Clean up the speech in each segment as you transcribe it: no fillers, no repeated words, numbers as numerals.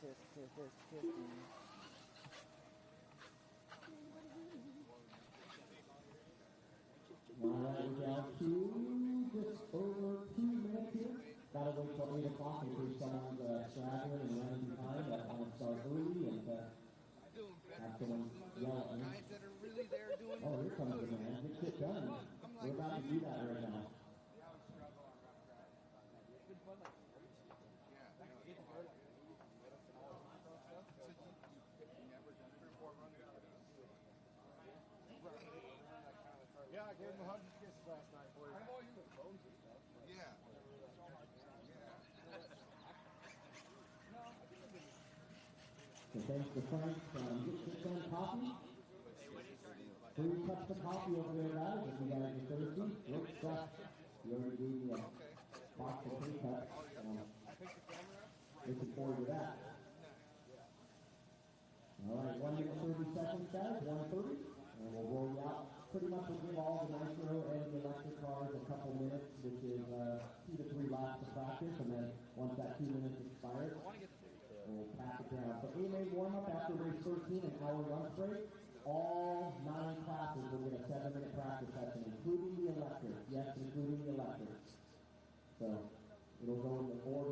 We're down to just over 2 minutes here. Gotta wait till 8 o'clock in case someone's straggling and running behind. I want to start early and have someone yell at me. Oh, here comes the man. Get shit done. We're about to do that right now. Yeah, I gave him 100 kisses last night for you. Yeah. So thanks to Frank. Get shit done coffee. Free touch the coffee over there, guys. If you guys are thirsty, look stuff. You already gave me a box of free cups. Looking forward to that. All right, 1 minute 30 seconds, guys. 1:30, and we'll roll you out. Pretty much we'll give all the Nitro and the electric cars a couple minutes, which is 2 to 3 laps of practice, and then once that 2 minutes expires, we'll pass it down. So AMA warm-up after race 13, an hour lunch break. All 9 classes will get a 7-minute practice session, including the electric. Yes, including the electric. So it'll go in the order.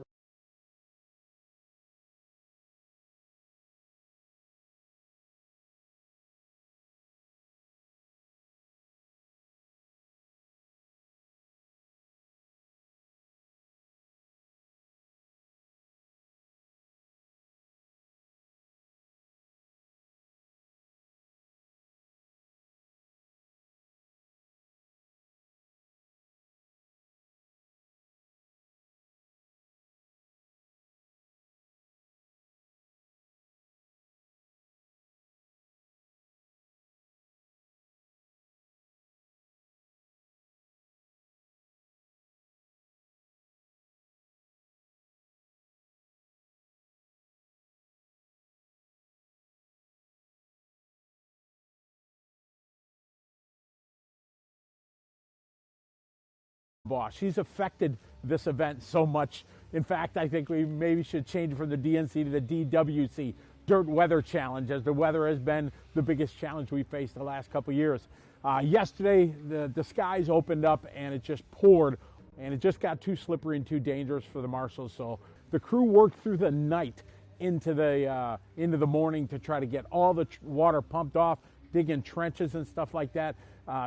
Boss. She's affected this event so much. In fact, I think we maybe should change it from the DNC to the DWC, Dirt Weather Challenge, as the weather has been the biggest challenge we faced the last couple years. Yesterday, the skies opened up and it just poured, and it just got too slippery and too dangerous for the marshals. So the crew worked through the night into the morning to try to get all the water pumped off, digging trenches and stuff like that.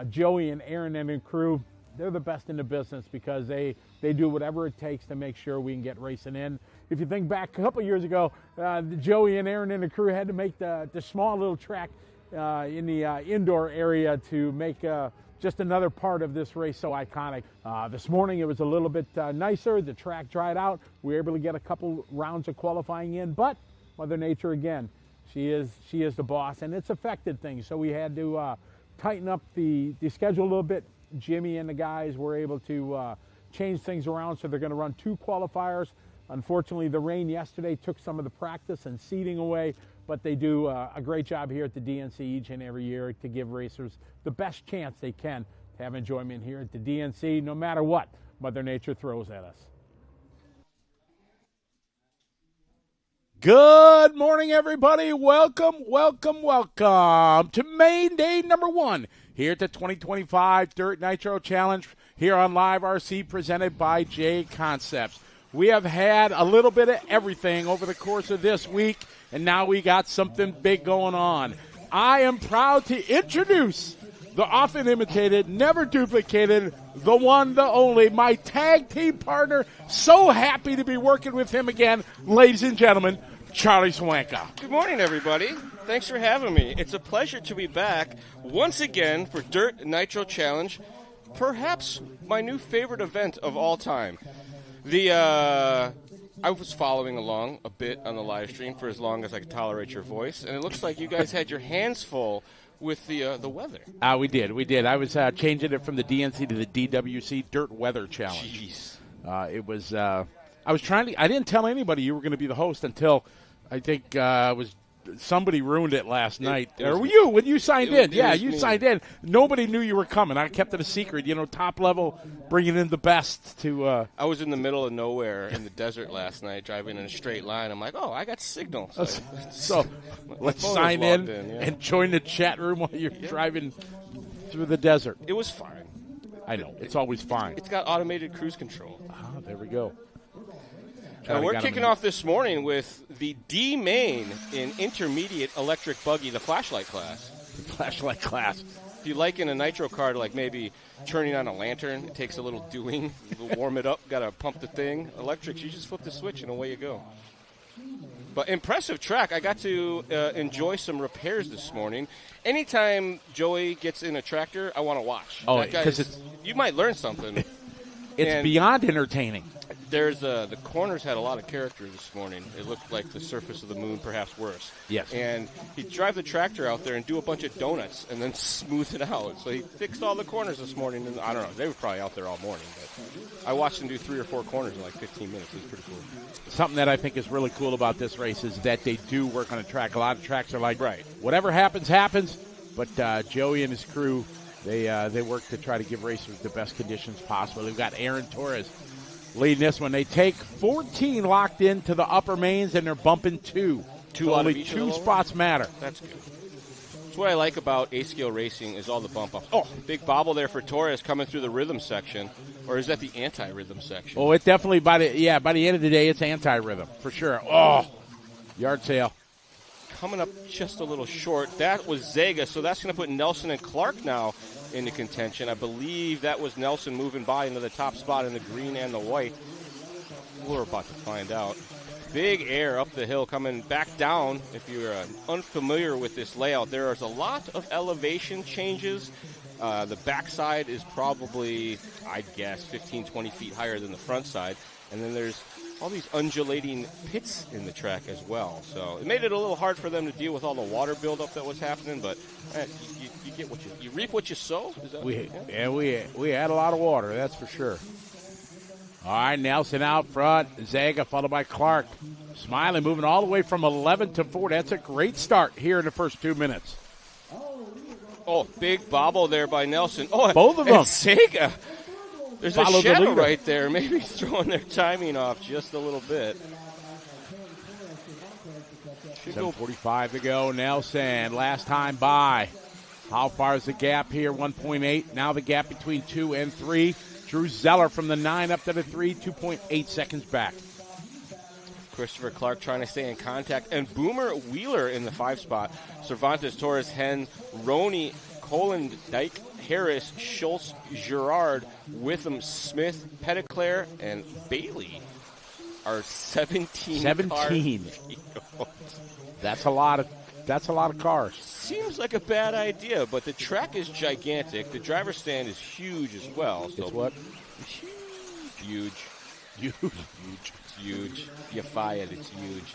Joey and Aaron and the crew, they're the best in the business because they do whatever it takes to make sure we can get racing in. If you think back a couple years ago, Joey and Aaron and the crew had to make the small little track in the indoor area to make just another part of this race so iconic. This morning it was a little bit nicer. The track dried out. We were able to get a couple rounds of qualifying in, but Mother Nature again, she is the boss, and it's affected things. So we had to tighten up the schedule a little bit. Jimmy and the guys were able to change things around, so they're going to run 2 qualifiers. Unfortunately, the rain yesterday took some of the practice and seating away, but they do a great job here at the DNC each and every year to give racers the best chance they can to have enjoyment here at the DNC, no matter what Mother Nature throws at us. Good morning, everybody. Welcome to main day number 1 here at the 2025 Dirt Nitro Challenge here on Live RC, presented by J Concepts. We have had a little bit of everything over the course of this week, and now we got something big going on. I am proud to introduce the often imitated, never duplicated, the one, the only, my tag team partner. So happy to be working with him again, ladies and gentlemen, Charlie Swanka. Good morning, everybody. Thanks for having me. It's a pleasure to be back once again for Dirt Nitro Challenge, perhaps my new favorite event of all time. I was following along a bit on the live stream for as long as I could tolerate your voice, and it looks like you guys had your hands full with the weather. We did. I was changing it from the DNC to the DWC Dirt Weather Challenge. Jeez. It was. I was trying to. I didn't tell anybody you were going to be the host until I think it was somebody ruined it last night. It was Or me. you, when you signed in. Yeah, was you me. signed in. Nobody knew you were coming. I kept it a secret. Top level, bringing in the best to. I was in the middle of nowhere in the desert last night, driving in a straight line. I'm like, oh, I got signal. So let's phone was sign logged in yeah. and join the chat room while you're driving through the desert. It was fine. I know. It's always fine. It's got automated cruise control. Oh, there we go. And we're kicking off this morning with the D main in intermediate electric buggy, the flashlight class. Flashlight class. If you liken a nitro car to like maybe turning on a lantern, it takes a little doing. You warm it up, got to pump the thing. Electrics, you just flip the switch and away you go. But impressive track. I got to enjoy some repairs this morning. Anytime Joey gets in a tractor, I want to watch. Oh, because you might learn something. It's beyond entertaining. There's the corners had a lot of character this morning. It looked like the surface of the moon, perhaps worse. Yes. And he'd drive the tractor out there and do a bunch of donuts and then smooth it out. So he fixed all the corners this morning. And I don't know. They were probably out there all morning. But I watched him do 3 or 4 corners in like 15 minutes. It was pretty cool. Something that I think is really cool about this race is that they do work on a track. A lot of tracks are like, right, whatever happens, happens. But Joey and his crew, they work to try to give racers the best conditions possible. They've got Aaron Torres leading this one. They take 14 locked into the upper mains, and they're bumping 2. Two out of only each 2 of the spots matter. That's good. That's what I like about A-scale racing is all the bump-ups. Oh, big bobble there for Torres coming through the rhythm section. Or is that the anti-rhythm section? Oh, it definitely, by the end of the day, it's anti-rhythm, for sure. Oh, yard sale. Coming up just a little short. That was Zega, so that's going to put Nelson and Clark now into contention. I believe that was Nelson moving by into the top spot in the green and the white. We're about to find out. Big air up the hill coming back down. If you're unfamiliar with this layout, there is a lot of elevation changes. The backside is probably, I'd guess, 15, 20 feet higher than the front side. And then there's all these undulating pits in the track as well. So it made it a little hard for them to deal with all the water buildup that was happening, but you get what you reap what you sow. Is that we had a lot of water, that's for sure. All right, Nelson out front. Zaga followed by Clark. Smiley moving all the way from 11 to 4. That's a great start here in the first 2 minutes. Oh, big bobble there by Nelson. Oh, both of them. Zaga. There's Follow a shadow the leader right there. Maybe throwing their timing off just a little bit. 7:45 to go. Nelson, last time by. How far is the gap here? 1.8. Now the gap between 2 and 3. Drew Zeller from the 9 up to the 3, 2.8 seconds back. Christopher Clark trying to stay in contact. And Boomer Wheeler in the 5 spot. Cervantes, Torres, Hen, Roney, Colin, Dyke, Harris, Schultz, Girard, Witham, Smith, Petitclerc, and Bailey are 17 cars. That's a lot of cars. Seems like a bad idea, but the track is gigantic. The driver's stand is huge as well. So it's what? Huge. Huge. It's huge. You fired. It's huge.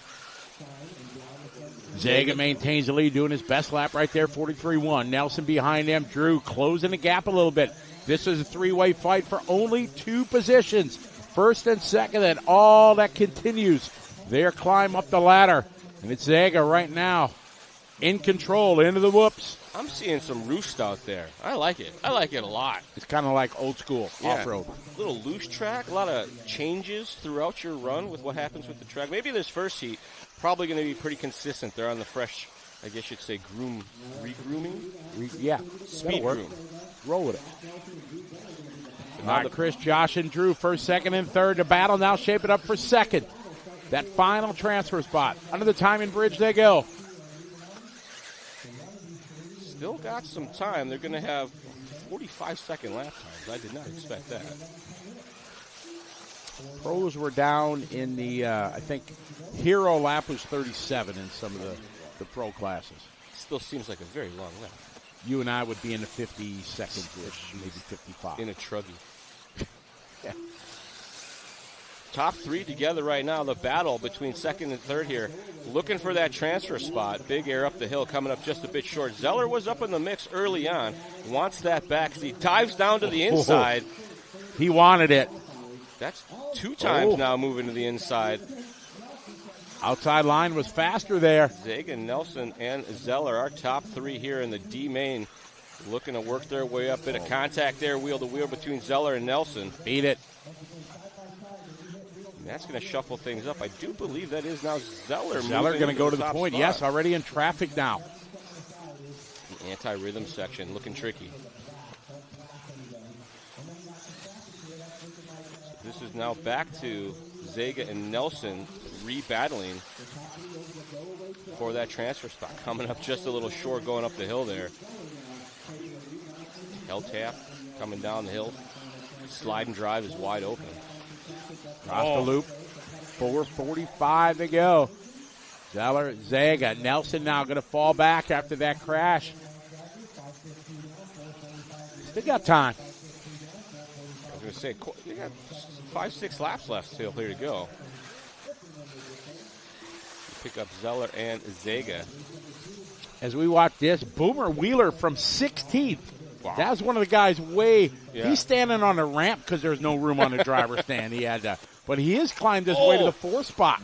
Zaga maintains the lead, doing his best lap right there, 43-1. Nelson behind him. Drew closing the gap a little bit. This is a 3-way fight for only 2 positions. First and second, and all that continues. Their climb up the ladder. And it's Zaga right now in control, into the whoops. I'm seeing some roost out there. I like it. I like it a lot. It's kind of like old school off-road. Little loose track, a lot of changes throughout your run with what happens with the track. Maybe this first heat, probably going to be pretty consistent. They're on the fresh, I guess you'd say, re-grooming? Speed groom. Roll with it. All right, Chris, Josh, and Drew, first, second, and third. The battle now shaping up for second. That final transfer spot. Under the timing bridge they go. Still got some time. They're going to have 45-second lap times. I did not expect that. Pros were down in the, I think, hero lap was 37 in some of the pro classes. Still seems like a very long lap. You and I would be in the 50 seconds-ish, maybe 55. In a truggy. Yeah. Top 3 together right now. The battle between second and third here. Looking for that transfer spot. Big air up the hill, coming up just a bit short. Zeller was up in the mix early on. Wants that back. He dives down to the inside. He wanted it. That's 2 times now moving to the inside. Outside line was faster there. Zaga, Nelson, and Zeller, our top three here in the D main, looking to work their way up. Bit of contact there, wheel to wheel between Zeller and Nelson. Beat it. And that's going to shuffle things up. I do believe that is now Zeller. Zeller going to go to the point. Spot. Yes, already in traffic now. The anti-rhythm section looking tricky. This is now back to Zaga and Nelson rebattling for that transfer spot. Coming up just a little short going up the hill there. Hell tap coming down the hill. Slide and drive is wide open. Across the loop. 4:45 to go. Zeller, Zaga. Nelson now going to fall back after that crash. Still got time. I was going to say, they got 5-6 laps left still here to go. Pick up Zeller and Zaga. As we watch this, Boomer Wheeler from 16th. Wow. That was one of the guys he's standing on a ramp because there's no room on the driver's stand. He had to, but he has climbed his way to the 4th spot.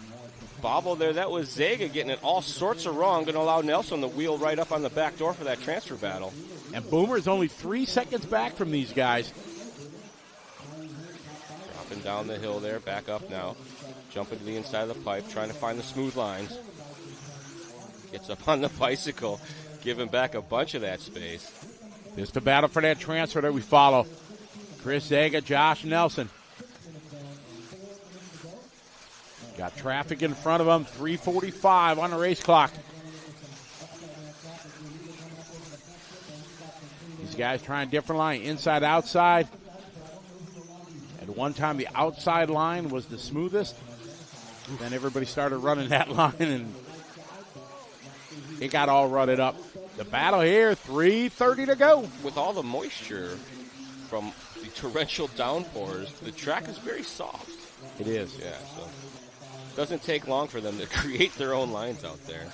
Bobble there, that was Zaga getting it all sorts of wrong. Going to allow Nelson to wheel right up on the back door for that transfer battle. And Boomer is only 3 seconds back from these guys. Dropping down the hill there, back up now. Jumping to the inside of the pipe, trying to find the smooth lines. Gets up on the bicycle, giving back a bunch of that space. This is the battle for that transfer that we follow. Chris Zaga, Josh Nelson. Got traffic in front of them, 3:45 on the race clock. These guys trying different line, inside, outside. At one time, the outside line was the smoothest. Then everybody started running that line, and it got all rutted up. The battle here, 3:30 to go. With all the moisture from the torrential downpours, the track is very soft. It is. Yeah, so it doesn't take long for them to create their own lines out there.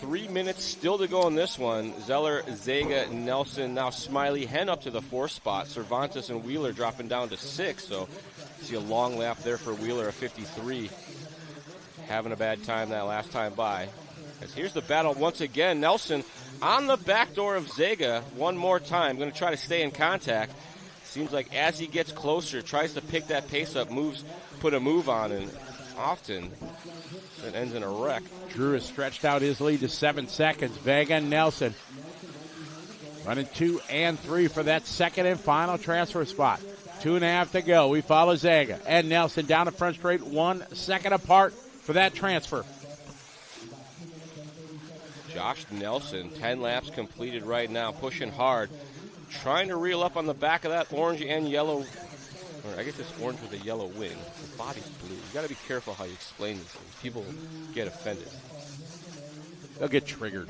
3 minutes still to go in this one. Zeller, Zaga, Nelson, now Smiley, Hen up to the 4th spot. Cervantes and Wheeler dropping down to 6. So see a long lap there for Wheeler, a 53. Having a bad time that last time by. As here's the battle once again. Nelson on the back door of Zaga one more time. Going to try to stay in contact. Seems like as he gets closer, tries to pick that pace up, put a move on, and often it ends in a wreck. Drew has stretched out his lead to 7 seconds. Vega and Nelson running 2 and 3 for that second and final transfer spot. 2.5 to go. We follow Zaga and Nelson down the front straight, 1 second apart for that transfer. Josh Nelson, 10 laps completed right now, pushing hard, trying to reel up on the back of that orange and yellow, or I guess it's orange with a yellow wing. The body's blue. You got to be careful how you explain these things. People get offended. They'll get triggered.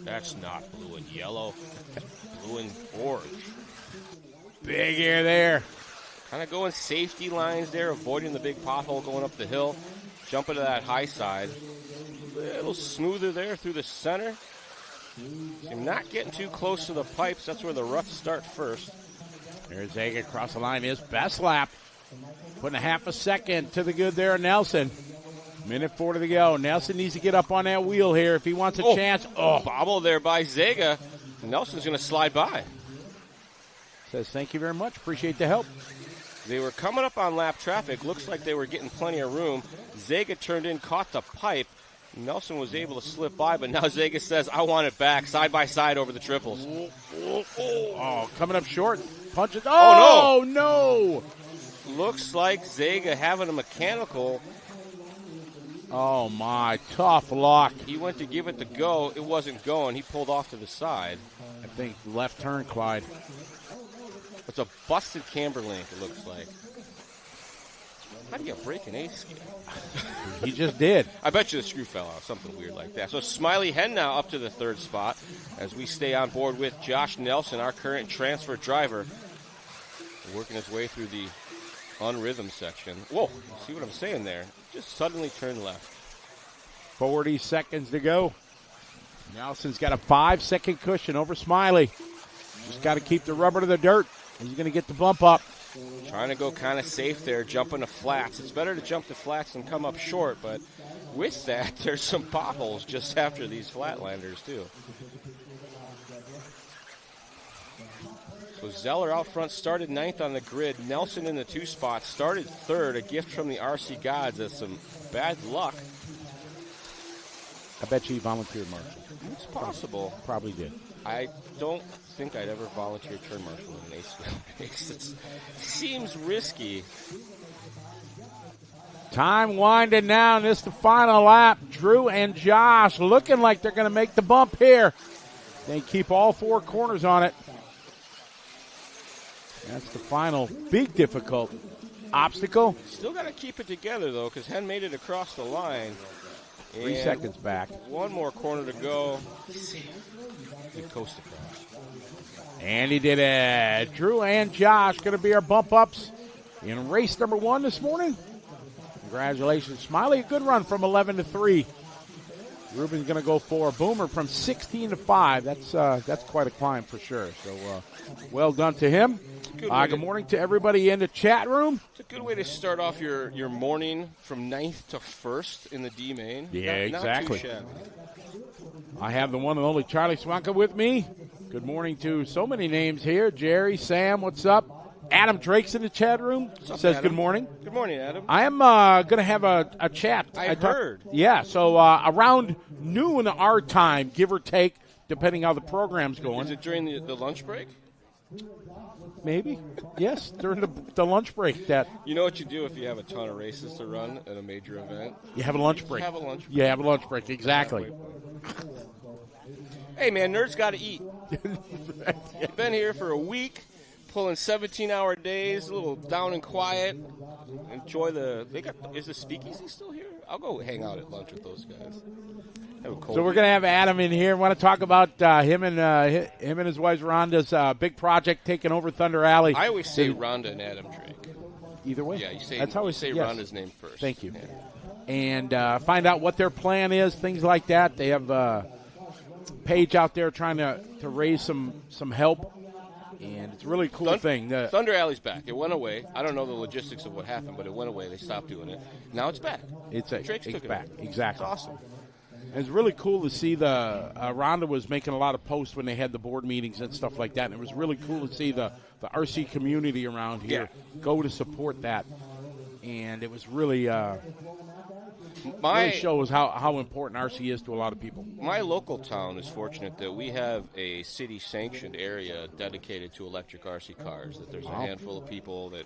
That's not blue and yellow. That's blue and orange. Big air there. Kind of going safety lines there, avoiding the big pothole going up the hill. Jumping to that high side. A little smoother there through the center. You're not getting too close to the pipes. That's where the roughs start first. There's Zaga across the line. His best lap. Putting a half a second to the good there, Nelson. 1:40 to go. Nelson needs to get up on that wheel here if he wants a chance. Bobble there by Zaga. Nelson's going to slide by. Says, thank you very much. Appreciate the help. They were coming up on lap traffic. Looks like they were getting plenty of room. Zaga turned in, caught the pipe. Nelson was able to slip by, but now Zaga says, I want it back, side by side over the triples. Coming up short. Punches. Oh, no. Looks like Zaga having a mechanical. Oh, my. Tough luck. He went to give it the go. It wasn't going. He pulled off to the side. I think left turn, Clyde. It's a busted camber link, it looks like. How do you break an ace scale? He just did. I bet you the screw fell out, something weird like that. So Smiley Hen now up to the 3rd spot as we stay on board with Josh Nelson, our current transfer driver, working his way through the unrhythm section. Whoa, see what I'm saying there? Just suddenly turned left. 40 seconds to go. Nelson's got a 5-second cushion over Smiley. Just got to keep the rubber to the dirt. He's going to get the bump up. Trying to go kind of safe there, jumping to flats. It's better to jump to flats than come up short, but with that, there's some potholes just after these flatlanders, too. So Zeller out front started 9th on the grid. Nelson in the 2 spot started 3rd, a gift from the RC gods. That's some bad luck. I bet you he volunteered marshal. It's possible. Probably did. I don't think I'd ever volunteer turn marshal in an ACL race. It seems risky. Time winding down. This is the final lap. Drew and Josh looking like they're going to make the bump here. They keep all 4 corners on it. That's the final big difficult obstacle. Still got to keep it together, though, because Phend made it across the line. 3 seconds back. 1 more corner to go. Good coast across. And he did it. Drew and Josh going to be our bump ups in race number 1 this morning. Congratulations, Smiley. A good run from 11 to 3. Ruben's going to go for a Boomer from 16 to 5. That's quite a climb for sure. So well done to him. Good morning to everybody in the chat room. It's a good way to start off your morning from 9th to 1st in the D main. Yeah, exactly. Not too shabby. I have the one and only Charlie Swanka with me. Good morning to so many names here. Jerry, Sam, what's up? Adam Drake's in the chat room. Says Adam? Good morning. Good morning, Adam. I am going to have a chat. I heard. Yeah, so around noon our time, give or take, depending how the program's going. Is it during the lunch break? Maybe. Yes, during the lunch break. You know what you do if you have a ton of races to run at a major event? You have a lunch break. Have a lunch break. You have a lunch break, exactly. Hey, man, nerds got to eat. You've been here for a week, pulling 17-hour days, a little down and quiet. Enjoy is the speakeasy still here? I'll go hang out at lunch with those guys. So we're going to have Adam in here. I want to talk about him and his wife Ronda's big project taking over Thunder Alley. I always say Ronda and Adam Drake. Either way. Yeah, that's how we say yes. Ronda's name first. Thank you. Yeah. And find out what their plan is, things like that. They have Paige out there trying to raise some help. And it's a really cool thing. Thunder Alley's back. It went away. I don't know the logistics of what happened, but it went away. They stopped doing it. Now it's back. Drake's took back. It. Exactly. It's awesome. It's really cool to see Ronda was making a lot of posts when they had the board meetings and stuff like that. And it was really cool to see the RC community around here go to support that. And it was really shows how important RC is to a lot of people. My local town is fortunate that we have a city-sanctioned area dedicated to electric RC cars, that there's a handful of people that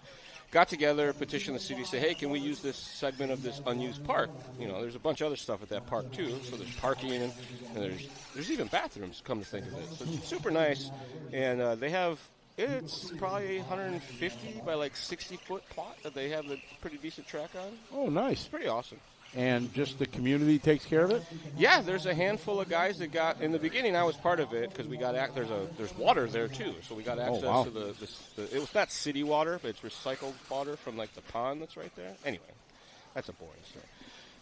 got together, petitioned the city, say, hey, can we use this segment of this unused park? You know, there's a bunch of other stuff at that park, too. So there's parking, and there's even bathrooms, come to think of it. So it's super nice. And they have, it's probably 150 by like 60-foot plot that they have a pretty decent track on. Oh, nice. It's pretty awesome. And just the community takes care of it? Yeah, there's a handful of guys that got, in the beginning I was part of it because we got, there's water there too, so we got access to the it was not city water, but it's recycled water from like the pond that's right there. Anyway, that's a boring story.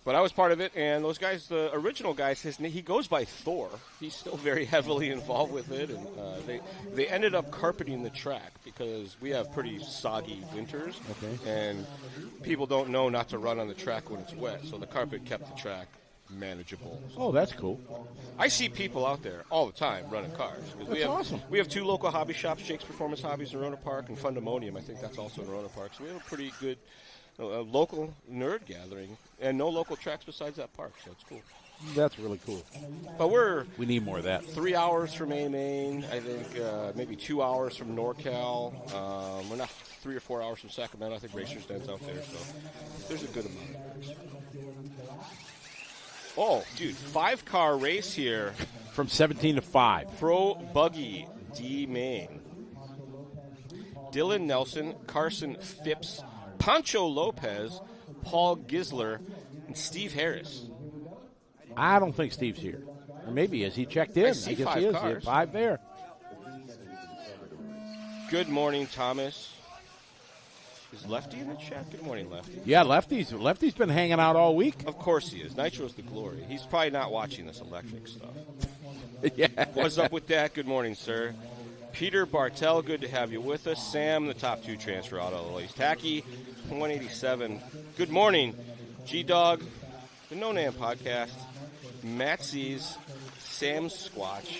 But I was part of it, and those guys, the original guys, he goes by Thor. He's still very heavily involved with it, and they ended up carpeting the track because we have pretty soggy winters, and people don't know not to run on the track when it's wet, so the carpet kept the track manageable. Oh, that's cool. I see people out there all the time running cars. That's awesome. We have 2 local hobby shops, Jake's Performance Hobbies in Ronda Park, and Fundemonium, I think that's also in Ronda Park, so we have a pretty good local nerd gathering, and no local tracks besides that park, so it's cool. That's really cool. But we need more of that. 3 hours from A-Main, I think maybe 2 hours from NorCal. We're not 3 or 4 hours from Sacramento. I think Racers Den's out there, so there's a good amount of cars. Oh, dude, 5-car race here. From 17 to 5. Pro Buggy D-Main. Dylan Nelson, Carson Phipps, Pancho Lopez, Paul Gisler, and Steve Harris. I don't think Steve's here. Or maybe he is. He checked in. I guess he is. He had 5 there. Good morning, Thomas. Is Lefty in the chat? Good morning, Lefty. Yeah, Lefty's been hanging out all week. Of course he is. Nitro's the glory. He's probably not watching this electric stuff. Yeah. What's up with that? Good morning, sir. Peter Bartel, good to have you with us. Sam, the top 2 transfer out of Illinois. Tacky, 187. Good morning, G-Dog, the No Name Podcast, Matt C's, Sam Squatch.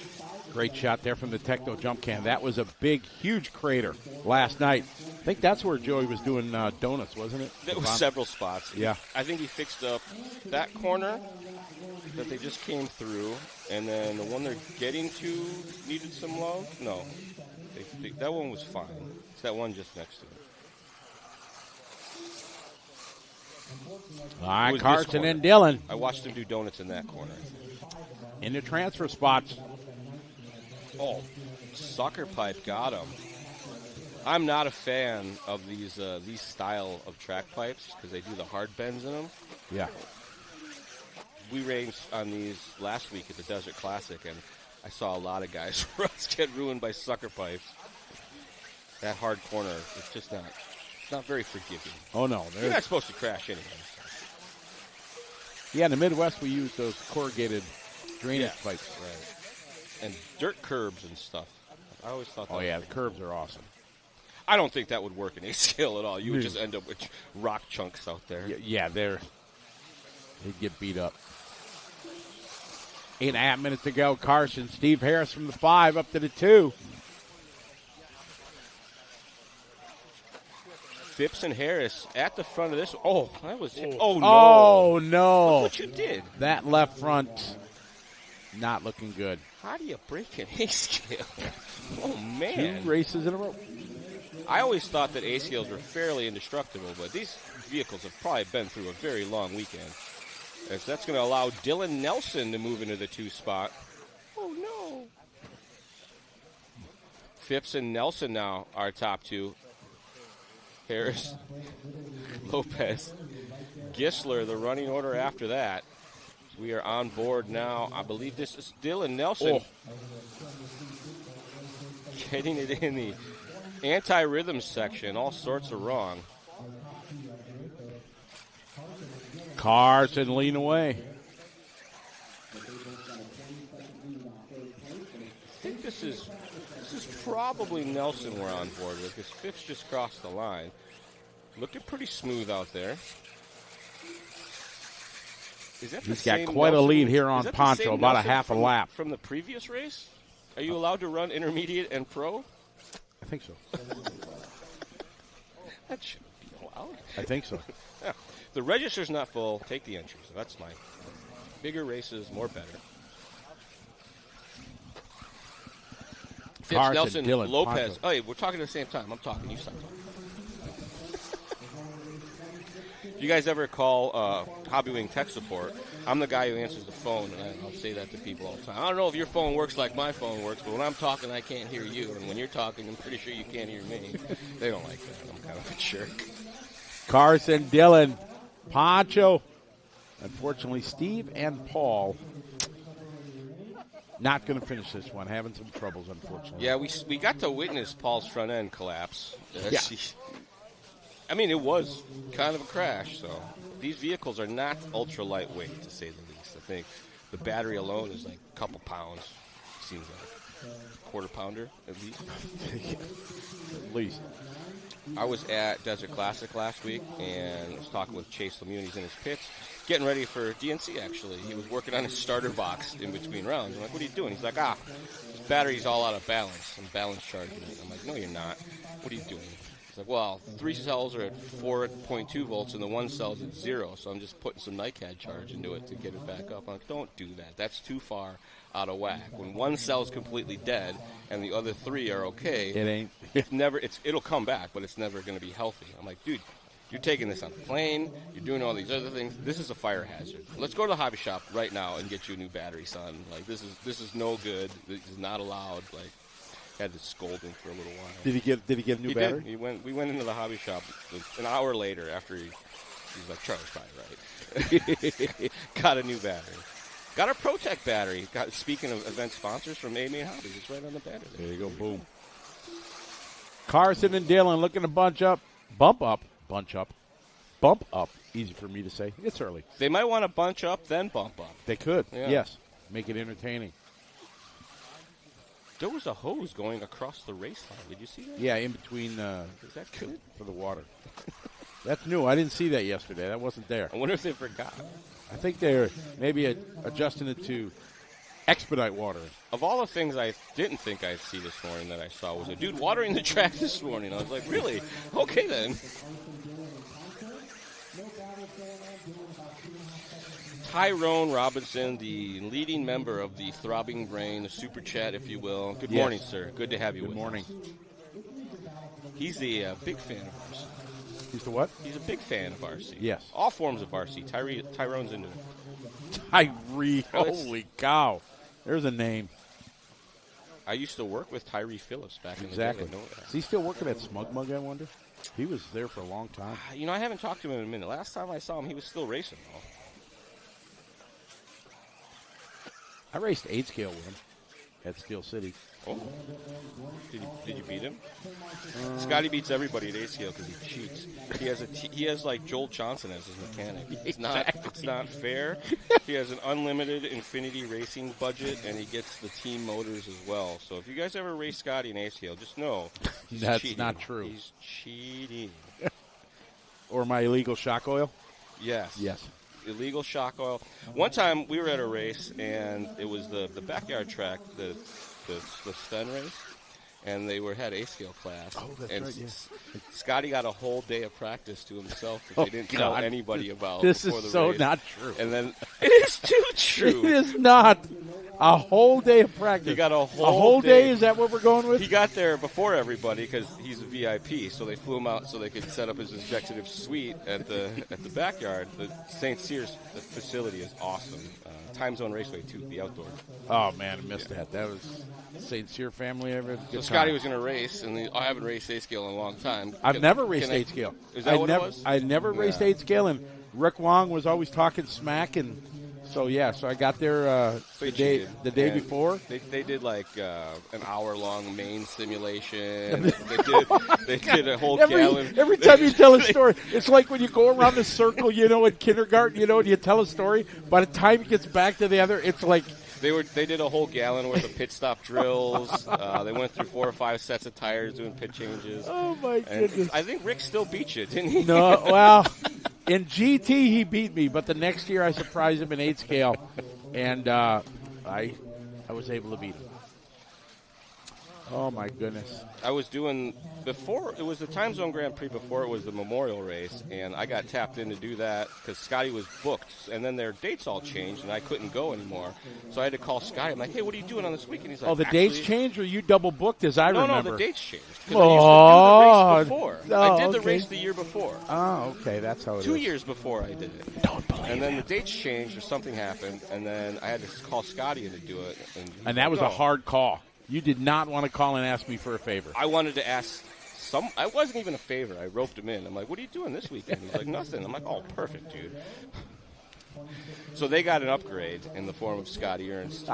Great shot there from the Techno jump can. That was a big, huge crater last night. I think that's where Joey was doing donuts, wasn't it? There was several spots. Yeah. I think he fixed up that corner that they just came through, and then the one they're getting to needed some love. No, that one was fine. It's that one just next to it. All right, Carson and Dylan. I watched him do donuts in that corner. In the transfer spots. Oh, sucker pipe got him. I'm not a fan of these style of track pipes because they do the hard bends in them. Yeah. We raced on these last week at the Desert Classic, and I saw a lot of guys' runs get ruined by sucker pipes. That hard corner, it's just not very forgiving. Oh, no. You're not supposed to crash anyway. Yeah, in the Midwest, we use those corrugated drainage pipes. Right. And dirt curbs and stuff. I always thought that. Oh, yeah, the curbs are awesome. I don't think that would work in A-scale at all. You would just end up with rock chunks out there. Yeah, they'd get beat up. 8.5 minutes to go. Carson, Steve Harris from the 5 up to the 2. Phipps and Harris at the front of this. Oh, that was it. Oh, no. Oh, no. Look what you did. That left front not looking good. How do you break an A-scale? Oh, man. 2 races in a row. I always thought that A-scales were fairly indestructible, but these vehicles have probably been through a very long weekend. As that's going to allow Dylan Nelson to move into the 2 spot. Oh, no. Phipps and Nelson now are top 2. Harris, Lopez, Gisler, the running order after that. We are on board now. I believe this is Dylan Nelson. Getting it in the anti-rhythm section. All sorts of wrong. Carson lean away. I think this is probably Nelson we're on board with because Phipps just crossed the line. Looking pretty smooth out there. He's got quite a lead here on Poncho, about a half a lap. From the previous race? Are you allowed to run intermediate and pro? I think so. That should be allowed. I think so. Yeah. The register's not full. Take the entries. That's fine. Bigger races, more better. Phipps, Carson, Nelson, Dylan, Lopez. Poncho. Oh, hey, we're talking at the same time. I'm talking. You stop talking. You guys ever call Hobbywing tech support? I'm the guy who answers the phone, and I'll say that to people all the time. I don't know if your phone works like my phone works, but when I'm talking, I can't hear you, and when you're talking, I'm pretty sure you can't hear me. They don't like that. I'm kind of a jerk. Carson, Dylan, Poncho. Unfortunately, Steve and Paul not going to finish this one. Having some troubles, unfortunately. Yeah, we got to witness Paul's front end collapse. Yeah. I mean, it was kind of a crash, so these vehicles are not ultra lightweight, to say the least. I think the battery alone is like a couple pounds, seems like. Quarter pounder, at least. At least. I was at Desert Classic last week and was talking with Chase Lemieux. He's in his pits, getting ready for DNC, actually. He was working on his starter box in between rounds. I'm like, what are you doing? He's like, this battery's all out of balance. I'm balance charging it. I'm like, no, you're not. What are you doing? He's like, well, 3 cells are at 4.2 volts, and the 1 cell's at 0, so I'm just putting some NiCad charge into it to get it back up. I'm like, don't do that. That's too far out of whack. When 1 cell's completely dead and the other 3 are okay, it ain't. It'll come back, but it's never going to be healthy. I'm like, dude, you're taking this on a plane. You're doing all these other things. This is a fire hazard. Let's go to the hobby shop right now and get you a new battery, son. Like, this is no good. This is not allowed. Like, had to scold him for a little while. Did he get a new battery? Did. We went into the hobby shop an hour later after he's like, Charlie's probably right. Got a new battery. Got a ProTech battery. Speaking of event sponsors from A-Main Hobbies, it's right on the battery. There you go, boom. Carson and Dylan looking to bunch up. Bump up. Easy for me to say. It's early. They might want to bunch up, then bump up. They could, yeah. Yes. Make it entertaining. There was a hose going across the race line. Did you see that? Yeah, in between. Is that good? For the water. That's new. I didn't see that yesterday. That wasn't there. I wonder if they forgot. I think they're maybe adjusting it to expedite water. Of all the things I didn't think I'd see this morning that I saw was a dude watering the track this morning. I was like, really? Okay, then. Tyrone Robinson, the leading member of the Throbbing Brain, the Super Chat, if you will. Good morning, sir. Good to have you with us. Good morning. He's a big fan of RC. He's the what? He's a big fan of RC. Yes. All forms of RC. Tyrone's into it. Tyree. Holy cow. There's a name. I used to work with Tyree Phillips back in the day. Exactly. Is he still working at Smug Mug, I wonder? He was there for a long time. You know, I haven't talked to him in a minute. Last time I saw him, he was still racing, though. I raced 8 scale with him at Steel City. Oh. Did you beat him? Scotty beats everybody at 8 scale because he cheats. He has like Joel Johnson as his mechanic. It's not fair. He has an unlimited Infinity Racing budget, and he gets the team motors as well. So if you guys ever race Scotty in 8 scale, just know that's cheating. Not true. He's cheating. Or my illegal shock oil? Yes. Yes. Illegal shock oil. One time we were at a race, and it was the backyard track, the Sten race, and they had A-scale class. Oh, that's and right, yes. Scotty got a whole day of practice to himself that they didn't tell anybody about. This before is the so race. not true. And then it is too true. It is not. A whole day of practice. He got a whole day. Is that what we're going with? He got there before everybody because he's a VIP, so they flew him out so they could set up his executive suite at the backyard. The St. Cyrs facility is awesome. Time Zone Raceway too, the outdoor. Oh man, I missed that. That was St. Cyr family ever. So Scotty was going to race, and I haven't raced 8 scale in a long time. I've never raced 8 scale. Is that what it was? I never raced 8 scale, and Rick Wong was always talking smack, and so I got there the day before. They did like an hour-long main simulation. they did a whole gallon. Every time you tell a story, it's like when you go around the circle, in kindergarten, and you tell a story. By the time it gets back to the other, it's like they did a whole gallon worth of pit stop drills. They went through 4 or 5 sets of tires doing pit changes. Oh my goodness! I think Rick still beat you, didn't he? No, well. In GT, he beat me, but the next year I surprised him in 8 scale, and I was able to beat him. Oh, my goodness. I was doing, before, it was the Time Zone Grand Prix before it was the Memorial Race, and I got tapped in to do that because Scotty was booked, and then their dates all changed, and I couldn't go anymore. So I had to call Scotty. I'm like, hey, what are you doing on this weekend? He's like, the dates changed, or you double booked, as I remember? No, the dates changed. I used to do the race before. I did the race the year before. Oh, okay, that's how it is. 2 years before I did it. Don't believe it. And then the dates changed, or something happened, and then I had to call Scotty in to do it. And that was a hard call. You did not want to call and ask me for a favor. I wanted to ask I wasn't even a favor. I roped him in. I'm like, what are you doing this weekend? He's like, nothing. I'm like, oh, perfect, dude. So they got an upgrade in the form of Scotty Ernst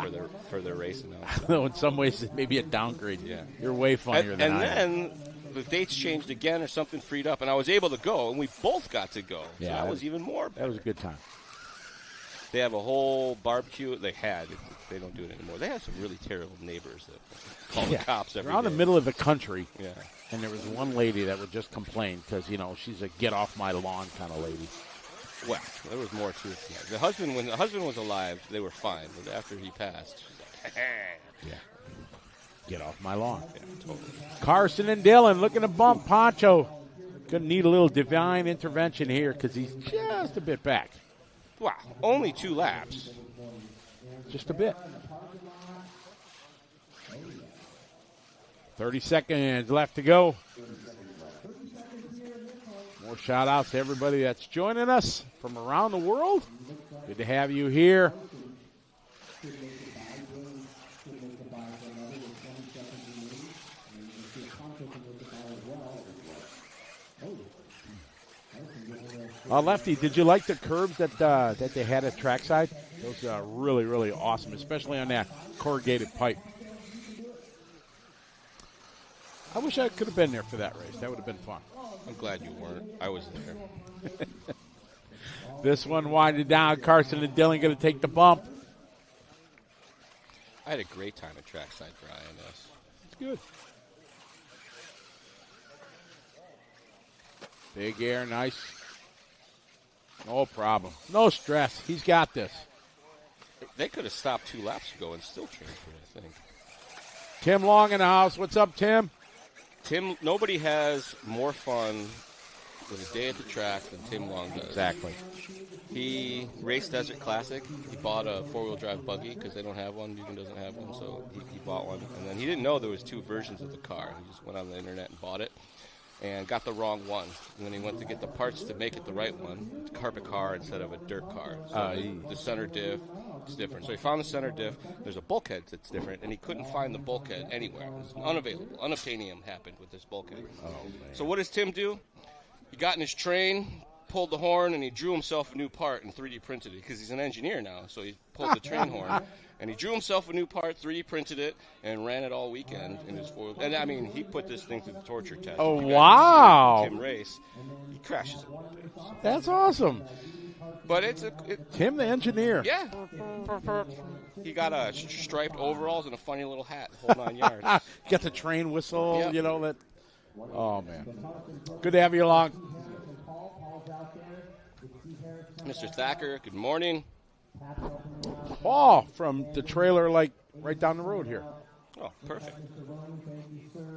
for their racing. Though in some ways, it may be a downgrade. Yeah. You're way funnier than I am. And then the dates changed again or something freed up, and I was able to go, and we both got to go. So that was even more better. That was a good time. They have a whole barbecue. They don't do it anymore. They have some really terrible neighbors that call the cops every day. They're out in the middle of the country. Yeah. And there was one lady that would just complain because, she's a get off my lawn kind of lady. Well, there was more to it. The husband, when the husband was alive, they were fine. But after he passed, she's like, yeah. Get off my lawn. Yeah, totally. Carson and Dylan looking to bump Poncho. Going to need a little divine intervention here because he's just a bit back. Wow, only 2 laps. Just a bit. 30 seconds left to go. More shout-outs to everybody that's joining us from around the world. Good to have you here. Lefty, did you like the curbs that they had at trackside? Those are really, really awesome, especially on that corrugated pipe. I wish I could have been there for that race. That would have been fun. I'm glad you weren't. I was there. This one winded down. Carson and Dylan going to take the bump. I had a great time at trackside for INS. It's good. Big air, nice. No problem. No stress. He's got this. They could have stopped 2 laps ago and still transferred, I think. Tim Long in the house. What's up, Tim? Tim, nobody has more fun with a day at the track than Tim Long does. Exactly. He raced Desert Classic. He bought a 4-wheel drive buggy because they don't have one. Mugen doesn't have one, so he bought one. And then he didn't know there was 2 versions of the car. He just went on the internet and bought it and got the wrong one. And then he went to get the parts to make it the right one. It's a carpet car instead of a dirt car. So the center diff is different. So he found the center diff. There's a bulkhead that's different, and he couldn't find the bulkhead anywhere. It was unavailable. Unobtainium happened with this bulkhead. Oh, man. So what does Tim do? He got in his train, pulled the horn, and he drew himself a new part and 3D printed it because he's an engineer now. So he pulled the train horn, and he drew himself a new part, 3D printed it, and ran it all weekend in his 4-wheel. And I mean, he put this thing through the torture test. Oh, If you guys wow. see Tim race, he crashes it a little bit. So. That's awesome. But it's Tim the engineer. yeah. He got a striped overalls and a funny little hat, the whole 9 yards. Get the train whistle, Yep. you know that. Oh, man. Good to have you along. Mr. Thacker, good morning. Paul from the trailer, like, right down the road here. Oh, perfect.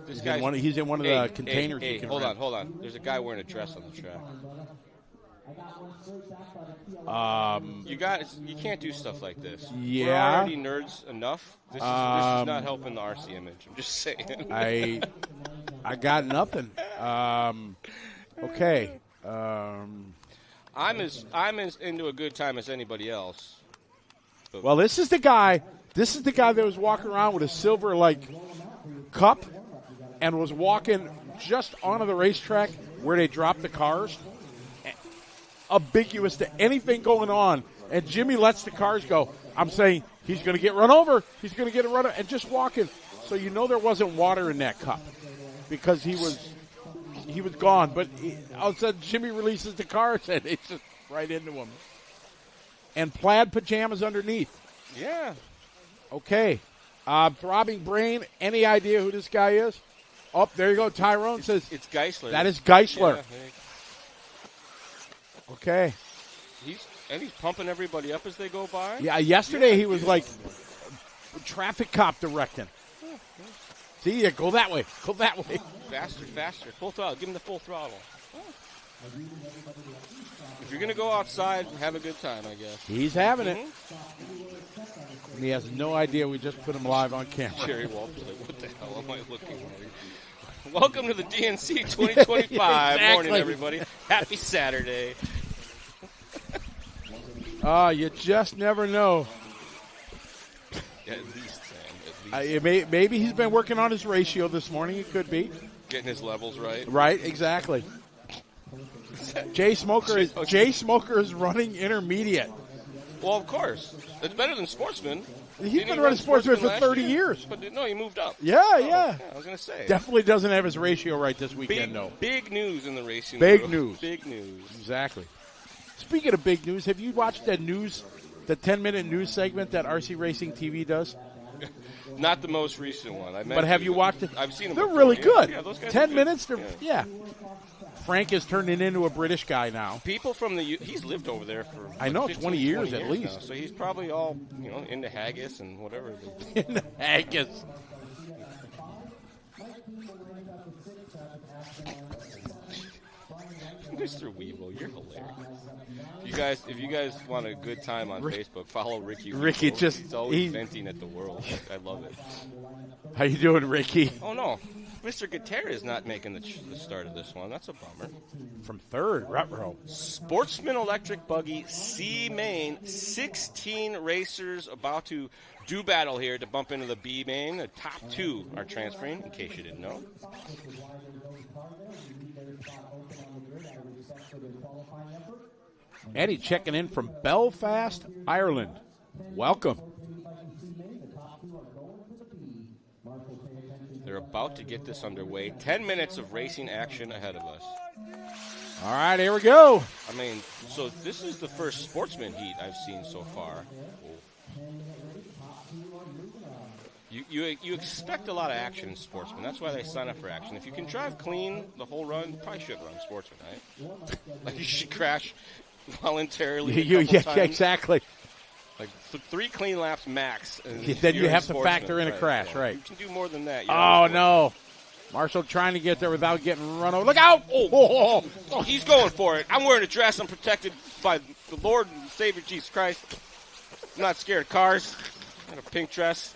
This He's guy's in one of the containers. Hey, you can hold rent. on. There's a guy wearing a dress on the track. You can't do stuff like this. Yeah. We're already nerds enough. This is not helping the RC image. I'm just saying. I got nothing. Okay. I'm as into a good time as anybody else. But Well, this is the guy. This is the guy that was walking around with a silver cup, and was walking just onto the racetrack where they dropped the cars, ambiguous to anything going on. And Jimmy lets the cars go. I'm saying he's going to get run over. He's going to get a run over, and just walking. So you know there wasn't water in that cup because he was gone. But all of a sudden Jimmy releases the cars and it's just right into him. And plaid pajamas underneath. yeah. Okay. Throbbing Brain, any idea who this guy is? Oh, there you go. Tyrone says It's Geisler. that is Geisler. Yeah, Okay. he's pumping everybody up as they go by. Yeah, yesterday he was like traffic cop directing. See, yeah, go that way. Go that way. Faster. Full throttle. Give him the full throttle. If you're going to go outside, have a good time, I guess. He's having it. And he has no idea we just put him live on camera. Jerry Walter's like, what the hell am I looking at? Welcome to the DNC 2025 Exactly. morning, everybody. Happy Saturday. You just never know. At least, Sam. At least. Maybe he's been working on his ratio this morning. It could be. Getting his levels right. Right, exactly. Jay Smoker is running intermediate. Well, of course. It's better than Sportsman. He's Didn't been he running run Sportsman for last 30 year? years. But no, he moved up. Yeah. I was going to say. Definitely doesn't have his ratio right this weekend, though. Big news in the racing Big world. news. Big news. Exactly. Speaking of big news, have you watched the 10-minute news segment that RC Racing TV does? Not the most recent one. But have you watched it? I've seen them. They're before. really Yeah. good. Yeah, those guys 10 are good. minutes? Yeah. Frank is turning into a British guy now. People from he's lived over there for I know, 15, 20 years at least. now, so he's probably all into haggis and whatever. In the haggis. Mr. Weevil, you're hilarious. If you guys want a good time on Facebook, follow Ricky. Ricky Weevil. He's always venting at the world. I love it. How you doing, Ricky? Oh no, Mr. Gutierrez is not making the start of this one. That's a bummer. From third, Rutrow. Sportsman Electric Buggy C main, 16 racers about to do battle here to bump into the B main. The top 2 are transferring, in case you didn't know. Eddie checking in from Belfast, Ireland. Welcome. They're about to get this underway. 10 minutes of racing action ahead of us. All right, here we go. I mean, so this is the first sportsman heat I've seen so far. you expect a lot of action in Sportsman. That's why they sign up for action. If you can drive clean the whole run, you probably should run Sportsman, right? Like you should crash voluntarily. Yeah, exactly. Like 3 clean laps max. And then you have to Sportsman, factor in a crash, right? You can do more than that. Oh, no. Marshall trying to get there without getting run over. Look out! Oh, he's going for it. I'm wearing a dress. I'm protected by the Lord and Savior Jesus Christ. I'm not scared of cars. I have a pink dress.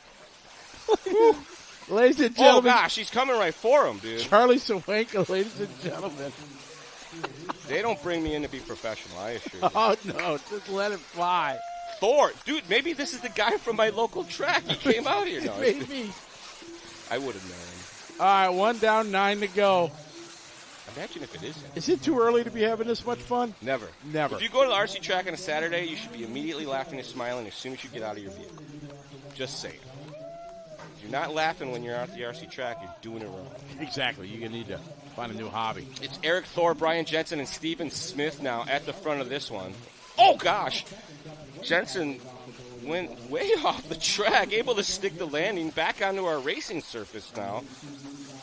Ladies and gentlemen. Oh, gosh, he's coming right for him, dude. Charlie Swanka, ladies and gentlemen. They don't bring me in to be professional, I assure you. Oh, no, just let it fly. Thor. Dude, maybe this is the guy from my local track. He came out here. No, maybe. I would have known. All right, 1 down, 9 to go. Imagine if it isn't. Is it too early to be having this much fun? Never. Never. If you go to the RC track on a Saturday, you should be immediately laughing and smiling as soon as you get out of your vehicle. Just saying. If you're not laughing when you're out at the RC track, you're doing it wrong. Exactly. You're going to need to find a new hobby. It's Eric Thor, Brian Jensen, and Steven Smith now at the front of this one. Oh, gosh. Jensen went way off the track, able to stick the landing back onto our racing surface now.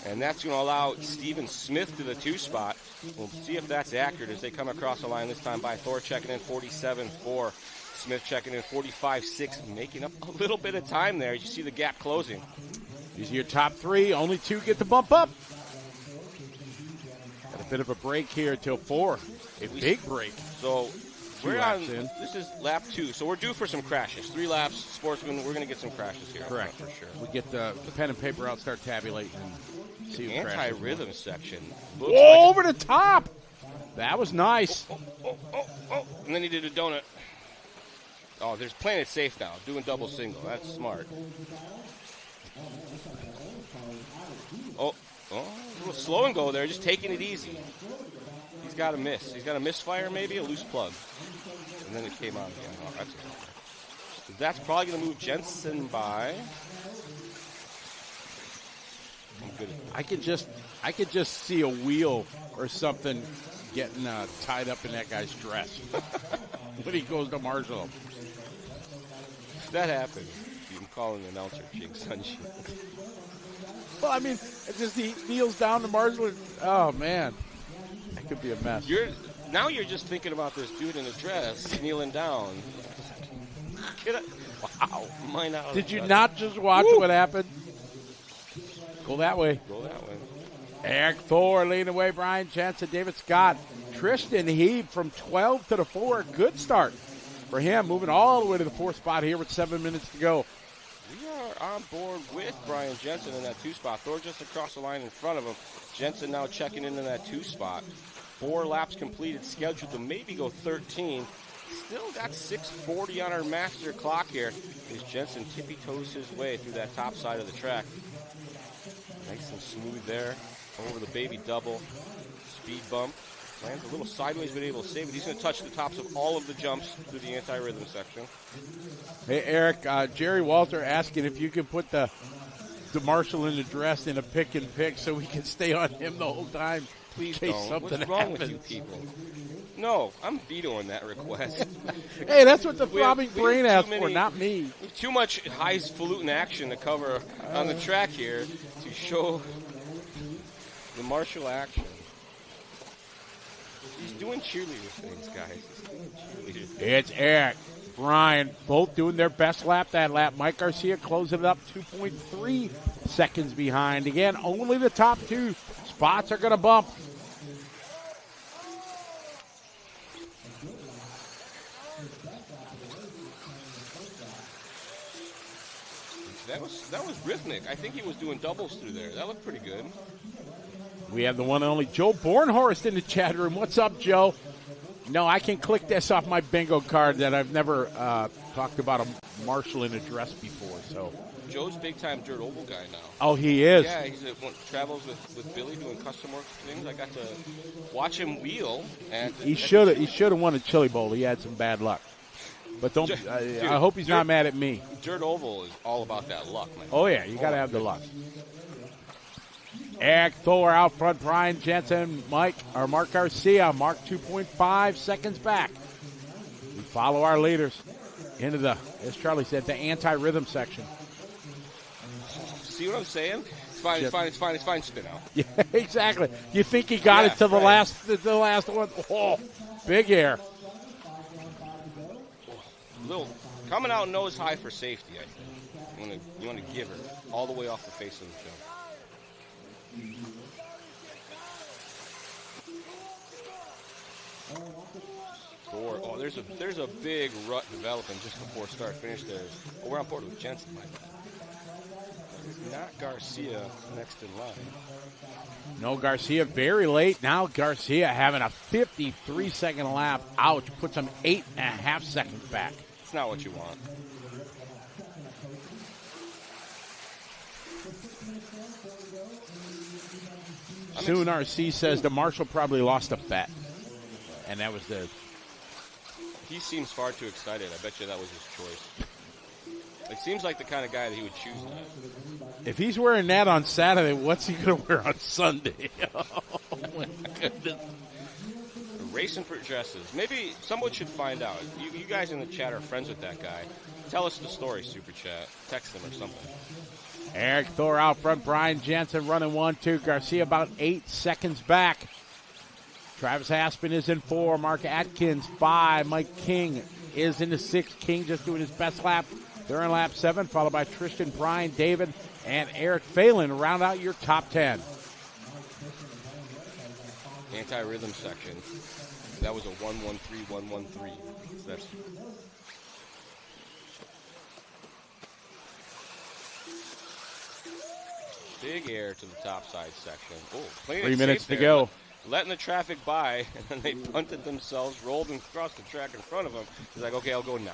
And that's going to allow Steven Smith to the 2 spot. We'll see if that's accurate as they come across the line this time by Thor checking in 47.4. Smith checking in 45.6, making up a little bit of time there. You see the gap closing. These are your top 3. Only 2 get the bump up. Got a bit of a break here till 4. A big break. So we're on, this is lap 2, so we're due for some crashes. 3 laps, Sportsman, we're going to get some crashes here. Correct. For sure. We get the pen and paper out, start tabulating. The anti-rhythm section. Over the top. That was nice. Oh. And then he did a donut. Oh, there's playing it safe now. Doing double single. That's smart. Oh, a little slow and go there. Just taking it easy. He's got a miss. He's got a misfire maybe, a loose plug. And then it came out again. Oh, that's probably going to move Jensen by. I could just see a wheel or something getting tied up in that guy's dress when he goes to Marshall. If that happens, you can call an announcer Jing Sunshine. Well, I mean, it's just he kneels down to Marshall. Oh man, that could be a mess. Now you're just thinking about this dude in a dress kneeling down. Wow, mine out. Did you not just watch what happened? Go that way. Eric Thor leading away. Brian Jensen, David Scott, Tristan Heeb from 12 to the 4. Good start for him. Moving all the way to the 4th spot here with 7 minutes to go. We are on board with Brian Jensen in that 2 spot. Thor just across the line in front of him. Jensen now checking into that 2 spot. 4 laps completed, scheduled to maybe go 13. Still got 6:40 on our master clock here as Jensen tippy-toes his way through that top side of the track. Nice and smooth there. Over the baby double. Speed bump. Lands a little sideways, but able to save it. He's going to touch the tops of all of the jumps through the anti-rhythm section. Hey, Eric, Jerry Walter asking if you can put the Marshall in the dress in a pick and pick so we can stay on him the whole time. Please don't. What's wrong with you people? No, I'm vetoing that request. Hey, that's what the throbbing brain asked for, not me. Too much highfalutin action to cover on the track here to show the Marshall action. He's doing cheerleader things, guys. It's Eric, Brian, both doing their best lap that lap. Mike Garcia closing it up 2.3 seconds behind. Again, only the top 2 spots are going to bump. That was rhythmic. I think he was doing doubles through there. That looked pretty good. We have the one and only Joe Bornhorst in the chat room. What's up, Joe? No, I can click this off my bingo card that I've never talked about a Marshall in a dress before. So Joe's big-time dirt oval guy now. Oh, he is? Yeah, he travels with Billy doing custom work things. I got to watch him wheel. And he should have won a Chili Bowl. He had some bad luck. But don't. Dude, I hope he's not mad at me. Dirt oval is all about that luck, man. Oh, yeah, you got to have the luck. Eric Thor out front, Brian Jensen, Mark Garcia, Mark 2.5 seconds back. We follow our leaders into the, as Charlie said, the anti-rhythm section. See what I'm saying? It's fine, it's fine, spin out. Yeah, exactly. You think he got it to the last one. Oh, big air. Little coming out nose high for safety, I think. You want to give her all the way off the face of the jump. Oh, there's a big rut developing just before start finish there. Oh, we're on board with Jensen. Not Garcia next in line. No, Garcia very late. Now Garcia having a 53-second lap. Ouch, puts him 8.5 seconds back. It's not what you want. Soon RC says the marshal probably lost a bet. And that was the... He seems far too excited. I bet you that was his choice. It seems like the kind of guy that he would choose that. If he's wearing that on Saturday, what's he going to wear on Sunday? Oh, my goodness. Racing for dresses. Maybe someone should find out. You guys in the chat are friends with that guy. Tell us the story, Super Chat. Text them or something. Eric Thor out front. Brian Jensen running 1-2. Garcia about 8 seconds back. Travis Aspen is in 4. Mark Atkins 5. Mike King is in the 6. King just doing his best lap. They're in lap 7, followed by Tristan, Brian, David, and Eric Phelan. Round out your top 10. Anti-rhythm section. That was a 1-1-3-1-1-3. So that's big air to the top side section. Oh, 3 minutes to go. Letting the traffic by, and then they punted themselves, rolled across the track in front of them. He's like, okay, I'll go now.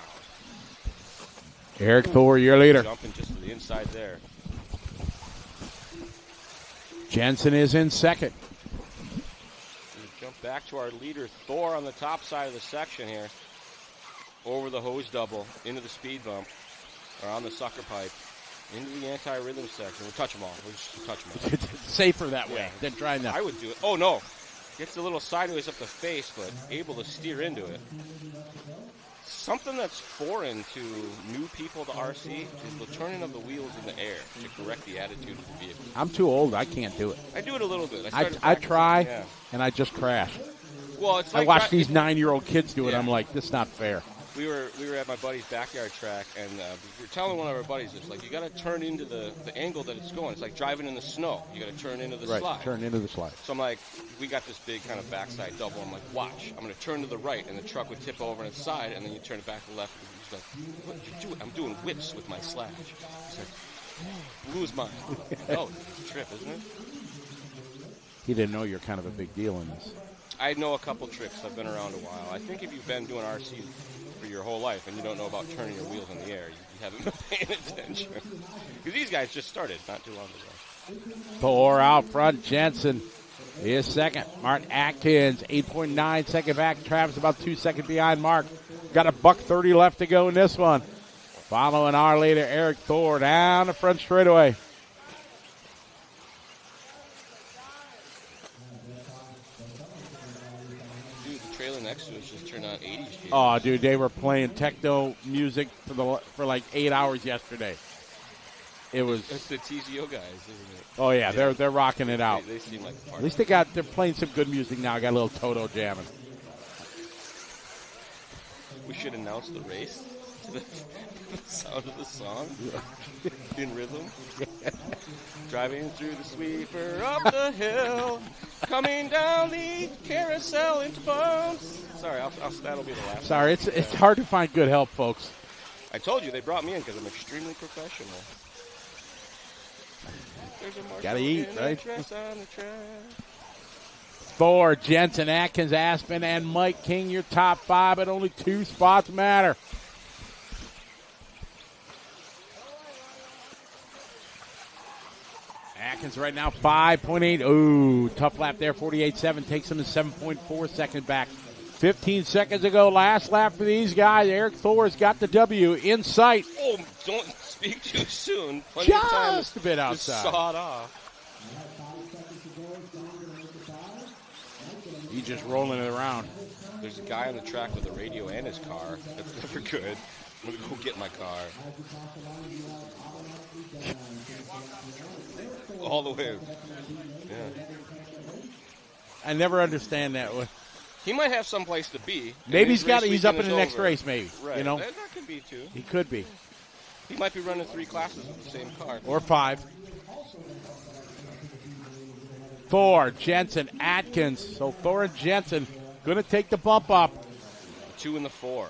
Eric Thor, your leader. Jumping just to the inside there. Jensen is in second. We jump back to our leader, Thor, on the top side of the section here. Over the hose double, into the speed bump, or on the sucker pipe, into the anti-rhythm section. We'll touch them all. We'll just touch them all. It's safer that way than trying to. I would do it. Oh, no. Gets a little sideways up the face, but able to steer into it. Something that's foreign to new people to RC is the turning of the wheels in the air to correct the attitude of the vehicle. I'm too old. I can't do it. I do it a little bit. I try, and I just crash. Well, it's like I watch these 9-year-old kids do it. I'm like, this is not fair. We were at my buddy's backyard track, and we were telling one of our buddies, it's like, you got to turn into the angle that it's going. It's like driving in the snow. You got to turn into the slide. Turn into the slide. So I'm like, we got this big kind of backside double. I'm like, watch. I'm going to turn to the right, and the truck would tip over on its side, and then you turn it back to the left. He's like, what did you do? I'm doing whips with my slash. He's like, blew his mind. Oh, it's a trip, isn't it? He didn't know you're kind of a big deal in this. I know a couple tricks. I've been around a while. I think if you've been doing RC for your whole life and you don't know about turning your wheels in the air, you haven't been paying attention. Because these guys just started not too long ago. Thor out front. Jensen is second. Mark Atkins, 8.9 second back. Travis about 2 seconds behind Mark. Got a $1:30 left to go in this one. Following our leader, Eric Thor, down the front straightaway. Trailer next to us just turned on 80s games. Oh, dude, they were playing techno music for like 8 hours yesterday. It was. It's the TZO guys, isn't it? Oh yeah, they're rocking it out. They seem like a party. At least they're playing some good music now. I got a little Toto jamming. We should announce the race to the sound of the song in rhythm. Driving through the sweeper up the hill, coming down the carousel into bumps. Sorry, that'll be the last. Sorry, it's hard to find good help, folks. I told you they brought me in because I'm extremely professional. Gotta eat, right? Thor, Jensen, Atkins, Aspen, and Mike King, your top 5, but only 2 spots matter. Atkins right now 5.8. Ooh, tough lap there. 48.7 takes him to 7.4 second back. 15 seconds ago, last lap for these guys. Eric Thor's got the W in sight. Oh, don't speak too soon. Plenty Just of time a bit outside. To saw it off. He's just rolling it around. There's a guy on the track with a radio and his car. That's never good. I'm going to go get my car. All the way. Yeah. I never understand that. He might have someplace to be. Maybe he's up in the next race, maybe. Right. You know? That could be, too. He could be. He might be running 3 classes with the same car. Or 5. Thor, Jensen, Atkins. So Thor and Jensen going to take the bump up. 2 and the 4.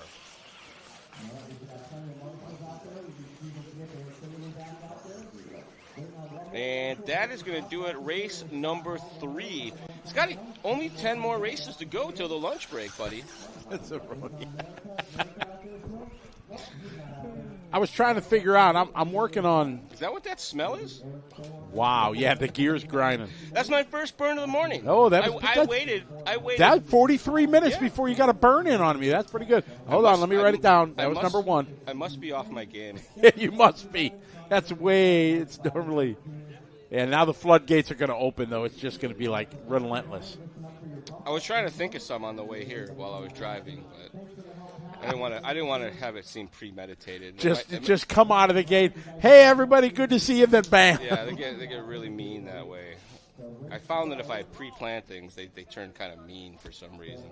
And that is going to do it. Race number 3. It's got only 10 more races to go till the lunch break, buddy. That's a I was trying to figure out. I'm working on. Is that what that smell is? Wow, yeah, the gear's grinding. That's my first burn of the morning. Oh, I waited. That 43 minutes before you got a burn in on me. That's pretty good. Hold on, let me write it down. That was number 1. I must be off my game. You must be. That's it's normally. And now the floodgates are going to open, though. It's just going to be like relentless. I was trying to think of some on the way here while I was driving, but I didn't want to have it seem premeditated. Just come out of the gate. Hey, everybody, good to see you. Then bam. Yeah, they get really mean that way. I found that if I pre-plan things, they turn kind of mean for some reason.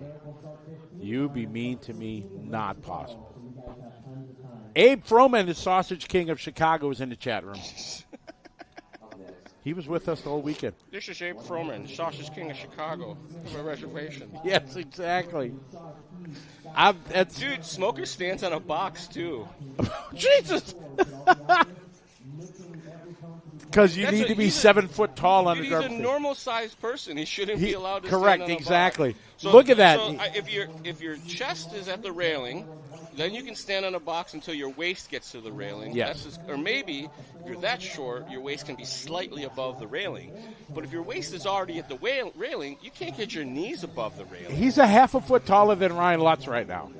You be mean to me, not possible. Abe Froman, the Sausage King of Chicago, is in the chat room. He was with us the whole weekend. This is Abe Froman, Sausage King of Chicago. For a reservation. Yes, exactly. Dude, Smoker stands on a box, too. Jesus! Because you need to be 7 foot tall under garbage. He's a normal-sized person. He shouldn't be allowed to correct, stand on exactly. a box. So, look at that. So if your chest is at the railing, then you can stand on a box until your waist gets to the railing. Yes. Or maybe if you're that short, your waist can be slightly above the railing. But if your waist is already at the railing, you can't get your knees above the railing. He's a half a foot taller than Ryan Lutz right now.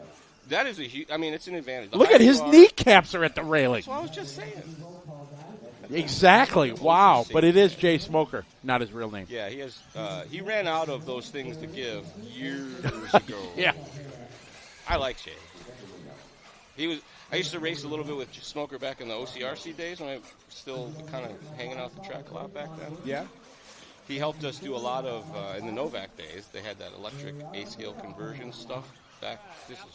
That is it's an advantage. Look at his kneecaps are at the railing. That's what I was just saying. Exactly. Wow. But it is Jay Smoker, not his real name. Yeah, he has. He ran out of those things to give years ago. Yeah. I like Jay. I used to race a little bit with Smoker back in the OCRC days when I was still kind of hanging out the track a lot back then. Yeah. He helped us do a lot of, in the Novak days, they had that electric A-scale conversion stuff back, this is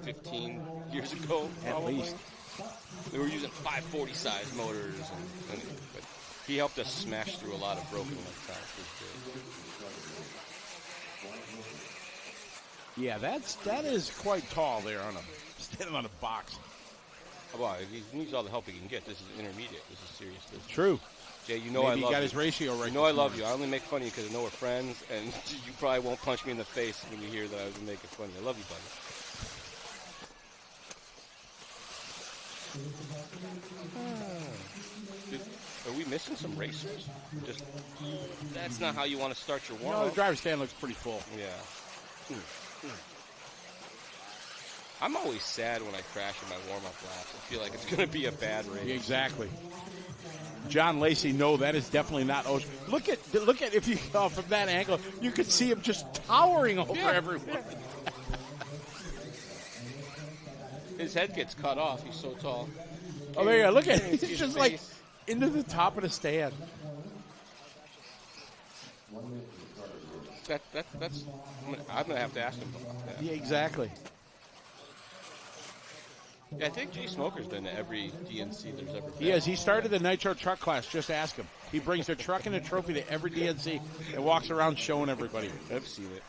15 years ago, probably. At least. We were using 540 size motors, but he helped us smash through a lot of broken electronics. Yeah, that is quite tall there standing on a box. Well, he needs all the help he can get. This is intermediate. This is serious business. True. Jay, you Maybe know I love you. He got his ratio right. You know I love you. I only make fun of you because I know we're friends, and you probably won't punch me in the face when you hear that I was making fun of you. I love you, buddy. Are we missing some racers? That's not how you want to start your warm-up. No, the driver's stand looks pretty full. Yeah. I'm always sad when I crash in my warm-up laps. I feel like it's going to be a bad race. Exactly. John Lacey, no, that is definitely not Ocean. Look at if you go from that angle, you could see him just towering over everyone. Yeah. His head gets cut off. He's so tall. Oh, there you go. Look at it. He's just like into the top of the stand. That's. I'm gonna have to ask him about that. Yeah, exactly. Yeah, I think Jay Smoker's been to every DNC there's ever been. He has. He started the Nitro truck class. Just ask him. He brings the truck and a trophy to every DNC and walks around showing everybody. I've seen it.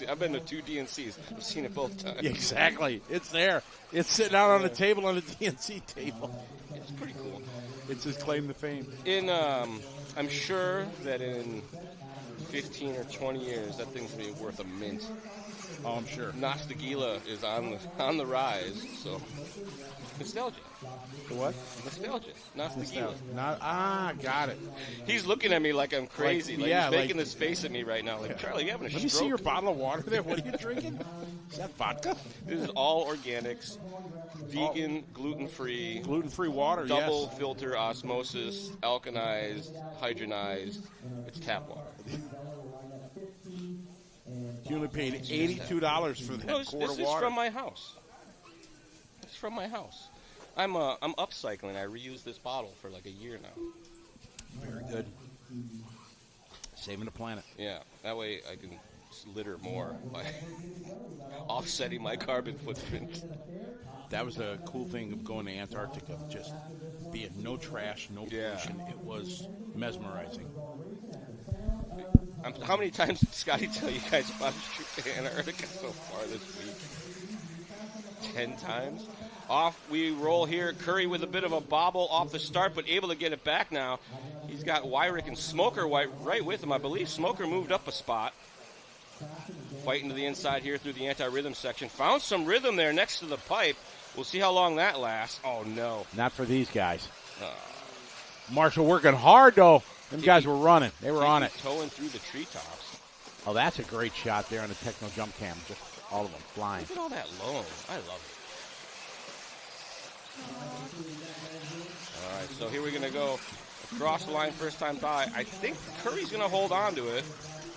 I've been to 2 DNCs. I've seen it both times. Yeah, exactly. It's there. It's sitting out on the table on the DNC table. It's pretty cool. It's his claim to fame. I'm sure that in 15 or 20 years, that thing's going to be worth a mint. Oh, I'm sure. Nostagila is on the rise, so nostalgia. The what? Nostalgia. Nostagila. Got it. He's looking at me like I'm crazy. He's making this face at me right now. Like, Charlie, you having a stroke? Let me see your bottle of water there. What are you drinking? Is that vodka? This is all organics, vegan, gluten-free. Gluten-free water, double filter osmosis, alkanized, hydronized. It's tap water. You only paid $82 for that quart of water. This is from my house. It's from my house. I'm upcycling. I reuse this bottle for like a year now. Very good. Saving the planet. Yeah, that way I can litter more by offsetting my carbon footprint. That was the cool thing of going to Antarctica, just being no trash, no pollution. It was mesmerizing. How many times did Scotty tell you guys about his trip to Antarctica so far this week? 10 times. Off we roll here. Curry with a bit of a bobble off the start, but able to get it back now. He's got Wyrick and Smoker right with him. I believe Smoker moved up a spot. Fighting to the inside here through the anti-rhythm section. Found some rhythm there next to the pipe. We'll see how long that lasts. Oh, no. Not for these guys. Marshall working hard, though. Them guys were running. They were on it. Towing through the treetops. Oh, that's a great shot there on the Techno jump cam. Just all of them flying. Look at all that loam. I love it. All right, so here we're going to go across the line first time by. I think Curry's going to hold on to it.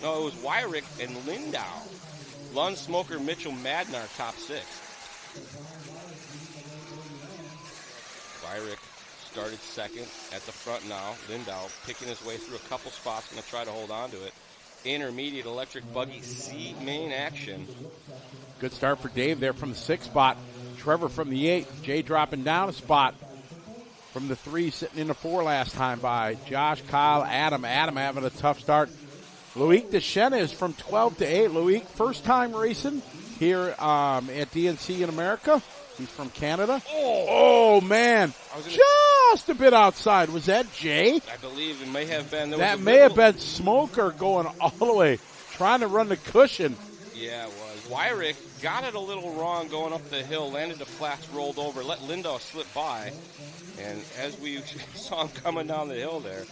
No, it was Wyrick and Lindau. Lund, Smoker, Mitchell, Madnar, top 6. Wyrick started second at the front now. Lindau picking his way through a couple spots, going to try to hold on to it. Intermediate electric buggy C main action. Good start for Dave there from the 6th spot. Trevor from the 8. Jay dropping down a spot from the 3, sitting in the 4 last time by. Josh, Kyle, Adam. Adam having a tough start. Loic Deschena is from 12 to 8. Loic, first time racing here at DNC in America. He's from Canada. Oh man. Just a bit outside. Was that Jay? I believe it may have been. That may have been Smoker going all the way, trying to run the cushion. Yeah, it was. Wyrick got it a little wrong going up the hill, landed the flats, rolled over, let Lindau slip by. And as we saw him coming down the hill there,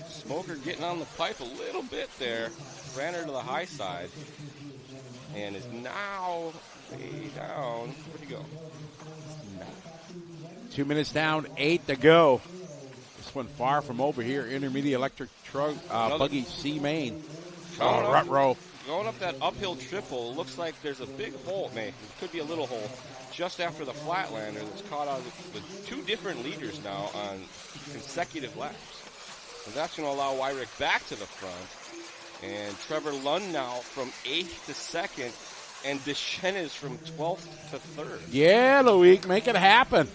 Smoker getting on the pipe a little bit there, ran her to the high side, and is now way down. Where'd he go? 2 minutes down, 8 to go. This one far from over here. Intermediate electric truck, buggy C main. Rut row. Going up that uphill triple, looks like there's a big hole, it could be a little hole, just after the Flatlander that's caught out with 2 different leaders now on consecutive laps. So that's going to allow Wyrick back to the front. And Trevor Lund now from 8th to 2nd, and Deschena is from 12th to 3rd. Yeah, Loic, make it happen.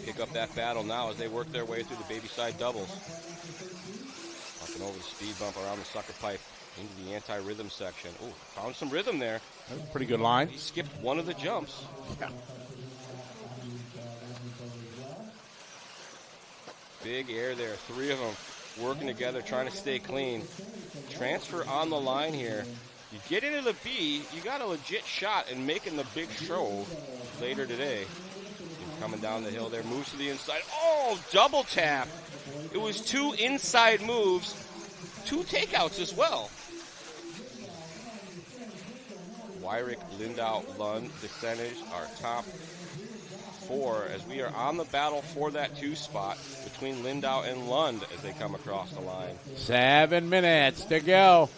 Pick up that battle now as they work their way through the baby side doubles. Walking over the speed bump around the sucker pipe into the anti-rhythm section. Oh, found some rhythm there. That was a pretty good line. He skipped one of the jumps. Yeah. Big air there. 3 of them working together, trying to stay clean. Transfer on the line here. You get into the B, you got a legit shot in making the big show later today. And coming down the hill there, moves to the inside. Oh, double tap. It was 2 inside moves, 2 takeouts as well. Wyrick, Lindau, Lund, DeSenage, our top 4 as we are on the battle for that 2 spot between Lindau and Lund as they come across the line. 7 minutes to go.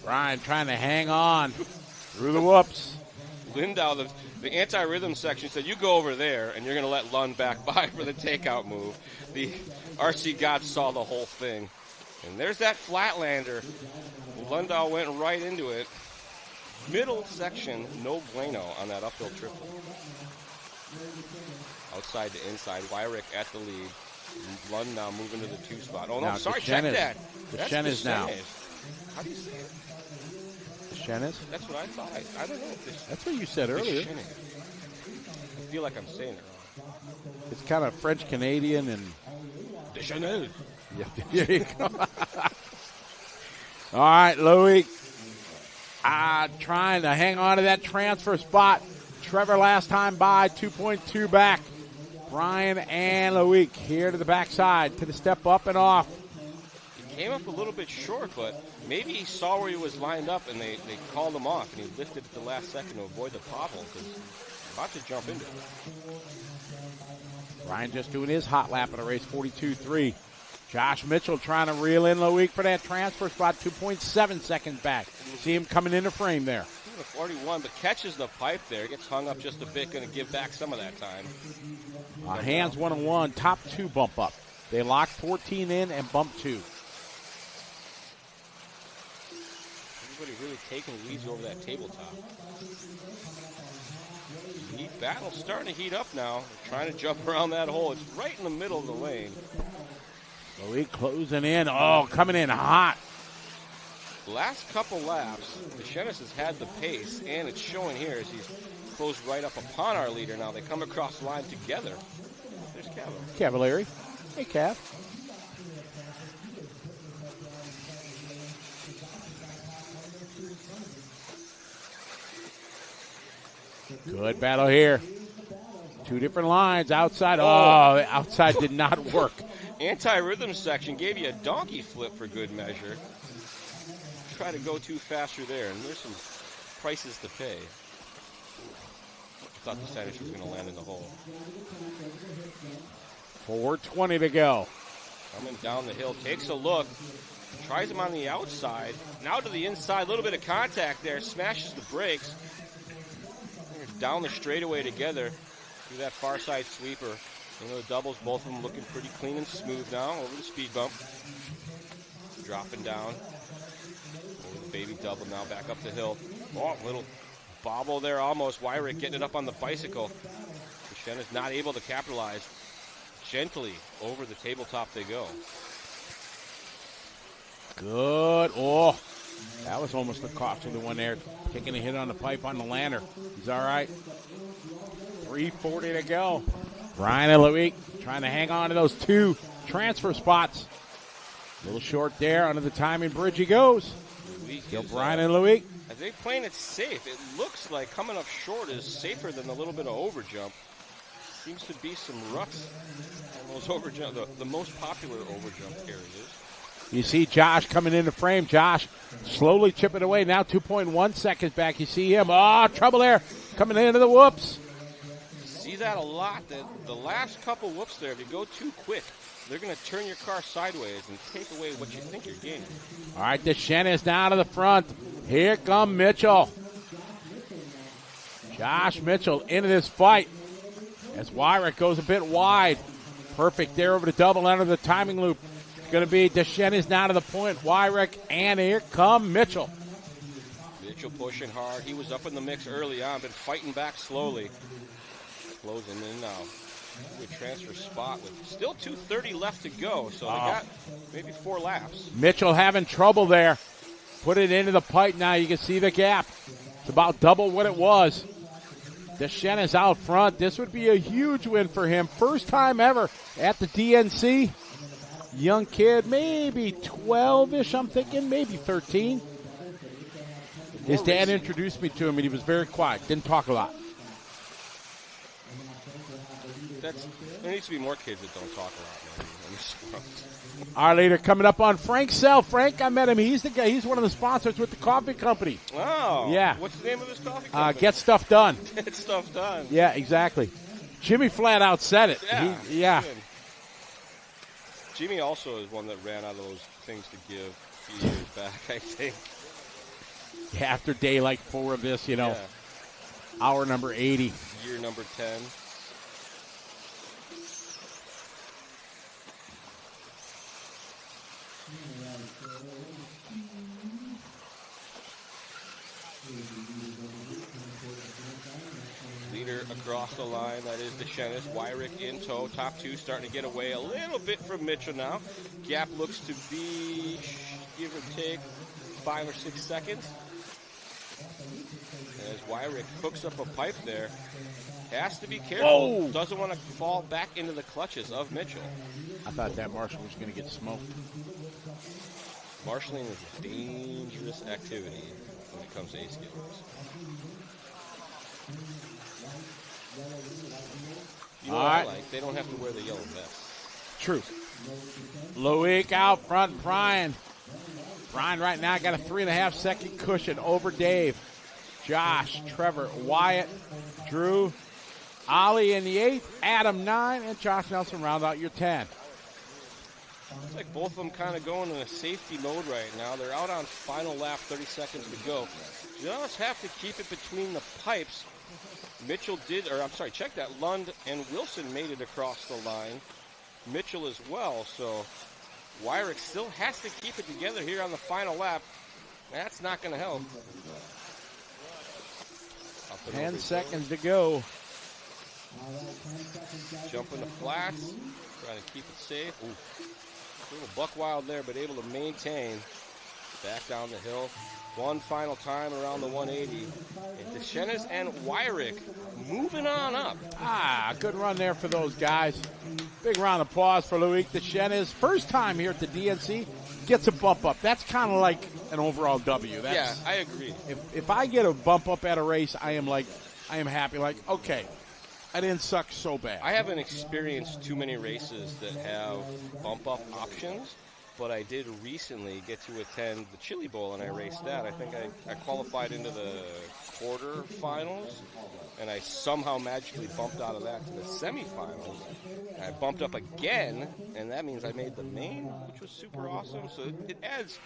Brian trying to hang on through the whoops. Lindau, the anti-rhythm section said, you go over there, and you're going to let Lund back by for the takeout move. The RC gods saw the whole thing. And there's that Flatlander. Lundau went right into it. Middle section, no bueno on that uphill triple. Outside to inside, Wyrick at the lead. Lund now moving to the 2 spot. Oh, no, now sorry, check that. Deschenes now. How do you say it? Deschenes? That's what I thought. I don't know. That's what you said earlier. I feel like I'm saying it wrong. It's kind of French-Canadian and... Deschenes. Yeah, there you go. All right, Loic. Trying to hang on to that transfer spot. Trevor last time by, 2.2 back. Brian and Loic here to the backside to the step up and off. He came up a little bit short, but maybe he saw where he was lined up and they called him off, and he lifted at the last second to avoid the pothole because he's about to jump into it. Brian just doing his hot lap at a race 42.3. Josh Mitchell trying to reel in Loic for that transfer spot, 2.7 seconds back. See him coming into frame there. 11-41, but catches the pipe there. Gets hung up just a bit. Going to give back some of that time. Hands 1-on-1. Top 2 bump up. They lock 14 in and bump 2. Everybody really taking leads over that tabletop. Heat battle starting to heat up now. They're trying to jump around that hole. It's right in the middle of the lane. Louis closing in. Oh, coming in hot. Last couple laps, Deschenes has had the pace, and it's showing here as he's closed right up upon our leader now. They come across the line together. There's Cavalieri. Hey, Cav. Good battle here. 2 different lines outside. Oh, the outside did not work. Anti-rhythm section gave you a donkey flip for good measure. Try to go too faster there, and there's some prices to pay. I thought the Sandwich was going to land in the hole. 4:20 to go. Coming down the hill, takes a look, tries him on the outside. Now to the inside, a little bit of contact there, smashes the brakes. Down the straightaway together through that far side sweeper. The doubles, both of them looking pretty clean and smooth now over the speed bump. Dropping down. Over the baby double now back up the hill. Oh, little bobble there almost. Wyrick getting it up on the bicycle. Deschenes not able to capitalize. Gently over the tabletop they go. Good. Oh, that was almost a costly one there. Taking a hit on the pipe on the lander. He's all right. 3:40 to go. Brian and Louis trying to hang on to those 2 transfer spots. A little short there. Under the timing bridge he goes. Still Brian and Louis. As they're playing it safe, it looks like coming up short is safer than a little bit of overjump. Seems to be some ruts on those overjump, the most popular overjump areas. You see Josh coming into frame. Josh slowly chipping away. Now 2.1 seconds back. You see him. Oh, trouble there. Coming into the whoops. See that a lot. The last couple whoops there, if you go too quick, they're going to turn your car sideways and take away what you think you're gaining. All right, Deschenes now to the front. Here come Mitchell. Josh Mitchell into this fight as Wyrick goes a bit wide. Perfect there over the double under the timing loop. It's going to be Deschenes now to the point. Wyrick, and here come Mitchell. Mitchell pushing hard. He was up in the mix early on, been fighting back slowly. Closing in now. Good transfer spot with still 2:30 left to go, so they got maybe 4 laps. Mitchell having trouble there. Put it into the pipe now. You can see the gap. It's about double what it was. Deschenes out front. This would be a huge win for him. First time ever at the DNC. Young kid, maybe 12-ish, I'm thinking, maybe 13. His dad introduced me to him, and he was very quiet. Didn't talk a lot. There needs to be more kids that don't talk a lot, man. Our leader coming up on Frank Sell. Frank, I met him. He's the guy. He's one of the sponsors with the coffee company. Oh. Yeah. What's the name of this coffee company? Get Stuff Done. Get Stuff Done. Yeah, exactly. Jimmy flat out said it. Yeah. Jimmy also is one that ran out of those things to give a few years back, I think. After day like 4 of this, hour number 80. Year number 10. Leader across the line, that is Deschenes. Wyrick in tow. Top 2 starting to get away a little bit from Mitchell now. Gap looks to be, give or take, 5 or 6 seconds. As Wyrick hooks up a pipe there. Has to be careful. Whoa. Doesn't want to fall back into the clutches of Mitchell. I thought that Marshall was going to get smoked. Marshalling is a dangerous activity when it comes to ace killers. You know what I like? They don't have to wear the yellow vest. True. Loic out front, Brian. Brian right now got a 3.5 second cushion over Dave. Josh, Trevor, Wyatt, Drew, Ollie in the 8th, Adam 9, and Josh Nelson round out your 10. Looks like both of them kind of going in a safety mode right now. They're out on final lap, 30 seconds to go. Just have to keep it between the pipes. Mitchell did, or I'm sorry, check that. Lund and Wilson made it across the line. Mitchell as well, so Wyrick still has to keep it together here on the final lap. That's not going to help. 10 seconds to go. Jumping the flats, trying to keep it safe. Ooh. A little buck wild there, but able to maintain. Back down the hill. One final time around the 180. And Deschenes and Wyrick moving on up. Good run there for those guys. Big round of applause for Loic Deschenes. First time here at the DNC, gets a bump up. That's kind of like an overall W. Yeah, I agree. If I get a bump up at a race, I am happy. Like, okay, I didn't suck so bad. I haven't experienced too many races that have bump up options, but I did recently get to attend the Chili Bowl, and I raced that. I think I qualified into the quarterfinals, and I somehow magically bumped out of that to the semifinals. And I bumped up again, and that means I made the main, which was super awesome. So it adds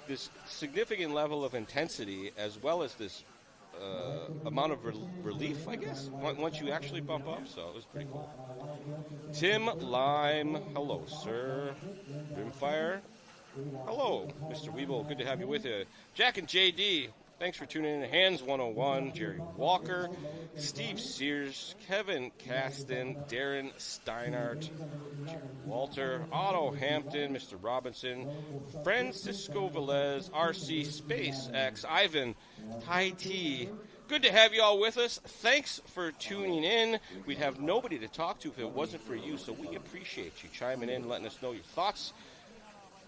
this significant level of intensity as well as this amount of relief, I guess, once you actually bump up. So it was pretty cool. Tim Lime, hello, sir. Rimfire, hello, Mr. Weeble. Good to have you with you. Jack and JD, thanks for tuning in. Hands 101, Jerry Walker, Steve Sears, Kevin Caston, Darren Steinhardt, Walter, Otto Hampton, Mr. Robinson, Francisco Velez, RC SpaceX, Ivan, Tai T. Good to have you all with us. Thanks for tuning in. We'd have nobody to talk to if it wasn't for you, so we appreciate you chiming in, letting us know your thoughts.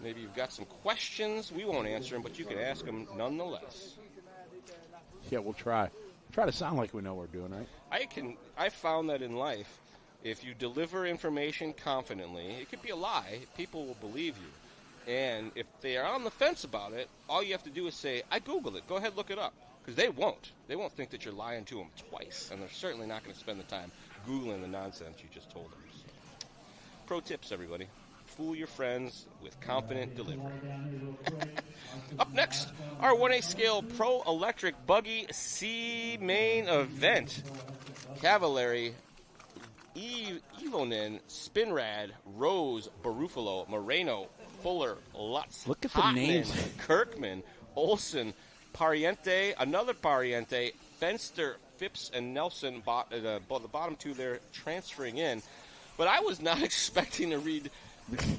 Maybe you've got some questions. We won't answer them, but you can ask them nonetheless. Yeah, we'll try. Try to sound like we know what we're doing, right? I found that in life, if you deliver information confidently, it could be a lie, people will believe you. And if they are on the fence about it, all you have to do is say, I Googled it. Go ahead, look it up. Because they won't. They won't think that you're lying to them twice. And they're certainly not going to spend the time Googling the nonsense you just told them. So, pro tips, everybody. Fool your friends with confident delivery. Up next, our 1A scale Pro Electric Buggy C main event. Cavallari, Evonin, Spinrad, Rose, Barufalo, Moreno, Fuller, Lutz, Look at the names. Kirkman, Olson, Pariente, another Pariente, Fenster, Phipps, and Nelson, the bottom two there transferring in. But I was not expecting to read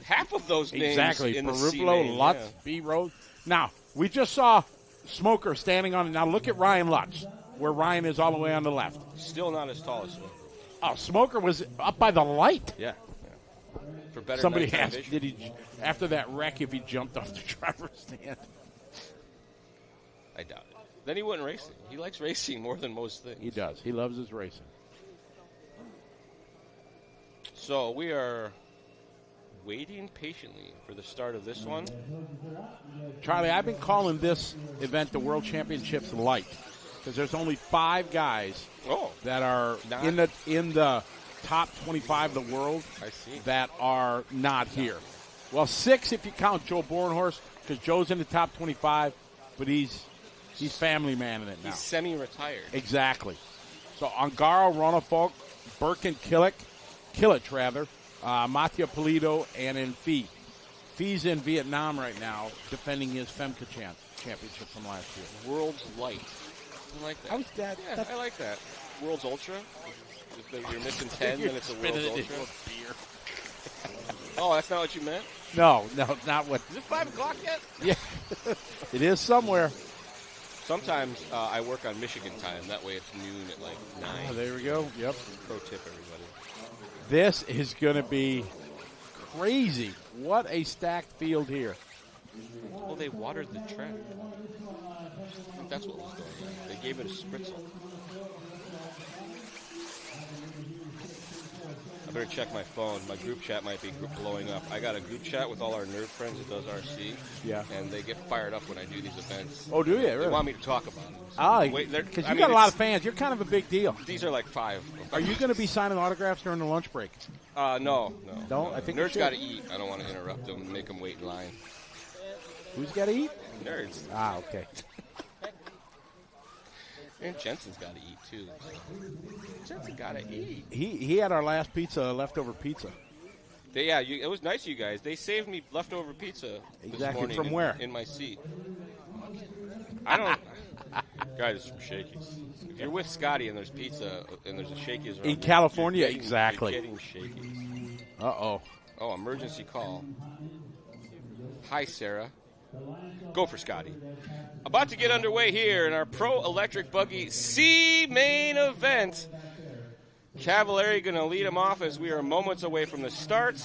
half of those names in the C main. Lutz, yeah. B. Rose. Now, we just saw Smoker standing on it. Now look at Ryan Lutz, where Ryan is all the way on the left. Still not as tall as Smoker. Oh, Smoker was up by the light. Yeah. For better Somebody nighttime asked, vision. did he, after that wreck, if he jumped off the driver's stand. I doubt it. Then he wouldn't race it. He likes racing more than most things. He does. He loves his racing. So we are waiting patiently for the start of this one. Charlie, I've been calling this event the World Championships Light because there's only 5 guys that are in the top 25 of the world that are not here. Well, 6 if you count Joe Bornhorst, because Joe's in the top 25, but he's family man in it now. He's semi-retired. Exactly. So Angaro, Ronafolk, Birkin, Killich, Mattia Polito, and Fee. Fee's in Vietnam right now defending his FEMCA championship from last year. World's Light. I like that. I like that. World's Ultra. If you're missing 10, then it's a World's Ultra. Beer. Oh, that's not what you meant? No, not what. Is it 5 o'clock yet? Yeah. It is somewhere. Sometimes I work on Michigan time. That way it's noon at like 9. Oh, there we go. Yep. Pro tip, everybody. This is going to be crazy. What a stacked field here. Well, they watered the track. I think that's what was going on. They gave it a spritzel. I better check my phone. My group chat might be blowing up. I got a group chat with all our nerd friends that does RC. Yeah. And they get fired up when I do these events. Oh, do you? Really? They want me to talk about it. So because you got a lot of fans. You're kind of a big deal. These are like 5. Are you going to be signing autographs during the lunch break? No. Don't? I think nerds got to eat. I don't want to interrupt them and make them wait in line. Who's got to eat? Nerds. Ah, okay. And Jensen's got to eat, too. Jensen got to eat. He had our last leftover pizza. It was nice of you guys. They saved me leftover pizza this morning. From where? In my seat. I don't... Guys, some Shakey's. If you're with Scotty and there's pizza and there's a Shakey's around in California, you're exactly. You're getting Shakey's. Uh-oh. Oh, emergency call. Hi, Sarah. Go for Scotty. About to get underway here in our Pro Electric Buggy C main event. Cavalieri going to lead him off as we are moments away from the start.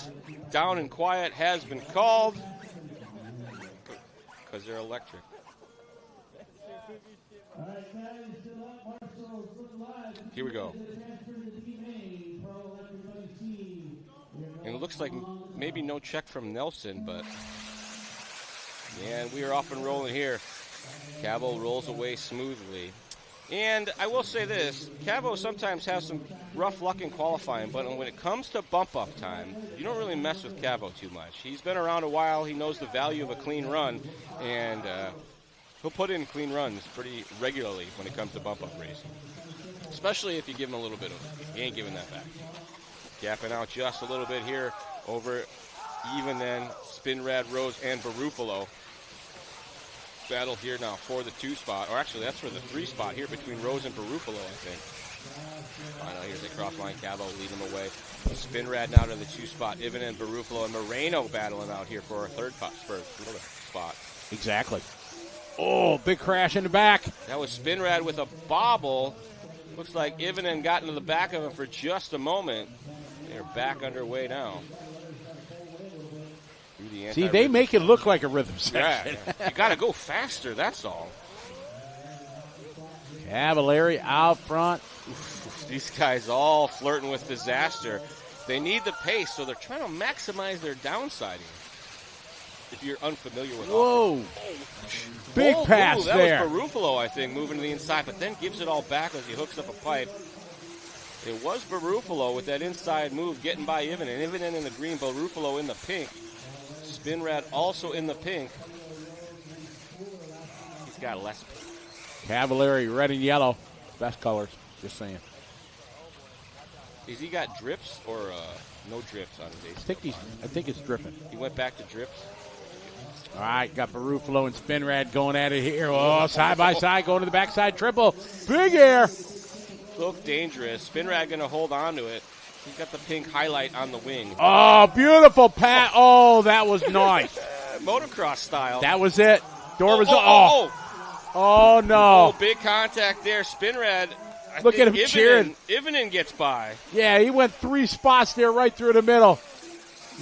Down and quiet has been called because they're electric. Here we go. And it looks like maybe no check from Nelson, but and we are off and rolling here. Cavo rolls away smoothly. And I will say this, Cavo sometimes has some rough luck in qualifying, but when it comes to bump-up time, you don't really mess with Cavo too much. He's been around a while. He knows the value of a clean run, and he'll put in clean runs pretty regularly when it comes to bump-up racing, especially if you give him a little bit of it. He ain't giving that back. Gapping out just a little bit here over even then Spinrad, Rose, and Barufalo. Battle here now for the 2 spot, or actually that's for the 3 spot here between Rose and Barufalo, I think. I know, here's the cross line, Cavo leading them away. Spinrad now to the 2 spot. Ivan and Barufalo and Moreno battling out here for our 3rd spot. Exactly. Oh, big crash in the back. That was Spinrad with a bobble. Looks like Ivanen got into the back of him for just a moment. They're back underway now. See, they make it look like a rhythm section. Yeah, you got to go faster, that's all. Cavalieri out front. These guys all flirting with disaster. They need the pace, so they're trying to maximize their downsiding. If you're unfamiliar with Whoa. Big pass that there. That was Barufalo, I think, moving to the inside, but then gives it all back as he hooks up a pipe. It was Barufalo with that inside move getting by Ivanen. Ivanen in the green, Barufalo in the pink. Spinrad also in the pink. He's got less pink. Cavalieri, red and yellow. Best colors, just saying. Has he got drips or no drips on his ace? I think it's dripping. He went back to drips. All right, got Barufalo and Spinrad going at it here. Oh, side by side, going to the backside triple. Big air. Look dangerous. Spinrad going to hold on to it. He's got the pink highlight on the wing. Oh, beautiful pat. Oh, that was nice. Motocross style. That was it. Door was Oh, no. Oh, big contact there. Spinrad. Look at him cheering. Ivanen gets by. Yeah, he went 3 spots there right through the middle.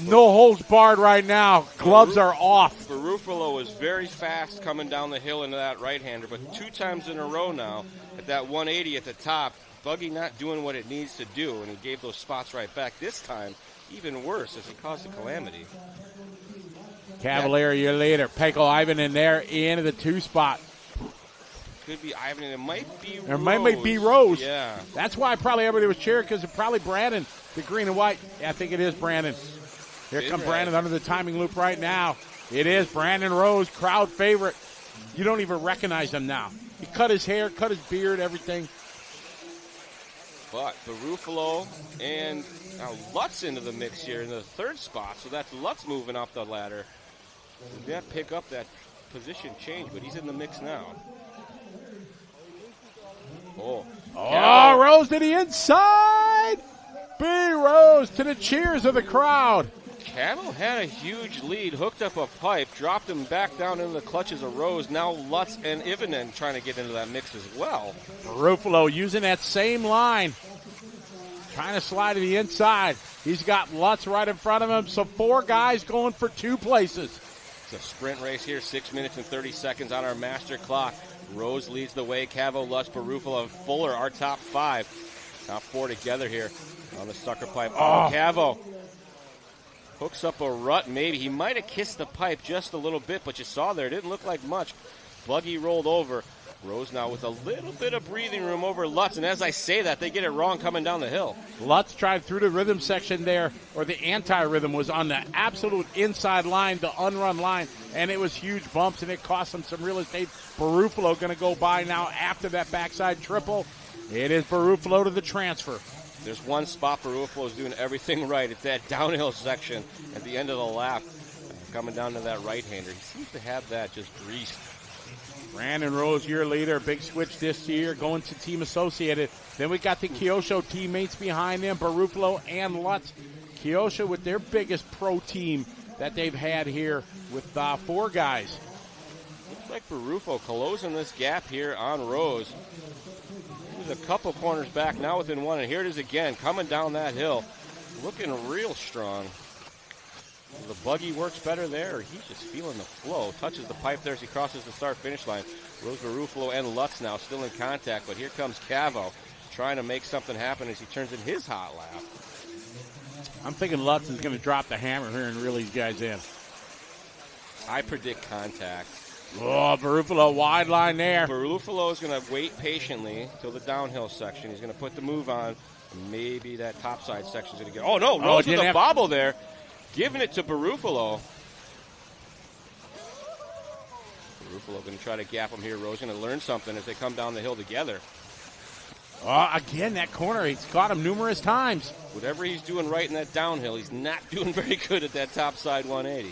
No holds barred right now. Gloves are off. Barufalo was very fast coming down the hill into that right-hander, but 2 times in a row now at that 180 at the top. Buggy not doing what it needs to do, and he gave those spots right back. This time, even worse, as he caused a calamity. Cavalieri, your leader. Peko Ivan in there into the 2 spot. Could be Ivan, and it might be Rose. It might be Rose. Yeah. That's why probably everybody was cheering, because it's probably Brandon, the green and white. I think it is Brandon. Here comes Brandon under the timing loop right now. It is Brandon Rose, crowd favorite. You don't even recognize him now. He cut his hair, cut his beard, everything. But Barufalo and now Lutz into the mix here in the 3rd spot. So that's Lutz moving up the ladder. He did pick up that position change, but he's in the mix now. Oh, Rose to the inside. B. Rose to the cheers of the crowd. Cavo had a huge lead, hooked up a pipe, dropped him back down into the clutches of Rose. Now Lutz and Ivanen trying to get into that mix as well. Barufalo using that same line, trying to slide to the inside. He's got Lutz right in front of him, so 4 guys going for 2 places. It's a sprint race here, 6 minutes and 30 seconds on our master clock. Rose leads the way. Cavo, Lutz, Barufalo, and Fuller, our top 5. Top 4 together here. On the sucker pipe. Oh, Cavo hooks up a rut, maybe. He might have kissed the pipe just a little bit, but you saw there, it didn't look like much. Buggy rolled over. Rose now with a little bit of breathing room over Lutz, and as I say that, they get it wrong coming down the hill. Lutz tried through the rhythm section there, or the anti-rhythm was on the absolute inside line, the unrun line, and it was huge bumps, and it cost them some real estate. Barufalo going to go by now after that backside triple. It is Barufalo to the transfer. There's one spot Barufalo is doing everything right. It's that downhill section at the end of the lap, coming down to that right-hander. He seems to have that just greased. Brandon Rose, your leader, big switch this year, going to Team Associated. Then we got the Kyosho teammates behind them, Barufalo and Lutz. Kyosho with their biggest pro team that they've had here with 4 guys. Looks like Barufalo closing this gap here on Rose. He was a couple corners back, now within 1, and here it is again, coming down that hill, looking real strong. The buggy works better there, or he's just feeling the flow. Touches the pipe there as he crosses the start-finish line. Rose, Barufalo, and Lutz now still in contact, but here comes Cavo trying to make something happen as he turns in his hot lap. I'm thinking Lutz is going to drop the hammer here and reel these guys in. I predict contact. Oh, Barufalo, wide line there. Barufalo is going to wait patiently till the downhill section. He's going to put the move on. Maybe that topside section is going to get... Oh, no, Rose with a bobble there. Giving it to Barufalo. Barufalo going to try to gap him here. Rose going to learn something as they come down the hill together. Oh, again, that corner. He's caught him numerous times. Whatever he's doing right in that downhill, he's not doing very good at that topside 180.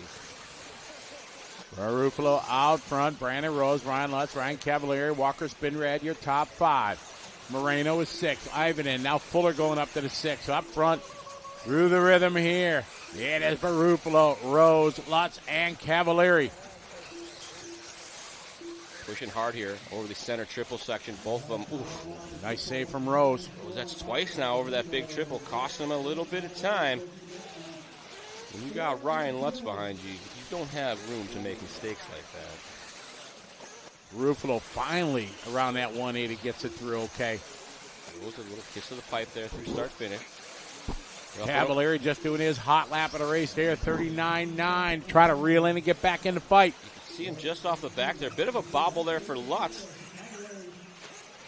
Barufalo out front. Brandon Rose, Ryan Lutz, Ryan Cavalieri, Walker Spinrad, your top 5. Moreno is 6. Ivan in. Now Fuller going up to the 6. Up front. Through the rhythm here. It is Barufalo, Rose, Lutz, and Cavalieri. Pushing hard here over the center triple section. Both of them. Oof. Nice save from Rose. That's twice now over that big triple. Costing him a little bit of time. When you got Ryan Lutz behind you, you don't have room to make mistakes like that. Barufalo finally around that 180 gets it through okay. Rose a little kiss of the pipe there through start finish. Cavalieri just doing his hot lap of the race there, 39.9. Try to reel in and get back in the fight. You can see him just off the back there. Bit of a bobble there for Lutz.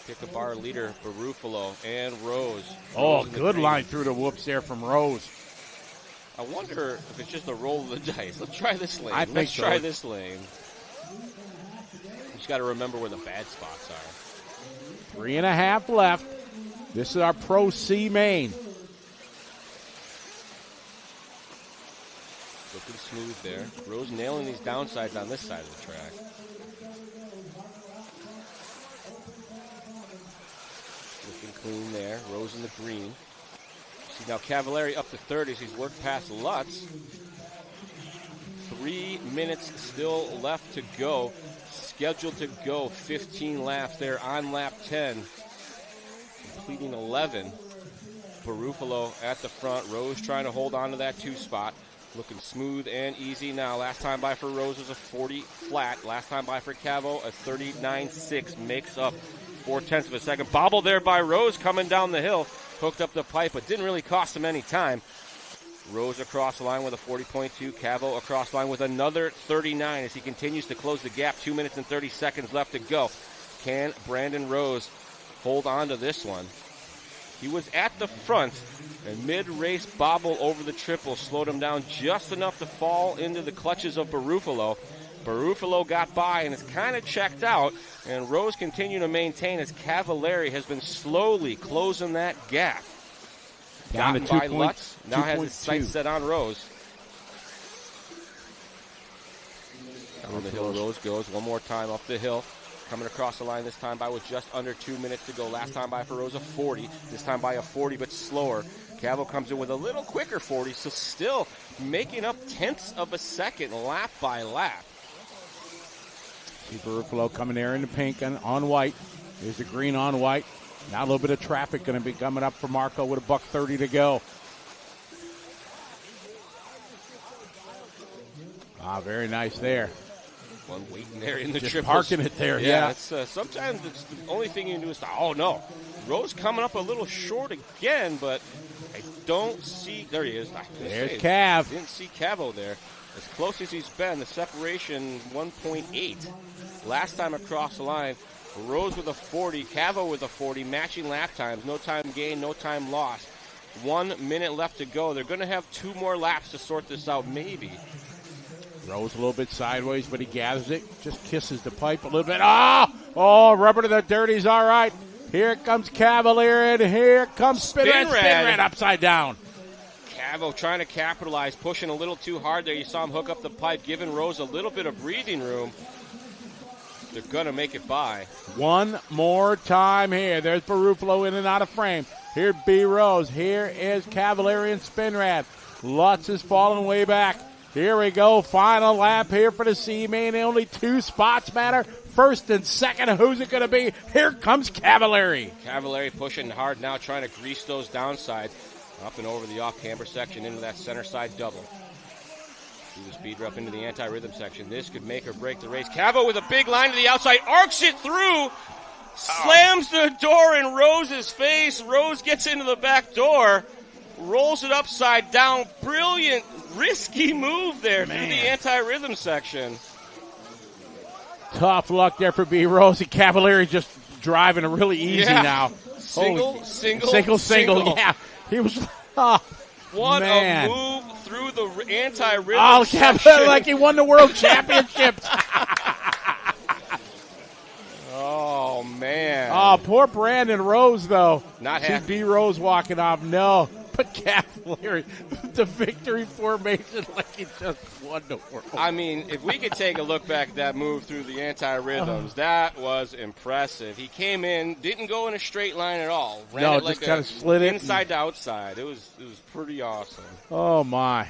Pick a bar leader, Barufalo and Rose. Oh, good line through the whoops there from Rose. I wonder if it's just a roll of the dice. Let's try this lane. Let's try this lane. You just got to remember where the bad spots are. 3.5 left. This is our Pro C main. Looking smooth there. Rose nailing these downsides on this side of the track. Looking clean there. Rose in the green. See now Cavalieri up to third as he's worked past Lutz. 3 minutes still left to go. Scheduled to go 15 laps there on lap 10. Completing 11. Barufalo at the front. Rose trying to hold on to that 2 spot. Looking smooth and easy now. Last time by for Rose was a 40 flat. Last time by for Cavo, a 39.6. Makes up 0.4 of a second. Bobble there by Rose coming down the hill. Hooked up the pipe, but didn't really cost him any time. Rose across the line with a 40.2. Cavo across the line with another 39 as he continues to close the gap. 2 minutes and 30 seconds left to go. Can Brandon Rose hold on to this one? He was at the front, and mid-race bobble over the triple slowed him down just enough to fall into the clutches of Barufalo. Barufalo got by and is kind of checked out, and Rose continued to maintain as Cavalieri has been slowly closing that gap. Down to by Lutz, now has his sights set on Rose. Down the hill Rose goes one more time up the hill. Coming across the line this time by with just under 2 minutes to go. Last time by for Rose a 40. This time by a 40 but slower. Cavo comes in with a little quicker 40, so still making up tenths of a second lap by lap. See Barufalo coming there in the pink and on white. There's the green on white. Now a little bit of traffic going to be coming up for Marco with a $1:30 to go. Very nice there. One waiting there in the just triples. Parking it there, yeah. It's, sometimes it's the only thing you can do is, oh no, Rose coming up a little short again, but I don't see. There he is. There's Cav. Didn't see Cavo there. As close as he's been, the separation 1.8. Last time across the line, Rose with a 40, Cavo with a 40, matching lap times. No time gained, no time lost. 1 minute left to go. They're going to have 2 more laps to sort this out, maybe. Rose a little bit sideways, but he gathers it. Just kisses the pipe a little bit. Oh, rubber to the dirties. All right. Here comes Cavalier, and here comes Spinrad upside down. Cavo trying to capitalize, pushing a little too hard there. You saw him hook up the pipe, giving Rose a little bit of breathing room. They're going to make it by. One more time here. There's Barufalo in and out of frame. Here B. Rose. Here is Cavalier and Spinrad. Lutz is falling way back. Here we go. Final lap here for the C-Main. Only 2 spots matter. First and second. Who's it going to be? Here comes Cavalieri. Cavalieri pushing hard now, trying to grease those downsides. Up and over the off-camber section into that center side double. Through the speeder up into the anti-rhythm section. This could make or break the race. Cavo with a big line to the outside. Arcs it through. Slams the door in Rose's face. Rose gets into the back door. Rolls it upside down. Brilliant, risky move there through the anti-rhythm section. Tough luck there for B. Rose. And Cavalieri just driving it really easy now. Single. Yeah. He was. What man. a move through the anti-rhythm Cavalieri like he won the world championships. Oh, man. Oh, poor Brandon Rose, though. Not happy. B. Rose walking off. No. But Cavalieri, the victory formation like he just won the world. I mean, if we could take a look back at that move through the anti-rhythms, that was impressive. He came in, didn't go in a straight line at all. Ran it like just kind of slid it. Inside to outside. It was pretty awesome. Oh, my.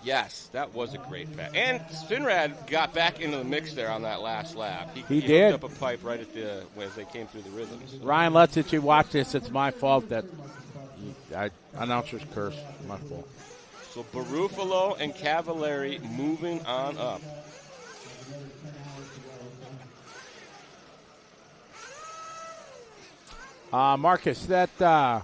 Yes, that was a great pass. And Spinrad got back into the mix there on that last lap. He did. Hooked up a pipe right at as they came through the rhythms. Ryan Lutz, if you watch this, it's my fault that announcer's curse. My fault. So Barufalo and Cavalieri moving on up. Marcus, that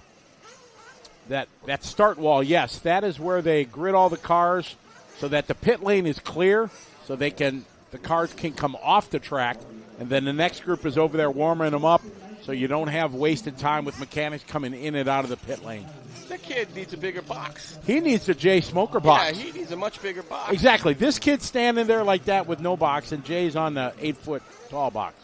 start wall, yes, that is where they grid all the cars so that the pit lane is clear, so the cars can come off the track, and then the next group is over there warming them up, so you don't have wasted time with mechanics coming in and out of the pit lane. That kid needs a bigger box. He needs a Jay Smoker box. Yeah, he needs a much bigger box. Exactly. This kid's standing there like that with no box, and Jay's on the 8-foot tall box.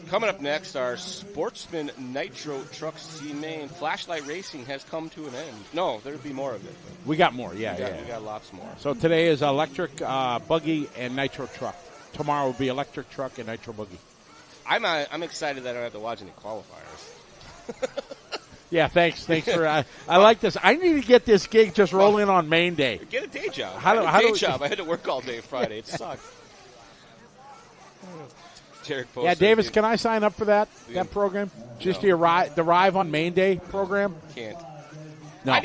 Coming up next, our Sportsman Nitro Truck C-Main Flashlight Racing has come to an end. No, there'll be more of it. We got more, yeah. We got lots more. So today is electric buggy and nitro truck. Tomorrow will be electric truck and nitro buggy. I'm excited that I don't have to watch any qualifiers. Yeah, thanks for. I like this. I need to get this gig just rolling on main day. Get a day job. I had to work all day Friday. It sucked. Yeah, Davis, can I sign up for that program? Just the arrive on main day program? Can't. No,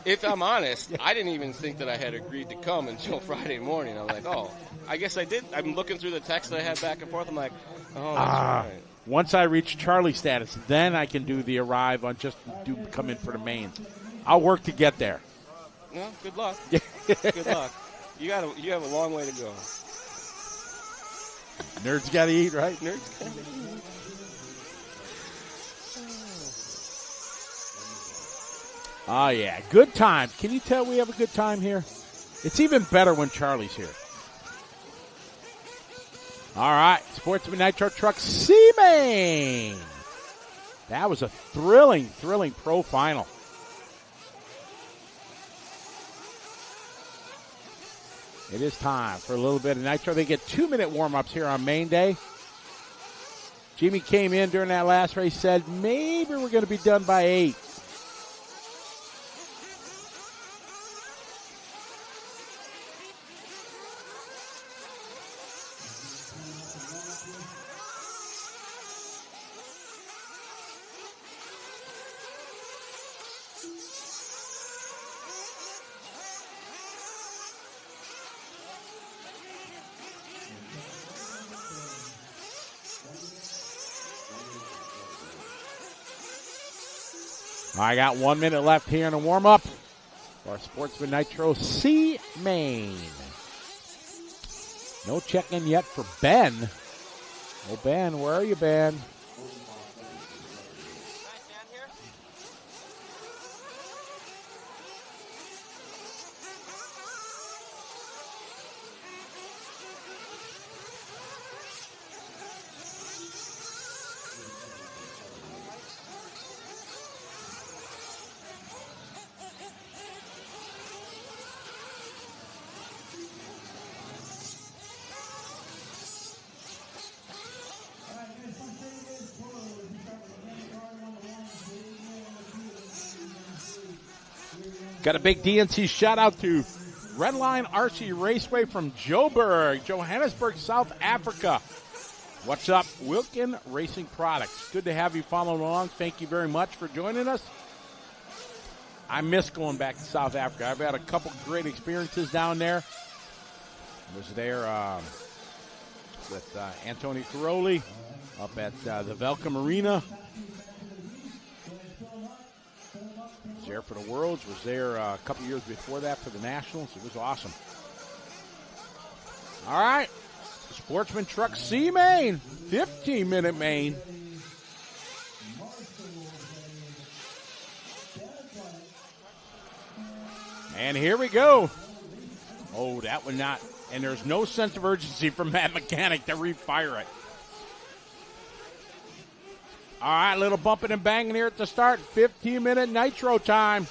if I'm honest, I didn't even think that I had agreed to come until Friday morning. I'm like, oh, I guess I did. I'm looking through the text that I had back and forth. I'm like, oh, that's right. Once I reach Charlie status, then I can do the arrive on come in for the mains. I'll work to get there. Well, good luck. Good luck. You have a long way to go. Nerds got to eat, right? Nerds got to eat. Oh, yeah. Good time. Can you tell we have a good time here? It's even better when Charlie's here. All right. Sportsman Nitro Truck C-Main. That was a thrilling pro final. It is time for a little bit of nitro. They get 2-minute warm-ups here on main day. Jimmy came in during that last race, said maybe we're going to be done by 8. I got 1 minute left here in the warm-up for Sportsman Nitro C main. No check-in yet for Ben. Oh, Ben, where are you, Ben? Got a big DNC shout out to Redline RC Raceway from Joburg, Johannesburg, South Africa. What's up, Wilkin Racing Products? Good to have you following along. Thank you very much for joining us. I miss going back to South Africa. I've had a couple great experiences down there. I was there with Anthony Caroli up at the Velcom Arena. Was there for the Worlds. Was there a couple years before that for the Nationals. It was awesome. All right. Sportsman Truck C main. 15-minute main. And here we go. Oh, that one not. And there's no sense of urgency from that mechanic to refire it. All right, a little bumping and banging here at the start. 15-minute nitro time.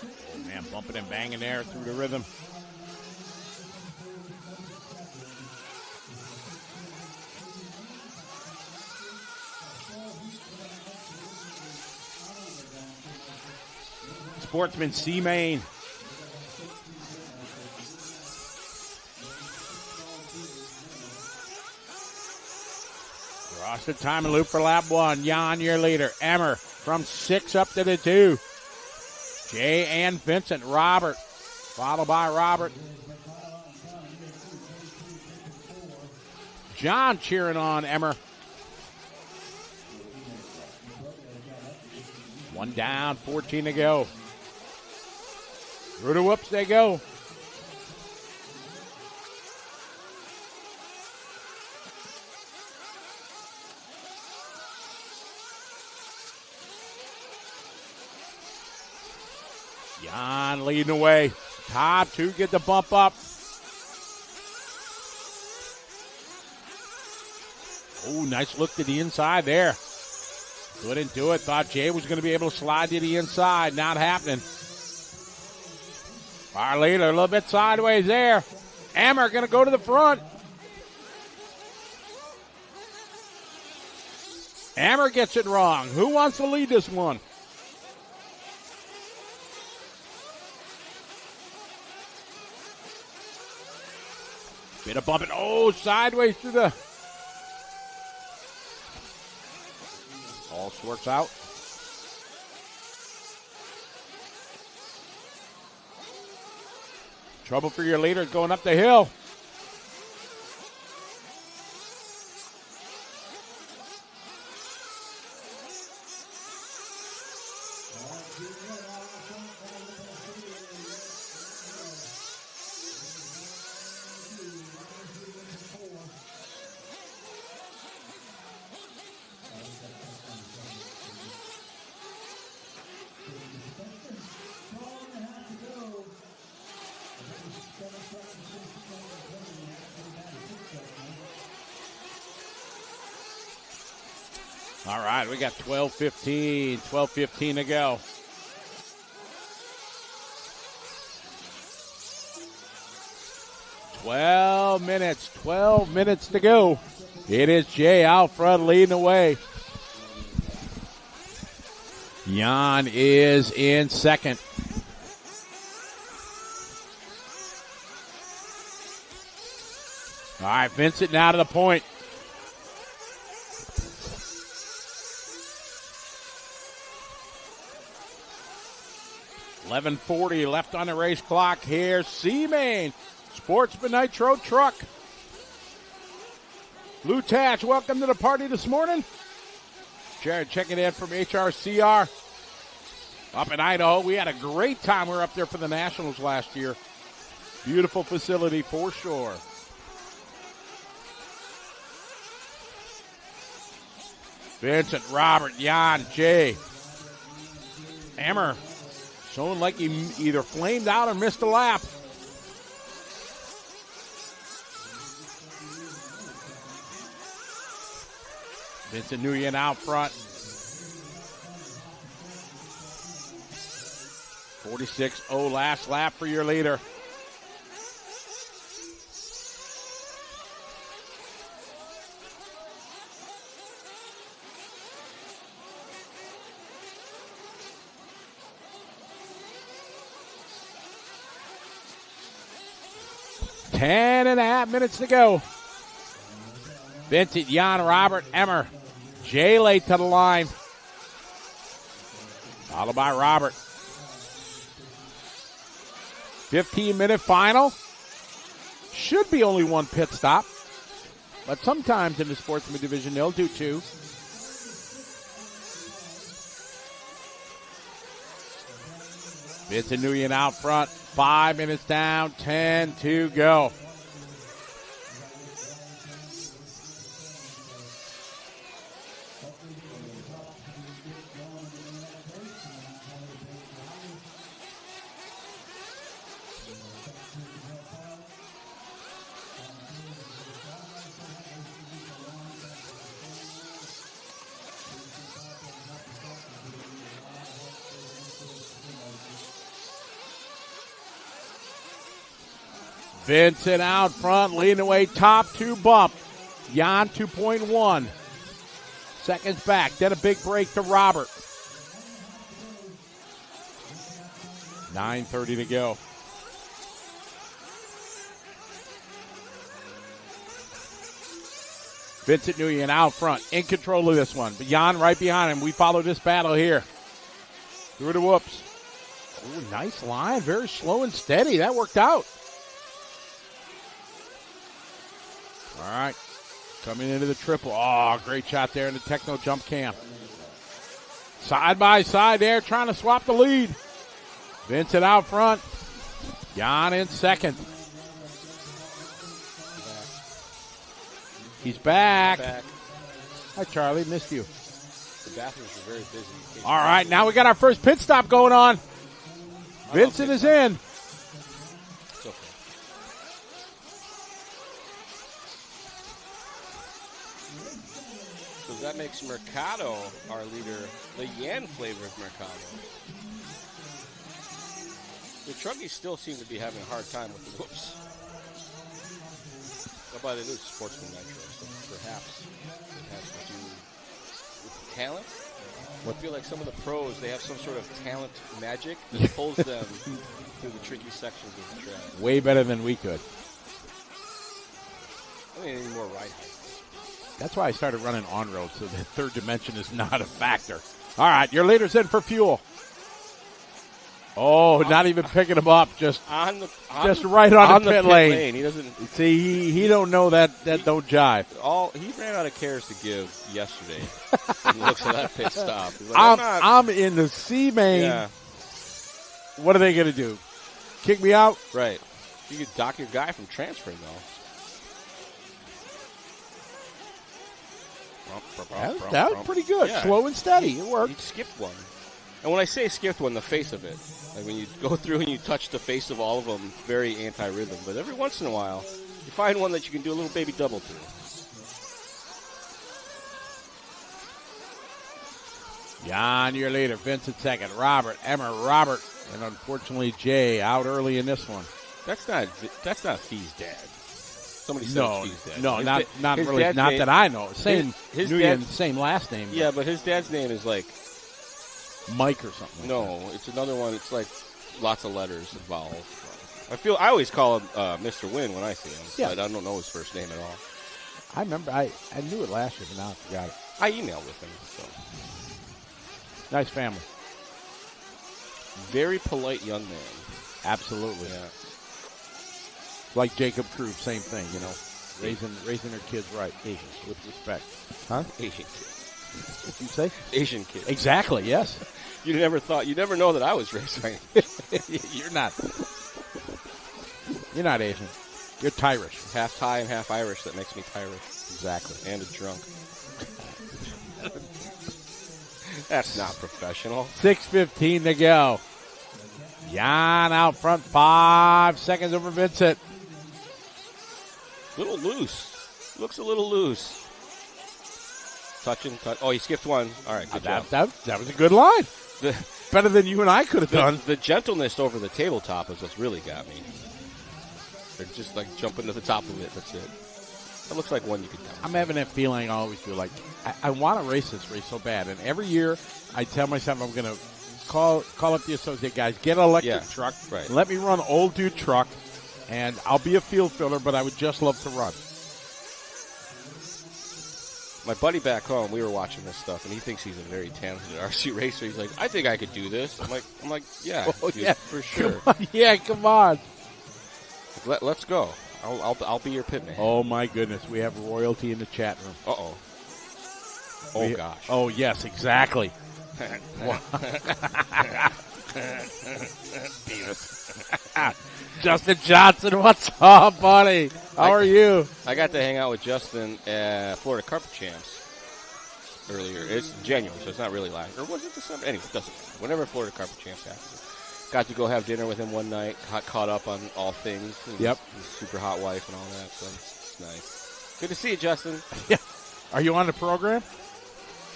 Oh, man, bumping and banging there through the rhythm. Sportsman C main. Across the timing loop for lap one. Jan, your leader. Emmer from 6 up to the 2. Jay and Vincent. Robert. Followed by Robert. John cheering on Emmer. One down, 14 to go. Through the whoops they go. Jan leading the way. Top 2 get the bump up. Oh, nice look to the inside there. Couldn't do it. Thought Jay was going to be able to slide to the inside. Not happening. Our leader a little bit sideways there. Emmer going to go to the front. Emmer gets it wrong. Who wants to lead this one? Bit of bumping. Oh, sideways through the... All sorts out. Trouble for your leader going up the hill. All right, we got 12:15 to go. Twelve minutes to go. It is Jay out front leading the way. Jan is in second. All right, Vincent now to the point. 11:40 left on the race clock here. C-Main, Sportsman Nitro truck. Lou Tatch, welcome to the party this morning. Jared checking in from HRCR up in Idaho. We had a great time. We were up there for the Nationals last year. Beautiful facility for sure. Vincent, Robert, Jan, Jay. Emmer showing like he either flamed out or missed a lap. Vincent Nguyen out front. 46-0 last lap for your leader. Ten and a half minutes to go. Vincent, Jan, Robert, Emmer. Jay late to the line. Followed by Robert. 15-minute final. Should be only one pit stop. But sometimes in the Sportsman division, they'll do two. Vincent Nguyen out front. 5 minutes down, 10 to go. Vincent out front, leading away top two bump. Jan 2.1. Seconds back, then a big break to Robert. 9:30 to go. Vincent Nguyen out front, in control of this one. But Jan right behind him. We follow this battle here. Through the whoops. Ooh, nice line, very slow and steady. That worked out. All right, coming into the triple. Oh, great shot there in the techno jump cam. Side by side there, trying to swap the lead. Vincent out front. Jan in second. He's back. Hi, Charlie. Missed you. The bathrooms are very busy. All right, now we got our first pit stop going on. Vincent is in. It's okay. So that makes Mercado our leader, the Yan flavor of Mercado. The Truggies still seem to be having a hard time with the whoops. But it is Sportsman Nitro, so perhaps it has to do with the talent. I feel like some of the pros, they have some sort of talent magic that pulls them through the tricky sections of the track. Way better than we could. I mean, any more ride height. That's why I started running on road, so the third dimension is not a factor. All right, your leader's in for fuel. Oh, not even picking him up, just right on the pit lane. He doesn't see. He don't know that don't jive. He ran out of cares to give yesterday. He looks at that pit stop. He's like, I'm in the C main. Yeah. What are they going to do? Kick me out? Right. You could dock your guy from transferring though. That was pretty good. Yeah. Slow and steady. It worked. He skipped one. And when I say skipped one, the face of it. Like when you go through and you touch the face of all of them, very anti-rhythm. But every once in a while, you find one that you can do a little baby double to. Jan, your leader. Vincent second. Robert, Emmer, Robert. And unfortunately, Jay out early in this one. That's not Fee's dad. Somebody said Fee's dad. No, not really. Not that I know. Same last name. Yeah, but his dad's name is like Mike or something. No, it's another one. It's like lots of letters and vowels. I always call him Mr. Wynn when I see him. Yeah. But I don't know his first name at all. I remember. I knew it last year, but now I forgot it. I emailed with him. So nice family. Very polite young man. Absolutely. Yeah. Like Jacob Krug, same thing, you know. Raising their kids right. Asian, with respect. Huh? Asian kid. What'd you say? Asian kid. Exactly, yes. You never know that I was raised right. You're not. You're not Asian. You're Tyrish. Half Thai and half Irish. That makes me Tyrish. Exactly. And a drunk. That's not professional. 6:15 to go. Jan out front, 5 seconds over Vincent. Little loose. Looks a little loose. Touching. Oh, he skipped one. All right, good job. That was a good line. Better than you and I could have done. The gentleness over the tabletop is what's really got me. They're just like jumping to the top of it. That's it. That looks like one you could count. I'm having that feeling I always do. Like, I want to race this race so bad. And every year I tell myself I'm going to call up the associate guys, get an electric truck, right. Let me run old dude truck, and I'll be a field filler, but I would just love to run. My buddy back home, we were watching this stuff, and he thinks he's a very talented RC racer. He's like, I think I could do this. I'm like, yeah, dude, yeah, for sure. Come on. Let's go. I'll be your pitman. Oh my goodness, we have royalty in the chat room. Oh gosh. Oh yes, exactly. Justin Johnson, what's up, buddy? How are you? I got to hang out with Justin at Florida Carpet Champs earlier. It's January, so it's not really live. Or was it December? Anyway, it doesn't matter. Whenever Florida Carpet Champs happens. Got to go have dinner with him one night, caught up on all things. Yep. His super hot wife and all that, so it's nice. Good to see you, Justin. Yeah. Are you on the program?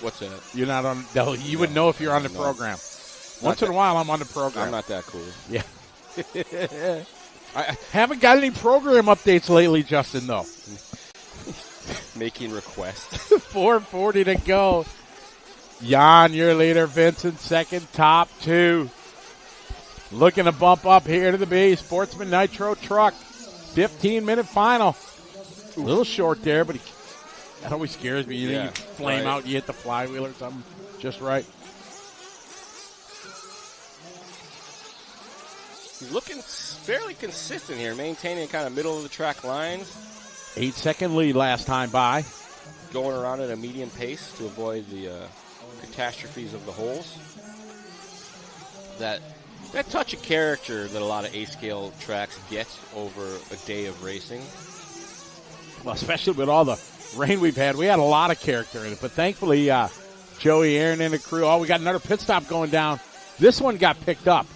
What's that? You're not on. No, you would know if you're on the program. Once in a while, I'm on the program. I'm not that cool. Yeah. I haven't got any program updates lately, Justin, though. Making requests. 4:40 to go. Jan, your leader. Vincent, second. Top two. Looking to bump up here to the B. Sportsman Nitro truck. 15-minute final. A little short there, but that always scares me. You think you flame out, you hit the flywheel or something just right. He's looking fairly consistent here, maintaining kind of middle of the track lines. 8-second lead last time by. Going around at a medium pace to avoid the catastrophes of the holes. That touch of character that a lot of A-scale tracks get over a day of racing. Well, especially with all the rain we've had. We had a lot of character in it, but thankfully Joey Aaron and the crew. Oh, we got another pit stop going down. This one got picked up.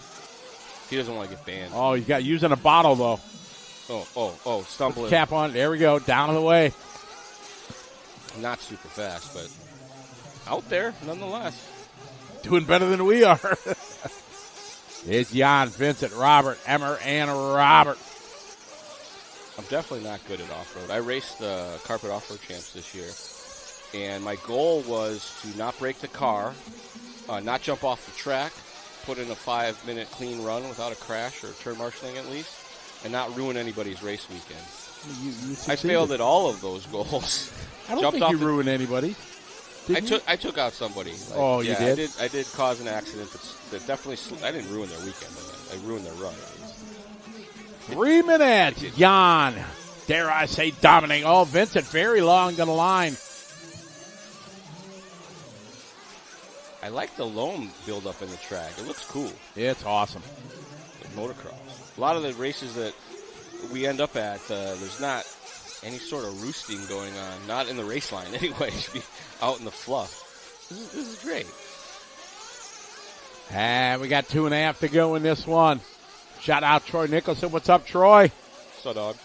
He doesn't want to get banned. Oh, he's got using a bottle, though. Oh, stumbling. Cap on. There we go. Down and away. Not super fast, but out there nonetheless. Doing better than we are. It's Jan, Vincent, Robert, Emmer, and Robert. I'm definitely not good at off-road. I raced the Carpet Off-Road Champs this year, and my goal was to not break the car, not jump off the track, put in a 5-minute clean run without a crash or turn marshaling at least, and not ruin anybody's race weekend. You I failed at all of those goals. I don't think you ruined anybody. I took out somebody. You did? I did cause an accident that definitely. I didn't ruin their weekend. I ruined their run. 3 minutes. Jan, dare I say, dominating. Oh, Vincent, very long to the line. I like the loam build-up in the track. It looks cool. It's awesome. Like motocross. A lot of the races that we end up at, there's not any sort of roosting going on. Not in the race line anyway. It should be out in the fluff. This is great. And we got 2.5 to go in this one. Shout out Troy Nicholson. What's up, Troy? So, dog.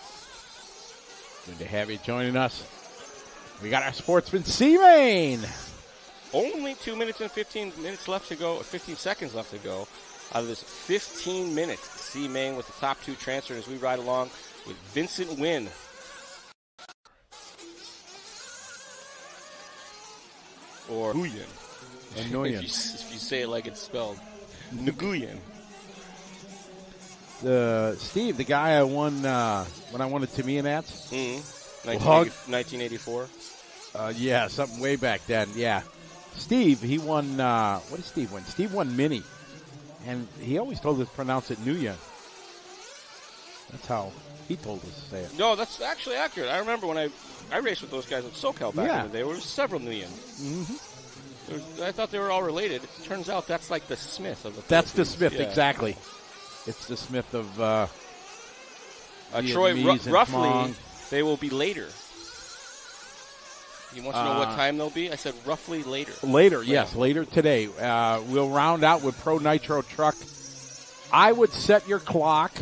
Good to have you joining us. We got our Sportsman C-Main. Only 2 minutes and 15 minutes left to go, 15 seconds left to go out of this 15 minutes. C-Main with the top two transfer as we ride along with Vincent Wynn. Or Nguyen. If you say it like it's spelled. Nguyen. Steve, the guy I won when I won the Tamiya Nats. 1984. Yeah, something way back then. Yeah. Steve, he won, what did Steve win? Steve won Mini. And he always told us to pronounce it Nguyen. That's how he told us to say it. No, that's actually accurate. I remember when I raced with those guys at SoCal back in the day. There were several millions. Mm-hmm. I thought they were all related. It turns out that's like the Smith of the That's the Philippines. Smith, exactly. It's the Smith of Troy, roughly, Hmong. they will be later. You want to know what time they'll be? I said roughly later. Later, yes, later today. We'll round out with Pro Nitro Truck. I would set your clock.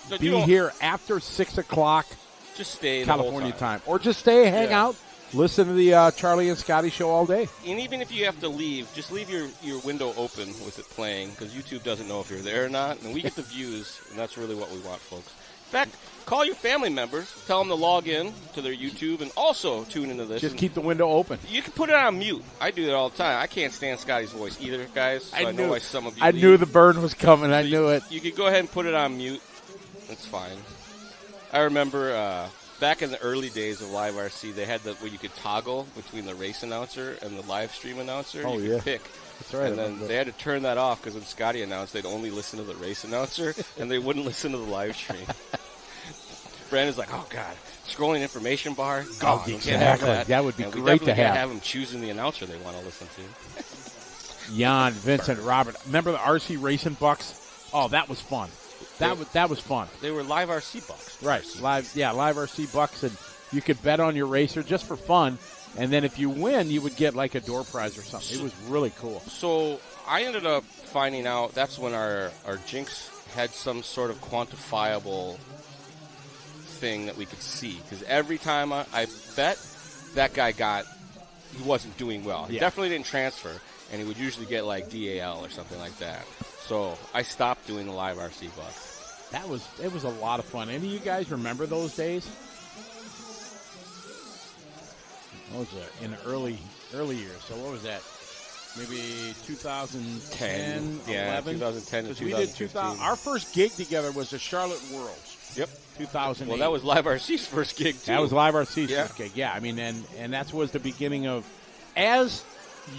No, be here after 6 o'clock. Just stay California the whole time. Or just stay, hang out, listen to the Charlie and Scotty show all day. And even if you have to leave, just leave your window open with it playing, because YouTube doesn't know if you're there or not. And we get the views, and that's really what we want, folks. In fact, call your family members, tell them to log in to their YouTube, and also tune into this. Just keep the window open. You can put it on mute. I do it all the time. I can't stand Scotty's voice either, guys. So I know why some of you I knew the burn was coming. I knew it. You could go ahead and put it on mute. It's fine. I remember back in the early days of Live RC, they had where you could toggle between the race announcer and the live stream announcer. Oh, you could pick. That's right. And then they had to turn that off because when Scotty announced, they'd only listen to the race announcer and they wouldn't listen to the live stream. Brandon's like, oh, God, scrolling information bar? God, you can't have that. That would be and great to have. Have them choosing the announcer they want to listen to. Jan, Vincent, Robert. Remember the RC Racing Bucks? Oh, that was fun. That was fun. They were live RC Bucks. Right, live RC Bucks, and you could bet on your racer just for fun. And then if you win, you would get like a door prize or something. It was really cool. So I ended up finding out that's when our Jinx had some sort of quantifiable thing that we could see. Because every time I bet, that guy he wasn't doing well. He definitely didn't transfer, and he would usually get like DAL or something like that. So I stopped doing the live RC Bucks. It was a lot of fun. Any of you guys remember those days? What was that? In the early years. So what was that? Maybe 2010, 11? 2010 to 2015. We did 2000. Our first gig together was the Charlotte Worlds. Yep. 2008. Well, that was Live RC's first gig, too. That was Live RC's first gig, yeah. I mean, and that was the beginning of, as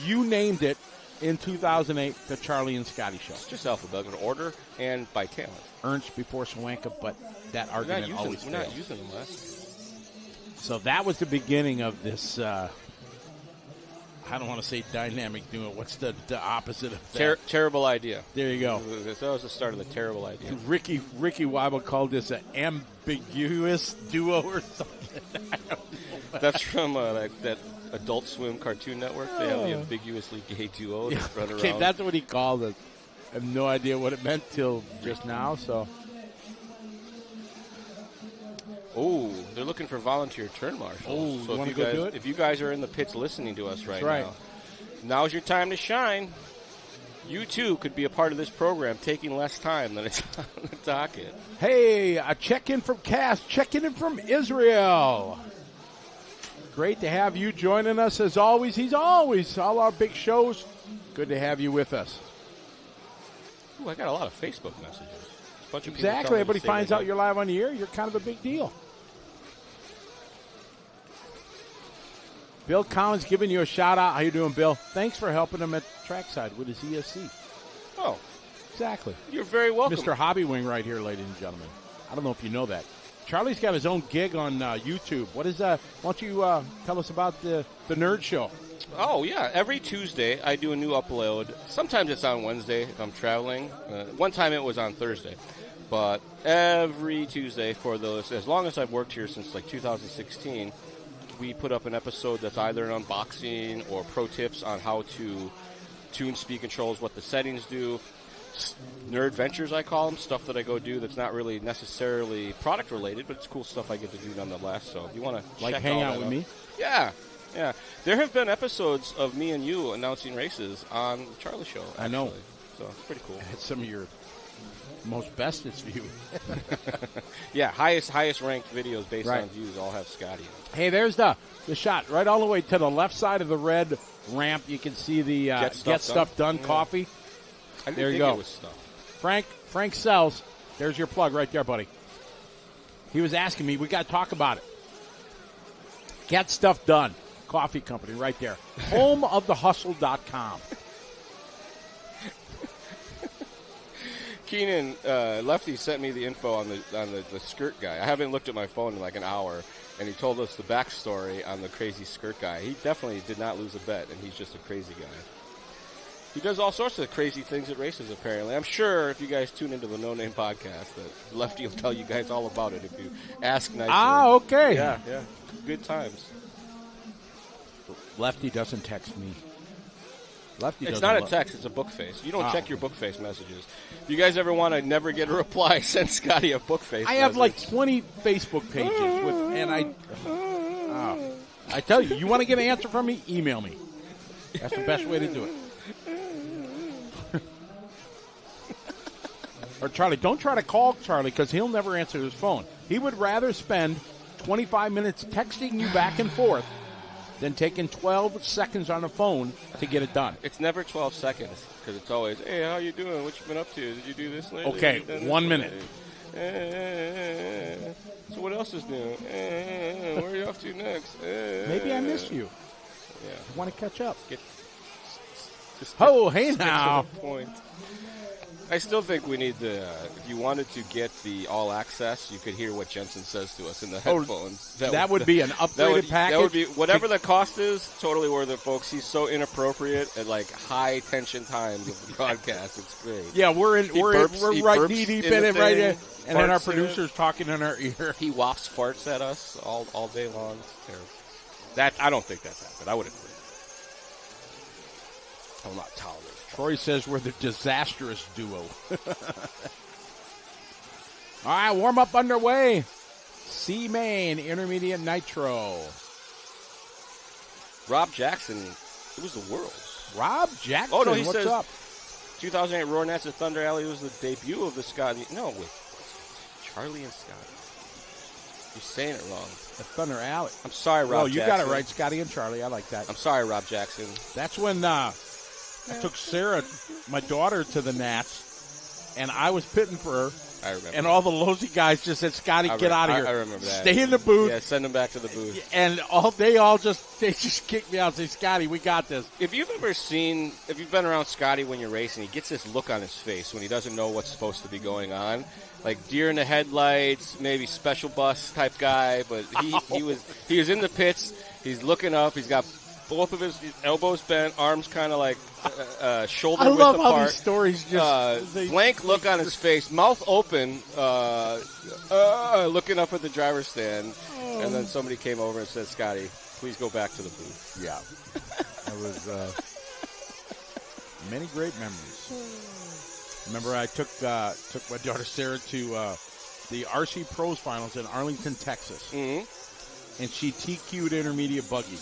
you named it, in 2008, the Charlie and Scotty show. It's just alphabetical order and by talent. Ernst before Swanka, but that argument always fails. We're not using them last. So that was the beginning of this, I don't want to say dynamic duo. What's the opposite of that? Terrible idea. There you go. That was the start of the terrible idea. Ricky Weibel called this an ambiguous duo or something. That's from that Adult Swim Cartoon Network. They have the ambiguously gay duo that run around. Okay, that's what he called it. I have no idea what it meant till just now. So, they're looking for volunteer turn marshals. Oh, so want to go do it? If you guys are in the pits listening to us right now, now's your time to shine. You too could be a part of this program, taking less time than it's on the docket. Hey, a check-in from Cass, checking in from Israel. Great to have you joining us as always. He's always all our big shows. Good to have you with us. Ooh, I got a lot of Facebook messages. A bunch of exactly. Everybody finds out you're live on the air. You're kind of a big deal. Bill Collins giving you a shout out. How you doing, Bill? Thanks for helping him at trackside with his ESC. Oh, exactly. You're very welcome, Mr. Hobby Wing, right here, ladies and gentlemen. I don't know if you know that. Charlie's got his own gig on YouTube. What is that? Why don't you tell us about the Nerd Show? Oh, yeah. Every Tuesday, I do a new upload. Sometimes it's on Wednesday if I'm traveling. One time it was on Thursday. But every Tuesday for those, as long as I've worked here since like 2016, we put up an episode that's either an unboxing or pro tips on how to tune speed controls, what the settings do. Nerd ventures, I call them, stuff that I go do that's not really necessarily product related, but it's cool stuff I get to do nonetheless. So if you want to like hang out with me, yeah. There have been episodes of me and you announcing races on the Charlie Show. Actually. I know, so it's pretty cool. It's some of your most bestest views. Yeah, highest ranked videos based on views all have Scotty. Hey, there's the shot right all the way to the left side of the red ramp. You can see the Get Stuff Done coffee. There you go. Frank sells. There's your plug right there, buddy. He was asking me. We got to talk about it. Get Stuff Done. Coffee company right there. Homeofthehustle.com. Keenan, Lefty sent me the info on the skirt guy. I haven't looked at my phone in like an hour, and he told us the backstory on the crazy skirt guy. He definitely did not lose a bet, and he's just a crazy guy. He does all sorts of crazy things at races, apparently. I'm sure if you guys tune into the No Name podcast, that Lefty will tell you guys all about it if you ask nicely. Okay. Yeah. Good times. Lefty doesn't text me. Lefty It's doesn't not a text, it's a book face. You don't check your book face messages. If you guys ever want to never get a reply, send Scotty a book face I have like 20 Facebook pages, and I tell you, you want to get an answer from me, email me. That's the best way to do it. Or Charlie, don't try to call Charlie because he'll never answer his phone. He would rather spend 25 minutes texting you back and forth than taking 12 seconds on the phone to get it done. It's never 12 seconds because it's always, hey, how you doing? What you been up to? Did you do this lately? Okay, 1 minute. So what else is new? Where are you off to next? Maybe I missed you. Yeah. I want to catch up. Hey Now. To the point. I still think we need the, if you wanted to get the all access, you could hear what Jensen says to us in the headphones. That would be an upgraded package. That would be, whatever the cost is, totally worth it, folks. He's so inappropriate at like high tension times of the broadcast. It's great. Yeah, we're right knee deep in it right there. And then our producer's talking in our ear. He wafts farts at us all day long. It's terrible. That, I don't think that's happened. I would agree. I will not tolerate it. Troy says we're the disastrous duo. All right, warm-up underway. C-Main, Intermediate Nitro. Rob Jackson, it was the world. Rob Jackson, oh, no, he what's says up? 2008 Roar Nats at Thunder Alley was the debut of the Scotty. No, wait. Charlie and Scotty. You're saying it wrong. At Thunder Alley. I'm sorry, Rob Jackson. You got it right, Scotty and Charlie. I like that. I'm sorry, Rob Jackson. That's when I took Sarah, my daughter, to the Nats, and I was pitting for her. I remember. And all the Losey guys just said, Scotty, get out of here. I remember that. Stay in the booth. Yeah, send them back to the booth. And they just kicked me out and say, Scotty, we got this. If you've been around Scotty when you're racing, he gets this look on his face when he doesn't know what's supposed to be going on. Like deer in the headlights, maybe special bus type guy, but he was in the pits. He's looking up. He's got both of his elbows bent, arms kind of like shoulder width apart. I love how these stories just blank look on his face, mouth open, looking up at the driver's stand, and then somebody came over and said, "Scotty, please go back to the booth." Yeah, that was many great memories. Remember, I took my daughter Sarah to the RC Pros Finals in Arlington, Texas, and she TQ'd intermediate buggy.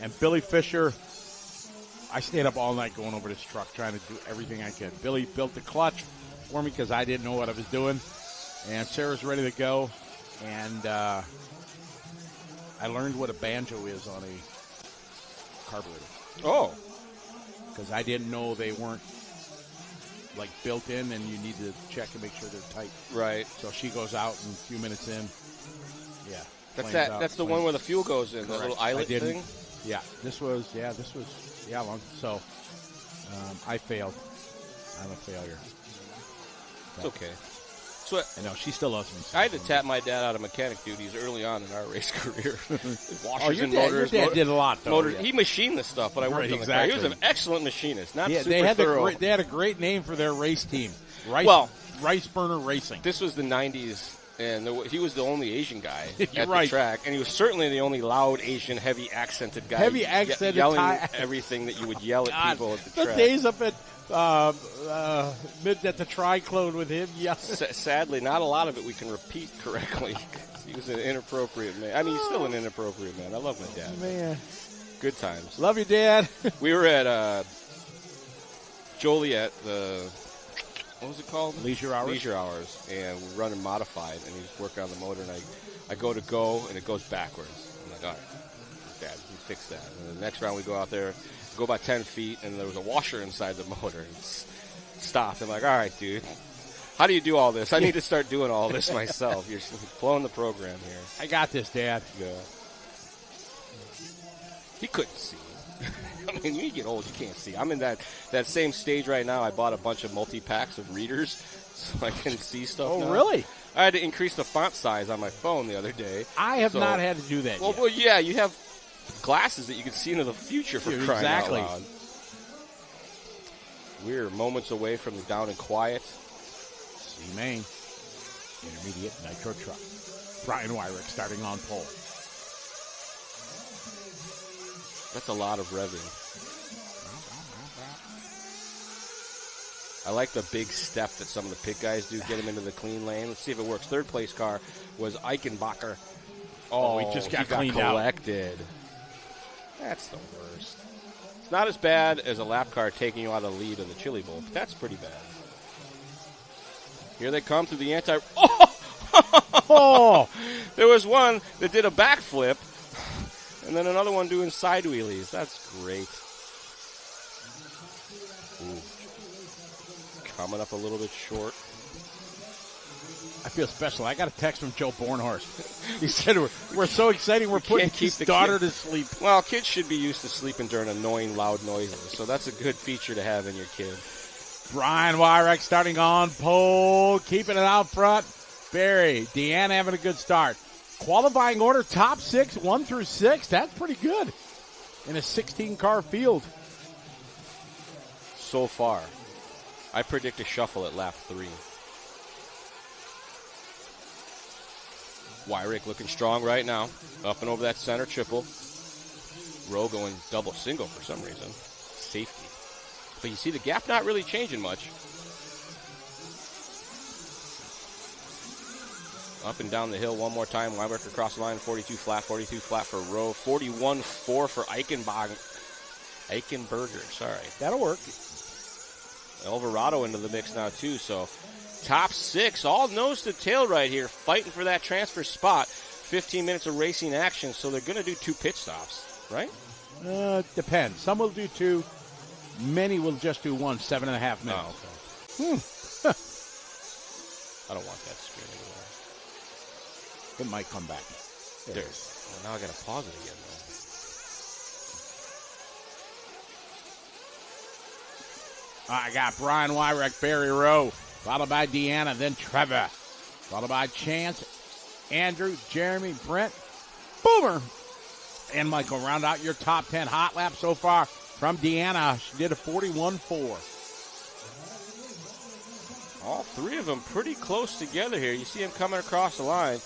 And Billy Fisher, I stayed up all night going over this truck trying to do everything I could. Billy built the clutch for me because I didn't know what I was doing. And Sarah's ready to go. And I learned what a banjo is on a carburetor. Oh. Because I didn't know they weren't like built in and you need to check and make sure they're tight. Right. So she goes out and a few minutes in. Yeah. That's the one where the fuel goes in, the little eyelet thing? Yeah, this was long. So I failed. I'm a failure. It's okay. So I know she still loves me. I had to tap my dad out of mechanic duties early on in our race career. Washers and your motors. Your dad did a lot, though. Yeah. He machined the stuff, but I worked on the car. He was an excellent machinist. Not super thorough. They had a great name for their race team. Rice Burner Racing. This was the 90s. And he was the only Asian guy at right. the track. And he was certainly the only loud Asian, heavy accented guy. Heavy accented. Yelling everything that you would yell at people at the track. The days up at at the Triclone with him yelling. Sadly, not a lot of it we can repeat correctly. He was an inappropriate man. I mean, he's still an inappropriate man. I love my dad. Man. Good times. Love you, Dad. We were at Joliet, what was it called? Leisure Hours. Leisure Hours, and we're running modified, and he's working on the motor, and I go, and it goes backwards. I'm like, all right, Dad, you fix that. And the next round we go out there, go about 10 feet, and there was a washer inside the motor. It's stopped. I'm like, all right, dude, how do you do all this? I need to start doing all this myself. You're blowing the program here. I got this, Dad. Yeah. He couldn't see. When you get old, you can't see. I'm in that same stage right now. I bought a bunch of multi-packs of readers so I can see stuff now. Oh, really? I had to increase the font size on my phone the other day. I have not had to do that yet. Well, yeah, you have glasses that you can see into the future for crying out loud. We're moments away from the down and quiet. C-Main, intermediate nitro truck. Brian Wyrick starting on pole. That's a lot of revving. I like the big step that some of the pit guys do, get him into the clean lane. Let's see if it works. Third place car was Eichenbacher. Oh, he just got cleaned collected. That's the worst. It's not as bad as a lap car taking you out of the lead of the Chili Bowl, but that's pretty bad. Here they come through the anti... Oh! There was one that did a backflip, and then another one doing side wheelies. That's great. Ooh. Coming up a little bit short. I feel special. I got a text from Joe Bornhorst. He said, we're so excited we're putting his daughter to sleep. Well, kids should be used to sleeping during annoying, loud noises, so that's a good feature to have in your kid. Brian Wyrick starting on pole, keeping it out front. Barry, Deanna having a good start. Qualifying order, top 6, 1 through 6. That's pretty good in a 16-car field. So far, I predict a shuffle at lap 3. Wyrick looking strong right now. Up and over that center triple. Rowe going double single for some reason. Safety. But you see the gap not really changing much. Up and down the hill one more time. Wyrick across the line. 42 flat for Rowe. 41-4 for Eichenberger. Sorry. That'll work. Alvarado into the mix now, too. So top 6, all nose to tail right here, fighting for that transfer spot. 15 minutes of racing action, so they're going to do 2 pit stops, right? Depends. Some will do 2. Many will just do 1, 7.5 minutes. Oh, okay. I don't want that screen anymore. It might come back. There. Well, now I got to pause it again, though. I got Brian Wyrick, Barry Rowe, followed by Deanna, then Trevor, followed by Chance, Andrew, Jeremy, Brent, Boomer, and Michael. Round out your top 10 hot lap so far from Deanna. She did a 41-4. All 3 of them pretty close together here. You see them coming across the line.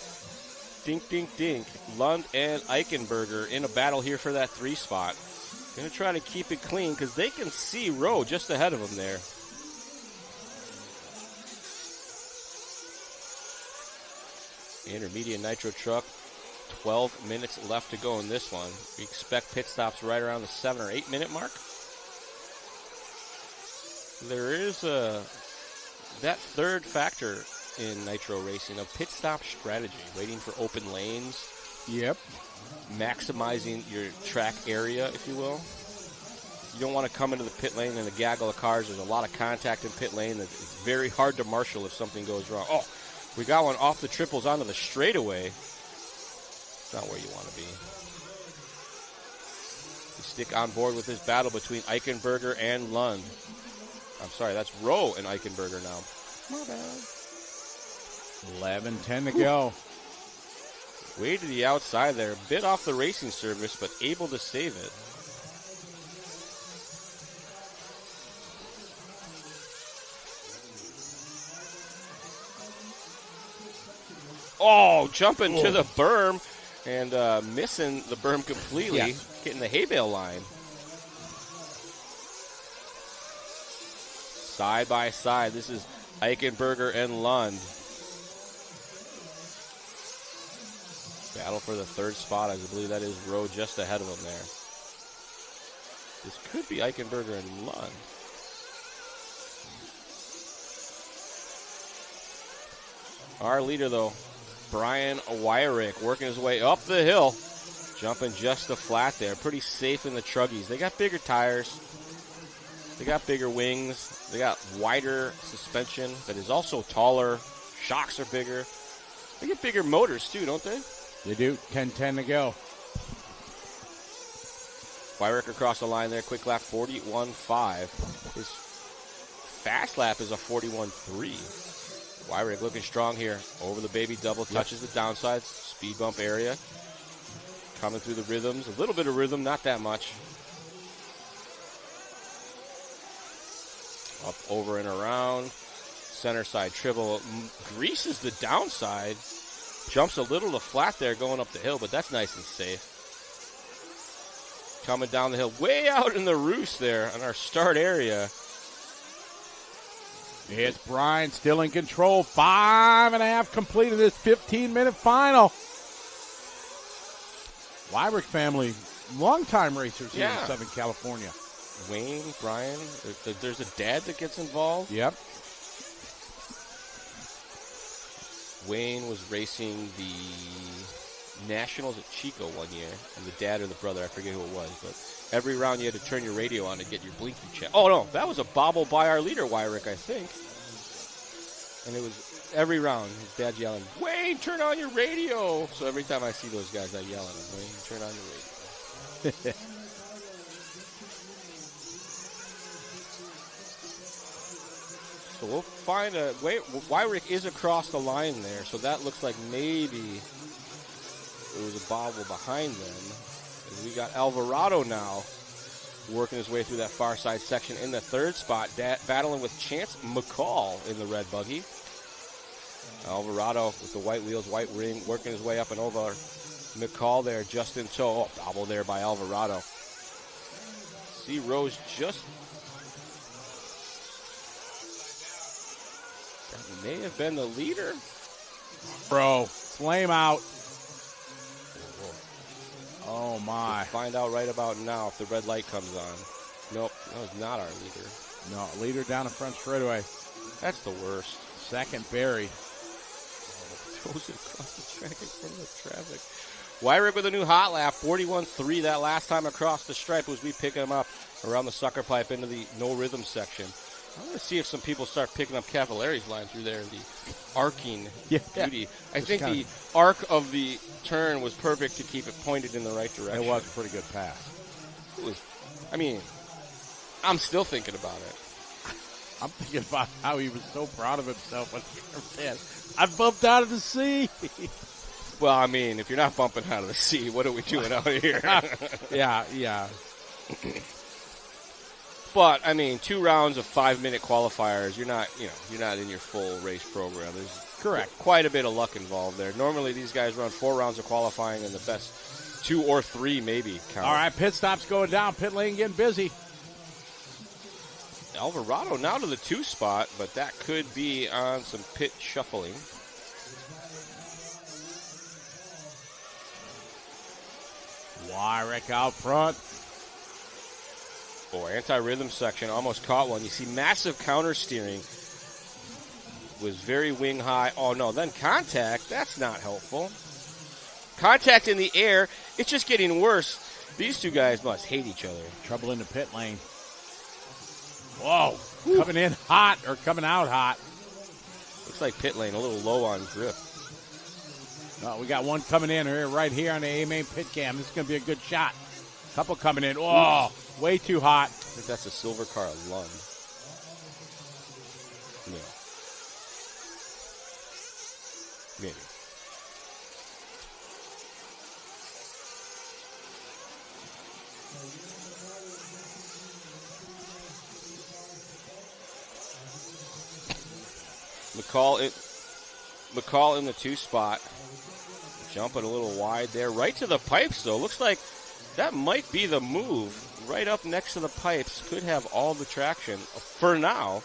Dink, dink, dink. Lund and Eichenberger in a battle here for that 3 spot. Going to try to keep it clean because they can see Rowe just ahead of them there. Intermediate nitro truck. 12 minutes left to go in this one. We expect pit stops right around the 7 or 8 minute mark. There is that third factor in nitro racing, a pit stop strategy, waiting for open lanes. Yep. Maximizing your track area, if you will. You don't want to come into the pit lane in a gaggle of cars. There's a lot of contact in pit lane. It's very hard to marshal if something goes wrong. Oh, we got one off the triples onto the straightaway. It's not where you want to be. You stick on board with this battle between Eichenberger and Lund. I'm sorry, that's Rowe and Eichenberger now. My bad. 11:10 to go. Way to the outside there. Bit off the racing surface, but able to save it. Oh, jumping to the berm and missing the berm completely. Yes. Hitting the hay bale line. Side by side. This is Eichenberger and Lund. Battle for the 3rd spot. I believe that is Rowe just ahead of him there. This could be Eichenberger and Lund. Our leader, though, Brian Wyrick, working his way up the hill. Jumping just the flat there. Pretty safe in the truggies. They got bigger tires. They got bigger wings. They got wider suspension that is also taller. Shocks are bigger. They get bigger motors, too, don't they? They do. 10:10 to go. Weyrich across the line there. Quick lap 41.5. His fast lap is a 41.3. Weyrich looking strong here. Over the baby double. Touches the downside. Speed bump area. Coming through the rhythms. A little bit of rhythm. Not that much. Up, over, and around. Center side triple. Greases the downside. Jumps a little to flat there going up the hill, but that's nice and safe. Coming down the hill. Way out in the roost there on our start area. It's Brian still in control. 5.5 completed this 15-minute final. Weyrich family, longtime racers here in Southern California. Wayne, Brian, there's a dad that gets involved. Yep. Wayne was racing the Nationals at Chico one year, and the dad or the brother, I forget who it was, but every round you had to turn your radio on to get your blinky check. Oh, no, that was a bobble by our leader, Weyrich, I think. And it was every round, his dad yelling, Wayne, turn on your radio. So every time I see those guys, I yell at them, Wayne, turn on your radio. So we'll find a way. Weyrich is across the line there, so that looks like maybe it was a bobble behind them. And we got Alvarado now working his way through that far side section in the third spot, battling with Chance McCall in the red buggy. Alvarado with the white wheels, white ring, working his way up and over McCall there, just in tow. Oh, bobble there by Alvarado. See Rose just... That may have been the leader. Bro, flame out. Oh, my. We'll find out right about now if the red light comes on. Nope, that was not our leader. No, leader down the front straightaway. That's the worst. Second, Barry. Throws it across the track in front of the traffic. Weyrich with a new hot lap, 41.3. That last time across the stripe was we picking him up around the sucker pipe into the no rhythm section. I'm going to see if some people start picking up Cavallari's line through there in the arcing beauty. I think the arc of the turn was perfect to keep it pointed in the right direction. It was a pretty good pass. It was, I mean, I'm still thinking about it. I'm thinking about how he was so proud of himself when he said, I bumped out of the sea. Well, I mean, if you're not bumping out of the sea, what are we doing out here? Yeah. But I mean, 2 rounds of 5-minute qualifiers. You're not in your full race program. There's quite a bit of luck involved there. Normally, these guys run 4 rounds of qualifying, and the best 2 or 3 maybe count. All right, pit stop's going down. Pit lane getting busy. Alvarado now to the 2 spot, but that could be on some pit shuffling. Weyrich out front. Oh, anti-rhythm section almost caught one. You see massive counter steering. Was very wing high. Oh, no, then contact. That's not helpful. Contact in the air. It's just getting worse. These two guys must hate each other. Trouble in the pit lane. Whoa. Woo. Coming in hot or coming out hot. Looks like pit lane a little low on grip. No, we got one coming in here, right here on the A-main pit cam. This is going to be a good shot. Couple coming in. Oh, way too hot. I think that's a silver car lung. No. Maybe. McCall in the 2 spot. Jumping a little wide there. Right to the pipes, though. Looks like that might be the move. Right up next to the pipes. Could have all the traction for now.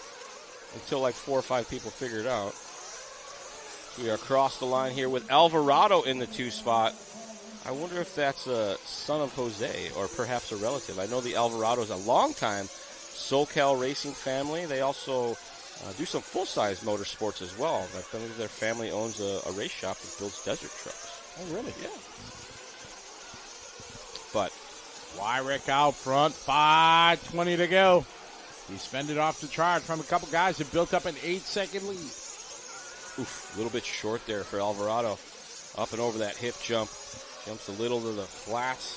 Until like 4 or 5 people figure it out. We are across the line here with Alvarado in the 2 spot. I wonder if that's a son of Jose or perhaps a relative. I know the Alvarado's a longtime SoCal racing family. They also do some full-size motorsports as well. I believe their family owns a race shop that builds desert trucks. Oh, really? Yeah. But Weyrich out front, 5:20 to go. He's fended off the charge from a couple guys that built up an 8-second lead. Oof, a little bit short there for Alvarado. Up and over that hip jump. Jumps a little to the flats.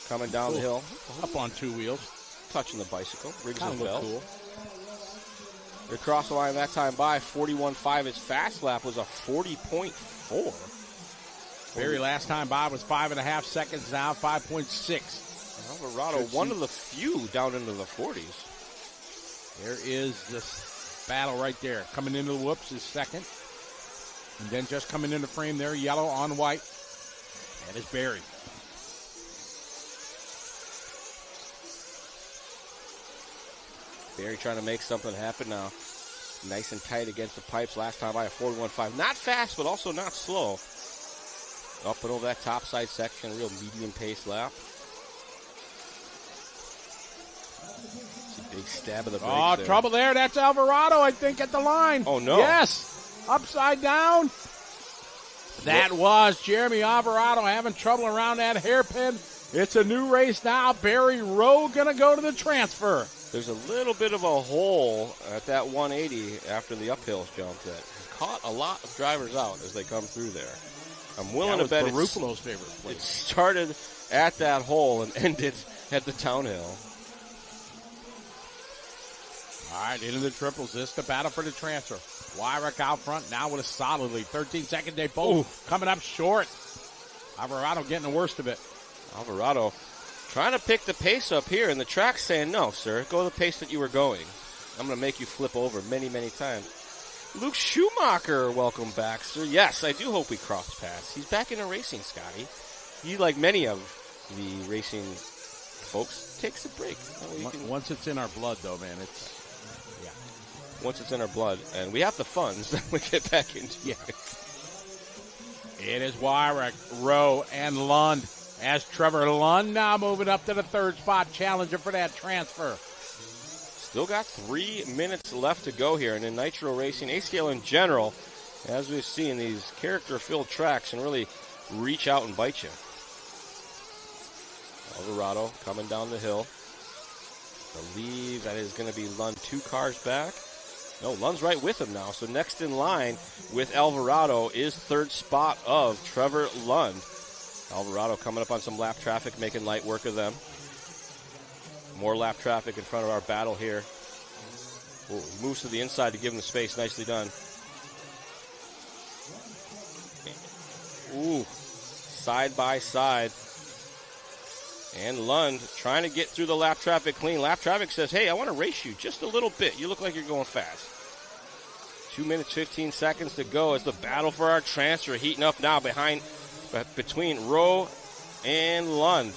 coming down the hill. Up on two wheels. Touching the bicycle. Rings Kind his of look bell. cool. They crossed the line that time by 41.5. His fast lap was a 40.4. Very last time by was 5.5 seconds, now 5.6. Alvarado, one of the few down into the 40s. There is this battle right there. Coming into the whoops is second. And then just coming into frame there, yellow on white. That is Barry. Barry trying to make something happen now. Nice and tight against the pipes. Last time by a 41.5. Not fast, but also not slow. Up and over that top side section. Real medium pace lap. It's a big stab of the brakes. Oh, there. trouble there. That's Alvarado, I think, at the line. Oh, no. Yes. Upside down. That was Jeremy Alvarado having trouble around that hairpin. It's a new race now. Barry Rowe going to go to the transfer. There's a little bit of a hole at that 180 after the uphills jump that has caught a lot of drivers out as they come through there. I'm willing to bet Barupolo's favorite it place. started at that hole and ended at the downhill. All right, into the triples. This the battle for the transfer. Wyrick out front now with a solid lead. 13-second day both coming up short. Alvarado getting the worst of it. Alvarado trying to pick the pace up here, and the track's saying, no, sir, go the pace that you were going. I'm going to make you flip over many, many times. Luke Schumacher, welcome back, sir. Yes, I do hope we cross paths. He's back into racing, Scotty. He, like many of the racing folks, takes a break. Once it's in our blood, though, man, it's... Once it's in our blood, and we have the funds, then we get back into it. It is Wyrick, Rowe, and Lund. As Trevor Lund now moving up to the third spot, challenging for that transfer. Still got 3 minutes left to go here, and in Nitro Racing, A-Scale in general, as we've seen, these character-filled tracks can really reach out and bite you. Alvarado coming down the hill. Believe that is going to be Lund 2 cars back. No, Lund's right with him now. So next in line with Alvarado is third spot of Trevor Lund. Alvarado coming up on some lap traffic, making light work of them. More lap traffic in front of our battle here. Ooh, he moves to the inside to give him the space. Nicely done. Ooh, side by side. And Lund trying to get through the lap traffic clean. Lap traffic says, hey, I want to race you just a little bit. You look like you're going fast. 2 minutes, 15 seconds to go as the battle for our transfer heating up now between Rowe and Lund.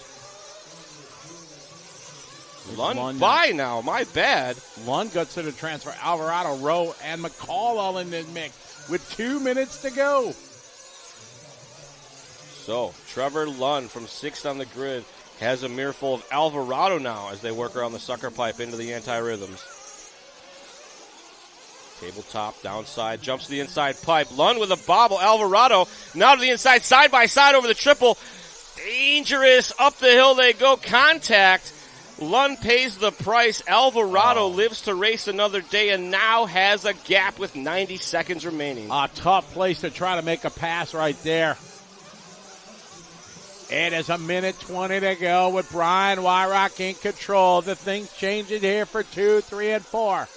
Lund by now, my bad. Lund got to the transfer. Alvarado, Rowe, and McCall all in the mix with 2 minutes to go. So, Trevor Lund from 6th on the grid has a mirror full of Alvarado now as they work around the sucker pipe into the anti-rhythms. Tabletop, downside, jumps to the inside pipe. Lund with a bobble. Alvarado now to the inside, side by side over the triple. Dangerous. Up the hill they go. Contact. Lund pays the price. Alvarado lives to race another day and now has a gap with 90 seconds remaining. A tough place to try to make a pass right there. It is 1:20 to go with Brian Wyrock in control. The thing's changing here for 2, 3, and 4.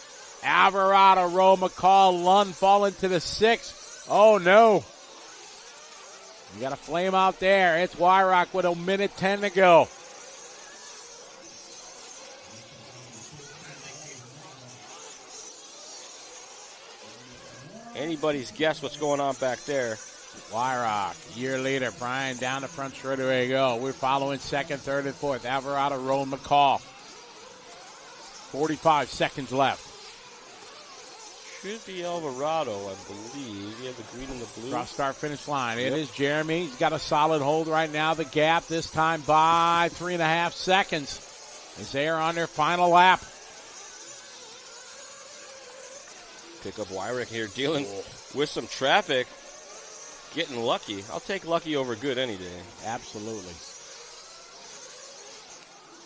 Alvarado, Rowe, McCall, Lund fall into the 6. Oh, no. You got a flame out there. It's Wyrock with 1:10 to go. Anybody's guess what's going on back there. Wyrock, year leader. Brian down the front straightaway go. We're following second, third, and fourth. Alvarado, Rowe, McCall. 45 seconds left. Should be Alvarado, I believe. You have the green and the blue. Cross start finish line. It is Jeremy. He's got a solid hold right now. The gap this time by 3.5 seconds as they are on their final lap. Pick up Wyrick here, dealing with some traffic. Getting lucky. I'll take lucky over good any day. Absolutely.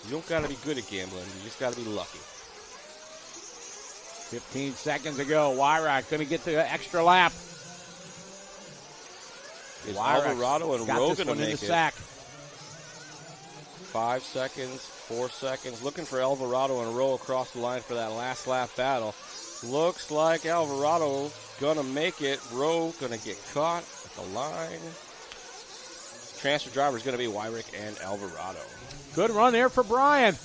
You don't got to be good at gambling. You just got to be lucky. 15 seconds to go. Wyrock going to get the extra lap. Is Alvarado and Rowe going to make it? Sack. 5 seconds, 4 seconds. Looking for Alvarado and Rowe across the line for that last lap battle. Looks like Alvarado going to make it. Rowe going to get caught at the line. Transfer driver is going to be Wyrick and Alvarado. Good run there for Brian.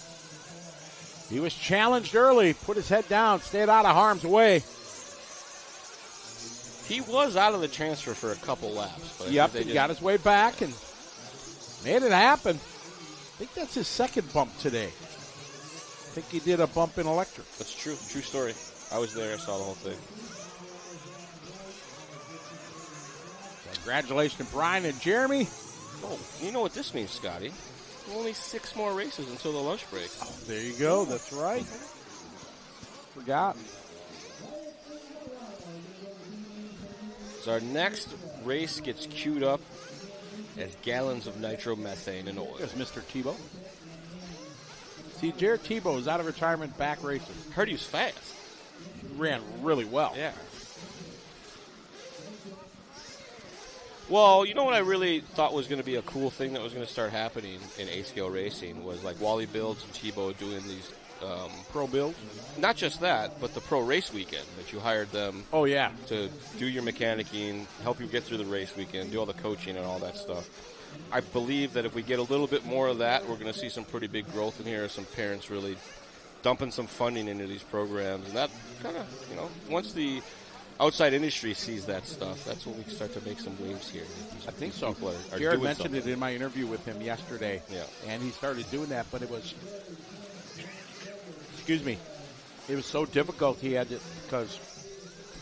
He was challenged early, put his head down, stayed out of harm's way. He was out of the transfer for a couple laps. But Yep, he got his way back and made it happen. I think that's his second bump today. I think he did a bump in electric. That's true. True story. I was there. I saw the whole thing. Congratulations to Brian and Jeremy. Oh, you know what this means, Scotty? Only 6 more races until the lunch break. Oh, there you go. That's right. Forgot. So our next race gets queued up as gallons of nitromethane and oil. There's Mr. Tebo. See, Jared Tebo is out of retirement, back racing. Heard he was fast. He ran really well. Yeah. Well, you know what I really thought was going to be a cool thing that was going to start happening in A-scale racing was like Wally Builds and Tebo doing these pro builds. Not just that, but the pro race weekend that you hired them. Oh yeah, to do your mechanicking, help you get through the race weekend, do all the coaching and all that stuff. I believe that if we get a little bit more of that, we're going to see some pretty big growth in here. Some parents really dumping some funding into these programs, and that kind of, you know, once the outside industry sees that stuff, that's when we start to make some waves here. I think so. Are Jared doing mentioned something. it in my interview with him yesterday, and he started doing that, but it was, it was so difficult. He had to, because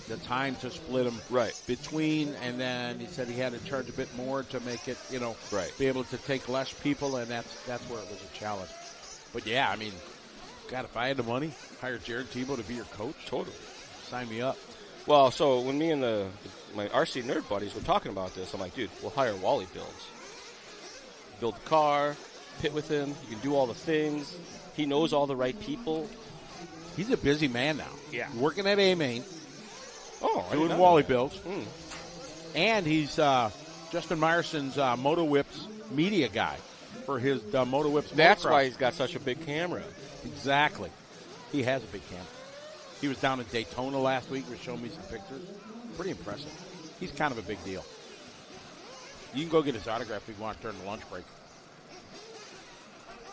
the time to split them between, and then he said he had to charge a bit more to make it, you know, be able to take less people, and that's where it was a challenge. But yeah, I mean, God, if I had the money, hire Jared Tebo to be your coach. Totally. Sign me up. Well, so when me and my RC nerd buddies were talking about this, I'm like, dude, we'll hire Wally Builds. Build the car, pit with him. You can do all the things. He knows all the right people. He's a busy man now. Yeah. Working at A-Main. Oh, doing Wally Builds. And he's Justin Meyerson's Moto Whips media guy for his Moto Whips. That's motocross. why he's got such a big camera. Exactly. He has a big camera. He was down in Daytona last week. He was showing me some pictures. Pretty impressive. He's kind of a big deal. You can go get his autograph if you want during the lunch break.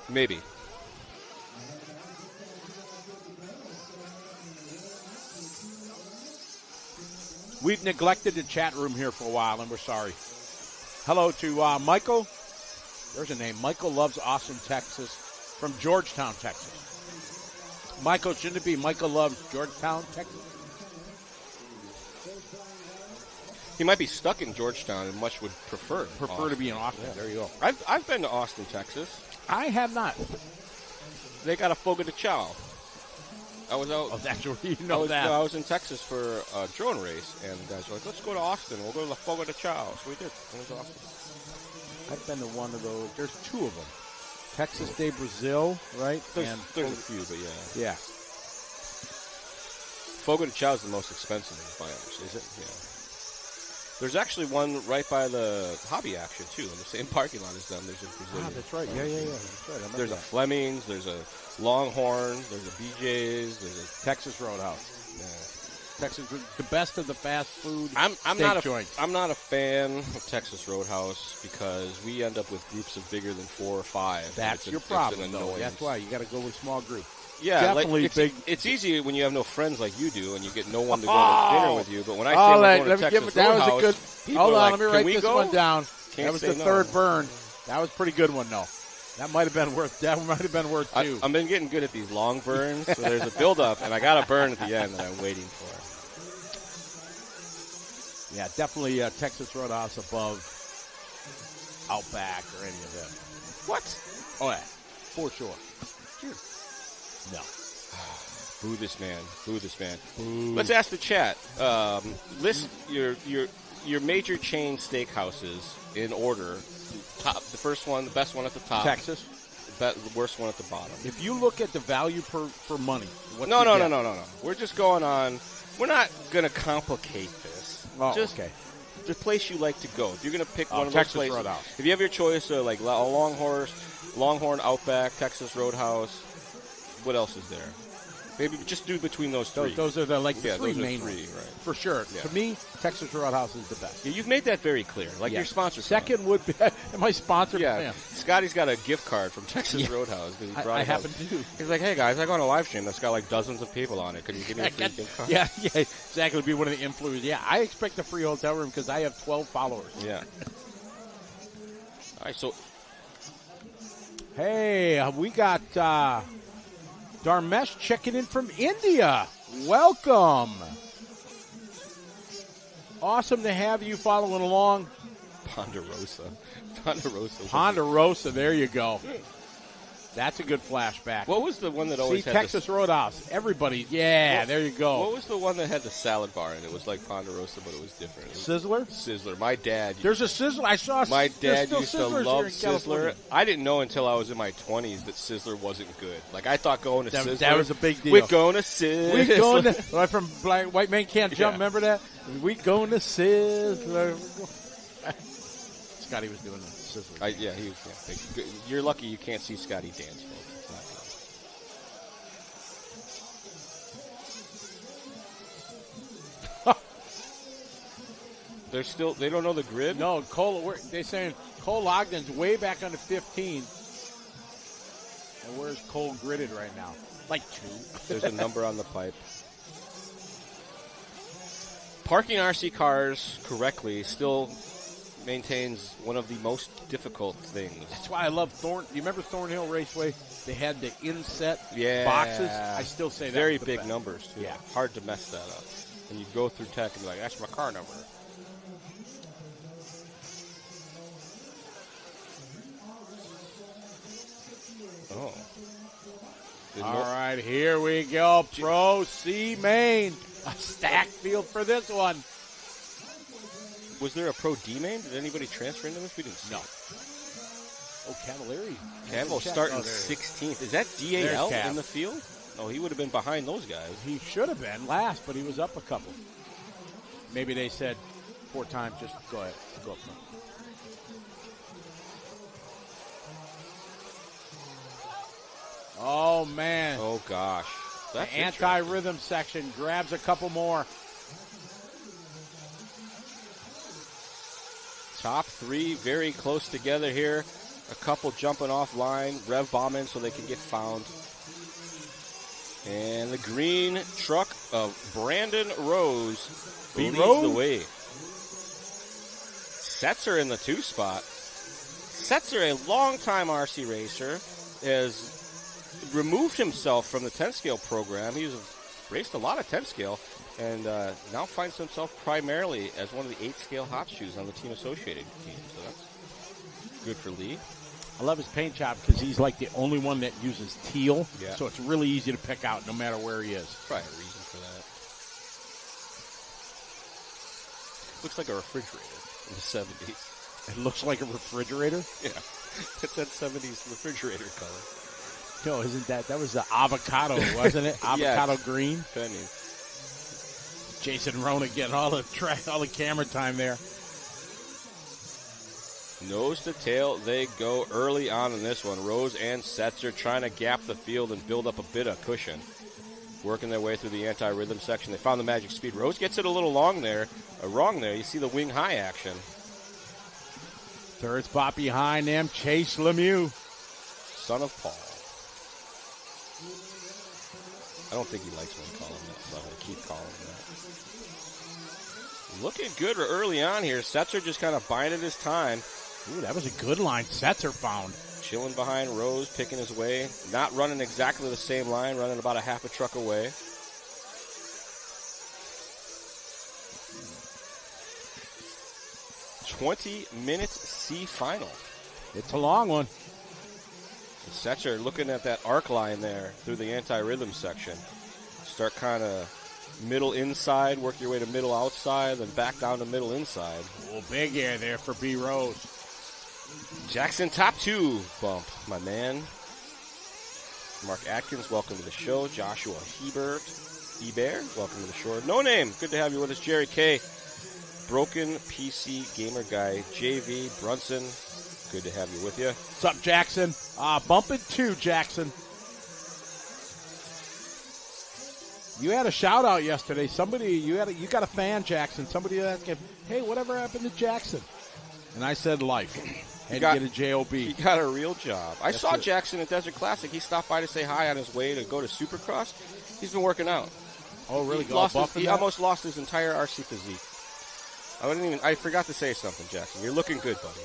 Maybe. We've neglected the chat room here for a while, and we're sorry. Hello to Michael. There's a name. Michael loves Austin, Texas, from Georgetown, Texas. Michael, shouldn't it be Michael loves Georgetown, Texas? He might be stuck in Georgetown and much would prefer to be in Austin. Yeah. There you go. I've been to Austin, Texas. I have not. They got a Fogo de Chao. I was out. Oh, that's where you know that. I was in Texas for a drone race, and the guys were like, let's go to Austin. We'll go to the Fogo de Chao. So we did. It was awesome. I've been to one of those. There's 2 of them. Texas de Brazil, right? There's a few, but yeah. Yeah. Fogo de Chao is the most expensive, if I understand. Is it? Yeah. There's actually one right by the Hobby Action, too, in the same parking lot as them. There's a Brazilian. Ah, that's right. Yeah. That's right. There's a Fleming's, there's a Longhorn, there's a BJ's, there's a Texas Roadhouse. Yeah. Texas, the best of the fast food joints. I'm not a fan of Texas Roadhouse because we end up with groups of bigger than 4 or 5. That's your problem, though. That's why you got to go with small groups. Yeah, definitely like big. It's easy when you have no friends like you do and you get no one to go to dinner with you. But when I say we're going to Texas Roadhouse, people hold are on, like, let me write can we this go? one down. Can't That was say the no. third burn. That was a pretty good one, though. That might have been worth 2. I've been getting good at these long burns, so there's a build-up, and I got a burn at the end that I'm waiting for. Yeah, definitely Texas Roadhouse above Outback or any of them. What? Oh, yeah, for sure. No. Boo this man. Boo this man. Boo. Let's ask the chat. List your major chain steakhouses in order. Top, the first one, the best one at the top. Texas. The worst one at the bottom. If you look at the value for money, No. We're just going on. We're not going to complicate this. Oh, just okay. The place you like to go. If you're going to pick one of Texas those places, Roadhouse. if you have your choice of like a Longhorn Longhorn, Outback, Texas Roadhouse. What else is there? Maybe just do between those three. Those are the three those main are three, ones. right? For sure. Yeah. To me, Texas Roadhouse is the best. Yeah, you've made that very clear. Like your sponsor. Second would be my sponsor. Yeah. Scotty's got a gift card from Texas Roadhouse. He brought I it happen up. to do. He's like, hey guys, I go on a live stream that's got like dozens of people on it. Could you give me a free gift card? Yeah, exactly. Would be one of the influencers. Yeah, I expect a free hotel room because I have 12 followers. Yeah. All right, so. Hey, we got Dharmesh checking in from India. Welcome. Awesome to have you following along. Ponderosa. Ponderosa, there you go. That's a good flashback. What was the one that always had Texas Roadhouse. Everybody, there you go. What was the one that had the salad bar in it? It was like Ponderosa, but it was different. Sizzler? Sizzler. My dad. There's a Sizzler. I saw. My dad used to love Sizzler. Sizzler. I didn't know until I was in my 20s that Sizzler wasn't good. Like I thought going to Sizzler. That was a big deal. We're going to Sizzler. We going to right from White Man Can't Jump. Remember that? We going to Sizzler. Scotty was doing the Sizzler. He was. Yeah, you're lucky you can't see Scotty dance, folks. It's not good. They don't know the grid? No, they're saying Cole Ogden's way back on the 15. And where's Cole gridded right now? Like 2. There's a number on the pipe. Parking RC cars correctly still maintains one of the most difficult things. That's why I love Thorn. You remember Thornhill Raceway? They had the inset boxes. I still say that. Very big numbers, too. Yeah. Hard to mess that up. And you go through tech and be like, that's my car number. Oh. All right, here we go. Pro C Main. A stacked field for this one. Was there a Pro D main? Did anybody transfer into this? We didn't see. No. Oh, Cavalieri. Cavill starting 16th. Is that DAL in the field? No, he would have been behind those guys. He should have been last, but he was up a couple. Maybe they said 4 times, just go ahead. Go up front. Oh, man. Oh, gosh. The anti-rhythm section grabs a couple more. Top 3 very close together here. A couple jumping off line, rev bombing so they can get found. And the green truck of Brandon Rose leads the way. Setzer in the 2 spot. Setzer, a longtime RC racer, has removed himself from the 10 scale program. He's raced a lot of 10 scale and now finds himself primarily as one of the 8 scale hot shoes on the Team Associated team. So that's good for Lee. I love his paint job because he's like the only one that uses teal. Yeah. So it's really easy to pick out no matter where he is. Probably a reason for that. Looks like a refrigerator in the 70s. It looks like a refrigerator? Yeah. It's that 70s refrigerator color. No, isn't that was the avocado, wasn't it? Avocado green. I mean, Jason Rona getting all the camera time there. Nose to tail, they go early on in this one. Rose and Setzer trying to gap the field and build up a bit of cushion. Working their way through the anti-rhythm section. They found the magic speed. Rose gets it a little wrong there. You see the wing high action. Third spot behind them, Chase Lemieux. Son of Paul. I don't think he likes when we call him that, so I'm going to keep calling him that. Looking good early on here. Setzer just kind of bided his time. Ooh, that was a good line Setzer found. Chilling behind Rose, picking his way. Not running exactly the same line, running about a half a truck away. "20-minute C final." It's a long one. Setzer looking at that arc line there through the anti-rhythm section. Start kind of middle inside, work your way to middle outside, then back down to middle inside. Oh, big air there for B. Rose. Jackson top 2 bump, my man. Mark Atkins, welcome to the show. Joshua Hebert, welcome to the show. No Name, good to have you with us. Jerry K, Broken PC Gamer Guy, JV, Brunson, Good to have you with you. What's up, Jackson? Bump it too, Jackson. You had a shout out yesterday. You got a fan, Jackson. Somebody asked, hey, whatever happened to Jackson? And I said life. Had to get a JOB. He got a real job. I saw Jackson at Desert Classic. He stopped by to say hi on his way to go to Supercross. He's been working out. Oh, really? He almost lost his entire RC physique. I forgot to say something, Jackson. You're looking good, buddy.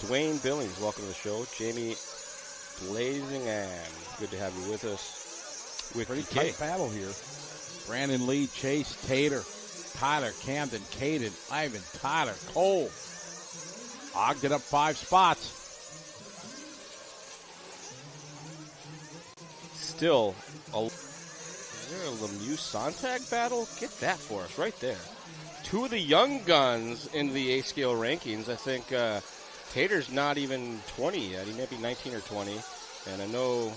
Dwayne Billings, welcome to the show. Jamie Blazing and good to have you with us. With pretty DK. tight battle here. Brandon Lee, Chase, Tater, Tyler, Camden, Caden, Ivan, Tyler, Cole. Ogden up 5 spots. Still, is there a Lemieux Sontag battle? Get that for us right there. 2 of the young guns in the A-scale rankings. I think Tater's not even 20 yet. He may be 19 or 20. And I know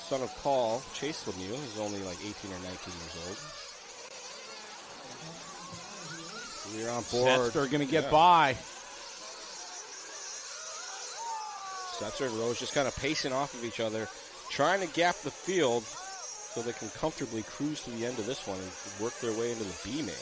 son of Paul, Chase Lemieux, is only like 18 or 19 years old. We're on board. Setzer going to get by. Setzer and Rose just kind of pacing off of each other, trying to gap the field so they can comfortably cruise to the end of this one and work their way into the B main.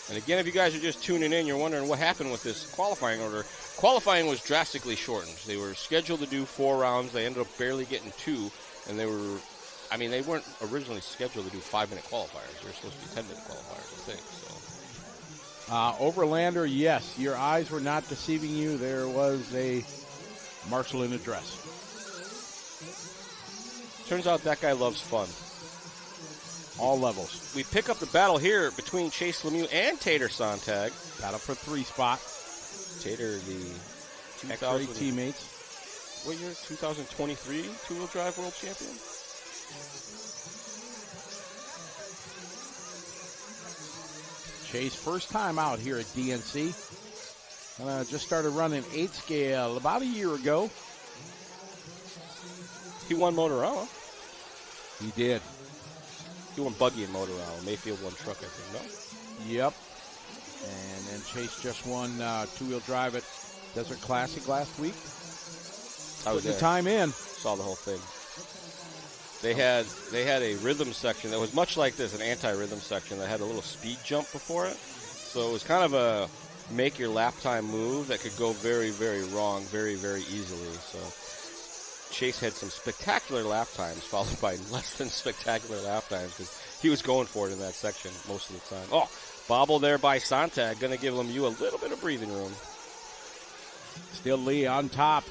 And again, if you guys are just tuning in, you're wondering what happened with this qualifying order. Qualifying was drastically shortened. They were scheduled to do 4 rounds. They ended up barely getting 2, and they weren't originally scheduled to do 5-minute qualifiers. They were supposed to be 10-minute qualifiers, I think. So, Overlander, yes, your eyes were not deceiving you. There was a marshal in a dress. turns out that guy loves fun. All levels. We pick up the battle here between Chase Lemieux and Tater Sontag. Battle for 3 spot. Tater, the X-Ray teammates. What year? 2023 two-wheel drive world champion? Chase, first time out here at DNC. Just started running 8 scale about a year ago. He won Motorama. He did. He won buggy in Motorama. Mayfield won truck, I think, no? Yep. And then Chase just won two-wheel drive at Desert Classic last week. I was Putting the time in. Saw the whole thing. They had a rhythm section that was much like this, an anti-rhythm section that had a little speed jump before it. So it was kind of a make your lap time move that could go very, very wrong very, very easily. So Chase had some spectacular lap times followed by less than spectacular lap times because he was going for it in that section most of the time. Oh, bobble there by Sontag, going to give Lemieux a little bit of breathing room. Still Lee on top.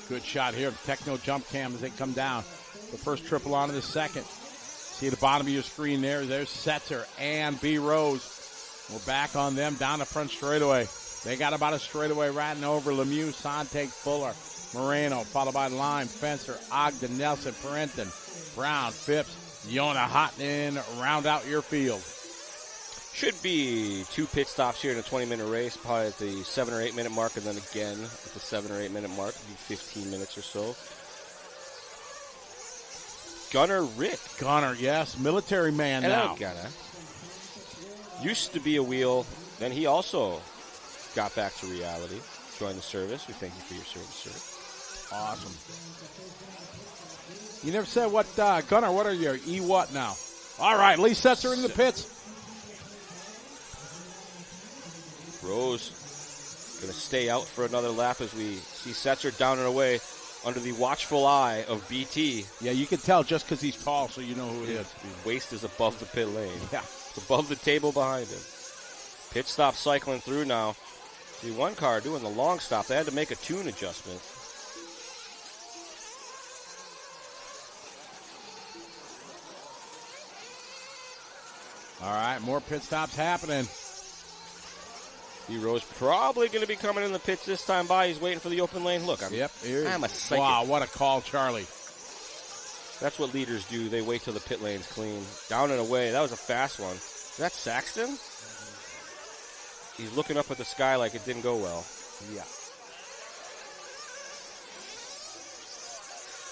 Good shot here. Techno jump cam as they come down. The first triple onto the second. See the bottom of your screen there. There's Setzer and B. Rose. We're back on them down the front straightaway. They got about a straightaway riding over Lemieux, Sontag, Fuller, Moreno, followed by Lime, Fencer, Ogden, Nelson, Parenton, Brown, Phipps, Yona, Hotton, round out your field. Should be 2 pit stops here in a 20-minute race, probably at the 7 or 8 minute mark, and then again at the 7 or 8 minute mark, 15 minutes or so. Gunner Rick. Gunner, yes, military man now. Gunner. Used to be a wheel, then he also got back to reality, joined the service. We thank you for your service, sir. Awesome. You never said what, Gunner, what are you? what now? All right, Lee Setzer in the pits. Rose going to stay out for another lap as we see Setzer down and away under the watchful eye of BT. Yeah, you can tell just because he's tall, so you know who it is. His waist is above the pit lane. Yeah. It's above the table behind him. Pit stop cycling through now. See, one car doing the long stop. They had to make a tune adjustment. All right, more pit stops happening. D-Rose probably going to be coming in the pits this time by. He's waiting for the open lane. Look, I'm a psychic. Wow, what a call, Charlie. That's what leaders do. They wait till the pit lane's clean. Down and away. That was a fast one. Is that Saxton? He's looking up at the sky like it didn't go well. Yeah.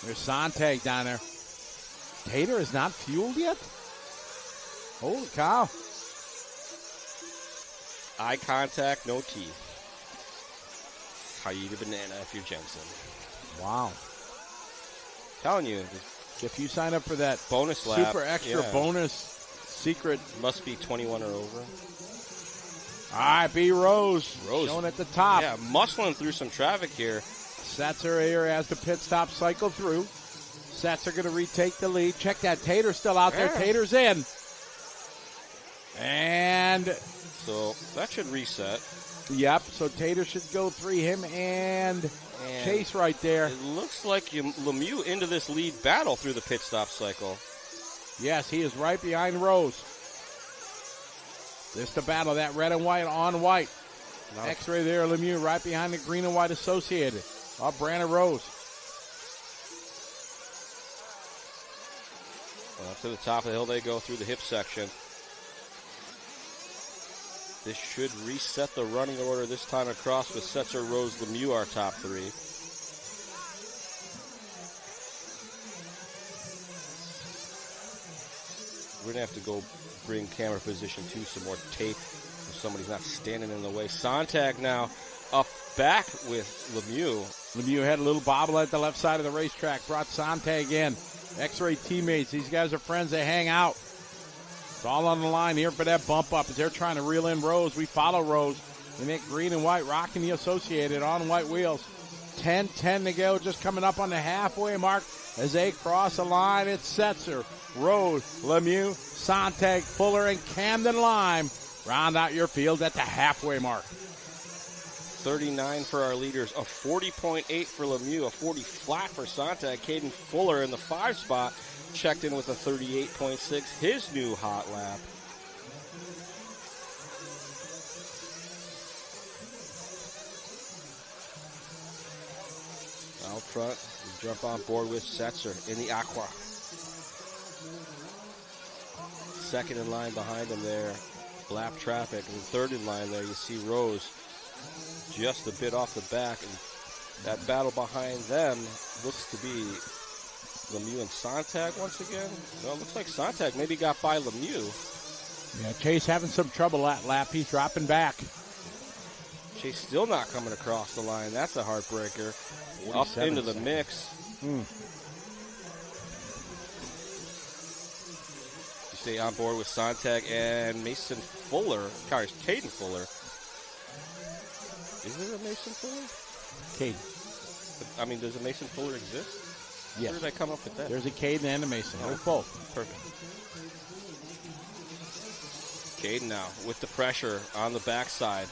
There's Sontag down there. Tater is not fueled yet? Holy cow. Eye contact, no teeth. How you eat a banana if you're Jensen. Wow. Telling you, If you sign up for that bonus lap, super extra bonus secret. Must be 21 or over. All right, B. Rose showing at the top. Yeah, muscling through some traffic here. Setzer here as the pit stop cycle through. Setzer going to retake the lead. Check that. Tater's still out there. Tater's in. And so that should reset. Yep, so Tater should go 3. Him and Chase right there. It looks like Lemieux into this lead battle through the pit stop cycle. Yes, he is right behind Rose. This the battle, that red and white on white. X-ray there, Lemieux right behind the green and white associated. Up Brandon Rose. Well, up to the top of the hill they go through the hip section. This should reset the running order this time across with Setzer, Rose, Lemieux, our top 3. We're going to have to go bring camera position to some more tape so somebody's not standing in the way. Sontag now up back with Lemieux. Lemieux had a little bobble at the left side of the racetrack, brought Sontag in. X-ray teammates, these guys are friends, they hang out. It's all on the line here for that bump up as they're trying to reel in Rose. We follow Rose in that green and white, rocking the Associated on white wheels. 10-10 to go, just coming up on the halfway mark as they cross the line. It's Setzer, Rose, Lemieux, Sontag, Fuller, and Camden Lime round out your field at the halfway mark. 39 for our leaders, a 40.8 for Lemieux, a 40 flat for Sontag. Caden Fuller in the 5 spot. Checked in with a 38.6, his new hot lap. Out front, we jump on board with Setzer in the Aqua. Second in line behind him there, lap traffic. And third in line there, you see Rose just a bit off the back. And that battle behind them looks to be Lemieux and Sontag once again. No, it looks like Sontag maybe got by Lemieux. Yeah, Chase having some trouble that lap. He's dropping back. Chase still not coming across the line. That's a heartbreaker. Up into the mix. You stay on board with Sontag and Mason Fuller. Sorry, Caden Fuller. Is there a Mason Fuller? Caden. I mean, does a Mason Fuller exist? Yes. Where did I come up with that? There's a Caden and a Mason. They're both. Perfect. Caden now with the pressure on the backside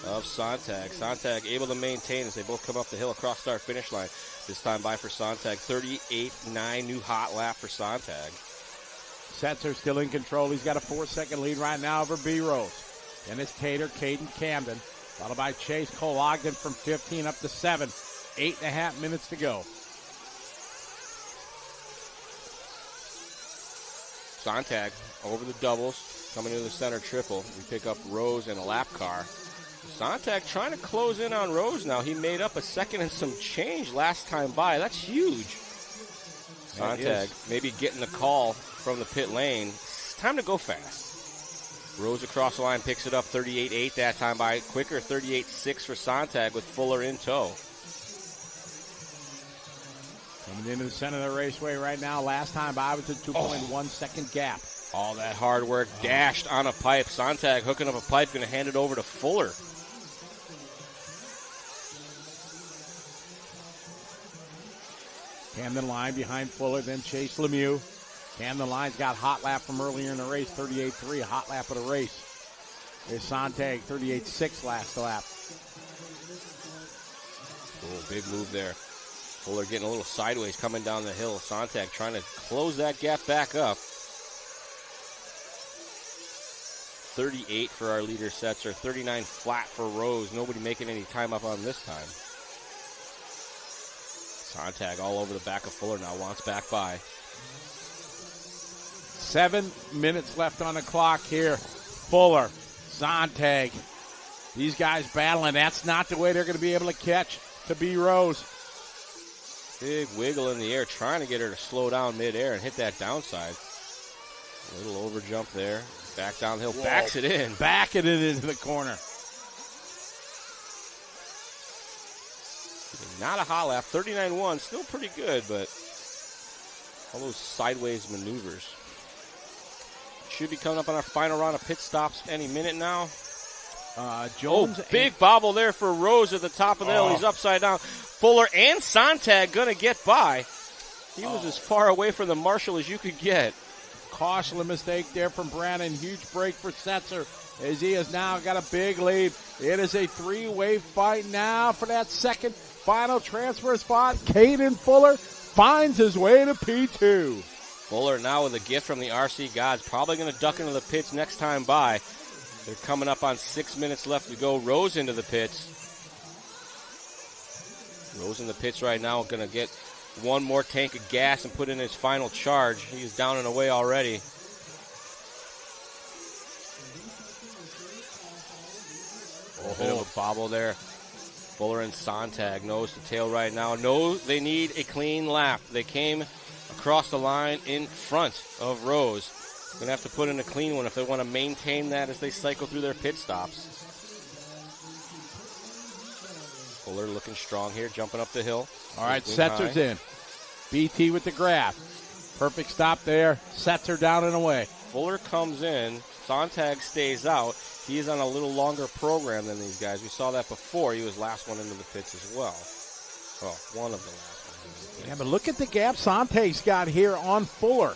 of Sontag. Sontag able to maintain as they both come up the hill across start finish line. This time by for Sontag. 38.9, new hot lap for Sontag. Setzer still in control. He's got a 4-second lead right now over B. Rose. Then it's Tater, Caden, Camden. Followed by Chase Cole Ogden from 15 up to 7. 8.5 minutes to go. Sontag over the doubles, coming into the center triple. We pick up Rose in a lap car. Sontag trying to close in on Rose now. He made up a second and some change last time by. That's huge. Sontag maybe getting the call from the pit lane. It's time to go fast. Rose across the line picks it up 38.8 that time by. Quicker 38.6 for Sontag with Fuller in tow. Coming into the center of the raceway right now. Last time by was a 2.1 second gap. All that hard work dashed on a pipe. Sontag hooking up a pipe, going to hand it over to Fuller. Camden Line behind Fuller, then Chase Lemieux. Camden Line's got hot lap from earlier in the race, 38.3, hot lap of the race. There's Sontag, 38.6 last lap. Oh, big move there. Fuller getting a little sideways coming down the hill. Sontag trying to close that gap back up. 38 for our leader Setzer, 39 flat for Rose. Nobody making any time up on this time. Sontag all over the back of Fuller now, wants back by. 7 minutes left on the clock here. Fuller, Sontag, these guys battling. That's not the way they're going to be able to catch to B. Rose. Big wiggle in the air, trying to get her to slow down midair and hit that downside. A little over jump there. Back downhill, backs it in. Backing it into the corner. Not a hot lap, 39.1, still pretty good, but all those sideways maneuvers. Should be coming up on our final round of pit stops any minute now. Jones. Big bobble there for Rose at the top of the hill. He's upside down. Fuller and Sontag going to get by. He was as far away from the marshal as you could get. Costly mistake there from Brandon. Huge break for Setzer as he has now got a big lead. It is a three-way fight now for that second final transfer spot. Caden Fuller finds his way to P2. Fuller now with a gift from the RC gods. Probably going to duck into the pits next time by. They're coming up on 6 minutes left to go. Rose into the pits. Rose in the pits right now, going to get one more tank of gas and put in his final charge. He's down and away already. A bit of a bobble there. Fuller and Sontag nose to tail right now. No, they need a clean lap. They came across the line in front of Rose. Going to have to put in a clean one if they want to maintain that as they cycle through their pit stops. Fuller looking strong here, jumping up the hill. All right, Setzer's in. BT with the grab. Perfect stop there. Setzer down and away. Fuller comes in. Sontag stays out. He is on a little longer program than these guys. We saw that before. He was last one into the pits as well. Well, one of the last ones into the pits. Yeah, but look at the gap Sontag's got here on Fuller.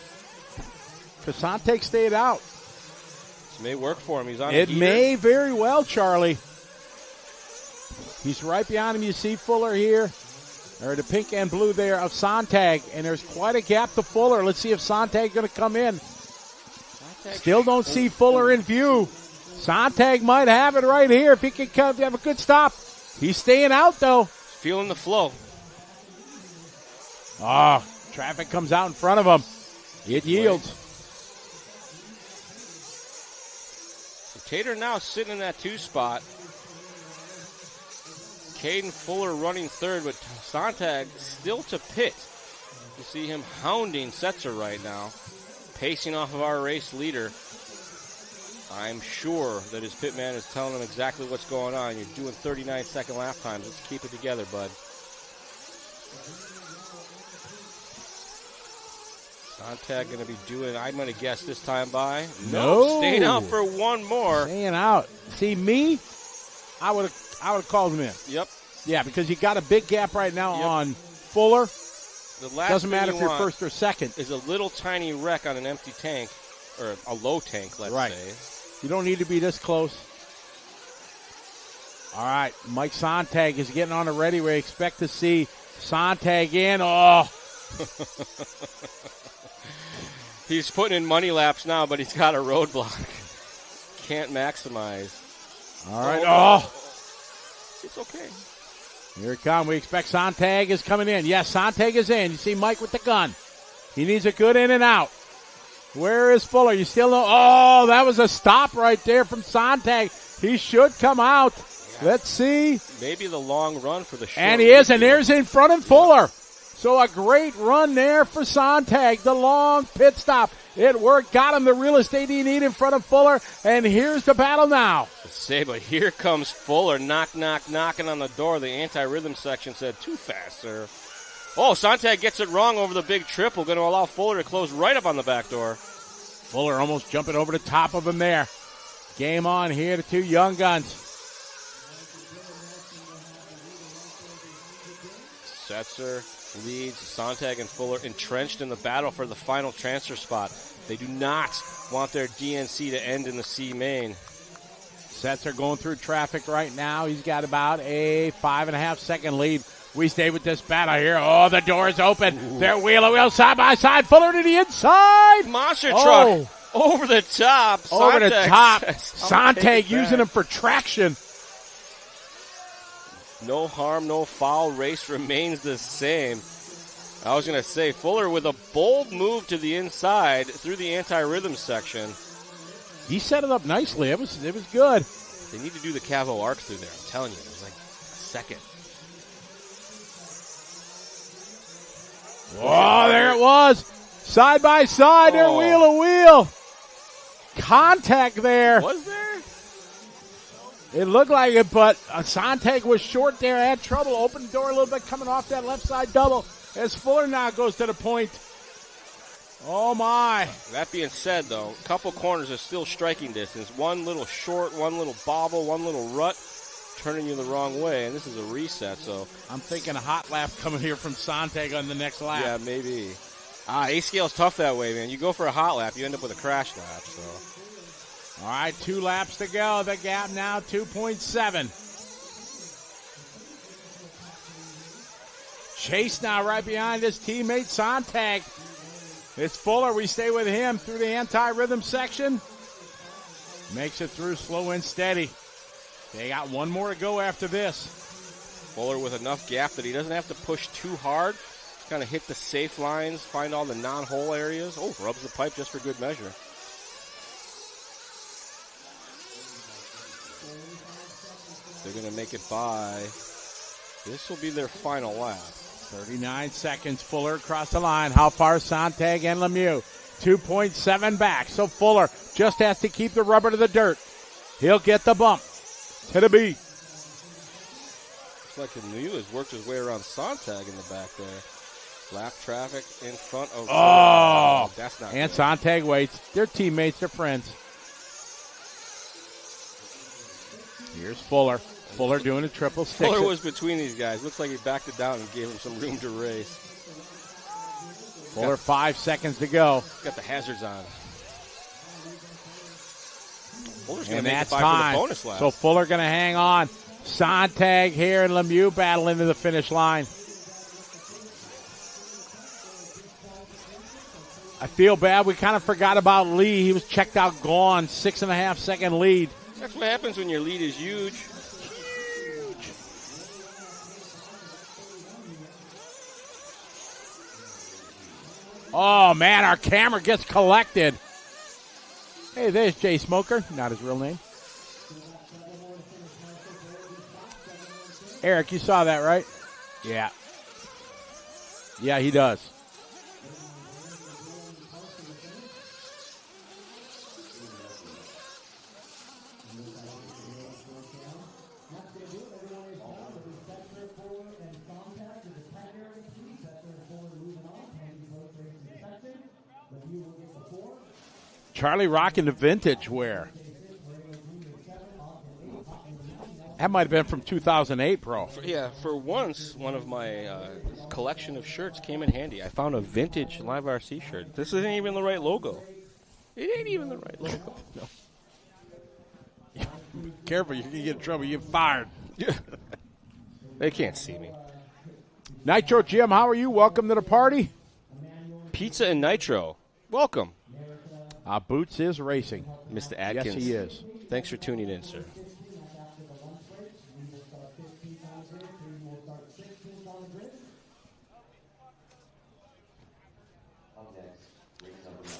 Because Sontag stayed out. This may work for him. He's on It may very well, Charlie. He's right behind him. You see Fuller here. Or the pink and blue there of Sontag. And there's quite a gap to Fuller. Let's see if Sontag's going to come in. Still don't see Fuller in view. Sontag might have it right here if he can come, have a good stop. He's staying out, though. Feeling the flow. Traffic comes out in front of him. It yields. So Tater now sitting in that 2 spot. Caden Fuller running third, but Sontag still to pit. You see him hounding Setzer right now, pacing off of our race leader. I'm sure that his pit man is telling him exactly what's going on. You're doing 39-second lap times. Let's keep it together, bud. Sontag going to be doing, I'm going to guess this time by. No. Staying out for one more. Staying out. See, me, I would have called him in. Yep. Yeah, because you got a big gap right now on Fuller. The last Doesn't matter if you're want first or second. Is a little tiny wreck on an empty tank, or a low tank, let's say. You don't need to be this close. All right, Mike Sontag is getting on the ready. We expect to see Sontag in. He's putting in money laps now, but he's got a roadblock. Can't maximize. All right. It's okay. Here it comes. We expect Sontag is coming in. Yes, Sontag is in. You see Mike with the gun. He needs a good in and out. Where is Fuller? You still know. Oh, that was a stop right there from Sontag. He should come out. Yeah. Let's see. Maybe the long run for the short. And he is, and there's in front of Fuller. So a great run there for Sontag. The long pit stop. It worked. Got him the real estate he needed in front of Fuller. And here's the battle now. But here comes Fuller. Knock, knock, knocking on the door. The anti-rhythm section said, too fast, sir. Oh, Sontag gets it wrong over the big triple. Going to allow Fuller to close right up on the back door. Fuller almost jumping over the top of him there. Game on here, the 2 young guns. Setzer leads. Sontag and Fuller entrenched in the battle for the final transfer spot. They do not want their DNC to end in the C main. Setzer going through traffic right now. He's got about a 5.5 second lead. We stay with this battle here. Oh, the door is open. Ooh. They're wheel-to-wheel, side-by-side. Fuller to the inside. Monster truck over the top. Over the top. Sontag using him for traction. No harm, no foul. Race remains the same. I was going to say, Fuller with a bold move to the inside through the anti-rhythm section. He set it up nicely. It was good. They need to do the Cavo arc through there. I'm telling you, it was like a second. Oh, there it was. Side by side, they're wheel to wheel. contact there. Was there? It looked like it, but Sontag was short there, had trouble. Opened the door a little bit coming off that left side double as Fuller now goes to the point. Oh, my. That being said, though, a couple corners are still striking distance. One little short, one little bobble, one little rut, turning you the wrong way, and this is a reset, so. I'm thinking a hot lap coming here from Sontag on the next lap. Yeah, maybe. A-scale's tough that way, man. You go for a hot lap, you end up with a crash lap, so. All right, 2 laps to go. The gap now 2.7. Chase now right behind his teammate Sontag. It's Fuller. We stay with him through the anti-rhythm section. Makes it through slow and steady. They got one more to go after this. Fuller with enough gap that he doesn't have to push too hard. Just kind of hit the safe lines, find all the non-hole areas. Oh, rubs the pipe just for good measure. They're going to make it by. This will be their final lap. 39 seconds. Fuller across the line. How far Sontag and Lemieux? 2.7 back. So Fuller just has to keep the rubber to the dirt. He'll get the bump to the beat. Looks like Lemieux has worked his way around Sontag in the back there. Lap traffic in front of. Oh, that's not. And good. Sontag waits. They're teammates. They're friends. Here's Fuller. Fuller doing a triple stick. Fuller was between these guys. Looks like he backed it down and gave him some room to race. Fuller 5 seconds to go. Got the hazards on. Fuller's going And to make that's it by time. for the bonus lap. So Fuller going to hang on. Sontag here and Lemieux battle into the finish line. I feel bad. We kind of forgot about Lee. He was checked out gone. 6.5 second lead. That's what happens when your lead is huge. Oh, man, our camera gets collected. Hey, there's Jay Smoker. Not his real name. Eric, you saw that, right? Yeah. Yeah, he does. Charlie rocking the vintage wear. That might have been from 2008, bro. Yeah, for once, one of my collection of shirts came in handy. I found a vintage Live RC shirt. This isn't even the right logo. It ain't even the right logo. No. Be careful, you're going to get in trouble. You get fired. They can't see me. Nitro Jim, how are you? Welcome to the party. Pizza and Nitro. Welcome. Boots is racing. Mr. Atkins. Yes, he is. Thanks for tuning in, sir.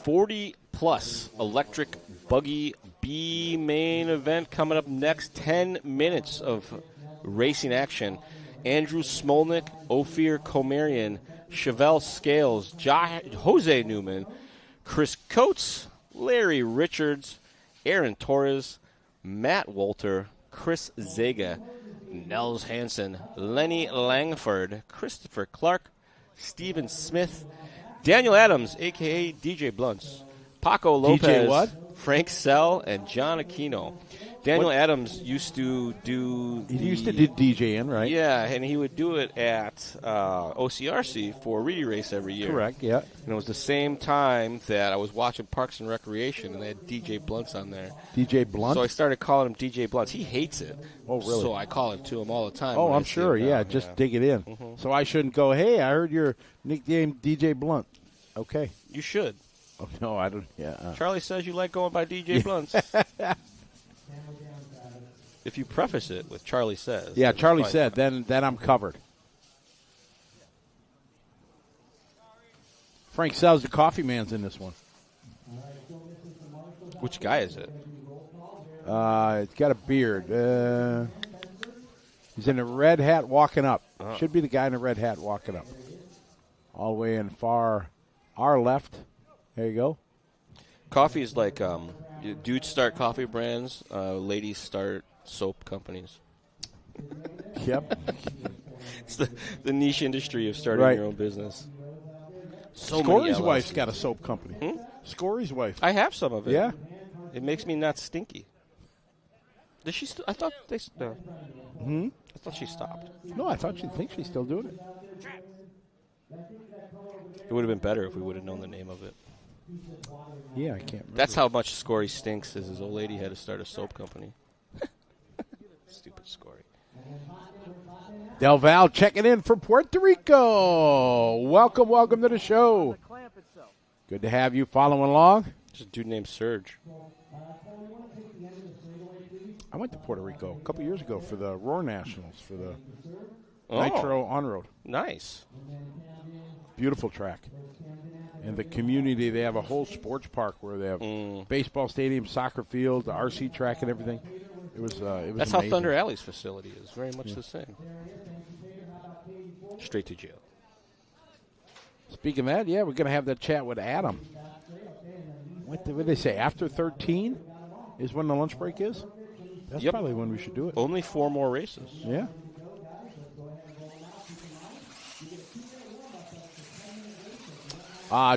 $40+ electric buggy B main event coming up next. 10 minutes of racing action. Andrew Smolnik, Ophir Komarian, Chevelle Scales, Jose Newman, Chris Coates, Larry Richards, Aaron Torres, Matt Walter, Chris Zega, Nels Hansen, Lenny Langford, Christopher Clark, Stephen Smith, Daniel Adams, a.k.a. DJ Blunts, Paco Lopez, DJ what? Frank Sell, and John Aquino. Daniel Adams used to do He used to do DJing, right? Yeah, and he would do it at OCRC for Reedy Race every year. Correct, yeah. And it was the same time that I was watching Parks and Recreation, and they had DJ Blunts on there. DJ Blunt? So I started calling him DJ Blunts. He hates it. Oh, really? So I call it to him all the time. Oh, when I'm I see sure, him yeah. now. Just Yeah. dig it in. Mm-hmm. So I shouldn't go, hey, I heard your nickname DJ Blunt. Okay. You should. Oh, no, I don't. Yeah. Charlie says you like going by DJ Blunts. If you preface it with Charlie says. Yeah, it's Charlie fine. said, then I'm covered. Frank sells the coffee man's in this one. Which guy is it? It's got a beard. He's in a red hat walking up. Should be the guy in a red hat walking up. All the way in far our left. There you go. Coffee is like Dudes start coffee brands. Ladies start soap companies. Yep. It's the niche industry of starting your own business. So Scory's wife's got a soap company. Scory's wife. I have some of it. Yeah. It makes me not stinky. Does she? I thought they. I thought she stopped. No, I think she's still doing it. It would have been better if we would have known the name of it. Yeah, I can't remember. That's how much Scory stinks. Is his old lady had to start a soap company. Stupid Scory. Del Val checking in from Puerto Rico. Welcome to the show. Good to have you following along. There's a dude named Serge. I went to Puerto Rico a couple years ago for the Roar Nationals for the Nitro on-road. Nice. Beautiful track. And the community, they have a whole sports park where they have baseball stadium, soccer field, the RC track and everything. It was That's amazing. how Thunder Alley's facility is. Very much the same. Straight to jail. Speaking of that, we're going to have that chat with Adam. What did they say? After 13 is when the lunch break is? That's probably when we should do it. Only 4 more races. Yeah.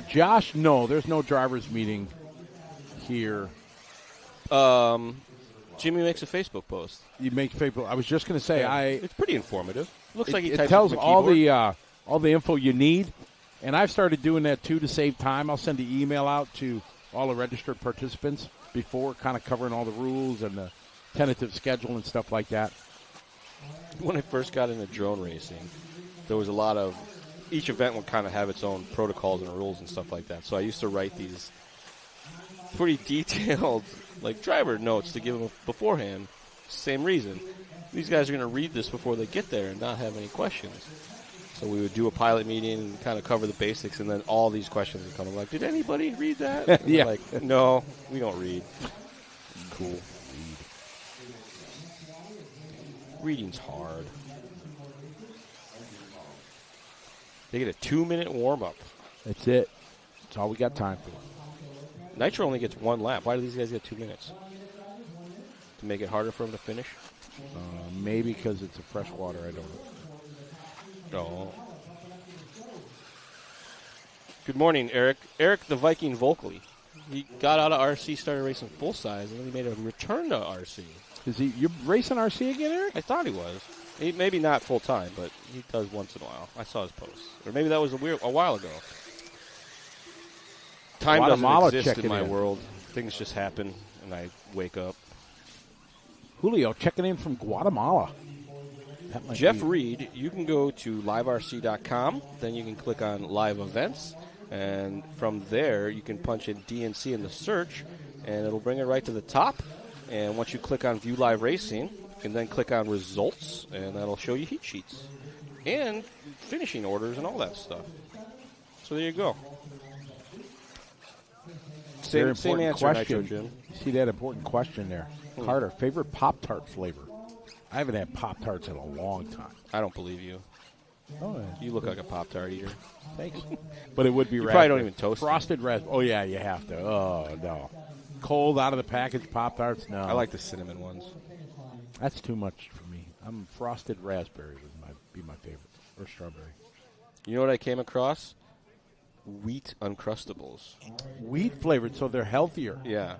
Josh, no, there's no drivers meeting here. Jimmy makes a Facebook post. You make Facebook. I was just going to say, it's pretty informative. Looks like he it types tells it from all keyboard. the info you need, and I've started doing that too to save time. I'll send an email out to all the registered participants before, kind of covering all the rules and the tentative schedule and stuff like that. When I first got into drone racing, there was a lot of each event would kind of have its own protocols and rules and stuff like that. So I used to write these pretty detailed, like, driver notes to give them beforehand. Same reason. These guys are going to read this before they get there and not have any questions. So we would do a pilot meeting and kind of cover the basics, and then all these questions would come. I'm like, did anybody read that? And Yeah. Like, no, we don't read. Cool. Reading's hard. They get a 2-minute warm-up. That's it. That's all we got time for. Nitro only gets 1 lap. Why do these guys get 2 minutes? To make it harder for them to finish? Maybe because it's a freshwater. I don't know. No. Good morning, Eric. Eric the Viking Volkley. He got out of RC, started racing full size, and then he made a return to RC. You're racing RC again, Eric? I thought he was. Maybe not full time, but he does once in a while. I saw his posts. Or maybe that was a while ago. Time Guatemala doesn't exist in my in. world. Things just happen, and I wake up. Julio checking in from Guatemala. Jeff Reed, you can go to liverc.com. Then you can click on live events. And from there, you can punch in DNC in the search, and it'll bring it right to the top. And once you click on View Live Racing, you can then click on Results, and that'll show you heat sheets and finishing orders and all that stuff. So there you go. Same answer, question. Nitro Jim. See that important question there. Carter, favorite Pop-Tart flavor? I haven't had Pop-Tarts in a long time. I don't believe you. Oh, yeah. You look like a Pop-Tart eater. Thanks. But it would be You raspberry. probably don't even toast them. Frosted raspberry. Oh, yeah, you have to. Oh, no. Cold out of the package Pop-Tarts? No. I like the cinnamon ones. That's too much for me. Frosted raspberry would be my favorite. Or strawberry. You know what I came across? Wheat Uncrustables. Wheat flavored, so they're healthier. Yeah.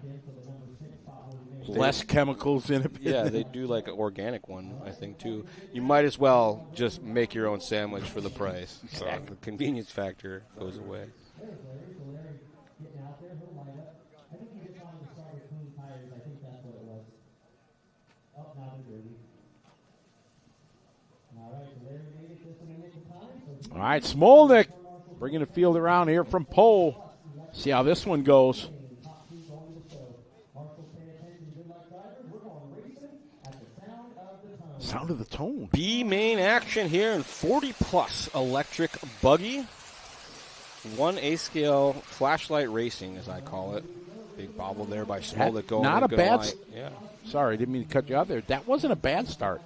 Less chemicals in it. Yeah, they do like an organic one, I think, too. You might as well just make your own sandwich for the price. So the convenience factor goes away. All right, Smolnik bringing the field around here from pole. See how this one goes. Sound of the tone. B main action here in 40-plus electric buggy. 1 A-scale flashlight racing, as I call it. Big bobble there by Smolnik going. Not a bad. Yeah. Sorry, didn't mean to cut you out there. That wasn't a bad start.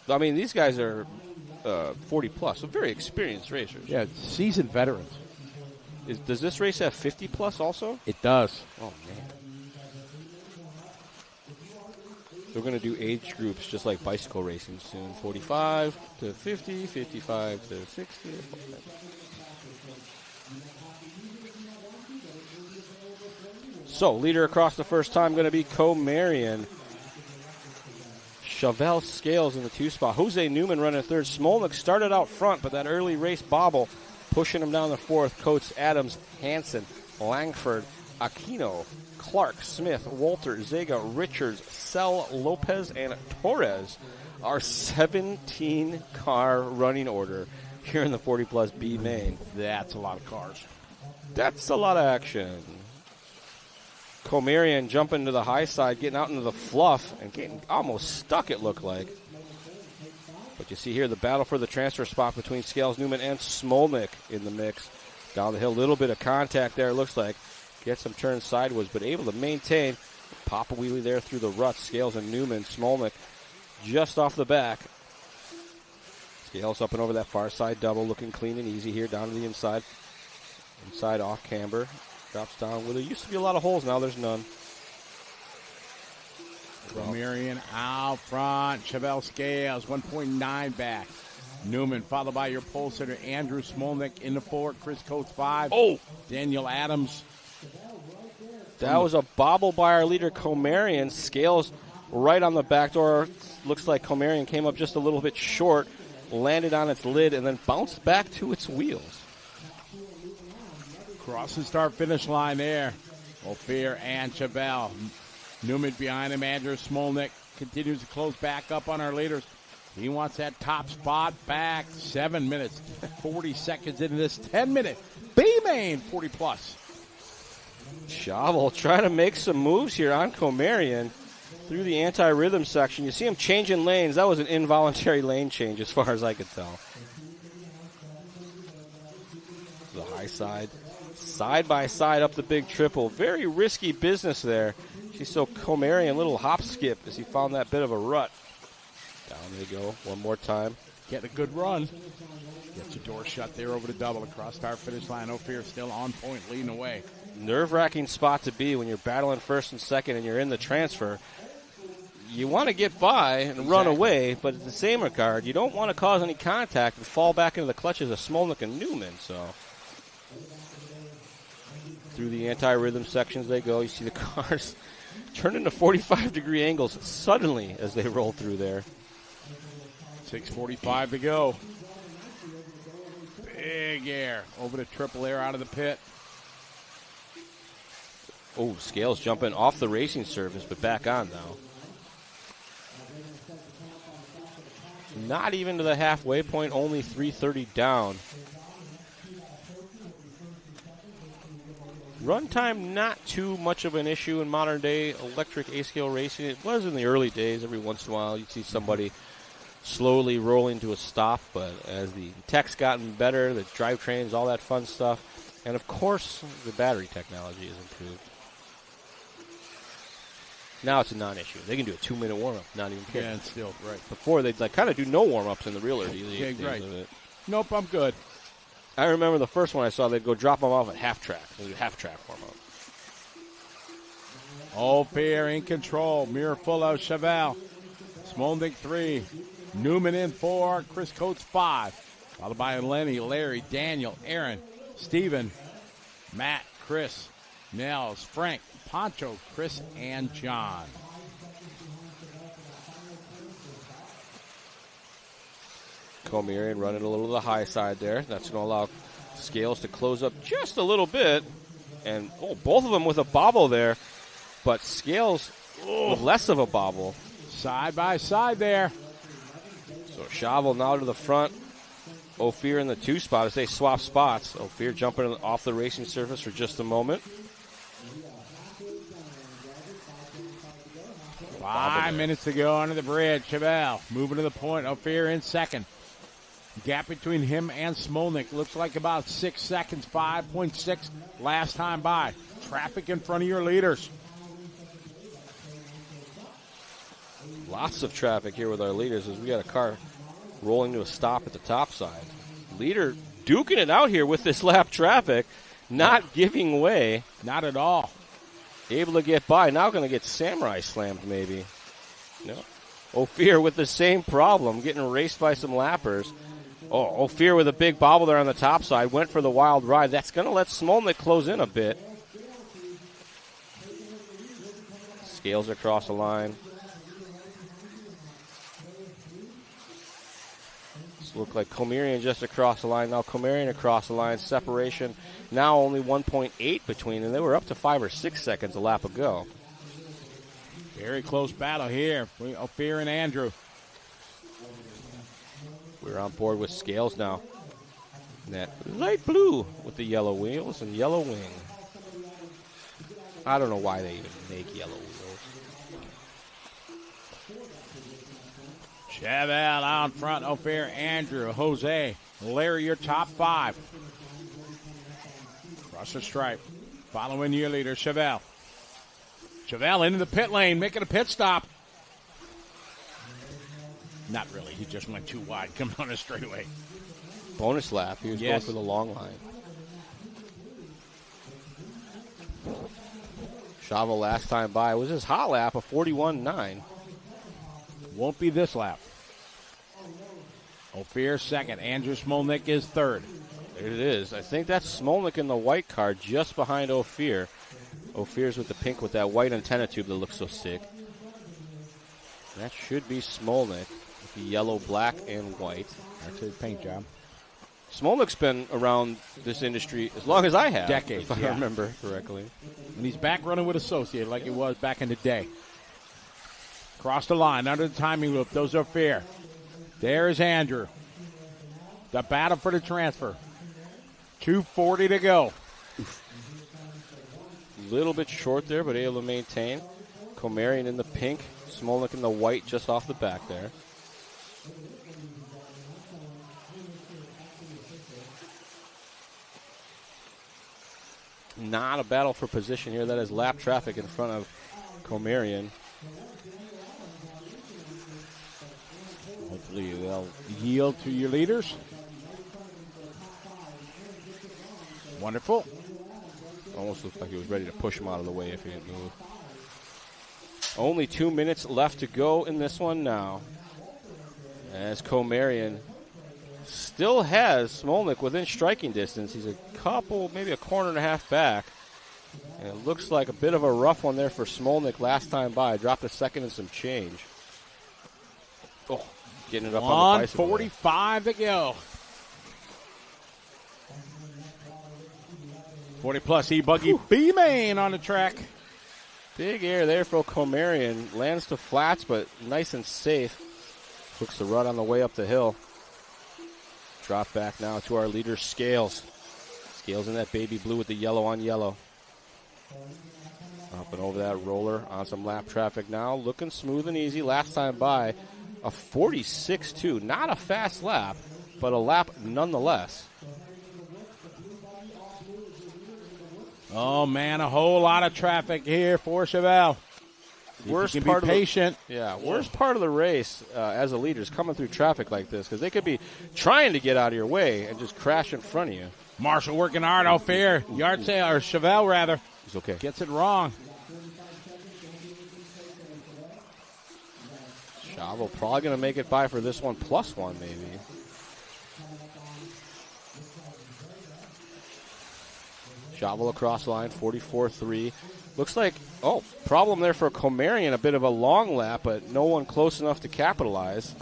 I mean, these guys are 40-plus, so very experienced racers. Yeah, seasoned veterans. Does this race have 50 plus also? It does. Oh, man. We're going to do age groups just like bicycle racing soon. 45 to 50, 55 to 60. So, leader across the first time going to be Comarion. Chevelle Scales in the 2 spot. Jose Newman running 3rd. Smolnick started out front, but that early race bobble pushing him down the 4th. Coates, Adams, Hansen, Langford, Aquino, Clark, Smith, Walter, Zega, Richards, Sell, Lopez, and Torres. Our 17-car running order here in the 40-plus B main. That's a lot of cars. That's a lot of action. Comarion jumping to the high side, getting out into the fluff, and getting almost stuck, it looked like. But you see here the battle for the transfer spot between Scales, Newman, and Smolnick in the mix. Down the hill, a little bit of contact there, it looks like. Gets some turns sideways, but able to maintain. Pop a wheelie there through the ruts. Scales and Newman, Smolnick just off the back. Scales up and over that far side double, looking clean and easy here down to the inside. Inside off camber. Drops down where there used to be a lot of holes, now there's none. Comarion out front. Chevelle Scales, 1.9 back. Newman followed by your pole sitter, Andrew Smolnick in the 4. Chris Coates 5. Oh! Daniel Adams. That was a bobble by our leader, Comarion. Scales right on the back door. Looks like Comarion came up just a little bit short, landed on its lid, and then bounced back to its wheels. Cross the start finish line there. Ophir and Chevelle. Newman behind him. Andrew Smolnick continues to close back up on our leaders. He wants that top spot back. 7 minutes, 40 seconds into this 10-minute B-Main 40-plus. Chauvel trying to make some moves here on Comarion through the anti-rhythm section. You see him changing lanes. That was an involuntary lane change as far as I could tell. The high side by side up the big triple. Very risky business there. You saw Comarion, little hop skip as he found that bit of a rut. Down they go one more time. Get a good run. Gets your door shut there over the double across start finish line. Ophir still on point, leading away. Nerve-wracking spot to be when you're battling first and second and you're in the transfer. You want to get by and run away, but at the same regard, you don't want to cause any contact and fall back into the clutches of Smolnick and Newman. So through the anti-rhythm sections they go. You see the cars turn into 45-degree angles suddenly as they roll through there. 6:45 to go. Big air over the triple air out of the pit. Oh, Scales jumping off the racing surface, but back on now. Not even to the halfway point, only 3:30 down. Runtime not too much of an issue in modern day electric A-scale racing. It was in the early days. Every once in a while you'd see somebody slowly rolling to a stop, but as the tech's gotten better, the drivetrains, all that fun stuff, and of course the battery technology has improved. Now it's a non-issue. They can do a 2-minute warm-up, not even care. Yeah, it's still, right. Before, they'd kind of do no warm-ups in the real early days right. of it. Nope, I'm good. I remember the first one I saw, they'd go drop them off at half-track. They'd do half-track warm-up. Ophir in control. Mirror full out, Chevelle. Smolnick 3. Newman in 4. Chris Coates 5. Followed by Lenny, Larry, Daniel, Aaron, Steven, Matt, Chris, Nels, Frank, Poncho, Chris, and John. Comarion running a little to the high side there. That's going to allow Scales to close up just a little bit. And, both of them with a bobble there. But Scales with less of a bobble. Side by side there. So Chauvel now to the front. Ophir in the 2 spot as they swap spots. Ophir jumping off the racing surface for just a moment. 5 minutes to go under the bridge. Chevelle moving to the point. Ophir in second. Gap between him and Smolnick looks like about 6 seconds. 5.6 last time by. Traffic in front of your leaders. Lots of traffic here with our leaders as we got a car rolling to a stop at the top side. Leader duking it out here with this lap traffic. not giving way. Not at all. Able to get by. Now going to get Samurai slammed maybe. No. Ophir with the same problem, getting raced by some lappers. Oh, Ophir with a big bobble there on the top side. Went for the wild ride. That's going to let Smolnik close in a bit. Scales across the line. This looked like Comerian just across the line. Now Comerian across the line. Separation now only 1.8 between, and they were up to 5 or 6 seconds a lap ago. Very close battle here. Ophir and Andrew. We're on board with Scales now. That light blue with the yellow wheels and yellow wing. I don't know why they even make yellow wheels. Chevelle out front. Ophir, Andrew, Jose, Larry, your top 5. Across the stripe. Following your leader, Chevelle. Chevelle into the pit lane, making a pit stop. Not really. He just went too wide coming on a straightaway. Bonus lap. He was going for the long line. Chavo last time by was his hot lap of 41.9. Won't be this lap. Ophir second. Andrew Smolnik is third. There it is. I think that's Smolnik in the white car just behind Ophir. Ophir's with the pink with that white antenna tube that looks so sick. That should be Smolnik. The yellow, black, and white. That's his paint job. Smolnik's been around this industry as long as I have. Decades, if I remember correctly. And he's back running with Associated like he was back in the day. Cross the line, under the timing loop. Those are fair. There is Andrew. The battle for the transfer. 2:40 to go. A little bit short there, but able to maintain. Comerian in the pink. Smolnik in the white just off the back there. Not a battle for position here. That is lap traffic in front of Comerian. Hopefully they'll yield to your leaders. Wonderful. Almost looks like he was ready to push him out of the way if he didn't move. Only 2 minutes left to go in this one now. As Comerian still has Smolnik within striking distance. He's a couple, maybe a corner and a half back. And it looks like a bit of a rough one there for Smolnik last time by. Dropped a second and some change. Oh, getting it up on the bicycle. 1:45 to go. 40-plus E-Buggy B-Main on the track. Big air there for Comerian. Lands to flats, but nice and safe. Hooks the rut on the way up the hill. Drop back now to our leader, Scales. Scales in that baby blue with the yellow on yellow. Up and over that roller on some lap traffic now. Looking smooth and easy. Last time by, a 46.2. Not a fast lap, but a lap nonetheless. Oh, man, a whole lot of traffic here for Chevelle. Worst part patient. Worst part of the race as a leader is coming through traffic like this because they could be trying to get out of your way and just crash in front of you. Marshall working hard out fair. Yard sale, or Chevelle rather. He's okay. Gets it wrong. Chavo probably going to make it by for this one, +1 maybe. Chavo across line, 44.3. Looks like, problem there for Comerian, a bit of a long lap, but no one close enough to capitalize.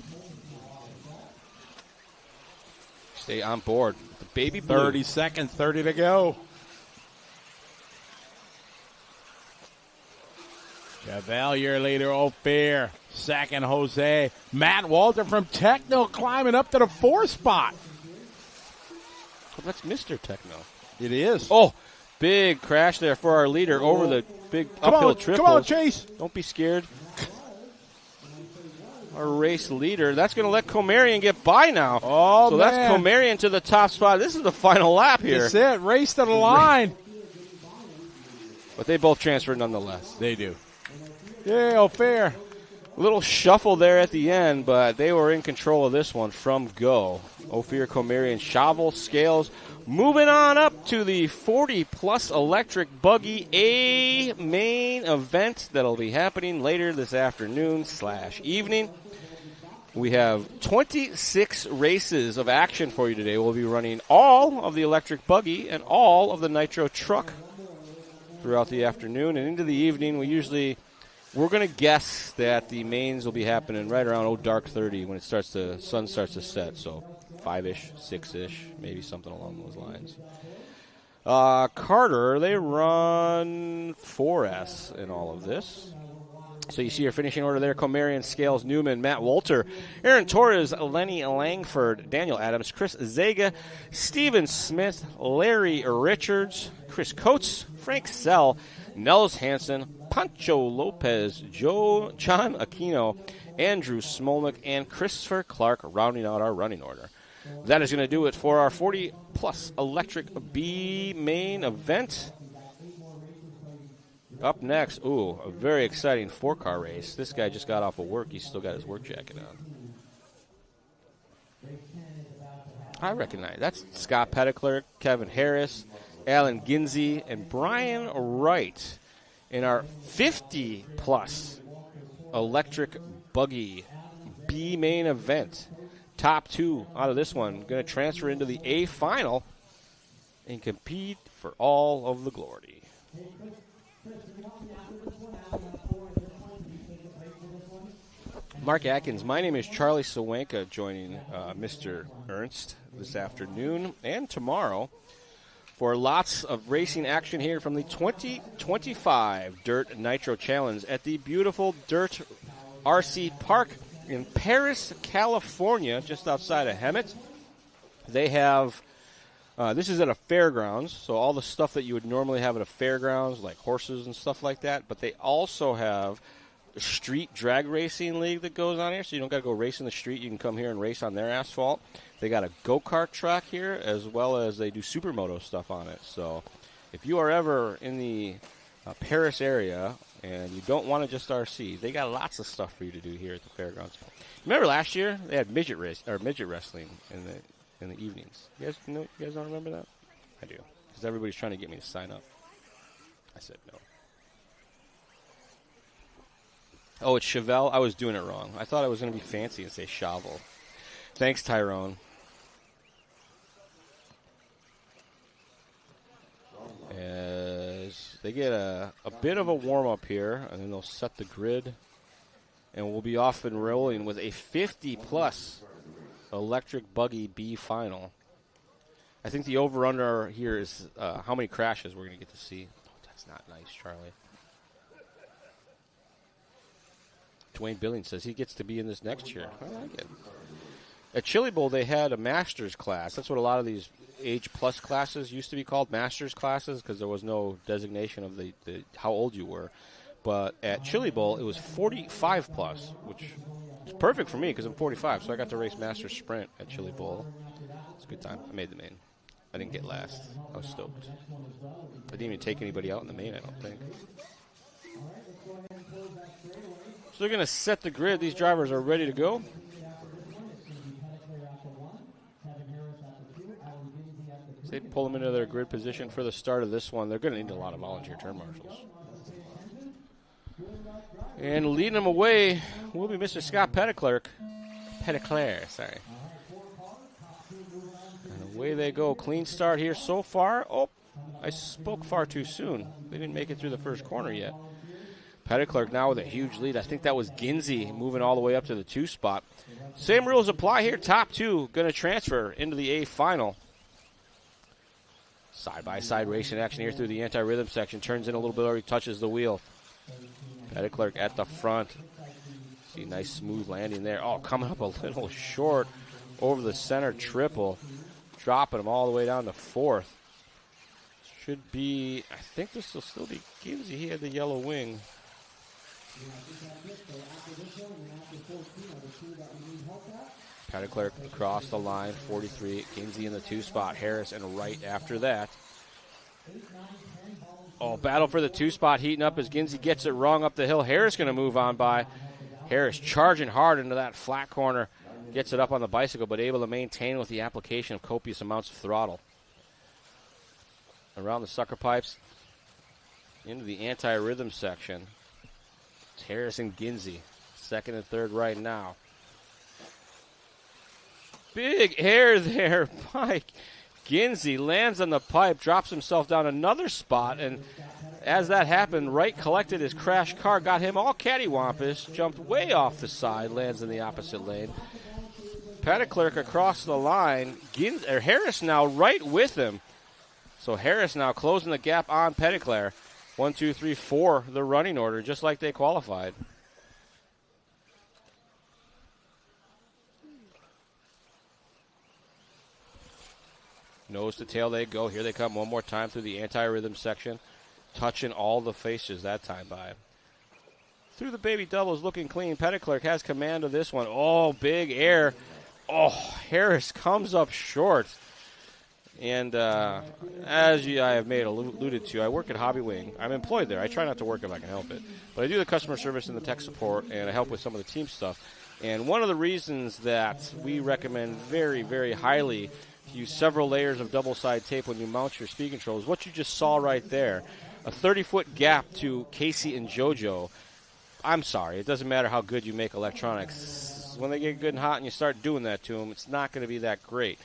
Stay on board. The baby blue. 30 seconds, 30 to go. Chevalier leader, Ophir. Second, Jose. Matt Walter from Techno climbing up to the 4th spot. Oh, that's Mr. Techno. It is. Oh, big crash there for our leader over the big uphill triple. Come on, Chase. Don't be scared. Our race leader. That's going to let Comerian get by now. Oh, so man. That's Comerian to the top spot. This is the final lap here. That's it. Race to the line. But they both transferred nonetheless. They do. Yeah, Ophir. A little shuffle there at the end, but they were in control of this one from go. Ophir, Comerian, Chavo, Scales, Moving on up to the 40-plus electric buggy A main event that'll be happening later this afternoon/evening. We have 26 races of action for you today. We'll be running all of the electric buggy and all of the nitro truck throughout the afternoon and into the evening. We're going to guess that the mains will be happening right around dark 30 when sun starts to set. So 5-ish, 6-ish, maybe something along those lines. Carter, they run 4S in all of this. So you see your finishing order there: Comarion, Scales, Newman, Matt Walter, Aaron Torres, Lenny Langford, Daniel Adams, Chris Zaga, Steven Smith, Larry Richards, Chris Coates, Frank Sell, Nels Hansen, Pancho Lopez, John Aquino, Andrew Smolnick, and Christopher Clark rounding out our running order. That is going to do it for our 40-plus electric B main event. Up next, a very exciting 4-car race. This guy just got off of work. He's still got his work jacket on. I recognize. That's Scott Petticlerc, Kevin Harris, Alan Ginsey, and Brian Wright in our 50-plus electric buggy B main event. Top 2 out of this one going to transfer into the A final and compete for all of the glory. Mark Atkins, my name is Charlie Swanka, joining Mr. Ernst this afternoon and tomorrow for lots of racing action here from the 2025 Dirt Nitro Challenge at the beautiful Dirt RC Park in Paris, California, just outside of Hemet. They have, this is at a fairgrounds, so all the stuff that you would normally have at a fairgrounds, like horses and stuff like that, but they also have a street drag racing league that goes on here, so you don't got to go race in the street. You can come here and race on their asphalt. They got a go-kart track here, as well as they do supermoto stuff on it. So if you are ever in the Paris area and you don't want to just RC, they got lots of stuff for you to do here at the fairgrounds. Remember last year they had midget wrestling in the evenings. You guys don't remember that? I do, because everybody's trying to get me to sign up. I said no. Oh, it's Chevelle? I was doing it wrong. I thought I was going to be fancy and say Chauvel. Thanks, Tyrone. As they get a bit of a warm-up here, and then they'll set the grid, and we'll be off and rolling with a 50-plus electric buggy B final. I think the over-under here is how many crashes we're going to get to see. Oh, that's not nice, Charlie. Dwayne Billings says he gets to be in this next year. I like it. At Chili Bowl, they had a master's class. That's what a lot of these age plus classes used to be called, master's classes, because there was no designation of the how old you were. But at Chili Bowl, it was 45 plus, which is perfect for me because I'm 45, so I got to race master's sprint at Chili Bowl. It's a good time. I made the main. I didn't get last. I was stoked. I didn't even take anybody out in the main, I don't think. So they're going to set the grid. These drivers are ready to go. So they pull them into their grid position for the start of this one. They're going to need a lot of volunteer turn marshals. And leading them away will be Mr. Scott Petticlerc. Sorry. And away they go. Clean start here so far. Oh, I spoke far too soon. They didn't make it through the first corner yet. Petticlerc now with a huge lead. I think that was Ginsey moving all the way up to the 2 spot. Same rules apply here. Top 2 going to transfer into the A final. Side-by-side racing action here through the anti-rhythm section. Turns in a little bit, already touches the wheel. Petticlerc at the front. See, nice smooth landing there. Oh, coming up a little short over the center triple. Dropping him all the way down to 4th. Should be, I think this will still be Ginsey. He had the yellow wing. Petticlerc across the line, 43. Ginsey in the 2 spot. Harris and Wright after that. Oh, battle for the 2 spot heating up as Ginsey gets it wrong up the hill. Harris going to move on by. Harris charging hard into that flat corner. Gets it up on the bicycle, but able to maintain with the application of copious amounts of throttle. around the sucker pipes into the anti-rhythm section. It's Harris and Ginsey, second and third right now. Big air there by Ginsey. Lands on the pipe, drops himself down another spot, and as that happened, Wright collected his crash car, got him all cattywampus, jumped way off the side, lands in the opposite lane. Petitclerc across the line. Harris now right with him. So Harris now closing the gap on Petitclerc. 1, 2, 3, 4, the running order, just like they qualified. Nose to tail they go. Here they come one more time through the anti-rhythm section. Touching all the faces that time by. Through the baby doubles, looking clean. Petitclerc has command of this one. Oh, big air. Oh, Harris comes up short. And as I have alluded to, I work at Hobby Wing. I'm employed there. I try not to work if I can help it. But I do the customer service and the tech support, and I help with some of the team stuff. And one of the reasons that we recommend very, very highly to use several layers of double-side tape when you mount your speed control is what you just saw right there. A 30-foot gap to Casey and JoJo. I'm sorry, it doesn't matter how good you make electronics. When they get good and hot and you start doing that to them, it's not going to be that great.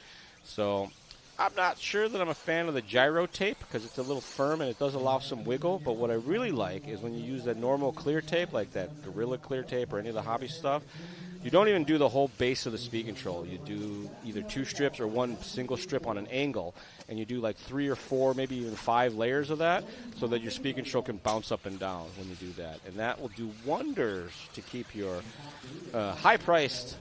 So I'm not sure that I'm a fan of the gyro tape because it's a little firm and it does allow some wiggle. But what I really like is when you use that normal clear tape, like that Gorilla clear tape or any of the hobby stuff, you don't even do the whole base of the speed control. You do either 2 strips or 1 single strip on an angle, and you do like 3 or 4, maybe even 5 layers of that so that your speed control can bounce up and down when you do that. And that will do wonders to keep your high-priced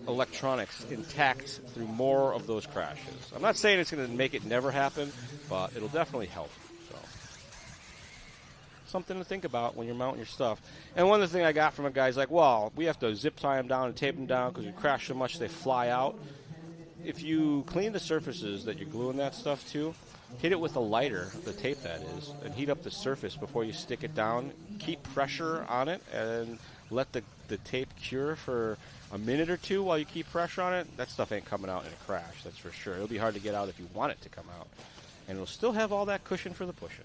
electronics intact through more of those crashes. I'm not saying it's going to make it never happen, but it'll definitely help. So something to think about when you're mounting your stuff. And one of the things I got from a guy's like, well, we have to zip tie them down and tape them down because we crash so much they fly out. If you clean the surfaces that you're gluing that stuff to, hit it with a lighter, the tape that is, and heat up the surface before you stick it down. Keep pressure on it and let the tape cure for a minute or 2 while you keep pressure on it. That stuff ain't coming out in a crash, that's for sure. It'll be hard to get out if you want it to come out. And it'll still have all that cushion for the pushing.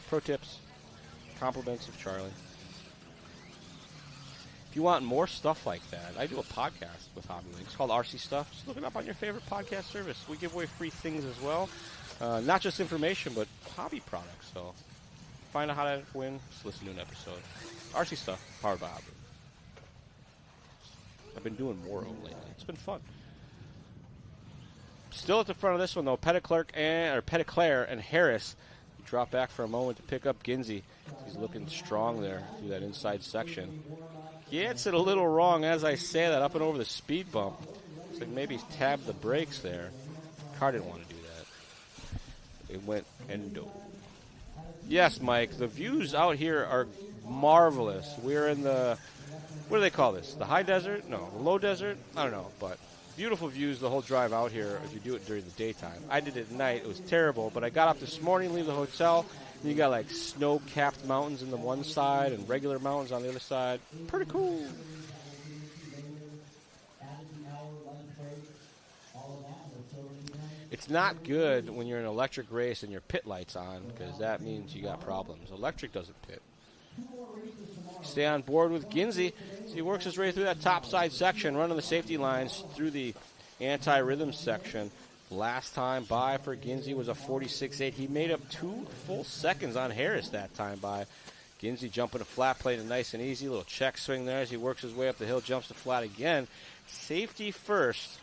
Pro tips, compliments of Charlie. If you want more stuff like that, I do a podcast with Hobby Wing. It's called RC Stuff. Just look it up on your favorite podcast service. We give away free things as well. Not just information, but hobby products. So find out how to win. Just listen to an episode. RC Stuff, powered by Hobby. I've been doing more of it lately. It's been fun. Still at the front of this one, though, Petitclerc and Harris drop back for a moment to pick up Ginsey. He's looking strong there through that inside section. Gets it a little wrong as I say that, up and over the speed bump. Looks like maybe he's tabbed the brakes there. Car didn't want to do that. It went endo. Yes, Mike, the views out here are marvelous. We're in the, what do they call this? The high desert? No, the low desert? I don't know, but beautiful views the whole drive out here if you do it during the daytime. I did it at night. It was terrible, but I got up this morning, leave the hotel, and you got like snow-capped mountains on the one side and regular mountains on the other side. Pretty cool. It's not good when you're in an electric race and your pit light's on because that means you got problems. Electric doesn't pit. Stay on board with Ginsey. So he works his way through that top side section, running the safety lines through the anti-rhythm section. Last time by for Ginsey was a 46.8. He made up 2 full seconds on Harris that time by. Ginsey jumping a flat, playing it nice and easy. Little check swing there as he works his way up the hill, jumps to flat again. Safety first.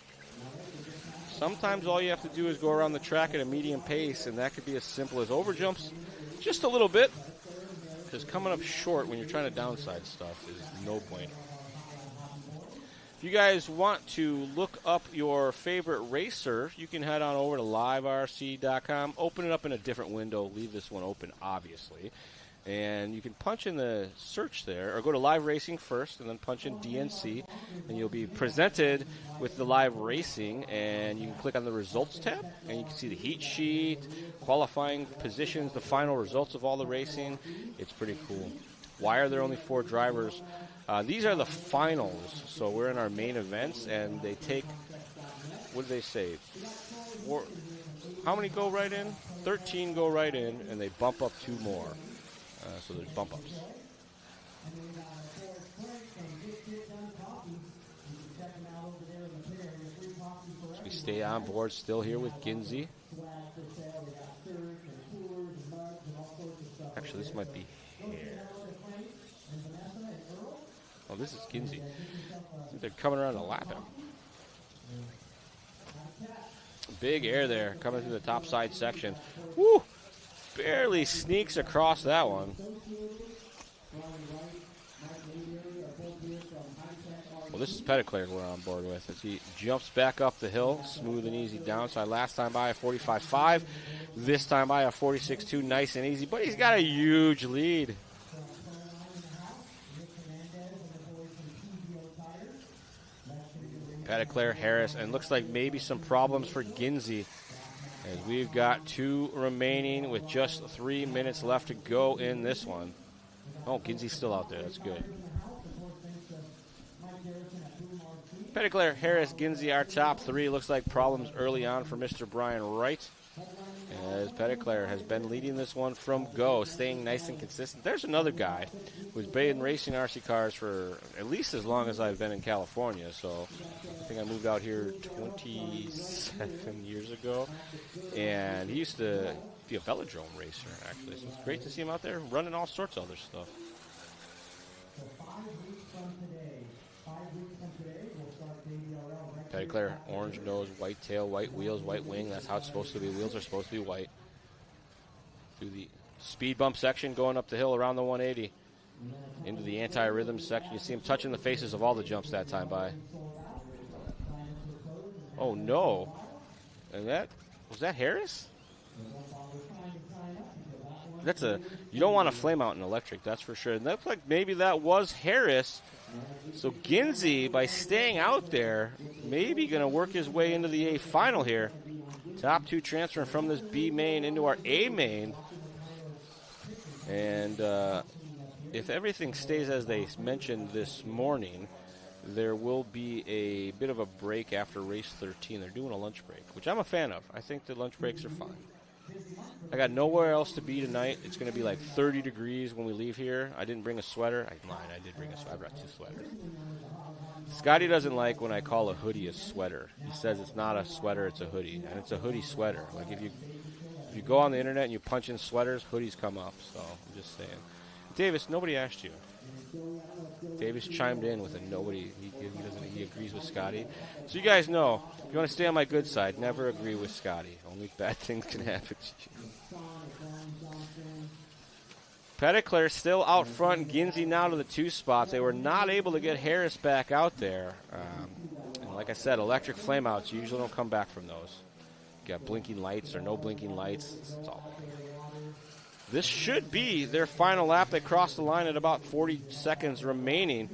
Sometimes all you have to do is go around the track at a medium pace, and that could be as simple as overjumps just a little bit. Because coming up short when you're trying to downside stuff is no point. If you guys want to look up your favorite racer, you can head on over to liverc.com. Open it up in a different window. Leave this one open, obviously. And you can punch in the search there, or go to live racing first, and then punch in DNC, and you'll be presented with the live racing, and you can click on the results tab, and you can see the heat sheet, qualifying positions, the final results of all the racing. It's pretty cool. Why are there only 4 drivers? These are the finals, so we're in our main events, and they take, what do they say, how many go right in? 13 go right in, and they bump up 2 more. So there's bump ups. So we stay on board still here with Ginsey. Actually, this might be here. Oh, this is Ginsey. I think they're coming around to lap him. Big air there coming through the top side section. Woo! Barely sneaks across that one. Well, this is Petitclerc we're on board with as he jumps back up the hill, smooth and easy downside. Last time by a 45.5. This time by a 46.2, nice and easy. But he's got a huge lead. Petitclerc, Harris, and looks like maybe some problems for Ginsey as we've got 2 remaining with just 3 minutes left to go in this one. Oh, Ginsey's still out there. That's good. Petitclerc, Harris, Ginsey, our top 3. Looks like problems early on for Mr. Brian Wright, as Petitclerc has been leading this one from go, staying nice and consistent. There's another guy who's been racing RC cars for at least as long as I've been in California. So I think I moved out here 27 years ago, and he used to be a velodrome racer, actually. So it's great to see him out there running all sorts of other stuff. Petitclerc, orange nose, white tail, white wheels, white wing. That's how it's supposed to be. Wheels are supposed to be white. Through the speed bump section, going up the hill around the 180. Into the anti-rhythm section. You see him touching the faces of all the jumps that time by. Oh, no. And was that Harris? You don't want to flame out an electric, that's for sure. And that looks like maybe that was Harris. So Ginsey, by staying out there, maybe going to work his way into the A final here. Top 2 transferring from this B main into our A main. And if everything stays as they mentioned this morning, there will be a bit of a break after race 13. They're doing a lunch break, which I'm a fan of. I think the lunch breaks are fine. I got nowhere else to be tonight. It's going to be like 30 degrees when we leave here. I didn't bring a sweater. I lied. I did bring a sweater. I brought 2 sweaters. Scotty doesn't like when I call a hoodie a sweater. He says it's not a sweater, it's a hoodie. And it's a hoodie sweater. Like if you go on the internet and you punch in sweaters, hoodies come up. So I'm just saying. Davis, nobody asked you. Davis chimed in with a nobody. He agrees with Scotty. So you guys know, if you want to stay on my good side, never agree with Scotty. Only bad things can happen to you. Petitclerc still out front. Ginsey now to the 2 spots. They were not able to get Harris back out there. And like I said, electric flameouts, you usually don't come back from those. You got blinking lights or no blinking lights. It's all. This should be their final lap. They crossed the line at about 40 seconds remaining.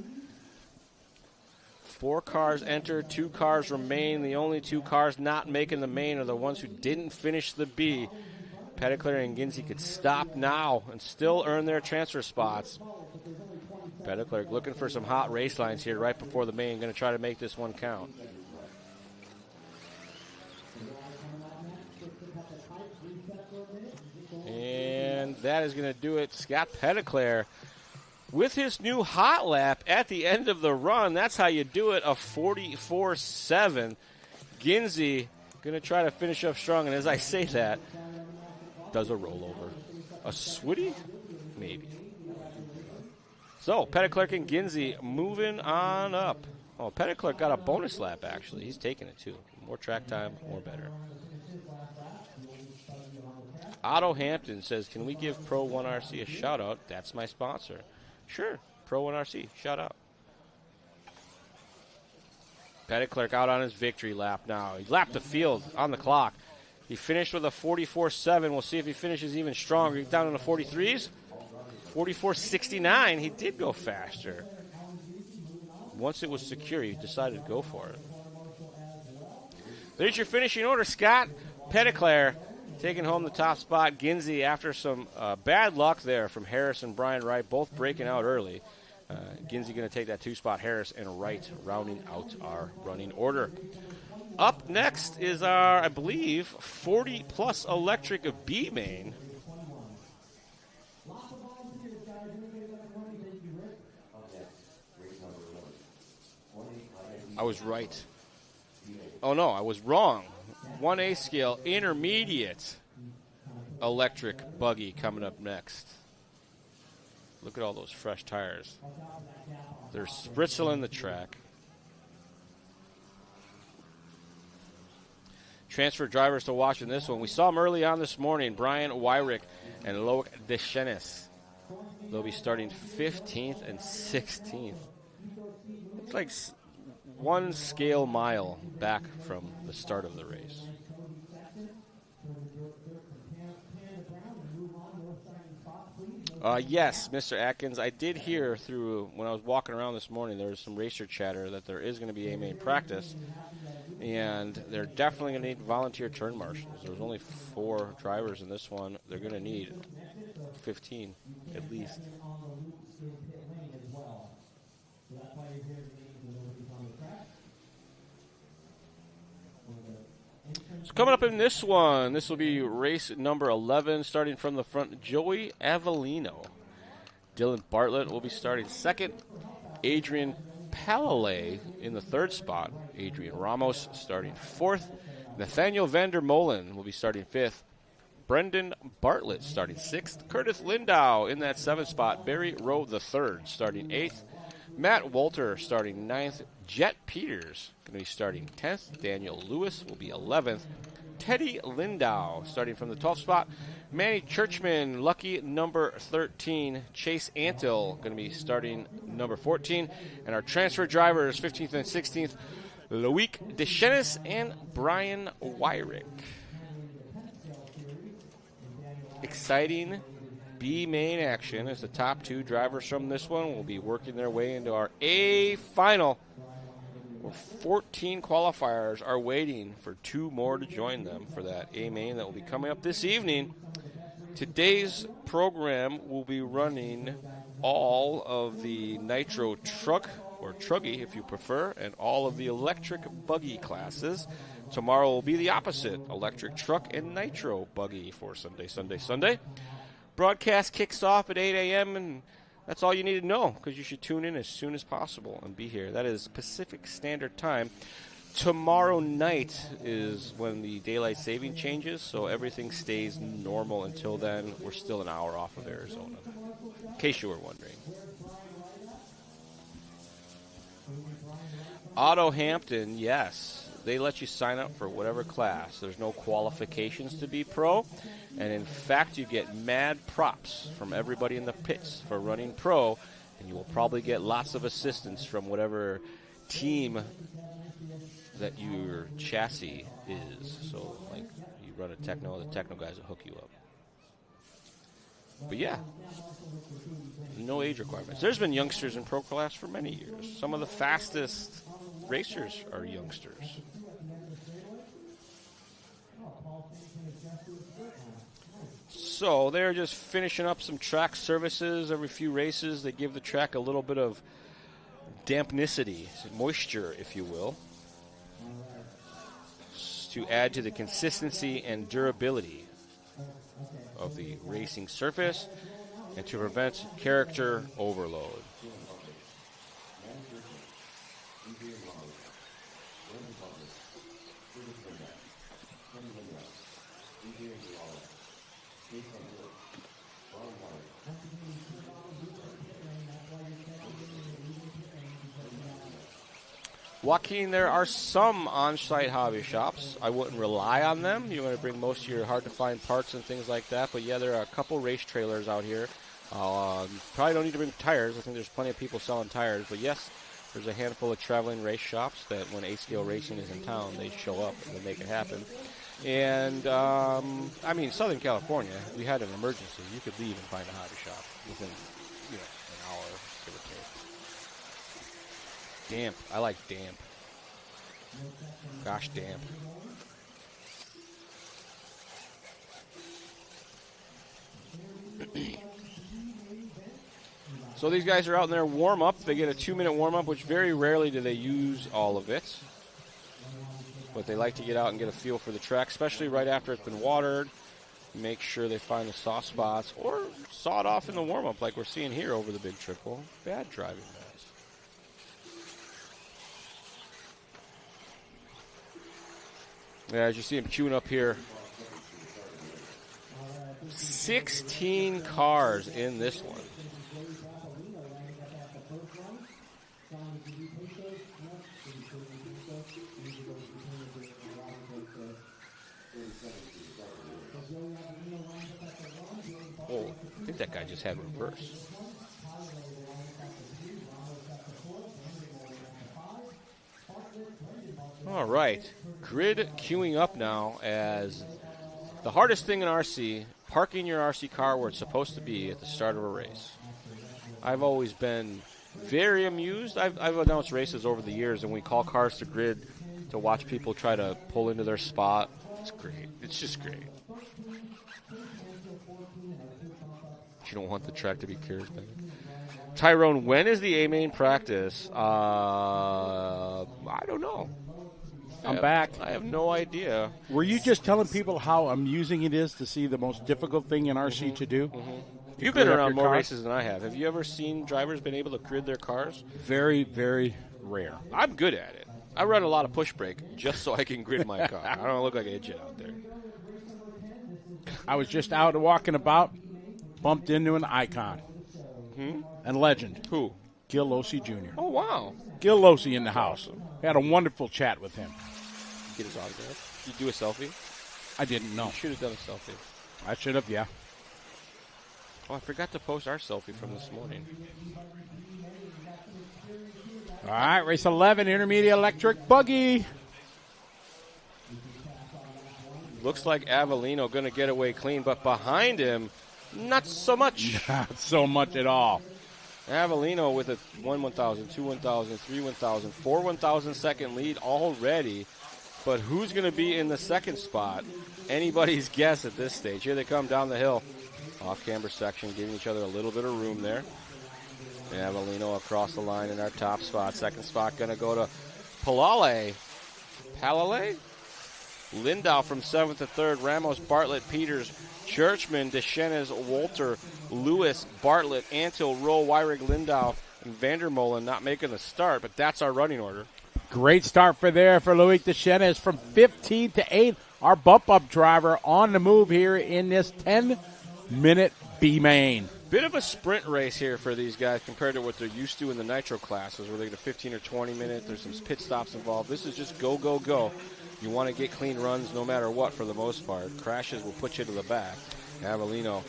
4 cars enter, 2 cars remain. The only 2 cars not making the main are the ones who didn't finish the B. Petitclerc and Ginsey could stop now and still earn their transfer spots. Petitclerc looking for some hot race lines here right before the main. Going to try to make this one count. And that is going to do it. Scott Petitclerc with his new hot lap at the end of the run. That's how you do it, a 44.7. Ginsey going to try to finish up strong. And as I say that, does a rollover. A switty? Maybe. So, Petitclerc and Ginsey moving on up. Oh, Petitclerc got a bonus lap, actually. He's taking it, too. More track time, more better. Otto Hampton says, can we give Pro 1RC a shout-out? That's my sponsor. Sure, Pro 1RC, shout out. Petitclerc out on his victory lap now. He lapped the field on the clock. He finished with a 44.7. We'll see if he finishes even stronger. He's down in the 43s. 44.69. He did go faster. Once it was secure, he decided to go for it. There's your finishing order, Scott. Petitclerc taking home the top spot. Ginsey, after some bad luck there from Harris and Brian Wright, both breaking out early. Ginsey going to take that 2 spot. Harris and Wright rounding out our running order. Up next is our, I believe, 40-plus electric B main. I was right. Oh, no, I was wrong. 1A scale intermediate electric buggy coming up next. Look at all those fresh tires. They're spritzling the track. Transfer drivers to watch in this one. We saw them early on this morning, Brian Wyrick and Loic Deschenes. They'll be starting 15th and 16th. It's like 1 scale mile back from the start of the race. Yes, Mr. Atkins, I did hear through when I was walking around this morning, there was some racer chatter that there is going to be a main practice, and they're definitely going to need volunteer turn marshals. There's only 4 drivers in this one. They're going to need 15 at least. So coming up in this one, this will be race number 11, starting from the front, Joey Avellino. Dylan Bartlett will be starting second. Adrian Palale in the 3rd spot. Adrian Ramos starting 4th. Nathaniel Vander Molen will be starting 5th. Brendan Bartlett starting 6th. Curtis Lindau in that 7th spot. Barry Rowe the 3rd starting 8th. Matt Walter starting 9th. Jet Peters going to be starting 10th. Daniel Lewis will be 11th. Teddy Lindau starting from the 12th spot. Manny Churchman, lucky number 13. Chase Antill going to be starting number 14. And our transfer drivers, 15th and 16th, Loic Deschenes and Brian Wyrick. Exciting B main action as the top 2 drivers from this one will be working their way into our A final, where 14 qualifiers are waiting for 2 more to join them for that A main that will be coming up this evening. Today's program will be running all of the Nitro truck, or Truggy if you prefer, and all of the electric buggy classes. Tomorrow will be the opposite, electric truck and Nitro buggy for Sunday. Broadcast kicks off at 8 a.m., and that's all you need to know, because you should tune in as soon as possible and be here. That is Pacific Standard Time. Tomorrow night is when the daylight saving changes, so everything stays normal until then. We're still an hour off of Arizona, in case you were wondering. Auto Hampton, yes, they let you sign up for whatever class. There's no qualifications to be pro, and in fact, you get mad props from everybody in the pits for running pro, and you will probably get lots of assistance from whatever team that your chassis is. So, like, you run a techno, the techno guys will hook you up. But yeah, no age requirements. There's been youngsters in pro class for many years. Some of the fastest racers are youngsters. So they're just finishing up some track services every few races. They give the track a little bit of dampnicity, moisture, if you will, to add to the consistency and durability of the racing surface and to prevent character overload. Joaquin, there are some on-site hobby shops. I wouldn't rely on them. You want to bring most of your hard-to-find parts and things like that. But, yeah, there are a couple race trailers out here. Probably don't need to bring tires. I think there's plenty of people selling tires. But, yes, there's a handful of traveling race shops that when A-Scale Racing is in town, they show up and they make it happen. And, I mean, Southern California, we had an emergency. You could leave and find a hobby shop within, an hour, give or take. Damp. I like damp. Gosh, damp. So these guys are out in their warm-up. They get a 2-minute warm-up, which very rarely do they use all of it. but they like to get out and get a feel for the track, especially right after it's been watered. Make sure they find the soft spots or saw it off in the warm-up like we're seeing here over the Big Triple. Bad driving, guys. Yeah, as you see him queuing up here, 16 cars in this one. Oh, I think that guy just had reverse. All right, grid queuing up now as the hardest thing in RC, parking your RC car where it's supposed to be at the start of a race. I've always been very amused. I've announced races over the years, and we call cars to grid to watch people try to pull into their spot. It's great. It's just great. You don't want the track to be charismatic. Tyrone, when is the A-main practice? I don't know. I'm back. I have no idea. Were you just telling people how amusing it is to see the most difficult thing in RC to do? You've been around more races than I have. Have you ever seen drivers been able to grid their cars? Very, very rare. I'm good at it. I run a lot of push brake just so I can grid my car. I don't look like an idiot out there. I was just out walking about, bumped into an icon and legend. Who? Gil Losi Jr. Oh, wow. Gil Losi in the house. Had a wonderful chat with him. Get his autograph. Did you do a selfie? I didn't know. You should have done a selfie. I should have, yeah. Oh, I forgot to post our selfie from this morning. All right, race 11, intermediate electric buggy. Looks like Avellino going to get away clean, but behind him, not so much. Not so much at all. Avellino with a 1,000, 2 1,000, 3 1,000, 4 1,000 second lead already. But who's going to be in the second spot? Anybody's guess at this stage. Here they come down the hill. Off-camber section, giving each other a little bit of room there. Avellino across the line in our top spot. Second spot going to go to Palale. Lindau from 7th to 3rd. Ramos, Bartlett, Peters, Churchman, Deschenes, Walter, Lewis, Bartlett, Antil, Roll, Weirig, Lindau, and Vandermolen not making the start, but that's our running order. Great start for Loic Deschenes from 15 to 8. Our bump-up driver on the move here in this 10-minute B-main. Bit of a sprint race here for these guys compared to what they're used to in the Nitro classes where they get a 15 or 20 minutes. There's some pit stops involved. This is just go, go, go. You want to get clean runs no matter what for the most part. Crashes will put you to the back. Avellino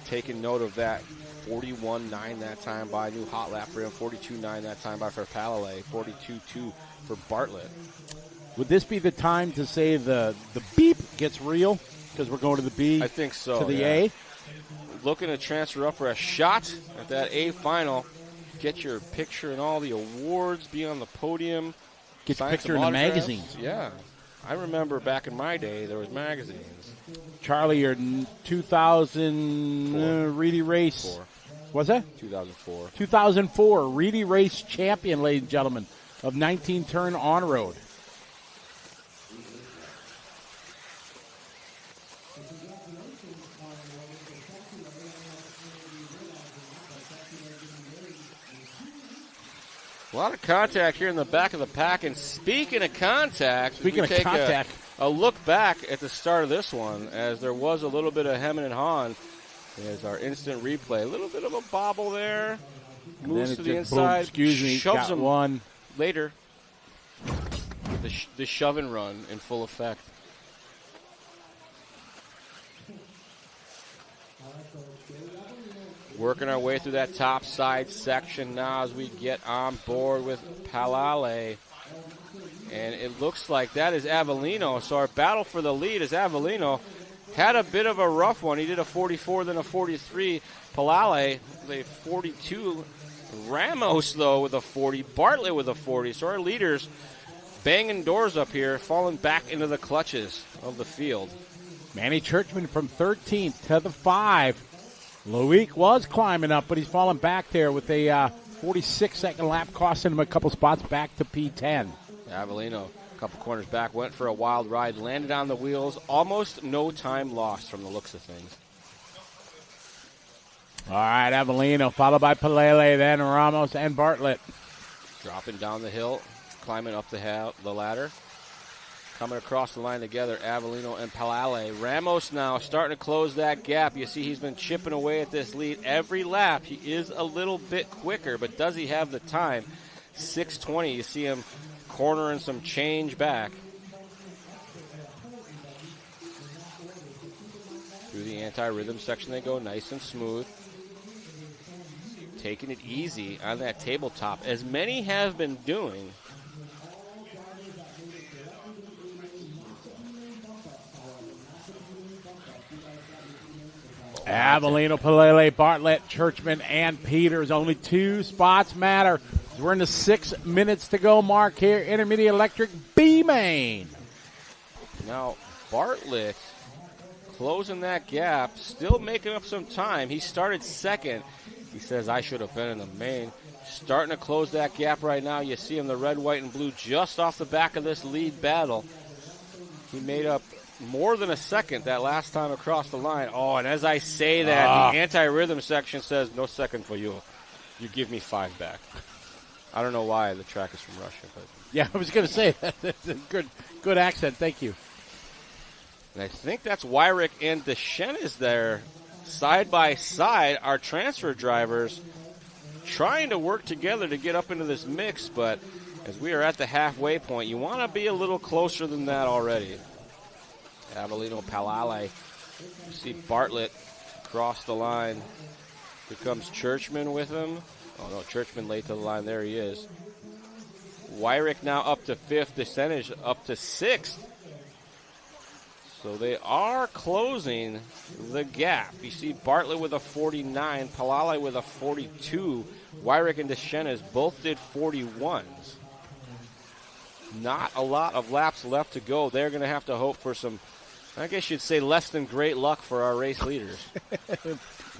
taking note of that. 41.9 that time by new hot lap for him. 42.9 that time by for Palale. 42.2 for Bartlett. Would this be the time to say the beep gets real because we're going to the B? I think so. To the A? Looking to transfer up for a shot at that A final. Get your picture and all the awards. Be on the podium. Get your picture in the magazines. Yeah. I remember back in my day, there was magazines. Charlie, your 2000 Reedy Race. 4. Was that? 2004. 2004 Reedy Race champion, ladies and gentlemen, of 19-turn on-road. A lot of contact here in the back of the pack. And speaking of contact, a look back at the start of this one, as there was a little bit of hemming and hawing. There's our instant replay. A little bit of a bobble there. Moves to the inside. Boom, shoves him one later. The shove and run in full effect. Working our way through that top side section now as we get on board with Palale. And it looks like that is Avellino. So our battle for the lead is Avellino. Had a bit of a rough one. He did a 44, then a 43. Palale, a 42. Ramos, though, with a 40. Bartlett with a 40. So our leaders banging doors up here, falling back into the clutches of the field. Manny Churchman from 13th to the 5. Loic was climbing up, but he's fallen back there with a 46-second lap, costing him a couple spots back to P10. Avellino A couple corners back, went for a wild ride, landed on the wheels. Almost no time lost from the looks of things. All right, Avellino, followed by Pelele, then Ramos and Bartlett. Dropping down the hill, climbing up the ladder. Coming across the line together, Avellino and Pelele. Ramos now starting to close that gap. You see he's been chipping away at this lead every lap. He is a little bit quicker, but does he have the time? 6:20, you see him cornering some change back. Through the anti-rhythm section they go, nice and smooth. Taking it easy on that tabletop, as many have been doing. Avellino, Pelele, Bartlett, Churchman, and Peters. Only 2 spots matter. We're in the 6 minutes to go mark here. Intermediate Electric B main. Now, Bartlett closing that gap, still making up some time. He started second. He says, I should have been in the main. Starting to close that gap right now. You see him, the red, white, and blue, just off the back of this lead battle. He made up more than a second that last time across the line. Oh, and as I say that, the anti-rhythm section says, no second for you. You give me 5 back. I don't know why the track is from Russia. But yeah, I was going to say that. That's a good accent. Thank you. And I think that's Wyrick and Deschenes there, side by side, our transfer drivers, trying to work together to get up into this mix. But as we are at the halfway point, you want to be a little closer than that already. Avellino, Pelele. You see Bartlett cross the line. Here comes Churchman with him. Oh, no, Churchman late to the line. There he is. Wyrick now up to 5th. Deschenes up to 6th. So they are closing the gap. You see Bartlett with a 49, Pelele with a 42. Wyrick and Deschenes both did 41s. Not a lot of laps left to go. They're going to have to hope for some, I guess you'd say, less than great luck for our race leaders.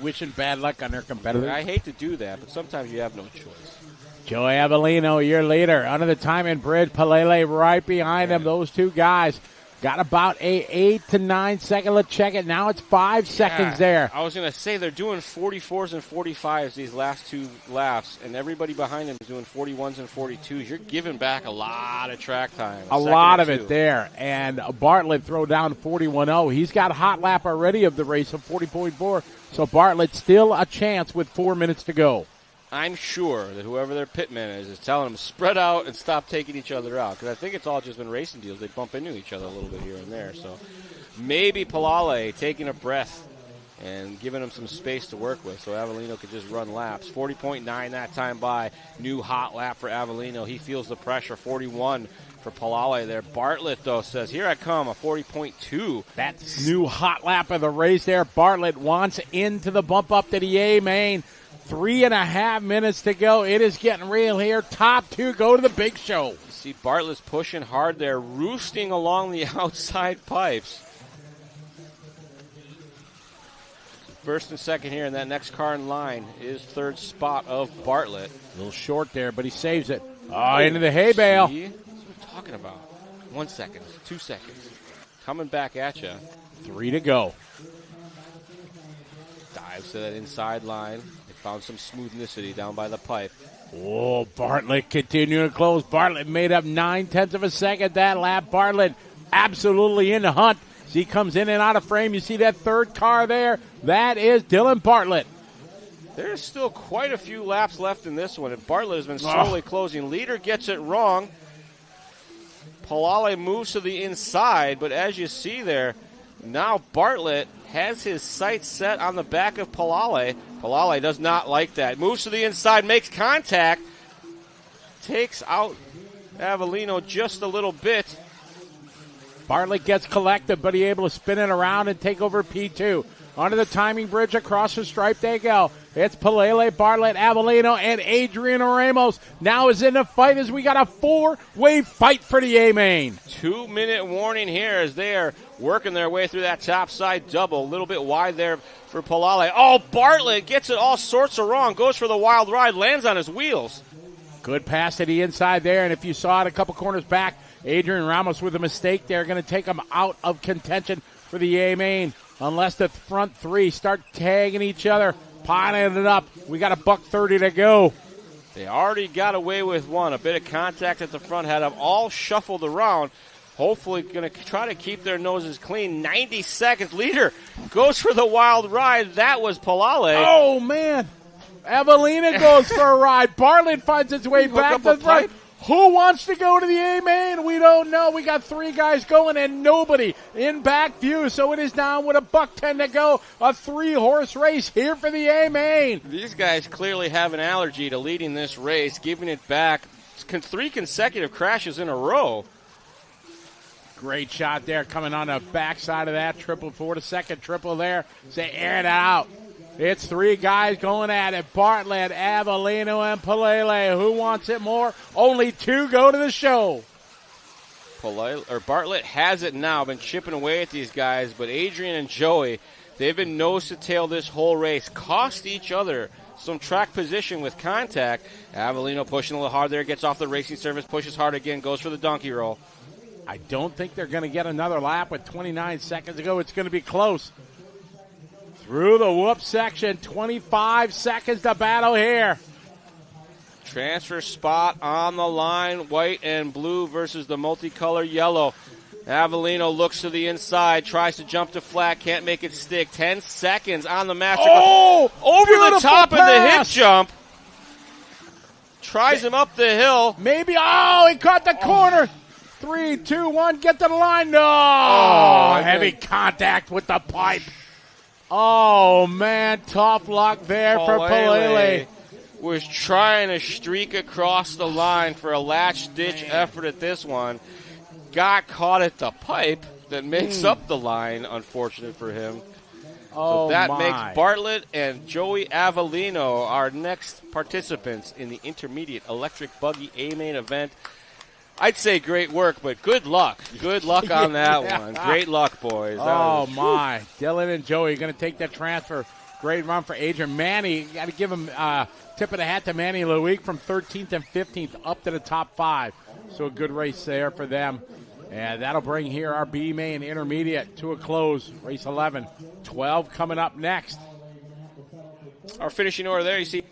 Wishing bad luck on their competitors. I hate to do that, but sometimes you have no choice. Joey Avellino, your leader. Under the timing bridge, Pelele right behind him. Those 2 guys got about a 8 to 9 second. Let's check it. Now it's 5 seconds there. I was going to say they're doing 44s and 45s these last 2 laps, and everybody behind them is doing 41s and 42s. You're giving back a lot of track time. A lot of it there. And Bartlett throw down 41.0. He's got a hot lap already of the race of 40.4. So Bartlett still a chance with 4 minutes to go. I'm sure that whoever their pitman is telling them spread out and stop taking each other out, because I think it's all just been racing deals. They bump into each other a little bit here and there. So maybe Pelele taking a breath and giving him some space to work with so Avellino could just run laps. 40.9 that time by. New hot lap for Avellino. He feels the pressure. 41 for Pelele there. Bartlett, though, says, here I come, a 40.2. That's new hot lap of the race there. Bartlett wants into the bump up to the A main. 3.5 minutes to go. It is getting real here. Top 2 go to the big show. You see Bartlett's pushing hard there, roosting along the outside pipes. First and second here, and that next car in line is 3rd spot of Bartlett. A little short there, but he saves it. Into the hay bale. See? That's what I'm talking about. 1 second, 2 seconds. Coming back at you. 3 to go. Dives to that inside line. Found some smoothnessity down by the pipe. Oh, Bartlett continuing to close. Bartlett made up 9/10 of a second that lap. Bartlett absolutely in the hunt. As he comes in and out of frame, you see that 3rd car there. That is Dylan Bartlett. There's still quite a few laps left in this one, and Bartlett has been slowly closing. Leader gets it wrong. Pelele moves to the inside, but as you see there, now Bartlett has his sights set on the back of Pelele. Pelele does not like that. Moves to the inside, makes contact, takes out Avellino just a little bit. Bartlett gets collected, but he's able to spin it around and take over P2. Onto the timing bridge across the stripe they go. It's Pelele, Bartlett, Avellino, and Adrian Ramos now is in the fight as we got a 4-way fight for the A-main. 2-minute warning here as they are working their way through that top side double. A little bit wide there for Pelele. Oh, Bartlett gets it all sorts of wrong. Goes for the wild ride, lands on his wheels. Good pass to the inside there, and if you saw it a couple corners back, Adrian Ramos with a mistake there, going to take him out of contention for the A main. Unless the front three start tagging each other, piling it up. We got $1:30 to go. They already got away with one. A bit of contact at the front, had them all shuffled around. Hopefully going to try to keep their noses clean. 90 seconds. Leader goes for the wild ride. That was Palale. Oh, man. Evelina goes for a ride. Bartlett finds its way back to the front. Who wants to go to the A main? We don't know. We got 3 guys going and nobody in back view. So it is down with $1:10 to go. A 3-horse race here for the A main. These guys clearly have an allergy to leading this race, giving it back. 3 consecutive crashes in a row. Great shot there coming on the backside of that. Triple for the second triple there. They air it out. It's 3 guys going at it. Bartlett, Avellino, and Palele. Who wants it more? Only 2 go to the show. Bartlett has it now. Been chipping away at these guys, but Adrian and Joey, they've been nose to tail this whole race. Cost each other some track position with contact. Avellino pushing a little hard there. Gets off the racing surface. Pushes hard again. Goes for the donkey roll. I don't think they're going to get another lap with 29 seconds to go. It's going to be close. Through the whoop section, 25 seconds to battle here. Transfer spot on the line, white and blue versus the multicolor yellow. Avellino looks to the inside, tries to jump to flat, can't make it stick. 10 seconds on the master. Oh, over the top pass. of the hip jump. Tries him up the hill. Maybe, he caught the corner. 3, 2, 1, get to the line. No, heavy contact with the pipe. Oh, man, tough luck there for Palele. Was trying to streak across the line for a latch-ditch effort at this one. Got caught at the pipe that makes up the line, unfortunate for him. So that makes Bartlett and Joey Avellino our next participants in the intermediate electric buggy A-main event. I'd say great work, but good luck. Good luck on that one. Great luck, boys. My. Dylan and Joey going to take that transfer. Great run for Adrian. Manny, got to give him tip of the hat to Manny Lewick from 13th and 15th up to the top 5. So a good race there for them. And that'll bring here our B main intermediate to a close. Race 11. 12 coming up next. Our finishing order there, you see.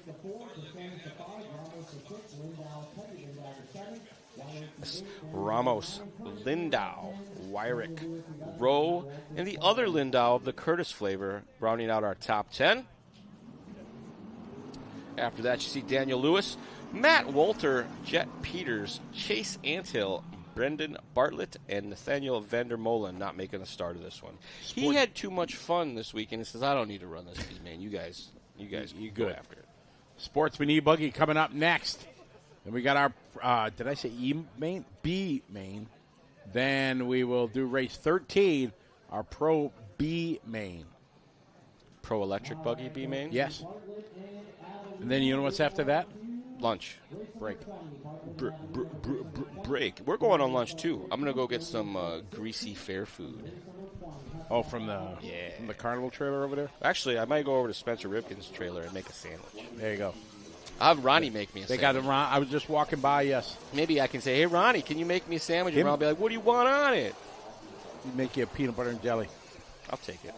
Ramos, Lindau, Wyrick, Rowe, and the other Lindau of the Curtis flavor, rounding out our top 10. After that, you see Daniel Lewis, Matt Walter, Jet Peters, Chase Anthill, Brendan Bartlett, and Nathaniel Vandermolen not making a start of this one. He had too much fun this weekend. He says, I don't need to run this, man. You guys go after it. Sportsman E-Buggy coming up next. Then we got our, did I say E-main? B-main. Then we will do race 13, our Pro B-main. Pro electric buggy B-main? Yes. And then you know what's after that? Lunch. Break. Break. We're going on lunch, too. I'm going to go get some greasy fair food. Oh, from the carnival trailer over there? Actually, I might go over to Spencer Ripken's trailer and make a sandwich. There you go. I'll have Ronnie make me a sandwich. They got it, Ron. I was just walking by, yes. Maybe I can say, hey, Ronnie, can you make me a sandwich? And Ron will be like, what do you want on it? He'd make you a peanut butter and jelly. I'll take it.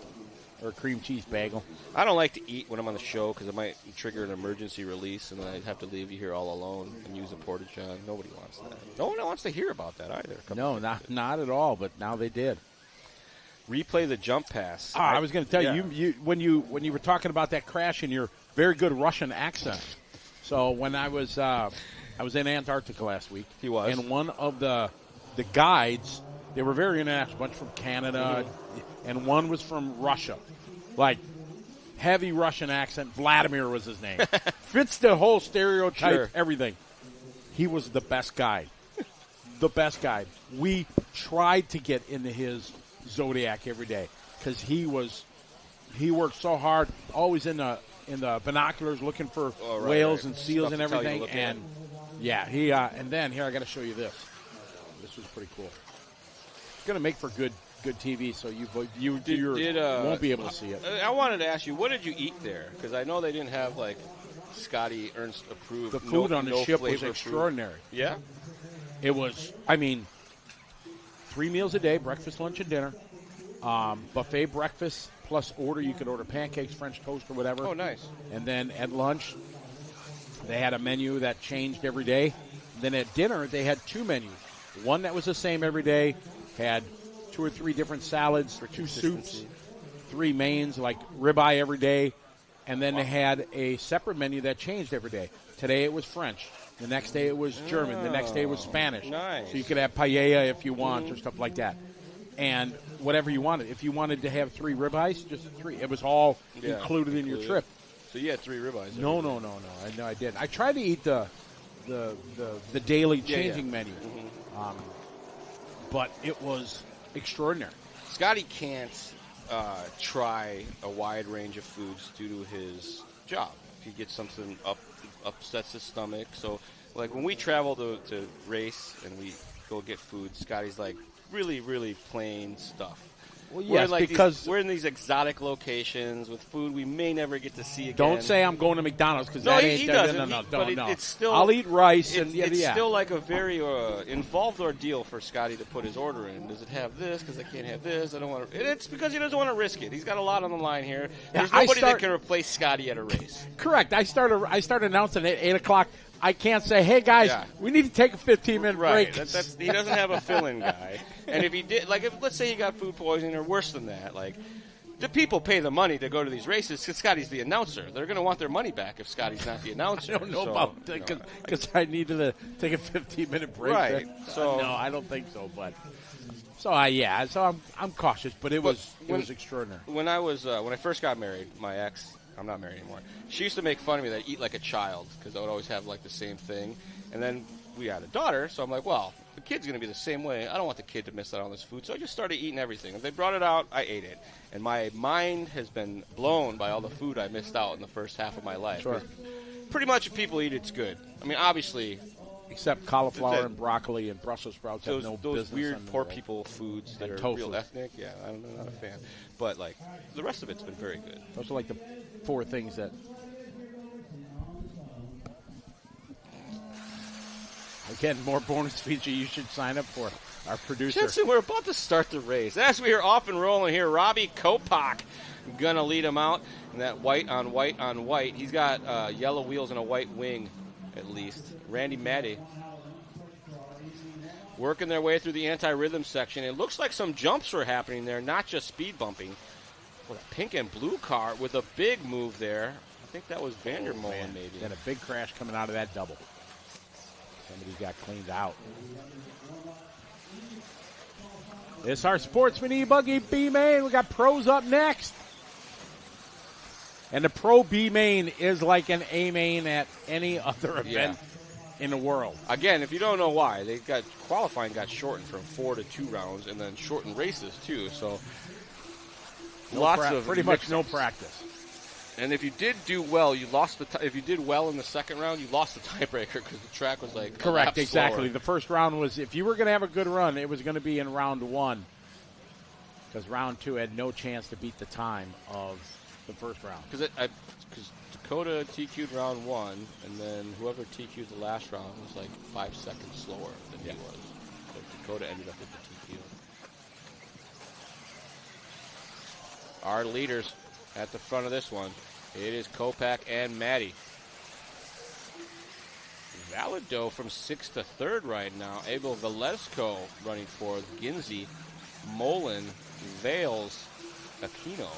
Or a cream cheese bagel. I don't like to eat when I'm on the show because it might trigger an emergency release, and then I'd have to leave you here all alone and use a porta-john. Nobody wants that. No one wants to hear about that either. No, not at all, but now they did. Replay the jump pass. I was going to tell you, when you were talking about that crash in your very good Russian accent. So when I was in Antarctica last week. He was. And one of the guides, they were very international, a bunch from Canada, and one was from Russia. Like, heavy Russian accent. Vladimir was his name. Fits the whole stereotype, everything. He was the best guide. The best guide. We tried to get into his Zodiac every day because he worked so hard, always in the binoculars looking for whales and seals and everything. And and then here I got to show you this. This was pretty cool. It's going to make for good TV, so you won't be able to see it. I wanted to ask you, what did you eat there? Because I know they didn't have like Scotty Ernst approved. The food on the ship was extraordinary. Yeah, it was. I mean, 3 meals a day, breakfast, lunch, and dinner. Buffet breakfast plus order. You could order pancakes, French toast, or whatever. Oh, nice. And then at lunch, they had a menu that changed every day. Then at dinner, they had 2 menus. One that was the same every day, had 2 or 3 different salads, 2 soups, 3 mains, like ribeye every day. And then they had a separate menu that changed every day. Today it was French. The next day it was German. The next day it was Spanish. Nice. So you could have paella if you want or stuff like that. And whatever you wanted. If you wanted to have 3 ribeyes, just 3. It was all included in your trip. So you had 3 ribeyes. No. I didn't. I tried to eat the daily changing menu. Mm-hmm. But it was extraordinary. Scotty can't try a wide range of foods due to his job. If he gets something upsets his stomach. So, like, when we travel to race and we go get food, Scotty's like, really, really plain stuff. Well, yes, because we're in these exotic locations with food we may never get to see again. Don't say I'm going to McDonald's because he doesn't. No. It's still, I'll eat rice it's still like a very involved ordeal for Scotty to put his order in. Does it have this? Because I can't have this. I don't want to. It's because he doesn't want to risk it. He's got a lot on the line here. There's nobody that can replace Scotty at a race. Correct. I start announcing at 8:00. I can't say, hey, guys, we need to take a 15-minute break. He doesn't have a fill-in guy. And if he did, like, let's say he got food poisoning or worse than that, like, the people pay the money to go to these races because Scotty's the announcer. They're going to want their money back if Scotty's not the announcer. I don't know about that because I needed to take a 15-minute break. Right. So no, I don't think so. But so I'm cautious, but it was extraordinary. When I first got married, my ex. I'm not married anymore. She used to make fun of me that I eat like a child because I would always have like the same thing. And then we had a daughter, so I'm like, well, the kid's going to be the same way. I don't want the kid to miss out on this food. So I just started eating everything. If they brought it out, I ate it. And my mind has been blown by all the food I missed out in the first half of my life. Sure. Pretty much if people eat, it's good. I mean, obviously. Except cauliflower and broccoli and Brussels sprouts have no business. Those weird poor people foods that are real ethnic. Yeah, I'm not a fan. But, like, the rest of it's been very good. Those are like the 4 things that... Again, more bonus feature you should sign up for. Our producer. Jensen, we're about to start the race. As we are off and rolling here, Robbie Kopak gonna lead him out. And that white on white on white. He's got yellow wheels and a white wing, at least. Randy Maddy working their way through the anti-rhythm section. It looks like some jumps were happening there, not just speed bumping. With a pink and blue car with a big move there. I think that was Vandermolen, maybe. Had a big crash coming out of that double. Somebody got cleaned out. It's our Sportsman E-Buggy B-Main. We got pros up next. And the Pro B-Main is like an A-Main at any other event in the world. Again, if you don't know why, qualifying got shortened from 4 to 2 rounds and then shortened races too. So pretty much no practice. And if you did do well, you lost if you did well in the second round, you lost the tiebreaker because the track was like correct, exactly. Slower. The first round was, if you were going to have a good run, it was going to be in round 1 because round 2 had no chance to beat the time of the first round. Because Dakota TQ'd round 1, and then whoever TQ'd the last round was like 5 seconds slower than he was. So Dakota ended up with the TQ. Our leaders at the front of this one, it is Kopak and Maddie. Valado from 6th to 3rd right now. Abel Velasco running 4th. Ginzy, Mullen, Vales, Aquino,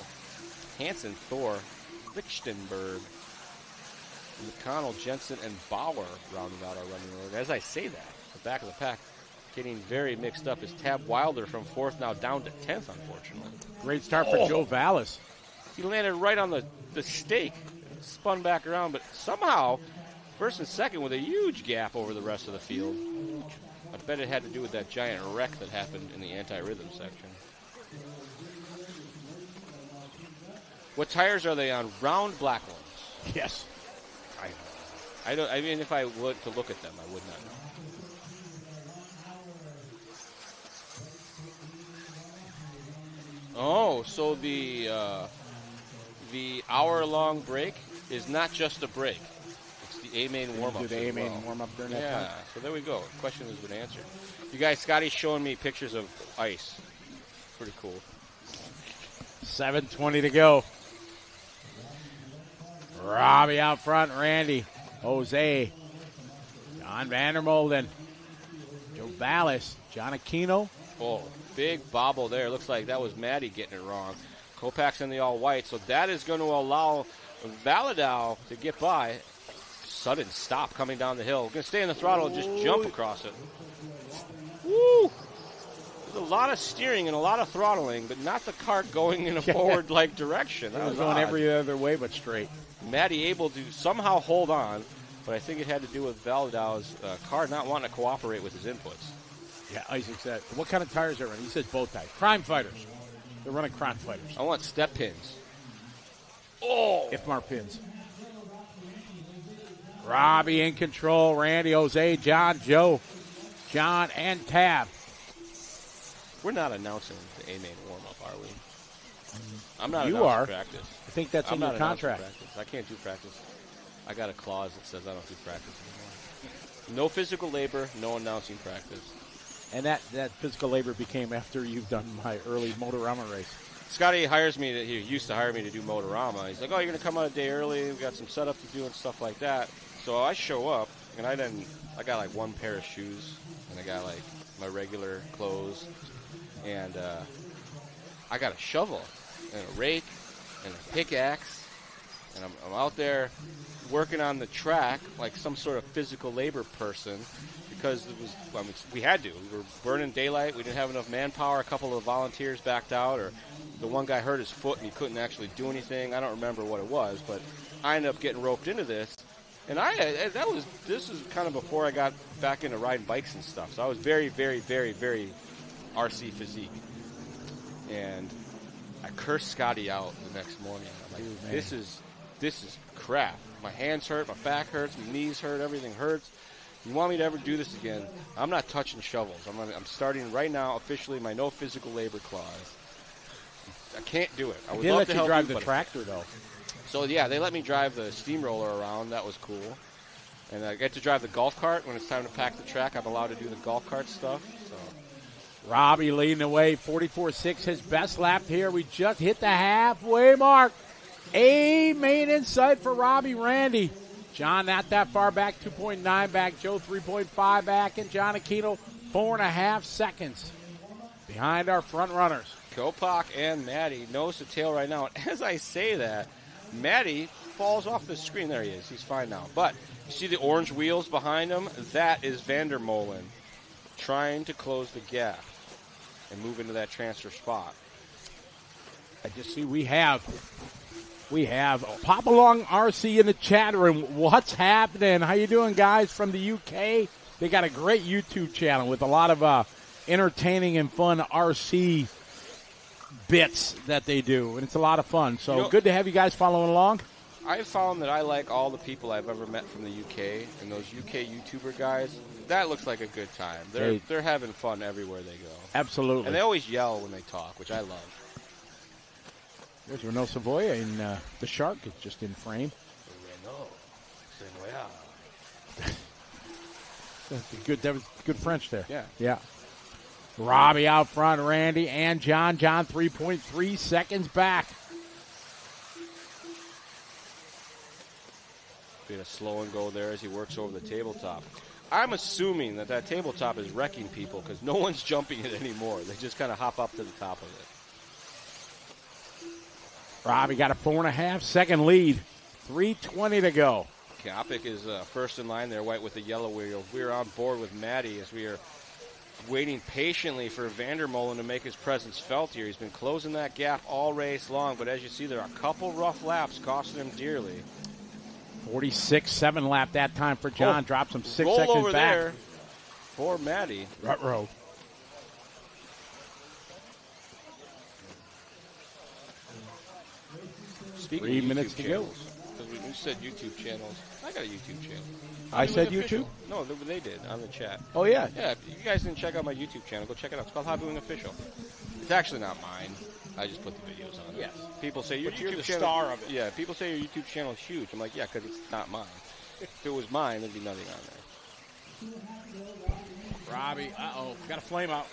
Hansen, Thor, Lichtenberg, McConnell, Jensen, and Bauer rounding out our running order. As I say that, the back of the pack getting very mixed up is Tab Wilder from 4th, now down to 10th, unfortunately. Great start for Joe Vallis. He landed right on the stake, spun back around, but somehow, first and second with a huge gap over the rest of the field. I bet it had to do with that giant wreck that happened in the anti-rhythm section. What tires are they on? Round black ones. Yes. I don't. I mean, if I were to look at them, I would not know. Oh, so the hour-long break is not just a break. It's the A-main warm-up. Do the A-main warm-up during that time? Yeah, so there we go. The question has been answered. You guys, Scotty's showing me pictures of ice. Pretty cool. 7:20 to go. Robbie out front, Randy, Jose, John Vandermolen, Joe Vallis, John Aquino. Oh, big bobble there. Looks like that was Maddie getting it wrong. Kopac's in the all-white, so that is going to allow Valadao to get by. Sudden stop coming down the hill. Going to stay in the throttle and just jump across it. Woo! There's a lot of steering and a lot of throttling, but not the cart going in a forward-like direction. That It was was going odd. every other way but straight. Maddie able to somehow hold on, but I think it had to do with Valadao's car not wanting to cooperate with his inputs. Yeah, Isaac said, what kind of tires are running? He says both tires. Crime Fighters. They're running Crime Fighters. I want step pins. Oh! IFMAR pins. Robbie in control. Randy, Jose, John, Joe, John, and Tab. We're not announcing the A-main warm-up, are we? I'm not You announcing are. practice. I think that's I'm in not your announcing contract. practice. I can't do practice. I got a clause that says I don't do practice anymore. No physical labor, no announcing practice. And that physical labor became after you've done my early Motorama race. Scotty hires me. He used to hire me to do Motorama. He's like, "Oh, you're going to come out a day early. We've got some setup to do and stuff like that." So I show up, and I got like one pair of shoes, and I got like my regular clothes, and I got a shovel and a rake and a pickaxe, and I'm out there working on the track like some sort of physical labor person because we had to. We were burning daylight. We didn't have enough manpower. A couple of volunteers backed out, or the one guy hurt his foot and he couldn't actually do anything. I don't remember what it was, but I ended up getting roped into this. And this is kind of before I got back into riding bikes and stuff. So I was very, very, very, very RC physique. And I cursed Scotty out the next morning. I'm like, Dude, this is crap. My hands hurt, my back hurts, my knees hurt, everything hurts. You want me to ever do this again? I'm not touching shovels. I'm starting right now officially my no physical labor clause. I can't do it. I would They love let to you help drive you, the but tractor, though. so, yeah, they let me drive the steamroller around. That was cool. And I get to drive the golf cart. When it's time to pack the track, I'm allowed to do the golf cart stuff. So Robbie leading the way, 44.6, his best lap here. We just hit the halfway mark. A-main in sight for Robbie. Randy. John not that far back, 2.9 back. Joe 3.5 back. And John Aquino 4.5 seconds behind our front runners. Kopak and Maddie nose to tail right now. And as I say that, Maddie falls off the screen. There he is. He's fine now. But you see the orange wheels behind him? That is Vandermolen trying to close the gap and move into that transfer spot. I just see we have Pop Along RC in the chat room. What's happening? How you doing, guys, from the UK? They got a great YouTube channel with a lot of entertaining and fun RC bits that they do, and it's a lot of fun. So good to have you guys following along. I've found that I like all the people I've ever met from the UK, and those UK YouTuber guys, that looks like a good time. They're having fun everywhere they go. Absolutely. And they always yell when they talk, which I love. There's Renaud Savoya, and the shark is just in frame. Renaud Savoya. That was good French there. Yeah. Robbie out front, Randy and John. John 3.3 seconds back. Being a slow and go there as he works over the tabletop. I'm assuming that tabletop is wrecking people because no one's jumping it anymore. They just kind of hop up to the top of it. Robbie got a 4.5 second lead. 3:20 to go. Kopak is first in line there, white with the yellow wheel. We're on board with Maddie as we are waiting patiently for Vandermolen to make his presence felt here. He's been closing that gap all race long, but as you see, there are a couple rough laps costing him dearly. 46.7 lap that time for John. Drops him 6 roll seconds over back. there for Maddie. Ruh-roh. Speaking 3 of minutes YouTube to channels, because we said YouTube channels. I got a YouTube channel. I said Hobbywing Official. YouTube? No, they did on the chat. Oh, yeah. Yeah, if you guys didn't check out my YouTube channel, go check it out. It's called Hobbywing Official. It's actually not mine. I just put the videos on it. Yes. People say your But you're YouTube the channel, star of it. Yeah, people say your YouTube channel is huge. I'm like, yeah, because it's not mine. If it was mine, there'd be nothing on there. Robbie, got a flame out.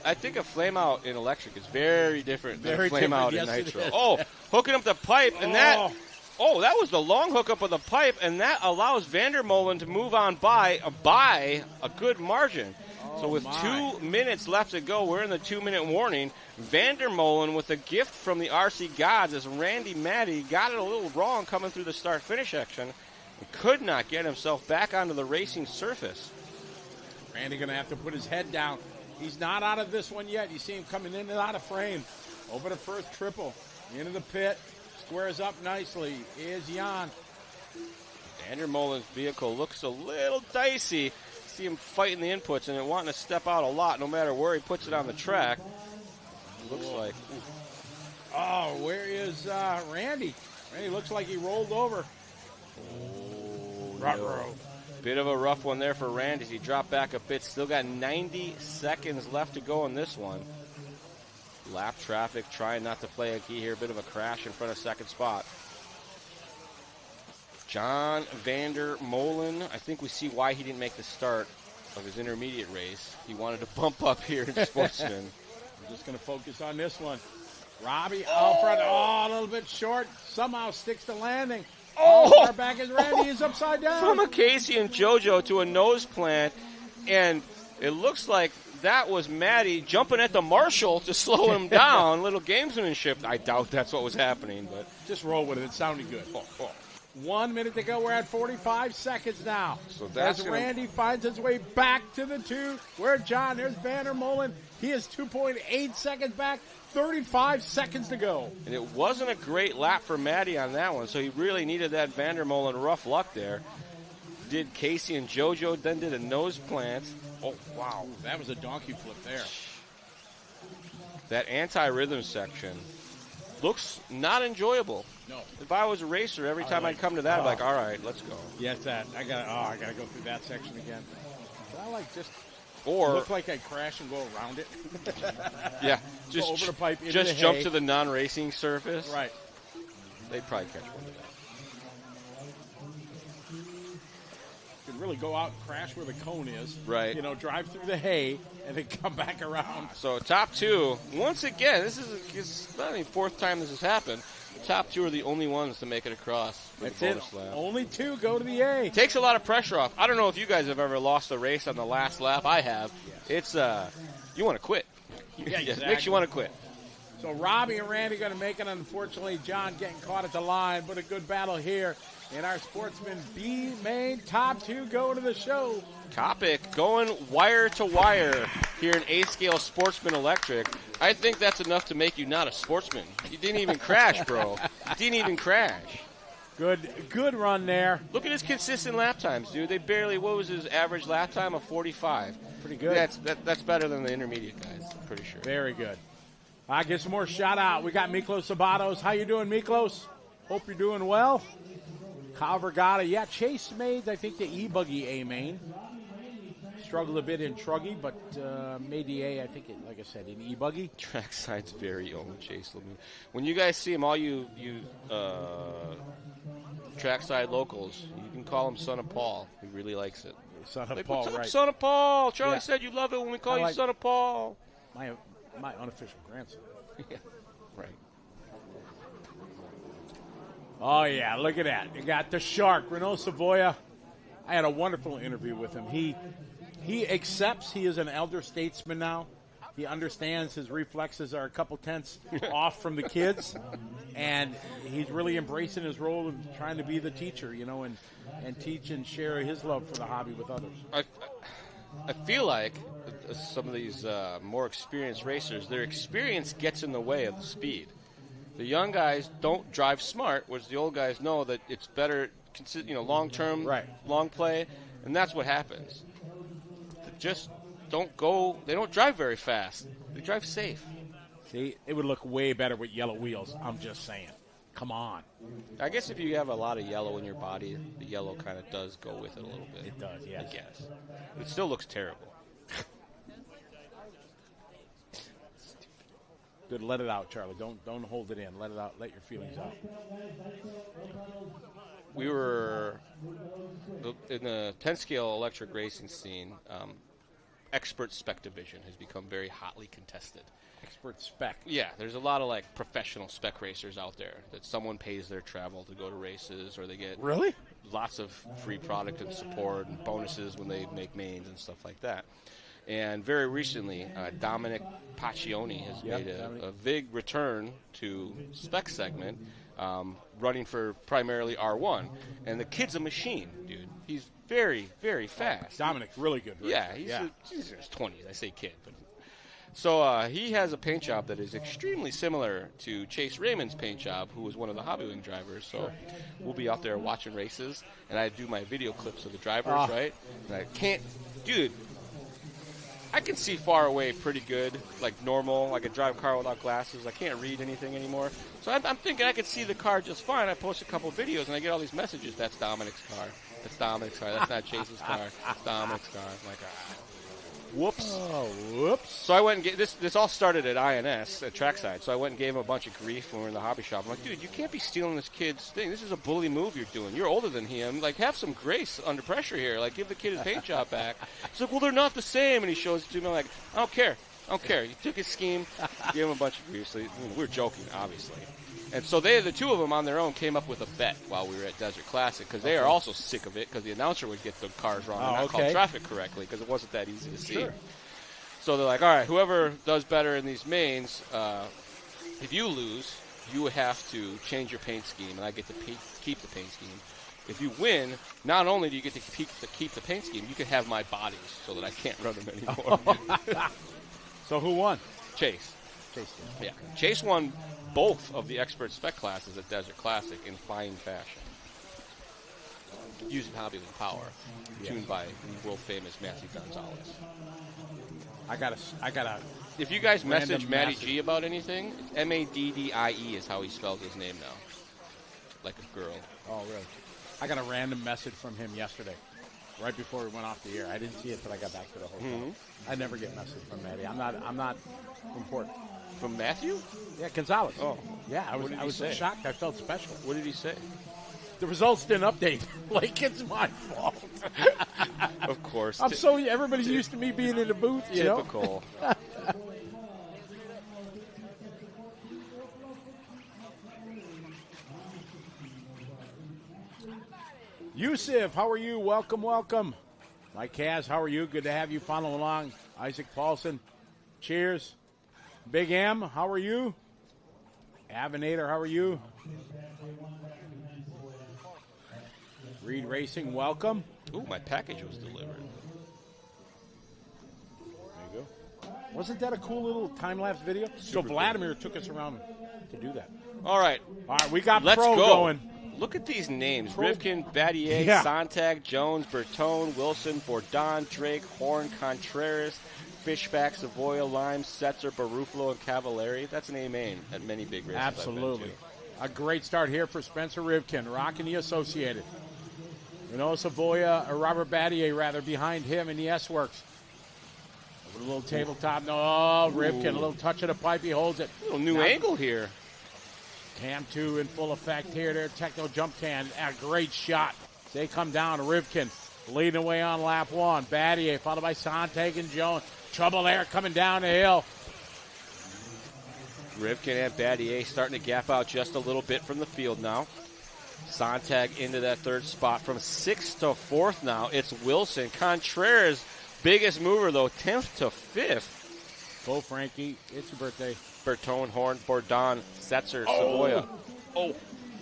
I think a flame out in electric is very different than Very a flame out different, in yes, nitro. it is. Oh, hooking up the pipe, and that was the long hookup of the pipe, and that allows Vandermolen to move on by a good margin. So with 2 minutes left to go, we're in the 2-minute warning. Vandermolen with a gift from the RC gods as Randy Matty got it a little wrong coming through the start-finish action and could not get himself back onto the racing surface. Randy going to have to put his head down. He's not out of this one yet. You see him coming in and out of frame. Over the first triple. Into the pit. Squares up nicely. Is Jan. Vandermolen's vehicle looks a little dicey. See him fighting the inputs and wanting to step out a lot no matter where he puts it on the track. It looks like. Oh, where is Randy? Randy looks like he rolled over. No. Bit of a rough one there for Randy as he dropped back a bit. Still got 90 seconds left to go in this one. Lap traffic trying not to play a key here. Bit of a crash in front of second spot. John Vandermolen, I think we see why he didn't make the start of his intermediate race. He wanted to bump up here in Sportsman. I'm just going to focus on this one. Robbie out front. Oh, a little bit short. Somehow sticks the landing. Far back as Randy is upside down. From a Casey and JoJo to a nose plant, and it looks like that was Matty jumping at the marshal to slow him down. Little gamesmanship. I doubt that's what was happening, but just roll with it. It sounded good. 1 minute to go. We're at 45 seconds now. So that's as Randy finds his way back to the 2. Where John? There's Vandermolen. He is 2.8 seconds back. 35 seconds to go. And it wasn't a great lap for Matty on that one, so he really needed that Vandermolen rough luck there. Did Casey and JoJo, then did a nose plant. Oh, wow. That was a donkey flip there. That anti-rhythm section looks not enjoyable. No. If I was a racer, every time I'd come to that, I'd be like, all right, let's go. Yes, that. I gotta go through that section again. But I like just or look like I crash and go around it. Yeah, just go over the pipe, into just the jump hay. to the non-racing surface. Right. They'd probably catch one of that. You could really go out and crash where the cone is. Right. You know, drive through the hay and then come back around. So top 2, once again, this is not the 4th time this has happened. The top 2 are the only ones to make it across. That's it. Only 2 go to the A. Takes a lot of pressure off. I don't know if you guys have ever lost a race on the last lap. I have. Yes. It's you want to quit. Yeah, exactly. It makes you want to quit. So Robbie and Randy going to make it. Unfortunately, John getting caught at the line, but a good battle here. In our Sportsman B main, top 2 go to the show. Topic going wire to wire here in A-scale Sportsman Electric. I think that's enough to make you not a sportsman. You didn't even crash, bro. You didn't even crash. Good run there. Look at his consistent lap times, dude. They barely, what was his average lap time? Of 45. Pretty good. That's better than the intermediate guys, I'm pretty sure. Very good. I get some more shout out. We got Miklos Sabatos. How you doing, Miklos? Hope you're doing well. Kyle Vergata. Yeah, Chase made, I think, the E-Buggy A main. Struggled a bit in Truggy, but made the A, I think, like I said, in E-Buggy. Trackside's very own Chase Lemieux. When you guys see him, all you trackside locals, you can call him Son of Paul. He really likes it. Son of like, Paul, what's up, right. Son of Paul? Charlie said you love it when we call you Son of Paul. My unofficial grandson. Yeah, right. Oh, yeah, look at that. You got the Shark, Renaud Savoya. I had a wonderful interview with him. He accepts he is an elder statesman now. He understands his reflexes are a couple tenths off from the kids, and he's really embracing his role of trying to be the teacher, you know, and teach and share his love for the hobby with others. I feel like some of these more experienced racers, their experience gets in the way of the speed. The young guys don't drive smart, whereas the old guys know that it's better, long-term, long play, and that's what happens. They just don't go, they don't drive very fast. They drive safe. See, it would look way better with yellow wheels, I'm just saying. Come on. I guess if you have a lot of yellow in your body, the yellow kind of does go with it a little bit. It does, yes. I guess. It still looks terrible. Good, let it out, Charlie. Don't hold it in. Let it out. Let your feelings out. we were in the 10-scale electric racing scene. Expert spec division has become very hotly contested. Expert spec. Yeah, there's a lot of like professional spec racers out there that someone pays their travel to go to races, or they get Really? lots of free product and support and bonuses when they make mains and stuff like that. And very recently, Dominic Paccioni has made a big return to spec segment, running for primarily R1. And the kid's a machine, dude. He's very, very fast. Dominic's really good. Right? Yeah, he's in his 20s. I say kid, but so he has a paint job that is extremely similar to Chase Raymond's paint job, who was one of the Hobby Wing drivers. So we'll be out there watching races, and I do my video clips of the drivers, right? And I can't, dude. I can see far away pretty good, like normal. I could drive a car without glasses. I can't read anything anymore. So I'm thinking I could see the car just fine. I post a couple videos, and I get all these messages. That's Dominic's car. That's Dominic's car. That's not Chase's car. That's Dominic's car. I'm like, whoops. Oh, whoops. So I went and get this all started at INS, at Trackside. So I went and gave him a bunch of grief when we were in the hobby shop. I'm like, dude, you can't be stealing this kid's thing. This is a bully move you're doing. You're older than him. Like, have some grace under pressure here. Like, give the kid his paint job back. He's like, well, they're not the same. And he shows it to me. I'm like, I don't care. He took his scheme, gave him a bunch of grief. So we were joking, obviously. And so the two of them on their own came up with a bet while we were at Desert Classic, because they are also sick of it, because the announcer would get the cars wrong and not call traffic correctly, because it wasn't that easy to see. Sure. So they're like, all right, whoever does better in these mains, if you lose, you have to change your paint scheme, and I get to keep the paint scheme. If you win, not only do you get to keep the paint scheme, you can have my bodies so that I can't run them anymore. So who won? Chase. Chase. Yeah. Chase won both of the expert spec classes at Desert Classic in fine fashion, using Hobby Wing power, tuned by the world famous Matthew Gonzalez. I gotta. If you guys message Matty G about anything, Maddie is how he spells his name now, like a girl. Oh, really? I got a random message from him yesterday, right before we went off the air. I didn't see it till I got back to the hotel. Mm-hmm. I never get messages from Matty. I'm not important. From Matthew? Yeah, Gonzalez. Oh, yeah. I was shocked. I felt special. What did he say? The results didn't update. Like, it's my fault. Of course. Everybody's used to me being in the booth, you know? Typical. Yusuf, how are you? Welcome. Mike Kaz, how are you? Good to have you following along. Isaac Paulson, cheers. Big M, how are you? Avinator, how are you? Reed Racing, welcome. Ooh, my package was delivered. There you go. Wasn't that a cool little time-lapse video? So Vladimir took us around to do that. All right, we got Let's Pro go. going. Look at these names. Rivkin, Battier, Sontag, Jones, Bertone, Wilson, Bourdon, Drake, Horn, Contreras, Fishback, Savoya, Lime, Setzer, Barufalo, and Cavallari. That's an A-main at many big races. Absolutely. A great start here for Spencer Rivkin, rocking the Associated. Savoya, or Robert Battier, rather, behind him in the S-Works. A little tabletop. No, Rivkin, a little touch of the pipe. He holds it. A little new angle here. Cam 2 in full effect here. Their techno jump can. A great shot. They come down. Rivkin leading away on lap 1. Battier followed by Sontag and Jones. Trouble there coming down the hill. Rivkin and Battier starting to gap out just a little bit from the field now. Sontag into that third spot from 6th to 4th now. It's Wilson. Contreras, biggest mover though, 10th to 5th. Go, Frankie. It's your birthday. Bertone, Horn, Bourdon, Setzer, Savoya.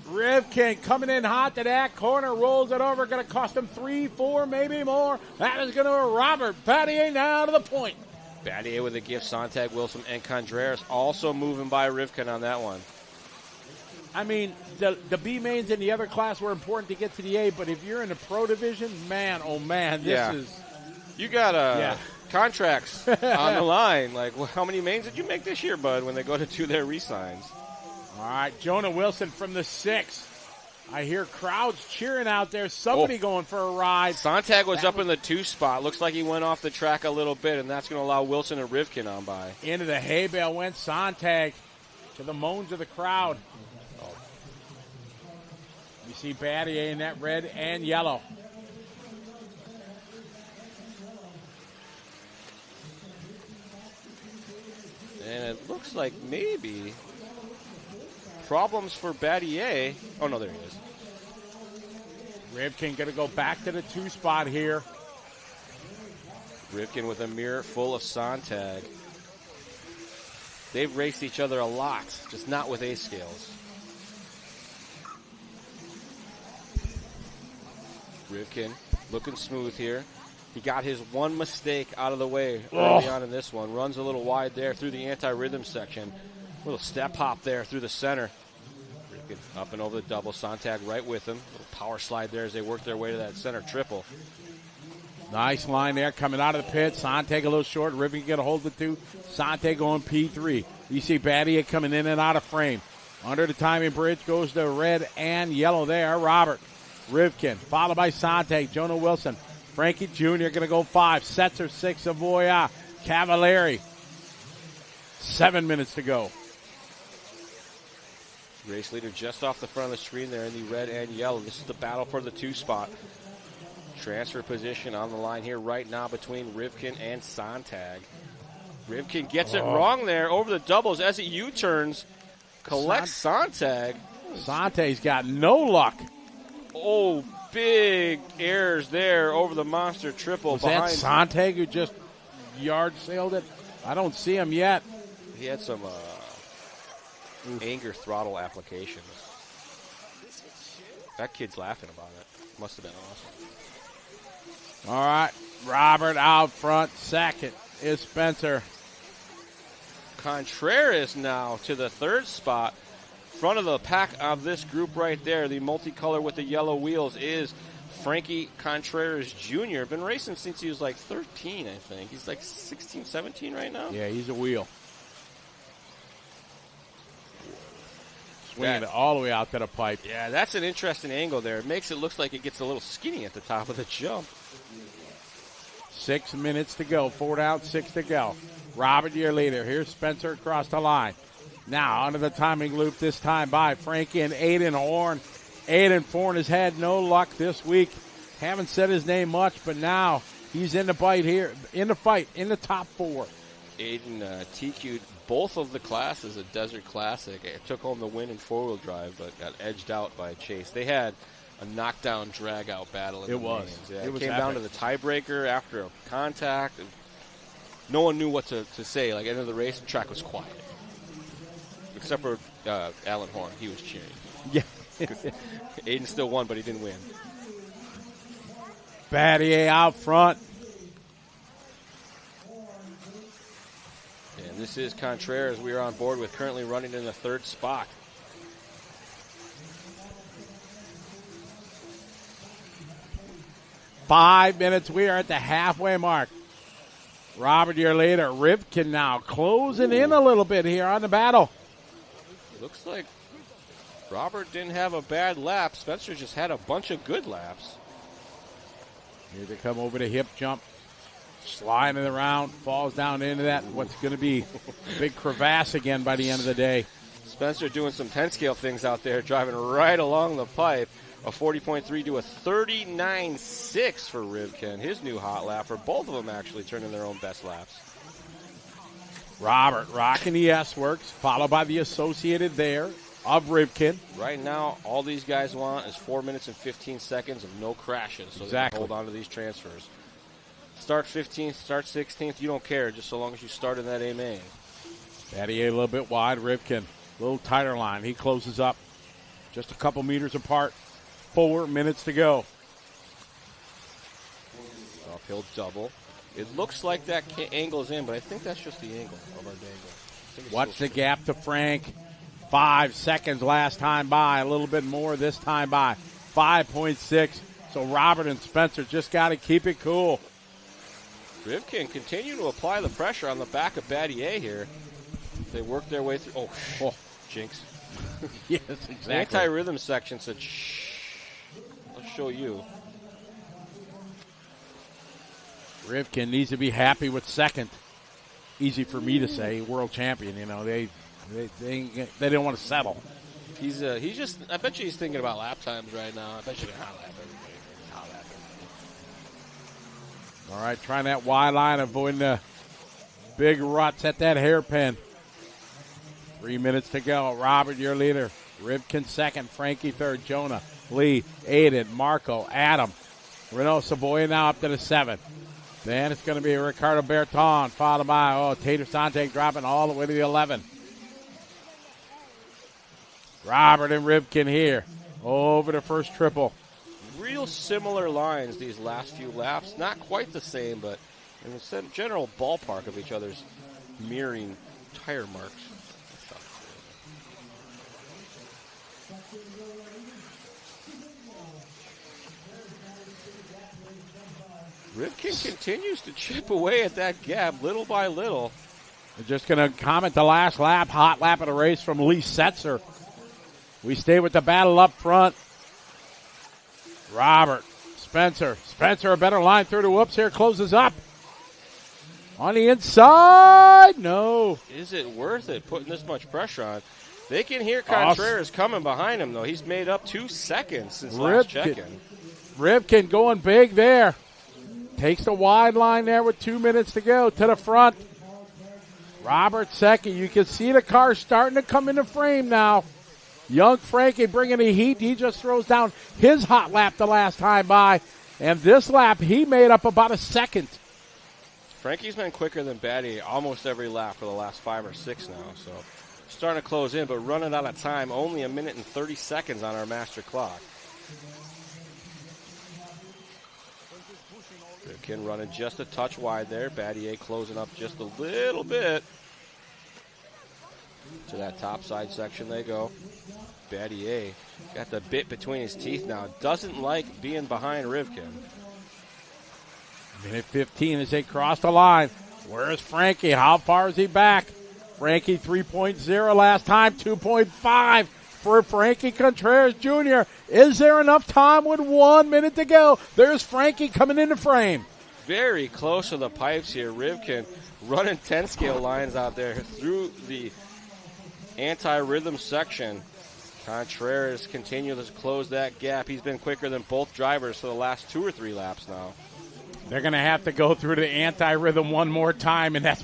Rivkin coming in hot to that corner, rolls it over, going to cost him 3, 4, maybe more. That is going to Robert Battier now to the point. Battier with a gift, Sontag, Wilson, and Contreras also moving by Rivkin on that one. I mean, the B mains in the other class were important to get to the A, but if you're in the pro division, man, oh man, this is. You got contracts on the line. Like, well, how many mains did you make this year, bud, when they go to do their re-signs? All right, Jonah Wilson from the 6th. I hear crowds cheering out there. Somebody going for a ride. Sontag was up in the 2 spot. Looks like he went off the track a little bit, and that's going to allow Wilson and Rivkin on by. Into the hay bale went Sontag to the moans of the crowd. You see Battier in that red and yellow. And it looks like maybe problems for Battier. Oh, no, there he is. Rivkin going to go back to the 2 spot here. Rivkin with a mirror full of Sontag. They've raced each other a lot, just not with A scales. Rivkin looking smooth here. He got his one mistake out of the way early on in this one. Runs a little wide there through the anti-rhythm section. Little step hop there through the center. Rivkin up and over the double. Sontag right with him. Little power slide there as they work their way to that center triple. Nice line there coming out of the pit. Sontag a little short. Rivkin get a hold of the 2. Sontag going P3. You see Battier coming in and out of frame. Under the timing bridge goes the red and yellow there. Robert Rivkin followed by Sontag. Jonah Wilson. Frankie Jr. going to go 5. Setzer 6. Savoya. Cavalieri. 7 minutes to go. Race leader just off the front of the screen there in the red and yellow. This is the battle for the 2 spot. Transfer position on the line here right now between Rivkin and Sontag. Rivkin gets it wrong there over the doubles as he U-turns. Collects Sontag. Sontag's got no luck. Oh, big errors there over the monster triple. Was behind that Sontag who just yard sailed it? I don't see him yet. He had some anger throttle applications. That kid's laughing about it. Must have been awesome. All right, Robert out front. Second is Spencer. Contreras now to the 3rd spot. Front of the pack of this group right there, the multicolor with the yellow wheels, is Frankie Contreras Jr. Been racing since he was like 13, I think. He's like 16, 17 right now. Yeah, he's a wheel. Swinging it all the way out to the pipe. Yeah, that's an interesting angle there. It makes it look like it gets a little skinny at the top of the jump. 6 minutes to go. 4 down, 6 to go. Robert, your leader. Here's Spencer across the line. Now, onto the timing loop, this time by Frankie and Aiden Horn. Aiden Horn has had no luck this week. Haven't said his name much, but now he's in the bite here, in the fight, in the top 4. Aiden TQ'd both of the classes at Desert Classic. It took home the win in 4-wheel drive, but got edged out by Chase. They had a knockdown, drag-out battle in the mains. Yeah, it came down to the tiebreaker after a contact. And no one knew what to say. Like, end of the race, the track was quiet. Except for Alan Horn. He was cheering. Yeah. Aiden still won, but he didn't win. Battier out front. And this is Contreras we are on board with, currently running in the 3rd spot. Five minutes. We are at the halfway mark. Robert, your leader. Rivkin now closing in a little bit here on the battle. Looks like Robert didn't have a bad lap. Spencer just had a bunch of good laps. Here they come over the hip jump. Sliding around, falls down into that. What's going to be a big crevasse again by the end of the day. Spencer doing some 10-scale things out there, driving right along the pipe. A 40.3 to a 39.6 for Rivkin. His new hot lap for both of them actually turning their own best laps. Robert rocking the S-Works, followed by the Associated there of Rivkin. Right now, all these guys want is 4 minutes and 15 seconds of no crashes, so they can hold on to these transfers. Start 15th, start 16th, you don't care, just so long as you start in that A main. Battier a little bit wide, Rivkin a little tighter line. He closes up just a couple meters apart. 4 minutes to go. Uphill double. It looks like that angle is in, but I think that's just the angle of our dangle. Watch the gap to Frank. 5 seconds last time by. A little bit more this time by. 5.6. So Robert and Spencer just got to keep it cool. Rivkin continue to apply the pressure on the back of Battier here. They work their way through. Oh, jinx. Yes, exactly. The anti-rhythm section said, shh. Let's show you. Rivkin needs to be happy with second. Easy for me to say, world champion. You know, they don't want to settle. He's just, I bet you he's thinking about lap times right now. I bet you can hot lap everybody. Hot lap everybody. All right, trying that wide line, avoiding the big ruts at that hairpin. 3 minutes to go. Robert, your leader. Rivkin second. Frankie third. Jonah, Lee, Aiden, Marco, Adam. Renaud, Savoya now up to the 7. Then it's going to be Ricardo Berton, followed by, Tater Sante dropping all the way to the 11. Robert and Rivkin here over the first triple. Real similar lines these last few laps. Not quite the same, but in the general ballpark of each other's mirroring tire marks. Rivkin continues to chip away at that gap little by little. We're just going to comment the last lap, hot lap of the race from Lee Setzer. We stay with the battle up front. Robert, Spencer, a better line through the whoops here, closes up. On the inside, no. Is it worth it putting this much pressure on? They can hear Contreras coming behind him, though. He's made up 2 seconds since last check-in. Rivkin going big there. Takes the wide line there with 2 minutes to go to the front. Robert second. You can see the car starting to come into frame now. Young Frankie bringing the heat. He just throws down his hot lap the last time by. And this lap, he made up about a second. Frankie's been quicker than Batty almost every lap for the last 5 or 6 now. So starting to close in, but running out of time. Only 1 minute and 30 seconds on our master clock. Rivkin running just a touch wide there. Battier closing up just a little bit. To that top side section they go. Battier got the bit between his teeth now. Doesn't like being behind Rivkin. Minute 15 as they cross the line. Where's Frankie? How far is he back? Frankie 3.0 last time, 2.5 for Frankie Contreras Jr. Is there enough time with 1 minute to go? There's Frankie coming into frame. Very close to the pipes here. Rivkin running 10 scale lines out there through the anti-rhythm section. Contreras continues to close that gap. He's been quicker than both drivers for the last 2 or 3 laps now. They're going to have to go through the anti-rhythm one more time, and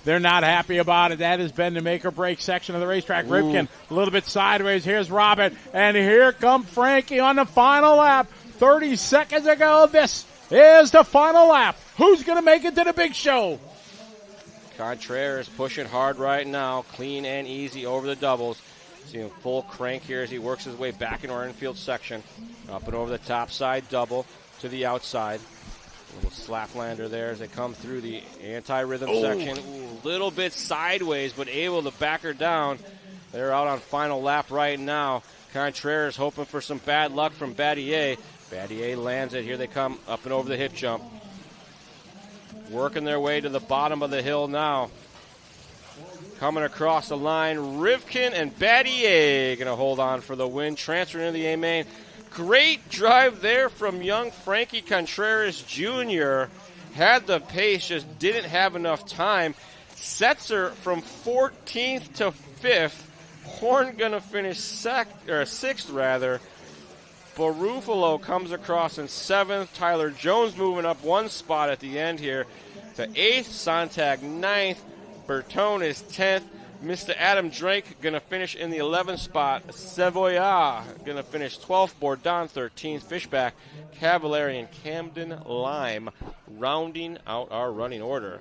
they're not happy about it. That has been the make-or-break section of the racetrack. Rivkin a little bit sideways. Here's Robert, and here comes Frankie on the final lap. 30 seconds ago, this is the final lap. Who's going to make it to the big show? Contreras pushing hard right now, clean and easy over the doubles. See him full crank here as he works his way back into our infield section. Up and over the top side double to the outside. A little slap lander there as they come through the anti-rhythm section. A little bit sideways, but able to back her down. They're out on final lap right now. Contreras hoping for some bad luck from Battier. Battier lands it. Here they come up and over the hip jump. Working their way to the bottom of the hill now. Coming across the line, Rivkin and Battier going to hold on for the win. Transferring into the A-main. Great drive there from young Frankie Contreras Jr. Had the pace, just didn't have enough time. Setzer from 14th to 5th. Horn going to finish 6th rather. Barufalo comes across in 7th. Tyler Jones moving up 1 spot at the end here to 8th. Sontag 9th. Bertone is 10th. Mr. Adam Drake going to finish in the 11th spot. Savoya going to finish 12th. Bourdon 13th. Fishback, Cavallari, and Camden Lime rounding out our running order.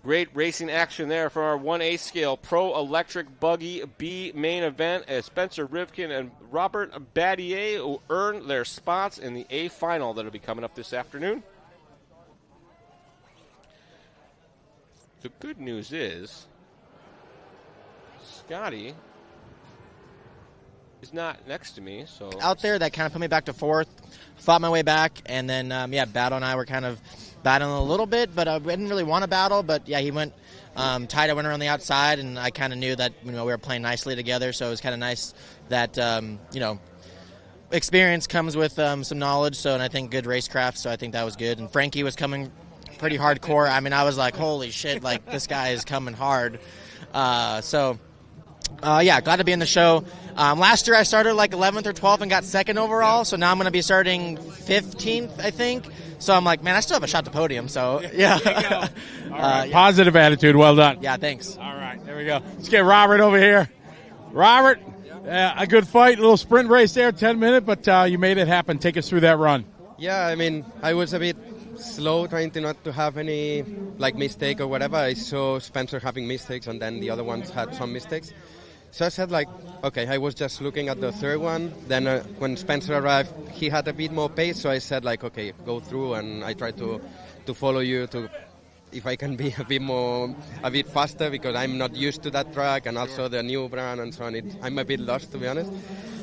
Great racing action there for our 1A scale Pro Electric Buggy B main event as Spencer Rivkin and Robert Battier will earn their spots in the A final that will be coming up this afternoon. The good news is Scotty is not next to me, so out there that kind of put me back to 4th. Fought my way back, and then Battle and I were kind of battling a little bit, but I didn't really want to battle. But yeah, he went tight. I went around the outside, and I kind of knew that we were playing nicely together. So it was kind of nice that experience comes with some knowledge. So and I think good racecraft. So I think that was good. And Frankie was coming pretty hardcore. I mean, I was like, holy shit, like this guy is coming hard. So Yeah, glad to be in the show. Last year I started like 11th or 12th and got second overall, so now I'm going to be starting 15th, I think. So I'm like, man, I still have a shot to podium, so yeah. All right, positive attitude, well done. Yeah, thanks. All right, there we go. Let's get Robert over here. Robert, a good fight, a little sprint race there, 10-minute, but you made it happen. Take us through that run. Yeah, I mean, I was a bit slow, trying to not to have any mistake or whatever. I saw Spencer having mistakes, and then the other ones had some mistakes. So I said okay, I was just looking at the third one. Then when Spencer arrived, he had a bit more pace. So I said okay, go through, and I tried to follow you if I can be a bit faster, because I'm not used to that track, and also the new brand and so on. I'm a bit lost, to be honest.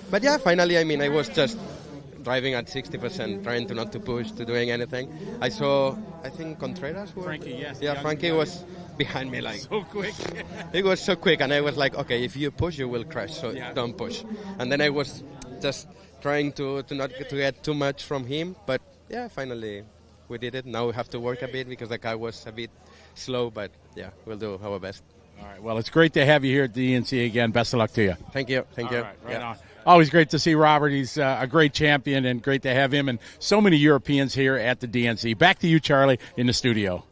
But yeah, finally, I mean, I was just driving at 60%, trying to not to push, to doing anything. I think Contreras. Frankie, yes. Yeah, Frankie was behind me so quick. It was so quick, and I was like, okay, if you push, you will crash, so don't push. And then I was just trying to not to get too much from him, but yeah, finally we did it. Now we have to work a bit because the car was a bit slow, but yeah, we'll do our best. All right, well, it's great to have you here at the DNC again. Best of luck to you. Thank you. All right on. Always great to see Robert. He's a great champion, and great to have him and so many Europeans here at the DNC. Back to you, Charlie, in the studio.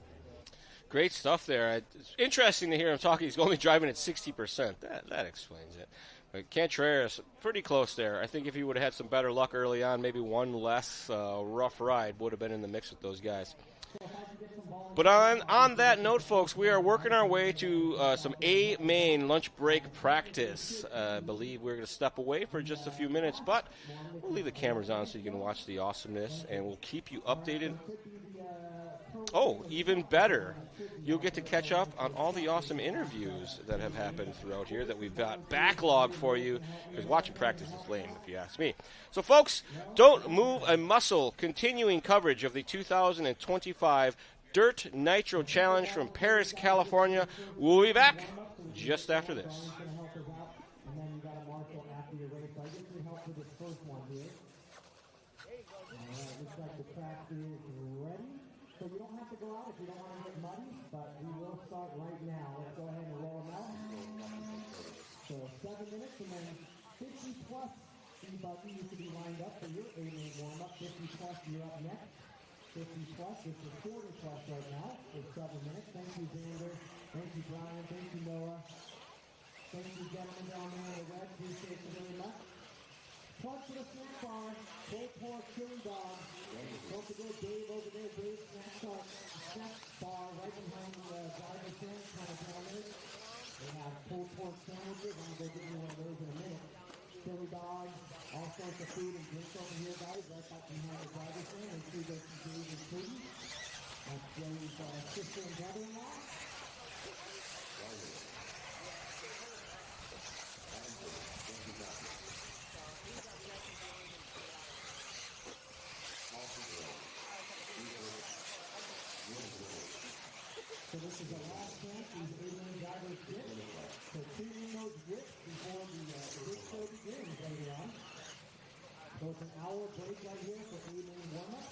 Great stuff there. It's interesting to hear him talking. He's only driving at 60%. That explains it. But Contreras, pretty close there. I think if he would have had some better luck early on, maybe one less rough ride would have been in the mix with those guys. But on that note, folks, we are working our way to some A-main lunch break practice. I believe we're going to step away for just a few minutes, but we'll leave the cameras on so you can watch the awesomeness, and we'll keep you updated. Oh, even better, you'll get to catch up on all the awesome interviews that have happened throughout here that we've got backlog for you, because watching practice is lame, if you ask me. So, folks, don't move a muscle. Continuing coverage of the 2025 Dirt Nitro Challenge from Paris, California. We'll be back just after this. So you don't have to go out if you don't want to get muddy, but we will start right now. Let's go ahead and roll them out. So 7 minutes, and then 50 plus. The buggy used to be lined up for your 8-minute warm-up. 50 plus, you're up next. 50 plus, it's a 40 plus right now. It's 7 minutes. Thank you, Xander. Thank you, Brian. Thank you, Noah. Thank you, gentlemen down there in the red. Appreciate you very much. Plug to the snack bar. Pulled pork chili dog. Don't forget Dave over there. Dave snack bar right behind the driver's stand, kind of down there. They have pulled pork sandwiches. I'm going to give you one of those in a minute. Chili dogs, all sorts of food and drinks over here, guys, right back behind the driver's stand. And see there's some Dave and Cody. That's Joey's sister and brother-in-law. So this is the last chance these 8-man drivers get. So treating those whips before the big show begins later on. So it's an hour break right here for 8-man warm-up.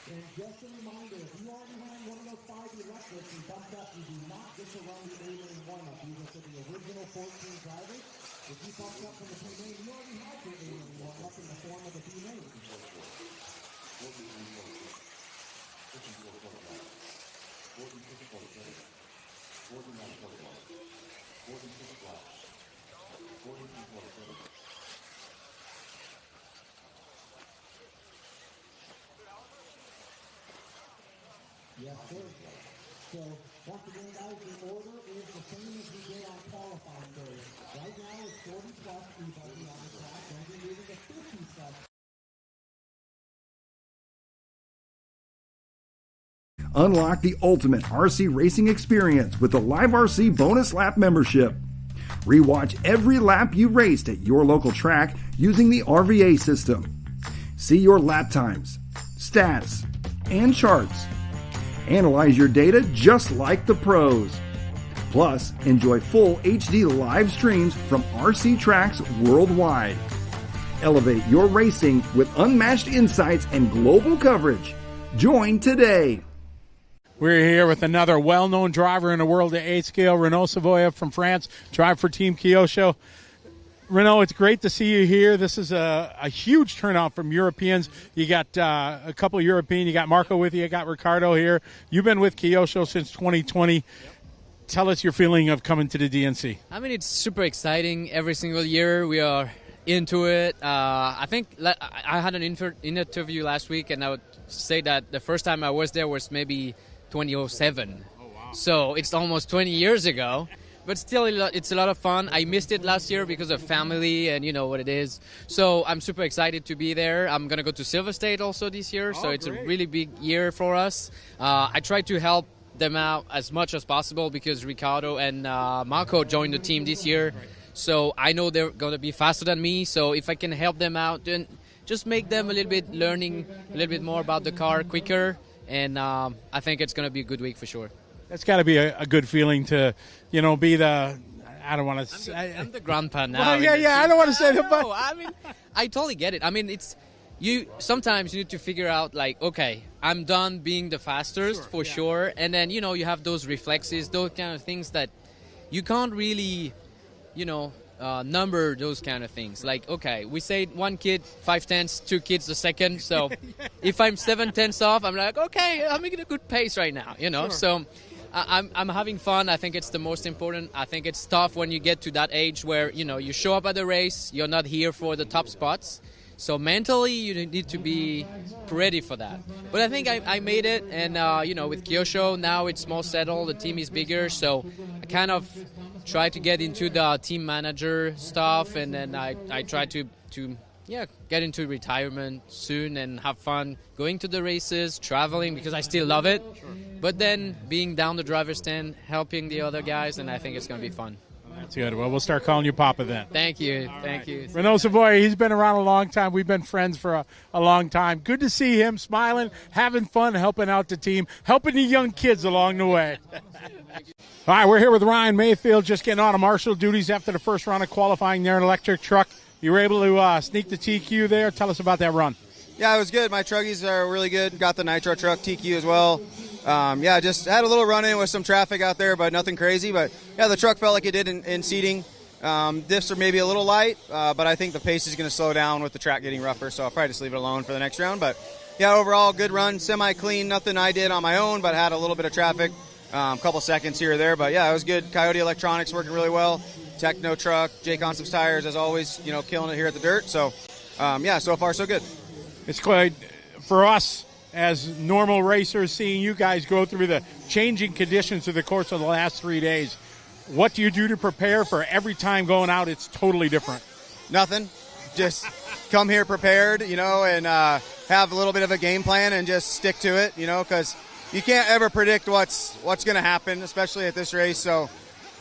And just a reminder, if you already ran one of those 5 electrics and bumped up, you do not get to run the 8-lane warm-up. These are for the original 14 drivers. If you bumped up from the B-lane, you already had your 8-lane warm-up in the form of the B-lane. Yes, sir. So, once again, guys, the order is the same as we did on qualifying day. Right now, it's 40 plus E-buggy on the track, and we're moving to 50 plus. Unlock the ultimate RC racing experience with the Live RC Bonus Lap membership. Rewatch every lap you raced at your local track using the RVA system. See your lap times, stats, and charts. Analyze your data just like the pros. Plus, enjoy full HD live streams from RC tracks worldwide. Elevate your racing with unmatched insights and global coverage. Join today. We're here with another well-known driver in the world at 8-scale, Renaud Savoya from France, drive for Team Kyosho. Renaud, it's great to see you here. This is a huge turnout from Europeans. You got a couple of European. You got Marco with you. You got Ricardo here. You've been with Kyosho since 2020. Yep. Tell us your feeling of coming to the DNC. I mean, it's super exciting. Every single year we are into it. I think I had an interview last week, and I would say that the first time I was there was maybe 2007. Oh, wow. So it's almost 20 years ago. But still, it's a lot of fun. I missed it last year because of family and you know what it is. So I'm super excited to be there. I'm going to go to Silver State also this year. So it's a really big year for us. I try to help them out as much as possible because Ricardo and Marco joined the team this year. So I know they're going to be faster than me. So if I can help them out, then just make them a little bit learning a little bit more about the car quicker. And I think it's going to be a good week for sure. That's got to be a good feeling to, you know, be the, I don't want to say. I'm the grandpa now. Well, yeah, I don't want to say that, but. I mean, I totally get it. I mean, sometimes you need to figure out, like, okay, I'm done being the fastest for sure. And then, you know, you have those reflexes, those kind of things that you can't really, you know, number those kind of things. Like, okay, we say one kid 5/10, 2 kids a second. So if I'm 7/10 off, I'm like, okay, I'm making a good pace right now, you know. So I'm having fun. I think it's the most important. I think it's tough when you get to that age where, you know, you show up at the race, you're not here for the top spots. So mentally, you need to be ready for that. But I think I made it, and, you know, with Kyosho, now it's more settled. The team is bigger, so I kind of try to get into the team manager stuff, and then I try to get into retirement soon and have fun going to the races, traveling, because I still love it. Sure. But then being down the driver's stand, helping the other guys, and I think it's going to be fun. That's good. Well, we'll start calling you Papa then. Thank you. Thank you. Renaud Savoya, he's been around a long time. We've been friends for a long time. Good to see him smiling, having fun, helping out the team, helping the young kids along the way. All right, we're here with Ryan Mayfield, just getting out of marshal duties after the first round of qualifying there in an electric truck. You were able to sneak the TQ there. Tell us about that run. Yeah, it was good. My truggies are really good. Got the Nitro truck TQ as well. Just had a little run-in with some traffic out there, but nothing crazy. But, yeah, the truck felt like it did in seating. Diffs are maybe a little light, but I think the pace is going to slow down with the track getting rougher, so I'll probably just leave it alone for the next round. But, yeah, overall, good run, semi-clean. Nothing I did on my own, but had a little bit of traffic, a couple seconds here or there. But, yeah, it was good. Coyote Electronics working really well. Techno truck, Jay Concept's tires, as always, you know, killing it here at the dirt. So, so far, so good. It's quite, for us as normal racers, seeing you guys go through the changing conditions through the course of the last 3 days. What do you do to prepare for every time going out? It's totally different. Nothing. Just come here prepared, you know, and have a little bit of a game plan and just stick to it, you know, because you can't ever predict what's going to happen, especially at this race. So,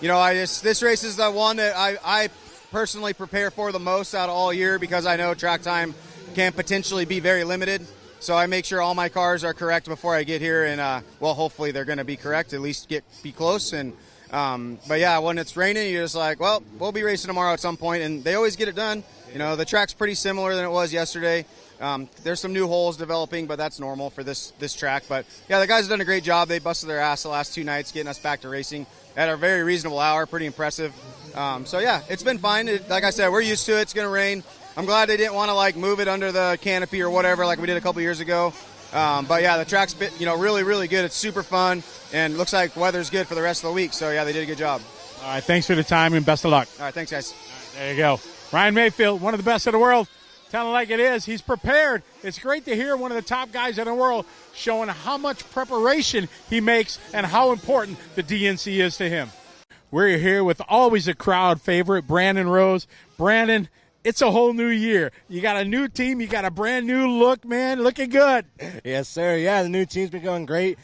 you know, this race is the one that I personally prepare for the most out of all year because I know track time can potentially be very limited. So I make sure all my cars are correct before I get here, and hopefully they're going to be correct. At least be close. And but yeah, when it's raining, you're just like, well, we'll be racing tomorrow at some point, and they always get it done. You know, the track's pretty similar than it was yesterday. There's some new holes developing, but that's normal for this track. But yeah, the guys have done a great job. They busted their ass the last 2 nights getting us back to racing at a very reasonable hour. Pretty impressive. So yeah, it's been fine. Like I said, we're used to it. It's going to rain. I'm glad they didn't want to move it under the canopy or whatever like we did a couple years ago. But yeah, the track's been, really, really good. It's super fun, and looks like weather's good for the rest of the week. So yeah, they did a good job. All right, thanks for the time and best of luck. All right, thanks, guys. Right, there you go. Ryan Mayfield, one of the best in the world. Telling it like it is. He's prepared. It's great to hear one of the top guys in the world showing how much preparation he makes and how important the DNC is to him. We're here with always a crowd favorite, Brandon Rose. Brandon, it's a whole new year. You got a new team. You got a brand new look, man. Looking good. Yes, sir. Yeah, the new team's been going great.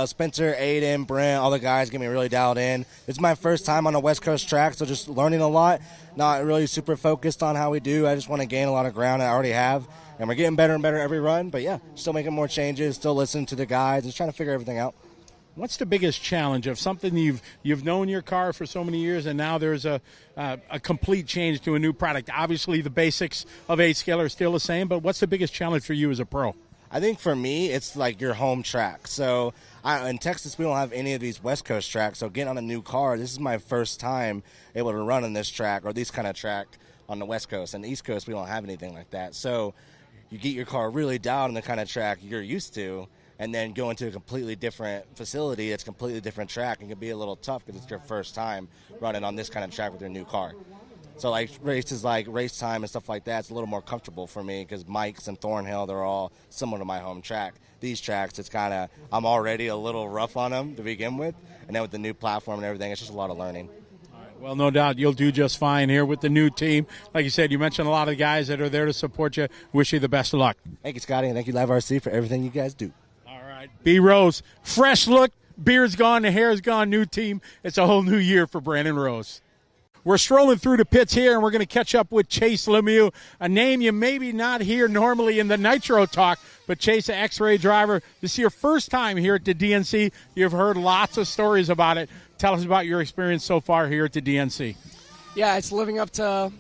Spencer, Aiden, Brent, all the guys get me really dialed in. It's my first time on a West Coast track, so just learning a lot. Not really super focused on how we do. I just want to gain a lot of ground I already have. And we're getting better and better every run. But, yeah, still making more changes, still listening to the guys, just trying to figure everything out. What's the biggest challenge of something you've known your car for so many years, and now there's a complete change to a new product? Obviously, the basics of 8-scale are still the same, but what's the biggest challenge for you as a pro? I think for me, it's like your home track. So in Texas, we don't have any of these West Coast tracks. So getting on a new car, this is my first time able to run on this track or this kind of track on the West Coast. And the East Coast, we don't have anything like that. So you get your car really down on the kind of track you're used to, and then go into a completely different facility that's a completely different track, and can be a little tough because it's your first time running on this kind of track with your new car. So like races like race time and stuff like that, it's a little more comfortable for me because Mike's and Thornhill, they're all similar to my home track. These tracks, it's kind of, I'm already a little rough on them to begin with, and then with the new platform and everything, it's just a lot of learning. Well, no doubt you'll do just fine here with the new team. Like you said, you mentioned a lot of guys that are there to support you. Wish you the best of luck. Thank you, Scotty, and thank you, Live RC, for everything you guys do. B. Rose, fresh look, beard's gone, the hair's gone, new team. It's a whole new year for Brandon Rose. We're strolling through the pits here, and we're going to catch up with Chase Lemieux, a name you maybe not hear normally in the Nitro talk, but Chase, an X-Ray driver. This is your first time here at the DNC. You've heard lots of stories about it. Tell us about your experience so far here at the DNC. Yeah, it's living up to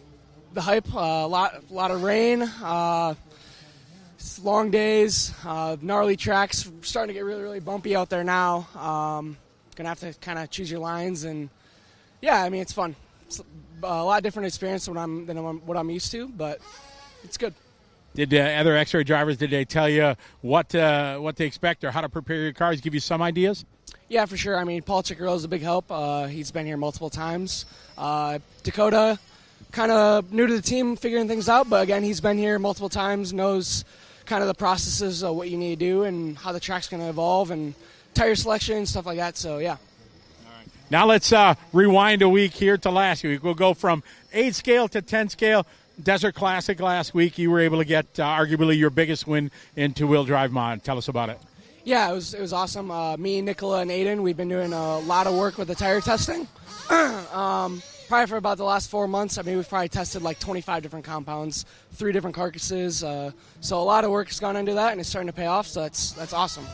the hype. A lot of rain. Long days, gnarly tracks, starting to get really, really bumpy out there now. Gonna have to kind of choose your lines, and yeah, I mean it's fun. It's a lot different experience than what I'm used to, but it's good. Did other X-Ray drivers, did they tell you what they expect or how to prepare your cars? Give you some ideas? Yeah, for sure. I mean, Paul Ciccarello is a big help. He's been here multiple times. Dakota, kind of new to the team, figuring things out, but again, he's been here multiple times, knows kind of the processes of what you need to do and how the track's going to evolve and tire selection and stuff like that. So, yeah. Now let's rewind a week here to last week. We'll go from 8-scale to 10-scale. Desert Classic last week. You were able to get arguably your biggest win in two-wheel drive mod. Tell us about it. Yeah, it was awesome. Me, Nicola, and Aiden, we've been doing a lot of work with the tire testing. Probably for about the last 4 months. I mean, we've probably tested like 25 different compounds, 3 different carcasses. So a lot of work has gone into that, and it's starting to pay off, so that's awesome.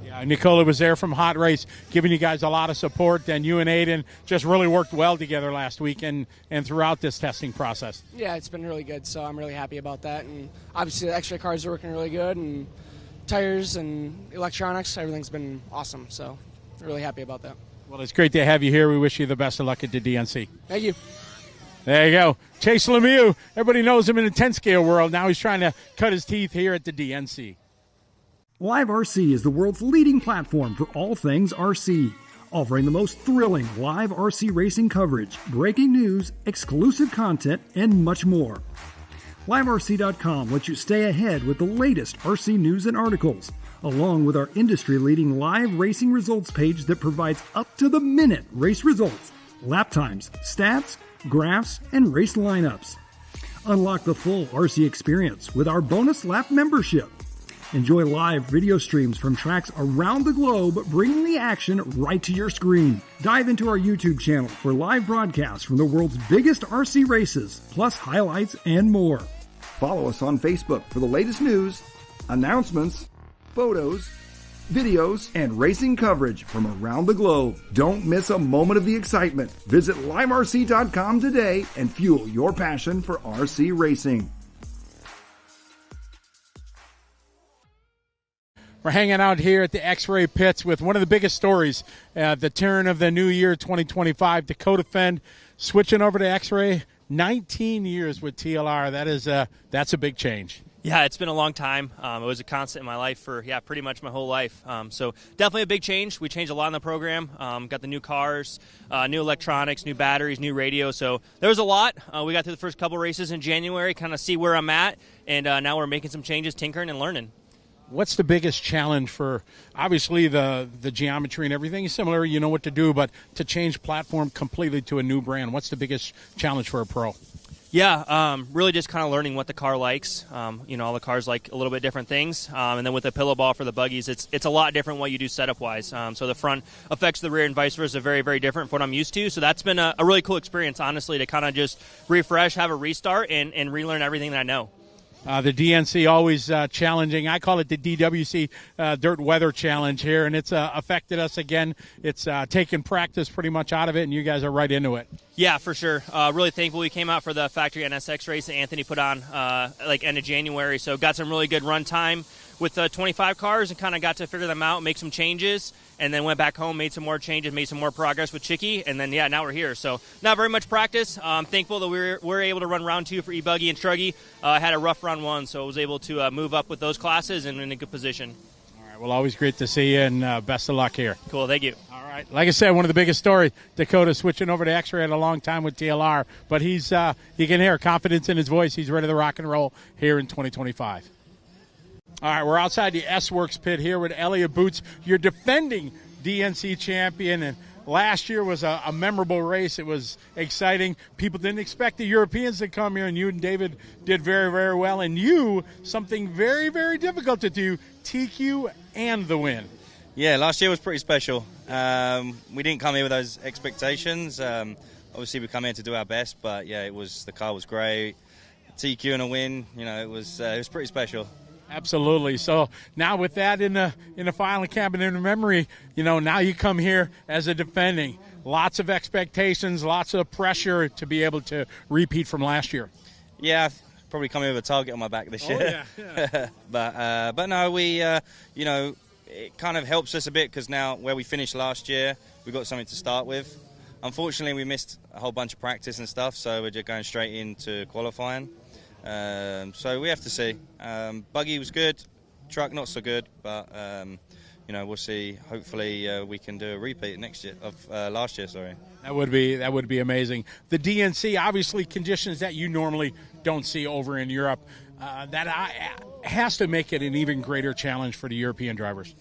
Yeah, Nicola was there from Hot Race, giving you guys a lot of support, and you and Aiden just really worked well together last week and throughout this testing process. Yeah, it's been really good, so I'm really happy about that. And obviously the extra cars are working really good, and tires and electronics, everything's been awesome, so really happy about that. Well, it's great to have you here. We wish you the best of luck at the DNC. Thank you. There you go. Chase Lemieux. Everybody knows him in the 10-scale world. Now he's trying to cut his teeth here at the DNC. Live RC is the world's leading platform for all things RC, offering the most thrilling live RC racing coverage, breaking news, exclusive content, and much more. LiveRC.com lets you stay ahead with the latest RC news and articles, along with our industry-leading live racing results page that provides up-to-the-minute race results, lap times, stats, graphs, and race lineups. Unlock the full RC experience with our bonus lap membership. Enjoy live video streams from tracks around the globe, bringing the action right to your screen. Dive into our YouTube channel for live broadcasts from the world's biggest RC races, plus highlights and more. Follow us on Facebook for the latest news, announcements, photos, videos, and racing coverage from around the globe. Don't miss a moment of the excitement. Visit liverc.com today and fuel your passion for RC racing. We're hanging out here at the X-Ray pits with one of the biggest stories, the turn of the new year 2025. Dakota Phend switching over to X-Ray. 19 years with TLR. That's a big change. Yeah, it's been a long time. It was a constant in my life for, pretty much my whole life. So definitely a big change. We changed a lot in the program. Got the new cars, new electronics, new batteries, new radio. So there was a lot. We got through the first couple races in January, kind of see where I'm at. And now we're making some changes, tinkering and learning. What's the biggest challenge for, obviously, the geometry and everything is similar, you know what to do, but to change platform completely to a new brand, what's the biggest challenge for a pro? Yeah, really just kind of learning what the car likes. All the cars like a little bit different things. And then with the pillow ball for the buggies, it's a lot different what you do setup-wise. So the front affects the rear and vice versa very, very different from what I'm used to. So that's been a really cool experience, honestly, to kind of just refresh, have a restart, and relearn everything that I know. The DNC always challenging. I call it the DWC Dirt Weather Challenge here, and it's affected us again. It's taken practice pretty much out of it, and you guys are right into it. Yeah, for sure. Really thankful we came out for the factory NSX race that Anthony put on end of January. So got some really good run time with the 25 cars and kind of got to figure them out, make some changes, and then went back home, made some more changes, made some more progress with Chicky, and then, now we're here. So not very much practice. I'm thankful that we were able to run round 2 for E-Buggy and Struggy. I had a rough round 1, so I was able to move up with those classes and in a good position. All right, well, always great to see you, and best of luck here. Cool, thank you. All right, like I said, one of the biggest stories, Dakota switching over to X-Ray had a long time with TLR, but you can hear confidence in his voice. He's ready to rock and roll here in 2025. All right, we're outside the S-Works pit here with Elliott Boots. You're defending DNC champion, and last year was a memorable race. It was exciting. People didn't expect the Europeans to come here, and you and David did very, very well. And you, something very, very difficult to do, TQ and the win. Yeah, last year was pretty special. We didn't come here with those expectations. Obviously, we come here to do our best, but yeah, the car was great. TQ and a win, it was pretty special. Absolutely. So now with that in the filing cabinet in memory, now you come here as a defending. Lots of expectations, lots of pressure to be able to repeat from last year. Yeah, probably come here with a target on my back this year. Yeah. but no, we it kind of helps us a bit because now where we finished last year, we've got something to start with. Unfortunately, we missed a whole bunch of practice and stuff, so we're just going straight into qualifying. So we have to see. Buggy was good, truck not so good, but we'll see. Hopefully we can do a repeat next year of last year. Sorry. That would be amazing. The DNC, obviously conditions that you normally don't see over in Europe. That has to make it an even greater challenge for the European drivers.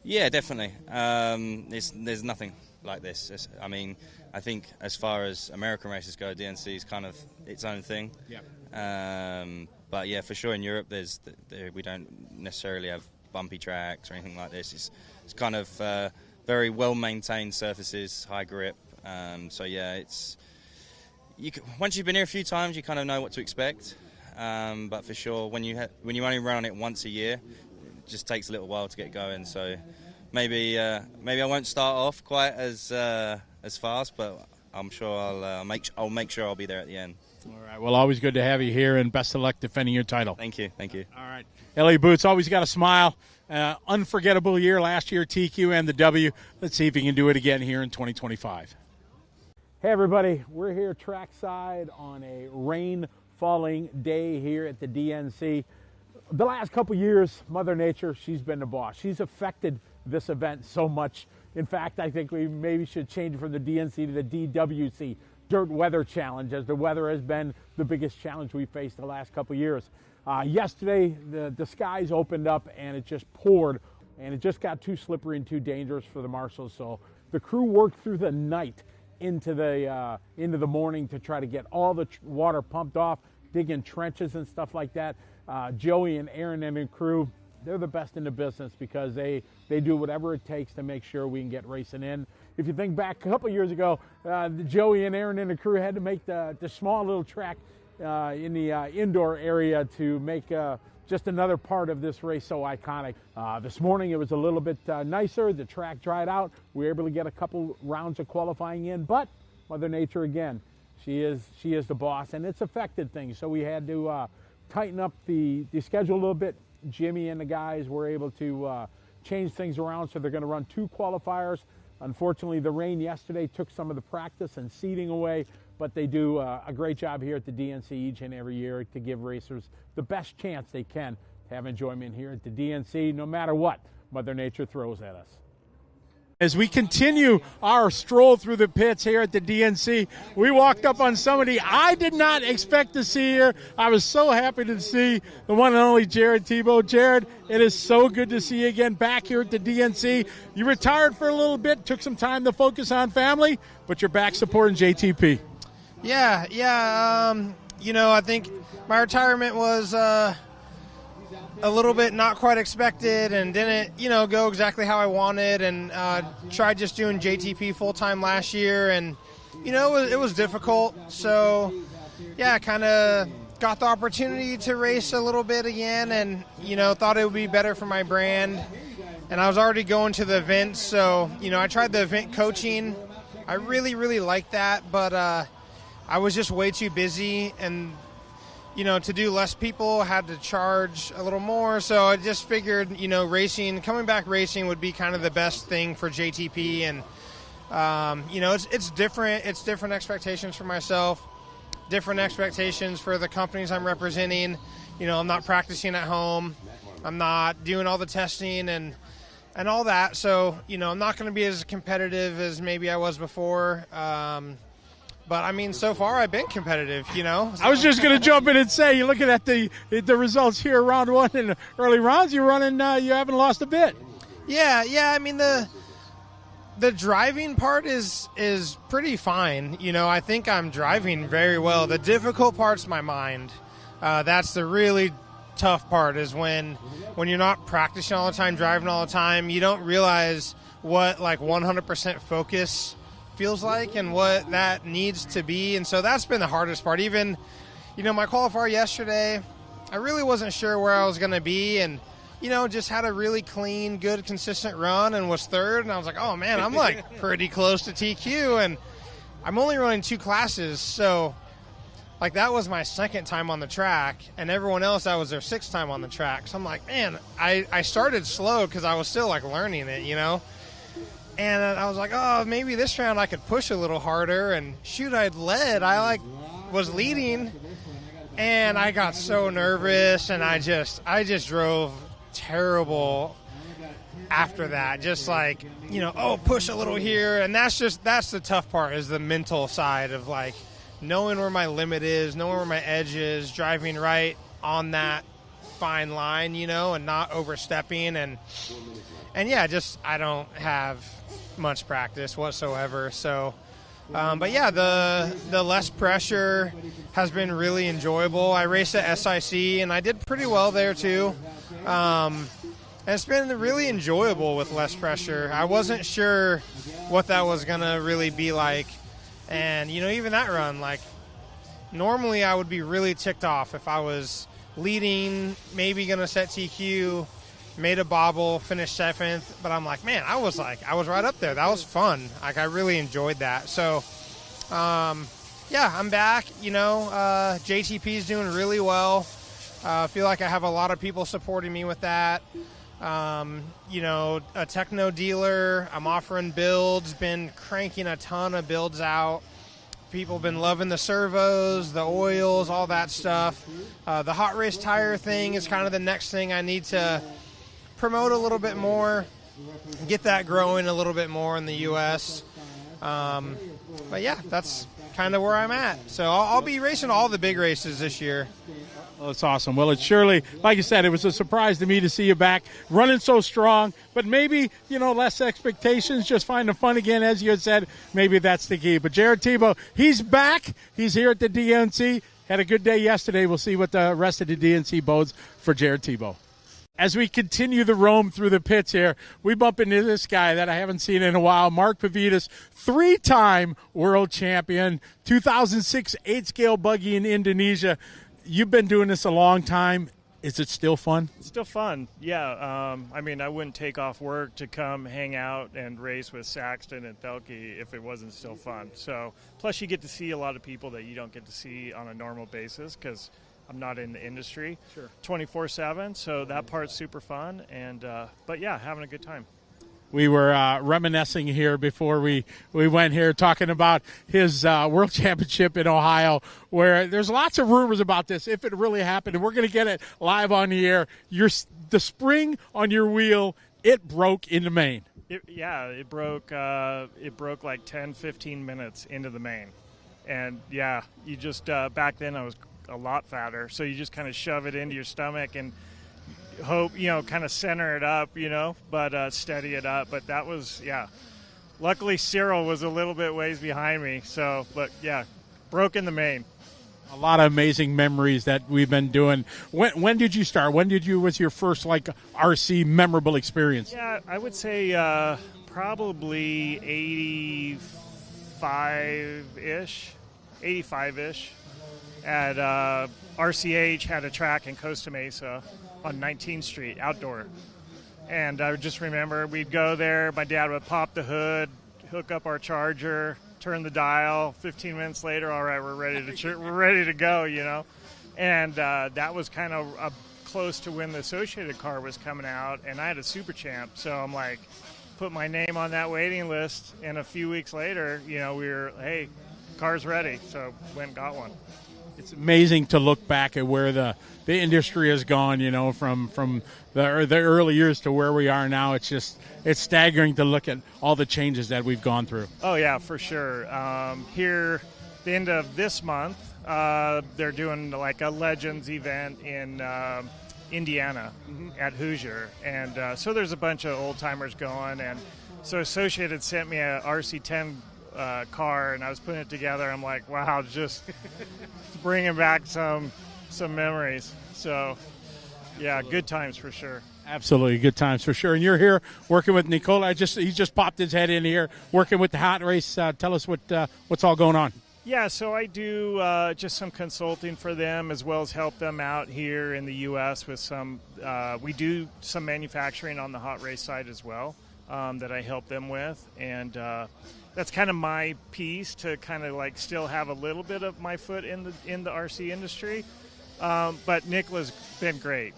Yeah, definitely. There's nothing like this. I think as far as American races go, DNC is kind of its own thing. Yeah. But yeah, for sure in Europe, we don't necessarily have bumpy tracks or anything like this. It's kind of very well maintained surfaces, high grip. So yeah, once you've been here a few times, you kind of know what to expect. But for sure, when you only run on it once a year, it just takes a little while to get going. So maybe I won't start off quite as fast, but I'm sure I'll make sure I'll be there at the end. All right. Well, always good to have you here, and best of luck defending your title. Thank you. All right. Elliott Boots, always got a smile. Unforgettable year last year, TQ and the W. Let's see if he can do it again here in 2025. Hey, everybody. We're here trackside on a rain-falling day here at the DNC. The last couple years, Mother Nature, she's been the boss. She's affected this event so much. In fact, I think we maybe should change it from the DNC to the DWC, Dirt Weather Challenge, as the weather has been the biggest challenge we faced the last couple years. Yesterday, the skies opened up and it just poured, and it just got too slippery and too dangerous for the marshals. So the crew worked through the night into the morning to try to get all the water pumped off, digging trenches and stuff like that. Joey and Aaron and the crew, they're the best in the business because they do whatever it takes to make sure we can get racing in. If you think back a couple years ago, Joey and Aaron and the crew had to make the small little track in the indoor area to make just another part of this race so iconic. This morning it was a little bit nicer. The track dried out. We were able to get a couple rounds of qualifying in, but Mother Nature again, she is the boss, and it's affected things. So we had to tighten up the schedule a little bit. Jimmy and the guys were able to change things around, so they're going to run 2 qualifiers. Unfortunately, the rain yesterday took some of the practice and seating away, but they do a great job here at the DNC each and every year to give racers the best chance they can to have enjoyment here at the DNC, no matter what Mother Nature throws at us. As we continue our stroll through the pits here at the DNC, we walked up on somebody I did not expect to see here. I was so happy to see the one and only Jared Tebo. Jared, it is so good to see you again back here at the DNC. You retired for a little bit, took some time to focus on family, but you're back supporting JTP. Yeah. I think my retirement was a little bit not quite expected and didn't, go exactly how I wanted, and tried just doing JTP full-time last year, and, it was difficult. So, yeah, kind of got the opportunity to race a little bit again, and, thought it would be better for my brand. And I was already going to the events, so, I tried the event coaching. I really, really liked that, but I was just way too busy, and, to do less people, had to charge a little more. So I just figured, coming back racing would be kind of the best thing for JTP. And, it's different. It's different expectations for myself, different expectations for the companies I'm representing. I'm not practicing at home. I'm not doing all the testing and all that. So, I'm not going to be as competitive as maybe I was before. But, I mean, so far I've been competitive, I was just going to jump in and say, you're looking at the results here, round one in the early rounds, you're running, you haven't lost a bit. Yeah, I mean, the driving part is pretty fine. I think I'm driving very well. The difficult part's my mind. That's the really tough part, is when you're not practicing all the time, driving all the time, you don't realize what, 100% focus feels like and what that needs to be. And so that's been the hardest part. Even, my qualifier yesterday, I really wasn't sure where I was going to be, and, just had a really clean, good, consistent run and was third. And I was like, oh, man, I'm pretty close to TQ. And I'm only running 2 classes. So, that was my second time on the track. And everyone else, that was their 6th time on the track. So I'm like, man, I started slow because I was still, learning it, And I was like, oh, maybe this round I could push a little harder. And shoot, I'd led. I was leading, and I got so nervous, and I just drove terrible after that. Just push a little here. And that's the tough part, is the mental side of knowing where my limit is, knowing where my edge is, driving right on that fine line, and not overstepping. And yeah, I don't have much practice whatsoever. So, but yeah, the less pressure has been really enjoyable. I raced at SIC, and I did pretty well there too. And it's been really enjoyable with less pressure. I wasn't sure what that was going to really be like. And, even that run, normally I would be really ticked off if I was leading, maybe going to set TQ, made a bobble, finished 7th, but I'm like, man, I was right up there. That was fun. I really enjoyed that. So, yeah, I'm back. JTP is doing really well. I feel like I have a lot of people supporting me with that. A techno dealer, I'm offering builds, been cranking a ton of builds out. People have been loving the servos, the oils, all that stuff. The hot race tire thing is kind of the next thing I need to promote a little bit more, get that growing a little bit more in the U.S. But yeah, that's kind of where I'm at. So I'll be racing all the big races this year. Well, it's awesome. Well, it's surely, like you said, it was a surprise to me to see you back running so strong, but maybe, less expectations, just finding fun again, as you had said. Maybe that's the key. But Jared Tebo, he's back. He's here at the DNC. Had a good day yesterday. We'll see what the rest of the DNC bodes for Jared Tebo. As we continue the roam through the pits here, we bump into this guy that I haven't seen in a while, Mark Pavidis, 3-time world champion, 2006 8-scale buggy in Indonesia. You've been doing this a long time. Is it still fun? It's still fun, yeah. I wouldn't take off work to come hang out and race with Saxton and Felke if it wasn't still fun. So, plus you get to see a lot of people that you don't get to see on a normal basis because I'm not in the industry 24/7, so that part's super fun. And but yeah, having a good time. We were reminiscing here before we went here, talking about his world championship in Ohio, where there's lots of rumors about this, if it really happened. And we're going to get it live on the air. The spring on your wheel, it broke in the main. It broke like 10, 15 minutes into the main. And, yeah, you just back then I was a lot fatter, so you just kind of shove it into your stomach and hope, kind of center it up, but steady it up. But that was, luckily Cyril was a little bit ways behind me. So, but yeah, broke in the main. A lot of amazing memories that we've been doing. When did you start? Was your first RC memorable experience? Yeah, I would say probably 85-ish. At RCH had a track in Costa Mesa on 19th Street, outdoor. And I just remember we'd go there, my dad would pop the hood, hook up our charger, turn the dial. 15 minutes later, all right, we're ready to go, And that was kind of close to when the Associated car was coming out, and I had a Super Champ, so I'm like, put my name on that waiting list, and a few weeks later, we were, hey, car's ready, so went and got one. It's amazing to look back at where the industry has gone, from the early years to where we are now. It's staggering to look at all the changes that we've gone through. Oh, yeah, for sure. Here, the end of this month, they're doing like a Legends event in Indiana at Hoosier. And so there's a bunch of old-timers going. And so Associated sent me a RC10 car, and I was putting it together. I'm like, wow, just bringing back some memories. So, yeah, good times for sure. Absolutely, good times for sure. And you're here working with Nicola. He just popped his head in here, working with the hot race. Tell us what's all going on. Yeah, so I do just some consulting for them, as well as help them out here in the U.S. with some. We do some manufacturing on the hot race side as well that I help them with, and that's kind of my piece to kind of like still have a little bit of my foot in the RC industry. But Nicola's been great.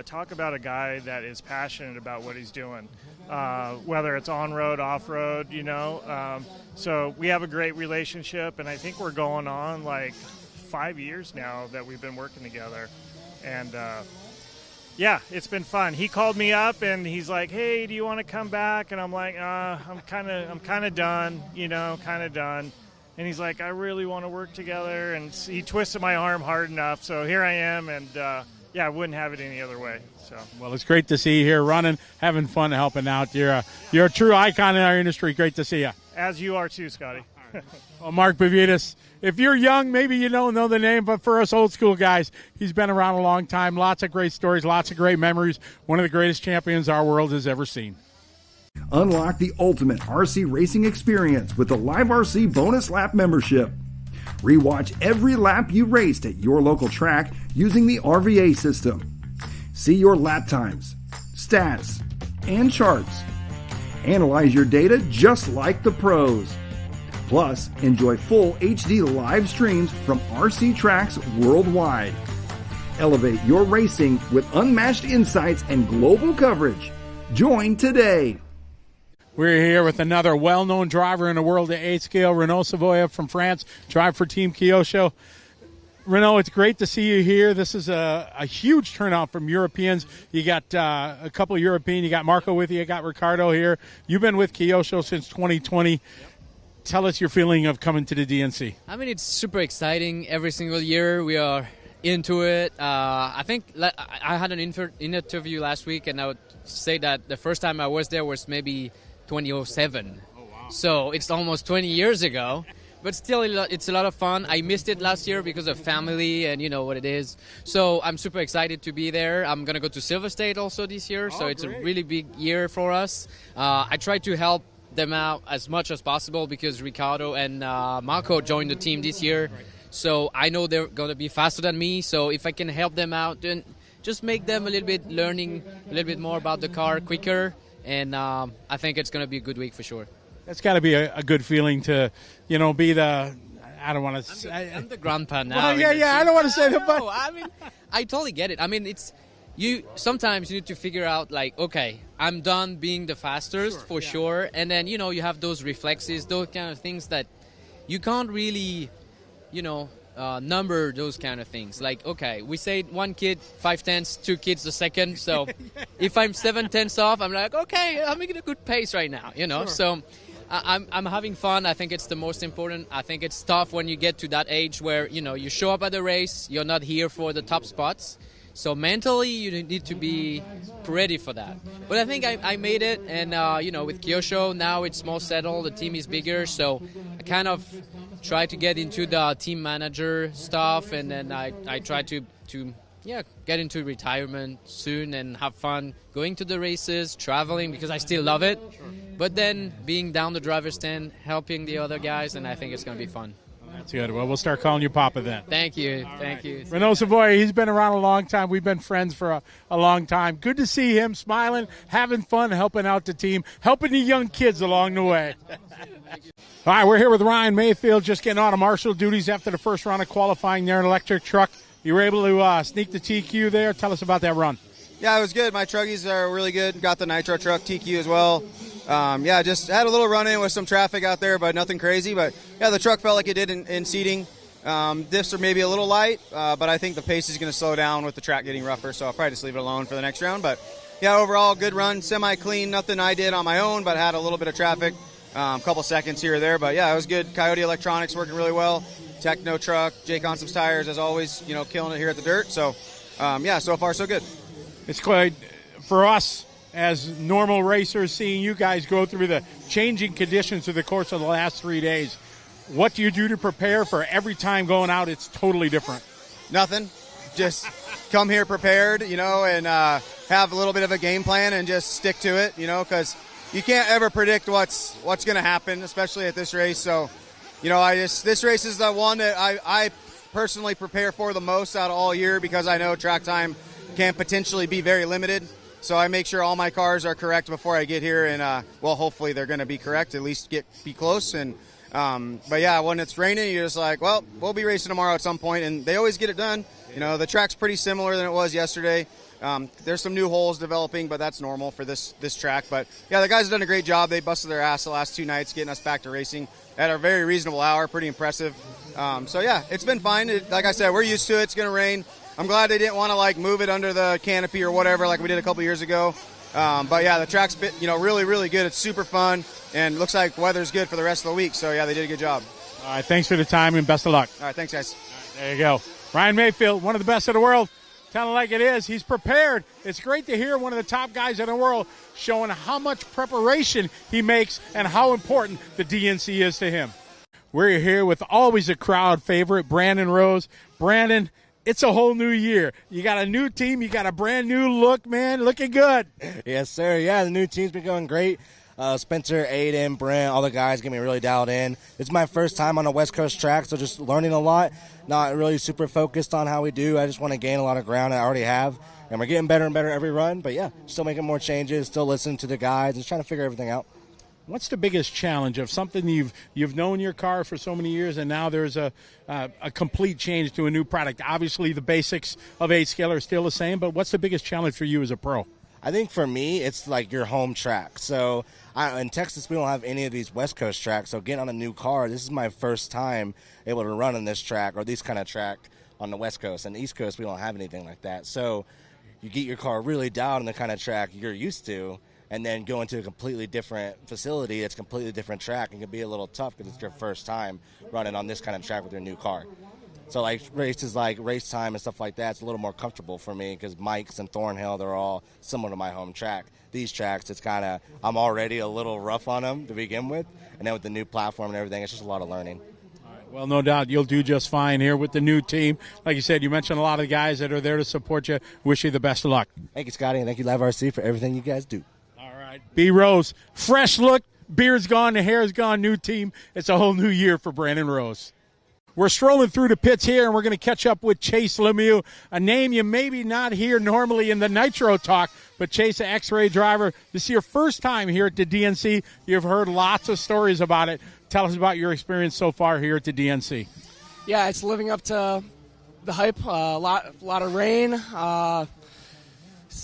Talk about a guy that is passionate about what he's doing, whether it's on-road, off-road, So we have a great relationship, and I think we're going on like 5 years now that we've been working together. And, yeah, it's been fun. He called me up, and he's like, hey, do you want to come back? And I'm like, I'm kind of done, kind of done. And he's like, I really want to work together. And he twisted my arm hard enough. So here I am. And, I wouldn't have it any other way. So. Well, it's great to see you here running, having fun, helping out. You're a true icon in our industry. Great to see you. As you are too, Scotty. Well, Mark Pavidis, if you're young, maybe you don't know the name, but for us old school guys, he's been around a long time. Lots of great stories, lots of great memories. One of the greatest champions our world has ever seen. Unlock the ultimate RC racing experience with the Live RC Bonus Lap membership. Rewatch every lap you raced at your local track using the RVA system. See your lap times, stats, and charts. Analyze your data just like the pros. Plus, enjoy full HD live streams from RC tracks worldwide. Elevate your racing with unmatched insights and global coverage. Join today. We're here with another well-known driver in the world at 8 scale, Renaud Savoya from France, drive for Team Kyosho. Renaud, it's great to see you here. This is a huge turnout from Europeans. You got a couple of European. You got Marco with you. You got Ricardo here. You've been with Kyosho since 2020. Tell us your feeling of coming to the DNC. I mean, it's super exciting. Every single year we are into it. I think I had an interview last week, and I would say that the first time I was there was maybe 2007. Oh, wow. So it's almost 20 years ago. But still, it's a lot of fun. I missed it last year because of family and you know what it is. So I'm super excited to be there. I'm going to go to Silver State also this year. So it's great. A really big year for us. I try to help them out as much as possible because Ricardo and Marco joined the team this year. Right. So I know they're going to be faster than me. So if I can help them out, then just make them a little bit learning a little bit more about the car quicker. And I think it's going to be a good week for sure. That's got to be a good feeling to, be the. I don't want to say. I'm the grandpa now. Well, yeah. I don't want to say that, but I mean, I totally get it. I mean, it's you. Sometimes you need to figure out like, okay, I'm done being the fastest for sure, and then you have those reflexes, those kind of things that you can't really, number those kind of things. Like, okay, we say 1 kid 5/10, 2 kids a second. So if I'm 7/10 off, I'm like, okay, I'm making a good pace right now. Sure. So. I'm having fun. I think it's the most important. I think it's tough when you get to that age where, you show up at the race, you're not here for the top spots. So mentally, you need to be ready for that. But I think I made it. And, with Kyosho, now it's more settled. The team is bigger. So I kind of try to get into the team manager stuff, and then I try to get into retirement soon and have fun going to the races, traveling, because I still love it. But then being down the driver's stand, helping the other guys, and I think it's going to be fun. That's good. Well, we'll start calling you Papa then. Thank you. Thank you. Renaud Savoya, he's been around a long time. We've been friends for a long time. Good to see him smiling, having fun, helping out the team, helping the young kids along the way. All right, we're here with Ryan Mayfield, just getting out of marshal duties after the first round of qualifying there in an electric truck. You were able to sneak the TQ there. Tell us about that run. Yeah, it was good. My truggies are really good. Got the Nitro truck TQ as well. Just had a little run-in with some traffic out there, but nothing crazy. But, yeah, the truck felt like it did in seating. Diffs are maybe a little light, but I think the pace is going to slow down with the track getting rougher, so I'll probably just leave it alone for the next round. But, yeah, overall, good run, semi-clean. Nothing I did on my own, but had a little bit of traffic, a couple seconds here or there. But, yeah, it was good. Coyote Electronics working really well. Techno truck, Jake Consum's tires, as always, killing it here at the dirt. So, so far so good. It's quite, for us as normal racers, seeing you guys go through the changing conditions through the course of the last 3 days. What do you do to prepare for every time going out? It's totally different. Nothing. Just come here prepared, and have a little bit of a game plan and just stick to it, because you can't ever predict what's going to happen, especially at this race. So, this race is the one that I personally prepare for the most out of all year, because I know track time can potentially be very limited. So I make sure all my cars are correct before I get here, and hopefully they're going to be correct, at least be close. And but yeah, when it's raining, you're just like, well, we'll be racing tomorrow at some point, and they always get it done. The track's pretty similar than it was yesterday. There's some new holes developing, but that's normal for this track. But yeah, the guys have done a great job. They busted their ass the last 2 nights getting us back to racing at a very reasonable hour. Pretty impressive. So yeah, it's been fine. Like I said, we're used to it. It's going to rain. I'm glad they didn't want to move it under the canopy or whatever like we did a couple years ago. But yeah, the track's been, really, really good. It's super fun, and looks like weather's good for the rest of the week. So yeah, they did a good job. All right, thanks for the time and best of luck. All right, thanks guys. Right, there you go. Ryan Mayfield, one of the best in the world. Telling it like it is. He's prepared. It's great to hear one of the top guys in the world showing how much preparation he makes and how important the DNC is to him. We're here with always a crowd favorite, Brandon Rose. Brandon, it's a whole new year. You got a new team. You got a brand new look, man. Looking good. Yes, sir. Yeah, the new team's been going great. Spencer, Aiden, Brent, all the guys get me really dialed in. It's my first time on a West Coast track, so just learning a lot. Not really super focused on how we do. I just want to gain a lot of ground I already have. And we're getting better and better every run. But, yeah, still making more changes, still listening to the guys, and trying to figure everything out. What's the biggest challenge of something you've known your car for so many years, and now there's a complete change to a new product? Obviously, the basics of 8-scale are still the same, but what's the biggest challenge for you as a pro? I think for me, it's like your home track. So in Texas, we don't have any of these West Coast tracks. So getting on a new car, this is my first time able to run on this track or this kind of track on the West Coast. And the East Coast, we don't have anything like that. So you get your car really dialed in the kind of track you're used to, and then go into a completely different facility. It's a completely different track, and can be a little tough because it's your first time running on this kind of track with your new car. So, races like race time and stuff like that, it's a little more comfortable for me because Mike's and Thornhill, they're all similar to my home track. These tracks, it's kind of, I'm already a little rough on them to begin with. And then with the new platform and everything, it's just a lot of learning. All right, well, no doubt you'll do just fine here with the new team. Like you said, you mentioned a lot of the guys that are there to support you. Wish you the best of luck. Thank you, Scotty, and thank you, Live RC, for everything you guys do. All right. B. Rose, fresh look, beard's gone, the hair's gone, new team. It's a whole new year for Brandon Rose. We're strolling through the pits here, and we're going to catch up with Chase Lemieux, a name you maybe not hear normally in the Nitro talk, but Chase, an X-Ray driver. This is your first time here at the DNC. You've heard lots of stories about it. Tell us about your experience so far here at the DNC. Yeah, it's living up to the hype. A lot of rain,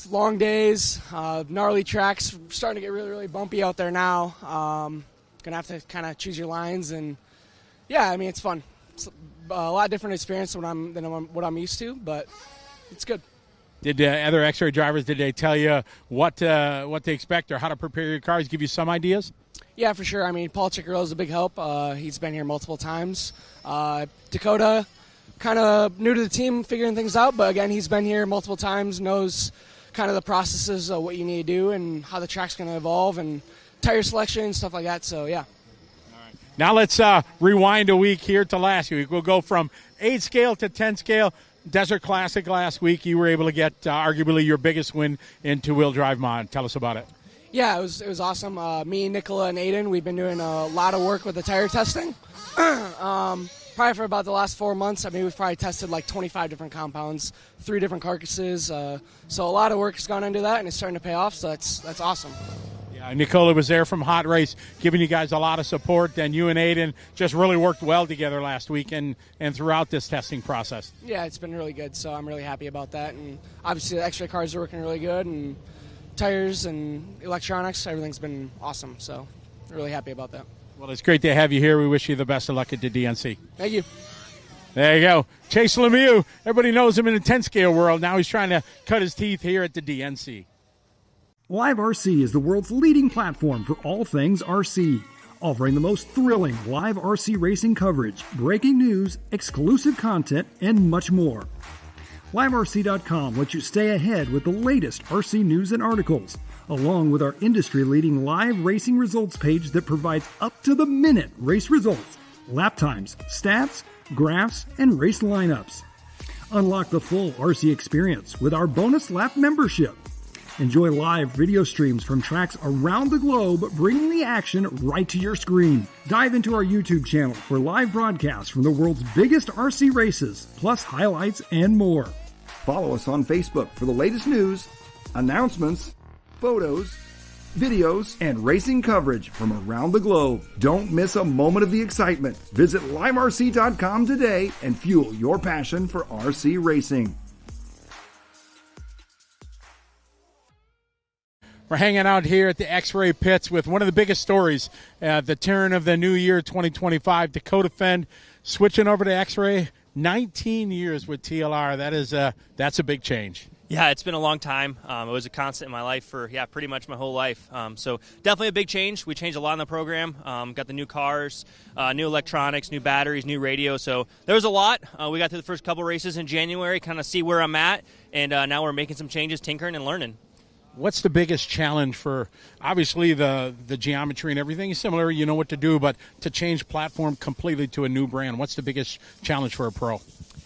long days, gnarly tracks. Starting to get really, really bumpy out there now. Going to have to kind of choose your lines, and yeah, I mean, it's fun. It's a lot different experience than what I'm used to, but it's good. Did other X-Ray drivers, did they tell you what they expect or how to prepare your cars, give you some ideas? Yeah, for sure. I mean, Paul Ciccarello is a big help. He's been here multiple times. Dakota, kind of new to the team, figuring things out, but again, he's been here multiple times, knows kind of the processes of what you need to do and how the track's going to evolve and tire selection and stuff like that, so yeah. Now let's rewind a week here to last week. We'll go from 8 scale to 10 scale. Desert Classic last week. You were able to get arguably your biggest win in two-wheel drive mod. Tell us about it. Yeah, it was awesome. Me, Nicola, and Aiden, we've been doing a lot of work with the tire testing. Probably for about the last 4 months. I mean, we've probably tested like 25 different compounds, 3 different carcasses. So a lot of work has gone into that, and it's starting to pay off, so that's awesome. Yeah, Nicola was there from Hot Race, giving you guys a lot of support, and you and Aiden just really worked well together last week and throughout this testing process. Yeah, it's been really good, so I'm really happy about that. And obviously the extra cars are working really good, and tires and electronics, everything's been awesome, so really happy about that. Well, it's great to have you here. We wish you the best of luck at the DNC. Thank you. There you go. Chase Lemieux. Everybody knows him in the 10-scale world. Now he's trying to cut his teeth here at the DNC. Live RC is the world's leading platform for all things RC, offering the most thrilling live RC racing coverage, breaking news, exclusive content, and much more. LiveRC.com lets you stay ahead with the latest RC news and articles, along with our industry-leading live racing results page that provides up-to-the-minute race results, lap times, stats, graphs, and race lineups. Unlock the full RC experience with our bonus lap membership. Enjoy live video streams from tracks around the globe, bringing the action right to your screen. Dive into our YouTube channel for live broadcasts from the world's biggest RC races, plus highlights and more. Follow us on Facebook for the latest news, announcements, photos, videos, and racing coverage from around the globe. Don't miss a moment of the excitement. Visit liverc.com today and fuel your passion for RC racing. We're hanging out here at the X-Ray pits with one of the biggest stories, the turn of the new year 2025. Dakota Phend switching over to X-Ray. 19 years with TLR. That's a big change. Yeah, it's been a long time. It was a constant in my life for, pretty much my whole life. So definitely a big change. We changed a lot in the program. Got the new cars, new electronics, new batteries, new radio. So there was a lot. We got through the first couple races in January, kind of see where I'm at. And now we're making some changes, tinkering and learning. What's the biggest challenge for, obviously, the geometry and everything is similar, you know what to do, but to change platform completely to a new brand, what's the biggest challenge for a pro?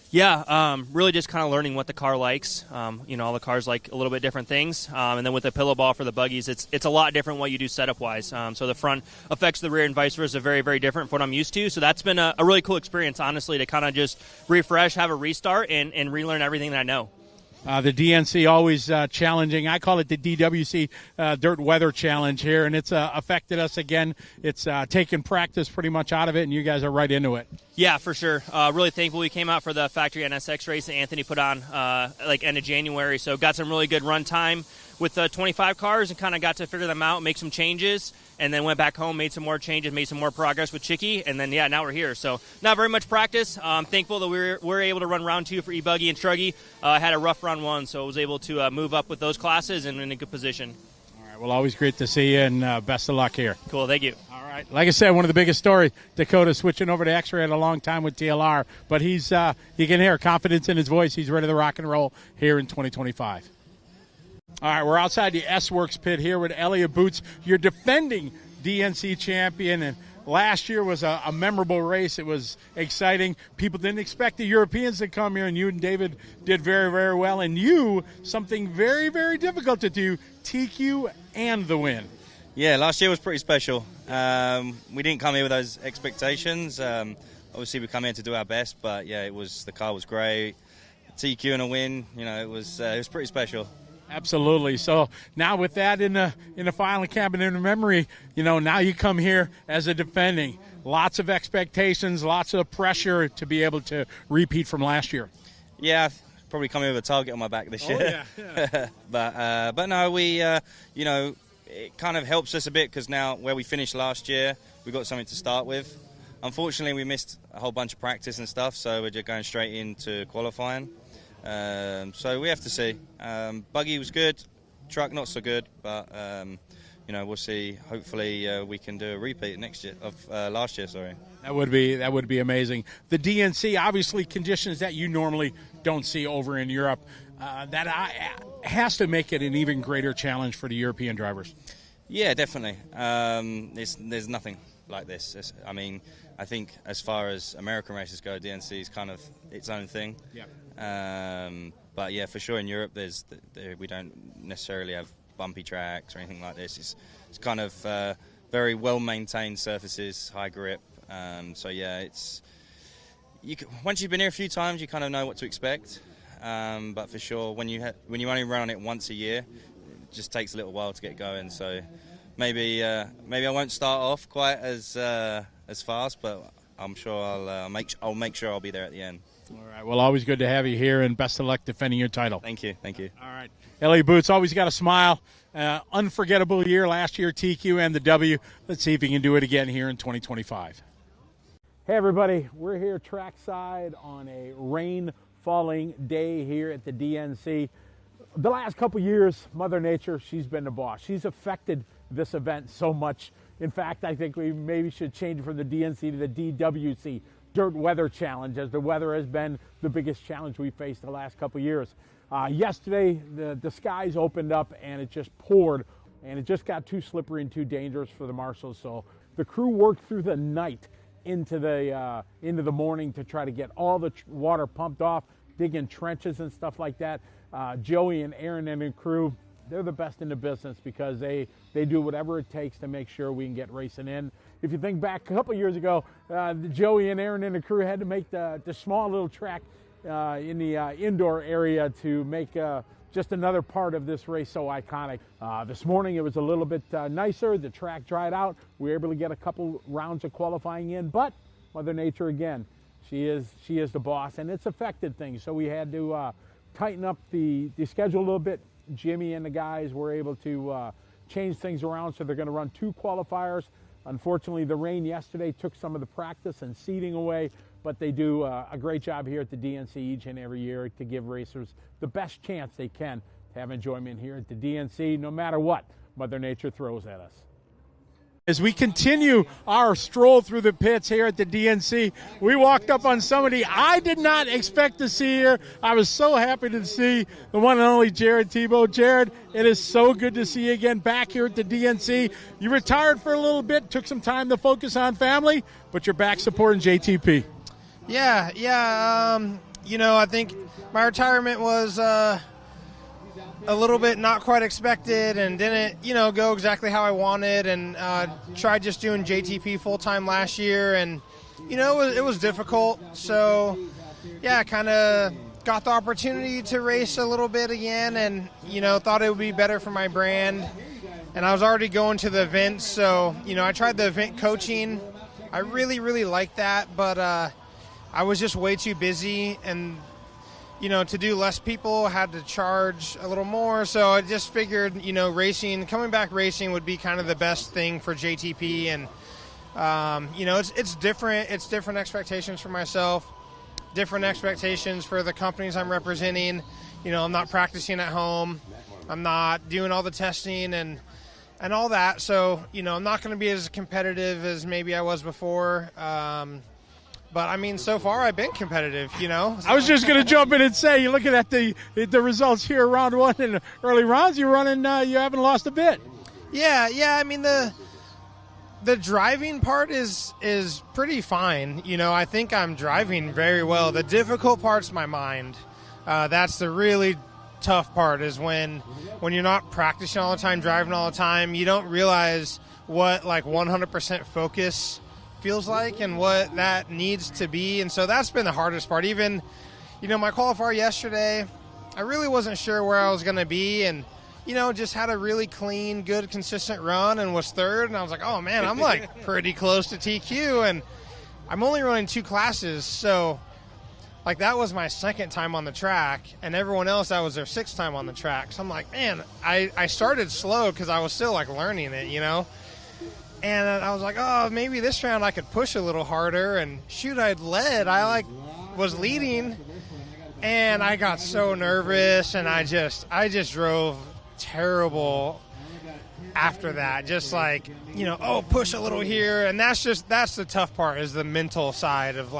Yeah, really just kind of learning what the car likes. All the cars like a little bit different things. And then with the pillow ball for the buggies, it's a lot different what you do setup-wise. So the front affects the rear and vice versa very, very different from what I'm used to. So that's been a really cool experience, honestly, to kind of just refresh, have a restart, and relearn everything that I know. The DNC always challenging. I call it the DWC Dirt Weather Challenge here, and it's affected us again. It's taken practice pretty much out of it, and you guys are right into it. Yeah, for sure. Really thankful we came out for the factory NSX race that Anthony put on end of January. So got some really good run time with 25 cars and kind of got to figure them out, make some changes, and then went back home, made some more changes, made some more progress with Chicky, and then, now we're here. So not very much practice. Thankful that we were able to run round 2 for E-Buggy and Truggy. Had a rough round 1, so I was able to move up with those classes and in a good position. All right, well, always great to see you, and best of luck here. Cool, thank you. All right, like I said, one of the biggest stories, Dakota switching over to X-Ray at a long time with TLR, but he's you can hear confidence in his voice. He's ready to rock and roll here in 2025. All right, we're outside the S-Works pit here with Elliott Boots. You're defending DNC champion, and last year was a memorable race. It was exciting. People didn't expect the Europeans to come here, and you and David did very, very well. And you, something very, very difficult to do, TQ and the win. Yeah, last year was pretty special. We didn't come here with those expectations. Obviously, we come here to do our best, but the car was great. TQ and a win, it was pretty special. Absolutely. So now with that in the final cabinet of memory, now you come here as a defending. Lots of expectations, lots of pressure to be able to repeat from last year. Yeah, I've probably come here with a target on my back this year. Yeah. but no, we it kind of helps us a bit because now where we finished last year, we got something to start with. Unfortunately, we missed a whole bunch of practice and stuff, so we're just going straight into qualifying. So we have to see. Buggy was good, truck not so good, but we'll see. Hopefully we can do a repeat last year. Sorry. That would be amazing. The DNC, obviously conditions that you normally don't see over in Europe. That has to make it an even greater challenge for the European drivers. Yeah, definitely. There's nothing like this. I mean, I think as far as American races go, DNC is kind of its own thing. Yeah. But yeah, for sure in Europe, we don't necessarily have bumpy tracks or anything like this. It's kind of very well maintained surfaces, high grip. So yeah, once you've been here a few times, you kind of know what to expect. But for sure, when you only run on it once a year, it just takes a little while to get going. So maybe I won't start off quite as fast, but I'm sure I'll make sure I'll be there at the end. All right. Well, always good to have you here, and best of luck defending your title. Thank you. All right. Elliott Boots, always got a smile. Unforgettable year last year, TQ and the W. Let's see if he can do it again here in 2025. Hey everybody, we're here trackside on a rain-falling day here at the DNC. The last couple years, Mother Nature, she's been the boss. She's affected this event so much. In fact, I think we maybe should change from the DNC to the DWC, Dirt Weather Challenge, as the weather has been the biggest challenge we faced the last couple years. Yesterday, the skies opened up and it just poured, and it just got too slippery and too dangerous for the marshals. So the crew worked through the night into the morning to try to get all the water pumped off, digging trenches and stuff like that. Joey and Aaron and the crew, they're the best in the business because they do whatever it takes to make sure we can get racing in. If you think back a couple years ago, Joey and Aaron and the crew had to make the small little track in the indoor area to make just another part of this race so iconic. This morning it was a little bit nicer. The track dried out. We were able to get a couple rounds of qualifying in, but Mother Nature again, she is the boss, and it's affected things. So we had to tighten up the schedule a little bit. Jimmy and the guys were able to change things around, so they're going to run 2 qualifiers. Unfortunately, the rain yesterday took some of the practice and seating away, but they do a great job here at the DNC each and every year to give racers the best chance they can to have enjoyment here at the DNC, no matter what Mother Nature throws at us. As we continue our stroll through the pits here at the DNC, we walked up on somebody I did not expect to see here. I was so happy to see the one and only Jared Tebo. Jared, it is so good to see you again back here at the DNC. You retired for a little bit, took some time to focus on family, but you're back supporting JTP. Yeah. I think my retirement was a little bit not quite expected and didn't, go exactly how I wanted, and tried just doing JTP full-time last year, and, it was difficult. So, yeah, kind of got the opportunity to race a little bit again, and, thought it would be better for my brand. And I was already going to the events, so, I tried the event coaching. I really, really liked that, but I was just way too busy, and to do less people, had to charge a little more. So I just figured, coming back racing would be kind of the best thing for JTP. And, it's different. It's different expectations for myself, different expectations for the companies I'm representing. I'm not practicing at home. I'm not doing all the testing and all that. So, I'm not going to be as competitive as maybe I was before. But, so far I've been competitive, I was just going to jump in and say, you're looking at the results here, round 1 and early rounds, you're running, you haven't lost a bit. Yeah, the driving part is pretty fine. I think I'm driving very well. The difficult part's my mind. That's the really tough part, is when you're not practicing all the time, driving all the time, you don't realize what 100% focus feels like and what that needs to be. And so that's been the hardest part. Even, my qualifier yesterday, I really wasn't sure where I was going to be, and, just had a really clean, good, consistent run and was third. And I was like, oh man, I'm pretty close to TQ, and I'm only running 2 classes. So that was my 2nd time on the track, and everyone else, that was their 6th time on the track. So I'm like, man, I started slow because I was still learning it, And I was like, oh, maybe this round I could push a little harder. And shoot, I'd led. I was leading, and I got so nervous, and I just drove terrible after that. Just push a little here. And that's the tough part, is the mental side of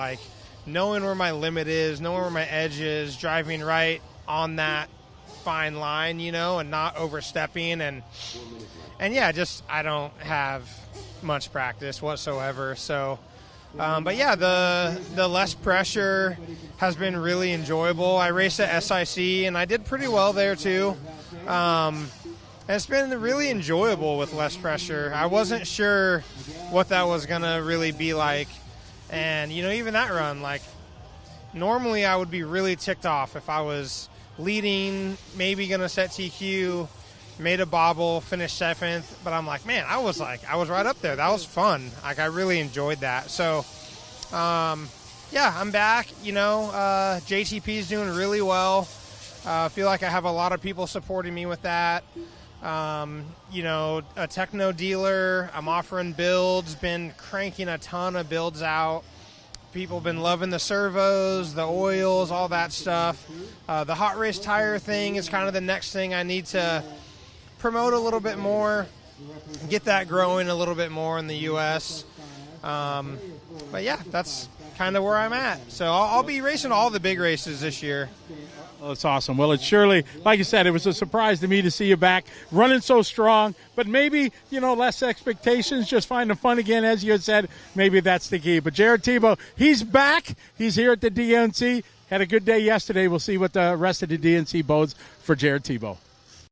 knowing where my limit is, knowing where my edge is, driving right on that fine line, and not overstepping. And yeah, just I don't have much practice whatsoever. So, but yeah, the less pressure has been really enjoyable. I raced at SIC, and I did pretty well there too. And it's been really enjoyable with less pressure. I wasn't sure what that was going to really be like. And, even that run, like, normally I would be really ticked off if I was leading, maybe going to set TQ, made a bobble, finished 7th. But I'm like, man, I was right up there. That was fun. Like, I really enjoyed that. So, yeah, I'm back. JTP is doing really well. I feel like I have a lot of people supporting me with that. A techno dealer, I'm offering builds, been cranking a ton of builds out. People been loving the servos, the oils, all that stuff. The hot race tire thing is kind of the next thing I need to promote a little bit more, get that growing a little bit more in the U.S. But yeah, that's kind of where I'm at. So I'll be racing all the big races this year. Well, it's awesome. Well, it's surely, like you said, it was a surprise to me to see you back running so strong, but maybe, less expectations, just finding fun again, as you had said. Maybe that's the key. But Jared Tebo, he's back. He's here at the DNC. Had a good day yesterday. We'll see what the rest of the DNC bodes for Jared Tebo.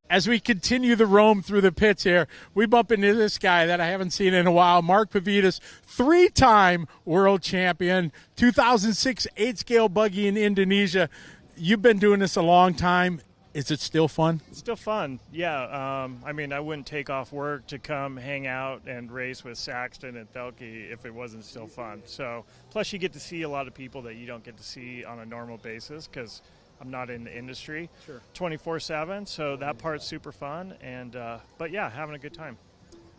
As we continue the roam through the pits here, we bump into this guy that I haven't seen in a while, Mark Pavidis, 3-time world champion, 2006 8-scale buggy in Indonesia. You've been doing this a long time. Is it still fun? It's still fun, yeah. I wouldn't take off work to come hang out and race with Saxton and Thelke if it wasn't still fun. So, plus you get to see a lot of people that you don't get to see on a normal basis because I'm not in the industry 24/7. So that part's super fun. And but yeah, having a good time.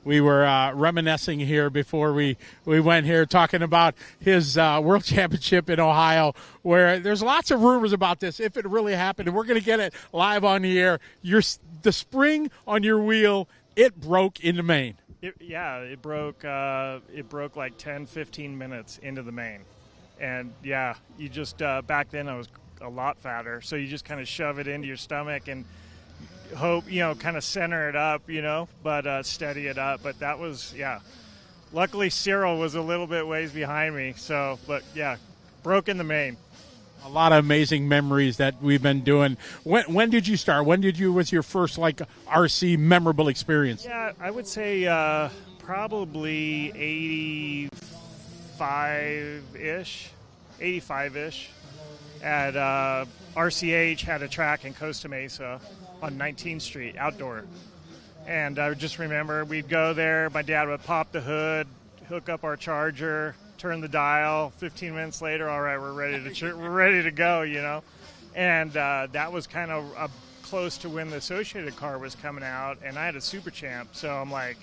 We were reminiscing here before we went here, talking about his world championship in Ohio, where there's lots of rumors about this, if it really happened, and we're going to get it live on the air. The spring on your wheel, it broke in the main. It broke like 10, 15 minutes into the main. And, yeah, you just back then I was a lot fatter, so you just kind of shove it into your stomach and hope, kind of center it up, but steady it up. But that was, luckily Cyril was a little bit ways behind me. So, but yeah, broke in the main. A lot of amazing memories that we've been doing. When did you start? Was your first RC memorable experience? Yeah, I would say probably 85-ish. At RCH had a track in Costa Mesa on 19th Street, outdoor. And I just remember we'd go there, my dad would pop the hood, hook up our charger, turn the dial, 15 minutes later, all right, we're ready to go, And that was kind of close to when the Associated car was coming out, and I had a Super Champ, so I'm like,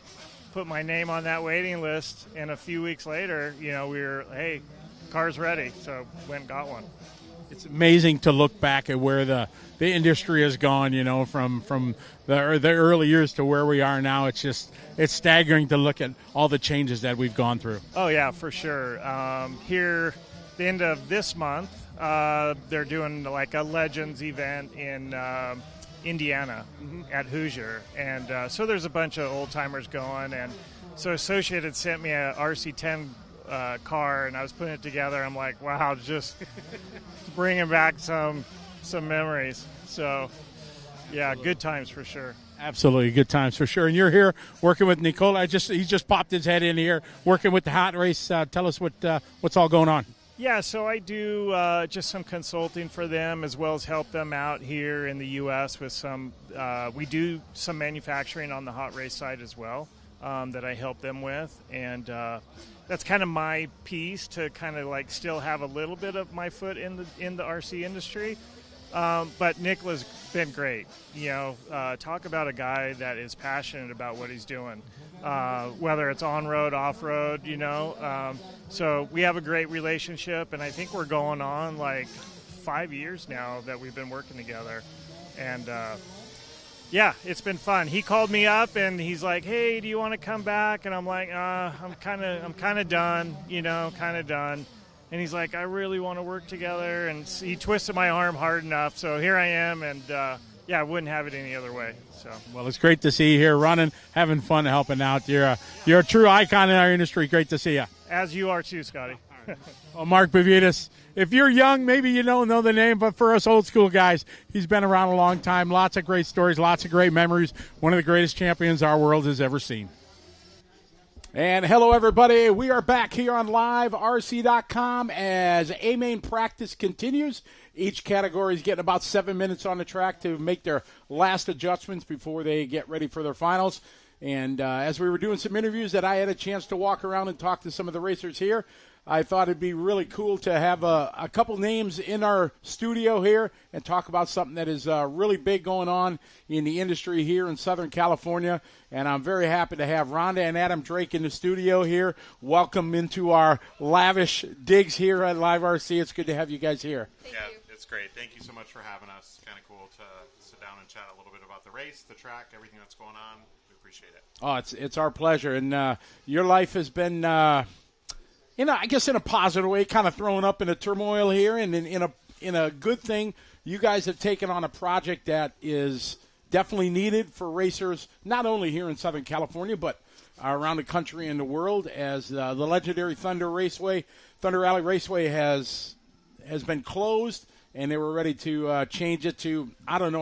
put my name on that waiting list, and a few weeks later, we were, hey, car's ready, so went and got one. It's amazing to look back at where the industry has gone, from the early years to where we are now. It's staggering to look at all the changes that we've gone through. Oh, yeah, for sure. Here, the end of this month, they're doing like a Legends event in Indiana at Hoosier. And so there's a bunch of old-timers going. And so Associated sent me a RC10 car, and I was putting it together. I'm like, wow, just bringing back some memories. So, yeah, good times for sure. Absolutely, good times for sure. And you're here working with Nicola. He just popped his head in here, working with the hot race. Tell us what's all going on. Yeah, so I do just some consulting for them as well as help them out here in the U.S. with some. We do some manufacturing on the hot race side as well that I help them with, and that's kind of my piece to kind of like still have a little bit of my foot in the RC industry. But Nicola's been great. Talk about a guy that is passionate about what he's doing, whether it's on-road, off-road, So we have a great relationship, and I think we're going on like 5 years now that we've been working together. And, yeah, it's been fun. He called me up, and he's like, hey, do you want to come back? And I'm like, I'm kind of done, kind of done. And he's like, I really want to work together. And he twisted my arm hard enough. So here I am. And, I wouldn't have it any other way. So. Well, it's great to see you here running, having fun, helping out. You're a true icon in our industry. Great to see you. As you are too, Scotty. Well, Mark Pavidis, if you're young, maybe you don't know the name, but for us old school guys, he's been around a long time. Lots of great stories, lots of great memories. One of the greatest champions our world has ever seen. And hello, everybody. We are back here on liverc.com as A-Main practice continues. Each category is getting about 7 minutes on the track to make their last adjustments before they get ready for their finals. And as we were doing some interviews that I had a chance to walk around and talk to some of the racers here, I thought it'd be really cool to have a couple names in our studio here and talk about something that is really big going on in the industry here in Southern California. And I'm very happy to have Ronda and Adam Drake in the studio here. Welcome into our lavish digs here at Live RC. It's good to have you guys here. Thank you. It's great. Thank you so much for having us. Kind of cool to sit down and chat a little bit about the race, the track, everything that's going on. We appreciate it. Oh, it's our pleasure. And your life has been I guess in a positive way, kind of thrown up in a turmoil here, and in a good thing, you guys have taken on a project that is definitely needed for racers, not only here in Southern California, but around the country and the world, as the legendary Thunder Alley Raceway has been closed, and they were ready to change it to,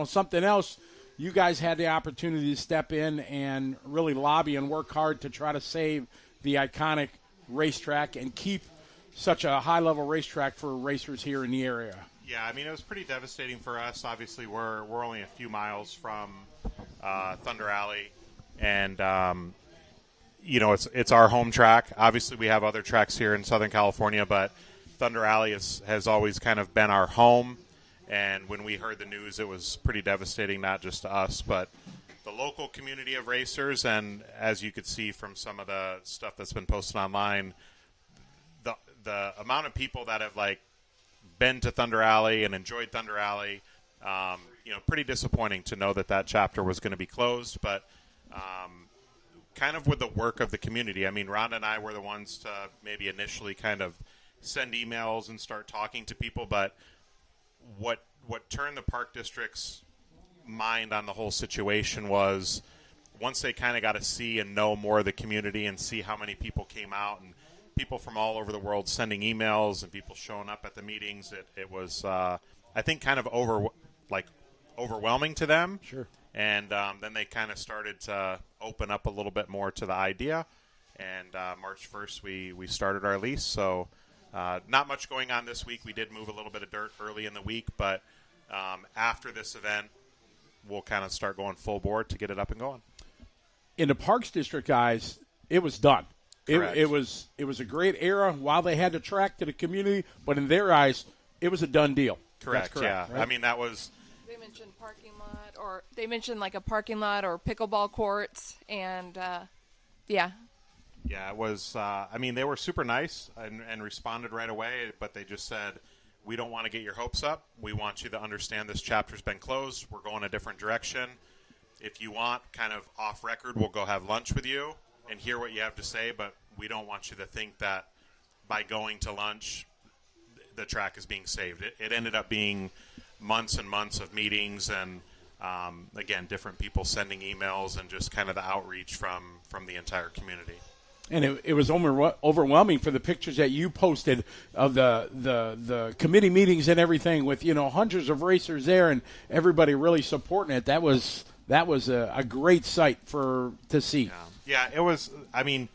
something else. You guys had the opportunity to step in and really lobby and work hard to try to save the iconic racetrack and keep such a high-level racetrack for racers here in the area. Yeah, I mean, it was pretty devastating for us. Obviously, we're only a few miles from Thunder Alley, and it's our home track. Obviously, we have other tracks here in Southern California, but Thunder Alley has always kind of been our home. And when we heard the news, it was pretty devastating, not just to us, but the local community of racers. And as you could see from some of the stuff that's been posted online, the amount of people that have been to Thunder Alley and enjoyed Thunder Alley, pretty disappointing to know that chapter was going to be closed. But kind of with the work of the community, I mean, Ronda and I were the ones to maybe initially kind of send emails and start talking to people. But what turned the Park District's mind on the whole situation was once they kind of got to see and know more of the community and see how many people came out and people from all over the world sending emails and people showing up at the meetings, it was I think kind of overwhelming to them. Sure. And then they kind of started to open up a little bit more to the idea, and March 1st we started our lease. So not much going on this week. We did move a little bit of dirt early in the week, but after this event we'll kind of start going full board to get it up and going. In the Parks District, guys, it was done. It was a great era while they had the track to the community, but in their eyes, it was a done deal. Correct, yeah. Right? I mean, that was... They mentioned parking lot, or they mentioned a parking lot or pickleball courts, and, yeah. Yeah, it was, they were super nice and responded right away, but they just said, we don't want to get your hopes up. We want you to understand this chapter's been closed. We're going a different direction. If you want, kind of off record, we'll go have lunch with you and hear what you have to say, but we don't want you to think that by going to lunch, the track is being saved. It ended up being months and months of meetings and, again, different people sending emails and just kind of the outreach from the entire community. And it was overwhelming for the pictures that you posted of the committee meetings and everything with, hundreds of racers there and everybody really supporting it. That was a great sight to see. Yeah, it was. I mean,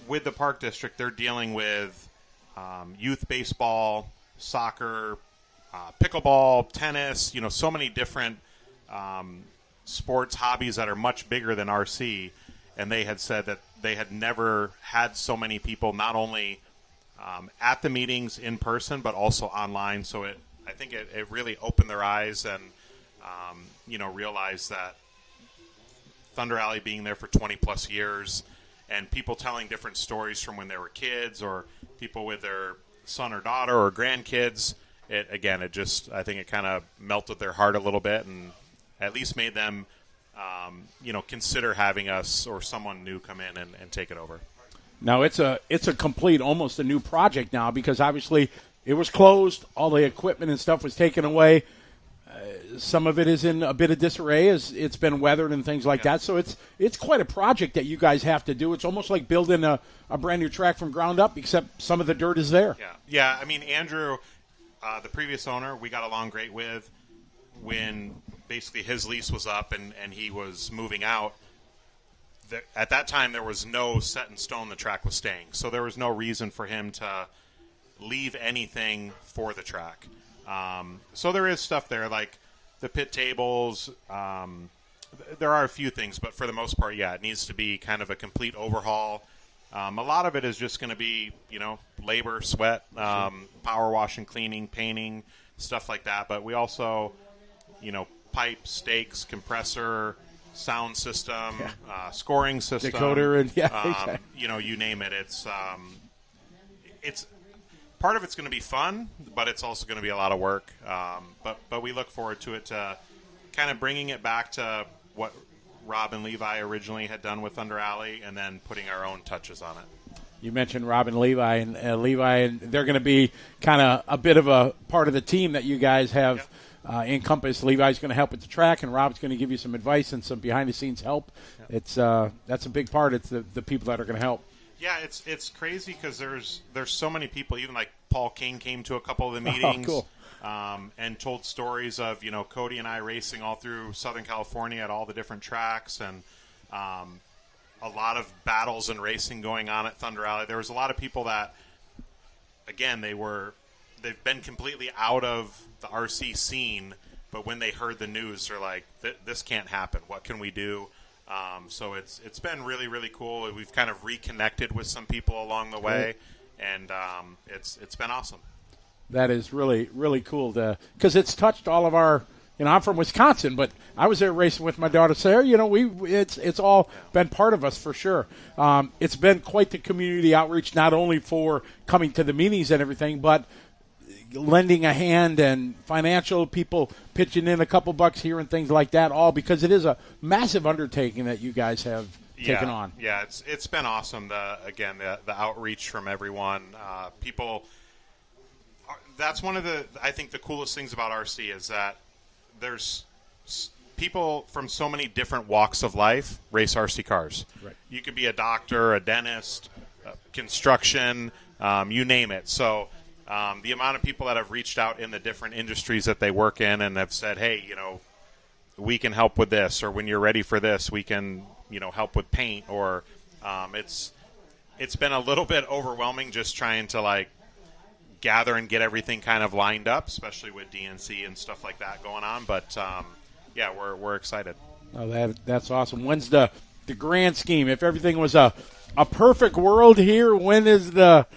with the Park District, they're dealing with youth baseball, soccer, pickleball, tennis, so many different sports hobbies that are much bigger than RC. And they had said that they had never had so many people, not only at the meetings in person, but also online. So I think it really opened their eyes and, realized that Thunder Alley being there for 20-plus years and people telling different stories from when they were kids or people with their son or daughter or grandkids, I think it kind of melted their heart a little bit and at least made them consider having us or someone new come in and take it over. Now it's a complete, almost a new project now because obviously it was closed, all the equipment and stuff was taken away. some of it is in a bit of disarray as it's been weathered and things like that. So it's quite a project that you guys have to do. It's almost like building a brand new track from ground up, except some of the dirt is there. Yeah. I mean, Andrew, the previous owner, we got along great with. When basically his lease was up and he was moving out, at that time there was no set in stone the track was staying. So there was no reason for him to leave anything for the track. So there is stuff there, like the pit tables. There are a few things, but for the most part, it needs to be kind of a complete overhaul. A lot of it is just going to be, labor, sweat, power washing, cleaning, painting, stuff like that. But we also, pipe, stakes, compressor, sound system, scoring system. Dakota, and exactly. You name it. It's part of it's going to be fun, but it's also going to be a lot of work. But we look forward to it, kind of bringing it back to what Rob and Levi originally had done with Thunder Alley, and then putting our own touches on it. You mentioned Rob and Levi, and they're going to be kind of a bit of a part of the team that you guys have encompassed. Levi's going to help with the track, and Rob's going to give you some advice and some behind-the-scenes help. It's that's a big part. It's the people that are going to help. Yeah, it's crazy because there's so many people. Even like Paul King came to a couple of the meetings, and told stories of Cody and I racing all through Southern California at all the different tracks, and a lot of battles and racing going on at Thunder Alley. There was a lot of people that, again, they've been completely out of the RC scene, but when they heard the news, they're like, "This can't happen. What can we do?" So it's been really, really cool. We've kind of reconnected with some people along the way, and it's been awesome. That is really, really cool because it's touched all of our. I'm from Wisconsin, but I was there racing with my daughter Sarah. It's all been part of us for sure. It's been quite the community outreach, not only for coming to the meetings and everything, but lending a hand and financial people pitching in a couple bucks here and things like that, all because it is a massive undertaking that you guys have taken on. Yeah, it's been awesome. The outreach from everyone, people. That's one of I think the coolest things about RC is that there's people from so many different walks of life race RC cars. Right. You could be a doctor, a dentist, construction, you name it. So the amount of people that have reached out in the different industries that they work in and have said, hey, we can help with this, or when you're ready for this, we can, help with paint, or it's been a little bit overwhelming just trying to gather and get everything kind of lined up, especially with DNC and stuff like that going on. But we're excited. Oh, that's awesome. When's the grand scheme? If everything was a perfect world here, when is the?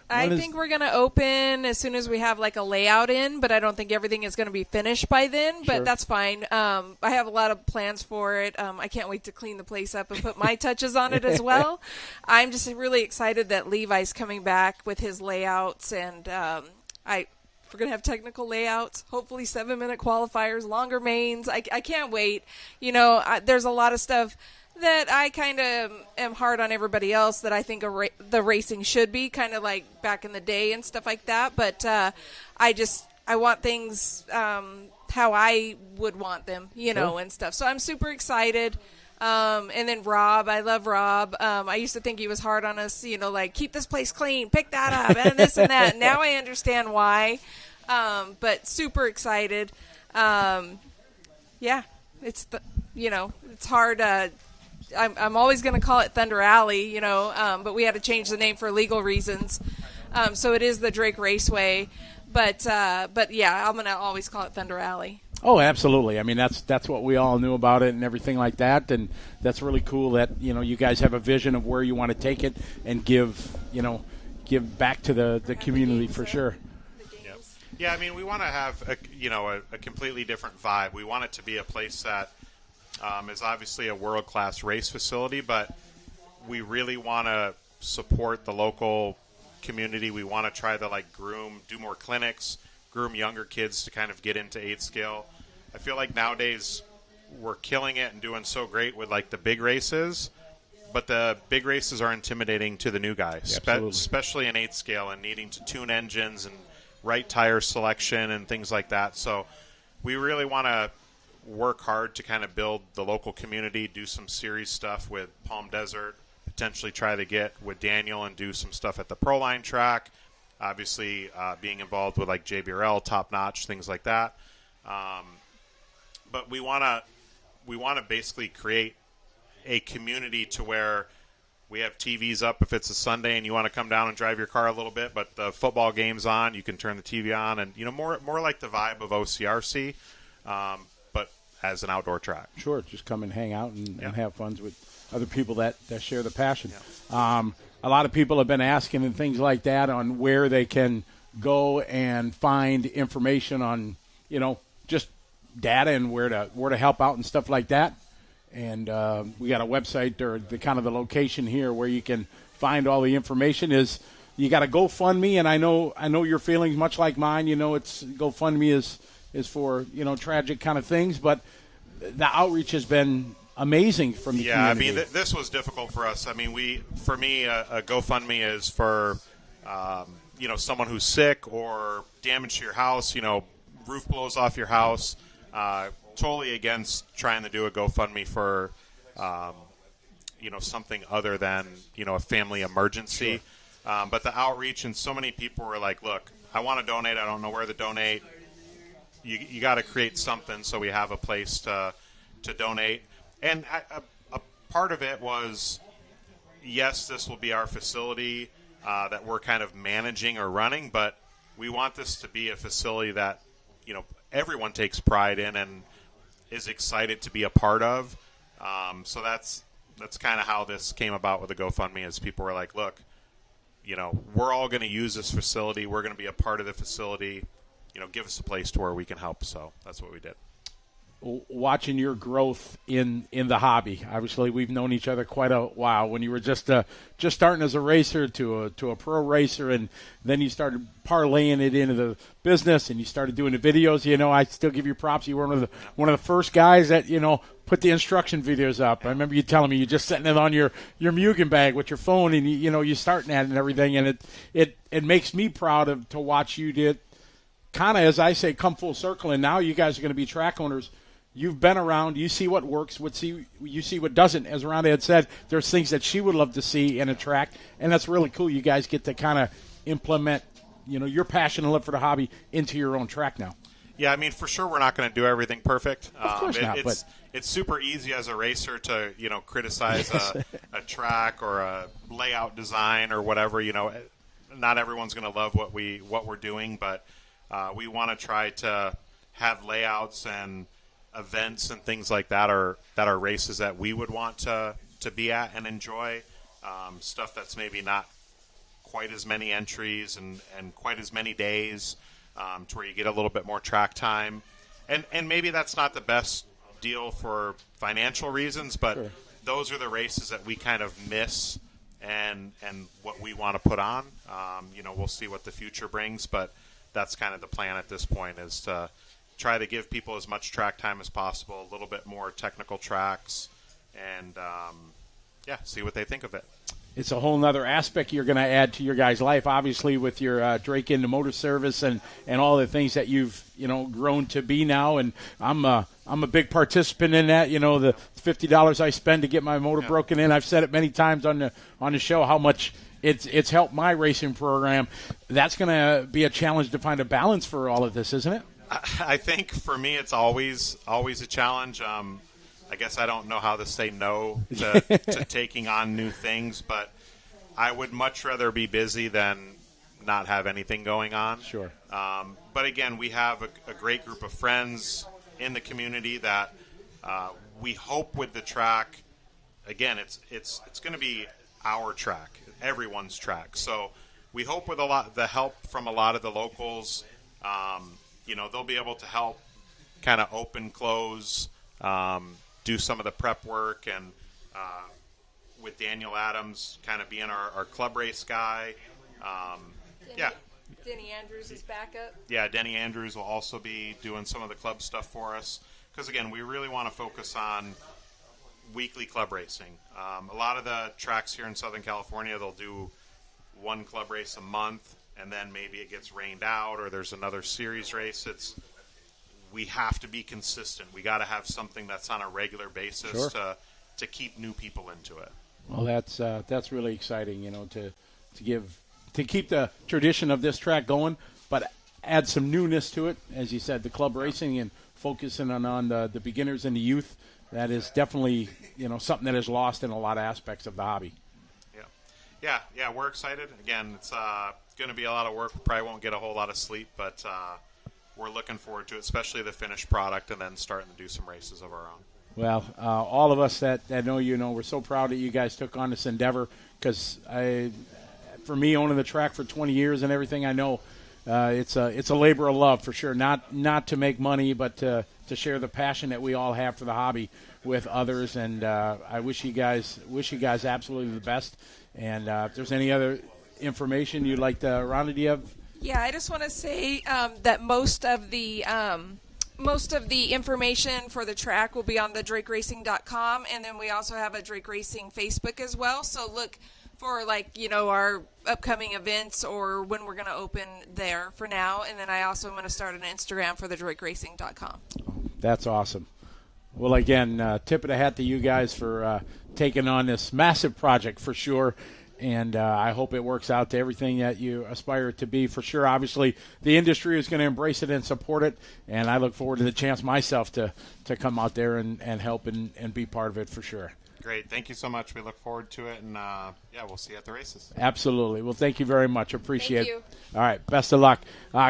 I think we're going to open as soon as we have a layout in, but I don't think everything is going to be finished by then, but that's fine. I have a lot of plans for it. I can't wait to clean the place up and put my touches on it as well. I'm just really excited that Levi's coming back with his layouts, and we're going to have technical layouts, hopefully 7-minute qualifiers, longer mains. I can't wait. There's a lot of stuff that I kind of am hard on everybody else that I think the racing should be, kind of like back in the day and stuff like that. But I want things how I would want them, and stuff. So I'm super excited. And then Rob, I love Rob. I used to think he was hard on us, keep this place clean, pick that up, and this and that. Now I understand why. But super excited. It's hard. I'm always going to call it Thunder Alley, but we had to change the name for legal reasons. So it is the Drake Raceway, but I'm going to always call it Thunder Alley. Oh, absolutely. I mean, that's what we all knew about it and everything like that, and that's really cool that you guys have a vision of where you want to take it and give back to the community for sure. Yeah, I mean, we want to have a completely different vibe. We want it to be a place that is obviously a world-class race facility, but we really want to support the local community. We want to try to do more clinics, groom younger kids to kind of get into 8 scale. I feel like nowadays we're killing it and doing so great with the big races, but the big races are intimidating to the new guys, especially in 8 scale and needing to tune engines and right tire selection and things like that. So we really want to work hard to kind of build the local community, do some series stuff with Palm Desert, potentially try to get with Daniel and do some stuff at the Proline track. Obviously, being involved with like JBRL, Top Notch, things like that. But we want to basically create a community to where we have TVs up if it's a Sunday and you want to come down and drive your car a little bit, but the football game's on, you can turn the TV on, and more like the vibe of OCRC, but as an outdoor track. Sure, just come and hang out and have fun with other people that share the passion. Yeah. A lot of people have been asking and things like that on where they can go and find information on, just data and where to help out and stuff like that. And we got a website or the kind of the location here where you can find all the information. Is you got a GoFundMe, and I know your feelings much like mine. It's GoFundMe is for tragic kind of things, but the outreach has been amazing from the community. I mean, this was difficult for us. I mean, for me, a GoFundMe is for someone who's sick or damage to your house. Roof blows off your house. Totally against trying to do a GoFundMe for, something other than, a family emergency. Sure. But the outreach, and so many people were like, look, I want to donate. I don't know where to donate. You got to create something so we have a place to donate. And a part of it was, yes, this will be our facility that we're kind of managing or running, but we want this to be a facility that, everyone takes pride in and is excited to be a part of. So that's kind of how this came about with the GoFundMe, is people were like, look, we're all going to use this facility. We're going to be a part of the facility. Give us a place to where we can help. So that's what we did. Watching your growth in the hobby. Obviously, we've known each other quite a while. When you were just starting as a racer to a pro racer, and then you started parlaying it into the business, and you started doing the videos. I still give you props. You were one of the first guys that put the instruction videos up. I remember you telling me you just setting it on your Mugen bag with your phone, and you starting at it and everything. And it makes me proud to watch you did kind of, as I say, come full circle. And now you guys are going to be track owners. You've been around. You see what works. You see what doesn't. As Ronda had said, there's things that she would love to see in a track, and that's really cool. You guys get to kind of implement, your passion and love for the hobby into your own track now. Yeah, I mean, for sure, we're not going to do everything perfect. Of course not. It's super easy as a racer to criticize a track or a layout design or whatever. Not everyone's going to love what we're doing, but we want to try to have layouts and events and things like that are races that we would want to be at and enjoy. Stuff that's maybe not quite as many entries and quite as many days, to where you get a little bit more track time. And maybe that's not the best deal for financial reasons, but sure, those are the races that we kind of miss and what we want to put on. We'll see what the future brings, but that's kind of the plan at this point, is to try to give people as much track time as possible, a little bit more technical tracks, and see what they think of it. It's a whole other aspect you're going to add to your guys' life, obviously, with your Drake into motor service and all the things that you've grown to be now. And I'm a big participant in that. The $50 I spend to get my motor broken in. I've said it many times on the show how much it's helped my racing program. That's going to be a challenge to find a balance for all of this, isn't it? I think for me, it's always a challenge. I guess I don't know how to say no to taking on new things, but I would much rather be busy than not have anything going on. Sure. But again, we have a great group of friends in the community that we hope with the track. Again, it's going to be our track, everyone's track. So we hope with the help from a lot of the locals, they'll be able to help kind of open, close, do some of the prep work, and with Daniel Adams kind of being our club race guy. Denny Andrews is back up. Yeah, Denny Andrews will also be doing some of the club stuff for us. Because, again, we really want to focus on weekly club racing. A lot of the tracks here in Southern California, they'll do one club race a month, and then maybe it gets rained out or there's another series race. we have to be consistent. We got to have something that's on a regular basis Sure. to keep new people into it. Well, that's really exciting, to keep the tradition of this track going, but add some newness to it. As you said, the club racing and focusing on the beginners and the youth. That is definitely something that is lost in a lot of aspects of the hobby. Yeah, we're excited. Again, it's going to be a lot of work. We probably won't get a whole lot of sleep, but we're looking forward to it, especially the finished product, and then starting to do some races of our own. Well, all of us that know we're so proud that you guys took on this endeavor, because for me, owning the track for 20 years and everything, I know it's a labor of love for sure. Not to make money, but to share the passion that we all have for the hobby with others. And I wish you guys absolutely the best. And if there's any other information you'd like to, Ronda, do you have? Yeah, I just want to say that most of the information for the track will be on the DrakeRacing.com, and then we also have a Drake Racing Facebook as well. So look for our upcoming events or when we're going to open there for now. And then I also am going to start an Instagram for the DrakeRacing.com. That's awesome. Well, again, tip of the hat to you guys for taking on this massive project for sure. And I hope it works out to everything that you aspire it to be for sure. Obviously, the industry is going to embrace it and support it. And I look forward to the chance myself to come out there and help and be part of it for sure. Great. Thank you so much. We look forward to it. And, we'll see you at the races. Absolutely. Well, thank you very much. Appreciate Thank you. it. All right. Best of luck.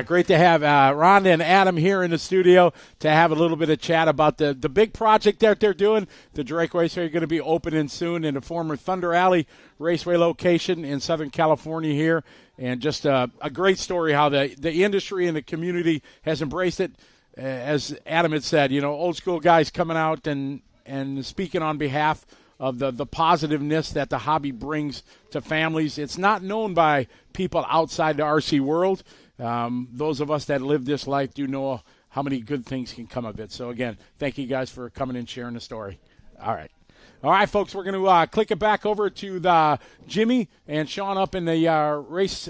Great to have Ronda and Adam here in the studio to have a little bit of chat about the big project that they're doing. The Drake Raceway are going to be opening soon in the former Thunder Alley Raceway location in Southern California here. And just a great story how the industry and the community has embraced it. As Adam had said, old school guys coming out and speaking on behalf of the positiveness that the hobby brings to families. It's not known by people outside the RC world. Those of us that live this life do know how many good things can come of it. So, again, thank you guys for coming and sharing the story. All right, folks, we're going to click it back over to the Jimmy and Sean up in the race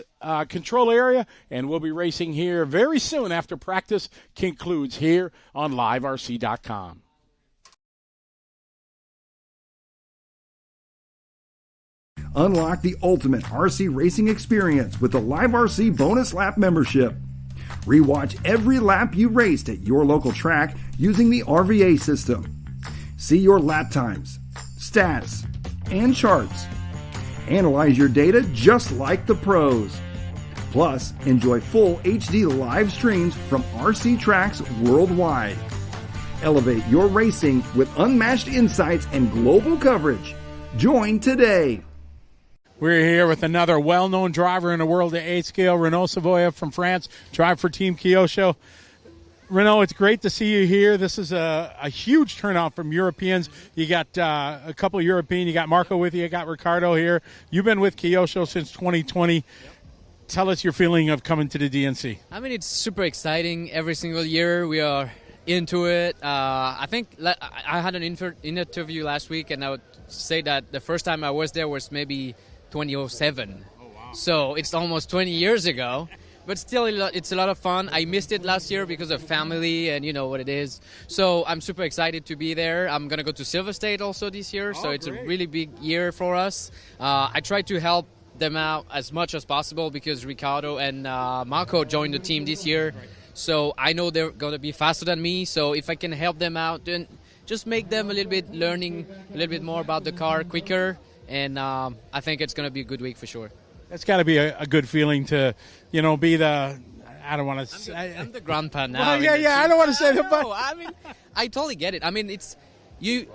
control area, and we'll be racing here very soon after practice concludes here on LiveRC.com. Unlock the ultimate RC racing experience with the Live RC Bonus Lap membership. Rewatch every lap you raced at your local track using the RVA system. See your lap times, stats, and charts. Analyze your data just like the pros. Plus, enjoy full HD live streams from RC tracks worldwide. Elevate your racing with unmatched insights and global coverage. Join today. We're here with another well-known driver in the world at 8-scale, Renaud Savoya from France, drive for Team Kyosho. Renaud, it's great to see you here. This is a huge turnout from Europeans. You got a couple of European. You got Marco with you. You got Ricardo here. You've been with Kyosho since 2020. Tell us your feeling of coming to the DNC. I mean, it's super exciting. Every single year we are into it. I think I had an interview last week, and I would say that the first time I was there was maybe 2007. Oh, wow. So it's almost 20 years ago. But still, it's a lot of fun. I missed it last year because of family and you know what it is. So I'm super excited to be there. I'm going to go to Silver State also this year. So it's a really big year for us. I try to help them out as much as possible because Ricardo and Marco joined the team this year. Right. So I know they're going to be faster than me. So if I can help them out, then just make them a little bit learning a little bit more about the car quicker. And I think it's going to be a good week for sure. It's got to be a good feeling to, be the. I don't want to say. I'm the grandpa now. Well, yeah. I don't want to say that, but I mean, I totally get it. I mean,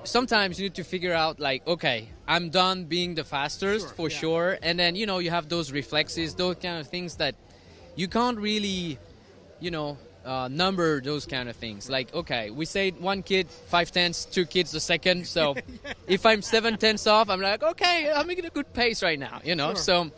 sometimes you need to figure out like, okay, I'm done being the fastest for sure, and then you have those reflexes, those kind of things that you can't really, number those kind of things. Like, okay, we say one kid 5/10, 2 kids a second. So if I'm 7/10 off, I'm like, okay, I'm making a good pace right now. Sure. So.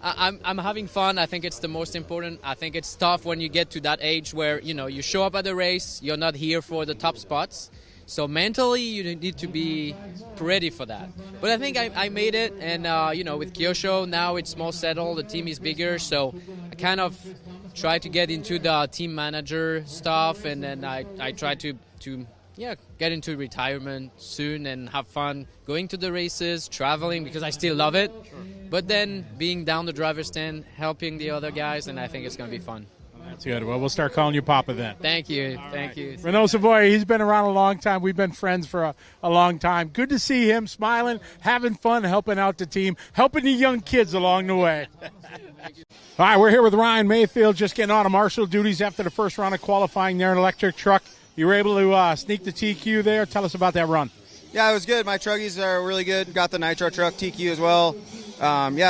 I'm having fun. I think it's the most important. I think it's tough when you get to that age where, you show up at the race, you're not here for the top spots. So mentally, you need to be ready for that. But I think I made it. And, with Kyosho, now it's more settled. The team is bigger. So I kind of try to get into the team manager stuff, and then I try to get into retirement soon and have fun going to the races, traveling, because I still love it. But then being down the driver's stand, helping the other guys, and I think it's going to be fun. That's good. Well, we'll start calling you Papa then. Thank you. Thank you. Renaud Savoya, he's been around a long time. We've been friends for a long time. Good to see him smiling, having fun, helping out the team, helping the young kids along the way. All right, we're here with Ryan Mayfield, just getting out of marshal duties after the first round of qualifying there in an electric truck. You were able to sneak the TQ there. Tell us about that run. Yeah, it was good. My truckies are really good. Got the Nitro truck TQ as well.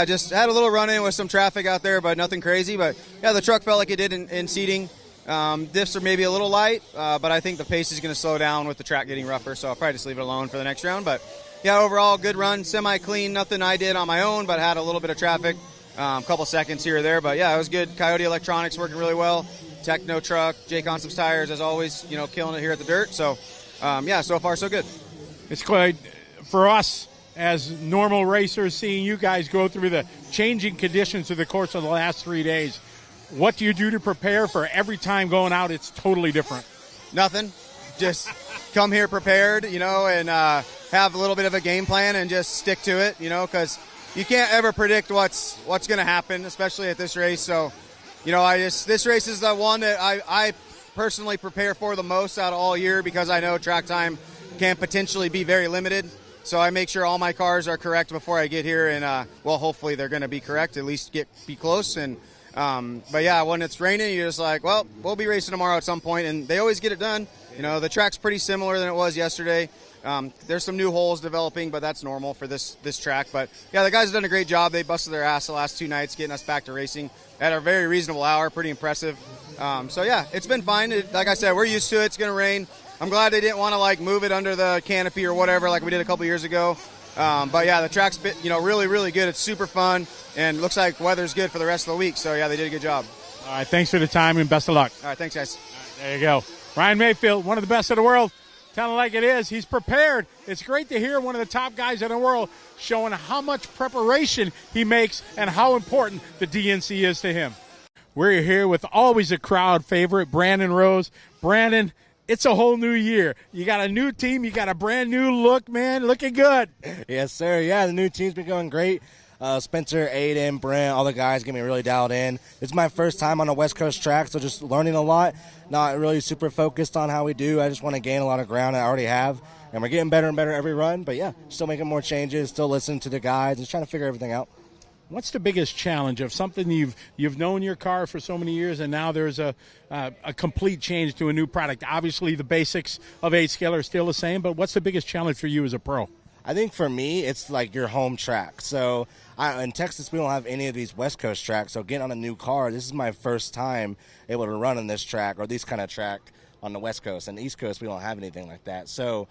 Just had a little run-in with some traffic out there, but nothing crazy. But, yeah, the truck felt like it did in seating. Diffs are maybe a little light, but I think the pace is going to slow down with the track getting rougher, so I'll probably just leave it alone for the next round. But, yeah, overall, good run, semi-clean. Nothing I did on my own, but had a little bit of traffic, a couple seconds here or there. But, yeah, it was good. Coyote Electronics working really well. Techno truck, Jake on some tires, as always, killing it here at the dirt. So, so far so good. It's quite, for us as normal racers, seeing you guys go through the changing conditions through the course of the last 3 days. What do you do to prepare for every time going out? It's totally different. Nothing. Just come here prepared, and have a little bit of a game plan and just stick to it, because you can't ever predict what's going to happen, especially at this race. So, this race is the one that I personally prepare for the most out of all year, because I know track time can potentially be very limited. So I make sure all my cars are correct before I get here, and hopefully they're going to be correct, at least be close. And but yeah, when it's raining, you're just like, well, we'll be racing tomorrow at some point, and they always get it done. The track's pretty similar than it was yesterday. There's some new holes developing, but that's normal for this track. But yeah, the guys have done a great job. They busted their ass the last 2 nights getting us back to racing at a very reasonable hour. Pretty impressive. So yeah, it's been fine. Like I said, we're used to it. It's going to rain. I'm glad they didn't want to move it under the canopy or whatever like we did a couple years ago. But yeah, the track's been, really, really good. It's super fun, and looks like weather's good for the rest of the week. So yeah, they did a good job. All right, thanks for the time and best of luck. All right, thanks guys. There you go. Ryan Mayfield, one of the best in the world. Telling it like it is. He's prepared. It's great to hear one of the top guys in the world showing how much preparation he makes and how important the DNC is to him. We're here with always a crowd favorite, Brandon Rose. Brandon, it's a whole new year. You got a new team. You got a brand new look, man. Looking good. Yes, sir. Yeah, the new team's been going great. Spencer, Aiden, Brent, all the guys get me really dialed in. It's my first time on a West Coast track, so just learning a lot. Not really super focused on how we do. I just want to gain a lot of ground. I already have, and we're getting better and better every run. But, yeah, still making more changes, still listening to the guys, and trying to figure everything out. What's the biggest challenge of something you've known your car for so many years, and now there's a complete change to a new product? Obviously, the basics of 8-scale are still the same, but what's the biggest challenge for you as a pro? I think for me, it's like your home track. So in Texas, we don't have any of these West Coast tracks. So getting on a new car, this is my first time able to run on this track or this kind of track on the West Coast. And the East Coast, we don't have anything like that. So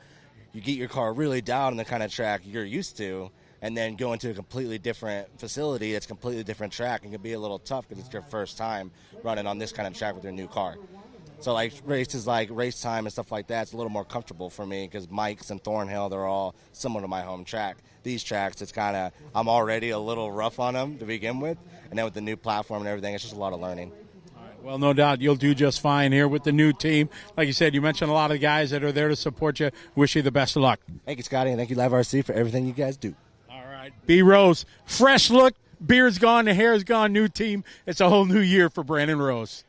you get your car really down on the kind of track you're used to, and then go into a completely different facility that's completely different track. It can be a little tough because it's your first time running on this kind of track with your new car. So, races like race time and stuff like that, it's a little more comfortable for me because Mike's and Thornhill, they're all similar to my home track. These tracks, it's kind of, I'm already a little rough on them to begin with. And then with the new platform and everything, it's just a lot of learning. All right. Well, no doubt you'll do just fine here with the new team. Like you said, you mentioned a lot of the guys that are there to support you. Wish you the best of luck. Thank you, Scotty, and thank you, Live RC, for everything you guys do. All right. B. Rose, fresh look, beard's gone, the hair's gone, new team. It's a whole new year for Brandon Rose.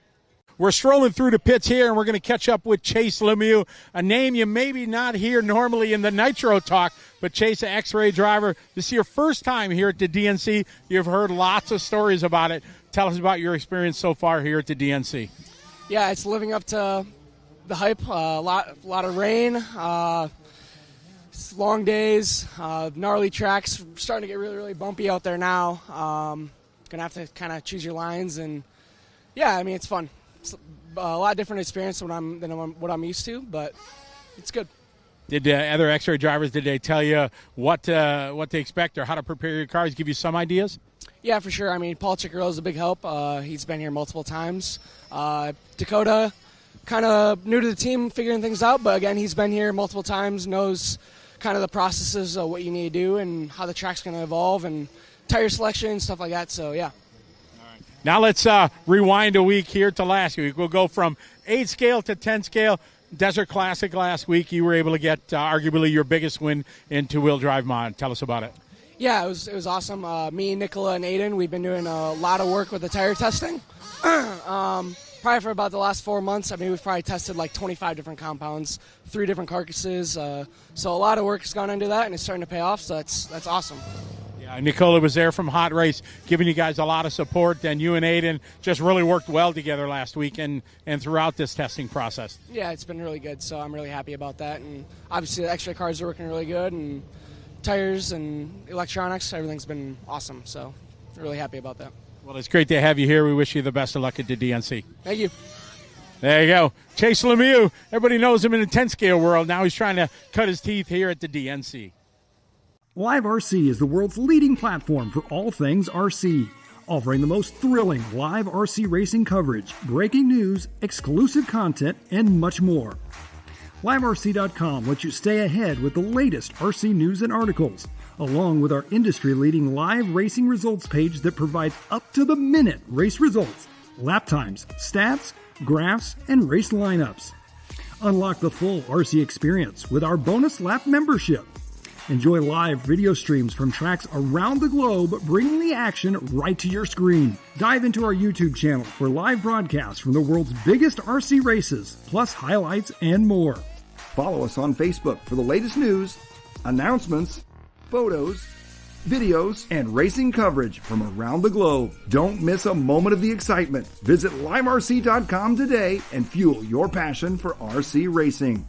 We're strolling through the pits here, and we're going to catch up with Chase Lemieux, a name you maybe not hear normally in the Nitro talk, but Chase, an X-Ray driver. This is your first time here at the DNC. You've heard lots of stories about it. Tell us about your experience so far here at the DNC. Yeah, it's living up to the hype. A lot of rain, long days, gnarly tracks. Starting to get really, really bumpy out there now. Going to have to kind of choose your lines, and yeah, I mean, it's fun. It's a lot different experience than what I'm used to, but it's good. Did other X-Ray drivers, did they tell you what to expect or how to prepare your cars, give you some ideas? Yeah, for sure. I mean, Paul Ciccarello is a big help. He's been here multiple times. Dakota, kind of new to the team, figuring things out, but again, he's been here multiple times, knows kind of the processes of what you need to do and how the track's going to evolve and tire selection, stuff like that, so yeah. Now let's rewind a week here to last week. We'll go from 8 scale to 10 scale. Desert Classic last week, you were able to get arguably your biggest win in two-wheel drive mod. Tell us about it. Yeah, it was awesome. Me, Nicola, and Aiden, we've been doing a lot of work with the tire testing. Probably for about the last 4 months. I mean, we've probably tested like 25 different compounds, 3 different carcasses. So a lot of work has gone into that, and it's starting to pay off, so that's awesome. Yeah, Nicola was there from Hot Race, giving you guys a lot of support, and you and Aiden just really worked well together last week and throughout this testing process. Yeah, it's been really good, so I'm really happy about that. And obviously the X-ray cars are working really good, and tires and electronics, everything's been awesome, so really happy about that. Well, it's great to have you here. We wish you the best of luck at the DNC. Thank you. There you go. Chase Lemieux. Everybody knows him in the 10-scale world. Now he's trying to cut his teeth here at the DNC. Live RC is the world's leading platform for all things RC, offering the most thrilling live RC racing coverage, breaking news, exclusive content, and much more. LiveRC.com lets you stay ahead with the latest RC news and articles, along with our industry-leading live racing results page that provides up-to-the-minute race results, lap times, stats, graphs, and race lineups. Unlock the full RC experience with our bonus lap membership. Enjoy live video streams from tracks around the globe, bringing the action right to your screen. Dive into our YouTube channel for live broadcasts from the world's biggest RC races, plus highlights and more. Follow us on Facebook for the latest news, announcements, photos, videos, and racing coverage from around the globe. Don't miss a moment of the excitement. Visit liverc.com today and fuel your passion for RC racing.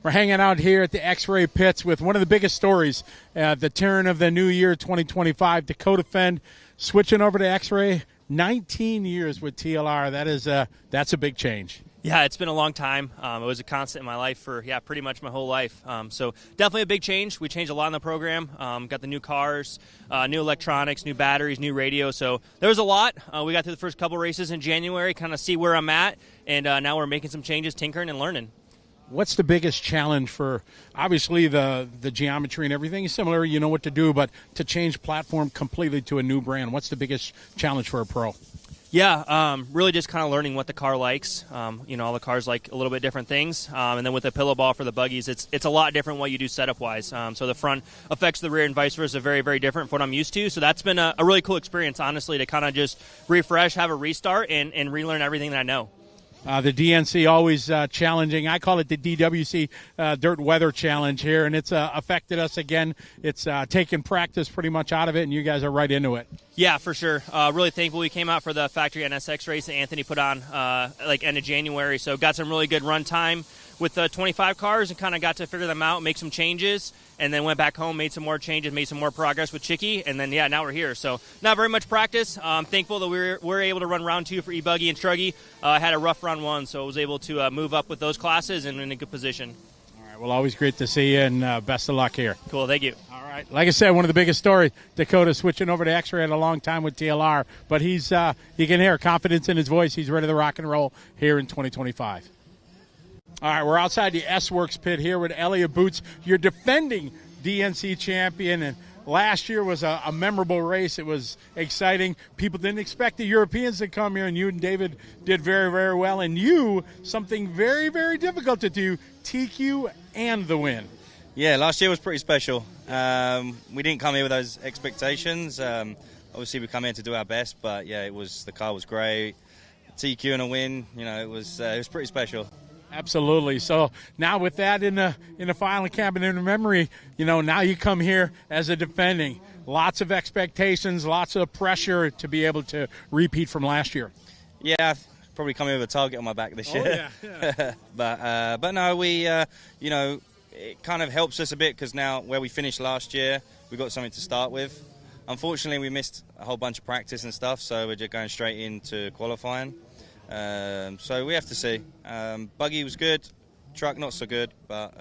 We're hanging out here at the X-Ray pits with one of the biggest stories, the turn of the new year 2025. Dakota Phend switching over to X-Ray. 19 years with TLR. That's a big change. Yeah, it's been a long time. It was a constant in my life for, pretty much my whole life. So definitely a big change. We changed a lot in the program. Got the new cars, new electronics, new batteries, new radio. So there was a lot. We got through the first couple races in January, kind of see where I'm at. And now we're making some changes, tinkering and learning. What's the biggest challenge for, obviously the geometry and everything is similar, you know what to do, but to change platform completely to a new brand, what's the biggest challenge for a pro? Yeah, really just kind of learning what the car likes. All the cars like a little bit different things. And then with the pillow ball for the buggies, it's a lot different what you do setup-wise. So the front affects the rear and vice versa, very, very different from what I'm used to. So that's been a really cool experience, honestly, to kind of just refresh, have a restart, and relearn everything that I know. The DNC always challenging. I call it the DWC Dirt Weather Challenge here, and it's affected us again. It's taken practice pretty much out of it, and you guys are right into it. Yeah, for sure. Really thankful we came out for the factory NSX race that Anthony put on end of January. So got some really good run time with the 25 cars and kind of got to figure them out, make some changes, and then went back home, made some more changes, made some more progress with Chicky, and then, now we're here. So not very much practice. Thankful that we were able to run round 2 for E-Buggy and Struggy. I had a rough round 1, so I was able to move up with those classes and in a good position. All right, well, always great to see you, and best of luck here. Cool, thank you. All right, like I said, one of the biggest stories, Dakota switching over to X-Ray at a long time with TLR, but he's you can hear confidence in his voice. He's ready to rock and roll here in 2025. All right, we're outside the S-Works pit here with Elliott Boots. You're defending DNC champion, and last year was a memorable race. It was exciting. People didn't expect the Europeans to come here, and you and David did very, very well. And you, something very, very difficult to do, TQ and the win. Yeah, last year was pretty special. We didn't come here with those expectations. Obviously, we come here to do our best, but the car was great. TQ and a win, it was pretty special. Absolutely. So now with that in the final cabinet of memory, now you come here as a defending. Lots of expectations, lots of pressure to be able to repeat from last year. Yeah, I've probably come here with a target on my back this year. Yeah. but no, we it kind of helps us a bit because now where we finished last year, we got something to start with. Unfortunately, we missed a whole bunch of practice and stuff, so we're just going straight into qualifying. So we have to see. Buggy was good, truck not so good, but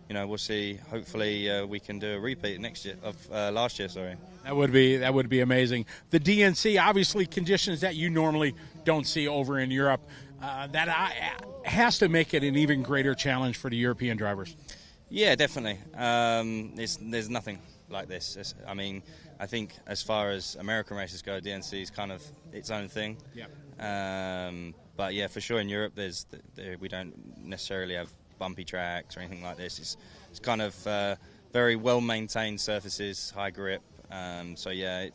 we'll see. Hopefully we can do a repeat next year of last year. Sorry. That would be amazing. The DNC, obviously conditions that you normally don't see over in Europe. That has to make it an even greater challenge for the European drivers. Yeah, definitely. There's nothing like this. I mean, I think as far as American races go, DNC is kind of its own thing. But yeah, for sure in Europe, we don't necessarily have bumpy tracks or anything like this. It's kind of very well maintained surfaces, high grip. So yeah,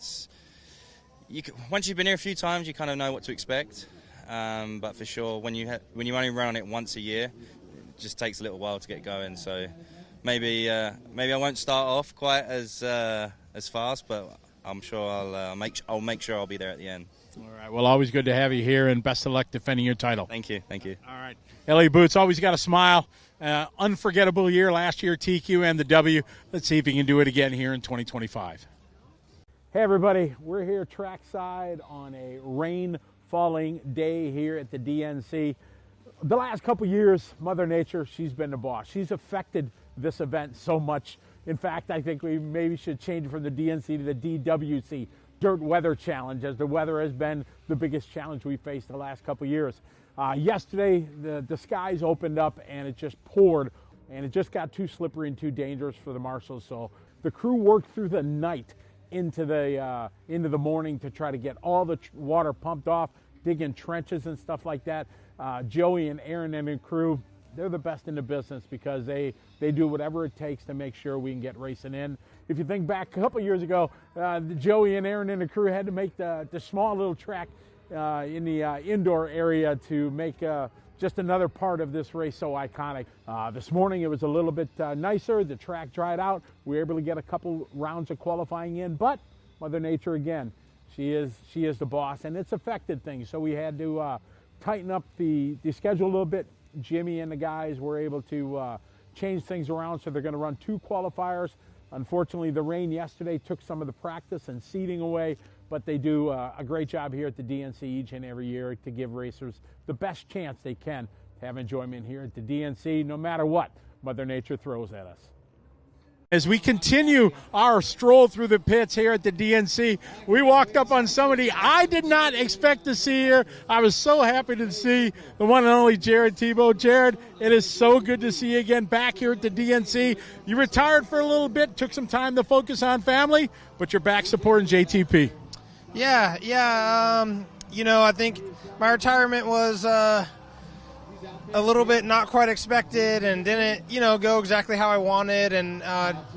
once you've been here a few times, you kind of know what to expect. But for sure, when you only run on it once a year, it just takes a little while to get going. So maybe I won't start off quite as fast, but I'm sure I'll make sure I'll be there at the end. All right. Well, always good to have you here, and best of luck defending your title. Thank you. All right. Elliott Boots, always got a smile. Unforgettable year last year, TQ and the W. Let's see if he can do it again here in 2025. Hey, everybody. We're here trackside on a rain-falling day here at the DNC. The last couple years, Mother Nature, she's been the boss. She's affected this event so much. In fact, I think we maybe should change it from the DNC to the DWC, Dirt Weather Challenge, as the weather has been the biggest challenge we faced the last couple years. Yesterday, the skies opened up and it just poured, and it just got too slippery and too dangerous for the marshals. So the crew worked through the night into the morning to try to get all the water pumped off, digging trenches and stuff like that. Joey and Aaron and the crew, they're the best in the business because they do whatever it takes to make sure we can get racing in. If you think back a couple years ago, Joey and Aaron and the crew had to make the small little track in the indoor area to make just another part of this race so iconic. This morning it was a little bit nicer. The track dried out. We were able to get a couple rounds of qualifying in, but Mother Nature again, she is the boss, and it's affected things. So we had to tighten up the schedule a little bit. Jimmy and the guys were able to change things around, so they're going to run 2 qualifiers. Unfortunately, the rain yesterday took some of the practice and seating away, but they do a great job here at the DNC each and every year to give racers the best chance they can to have enjoyment here at the DNC, no matter what Mother Nature throws at us. As we continue our stroll through the pits here at the DNC, we walked up on somebody I did not expect to see here. I was so happy to see the one and only Jared Tebo. Jared, it is so good to see you again back here at the DNC. You retired for a little bit, took some time to focus on family, but you're back supporting JTP. Yeah. I think my retirement was a little bit not quite expected and didn't, go exactly how I wanted, and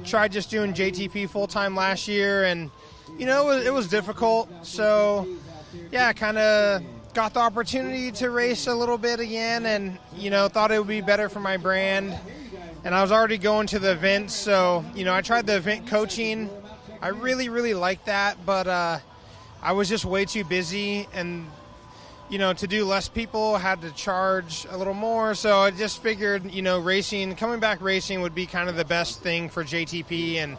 tried just doing JTP full-time last year, and, it was difficult. So, yeah, kind of got the opportunity to race a little bit again and, thought it would be better for my brand. And I was already going to the events, so, I tried the event coaching. I really, really liked that, but I was just way too busy, and to do less people, had to charge a little more. So I just figured, coming back racing would be kind of the best thing for JTP. And,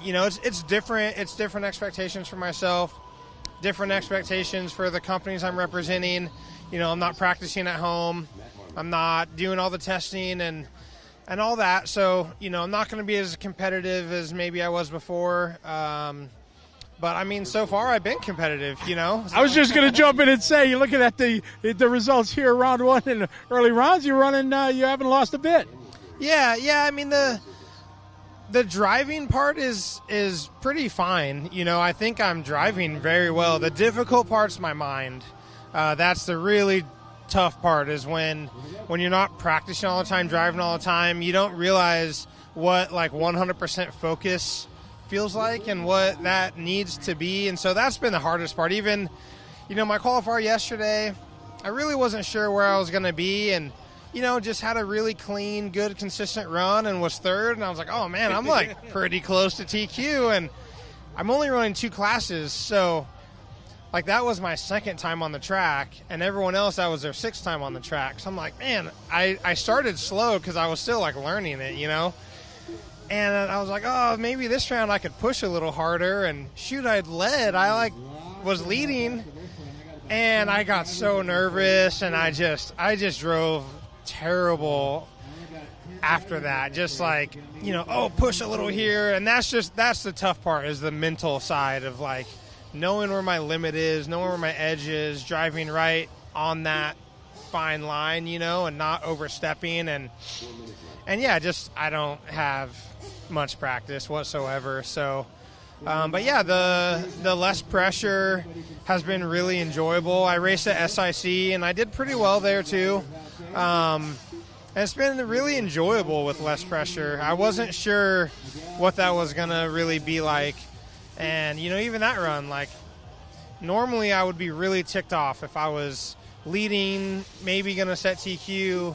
it's different. It's different expectations for myself, different expectations for the companies I'm representing. I'm not practicing at home. I'm not doing all the testing and all that. So, I'm not going to be as competitive as maybe I was before. But, so far I've been competitive, I was just going to jump in and say, you're looking at the results here, round 1 in the early rounds, you're running, you haven't lost a bit. Yeah, the driving part is pretty fine. I think I'm driving very well. The difficult part's my mind. That's the really tough part, is when you're not practicing all the time, driving all the time, you don't realize what, 100% focus feels like and what that needs to be. And so that's been the hardest part. Even, my qualifier yesterday, I really wasn't sure where I was going to be, and, just had a really clean, good, consistent run and was third. And I was like, oh, man, I'm pretty close to TQ. And I'm only running 2 classes. So, that was my 2nd time on the track. And everyone else, that was their 6th time on the track. So I'm like, man, I started slow because I was still, learning it, And I was like, oh, maybe this round I could push a little harder. And shoot, I'd led. I was leading, and I got so nervous, and I just drove terrible after that. Just push a little here. And that's the tough part, is the mental side of knowing where my limit is, knowing where my edge is, driving right on that fine line, and not overstepping. yeah, just I don't have much practice whatsoever. So, but yeah, the less pressure has been really enjoyable. I raced at SIC and I did pretty well there too. And it's been really enjoyable with less pressure. I wasn't sure what that was going to really be like. And, you know, even that run, like, normally I would be really ticked off if I was leading, maybe going to set TQ,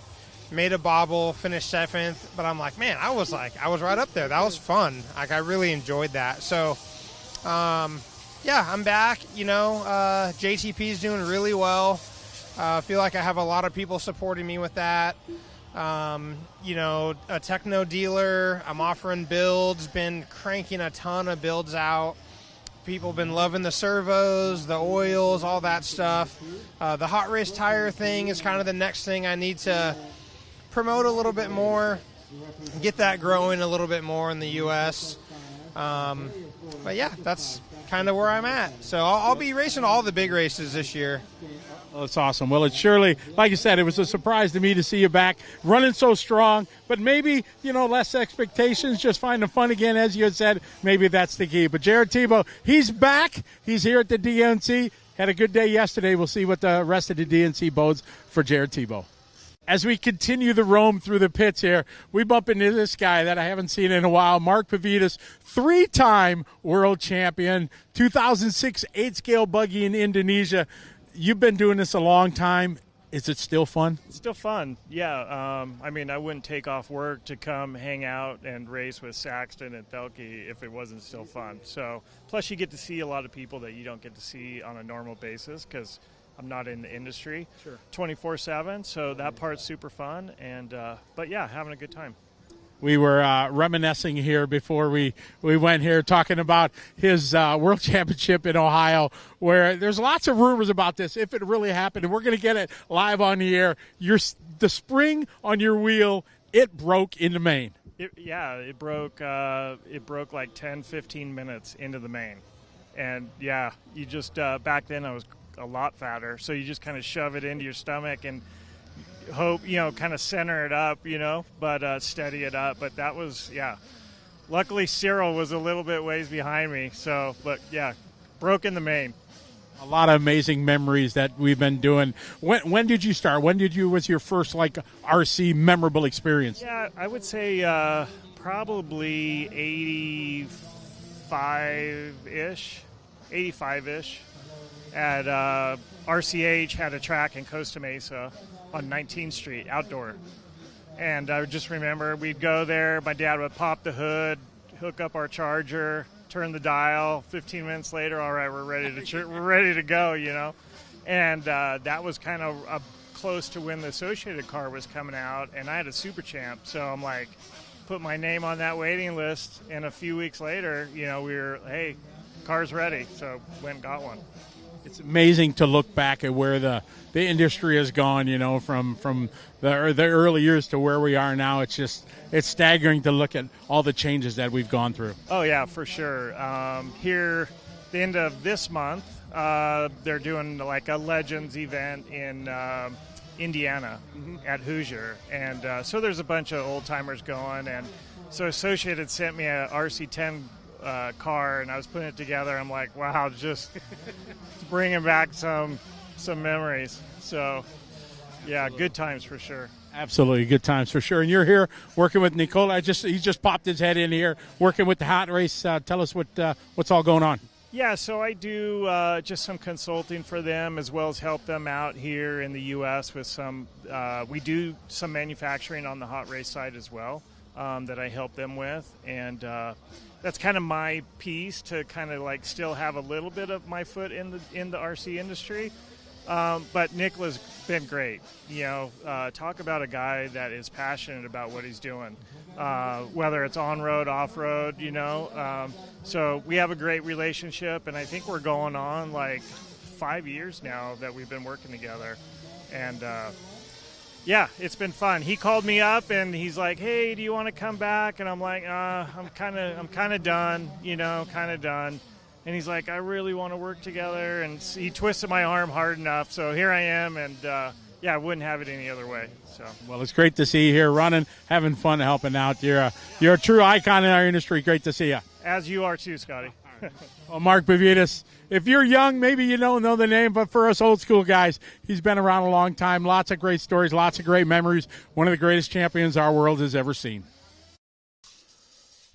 made a bobble, finished 7th. But I'm like, man, I was right up there. That was fun. Like, I really enjoyed that. So, yeah, I'm back. You know, JTP is doing really well. I feel like I have a lot of people supporting me with that. You know, a techno dealer, I'm offering builds, been cranking a ton of builds out. People have been loving the servos, the oils, all that stuff. The hot race tire thing is kind of the next thing I need to promote a little bit more, get that growing a little bit more in the U.S. But yeah, that's kind of where I'm at. So I'll be racing all the big races this year. Well, that's awesome. Well, it's surely, like you said, it was a surprise to me to see you back running so strong, but maybe, you know, less expectations, just finding fun again, as you had said. Maybe that's the key. But Jared Tebo, he's back. He's here at the DNC. Had a good day yesterday. We'll see what the rest of the DNC bodes for Jared Tebo. As we continue the roam through the pits here, we bump into this guy that I haven't seen in a while, Mark Pavidis, 3-time world champion, 2006 8-scale buggy in Indonesia. You've been doing this a long time. Is it still fun? It's still fun, yeah. I mean, I wouldn't take off work to come hang out and race with Saxton and Thelke if it wasn't still fun. So, plus you get to see a lot of people that you don't get to see on a normal basis because I'm not in the industry 24/7. So that part's super fun. And but yeah, having a good time. We were reminiscing here before we went here, talking about his World Championship in Ohio, where there's lots of rumors about this, if it really happened, and we're going to get it live on the air. The spring on your wheel, it broke in the main. It broke like 10, 15 minutes into the main. And, yeah, you just back then I was a lot fatter, so you just kind of shove it into your stomach and hope, you know, kind of center it up, you know, but steady it up. But that was, yeah. Luckily, Cyril was a little bit ways behind me. So, but yeah, broke in the main. A lot of amazing memories that we've been doing. When did you start? Was your first like RC memorable experience? Yeah, I would say probably 85-ish. At RCH had a track in Costa Mesa on 19th Street, outdoor. And I just remember we'd go there, my dad would pop the hood, hook up our charger, turn the dial, 15 minutes later, all right, we're ready to go, you know. And that was kind of close to when the Associated car was coming out, and I had a Super Champ, so I'm like, put my name on that waiting list, and a few weeks later, you know, we were, hey, car's ready, so went and got one. It's amazing to look back at where the industry has gone, you know, from the early years to where we are now. It's staggering to look at all the changes that we've gone through. Oh, yeah, for sure. Here, the end of this month, they're doing like a Legends event in Indiana at Hoosier. And so there's a bunch of old-timers going. And so Associated sent me a RC10 car, and I was putting it together. I'm like, wow, just bringing back some memories. So, yeah, good times for sure. Absolutely, good times for sure. And you're here working with Nicola. He just popped his head in here, working with the hot race. Tell us what's all going on. Yeah, so I do just some consulting for them as well as help them out here in the U.S. with some. We do some manufacturing on the hot race side as well that I help them with, and that's kind of my piece to kind of like still have a little bit of my foot in the RC industry. But Nicola's been great. You know, talk about a guy that is passionate about what he's doing, whether it's on-road, off-road, you know. So we have a great relationship, and I think we're going on like 5 years now that we've been working together. And, yeah, it's been fun. He called me up, and he's like, hey, do you want to come back? And I'm like, I'm kind of done, you know, done. And he's like, I really want to work together. And he twisted my arm hard enough. So here I am. And, yeah, I wouldn't have it any other way. So. Well, it's great to see you here running, having fun, helping out. You're a true icon in our industry. Great to see you. As you are too, Scotty. Well, Mark Pavidis, if you're young, maybe you don't know the name, but for us old school guys, he's been around a long time. Lots of great stories, lots of great memories. One of the greatest champions our world has ever seen.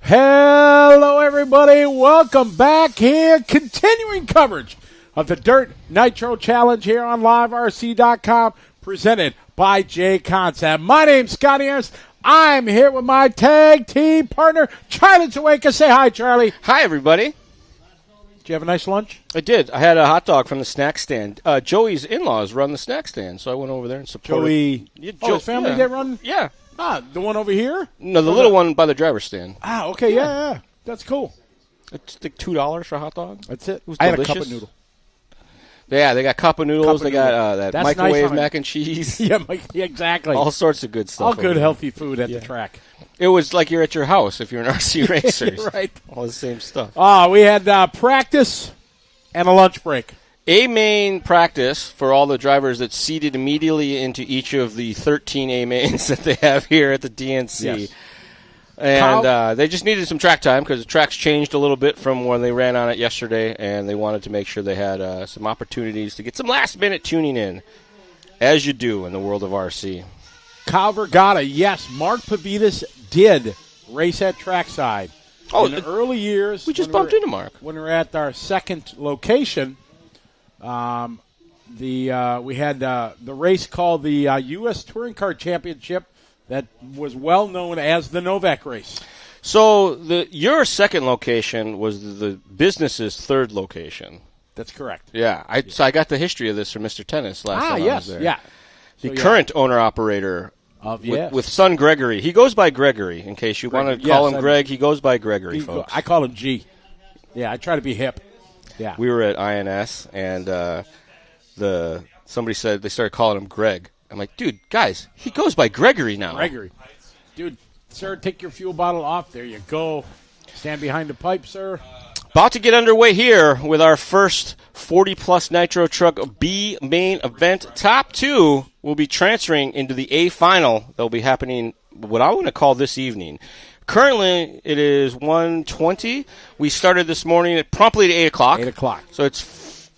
Hello, everybody. Welcome back here. Continuing coverage of the Dirt Nitro Challenge here on LiveRC.com, presented by Jay Concept. My name's Scotty Ernst. I'm here with my tag team partner, Charlie Swanka. Say hi, Charlie. Hi, everybody. Did you have a nice lunch? I did. I had a hot dog from the snack stand. Joey's in-laws run the snack stand, so I went over there and supported. Joey, his family, they run? Yeah. Ah, the one over here? No, the little one by the driver's stand. Ah, okay, yeah. That's cool. It's like $2 for a hot dog. That's it. It was I delicious. had a cup of noodle. Yeah, they got cup of noodles. They got that That's microwave nice mac and cheese. Yeah, exactly. All sorts of good stuff. All good, over there. healthy food at the track. It was like you're at your house if you're an RC racer. Right. All the same stuff. We had practice and a lunch break. A-main practice for all the drivers that seeded immediately into each of the 13 A-mains that they have here at the DNC. Yes. And they just needed some track time because the track's changed a little bit from when they ran on it yesterday, and they wanted to make sure they had some opportunities to get some last-minute tuning in, as you do in the world of RC. Kyle Vergata, yes, Mark Pavidis did race at trackside. In the early years. We just bumped into Mark. When we were at our second location, we had the race called the U.S. Touring Car Championship that was well known as the Novak race. So your second location was the business's third location. That's correct. Yeah, so I got the history of this from Mr. Tennis last time I was there. Yeah. The current owner-operator with son Gregory. He goes by Gregory, in case you want to call him Greg. He goes by Gregory, folks. I call him G. Yeah, I try to be hip. Yeah. We were at INS, and somebody said they started calling him Greg. I'm like, dude, guys, he goes by Gregory now. Gregory. Dude, sir, take your fuel bottle off. There you go. Stand behind the pipe, sir. About to get underway here with our first 40-plus Nitro Truck B main event. Top two will be transferring into the A final that will be happening, what I want to call this evening. Currently, it is 1:20. We started this morning promptly at 8 o'clock. 8 o'clock. So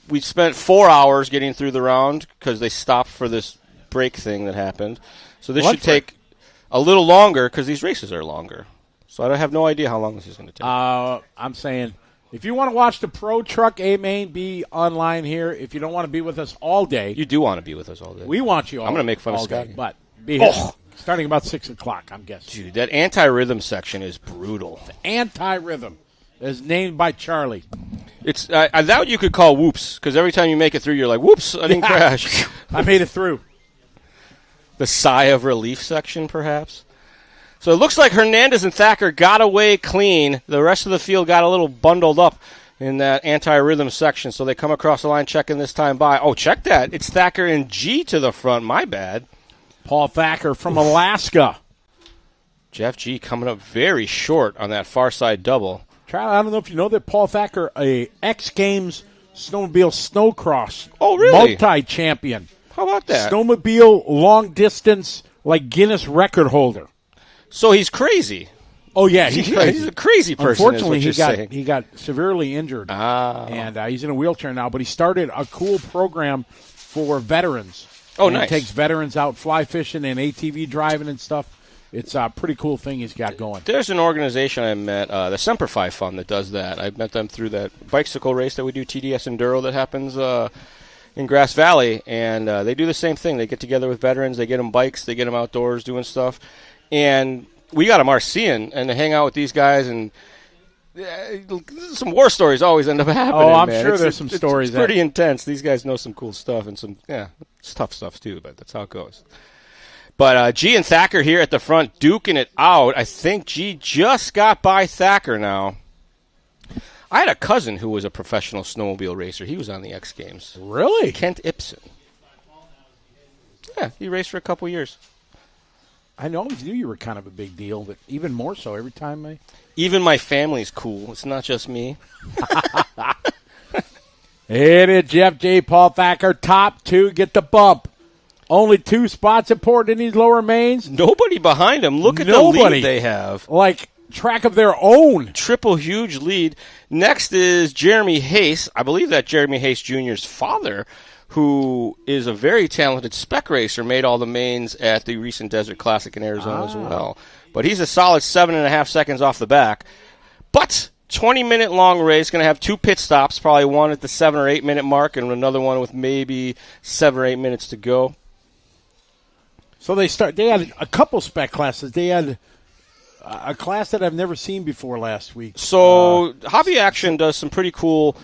we spent 4 hours getting through the round because they stopped for this break thing that happened. So this should take a little longer because these races are longer. So I have no idea how long this is going to take. I'm saying, if you want to watch the Pro Truck A Main, be online here. If you don't want to be with us all day. You do want to be with us all day. We want you all day. I'm going to make fun of day, Scotty. But be here. Starting about 6 o'clock, I'm guessing. Dude, that anti-rhythm section is brutal. The anti-rhythm is named by Charlie. It's that you could call whoops, because every time you make it through, you're like, whoops, I didn't crash. I made it through. The sigh of relief section, perhaps. So it looks like Hernandez and Thacker got away clean. The rest of the field got a little bundled up in that anti-rhythm section, so they come across the line checking this time by. Oh, check that. It's Thacker and G to the front. My bad. Paul Thacker from Alaska. Jeff G coming up very short on that far side double. Charlie, I don't know if you know that Paul Thacker, a X Games snowmobile snowcross really? multi-champion. How about that? Snowmobile long distance, like Guinness record holder. So he's crazy. Oh yeah, he's crazy. He's a crazy person. Unfortunately, is what he got severely injured, and he's in a wheelchair now. But he started a cool program for veterans. Oh, and nice. He takes veterans out fly fishing and ATV driving and stuff. It's a pretty cool thing he's got going. There's an organization I met, the Semperfi Fund, that does that. I met them through that bicycle race that we do, TDS Enduro, that happens in Grass Valley, and they do the same thing. They get together with veterans, they get them bikes, they get them outdoors doing stuff, and we got them RCing, and they hang out with these guys, and some war stories always end up happening. Oh, I'm man. sure there's some stories. It's pretty intense. These guys know some cool stuff, and some it's tough stuff too, but that's how it goes. But G and Thacker here at the front duking it out. I think G just got by Thacker now. I had a cousin who was a professional snowmobile racer. He was on the X Games. Really? Kent Ibsen. Yeah, he raced for a couple years. I always knew you were kind of a big deal, but even more so every time Even my family's cool. It's not just me. It is Jeff J. Paul Thacker, top two, get the bump. Only 2 spots important in these lower mains. Nobody behind him. Look at the lead they have. Like track of their own. Triple huge lead. Next is Jeremy Hayes. I believe that Jeremy Hayes Jr.'s father, who is a very talented spec racer, made all the mains at the recent Desert Classic in Arizona as well. But he's a solid 7.5 seconds off the back. But 20-minute long race, going to have 2 pit stops, probably one at the 7 or 8 minute mark and another one with maybe 7 or 8 minutes to go. So they had a couple spec classes. They had a class that I've never seen before last week. So Hobby Action does some pretty cool,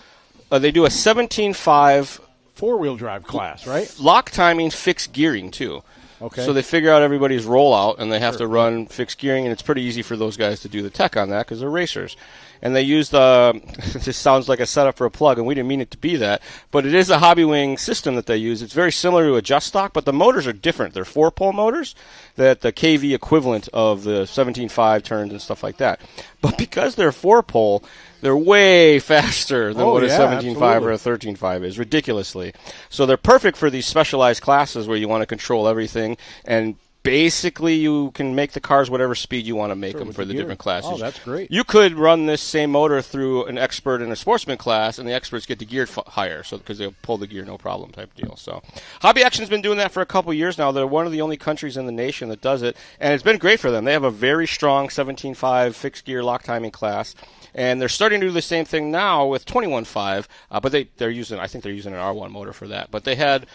they do a 17.5 4-wheel drive class, right? Lock timing, fixed gearing, too. Okay. So they figure out everybody's rollout, and they have to run fixed gearing, and it's pretty easy for those guys to do the tech on that because they're racers. And they use this sounds like a setup for a plug, and we didn't mean it to be that, but it is a Hobby Wing system that they use. It's very similar to a Just Stock, but the motors are different. They're 4-pole motors, that the KV equivalent of the 17.5 turns and stuff like that. But because they're 4-pole, they're way faster than what a 17.5 or a 13.5 is, ridiculously. So they're perfect for these specialized classes where you want to control everything, and basically you can make the cars whatever speed you want to make them for the different classes. Oh, that's great. You could run this same motor through an expert in a sportsman class, and the experts get the gear higher, so because they'll pull the gear no problem type deal. So Hobby Action's been doing that for a couple years now. They're one of the only countries in the nation that does it, and it's been great for them. They have a very strong 17.5 fixed gear lock timing class. And they're starting to do the same thing now with 21.5, but I think they're using an R1 motor for that. But they had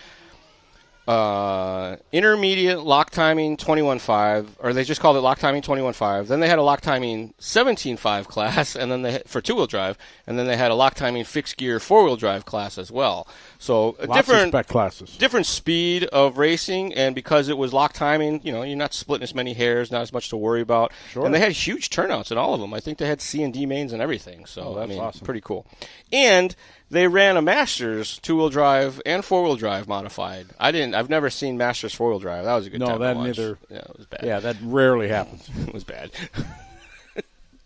intermediate lock timing 21.5, or they just called it lock timing 21.5. Then they had a lock timing 17.5 class, and then for 2-wheel drive, and then they had a lock timing fixed gear 4-wheel drive class as well. So Lots of spec classes. Different speed of racing, and because it was lock timing, you're not splitting as many hairs, not as much to worry about. Sure. And they had huge turnouts in all of them. I think they had C and D mains and everything. So that's awesome. Pretty cool. And they ran a Masters 2-wheel drive and 4-wheel drive modified. I've never seen Masters 4-wheel drive. That was a good time to watch. Neither. Yeah, it was bad. Yeah, that rarely happens. It was bad.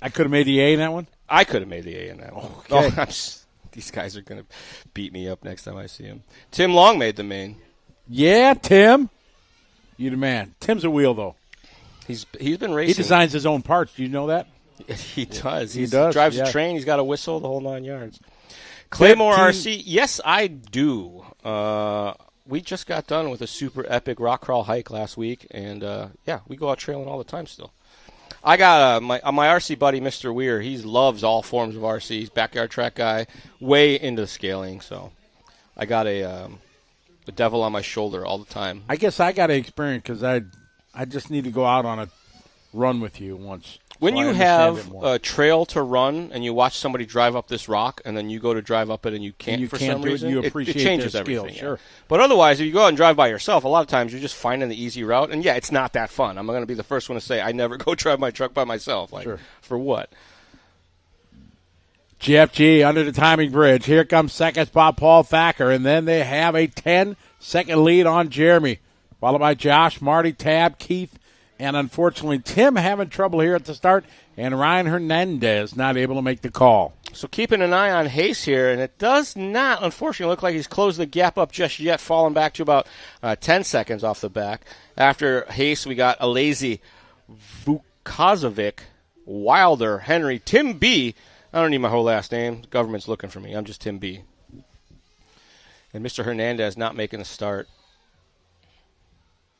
I could have made the A in that one? I could have made the A in that one. Okay. These guys are going to beat me up next time I see him. Tim Long made the main. Yeah, Tim. You the man. Tim's a wheel, though. He's been racing. He designs his own parts. Do you know that? He does. He does. Drives a train. He's got a whistle, the whole 9 yards. Claymore RC. Yes, I do. We just got done with a super epic rock crawl hike last week, and we go out trailing all the time still. I got my RC buddy, Mr. Weir. He loves all forms of RC. He's backyard track guy, way into scaling. So I got the devil on my shoulder all the time. I guess I got to experience because I just need to go out on a run with you once. When so you have a trail to run and you watch somebody drive up this rock and then you go to drive up it and you can't for some reason, it changes everything. Sure. Yeah. But otherwise, if you go out and drive by yourself, a lot of times you're just finding the easy route. And, it's not that fun. I'm going to be the first one to say I never go drive my truck by myself. For what? Jeff G. under the timing bridge. Here comes second spot Paul Thacker. And then they have a 10-second lead on Jeremy, followed by Josh, Marty, Tab, Keith, and unfortunately, Tim having trouble here at the start, and Ryan Hernandez not able to make the call. So keeping an eye on Hayes here, and it does not, unfortunately, look like he's closed the gap up just yet, falling back to about 10 seconds off the back. After Hayes, we got Alazi, Vukazovic, Wilder, Henry, Tim B. I don't need my whole last name. The government's looking for me. I'm just Tim B. And Mr. Hernandez not making the start.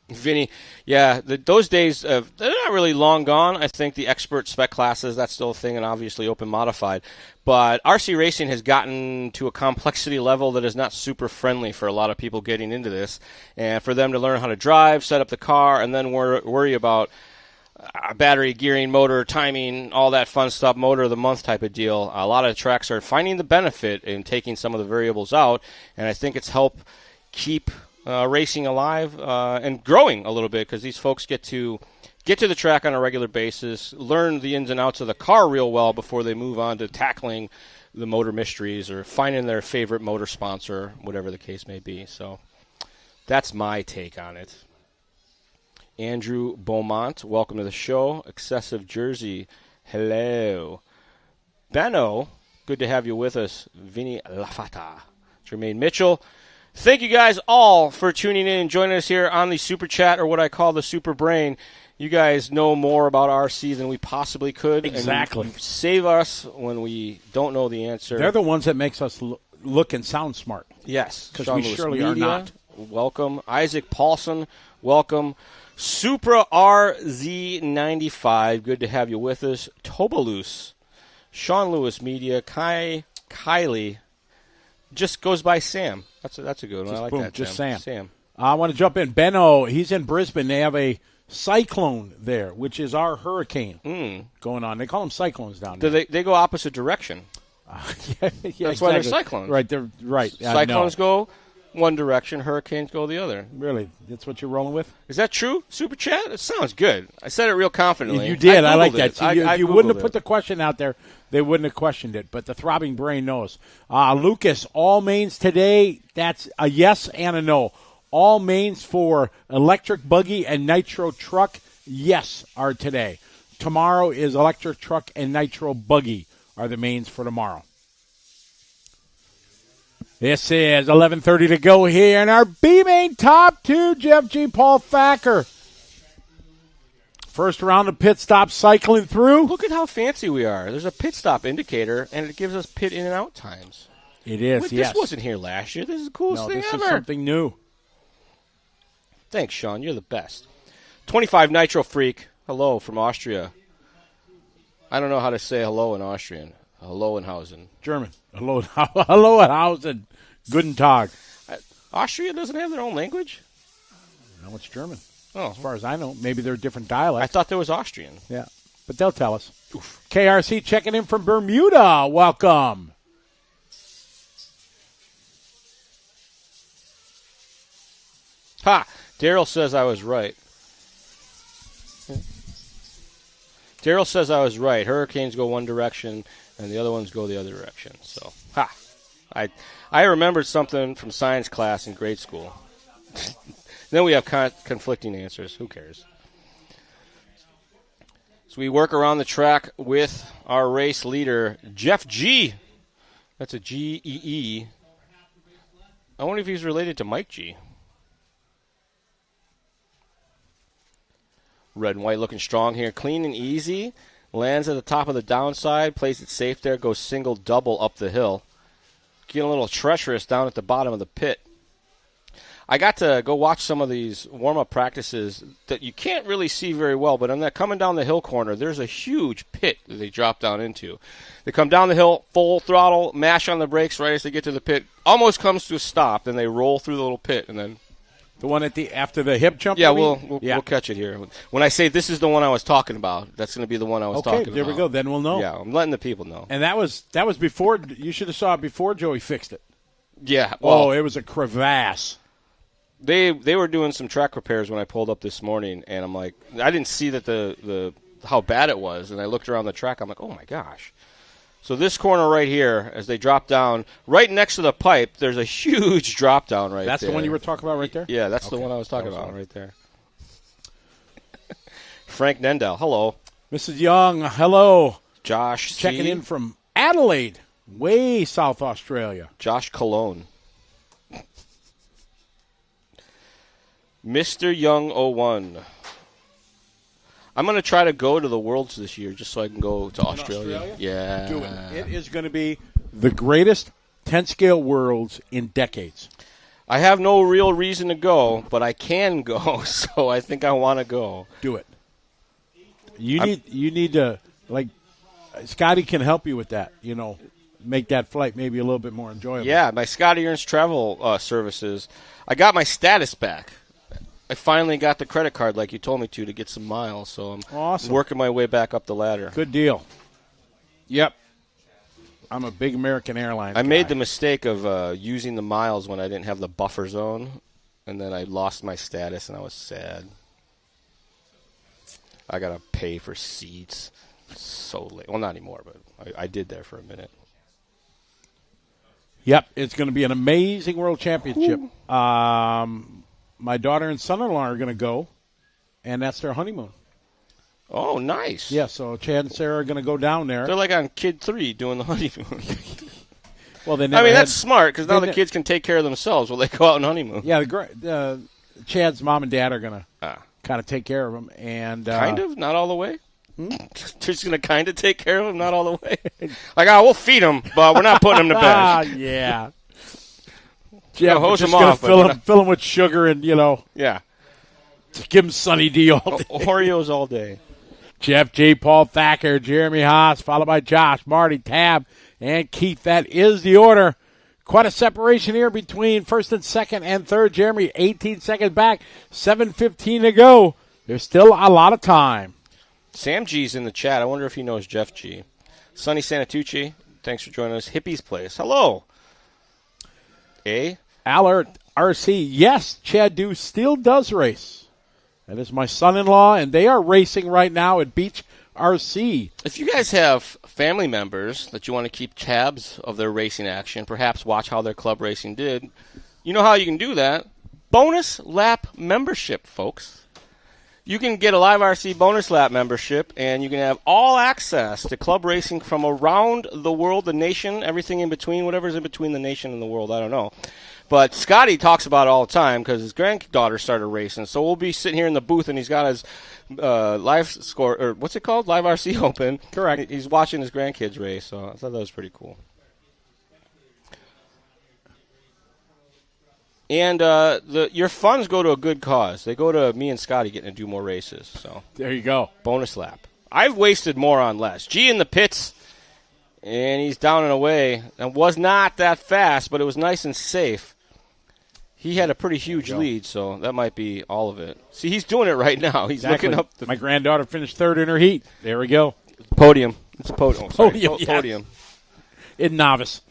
Vinny, those days, they're not really long gone. I think the expert spec classes, that's still a thing, and obviously open modified. But RC racing has gotten to a complexity level that is not super friendly for a lot of people getting into this. And for them to learn how to drive, set up the car, and then worry about battery, gearing, motor, timing, all that fun stuff, motor of the month type of deal, a lot of tracks are finding the benefit in taking some of the variables out. And I think it's helped keep racing alive and growing a little bit because these folks get to the track on a regular basis, learn the ins and outs of the car real well before they move on to tackling the motor mysteries or finding their favorite motor sponsor, whatever the case may be. So that's my take on it. Andrew Beaumont, welcome to the show. Excessive Jersey, hello. Benno, good to have you with us. Vinny Lafata. Jermaine Mitchell, Thank you guys all for tuning in and joining us here on the Super Chat, or what I call the Super Brain. You guys know more about RC than we possibly could. Exactly. And you save us when we don't know the answer. They're the ones that makes us look and sound smart. Yes. Because Sean we Lewis surely Media, are not. Welcome. Isaac Paulson, welcome. Supra RZ95, good to have you with us. Tobalus, Sean Lewis Media, Kylie, just goes by Sam. That's a good one. Just I like boom, that. just Sam. I want to jump in. Benno, he's in Brisbane. They have a cyclone there, which is our hurricane going on. They call them cyclones down there. They go opposite direction. Yeah, That's why they're cyclones. Right, they're right. Cyclones go one direction, hurricanes go the other. Really? That's what you're rolling with? Is that true? Super Chat? It sounds good. I said it real confidently. You did. I like Googled that. it. If you wouldn't have put the question out there, they wouldn't have questioned it. But the throbbing brain knows. Lucas, all mains today, that's a yes and a no. All mains for electric buggy and nitro truck, yes, are today. Tomorrow is electric truck and nitro buggy are the mains for tomorrow. This is 11:30 to go here in our B-Main Top 2, Jeff G. Paul Thacker. First round of pit stop cycling through. Look at how fancy we are. There's a pit stop indicator, and it gives us pit in and out times. It is, yes. This wasn't here last year. This is the coolest thing this ever. is something new. Thanks, Sean. You're the best. 25 Nitro Freak. Hello from Austria. I don't know how to say hello in Austrian. Hello in Hausen. German. Hello in Hausen. Guten Tag. Austria doesn't have their own language? No, it's German. Oh. As far as I know. Maybe they're different dialects. I thought there was Austrian. Yeah, but they'll tell us. Oof. KRC checking in from Bermuda. Welcome. Ha! Daryl says I was right. Daryl says I was right. Hurricanes go one direction, and the other ones go the other direction. So, ha! I remembered something from science class in grade school. Then we have conflicting answers. Who cares? So we work around the track with our race leader, Jeff G. That's a G-E-E. I wonder if he's related to Mike G. Red and white looking strong here. Clean and easy. Lands at the top of the downside. Plays it safe there. Goes single, double up the hill. Getting a little treacherous down at the bottom of the pit. I got to go watch some of these warm-up practices that you can't really see very well, but on that coming down the hill corner, there's a huge pit that they drop down into. They come down the hill, full throttle, mash on the brakes right as they get to the pit. Almost comes to a stop, then they roll through the little pit, and then... The one after the hip jump? Yeah, we'll catch it here. When I say this is the one I was talking about, that's going to be the one I was talking about. Okay, there we go. Then we'll know. Yeah, I'm letting the people know. And that was before. You should have saw it before Joey fixed it. Yeah. Well, it was a crevasse. They were doing some track repairs when I pulled up this morning, and I'm like, I didn't see that the how bad it was, and I looked around the track. I'm like, oh my gosh. So this corner right here, as they drop down, right next to the pipe, there's a huge drop down right there. That's the one you were talking about right there? Yeah, that's the one I was talking about right there. Frank Nendel, hello. Mrs. Young, hello. Josh checking C. in from Adelaide, way South Australia. Josh Cologne. Mr. Young 01. I'm going to try to go to the Worlds this year just so I can go to Australia. Yeah. Do it. It is going to be the greatest 10-scale Worlds in decades. I have no real reason to go, but I can go, so I think I want to go. Do it. You need to, like, Scotty can help you with that, make that flight maybe a little bit more enjoyable. Yeah, my Scotty Ernst Travel Services. I got my status back. I finally got the credit card like you told me to get some miles, so I'm awesome. Working my way back up the ladder. Good deal. Yep. I'm a big American Airlines guy. made the mistake of using the miles when I didn't have the buffer zone, and then I lost my status, and I was sad. I got to pay for seats so late. Well, not anymore, but I did there for a minute. Yep, it's going to be an amazing World Championship. My daughter and son-in-law are going to go, and that's their honeymoon. Oh, nice. Yeah, so Chad and Sarah are going to go down there. They're like on Kid 3 doing the honeymoon. Well, they I never mean, had- that's smart because now they the ne- kids can take care of themselves while they go out on honeymoon. Yeah, Chad's mom and dad are going to kind of take care of him. And Kind of? Not all the way? Just going to kind of take care of him, not all the way? Like, we'll feed him, but we're not putting him to bed. Yeah. Yeah, We're hose just him gonna off. but fill him with sugar and, yeah. give him Sunny D all day. Oreos all day. Jeff J. Paul Thacker, Jeremy Haas, followed by Josh, Marty, Tab, and Keith. That is the order. Quite a separation here between first and second and third. Jeremy, 18 seconds back, 7:15 to go. There's still a lot of time. Sam G's in the chat. I wonder if he knows Jeff G. Sonny Santucci, thanks for joining us. Hippie's Place. Hello. Allert RC, yes, Chad Dew still does race. That is my son-in-law, and they are racing right now at Beach RC. If you guys have family members that you want to keep tabs of their racing action, perhaps watch how their club racing did, you know how you can do that. Bonus lap membership, folks. You can get a Live RC bonus lap membership, and you can have all access to club racing from around the world, the nation, everything in between, whatever's in between the nation and the world, I don't know. But Scotty talks about it all the time because his granddaughter started racing. So we'll be sitting here in the booth, and he's got his live score, or what's it called? Live RC open. Correct. He's watching his grandkids race, so I thought that was pretty cool. And your funds go to a good cause. They go to me and Scotty getting to do more races. So there you go. Bonus lap. I've wasted more on less. G in the pits, and he's down and away. And was not that fast, but it was nice and safe. He had a pretty huge lead, so that might be all of it. See, he's doing it right now. He's Exactly. looking up My granddaughter finished third in her heat. There we go. Podium. It's a podium. Oh, sorry. Podium, yes. Podium. In novice.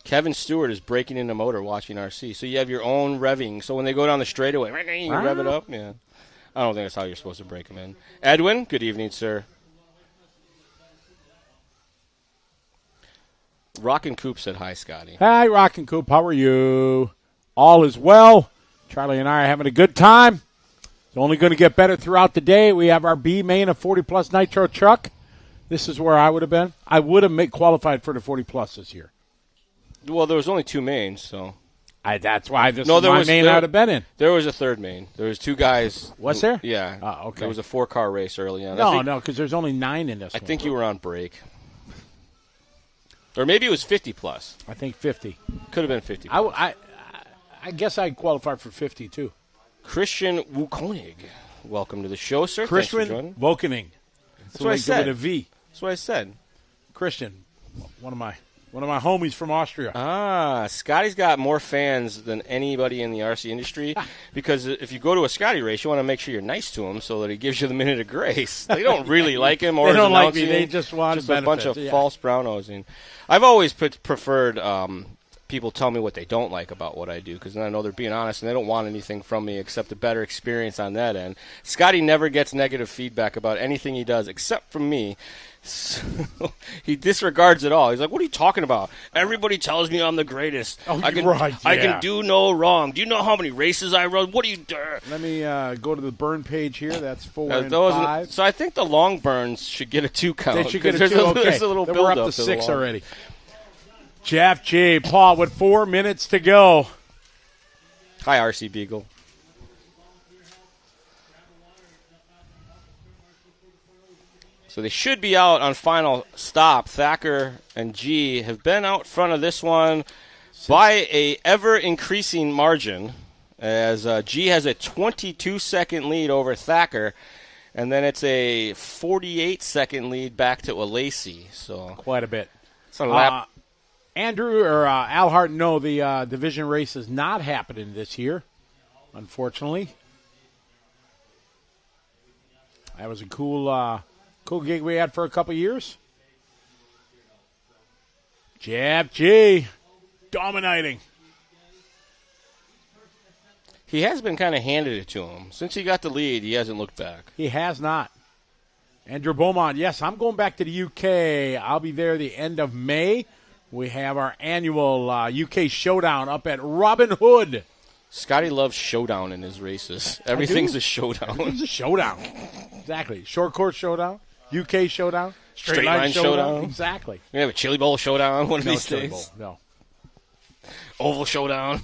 Kevin Stewart is breaking in the motor watching RC. So you have your own revving. So when they go down the straightaway, you rev it up. Yeah. I don't think that's how you're supposed to break them in. Edwin, good evening, sir. Rockin' Coop said hi, Scotty. Hi, Rockin' Coop. How are you? All is well. Charlie and I are having a good time. It's only going to get better throughout the day. We have our B main, a 40-plus nitro truck. This is where I would have been. I would have qualified for the 40-plus this year. Well, there was only two mains, so. That's why this is my main I would have been in. There was a third main. There was two guys. Was there? Yeah. Oh, okay. There was a 4-car race early on. No, because there's only 9 in this I one. think you were on break. Or maybe it was 50-plus. I think 50. Could have been 50. I guess I'd qualify for 50, too. Christian Wukonig, welcome to the show, sir. Christian Wukonig. That's what I said. With a V. That's what I said. Christian, one of my homies from Austria. Scotty's got more fans than anybody in the RC industry because if you go to a Scotty race, you want to make sure you're nice to him so that he gives you the minute of grace. They don't really like him or they don't like announcing. me. They just want a benefits. bunch of false brown-nosing. I've always preferred people tell me what they don't like about what I do because then I know they're being honest and they don't want anything from me except a better experience on that end. Scotty never gets negative feedback about anything he does except from me. So he disregards it all. He's like, what are you talking about? Everybody tells me I'm the greatest. I can do no wrong. Do you know how many races I run? What do you do? Let me go to the burn page here. That's 4 and 5. So I think the long burns should get a 2 count. They should get a 2, okay. There's a little then build we're up up to 6 the already. Jeff J. Paul with 4 minutes to go. Hi, RC Beagle. So they should be out on final stop. Thacker and G have been out front of this one by a ever-increasing margin as G has a 22-second lead over Thacker, and then it's a 48-second lead back to Alesi. So quite a bit. It's a lap. Andrew or Al Hart, no, the division race is not happening this year, unfortunately. That was a cool gig we had for a couple years. Jeff G. dominating. He has been kind of handed it to him. Since he got the lead, he hasn't looked back. He has not. Andrew Beaumont, yes, I'm going back to the UK. I'll be there the end of May. We have our annual UK showdown up at Robin Hood. Scotty loves showdown in his races. Everything's a showdown. Everything's a showdown. Exactly. Short course showdown, UK showdown. Straight line showdown. Exactly. We have a chili bowl showdown one of these chili days. bowl, no. Oval showdown.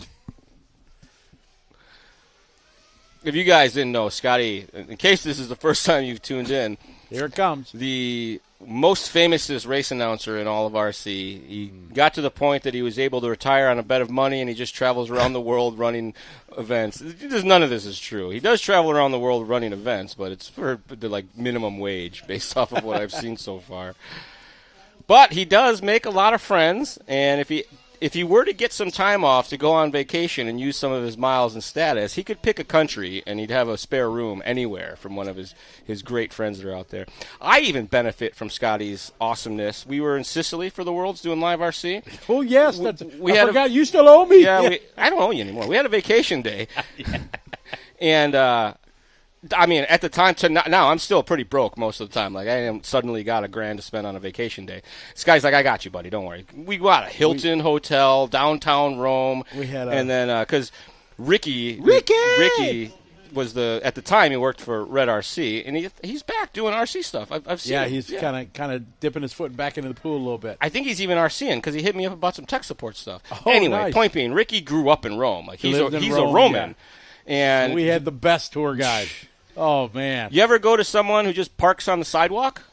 If you guys didn't know, Scotty, in case this is the first time you've tuned in, here it comes. The most famous race announcer in all of RC. He got to the point that he was able to retire on a bet of money, and he just travels around the world running events. None of this is true. He does travel around the world running events, but it's for the minimum wage based off of what I've seen so far. But he does make a lot of friends, and if he were to get some time off to go on vacation and use some of his miles and status, he could pick a country and he'd have a spare room anywhere from one of his great friends that are out there. I even benefit from Scotty's awesomeness. We were in Sicily for the Worlds doing live RC. Oh, yes. I forgot you still owe me. Yeah, I don't owe you anymore. We had a vacation day. And, I mean, at the time to now, I'm still pretty broke most of the time. Like, I am suddenly got $1,000 to spend on a vacation day. This guy's like, I got you, buddy. Don't worry. We got a Hilton hotel, downtown Rome. We had and then, because Ricky was at the time he worked for Red RC, and he's back doing RC stuff. I've seen him. He's kind of dipping his foot back into the pool a little bit. I think he's even RCing because he hit me up about some tech support stuff. Oh, anyway, nice. Point being, Ricky grew up in Rome. Like he's Rome, a Roman. Yeah. And we had the best tour guide. Oh, man. You ever go to someone who just parks on the sidewalk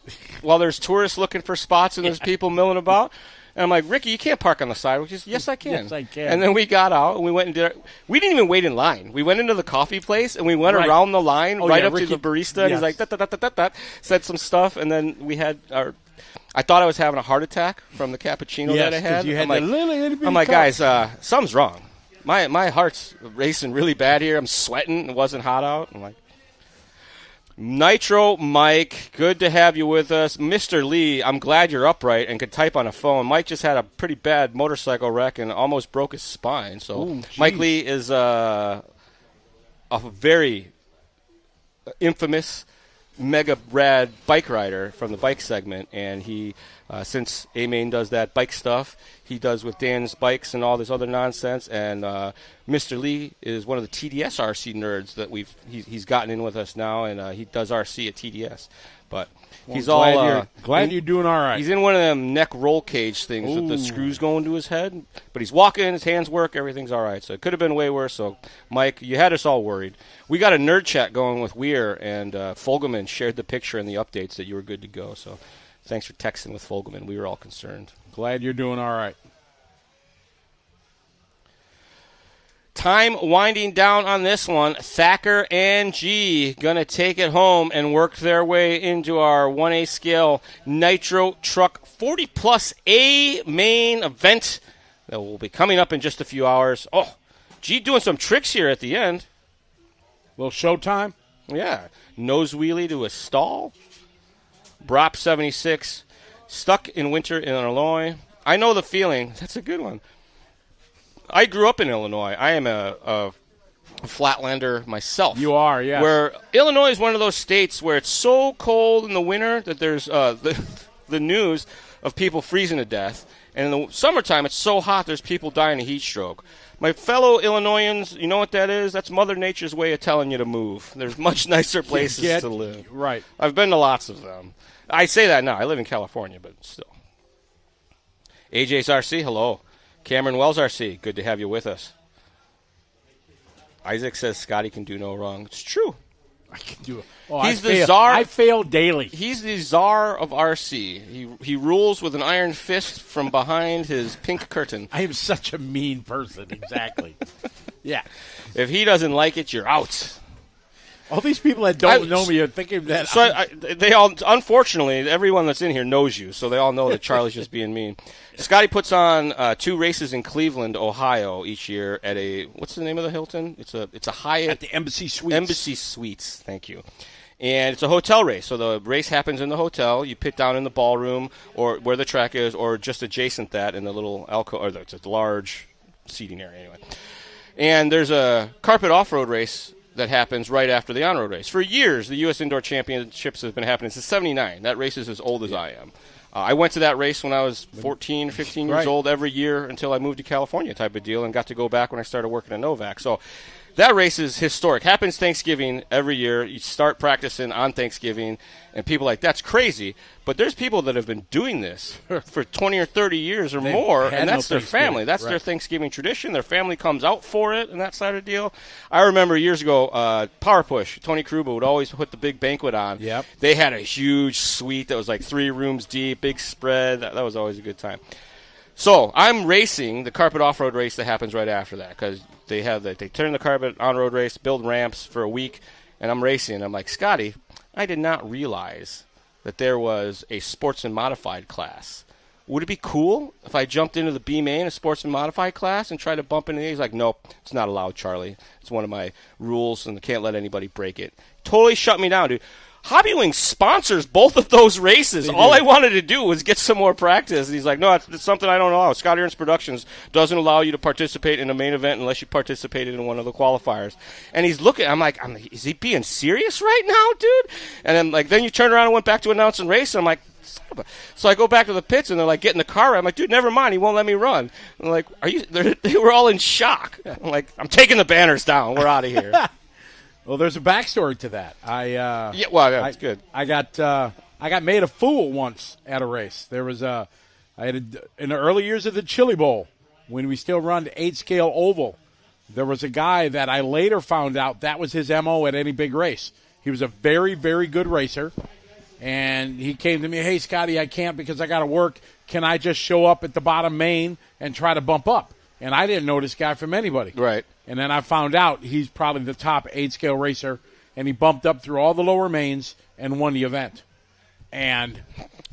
while there's tourists looking for spots and there's people milling about? And I'm like, Ricky, you can't park on the sidewalk. He says, yes, I can. Yes, I can. And then we got out and we went and did it. We didn't even wait in line. We went into the coffee place and we went around the line up Ricky, to the barista. And he's like, said some stuff. And then we had I thought I was having a heart attack from the cappuccino that I had. You had I'm like, guys, something's wrong. My heart's racing really bad here. I'm sweating. It wasn't hot out. I'm like, Nitro Mike, good to have you with us. Mr. Lee, I'm glad you're upright and could type on a phone. Mike just had a pretty bad motorcycle wreck and almost broke his spine. So Mike Lee is a very infamous, mega rad bike rider from the bike segment, and he, since A-Main does that bike stuff, he does with Dan's bikes and all this other nonsense, and Mr. Lee is one of the TDS RC nerds that he's gotten in with us now, and he does RC at TDS. But he's glad you're doing all right. He's in one of them neck roll cage things with the screws going to his head, but he's walking, his hands work, everything's all right. So it could have been way worse. So, Mike, you had us all worried. We got a nerd chat going with Weir, and Fogelman shared the picture and the updates that you were good to go. So thanks for texting with Fogelman. We were all concerned. Glad you're doing all right. Time winding down on this one. Thacker and G going to take it home and work their way into our 1A scale Nitro Truck 40-plus A main event that will be coming up in just a few hours. Oh, G doing some tricks here at the end. Little showtime? Yeah. Nose wheelie to a stall. Brop 76. Stuck in winter in Illinois. I know the feeling. That's a good one. I grew up in Illinois. I am a flatlander myself. You are, yeah. Where Illinois is one of those states where it's so cold in the winter that there's the news of people freezing to death. And in the summertime, it's so hot there's people dying of heat stroke. My fellow Illinoisans, you know what that is? That's Mother Nature's way of telling you to move. There's much nicer places to live. Right. I've been to lots of them. I say that now. I live in California, but still. AJ's RC, hello. Cameron Wells RC, good to have you with us. Isaac says Scotty can do no wrong. It's true. I can do it. Oh, He's the czar. I fail daily. He's the czar of RC. He rules with an iron fist from behind his pink curtain. I am such a mean person. Exactly. Yeah. If he doesn't like it, you're out. All these people that don't know me are thinking that. So they all, unfortunately, everyone that's in here knows you, so they all know that Charlie's just being mean. Scotty puts on 2 races in Cleveland, Ohio, each year at what's the name of the Hilton? It's a Hyatt at the Embassy Suites. Embassy Suites, thank you. And it's a hotel race, so the race happens in the hotel. You pit down in the ballroom or where the track is, or just adjacent that in the little alcove, or it's a large seating area anyway. And there's a carpet off-road race that happens right after the on-road race. For years, the U.S. Indoor Championships has been happening since '79. That race is as old as I am. I went to that race when I was 14, 15 years old every year until I moved to California type of deal and got to go back when I started working at Novak. So that race is historic. Happens Thanksgiving every year. You start practicing on Thanksgiving, and people are like, that's crazy. But there's people that have been doing this for 20 or 30 years or more, and that's their family. That's their Thanksgiving tradition. Their family comes out for it and that side of the deal. I remember years ago, Power Push, Tony Kruba would always put the big banquet on. Yep. They had a huge suite that was like 3 rooms deep, big spread. That was always a good time. So I'm racing the carpet off-road race that happens right after that because they turn the carpet on-road race, build ramps for a week, and I'm racing. I'm like, Scotty, I did not realize that there was a Sportsman Modified class. Would it be cool if I jumped into the B main, a Sportsman Modified class, and tried to bump into these? He's like, nope, it's not allowed, Charlie. It's one of my rules, and I can't let anybody break it. Totally shut me down, dude. Hobbywing sponsors both of those races. All I wanted to do was get some more practice. And he's like, no, it's something I don't allow. Scott Ernst Productions doesn't allow you to participate in a main event unless you participated in one of the qualifiers. And he's looking. I'm like, is he being serious right now, dude? And then then you turn around and went back to announce and race. And I'm like, so I go back to the pits, and they're like, get in the car. I'm like, dude, never mind. He won't let me run. I'm like, they were all in shock. I'm like, I'm taking the banners down. We're out of here. Well, there's a backstory to that. That's good. I got made a fool once at a race. There was in the early years of the Chili Bowl, when we still run the 8-scale oval, there was a guy that I later found out that was his MO at any big race. He was a very, very good racer, and he came to me, hey, Scotty, I can't because I got to work. Can I just show up at the bottom main and try to bump up? And I didn't know this guy from anybody. Right. And then I found out he's probably the top 8-scale racer, and he bumped up through all the lower mains and won the event. And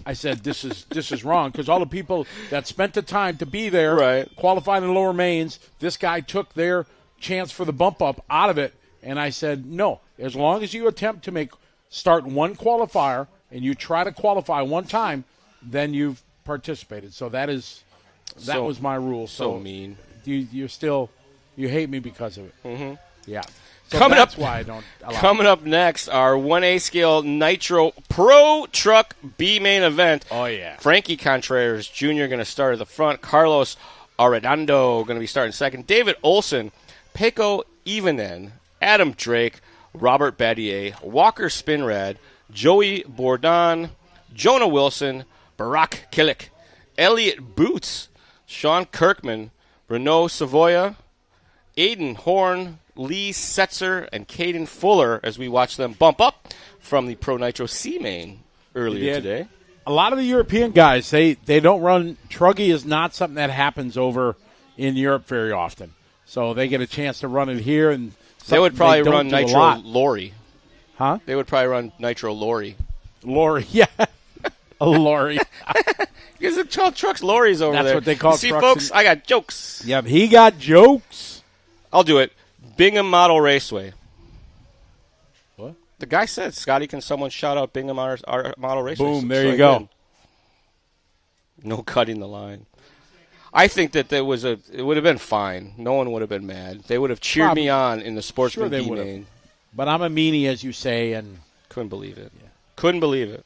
I said, this is wrong, because all the people that spent the time to be there, qualified in the lower mains, this guy took their chance for the bump up out of it. And I said, no, as long as you attempt to start one qualifier and you try to qualify one time, then you've participated. So that was my rule. So mean. You hate me because of it. Mm-hmm. Yeah. So that's why I don't allow Coming up next, our 1A scale Nitro Pro Truck B main event. Oh, yeah. Frankie Contreras Jr. going to start at the front. Carlos Arredondo going to be starting second. David Olson, Peko Ivanen, Adam Drake, Robert Battier, Walker Spinrad, Joey Bourdon, Jonah Wilson, Barack Killick, Elliott Boots, Sean Kirkman, Renaud Savoya, Aiden Horn, Lee Setzer, and Caden Fuller as we watch them bump up from the Pro Nitro C main earlier today. A lot of the European guys, they don't run. Truggy is not something that happens over in Europe very often. So they get a chance to run it here. And they would probably run Nitro Lorry. Huh? They would probably run Nitro Lorry. Lorry, yeah. A lorry. Because they call trucks lorries over there. That's what they call see, trucks. Folks, I got jokes. Yep, he got jokes. I'll do it. Bingham Model Raceway. What? The guy said, Scotty, can someone shout out Bingham Model Raceway? Boom, there you go. No cutting the line. I think that it would have been fine. No one would have been mad. They would have cheered me on in the Sportsman B main. But I'm a meanie, as you say, and couldn't believe it. Yeah. Couldn't believe it.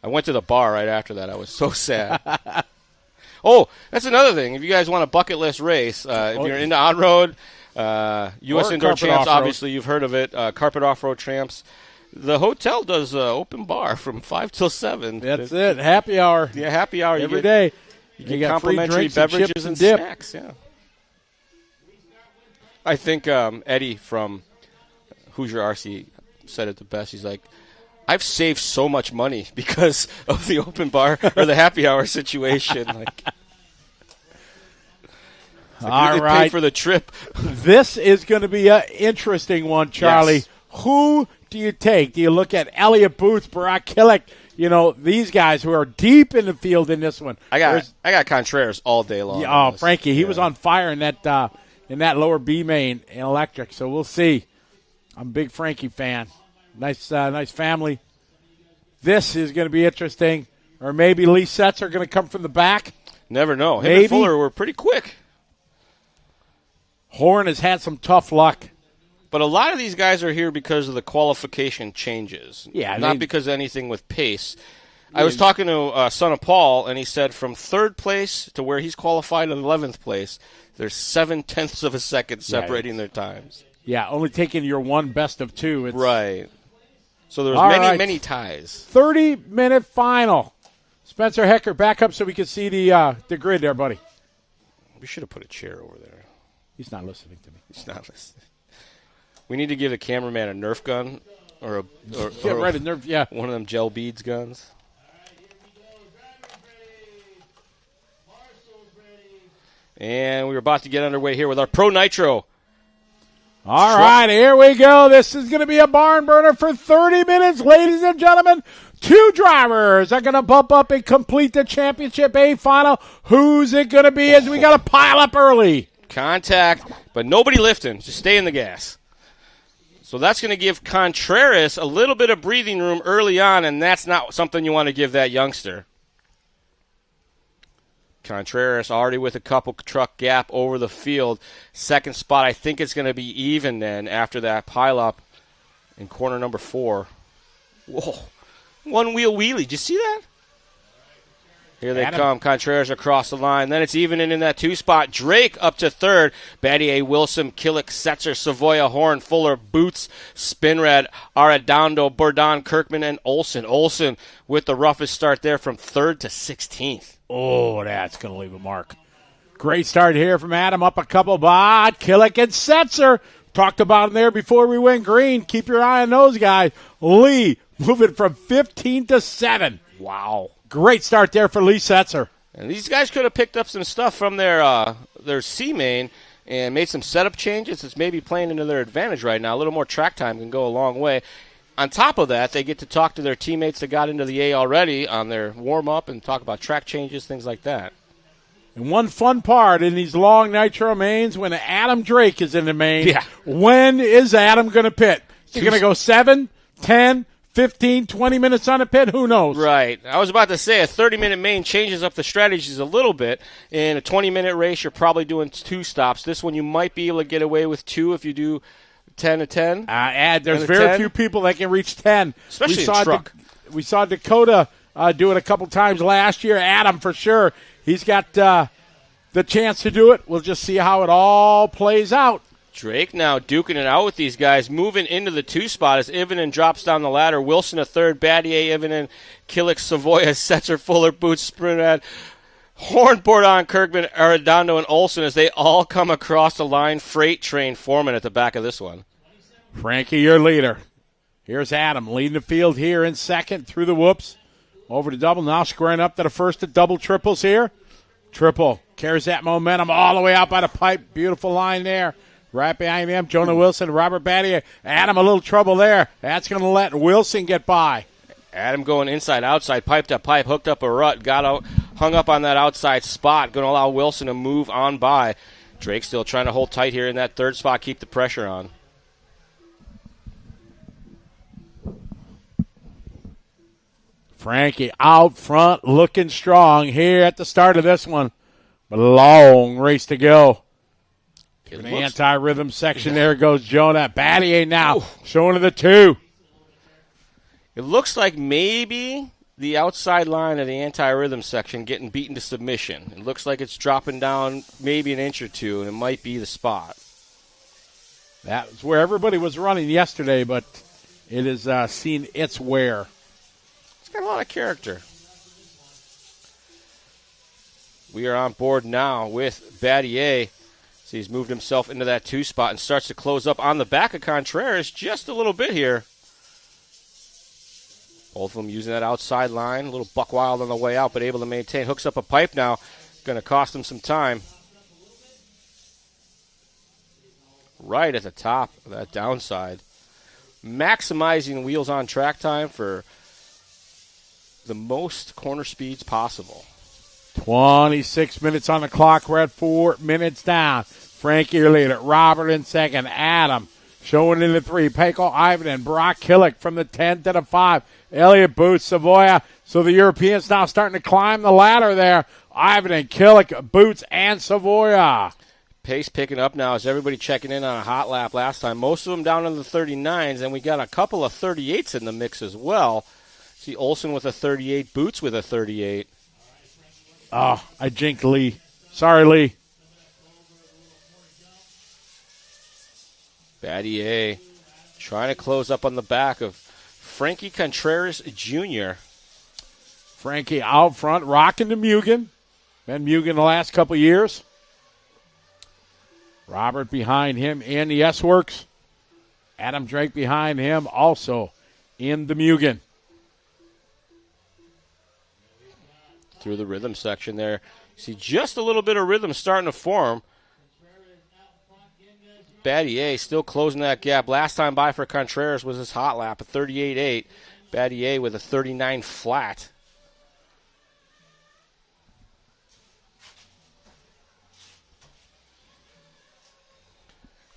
I went to the bar right after that. I was so sad. Oh, that's another thing. If you guys want a bucket list race, if you're into on-road, U.S. Indoor Champs, obviously you've heard of it, Carpet Off-Road Champs. The hotel does open bar from 5 till 7. That's it. Happy hour. Yeah, happy hour. Every day. You get complimentary beverages and snacks. Yeah. I think Eddie from Hoosier RC said it the best. He's like, I've saved so much money because of the open bar or the happy hour situation. All right. Paid for the trip. This is going to be an interesting one, Charlie. Yes. Who do you take? Do you look at Elliott Booth, Barack Killick? You know, these guys who are deep in the field in this one. I got Contreras all day long. Yeah, Frankie, he was on fire in that lower B main in electric. So we'll see. I'm a big Frankie fan. Nice family. This is going to be interesting. Or maybe Lee Setzer are going to come from the back. Never know. Him and Fuller were pretty quick. Horn has had some tough luck. But a lot of these guys are here because of the qualification changes. Yeah, not because of anything with pace. I was talking to Son of Paul, and he said from third place to where he's qualified in 11th place, there's 0.7 of a second separating their times. Yeah, only taking your one best of two. Right. So there's many ties. 30-minute final. Spencer Hecker, back up so we can see the grid there, buddy. We should have put a chair over there. He's not listening to me. He's not listening. We need to give the cameraman a Nerf gun or Nerf, one of them gel beads guns. And we're about to get underway here with our Pro Nitro. All right, here we go. This is going to be a barn burner for 30 minutes, ladies and gentlemen. 2 drivers are going to bump up and complete the Championship A final. Who's it going to be as we got to pile up early? Contact, but nobody lifting. Just stay in the gas. So that's going to give Contreras a little bit of breathing room early on, and that's not something you want to give that youngster. Contreras already with a couple truck gap over the field. Second spot, I think it's going to be even then after that pileup in corner number 4. Whoa. One-wheel wheelie. Did you see that? Here they come. Contreras across the line. Then it's even in that 2 spot. Drake up to third. Battier, Wilson, Killick, Setzer, Savoya, Horn, Fuller, Boots, Spinrad, Arredondo, Bourdon, Kirkman, and Olsen. Olsen with the roughest start there from 3rd to 16th. Oh, that's going to leave a mark. Great start here from Adam. Up a couple by Killick and Setzer. Talked about him there before we went green. Keep your eye on those guys. Lee moving from 15 to 7. Wow. Great start there for Lee Setzer. And these guys could have picked up some stuff from their C main and made some setup changes. It's maybe playing into their advantage right now. A little more track time can go a long way. On top of that, they get to talk to their teammates that got into the A already on their warm-up and talk about track changes, things like that. And one fun part in these long nitro mains, when Adam Drake is in the main, when is Adam going to pit? Is he going to go 7, 10, 15, 20 minutes on a pit? Who knows? Right. I was about to say a 30-minute main changes up the strategies a little bit. In a 20-minute race, you're probably doing 2 stops. This one, you might be able to get away with 2 if you do 10 to 10. There's very few people that can reach 10. Especially in truck. We saw Dakota do it a couple times last year. Adam, for sure, he's got the chance to do it. We'll just see how it all plays out. Drake now duking it out with these guys, moving into the 2 spot as Ivinen drops down the ladder. Wilson a third, Battier, Ivinen, Killick, Savoya, Setzer, Fuller, Boots, Sprinrad, Horn, Bourdon, Kirkman, Arredondo, and Olsen as they all come across the line. Freight train foreman at the back of this one. Frankie, your leader. Here's Adam leading the field here in second through the whoops. Over to double, now squaring up to the first of double triples here. Triple carries that momentum all the way out by the pipe. Beautiful line there. Right behind him, Jonah Wilson, Robert Battier. Adam, a little trouble there. That's going to let Wilson get by. Adam going inside, outside, pipe to pipe, hooked up a rut, got out, hung up on that outside spot, going to allow Wilson to move on by. Drake still trying to hold tight here in that 3rd spot, keep the pressure on. Frankie out front, looking strong here at the start of this one. But a long race to go. In the anti-rhythm section, there goes Jonah. Battier now showing to the 2. It looks like maybe the outside line of the anti-rhythm section getting beaten to submission. It looks like it's dropping down maybe an inch or 2, and it might be the spot. That's where everybody was running yesterday, but it has seen its wear. It's got a lot of character. We are on board now with Battier. So he's moved himself into that 2 spot and starts to close up on the back of Contreras just a little bit here. Both of them using that outside line. A little buck wild on the way out, but able to maintain. Hooks up a pipe now. Going to cost him some time. Right at the top of that downside. Maximizing wheels on track time for the most corner speeds possible. 26 minutes on the clock. We're at 4 minutes down. Frankie, your leader. Robert in second. Adam showing in the 3. Peko, Ivan, and Brock Killick from the 10 to the 5. Elliott, Boots, Savoya. So the Europeans now starting to climb the ladder there. Ivan and Killick, Boots, and Savoya. Pace picking up now as everybody checking in on a hot lap last time. Most of them down in the 39s, and we got a couple of 38s in the mix as well. See Olsen with a 38, Boots with a 38. Oh, I jinked Lee. Sorry, Lee. Battier trying to close up on the back of Frankie Contreras Jr. Frankie out front, rocking to Mugen. Been Mugen the last couple years. Robert behind him in the S-Works. Adam Drake behind him also in the Mugen. Through the rhythm section there. See just a little bit of rhythm starting to form. Battier still closing that gap. Last time by for Contreras was his hot lap, a 38.8. Battier with a 39 flat.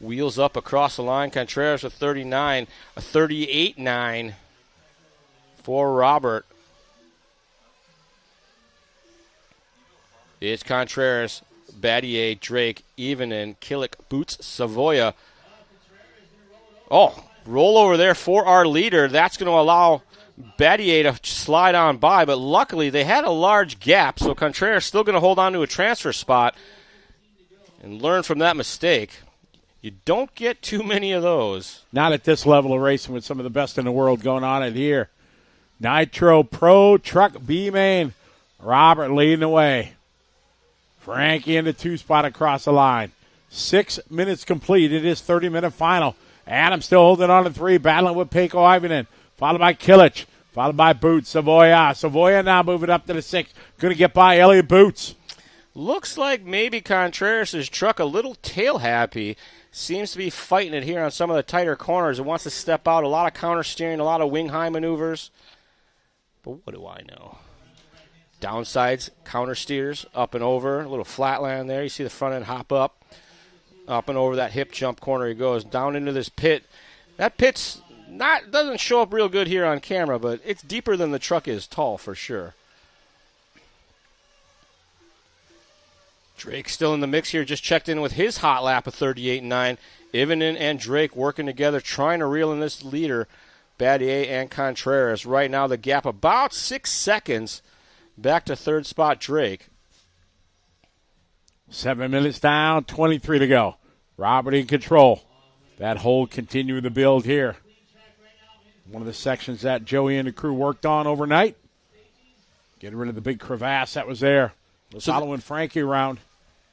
Wheels up across the line. Contreras with 39, a 38.9 for Robert. It's Contreras, Battier, Drake, Evening, Killick, Boots, Savoya. Oh, roll over there for our leader. That's going to allow Battier to slide on by, but luckily they had a large gap, so Contreras still going to hold on to a transfer spot and learn from that mistake. You don't get too many of those. Not at this level of racing with some of the best in the world going on in here. Nitro Pro Truck B main. Robert leading the way. Frankie in the 2-spot across the line. 6 minutes complete. It is 30-minute final. Adam still holding on to 3, battling with Peko Ivanen. Followed by Killich. Followed by Boots. Savoya. Savoya now moving up to the 6. Going to get by Elliott Boots. Looks like maybe Contreras' truck a little tail happy. Seems to be fighting it here on some of the tighter corners. It wants to step out. A lot of counter steering, a lot of wing high maneuvers. But what do I know? Downsides, counter steers, up and over. A little flatland there. You see the front end hop up. Up and over that hip jump corner he goes. Down into this pit. That pit's doesn't show up real good here on camera, but it's deeper than the truck is tall for sure. Drake still in the mix here. Just checked in with his hot lap of 38.9. Ivanen and Drake working together, trying to reel in this leader, Battier and Contreras. Right now the gap about 6 seconds. Back to third spot, Drake. 7 minutes down, 23 to go. Robert in control. That hold continuing to build here. One of the sections that Joey and the crew worked on overnight. Getting rid of the big crevasse that was there. Following Frankie around.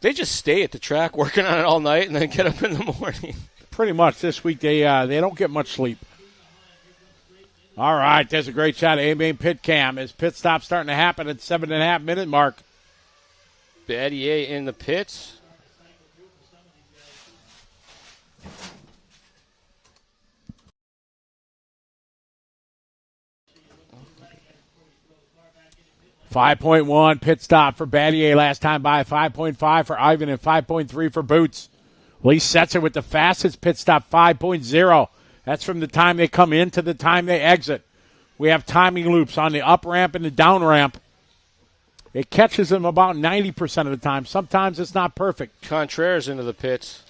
They just stay at the track working on it all night and then get up in the morning. Pretty much this week they don't get much sleep. All right, there's a great shot of A-Main pit cam. His pit stop starting to happen at 7.5 minute mark. Battier in the pits. .1 pit stop for Battier last time by. 5.5 for Ivan and 5.3 for Boots. Lee Setzer with the fastest pit stop, 5.0. That's from the time they come in to the time they exit. We have timing loops on the up ramp and the down ramp. It catches them about 90% of the time. Sometimes it's not perfect. Contreras into the pits.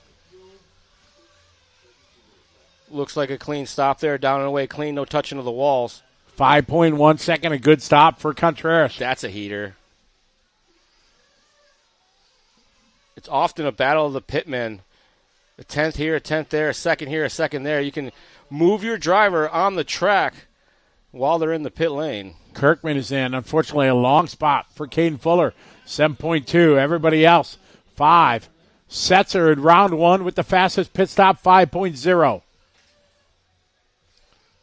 Looks like a clean stop there. Down and away clean, no touching of the walls. 5.1 second, a good stop for Contreras. That's a heater. It's often a battle of the pitmen. A 10th here, a 10th there, a second here, a second there. You can move your driver on the track while they're in the pit lane. Kirkman is in. Unfortunately, a long spot for Caden Fuller. 7.2. Everybody else, 5. Setzer in round 1 with the fastest pit stop, 5.0.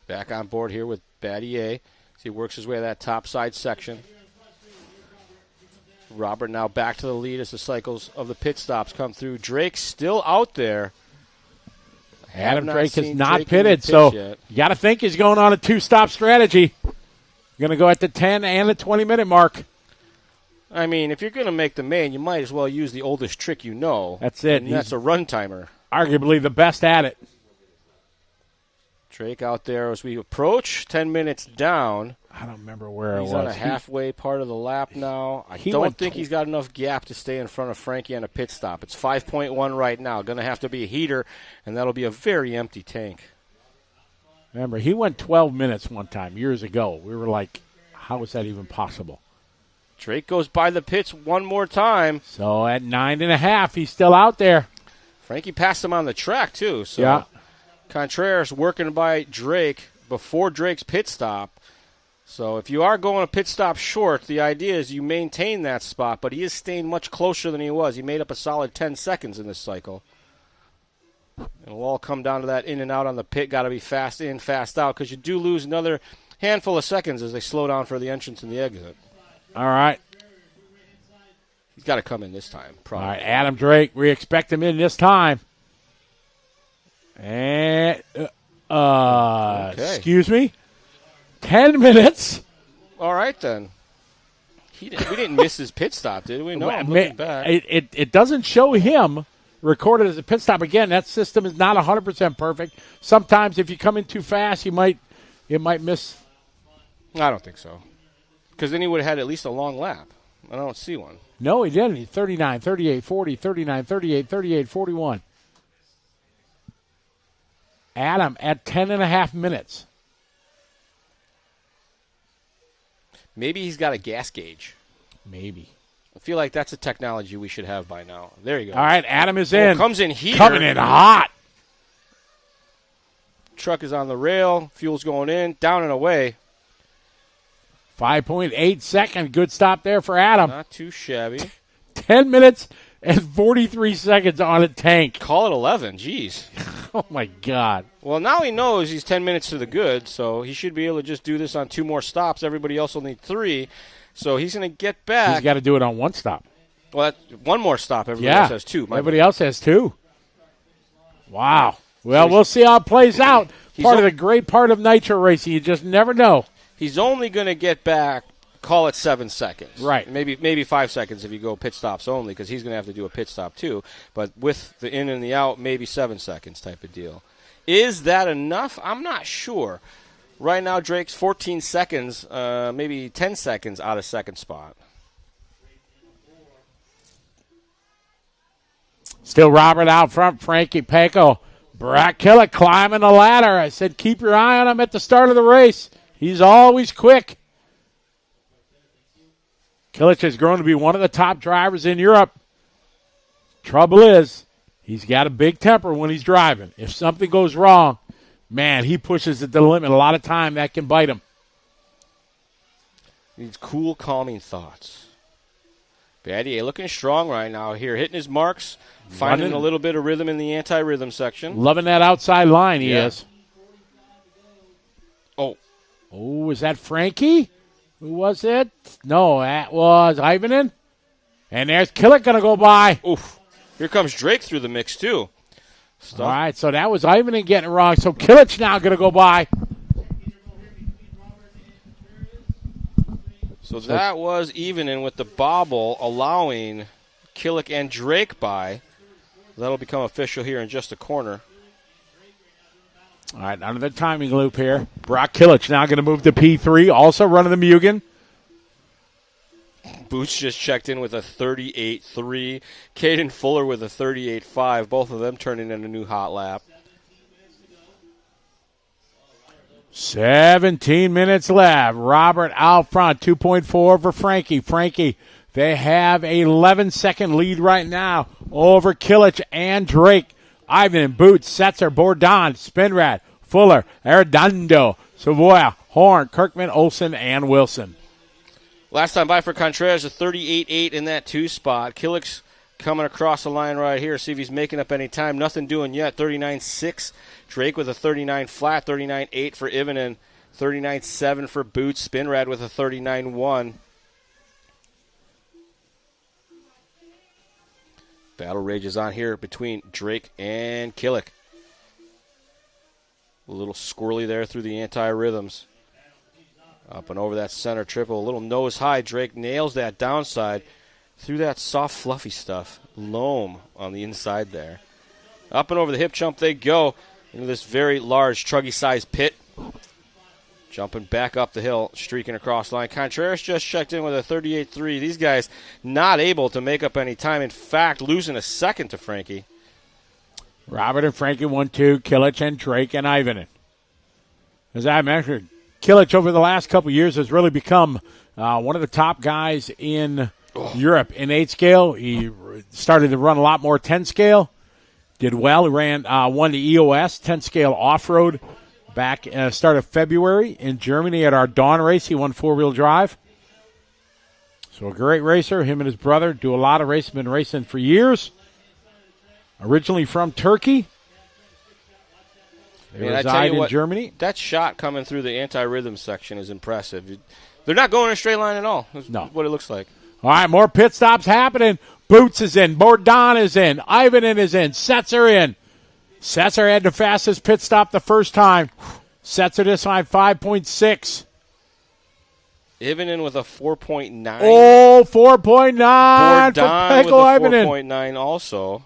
Back on board here with Battier. He works his way to that top side section. Robert now back to the lead as the cycles of the pit stops come through. Drake still out there. Adam Drake has not pitted, so you got to think he's going on a 2-stop strategy. Going to go at the 10 and the 20-minute mark. I mean, if you're going to make the main, you might as well use the oldest trick you know. That's it. And that's a run timer. Arguably the best at it. Drake out there as we approach 10 minutes down. I don't remember where it was. He's on a halfway part of the lap now. I don't think he's got enough gap to stay in front of Frankie on a pit stop. It's 5.1 right now. Going to have to be a heater, and that'll be a very empty tank. Remember, he went 12 minutes one time years ago. We were like, how is that even possible? Drake goes by the pits one more time. So at 9.5, he's still out there. Frankie passed him on the track, too. So yeah. Contreras working by Drake before Drake's pit stop. So if you are going a pit stop short, the idea is you maintain that spot, but he is staying much closer than he was. He made up a solid 10 seconds in this cycle. It'll all come down to that in and out on the pit. Got to be fast in, fast out, because you do lose another handful of seconds as they slow down for the entrance and the exit. All right. He's got to come in this time, probably. All right, Adam Drake, we expect him in this time. And, okay. Excuse me? 10 minutes. All right, then. We didn't miss his pit stop, did we? No, I'm looking back. It doesn't show him recorded as a pit stop. Again, that system is not 100% perfect. Sometimes if you come in too fast, it might miss. I don't think so. Because then he would have had at least a long lap. I don't see one. No, he didn't. He's 39, 38, 40, 39, 38, 38, 41. Adam at 10.5 minutes. Maybe he's got a gas gauge. Maybe. I feel like that's a technology we should have by now. There you go. All right, Adam is in. Comes in here. Coming in hot. Truck is on the rail. Fuel's going in. Down and away. 5.8 seconds. Good stop there for Adam. Not too shabby. 10 minutes and 43 seconds on a tank. Call it 11. Jeez. Oh, my God. Well, now he knows he's 10 minutes to the good, so he should be able to just do this on 2 more stops. Everybody else will need 3. So he's going to get back. He's got to do it on 1 stop. Well, that's 1 more stop. Everybody else has 2. Everybody else has 2. Wow. Well, we'll see how it plays out. Part of the great part of nitro racing. You just never know. He's only going to get back, call it 7 seconds. Right. Maybe 5 seconds if you go pit stops only, because he's going to have to do a pit stop too. But with the in and the out, maybe 7 seconds type of deal. Is that enough? I'm not sure. Right now, Drake's 14 seconds, maybe 10 seconds out of second spot. Still Robert out front. Frankie Pecco. Brock Killick climbing the ladder. I said keep your eye on him at the start of the race. He's always quick. Killick has grown to be one of the top drivers in Europe. Trouble is, he's got a big temper when he's driving. If something goes wrong, man, he pushes it to the limit. A lot of time that can bite him. Needs cool, calming thoughts. Battier looking strong right now here, hitting his marks, finding a little bit of rhythm in the anti-rhythm section. Loving that outside line, he is. Oh, is that Frankie? Who was it? No, that was Ivanen. And there's Killick going to go by. Oof. Here comes Drake through the mix, too. All right, so that was Ivanen getting it wrong. So Killick's now going to go by. So that was Ivanen with the bobble, allowing Killick and Drake by. That'll become official here in just a corner. All right, under the timing loop here. Brock Killich now going to move to P3, also running the Mugen. Boots just checked in with a 38.3. Caden Fuller with a 38.5. Both of them turning in a new hot lap. 17 minutes left. Robert out front, 2.4 for Frankie. Frankie, they have an 11-second lead right now over Killich and Drake. Ivan, Boots, Setzer, Bourdon, Spinrad, Fuller, Arredondo, Savoya, Horn, Kirkman, Olsen, and Wilson. Last time by for Contreras, a 38.8 in that 2 spot. Killick's coming across the line right here. See if he's making up any time. Nothing doing yet. 39.6. Drake with a 39 flat. 39.8 for Ivanen. 39.7 for Boots. Spinrad with a 39.1. Battle rages on here between Drake and Killick. A little squirrely there through the anti-rhythms. Up and over that center triple. A little nose high. Drake nails that downside through that soft, fluffy stuff. Loam on the inside there. Up and over the hip jump they go into this very large, truggy-sized pit. Jumping back up the hill, streaking across the line. Contreras just checked in with a 38.3. These guys not able to make up any time. In fact, losing a second to Frankie. Robert and Frankie 1-2. Killich and Drake and Ivanen. As I mentioned, Kilic over the last couple of years has really become one of the top guys in Europe in 8 scale. He started to run a lot more 10 scale. Did well. He won the EOS 10 scale off-road back start of February in Germany at our Dawn race. He won 4-wheel drive. So a great racer. Him and his brother do a lot of racing. Been racing for years. Originally from Turkey. They reside in Germany. That shot coming through the anti-rhythm section is impressive. They're not going in a straight line at all. That's what it looks like. All right, more pit stops happening. Boots is in. Bourdon is in. Ivanen is in. Setzer in. Setzer had the fastest pit stop the first time. Setzer this time 5.6. Ivanen with a 4.9. Oh, 4.9 for Bourdon with a Ivanen. 4.9 also.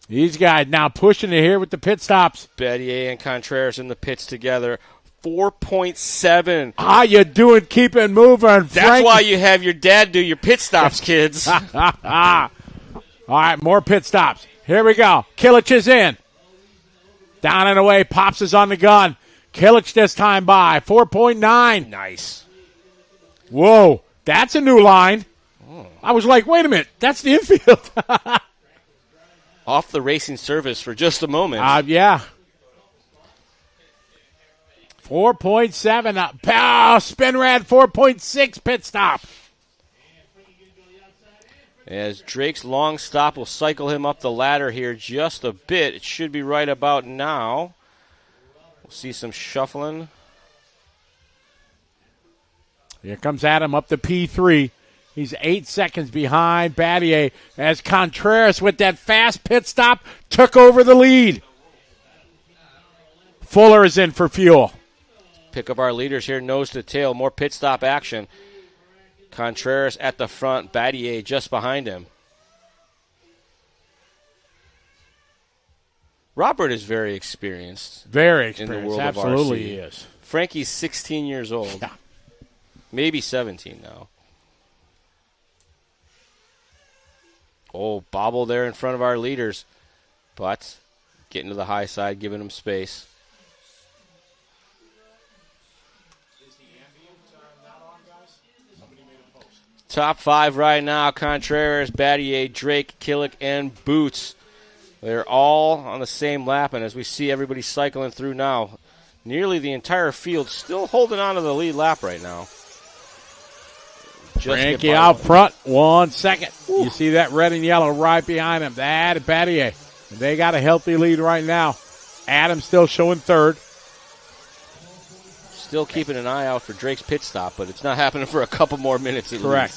These guys now pushing it here with the pit stops. Battier and Contreras in the pits together. 4.7. How you doing? Keep it moving. That's why you have your dad do your pit stops, kids. All right, more pit stops. Here we go. Kilic is in. Down and away. Pops is on the gun. Kilic this time by 4.9. Nice. Whoa, that's a new line. Oh. I was like, wait a minute. That's the infield. Off the racing service for just a moment. Yeah. 4.7. Spinrad 4.6 pit stop. As Drake's long stop will cycle him up the ladder here just a bit. It should be right about now. We'll see some shuffling. Here comes Adam up to P3. He's 8 seconds behind Battier as Contreras with that fast pit stop took over the lead. Fuller is in for fuel. Pick up our leaders here, nose to tail. More pit stop action. Contreras at the front, Battier just behind him. Robert is very experienced. Very experienced. In the world Absolutely of RC. he is. Frankie's 16 years old. Yeah. Maybe 17 now. Oh, bobble there in front of our leaders. But getting to the high side, giving them space. Top 5 right now. Contreras, Battier, Drake, Kilic, and Boots. They're all on the same lap, and as we see everybody cycling through now, nearly the entire field still holding on to the lead lap right now. Frankie out front, 1 second. Ooh. You see that red and yellow right behind him. That is Battier. They got a healthy lead right now. Adams still showing third. Still keeping an eye out for Drake's pit stop, but it's not happening for a couple more minutes at Correct.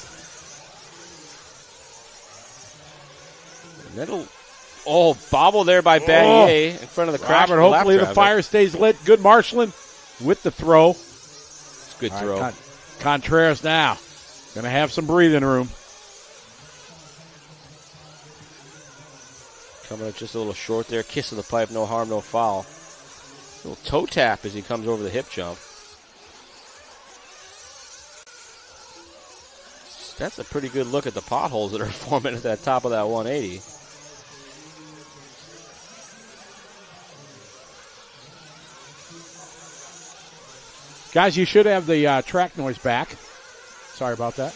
least. Oh, bobble there by Battier in front of the crash. Robert, hopefully the fire stays lit. Good marshalling with the throw. It's a good throw. Right, Contreras now. Going to have some breathing room. Coming up just a little short there. Kiss of the pipe, no harm, no foul. Little toe tap as he comes over the hip jump. That's a pretty good look at the potholes that are forming at the top of that 180. Guys, you should have the track noise back. Sorry about that.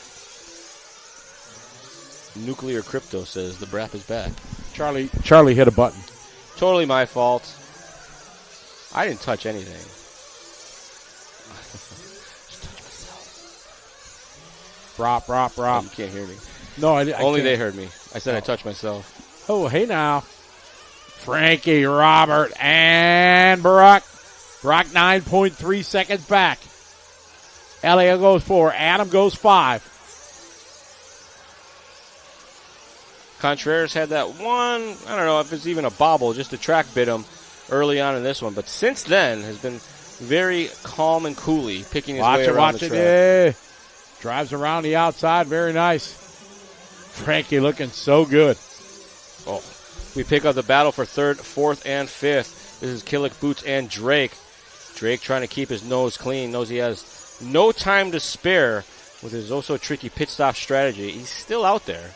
Nuclear Crypto says the BRAP is back. Charlie hit a button. Totally my fault. I didn't touch anything. Just touch myself. Brop. Oh, you can't hear me. No, I Only can't. they heard me. I said I touched myself. Oh, hey now. Frankie, Robert, and Brock. Brock 9.3 seconds back. Elliott goes 4. Adam goes 5. Contreras had that one, I don't know if it's even a bobble, just a track bit him early on in this one. But since then has been very calm and coolly picking his way around the track. Yeah. Drives around the outside. Very nice. Frankie looking so good. Oh, we pick up the battle for 3rd, 4th, and 5th. This is Kilic, Boots, and Drake. Drake trying to keep his nose clean. Knows he has no time to spare with his oh-so-tricky pit stop strategy. He's still out there.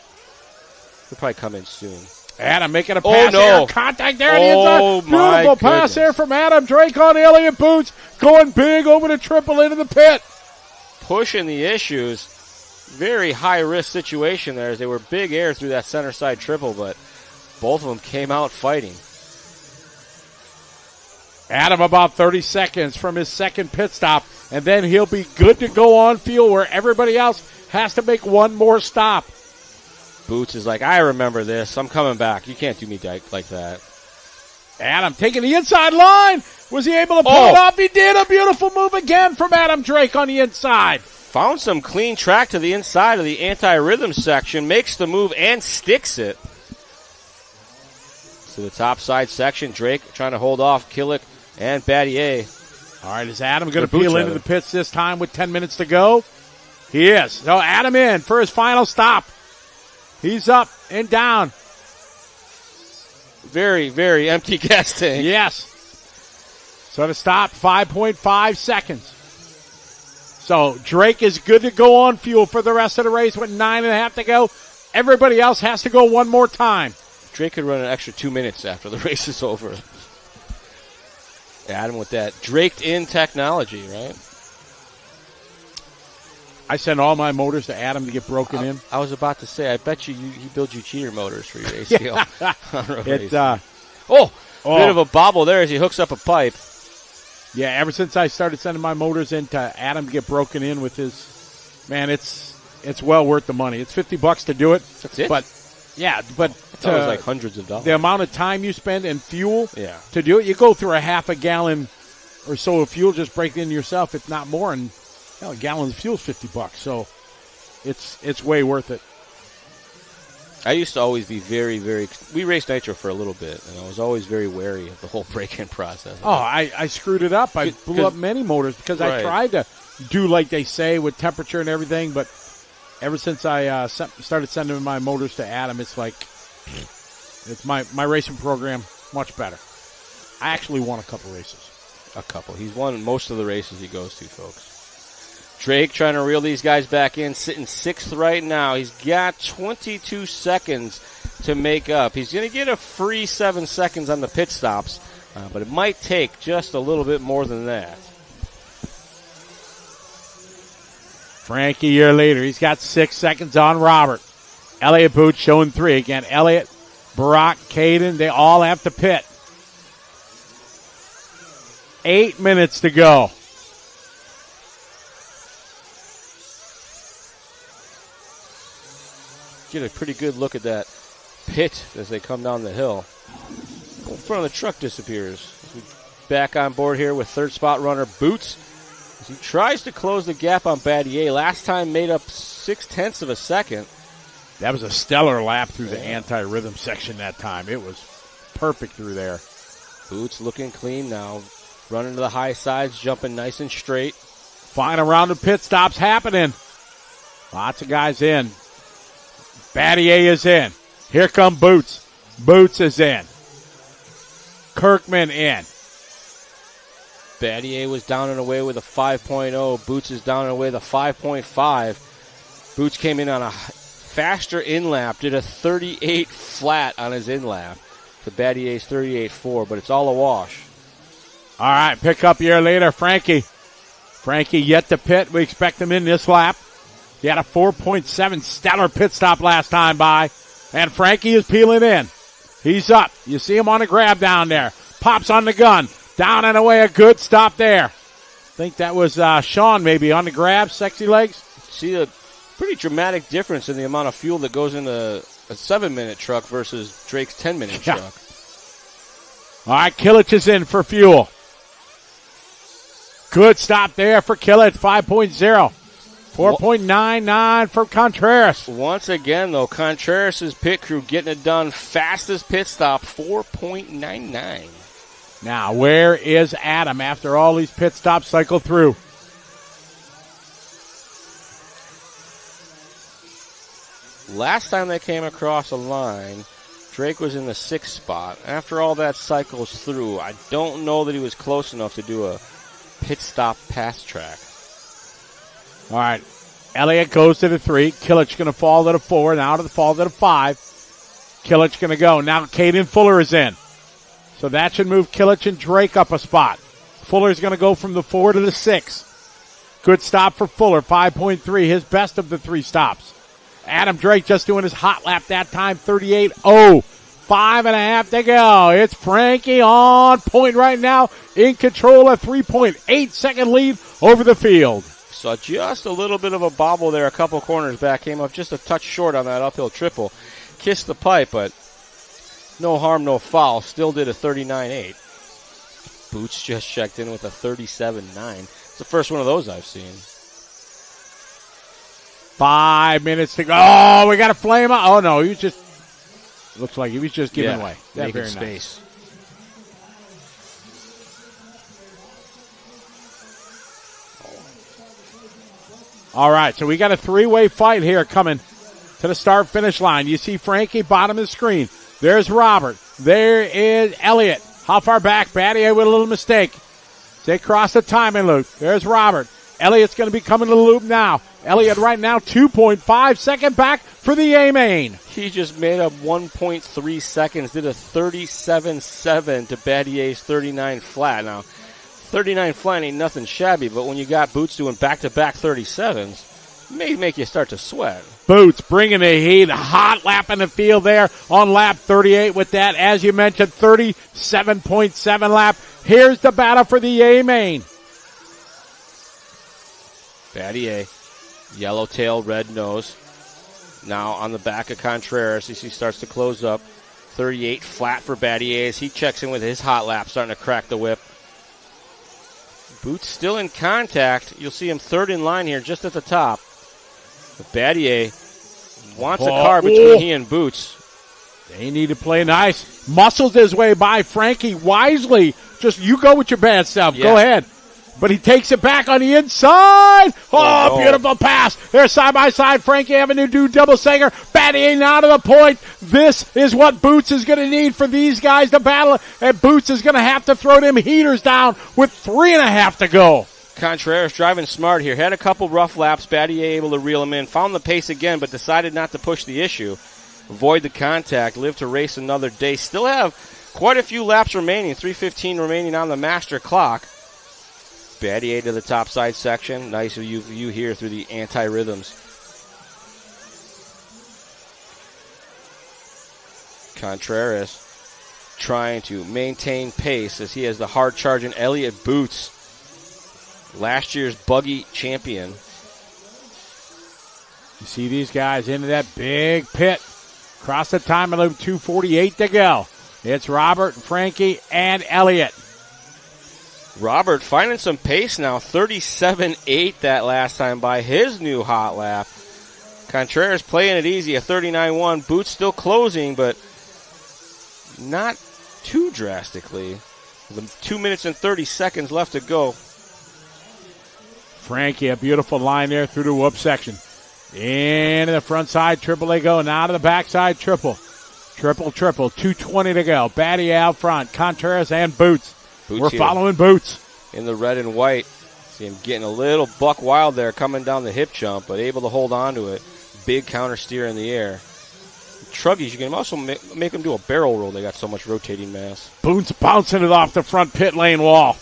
He'll probably come in soon. Adam making a pass there. Contact there on the inside. Beautiful pass there from Adam Drake on Elliott Boots. Going big over the triple into the pit. Pushing the issues. Very high-risk situation there as they were big air through that center side triple, but both of them came out fighting. Adam about 30 seconds from his second pit stop, and then he'll be good to go on field where everybody else has to make one more stop. Boots is like, I remember this. I'm coming back. You can't do me like that. Adam taking the inside line. Was he able to pull it off? He did. A beautiful move again from Adam Drake on the inside. Found some clean track to the inside of the anti-rhythm section. Makes the move and sticks it. To the top side section. Drake trying to hold off Killick and Battier. All right, is Adam going to peel into the pits this time with 10 minutes to go? He is. So Adam in for his final stop. He's up and down. Very, very empty gas tank. Yes. So to stop, 5.5 seconds. So Drake is good to go on fuel for the rest of the race with 9.5 to go. Everybody else has to go one more time. Drake could run an extra 2 minutes after the race is over. Adam with that draked-in technology, right? I send all my motors to Adam to get broken in. I was about to say, I bet you he builds you cheater motors for your ACL. Bit of a bobble there as he hooks up a pipe. Yeah, ever since I started sending my motors in to Adam to get broken in with his, man, it's well worth the money. It's $50 to do it. That's it? But it was like hundreds of dollars. The amount of time you spend and fuel to do it, you go through a half a gallon or so of fuel just breaking in yourself, if not more, and a gallon of fuel is $50, so it's way worth it. I used to always be very, very. We raced nitro for a little bit, and I was always very wary of the whole break-in process. Oh, I screwed it up. I blew up many motors because I tried to do like they say with temperature and everything, but ever since I started sending my motors to Adam, it's like it's my racing program much better. I actually won a couple races. A couple. He's won most of the races he goes to, folks. Drake trying to reel these guys back in, sitting 6th right now. He's got 22 seconds to make up. He's going to get a free 7 seconds on the pit stops, but it might take just a little bit more than that. Frankie, a year later, he's got 6 seconds on Robert. Elliott Boots showing 3. Again, Elliott, Barack, Caden, they all have to pit. 8 minutes to go. Get a pretty good look at that pit as they come down the hill. In front of the truck disappears. Back on board here with third spot runner Boots. As he tries to close the gap on Battier. Last time made up 0.6 of a second. That was a stellar lap through the anti-rhythm section that time. It was perfect through there. Boots looking clean now. Running to the high sides, jumping nice and straight. Final round of pit stops happening. Lots of guys in. Battier is in. Here come Boots. Boots is in. Kirkman in. Battier was down and away with a 5.0. Boots is down and away with a 5.5. Boots came in on a faster in-lap, did a 38 flat on his in-lap to Battier's 38.4, but it's all a wash. All right, pick up a year later, Frankie. Frankie yet to pit. We expect him in this lap. He had a 4.7 stellar pit stop last time by. And Frankie is peeling in. He's up. You see him on the grab down there. Pops on the gun. Down and away, a good stop there. I think that was Sean maybe on the grab, sexy legs. See a pretty dramatic difference in the amount of fuel that goes into a 7-minute truck versus Drake's 10-minute truck. All right, Killich is in for fuel. Good stop there for Killich, 5.0. 4.99 for Contreras. Once again, though, Contreras' pit crew getting it done. Fastest pit stop, 4.99. Now, where is Adam after all these pit stops cycle through? Last time they came across a line, Drake was in the 6th spot. After all that cycles through, I don't know that he was close enough to do a pit stop pass track. All right. Elliott goes to the 3. Killich going to fall to the 4. Now to the fall to the 5. Killich going to go. Now Caden Fuller is in. So that should move Killich and Drake up a spot. Fuller's going to go from the 4 to the 6. Good stop for Fuller, 5.3, his best of the 3 stops. Adam Drake just doing his hot lap that time, 38.0. 5.5 to go. It's Frankie on point right now, in control, a 3.8 second lead over the field. Saw just a little bit of a bobble there a couple corners back. Came up just a touch short on that uphill triple. Kissed the pipe, but no harm, no foul. Still did a 39.8. Boots just checked in with a 37.9. It's the first one of those I've seen. 5 minutes to go. Oh, we got a flame out. Oh, no, he was just, looks like he was just giving away. That's making very space. Nice. All right, so we got a 3-way fight here coming to the start-finish line. You see Frankie, bottom of the screen. There's Robert. There is Elliott. How far back? Battier with a little mistake. They cross the timing loop. There's Robert. Elliott's going to be coming to the loop now. Elliott right now 2.5 second back for the A-main. He just made up 1.3 seconds, did a 37.7 to Battier's 39 flat. Now, 39 flat ain't nothing shabby, but when you got Boots doing back-to-back 37s, it may make you start to sweat. Boots bringing the heat. Hot lap in the field there on lap 38 with that, as you mentioned, 37.7 lap. Here's the battle for the A-main. Battier, yellow tail, red nose. Now on the back of Contreras as he starts to close up. 38 flat for Battier as he checks in with his hot lap, starting to crack the whip. Boots still in contact. You'll see him third in line here just at the top. But Battier wants a car between he and Boots. They need to play nice. Muscles his way by Frankie wisely. Just you go with your bad stuff. Yeah. Go ahead. But he takes it back on the inside. Oh, beautiful pass. They're side by side. Frankie having to do double Sanger. Battier now to the point. This is what Boots is going to need for these guys to battle. And Boots is going to have to throw them heaters down with 3.5 to go. Contreras driving smart here. Had a couple rough laps. Battier able to reel him in. Found the pace again, but decided not to push the issue. Avoid the contact. Live to race another day. Still have quite a few laps remaining. 3:15 remaining on the master clock. Battier to the top side section. Nice view here through the anti-rhythms. Contreras trying to maintain pace as he has the hard-charging Elliott Boots. Last year's buggy champion. You see these guys into that big pit. Cross the time loop, 2:48 to go. It's Robert, Frankie, and Elliott. Robert finding some pace now, 37.8 that last time by his new hot lap. Contreras playing it easy, a 39.1. Boots still closing, but not too drastically. With 2 minutes and 30 seconds left to go. Frankie, a beautiful line there through the whoop section. Into the front side, triple they go. Now to the backside, triple. Triple. 2:20 to go. Battier out front. Contreras and Boots. We're following Boots. In the red and white. See him getting a little buck wild there coming down the hip jump, but able to hold on to it. Big counter steer in the air. Truggies, you can also make them do a barrel roll. They got so much rotating mass. Boots bouncing it off the front pit lane wall.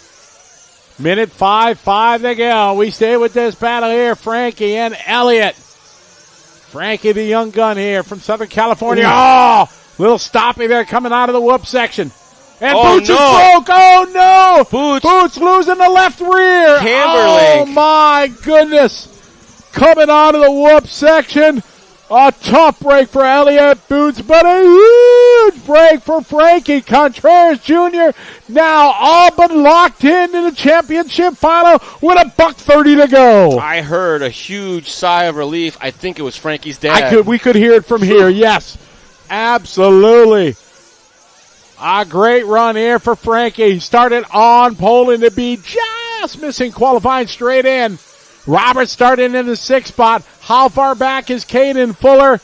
Minute 5 to go. We stay with this battle here. Frankie and Elliott. Frankie, the young gun here from Southern California. Oh, little stoppy there coming out of the whoop section. And Boots is broke. Oh, no. Boots losing the left rear. Oh, my goodness. Coming out of the whoop section. A tough break for Elliott Boots, but a huge break for Frankie Contreras Jr. Now all but locked into the championship final with a $1:30 to go. I heard a huge sigh of relief. I think it was Frankie's dad. We could hear it from here. Yes, absolutely. A great run here for Frankie. He started on pole and to be just missing qualifying straight in. Robert started in the 6th spot. How far back is Caden Fuller?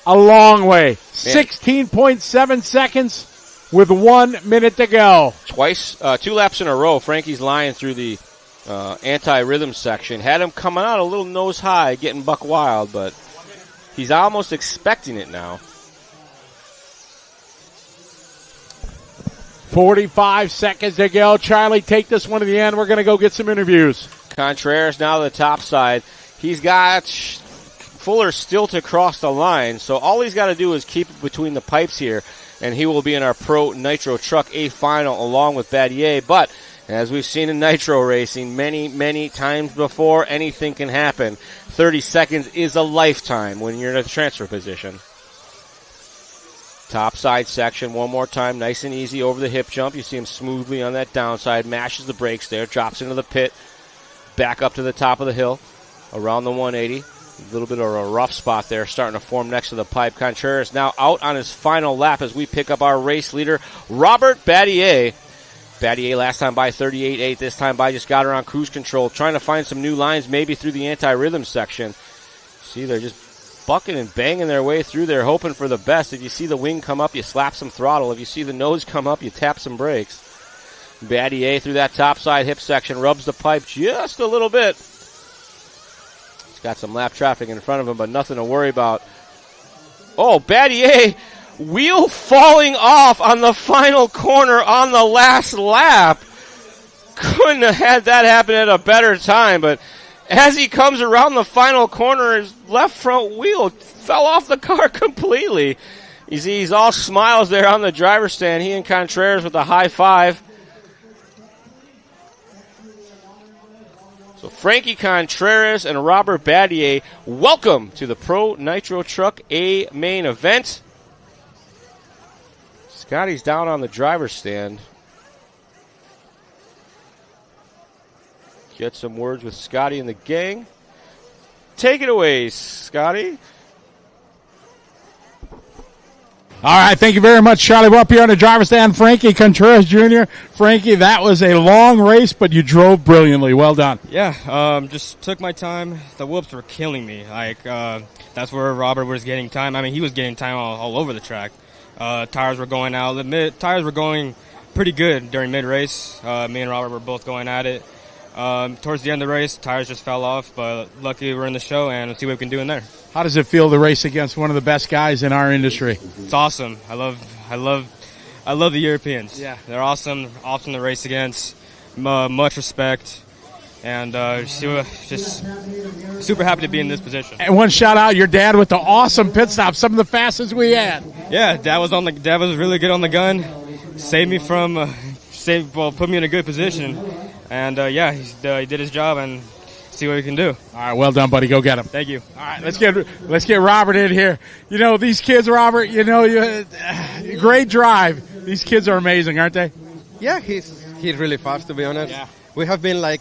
A long way. 16.7 seconds with 1 minute to go. Twice, 2 laps in a row, Frankie's lying through the anti-rhythm section. Had him coming out a little nose high, getting buck wild, but he's almost expecting it now. 45 seconds to go. Charlie, take this one to the end. We're going to go get some interviews. Contreras now to the top side. He's got Fuller still to cross the line, so all he's got to do is keep it between the pipes here, and he will be in our Pro Nitro Truck A final along with Battier. But as we've seen in Nitro racing many, many times before, anything can happen. 30 seconds is a lifetime when you're in a transfer position. Top side section one more time, nice and easy over the hip jump. You see him smoothly on that downside, mashes the brakes there, drops into the pit, back up to the top of the hill, around the 180. A little bit of a rough spot there, starting to form next to the pipe. Contreras now out on his final lap as we pick up our race leader, Robert Battier. Battier last time by 38.8, this time by just got her on cruise control, trying to find some new lines maybe through the anti-rhythm section. See, they're just bucking and banging their way through there, hoping for the best. If you see the wing come up, you slap some throttle. If you see the nose come up, you tap some brakes. Battier through that topside hip section, rubs the pipe just a little bit. He's got some lap traffic in front of him, but nothing to worry about. Oh, Battier, wheel falling off on the final corner on the last lap. Couldn't have had that happen at a better time, but as he comes around the final corner, his left front wheel fell off the car completely. You see, he's all smiles there on the driver's stand. He and Contreras with a high five. So Frankie Contreras and Robert Battier, welcome to the Pro Nitro Truck A main event. Scotty's down on the driver's stand. Get some words with Scotty and the gang. Take it away, Scotty. All right, thank you very much, Charlie. We're up here on the driver's stand. Frankie Contreras Jr. Frankie, that was a long race, but you drove brilliantly. Well done. Yeah, just took my time. The whoops were killing me. That's where Robert was getting time. I mean, he was getting time all over the track. Tires were going out. Tires were going pretty good during mid-race. Me and Robert were both going at it. Towards the end of the race, tires just fell off, but luckily we're in the show, and let's see what we can do in there. How does it feel to race against one of the best guys in our industry? It's awesome. I love the Europeans. Yeah, they're awesome to race against. Much respect, and just super happy to be in this position. And one shout out, your dad with the awesome pit stop, some of the fastest we had. Yeah, dad was really good on the gun, saved me from put me in a good position. And, he did his job, and see what we can do. All right, well done, buddy. Go get him. Thank you. All right, let's get Robert in here. You know, these kids, Robert, great drive. These kids are amazing, aren't they? Yeah, he's really fast, to be honest. Yeah. We have been,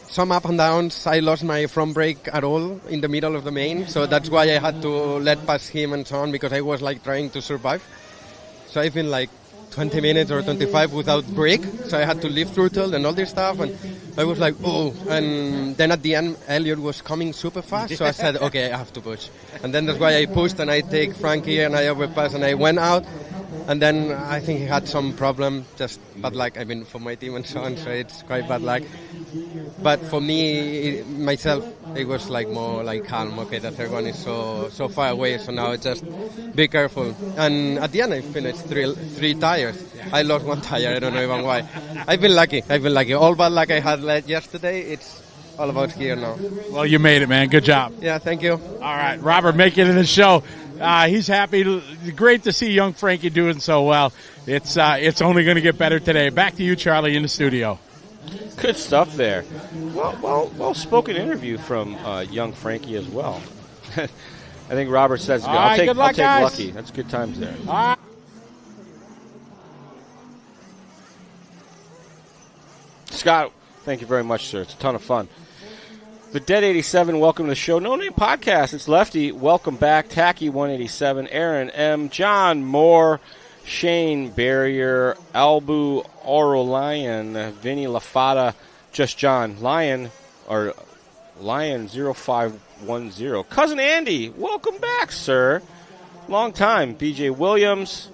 some up and downs. I lost my front brake at all in the middle of the main, so that's why I had to let pass him and so on, because I was, trying to survive. So I've been, 20 minutes or 25 without brake, so I had to leave throttle and all this stuff, and I was like, oh, and then at the end, Elliott was coming super fast, so I said, okay, I have to push. And then that's why I pushed, and I take Frankie, and I overpass, and I went out, and then I think he had some problem, just bad luck, for my team and so on, so it's quite bad luck. But for me, myself, it was more calm. Okay, the third one is so far away, so now it's just be careful. And at the end, I finished three tires. I lost one tire, I don't know even why. I've been lucky. All bad luck I had yesterday, it's all about here now. Well, you made it, man. Good job. Yeah, thank you. All right, Robert, make it in the show. He's happy. Great to see young Frankie doing so well. It's only going to get better today. Back to you, Charlie, in the studio. Good stuff there. Well-spoken interview from young Frankie as well. I think Robert says, I'll take lucky. That's good times there. All right. Scott, thank you very much, sir. It's a ton of fun. The Dead 87, welcome to the show. No Name Podcast. It's Lefty. Welcome back. Tacky 187, Aaron M., John Moore, Shane Barrier, Albu Oro Lion, Vinny LaFata, Just John, Lion 0510. Cousin Andy, welcome back, sir. Long time. BJ Williams,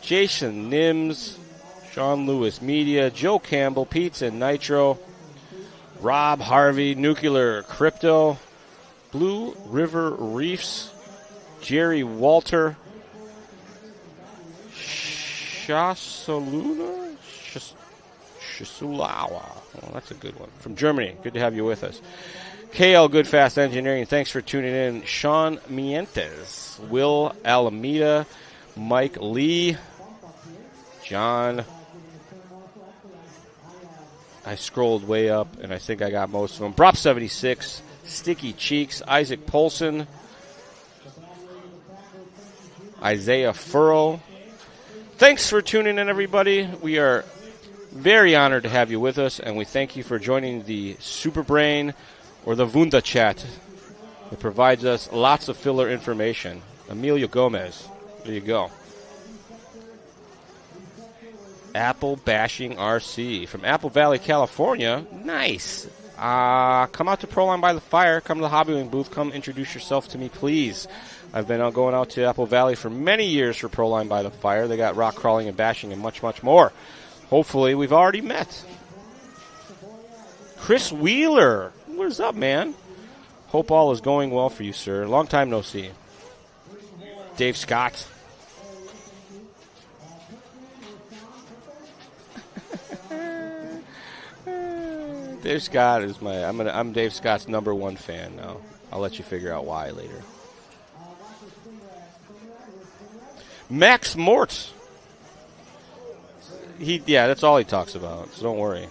Jason Nims, Sean Lewis Media, Joe Campbell, Pizza Nitro, Rob Harvey, Nuclear Crypto, Blue River Reefs, Jerry Walter, Shasulula? Shisulawa. Oh, that's a good one. From Germany. Good to have you with us. KL Good Fast Engineering, thanks for tuning in. Sean Mientes, Will Alameda, Mike Lee, John. I scrolled way up, and I think I got most of them. Brop76, Sticky Cheeks, Isaac Polson, Isaiah Furrow. Thanks for tuning in, everybody. We are very honored to have you with us, and we thank you for joining the Superbrain or the Wunda Chat. It provides us lots of filler information. Emilio Gomez, there you go. Apple Bashing RC from Apple Valley, California. Nice. Come out to Proline by the Fire. Come to the Hobbywing booth. Come introduce yourself to me, please. I've been going out to Apple Valley for many years for Proline by the Fire. They got rock crawling and bashing and much, much more. Hopefully, we've already met. Chris Wheeler. What's up, man? Hope all is going well for you, sir. Long time no see. Dave Scott. Dave Scott is I'm Dave Scott's #1 fan now. I'll let you figure out why later. Max Mort. That's all he talks about, so don't worry.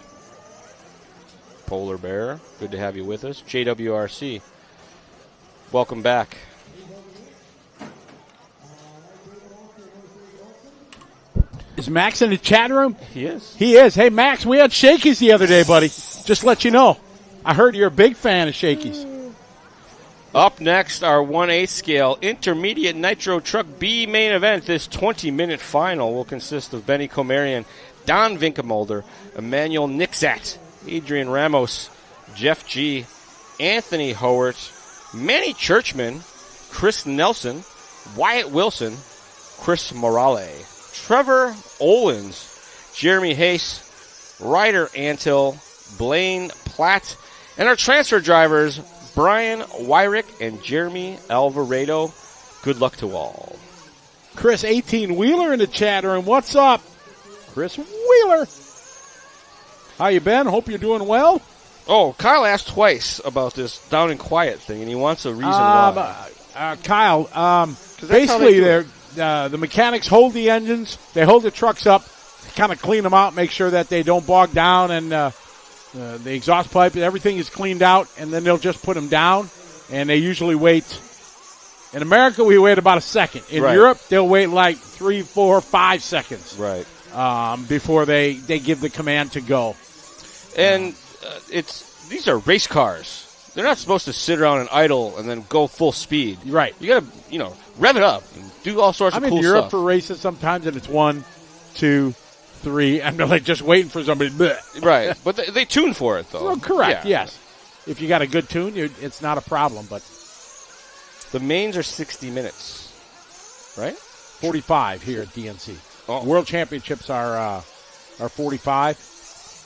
Polar Bear, good to have you with us. JWRC, welcome back. Is Max in the chat room? He is. He is. Hey, Max, we had Shakey's the other day, buddy. Just let you know. I heard you're a big fan of Shakey's. Up next, our 1/8 scale Intermediate Nitro Truck B main event. This 20-minute final will consist of Benny Komarian, Don Vinkemolder, Emmanuel Nixat, Adrian Ramos, Jeff G., Anthony Howard, Manny Churchman, Chris Nelson, Wyatt Wilson, Chris Morale, Trevor Owens, Jeremy Hayes, Ryder Antill, Blaine Platt, and our transfer drivers, Brian Wyrick and Jeremy Alvarado. Good luck to all. Chris 18 Wheeler in the chat room. What's up? Chris Wheeler. How you been? Hope you're doing well. Oh, Kyle asked twice about this down and quiet thing, and he wants a reason why. Kyle, basically the mechanics hold the engines. They hold the trucks up, kind of clean them out, make sure that they don't bog down, and the exhaust pipe, everything is cleaned out, and then they'll just put them down, and they usually wait. In America, we wait about a second. In Europe, they'll wait like 3, 4, 5 seconds. Right. Before they give the command to go. And these are race cars. They're not supposed to sit around and idle and then go full speed. Right. You got to, rev it up and do all sorts of cool stuff. I'm in Europe for races sometimes, and it's 1, 2, 3. I'm like just waiting for somebody. Right. But they tune for it, though. Well, correct, yes. If you got a good tune, it's not a problem. But the mains are 60 minutes, right? 45 here at DNC. Oh. World Championships are 45.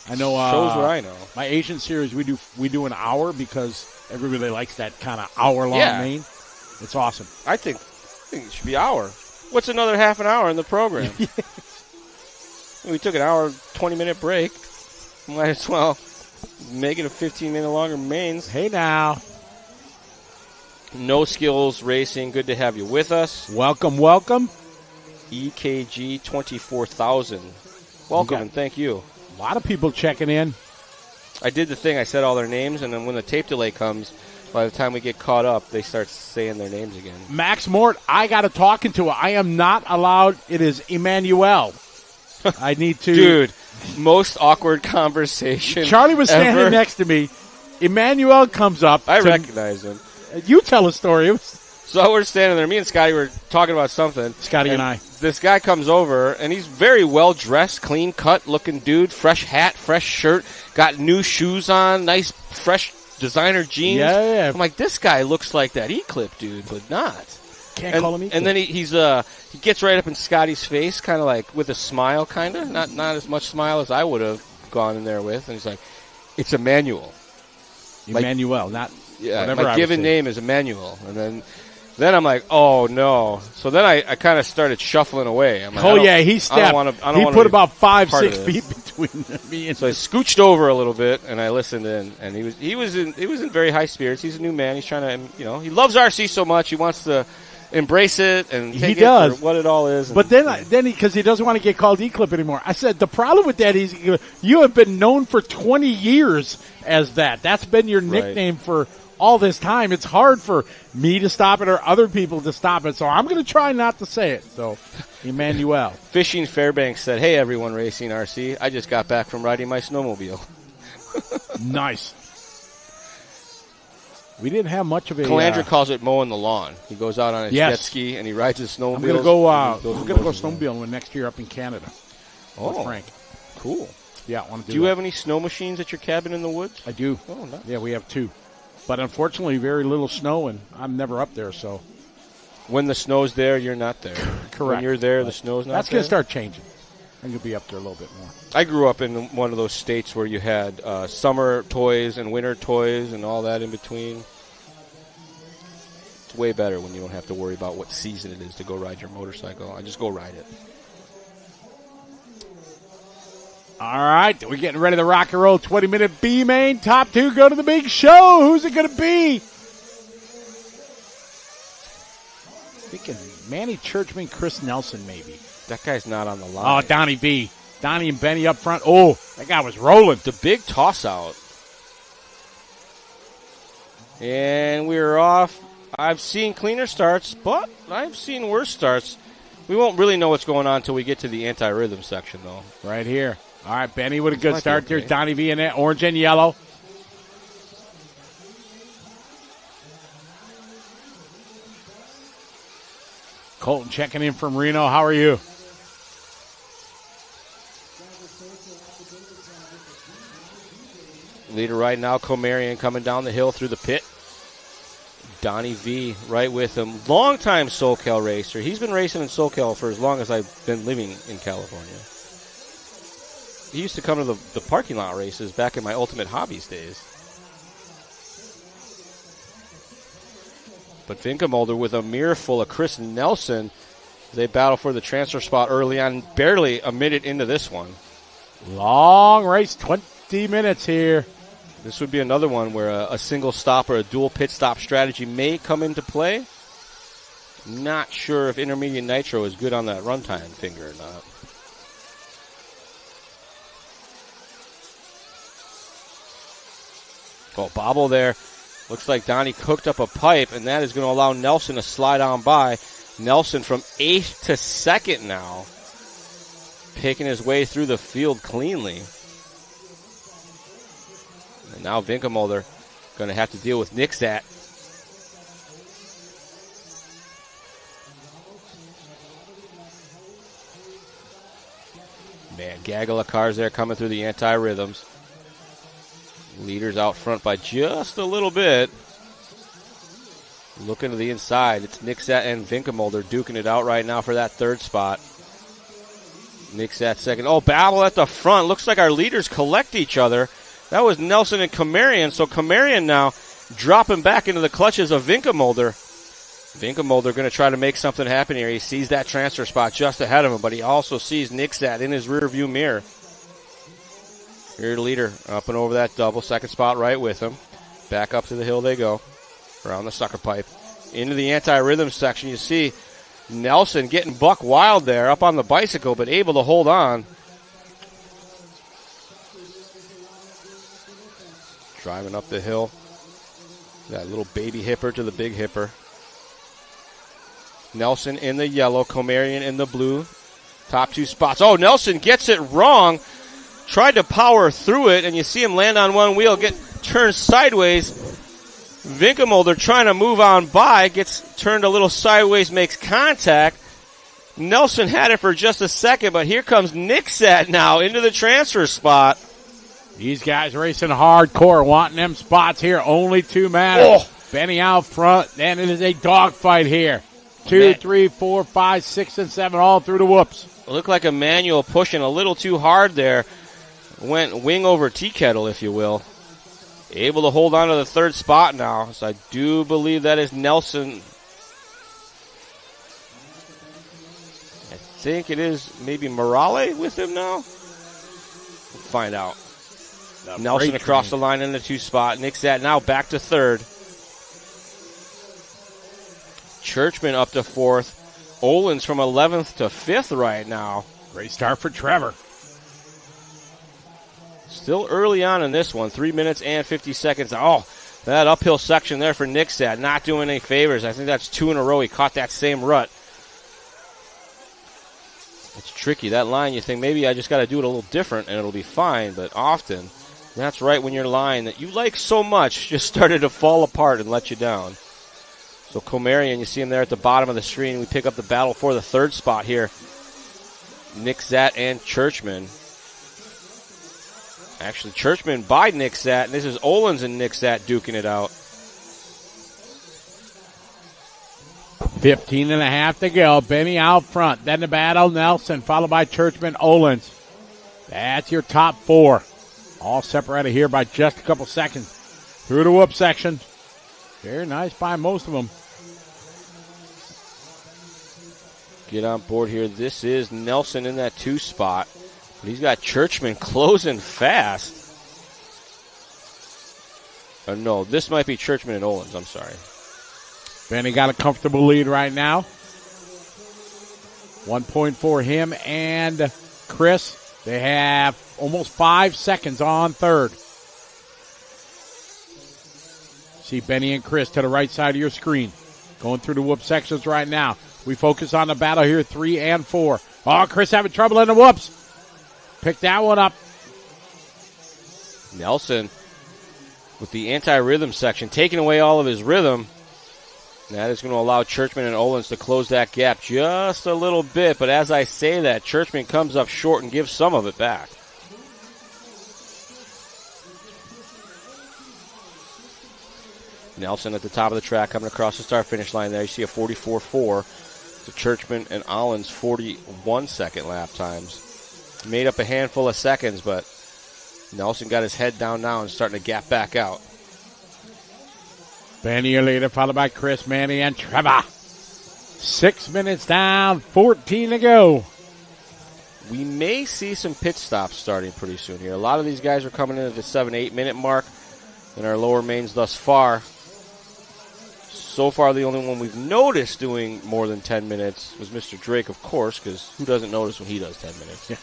I know. Shows where I know. My Asian series, we do an hour because everybody likes that kind of hour-long main. It's awesome. I think it should be an hour. What's another half an hour in the program? We took an hour, 20-minute break. Might as well make it a 15-minute longer mains. Hey, now. No Skills Racing, good to have you with us. Welcome, welcome. EKG 24,000. Welcome and thank you. A lot of people checking in. I did the thing. I said all their names, and then when the tape delay comes, by the time we get caught up, they start saying their names again. Max Mort, I got to talking to her. I am not allowed. It is Emmanuel. I need to. Dude, most awkward conversation. Charlie was standing ever. next to me. Emmanuel comes up. I recognize him. You tell a story. So we're standing there. Me and Scotty were talking about something. Scotty and I. This guy comes over, and he's very well-dressed, clean-cut looking dude. Fresh hat, fresh shirt, got new shoes on, nice, fresh designer jeans. Yeah. I'm like, this guy looks like that E-Clip dude, but not. Can't call him E-Clip. And then he gets right up in Scotty's face, kind of like with a smile, kind of. Not as much smile as I would have gone in there with. And he's like, it's Emmanuel. Emmanuel, not yeah, whatever my I given would say. name is Emmanuel. And then Then I'm like, oh, no. So then I kind of started shuffling away. I'm like, he stepped. He put about 5-6 feet between me and so I scooched over a little bit, and I listened in, and he was in very high spirits. He's a new man. He's trying to, he loves RC so much. He wants to embrace it and take it for what it all is. But then because he doesn't want to get called E-Clip anymore. I said, the problem with that is you have been known for 20 years as that. That's been your nickname for all this time. It's hard for me to stop it or other people to stop it, so I'm going to try not to say it. So, Emmanuel. Fishing Fairbanks said, hey, everyone racing RC. I just got back from riding my snowmobile. Nice. We didn't have much of a... Calandra calls it mowing the lawn. He goes out on his jet ski, and he rides his snowmobile. I'm going to go snowmobiling next year up in Canada. Oh, Frank. Cool. Yeah, I want to do Do you have any snow machines at your cabin in the woods? I do. Oh, nice. Yeah, we have 2. But unfortunately, very little snow, and I'm never up there, so... When the snow's there, you're not there. Correct. When you're there, the snow's not there? That's going to start changing. I'm going to be up there a little bit more. I grew up in one of those states where you had summer toys and winter toys and all that in between. It's way better when you don't have to worry about what season it is to go ride your motorcycle. I just go ride it. All right, we're getting ready to rock and roll. 20-minute B-main. Top 2 go to the big show. Who's it going to be? Thinking Manny Churchman, Chris Nelson, maybe. That guy's not on the line. Oh, Donnie V. Donnie and Benny up front. Oh, that guy was rolling. The big toss-out. And we're off. I've seen cleaner starts, but I've seen worse starts. We won't really know what's going on until we get to the anti-rhythm section, though. Right here. All right, Benny with a good start. There's Donnie V in there, orange and yellow. Colton checking in from Reno. How are you? Leader right now, Comarion coming down the hill through the pit. Donnie V right with him. Longtime SoCal racer. He's been racing in SoCal for as long as I've been living in California. He used to come to the parking lot races back in my Ultimate Hobbies days. But Vinkelmulder with a mirror full of Chris Nelson. They battle for the transfer spot early on, barely a minute into this one. Long race, 20 minutes here. This would be another one where a single stop or a dual pit stop strategy may come into play. Not sure if Intermediate Nitro is good on that runtime finger or not. Oh, bobble there. Looks like Donnie cooked up a pipe, and that is going to allow Nelson to slide on by. Nelson from 8th to 2nd now. Picking his way through the field cleanly. And now Vinkelmulder going to have to deal with Nixat. Man, gaggle of cars there coming through the anti-rhythms. Leaders out front by just a little bit. Looking to the inside. It's Nixat and Vinkelmulder duking it out right now for that third spot. Nixat second. Oh, battle at the front. Looks like our leaders collect each other. That was Nelson and Comarion. So Comarion now dropping back into the clutches of Vinkelmulder. Vinkelmulder going to try to make something happen here. He sees that transfer spot just ahead of him, but he also sees Nixat in his rear view mirror. Rear leader up and over that double. Second spot right with him. Back up to the hill they go. Around the sucker pipe. Into the anti-rhythm section. You see Nelson getting buck wild there up on the bicycle, but able to hold on. Driving up the hill. That little baby hipper to the big hipper. Nelson in the yellow. Comarion in the blue. Top 2 spots. Oh, Nelson gets it wrong. Tried to power through it, and you see him land on one wheel, get turned sideways. Vinkelmulder trying to move on by, gets turned a little sideways, makes contact. Nelson had it for just a second, but here comes Nixat now into the transfer spot. These guys racing hardcore, wanting them spots here. Only 2 matter. Oh. Benny out front, and it is a dogfight here. 2, 3, 4, 5, 6, and 7, all through the whoops. Looked like Emmanuel pushing a little too hard there. Went wing over tea kettle, if you will. Able to hold on to the third spot now. So I do believe that is Nelson think it is maybe Morale with him now. We'll find out. Nelson across the line in the 2 spot. Nixat now back to 3rd. Churchman up to 4th. Olins from 11th to 5th right now. Great start for Trevor. Still early on in this one. 3 minutes and 50 seconds. Oh, that uphill section there for Nixat. Not doing any favors. I think that's 2 in a row. He caught that same rut. It's tricky. That line, you think maybe I just got to do it a little different and it'll be fine. But often, that's right when your line that you like so much just started to fall apart and let you down. So Comarian, you see him there at the bottom of the screen. We pick up the battle for the 3rd spot here. Nixat and Churchman. Actually, Churchman by Nixat, and this is Olins and Nixat duking it out. 15 and a half to go. Benny out front. Then the battle, Nelson, followed by Churchman, Olins. That's your top 4. All separated here by just a couple seconds. Through the whoop section. Very nice by most of them. Get on board here. This is Nelson in that 2 spot. But he's got Churchman closing fast. Oh, no, this might be Churchman and Olins. I'm sorry. Benny got a comfortable lead right now. 1 point for him and Chris. They have almost 5 seconds on 3rd. See Benny and Chris to the right side of your screen. Going through the whoop sections right now. We focus on the battle here, 3 and 4. Oh, Chris having trouble in the whoops. Pick that one up. Nelson with the anti-rhythm section, taking away all of his rhythm. That is going to allow Churchman and Olins to close that gap just a little bit. But as I say that, Churchman comes up short and gives some of it back. Nelson at the top of the track coming across the start-finish line there. You see a 44.4 to Churchman and Olins' 41-second lap times. Made up a handful of seconds, but Nelson got his head down now and starting to gap back out. Benny your leader, followed by Chris, Manny, and Trevor. 6 minutes down, 14 to go. We may see some pit stops starting pretty soon here. A lot of these guys are coming in at the 7-8 minute mark in our lower mains thus far. So far, the only one we've noticed doing more than 10 minutes was Mr. Drake, of course, because who doesn't notice when he does 10 minutes? Yeah.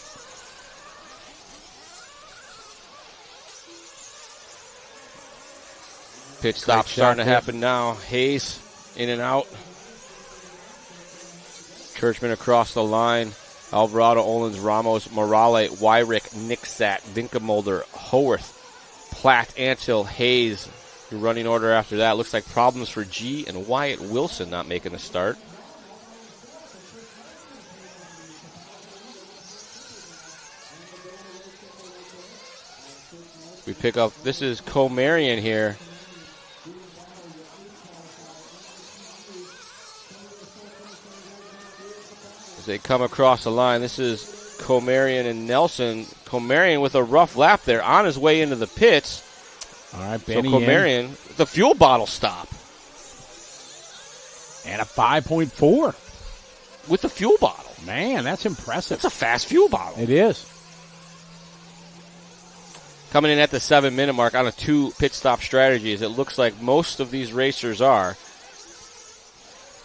Pit stop starting to happen now. Hayes in and out. Churchman across the line. Alvarado, Olins, Ramos, Morale, Wyrick, Nixat, Vinkemolder, Howarth, Platt, Antil, Hayes. Your running order after that looks like problems for G and Wyatt Wilson not making a start. We pick up, this is Comarian here. As they come across the line, this is Comarian and Nelson. Comarian with a rough lap there on his way into the pits. All right, so Benny Comarian, the fuel bottle stop. And a 5.4. With the fuel bottle. Man, that's impressive. That's a fast fuel bottle. It is. Coming in at the 7 minute mark on a 2 pit stop strategy, as it looks like most of these racers are.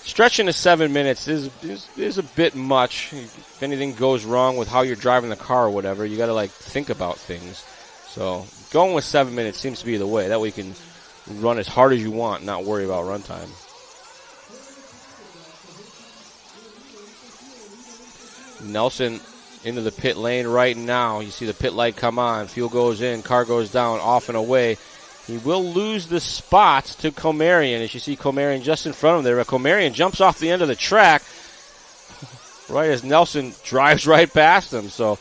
Stretching to 7 minutes is a bit much. If anything goes wrong with how you're driving the car or whatever, you got to think about things. So going with 7 minutes seems to be the way. That way you can run as hard as you want and not worry about runtime. Nelson into the pit lane right now. You see the pit light come on. Fuel goes in. Car goes down. Off and away. He will lose the spot to Comarian. As you see Comarian just in front of him there. But Comarian jumps off the end of the track right as Nelson drives right past him. So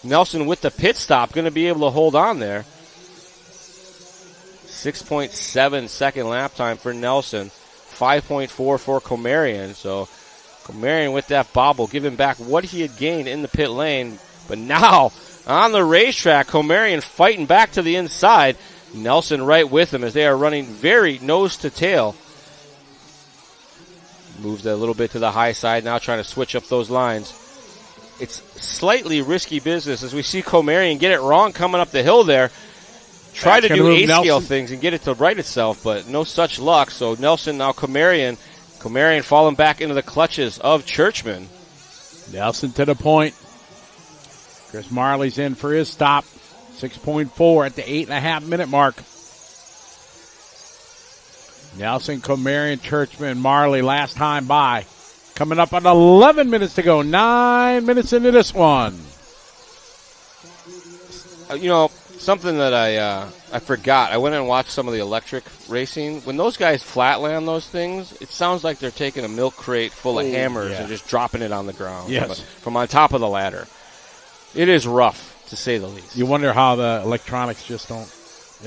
Nelson with the pit stop going to be able to hold on there. 6.7 second lap time for Nelson. 5.4 for Comarian. So Comarian with that bobble, giving back what he had gained in the pit lane. But now, on the racetrack, Comarian fighting back to the inside. Nelson right with him as they are running very nose to tail. Moves a little bit to the high side now, trying to switch up those lines. it's slightly risky business as we see Comerian get it wrong coming up the hill there. Try to do A-scale things and get it to right itself, but no such luck. So Nelson, now Comerian falling back into the clutches of Churchman. Nelson to the point. Chris Marley's in for his stop. 6.4 at the 8.5-minute mark. Nelson, Comerian, Churchman, Marley last time by. Coming up on 11 minutes to go. 9 minutes into this one. Something that I forgot. I went and watched some of the electric racing. When those guys flatland those things, it sounds like they're taking a milk crate full of hammers and just dropping it on the ground from on top of the ladder. It is rough, to say the least. You wonder how the electronics just don't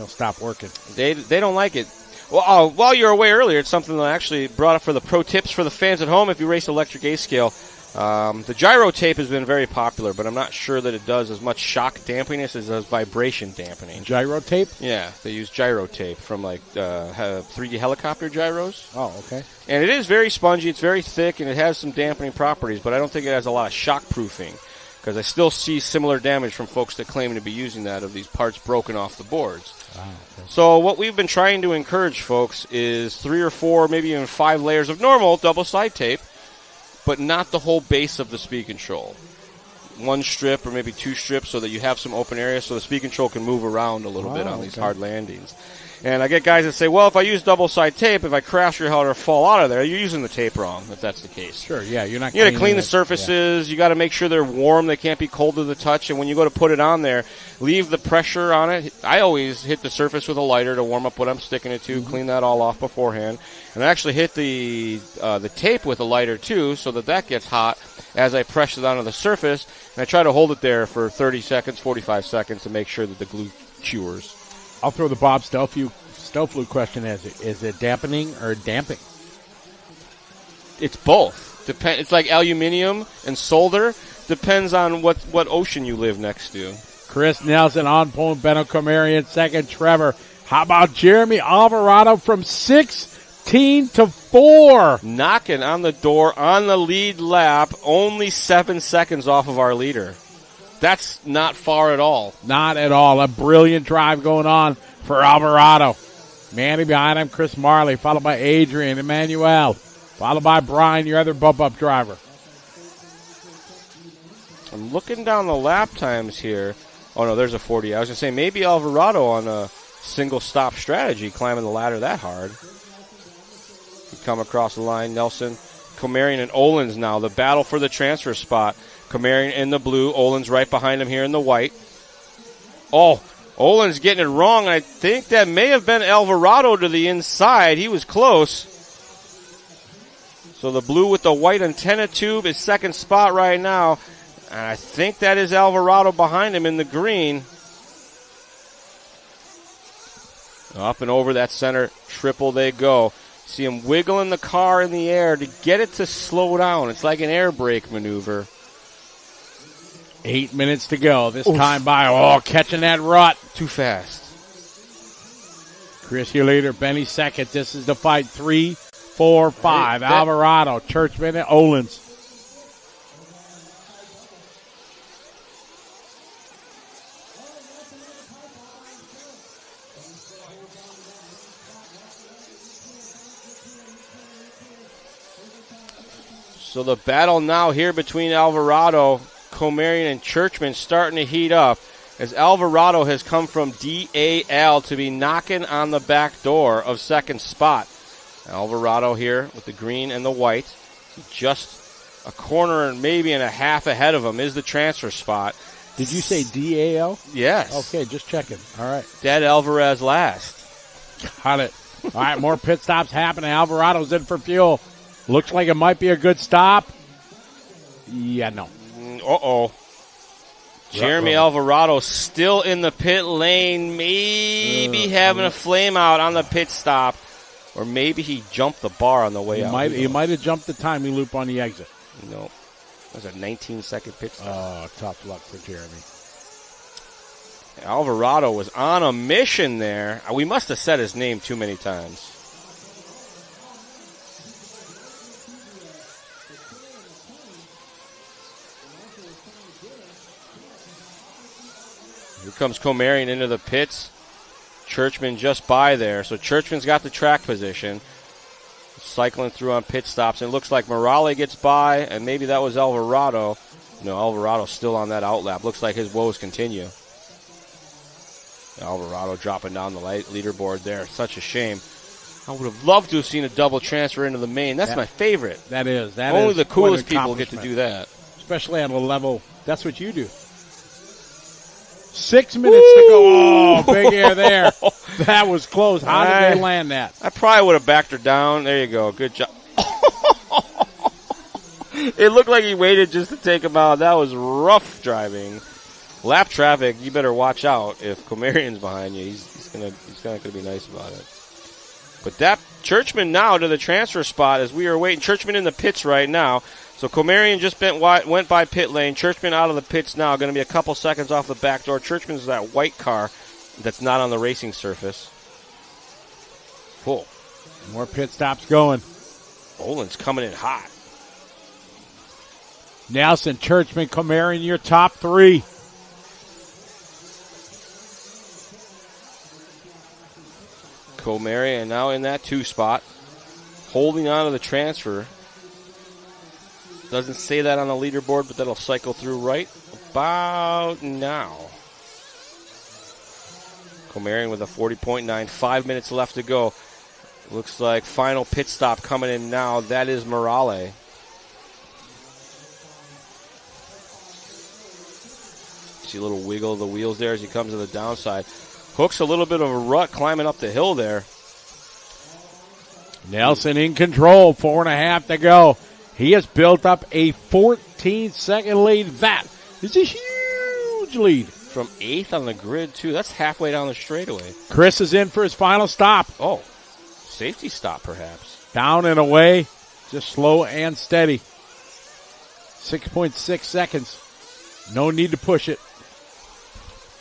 stop working. They don't like it. Well, while you were away earlier, it's something that I actually brought up for the pro tips for the fans at home if you race electric A-scale. The gyro tape has been very popular, but I'm not sure that it does as much shock dampening as it does vibration dampening. Gyro tape? Yeah, they use gyro tape from 3D helicopter gyros. Oh, okay. And it is very spongy, it's very thick, and it has some dampening properties, but I don't think it has a lot of shock proofing because I still see similar damage from folks that claim to be using that of these parts broken off the boards. Wow, okay. So what we've been trying to encourage folks is 3 or 4, maybe even 5 layers of normal double-side tape, but not the whole base of the speed control. 1 strip or maybe 2 strips so that you have some open area so the speed control can move around a little bit on these hard landings. And I get guys that say, well, if I use double-side tape, if I crash your head or fall out of there, you're using the tape wrong, if that's the case. Sure, yeah, you're not. You got to clean the surfaces. Yeah. You got to make sure they're warm. They can't be cold to the touch. And when you go to put it on there, leave the pressure on it. I always hit the surface with a lighter to warm up what I'm sticking it to, clean that all off beforehand. And I actually hit the tape with a lighter, too, so that gets hot as I press it onto the surface. And I try to hold it there for 30 seconds, 45 seconds to make sure that the glue cures. I'll throw the Bob Stelflu question as is it dampening or damping? It's both. It's like aluminium and solder. Depends on what ocean you live next to. Chris Nelson on point, Benno Comerian second, Trevor. How about Jeremy Alvarado from 16 to 4? Knocking on the door on the lead lap, only 7 seconds off of our leader. That's not far at all. Not at all. A brilliant drive going on for Alvarado. Manny behind him, Chris Marley, followed by Adrian, Emmanuel, followed by Brian, your other bump-up driver. I'm looking down the lap times here. Oh, no, there's a 40. I was going to say maybe Alvarado on a single-stop strategy, climbing the ladder that hard. You come across the line, Nelson, Comerian, and Olins now. The battle for the transfer spot. Comerian in the blue, Olins right behind him here in the white. Oh, Olins getting it wrong. I think that may have been Alvarado to the inside. He was close. So the blue with the white antenna tube is second spot right now. And I think that is Alvarado behind him in the green. Up and over that center triple they go. See him wiggling the car in the air to get it to slow down. It's like an air brake maneuver. 8 minutes to go. This time by, catching that rut. Too fast. Chris, your leader. Benny second. This is the fight. 3, 4, 5. Alvarado, Churchman, and Olins. So the battle now here between Alvarado, Comerian, and Churchman starting to heat up as Alvarado has come from DAL to be knocking on the back door of second spot. Alvarado here with the green and the white. Just a corner and maybe and a half ahead of him is the transfer spot. Did you say DAL? Yes. Okay, just checking. All right. Dead Alvarez last. Got it. All right, more pit stops happening. Alvarado's in for fuel. Looks like it might be a good stop. Yeah, no. Uh-oh. Jeremy Alvarado still in the pit lane, maybe having a flame out on the pit stop, or maybe he jumped the bar on the way out. He might have jumped the timing loop on the exit. No. That was a 19-second pit stop. Oh, tough luck for Jeremy. Alvarado was on a mission there. We must have said his name too many times. comes Comarion into the pits. Churchman just by there. So Churchman's got the track position. Cycling through on pit stops. And it looks like Morale gets by, and maybe that was Alvarado. No, Alvarado's still on that outlap. Looks like his woes continue. Alvarado dropping down the leaderboard there. Such a shame. I would have loved to have seen a double transfer into the main. That's my favorite. That is. Only the coolest people get to do that. Especially at a level. That's what you do. 6 minutes to go. Oh, big air there. That was close. How did they land that? I probably would have backed her down. There you go. Good job. It looked like he waited just to take him out. That was rough driving. Lap traffic, you better watch out. If Comarion's behind you, he's not gonna be nice about it. But that Churchman now to the transfer spot as we are waiting. Churchman in the pits right now. So Comarion just went by pit lane. Churchman out of the pits now. Going to be a couple seconds off the back door. Churchman's that white car that's not on the racing surface. Cool. More pit stops going. Olin's coming in hot. Nelson, Churchman, Comarion, your top three. Comarion now in that 2 spot. Holding on to the transfer. Doesn't say that on the leaderboard, but that'll cycle through right about now. Comarion with a 40.9, 5 minutes left to go. Looks like final pit stop coming in now. That is Morale. See a little wiggle of the wheels there as he comes to the downside. Hooks a little bit of a rut climbing up the hill there. Nelson in control, 4.5 to go. He has built up a 14-second lead. That is a huge lead. From 8th on the grid, too. That's halfway down the straightaway. Chris is in for his final stop. Oh, safety stop, perhaps. Down and away, just slow and steady. 6.6 seconds. No need to push it.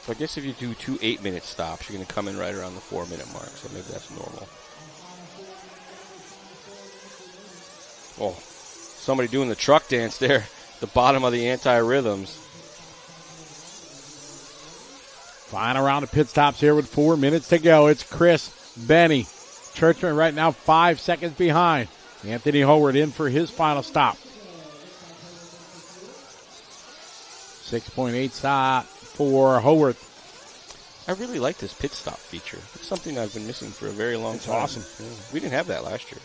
So I guess if you do 2 8-minute stops, you're going to come in right around the 4-minute mark. So maybe that's normal. Oh. Somebody doing the truck dance there, the bottom of the anti-rhythms. Final round of pit stops here with 4 minutes to go. It's Chris, Benny. Churchman right now 5 seconds behind. Anthony Howard in for his final stop. 6.8 stop for Howard. I really like this pit stop feature. It's something I've been missing for a very long time. Awesome. Yeah. We didn't have that last year.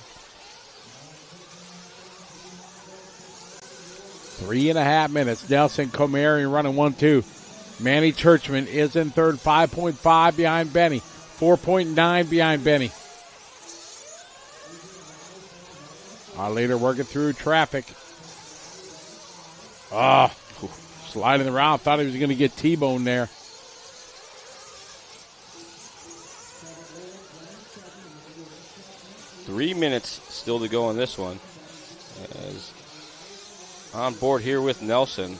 3.5 minutes. Nelson Comarion running 1-2. Manny Churchman is in third, 5.5 behind Benny. 4.9 behind Benny. Our leader working through traffic. Oh, sliding around. Thought he was going to get T-boned there. Three minutes still to go on this one. As on board here with Nelson,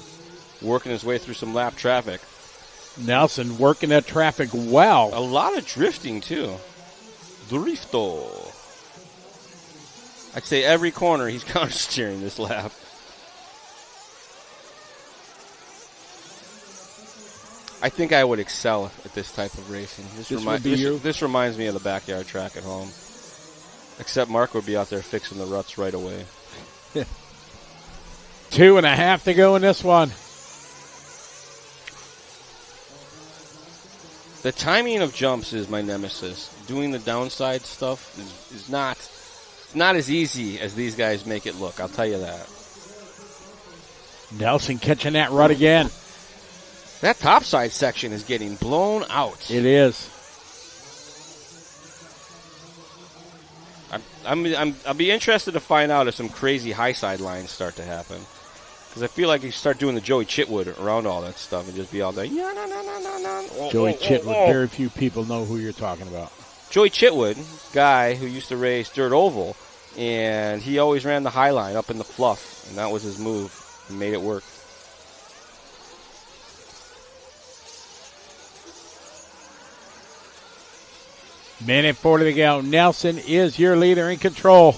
working his way through some lap traffic. Nelson working that traffic well. A lot of drifting, too. Drifto. I'd say every corner he's counter steering this lap. I think I would excel at this type of racing. This reminds me of the backyard track at home. Except Mark would be out there fixing the ruts right away. 2.5 to go in this one. The timing of jumps is my nemesis. Doing the downside stuff is not as easy as these guys make it look. I'll tell you that. Nelson catching that rut again. That topside section is getting blown out. It is. I'll be interested to find out if some crazy high side lines start to happen. Because I feel like you start doing the Joey Chitwood around all that stuff and just be all there. Joey Chitwood, very few people know who you're talking about. Joey Chitwood, guy who used to race dirt oval, and he always ran the high line up in the fluff, and that was his move. He made it work. Minute 40 to go. Nelson is your leader in control.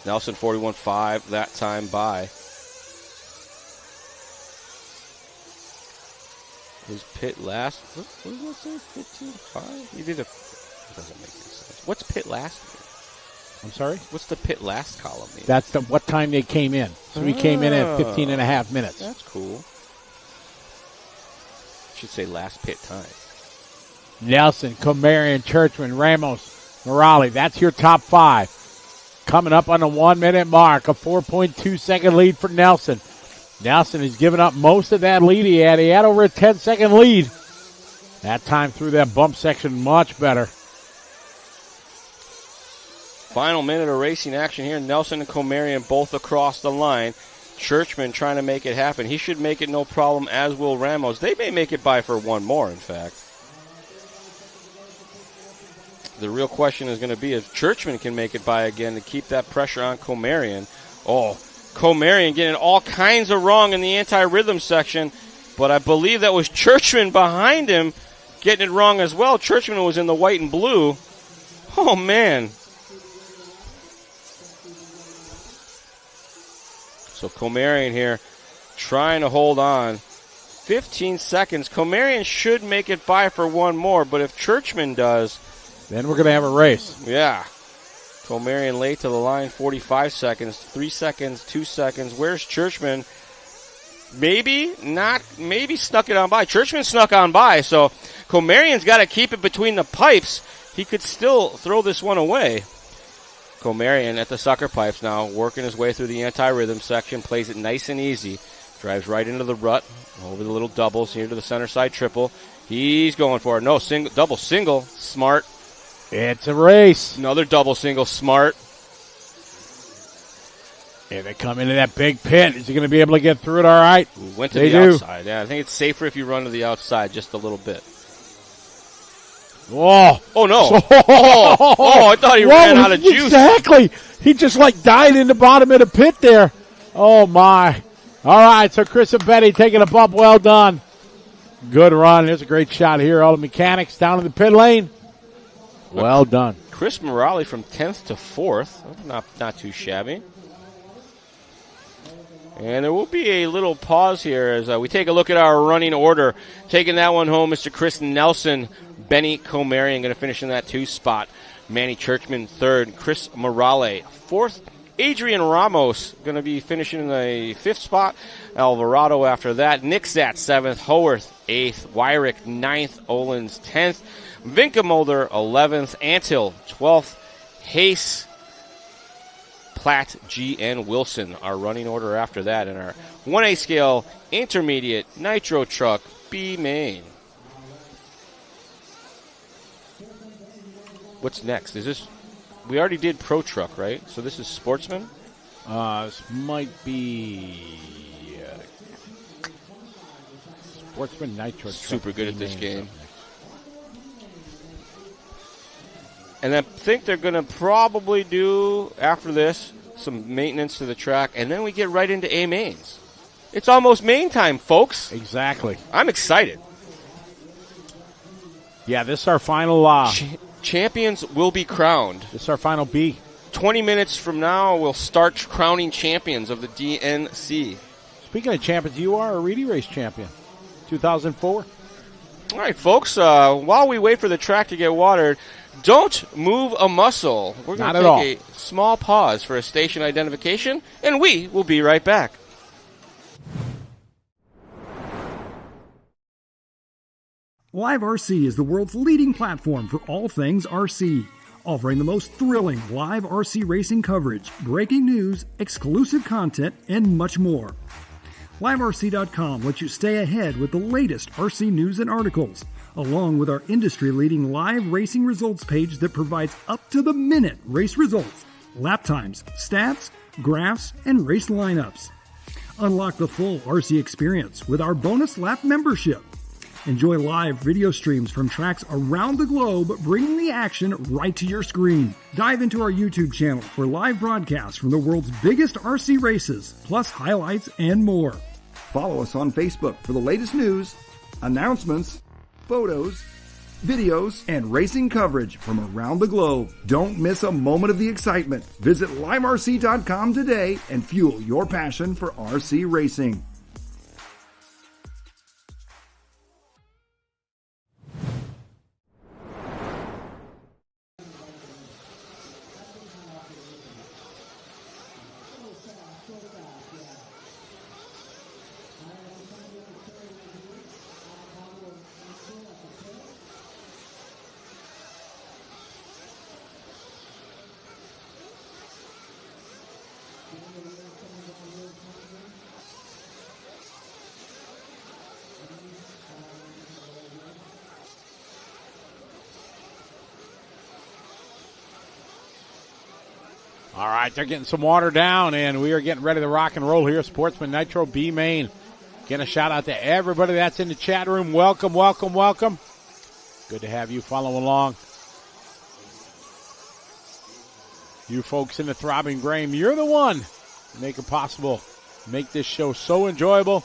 Nelson 41.5 that time by. His pit last. What did that say? 15.5? He did a. It doesn't make any sense. What's pit last mean? I'm sorry? What's the pit last column mean? That's what time they came in. So he came in at 15 and a half minutes. That's cool. Should say last pit time. Nelson, Comarian, Churchman, Ramos, Morale. That's your top 5. Coming up on the 1 minute mark. A 4.2 second lead for Nelson. Nelson has given up most of that lead he had. He had over a 10-second lead. That time through that bump section much better. Final minute of racing action here. Nelson and Comarian both across the line. Churchman trying to make it happen. He should make it no problem, as will Ramos. They may make it by for one more, in fact. The real question is going to be if Churchman can make it by again to keep that pressure on Comarian. Oh, Comarian getting all kinds of wrong in the anti-rhythm section, but I believe that was Churchman behind him getting it wrong as well. Churchman was in the white and blue. Oh, man. So Comarian here trying to hold on. 15 seconds. Comarian should make it by for one more, but if Churchman does, then we're going to have a race. Yeah. Comarian late to the line, 45 seconds, 3 seconds, 2 seconds. Where's Churchman? Maybe snuck it on by. Churchman snuck on by, so Comarian's got to keep it between the pipes. He could still throw this one away. Comarian at the sucker pipes now, working his way through the anti-rhythm section, plays it nice and easy. Drives right into the rut, over the little doubles, here to the center side triple. He's going for it. No, double single, smart. It's a race. Another double single, smart. Here they come into that big pit. Is he going to be able to get through it all right? Went to the outside. Yeah, I think it's safer if you run to the outside just a little bit. Whoa. Oh, no. Oh, I thought he ran out of juice. Exactly. He just died in the bottom of the pit there. Oh, my. All right, so Chris and Betty taking a bump. Well done. Good run. There's a great shot here. All the mechanics down in the pit lane. Well done. Chris Morale from 10th to 4th. Not too shabby. And there will be a little pause here as we take a look at our running order. Taking that one home, Mr. Chris Nelson, Benny Comarian going to finish in that 2 spot. Manny Churchman 3rd, Chris Morale 4th. Adrian Ramos going to be finishing in the 5th spot. Alvarado after that. Nixat 7th, Howarth 8th, Wyrick 9th, Olins 10th. Vinkemulder 11th, Antill 12th, Hayes, Platt, G, and Wilson. Our running order after that in our 1A scale intermediate nitro truck B main. What's next? Is this? We already did pro truck, right? So this is Sportsman? This might be Sportsman Nitro. Super good at this game. And I think they're going to probably do, after this, some maintenance to the track, and then we get right into A mains. It's almost main time, folks. Exactly. I'm excited. Yeah, this is our final... champions will be crowned. This is our final B. 20 minutes from now, we'll start crowning champions of the DNC. Speaking of champions, you are a Reedy Race champion. 2004. All right, folks, while we wait for the track to get watered, don't move a muscle. We're going to take a small pause for a station identification, and we will be right back. Live RC is the world's leading platform for all things RC, offering the most thrilling live RC racing coverage, breaking news, exclusive content, and much more. LiveRC.com lets you stay ahead with the latest RC news and articles, along with our industry-leading live racing results page that provides up-to-the-minute race results, lap times, stats, graphs, and race lineups. Unlock the full RC experience with our bonus lap membership. Enjoy live video streams from tracks around the globe, bringing the action right to your screen. Dive into our YouTube channel for live broadcasts from the world's biggest RC races, plus highlights and more. Follow us on Facebook for the latest news, announcements, photos, videos, and racing coverage from around the globe. Don't miss a moment of the excitement. Visit liverc.com today and fuel your passion for RC racing. All right, they're getting some water down, and we are getting ready to rock and roll here. Sportsman Nitro B Main. Getting a shout out to everybody that's in the chat room. Welcome, welcome, welcome. Good to have you follow along. You folks in the throbbing brain, you're the one to make it possible. Make this show so enjoyable.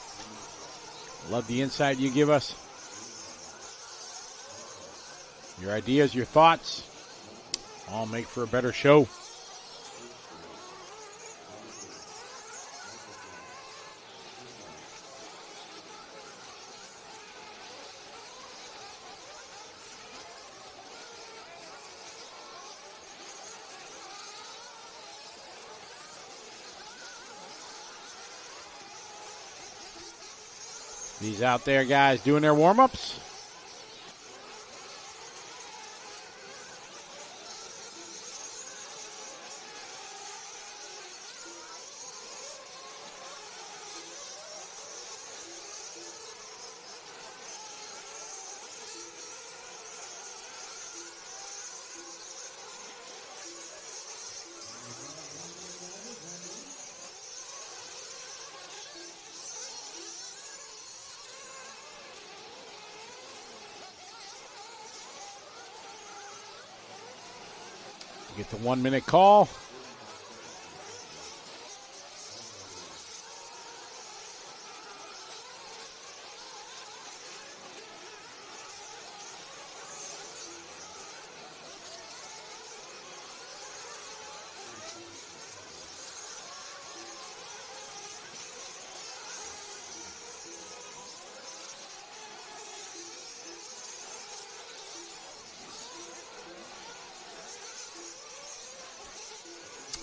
Love the insight you give us. Your ideas, your thoughts, all make for a better show. These out there, guys, doing their warm-ups. Get the 1 minute call.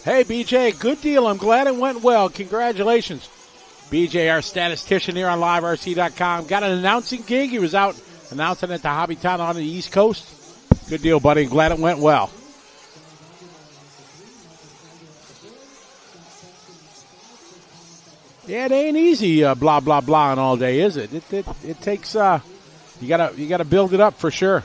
Hey, BJ, good deal. I'm glad it went well. Congratulations. BJ, our statistician here on LiveRC.com, got an announcing gig. He was out announcing at the Hobby Town on the East Coast. Good deal, buddy. Glad it went well. Yeah, it ain't easy, blah, blah, blah, and all day, is it? It takes, you gotta build it up for sure.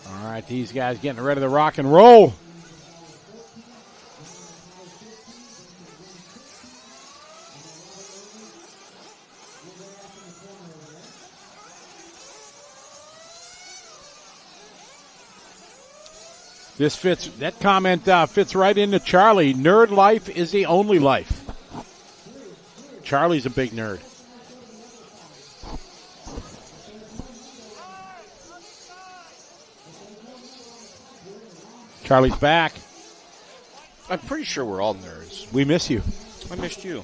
All right, these guys getting ready to rock and roll. That comment fits right into Charlie. Nerd life is the only life. Charlie's a big nerd. Charlie's back. I'm pretty sure we're all nerds. We miss you. I missed you.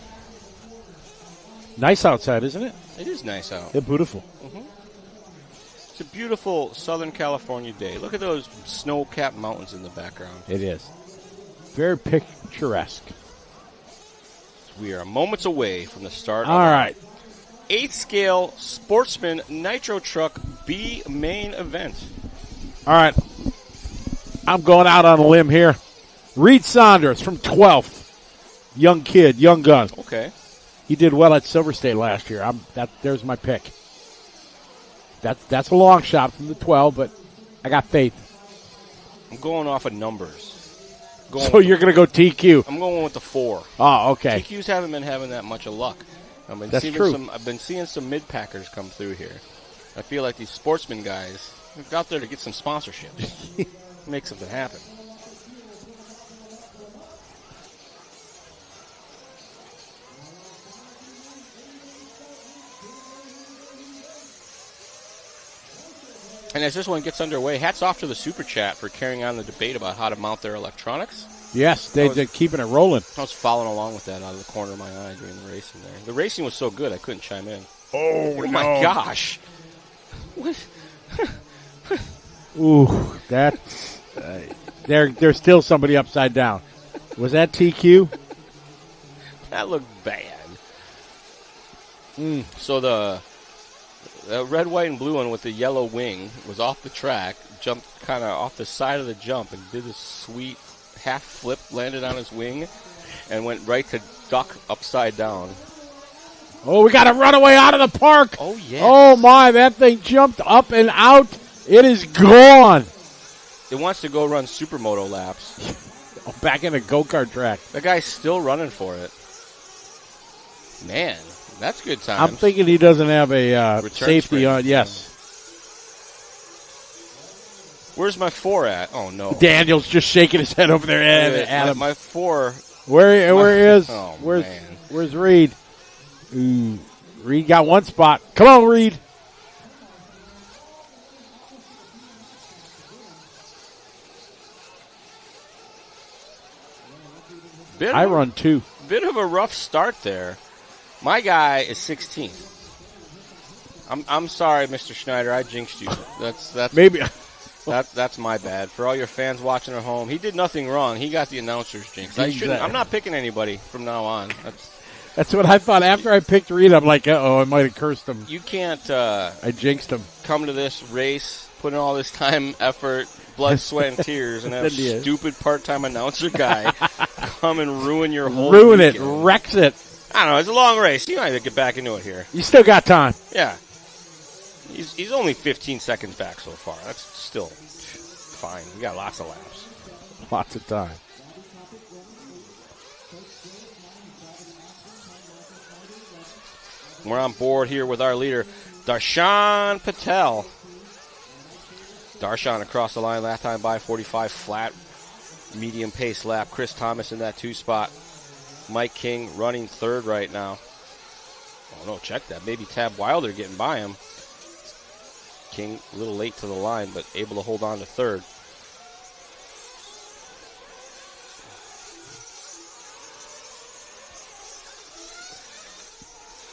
Nice outside, isn't it? It is nice out. It's beautiful. Mm-hmm. It's a beautiful Southern California day. Look at those snow-capped mountains in the background. It is. Very picturesque. We are moments away from the start All right. 8th scale Sportsman Nitro Truck B main event. All right. I'm going out on a limb here. Reed Saunders from 12th. Young kid, young gun. Okay. He did well at Silver State last year. There's my pick. That's a long shot from the 12, but I got faith. I'm going off of numbers. So you're going to go TQ. I'm going with the 4. Oh, okay. TQs haven't been having that much of luck. That's true. I've been seeing some mid-packers come through here. I feel like these sportsman guys are out there to get some sponsorships. Make something happen. And as this one gets underway, hats off to the Super Chat for carrying on the debate about how to mount their electronics. Yes, they're keeping it rolling. I was following along with that out of the corner of my eye during the racing there. The racing was so good I couldn't chime in. Oh my gosh. What? Ooh, that's... there's still somebody upside down. Was that TQ? That looked bad. So the red, white, and blue one with the yellow wing was off the track, jumped kind of off the side of the jump and did this sweet half flip, landed on his wing, and went right to duck upside down. Oh, we got a runaway out of the park. Oh, yeah. Oh, my, that thing jumped up and out. It is gone. It wants to go run supermoto laps. Back in a go-kart track. That guy's still running for it. Man, that's good times. I'm thinking he doesn't have a safety spring. on. Yes. Where's my 4 at? Oh, no. Daniel's just shaking his head over there at him. My 4. Where's Reed? Ooh, Reed got one spot. Come on, Reed. I run 2. Bit of a rough start there. My guy is 16th. I'm sorry, Mr. Schneider. I jinxed you. That's maybe. That's my bad. For all your fans watching at home, he did nothing wrong. He got the announcer's jinx. I'm not picking anybody from now on. That's what I thought. After I picked Reed, I'm like, uh-oh, I might have cursed him. You can't I jinxed him. Come to this race, put in all this time, effort, blood, sweat, and tears, and have stupid part-time announcer guy come and ruin your whole weekend. Wrecks it. I don't know. It's a long race. You might have to get back into it here. You still got time. Yeah. He's only 15 seconds back so far. That's still fine. We got lots of laps. Lots of time. We're on board here with our leader, Darshan Patel. Darshan across the line, last time by 45 flat, medium pace lap. Chris Thomas in that 2 spot. Mike King running 3rd right now. Oh no, check that. Maybe Tab Wilder getting by him. King a little late to the line, but able to hold on to 3rd.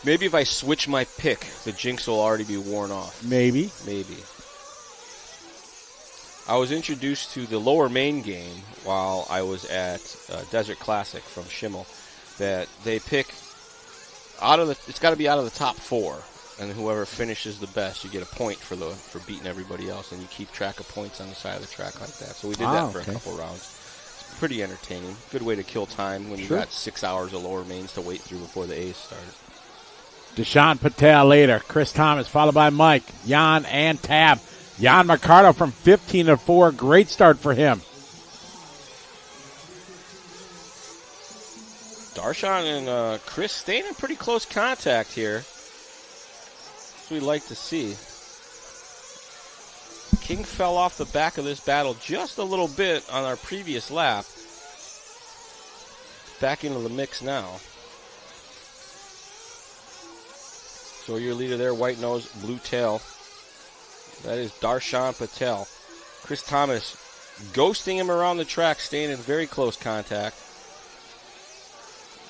Maybe if I switch my pick, the jinx will already be worn off. Maybe. I was introduced to the Lower Main game while I was at Desert Classic from Schimmel, that they pick it's got to be out of the top 4, and whoever finishes the best, you get a point for beating everybody else, and you keep track of points on the side of the track like that. So we did that for a couple rounds. It's pretty entertaining. Good way to kill time when you got 6 hours of Lower Mains to wait through before the A's started. Darshan Patel later. Chris Thomas followed by Mike, Jan, and Tab. Jan Mercado from 15-4. Great start for him. Darshan and Chris staying in pretty close contact here. That's what we like to see. King fell off the back of this battle just a little bit on our previous lap. Back into the mix now. So your leader there, white nose, blue tail. That is Darshan Patel. Chris Thomas ghosting him around the track, staying in very close contact.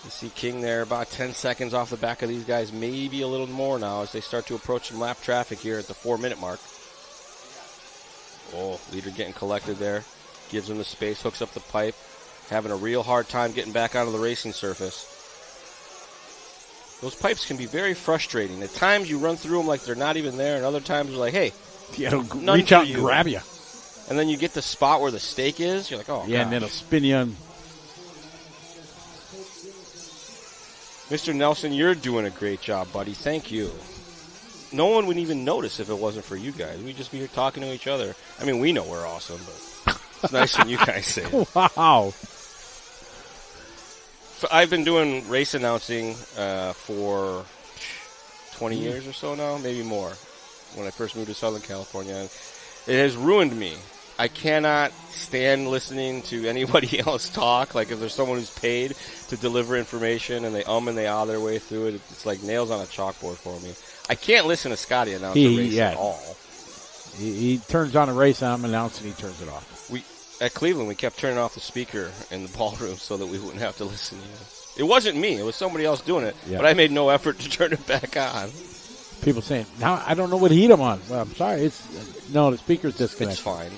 You see King there about 10 seconds off the back of these guys, maybe a little more now as they start to approach some lap traffic here at the 4-minute mark. Oh, leader getting collected there. Gives him the space, hooks up the pipe. Having a real hard time getting back onto the racing surface. Those pipes can be very frustrating. At times you run through them like they're not even there, and other times you're like, hey, it'll reach out and grab you. And then you get the spot where the stake is. You're like, oh, yeah, gosh. And then it'll spin you on. Mr. Nelson, you're doing a great job, buddy. Thank you. No one would even notice if it wasn't for you guys. We'd just be here talking to each other. I mean, we know we're awesome, but it's nice when you guys say it. Wow. I've been doing race announcing for 20 years or so now, maybe more, when I first moved to Southern California. It has ruined me. I cannot stand listening to anybody else talk. Like if there's someone who's paid to deliver information and they and they ah their way through it, it's like nails on a chalkboard for me. I can't listen to Scotty announce a race at all. He turns on a race and I'm announcing, he turns it off. At Cleveland, we kept turning off the speaker in the ballroom so that we wouldn't have to listen. It wasn't me. It was somebody else doing it. Yeah. But I made no effort to turn it back on. People saying, now I don't know what heat I'm on. Well, I'm sorry. The speaker's disconnected. It's fine.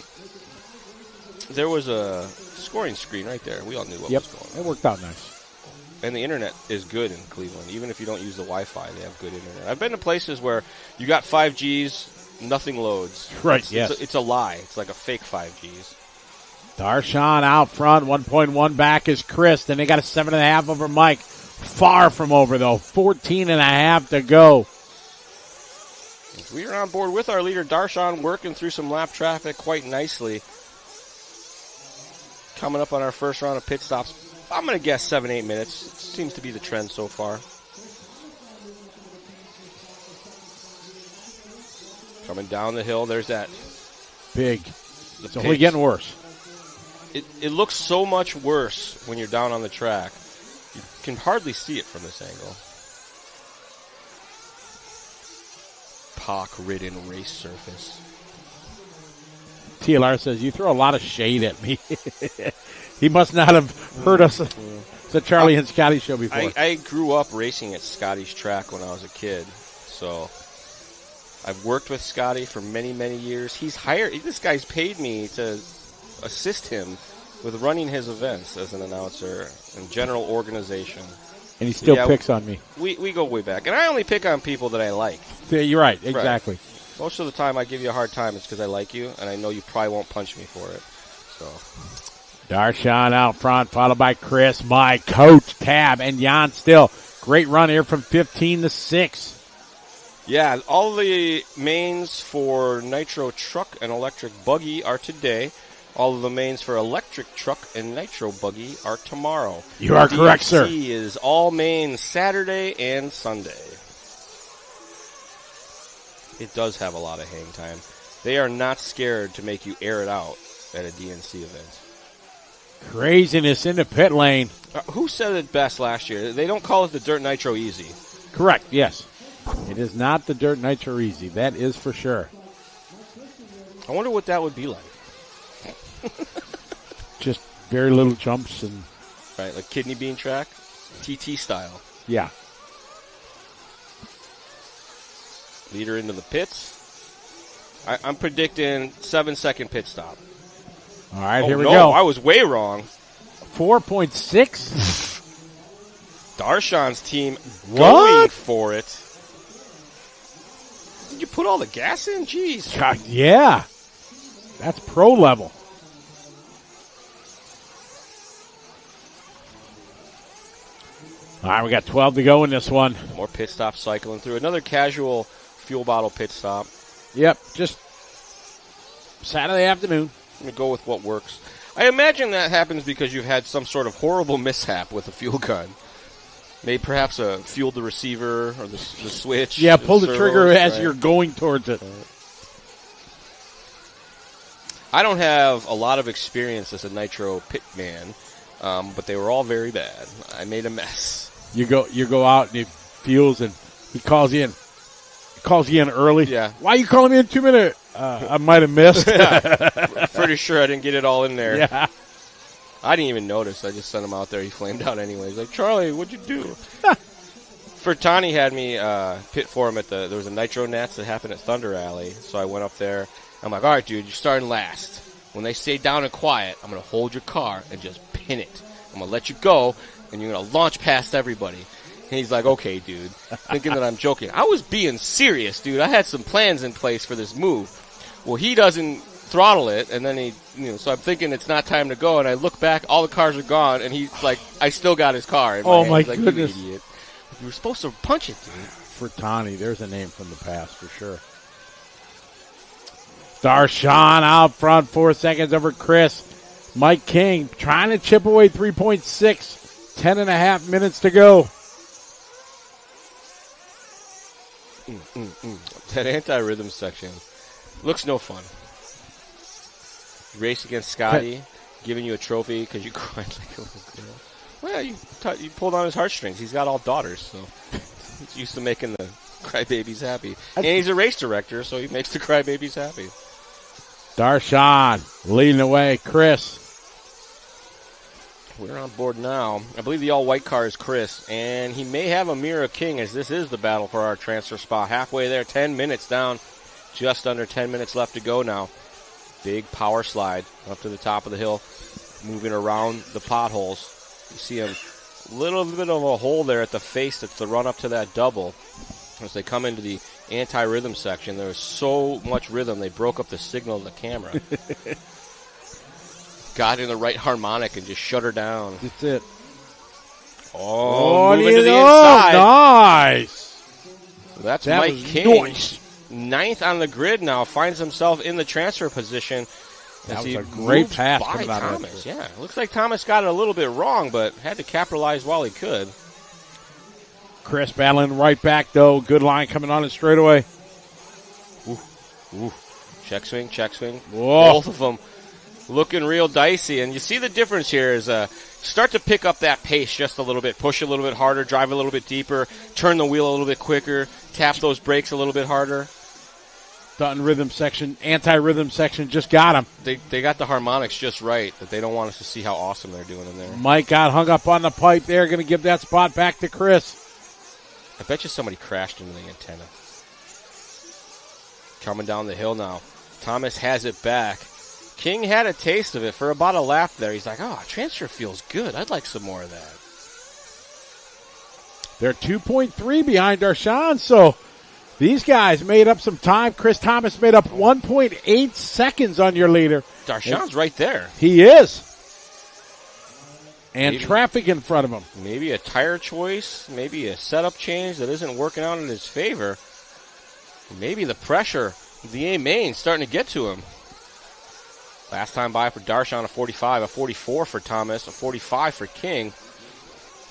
There was a scoring screen right there. We all knew what was going on. It worked out nice. And the internet is good in Cleveland. Even if you don't use the Wi-Fi, they have good internet. I've been to places where you got 5Gs, nothing loads. Right, yes. It's a lie. It's like a fake 5Gs. Darshan out front, 1.1 back is Chris. Then they got a 7.5 over Mike. Far from over, though. 14.5 to go. We are on board with our leader, Darshan, working through some lap traffic quite nicely. coming up on our first round of pit stops. I'm going to guess 7-8 minutes. It seems to be the trend so far. Coming down the hill, there's that. Big. It's only getting worse. It looks so much worse when you're down on the track. You can hardly see it from this angle. Pock-ridden race surface. TLR says, you throw a lot of shade at me. He must not have heard us the Charlie and Scotty show before. I grew up racing at Scotty's track when I was a kid, so I've worked with Scotty for many, many years. This guy's paid me to assist him with running his events as an announcer and general organization. And he still picks on me. We go way back. And I only pick on people that I like. Yeah, you're right, exactly. Right. Most of the time I give you a hard time, it's because I like you, and I know you probably won't punch me for it. So, Darshan out front, followed by Chris, Mike, Coach, Tab, and Jan Still. Great run here from 15 to 6. Yeah, all the mains for Nitro Truck and Electric Buggy are today. All of the mains for Electric Truck and Nitro Buggy are tomorrow. You are correct, sir. DXC is all mains Saturday and Sunday. It does have a lot of hang time. They are not scared to make you air it out at a DNC event. Craziness in the pit lane. Who said it best last year? They don't call it the Dirt Nitro Easy. Correct, yes. It is not the Dirt Nitro Easy. That is for sure. I wonder what that would be like. Just very little jumps and... Right, like kidney bean track, TT style. Yeah. Leader into the pits. I'm predicting 7-second pit stop. All right, here we go. I was way wrong. 4.6. Darshan's team going for it. Did you put all the gas in? Jeez. God, yeah. That's pro level. All right, we got 12 to go in this one. More pit stops cycling through. Another casual fuel bottle pit stop. Yep, just Saturday afternoon. I'm going to go with what works. I imagine that happens because you've had some sort of horrible mishap with a fuel gun. Maybe perhaps fueled the receiver or the switch. Yeah, pull the trigger as right. you're going towards it. I don't have a lot of experience as a Nitro pit man, but they were all very bad. I made a mess. You go out and it fuels and he calls you in. Calls you in early. Yeah. Why are you calling me in 2 minutes? I might have missed. Pretty sure I didn't get it all in there. Yeah. I didn't even notice. I just sent him out there. He flamed out anyway. He's like, Charlie, what'd you do? Fertani had me pit for him there was a Nitro Nats that happened at Thunder Alley. So I went up there. I'm like, all right, dude, you're starting last. When they stay down and quiet, I'm going to hold your car and just pin it. I'm going to let you go, and you're going to launch past everybody. And he's like, okay, dude, thinking that I'm joking. I was being serious, dude. I had some plans in place for this move. Well, he doesn't throttle it, and then so I'm thinking it's not time to go, and I look back, all the cars are gone, and he's like, I still got his car in my hand. My goodness. like, you idiot. You were supposed to punch it, dude. Fertani, there's a name from the past for sure. Darshan out front, 4 seconds over Chris. Mike King trying to chip away 3.6. 10.5 minutes to go. That anti-rhythm section looks no fun. Race against Scotty, giving you a trophy because you cried like a little girl. Well, you pulled on his heartstrings. He's got all daughters, so he's used to making the crybabies happy. And he's a race director, so he makes the crybabies happy. Darshan leading the way. Chris. We're on board now. I believe the all-white car is Chris, and he may have a Mira King as this is the battle for our transfer spot. Halfway there, 10 minutes down, just under 10 minutes left to go now. Big power slide up to the top of the hill, moving around the potholes. You see a little bit of a hole there at the face that's the run up to that double. As they come into the anti-rhythm section, there was so much rhythm they broke up the signal of the camera. Got in the right harmonic and just shut her down. That's it. Oh, moving to the inside. Nice. That's that Mike King. Nice. Ninth on the grid now. Finds himself in the transfer position. That As was he a great moved pass by coming out of that Thomas. turn. Yeah, looks like Thomas got it a little bit wrong, but had to capitalize while he could. Chris battling right back, though. Good line coming on it straight away. Ooh. Check swing, check swing. Whoa. Both of them looking real dicey. And you see the difference here is start to pick up that pace just a little bit. Push a little bit harder, drive a little bit deeper, turn the wheel a little bit quicker, tap those brakes a little bit harder. Dutton rhythm section, anti-rhythm section just got him. They got the harmonics just right, that they don't want us to see how awesome they're doing in there. Mike got hung up on the pipe there. Going to give that spot back to Chris. I bet you somebody crashed into the antenna. Coming down the hill now. Thomas has it back. King had a taste of it for about a lap there. He's like, transfer feels good. I'd like some more of that. They're 2.3 behind Darshan, so these guys made up some time. Chris Thomas made up 1.8 seconds on your leader. Darshan's right there. He is. And traffic in front of him. Maybe a tire choice, maybe a setup change that isn't working out in his favor. Maybe the pressure of the A-main starting to get to him. Last time by for Darshan, a 45, a 44 for Thomas, a 45 for King.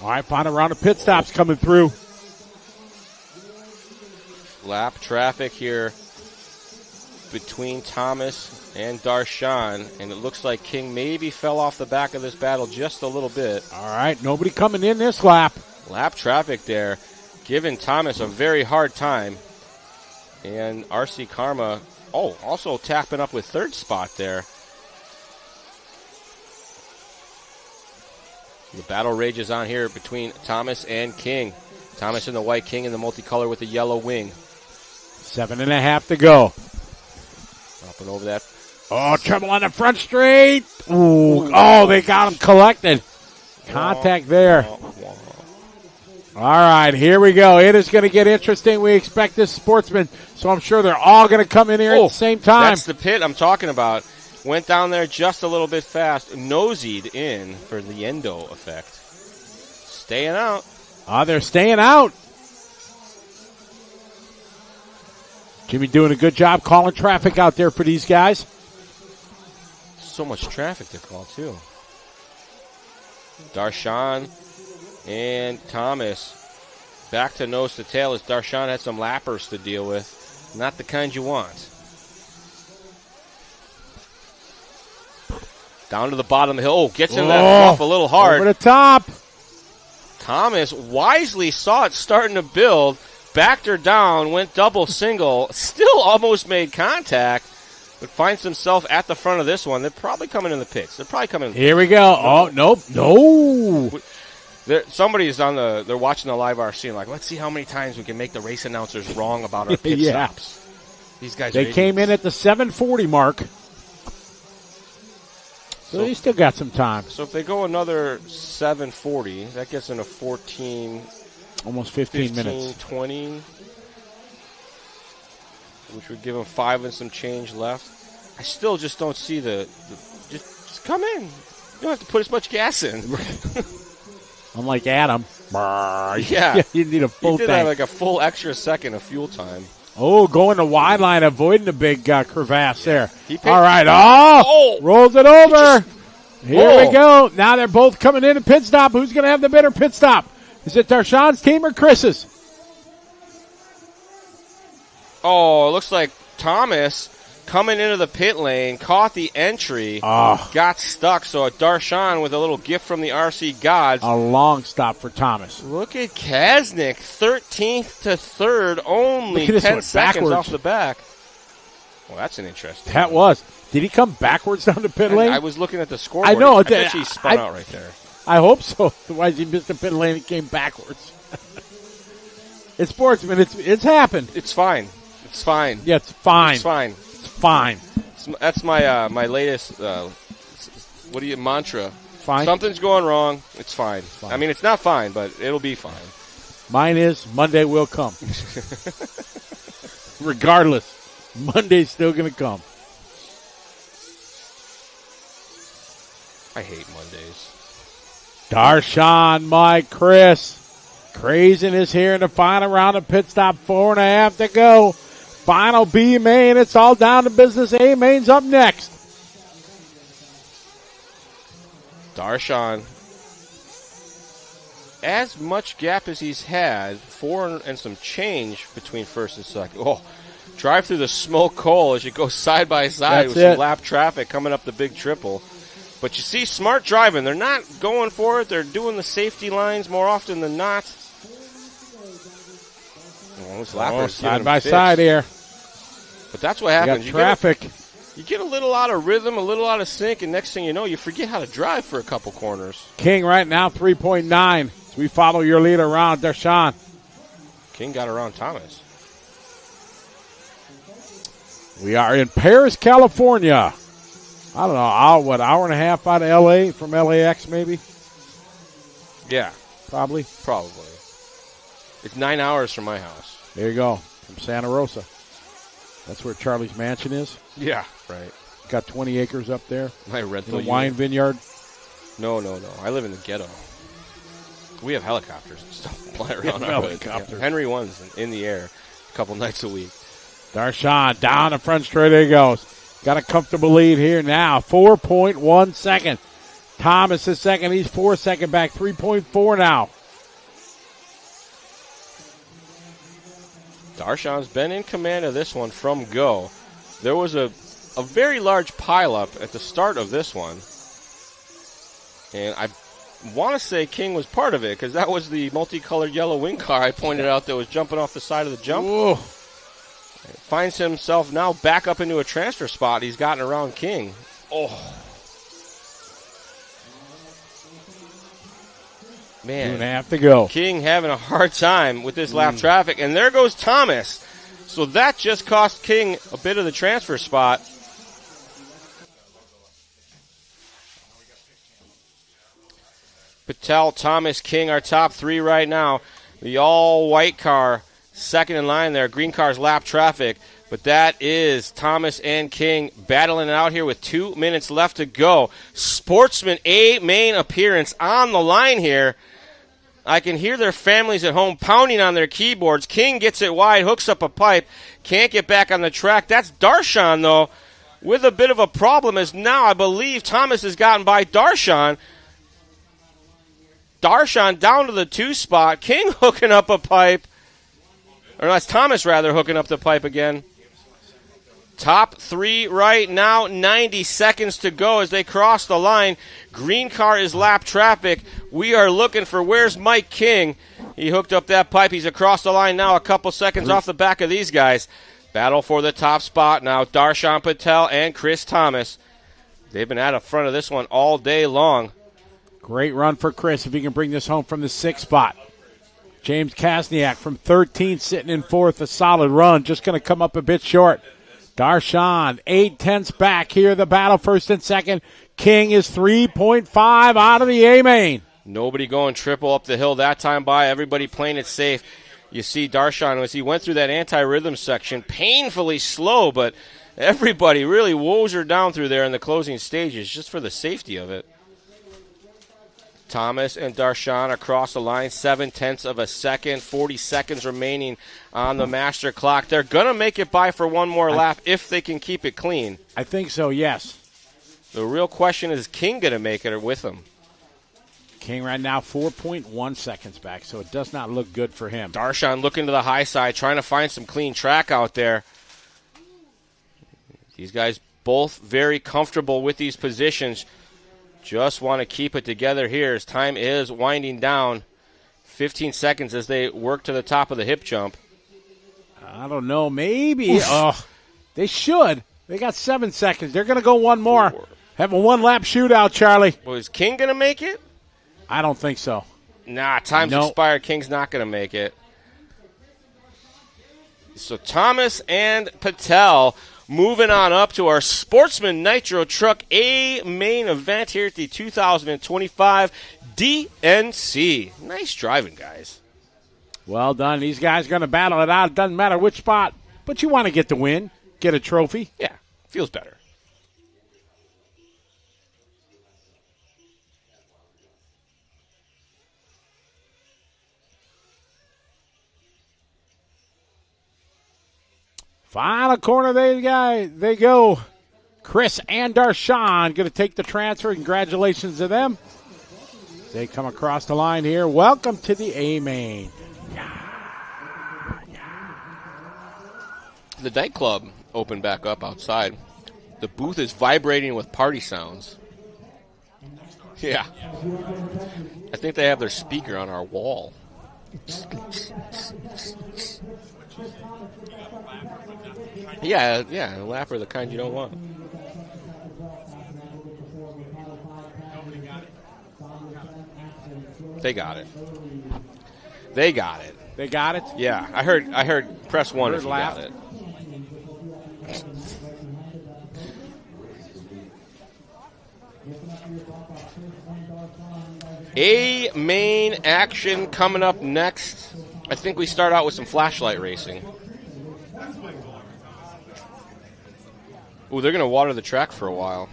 All right, final round of pit stops coming through. Lap traffic here between Thomas and Darshan, and it looks like King maybe fell off the back of this battle just a little bit. All right, nobody coming in this lap. Lap traffic there, giving Thomas a very hard time. And RC Karma, also tapping up with third spot there. The battle rages on here between Thomas and King. Thomas in the white, King in the multicolor with the yellow wing. 7.5 to go. Up and over that. Oh, trouble on the front straight. Ooh. Oh, they got him collected. Contact there. All right, here we go. It is going to get interesting. We expect this Sportsman, so I'm sure they're all going to come in here at the same time. That's the pit I'm talking about. Went down there just a little bit fast. Nosied in for the endo effect. Staying out. They're staying out. Jimmy doing a good job calling traffic out there for these guys. So much traffic to call, too. Darshan and Thomas back to nose to tail as Darshan had some lappers to deal with. Not the kind you want. Down to the bottom of the hill. Oh, gets in that fluff a little hard. Over the top. Thomas wisely saw it starting to build. Backed her down, went double single. Still almost made contact, but finds himself at the front of this one. They're probably coming in the pits. They're probably coming. Here we go. Oh, nope. No. Somebody's they're watching the live RC and like, let's see how many times we can make the race announcers wrong about our pit stops. These guys They came in at the 7:40 mark. So they still got some time. So if they go another 7:40, that gets into 14. Almost 15 minutes. 20, which would give them 5 and some change left. I still just don't see just come in. You don't have to put as much gas in. Unlike Adam. Yeah. You need a full tank. tank. Have like a full extra second of fuel time. Oh, going to wide line, avoiding the big crevasse there. All right. Rolls it over. Here we go. Now they're both coming in a pit stop. Who's going to have the better pit stop? Is it Darshan's team or Chris's? Oh, it looks like Thomas coming into the pit lane, caught the entry, got stuck. So Darshan with a little gift from the RC gods. A long stop for Thomas. Look at Kaznick, 13th to 3rd, only 10 seconds off the back. Well, that's an interesting That was. Did he come backwards down the pit lane? I was looking at the scoreboard. I know. I bet he spun out right there. I hope so. Otherwise, he missed the pit lane and came backwards. It's Sportsman. It's happened. It's fine. It's fine. Yeah, it's fine. It's fine. It's fine. That's my my latest mantra. Fine. Something's going wrong. It's fine. I mean, it's not fine, but it'll be fine. Mine is Monday will come. Regardless, Monday's still going to come. I hate Mondays. Darshan, Mike, Chris. Crazing is here in the final round of pit stop. 4.5 to go. Final B main. It's all down to business. A main's up next. Darshan, as much gap as he's had, 4 and some change between first and second. Oh, drive through the smoke hole as you go side by side with some lap traffic coming up the big triple. But you see, smart driving. They're not going for it. They're doing the safety lines more often than not. Those lappers side by side here. But that's what happens. You got traffic. You get a little out of rhythm, a little out of sync, and next thing you know, you forget how to drive for a couple corners. King right now, 3.9. As we follow your lead around Darshan. King got around Thomas. We are in Paris, California. I don't know, hour and a half out of L.A., from LAX maybe? Yeah. Probably. It's 9 hours from my house. There you go, from Santa Rosa. That's where Charlie's mansion is. Yeah, right. Got 20 acres up there. My rental in a wine vineyard. No. I live in the ghetto. We have helicopters and stuff flying around our hood. Yeah. Henry one's in the air a couple nights a week. Darshan down the front straight. There he goes. Got a comfortable lead here now. 4.1 second. Thomas is second. He's 4 second back. 3.4 now. Darshan's been in command of this one from go. There was a very large pileup at the start of this one. And I want to say King was part of it because that was the multicolored yellow wing car I pointed out that was jumping off the side of the jump. Ooh. Finds himself now back up into a transfer spot. He's gotten around King. Oh. Man. 2.5 to go. King having a hard time with this lap traffic. And there goes Thomas. So that just cost King a bit of the transfer spot. Patel, Thomas, King, our top three right now. The all-white car, second in line there. Green car's lap traffic. But that is Thomas and King battling it out here with 2 minutes left to go. Sportsman A main appearance on the line here. I can hear their families at home pounding on their keyboards. King gets it wide, hooks up a pipe, can't get back on the track. That's Darshan, though, with a bit of a problem, as now I believe Thomas has gotten by Darshan. Darshan down to the 2 spot. King hooking up a pipe. Or that's Thomas, rather, hooking up the pipe again. Top three right now, 90 seconds to go as they cross the line. Green car is lap traffic. We are looking for where's Mike King. He hooked up that pipe. He's across the line now, a couple seconds off the back of these guys. Battle for the top spot now. Darshan Patel and Chris Thomas. They've been out of front of this one all day long. Great run for Chris if he can bring this home from the 6th spot. James Kasniak from 13 sitting in 4th. A solid run. Just going to come up a bit short. Darshan, 8/10 back here. The battle first and second. King is 3.5 out of the A main. Nobody going triple up the hill that time by. Everybody playing it safe. You see Darshan as he went through that anti-rhythm section, painfully slow, but everybody really woes her down through there in the closing stages just for the safety of it. Thomas and Darshan across the line, 7/10 of a second, 40 seconds remaining on the master clock. They're going to make it by for one more lap if they can keep it clean. I think so, yes. The real question is King going to make it or with him? King right now 4.1 seconds back, so it does not look good for him. Darshan looking to the high side, trying to find some clean track out there. These guys both very comfortable with these positions. Just want to keep it together here as time is winding down. 15 seconds as they work to the top of the hip jump. I don't know. Maybe. They should. They got 7 seconds. They're going to go one more. Have a one-lap shootout, Charlie. Well, is King going to make it? I don't think so. Nah, time's expired. King's not going to make it. So Thomas and Patel moving on up to our Sportsman Nitro Truck A main event here at the 2025 DNC. Nice driving, guys. Well done. These guys are going to battle it out. It doesn't matter which spot, but you want to get the win, get a trophy. Yeah, feels better. Final corner, they go. Chris and Darshawn going to take the transfer. Congratulations to them. They come across the line here. Welcome to the A-Main. The nightclub opened back up outside. The booth is vibrating with party sounds. Yeah. I think they have their speaker on our wall. Yeah, a lapper, the kind you don't want. They got it. They got it. They got it? Yeah, I heard press one if you got it. A-Main action coming up next. I think we start out with some flashlight racing. Ooh, they're going to water the track for a while.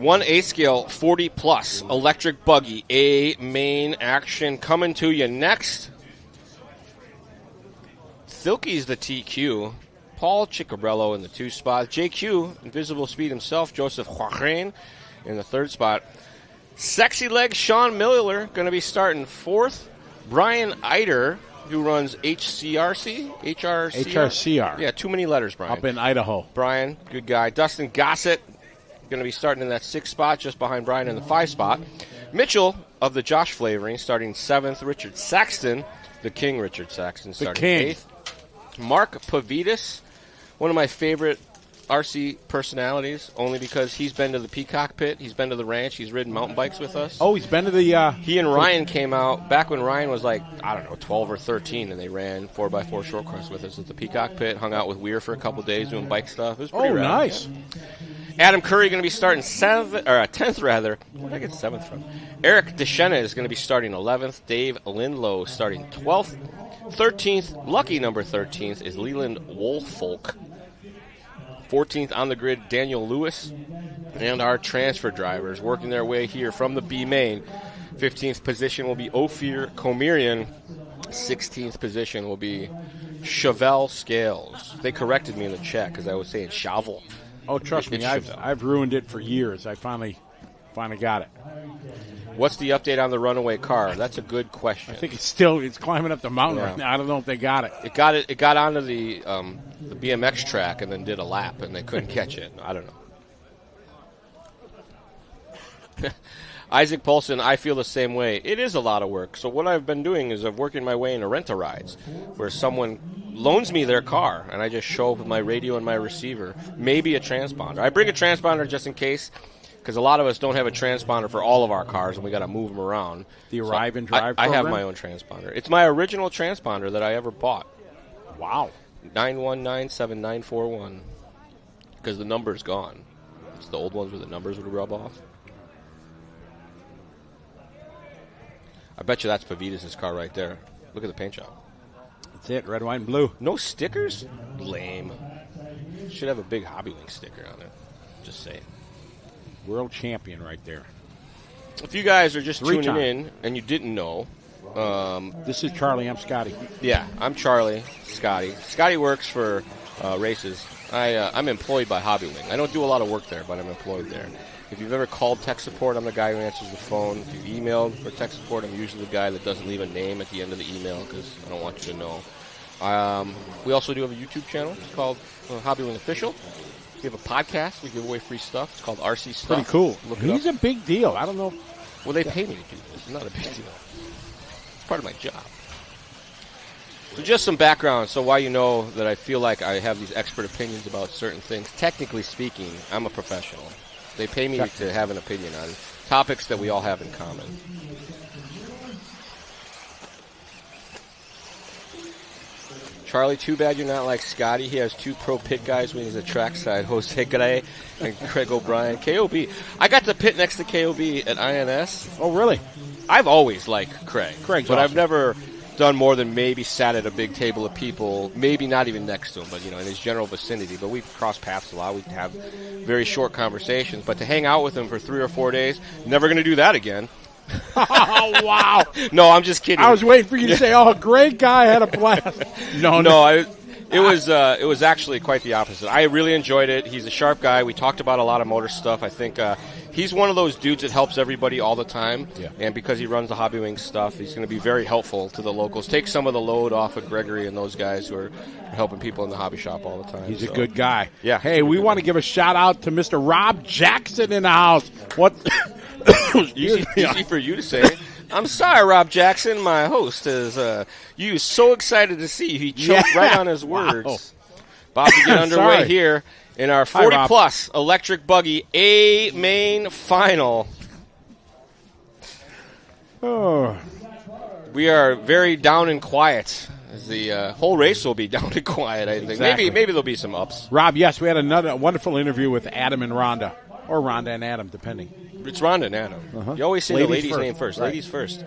1A scale, 40 plus, electric buggy, A-Main action coming to you next. Thilke's the TQ. Paul Ciccarello in the 2 spot. JQ, Invisible Speed himself, Joseph Joaquin in the 3rd spot. Sexy Leg Sean Miller going to be starting 4th. Brian Eider, who runs HRCR. Yeah, too many letters, Brian. Up in Idaho. Brian, good guy. Dustin Gossett going to be starting in that 6th spot, just behind Brian in the 5 spot. Mitchell of the Josh Flavoring starting 7th. Richard Saxton, the King Richard Saxton, starting 8th. Mark Pavidis, one of my favorite RC personalities, only because he's been to the Peacock Pit, he's been to the ranch, he's ridden mountain bikes with us. Oh, he's been to the... He and Ryan came out back when Ryan was like, 12 or 13, and they ran 4x4 short course with us at the Peacock Pit, hung out with Weir for a couple days doing bike stuff. It was pretty rad. Nice. Adam Curry going to be starting 10th rather. Where did I get 7th from? Eric Deschena is going to be starting 11th. Dave Lindlow starting 12th. 13th, lucky number 13th, is Leland Wolfolk. 14th on the grid, Daniel Lewis. And our transfer drivers working their way here from the B main. 15th position will be Ophir Komirian. 16th position will be Chevelle Scales. They corrected me in the chat because I was saying Chavel. Oh, trust me, I've ruined it for years. I finally got it. What's the update on the runaway car? That's a good question. I think it's climbing up the mountain right now. I don't know if they got it. It got onto the BMX track and then did a lap, and they couldn't catch it. I don't know. Isaac Paulson, I feel the same way. It is a lot of work. So what I've been doing is I've working my way into rent-a-rides, where someone loans me their car, and I just show up with my radio and my receiver, maybe a transponder. I bring a transponder just in case, because a lot of us don't have a transponder for all of our cars, and we got to move them around. The Arrive and Drive I program? have my own transponder. It's my original transponder that I ever bought. Wow. 9197941. Because the number's gone. It's the old ones where the numbers would rub off. I bet you that's Pavidis' car right there. Look at the paint job. That's it, red, white, and blue. No stickers? Lame. Should have a big Hobbywing sticker on it. Just saying. World champion right there. If you guys are just tuning in and you didn't know, this is Charlie. I'm Scotty. Yeah, I'm Charlie. Scotty. Scotty works for races. I'm employed by Hobbywing. I don't do a lot of work there, but I'm employed there. If you've ever called tech support, I'm the guy who answers the phone. If you've emailed for tech support, I'm usually the guy that doesn't leave a name at the end of the email because I don't want you to know. We also do have a YouTube channel. It's called Hobbywing Official. We have a podcast. We give away free stuff. It's called RC Stuff. Pretty cool. Look He's a big deal. I don't know. Well, they pay me to do this. It's not a big deal. It's part of my job. So just some background so why you know that I feel like I have these expert opinions about certain things. Technically speaking, I'm a professional. They pay me to have an opinion on topics that we all have in common. Charlie, too bad you're not like Scotty. He has 2 pro pit guys when he's a trackside, Jose Gray and Craig O'Brien. KOB. I got to pit next to KOB at INS. Oh, really? I've always liked Craig. Craig's but awesome. I've never done more than maybe sat at a big table of people, maybe not even next to him, but in his general vicinity. But we've crossed paths a lot. We have very short conversations. But to hang out with him for 3 or 4 days, never going to do that again. Oh, wow. No, I'm just kidding. I was waiting for you to say, great guy, had a blast. No. It was actually quite the opposite. I really enjoyed it. He's a sharp guy. We talked about a lot of motor stuff. I think he's one of those dudes that helps everybody all the time. Yeah. And because he runs the Hobby Wings stuff, he's going to be very helpful to the locals. Take some of the load off of Gregory and those guys who are helping people in the hobby shop all the time. He's a good guy. Yeah. Hey, we want to give a shout out to Mr. Rob Jackson in the house. What? Easy for you to say. I'm sorry, Rob Jackson. My host is you was so excited to see you. He choked right on his words. Wow. About to get underway Sorry. here in our 40-plus electric buggy A main final. Oh. We are very down and quiet. The whole race will be down and quiet, I think. Exactly. Maybe there'll be some ups. Rob, yes, we had another wonderful interview with Adam and Ronda, or Ronda and Adam, depending. It's Ronda and Adam. Uh-huh. You always say Ladies the lady's first. name first. Right. Ladies first.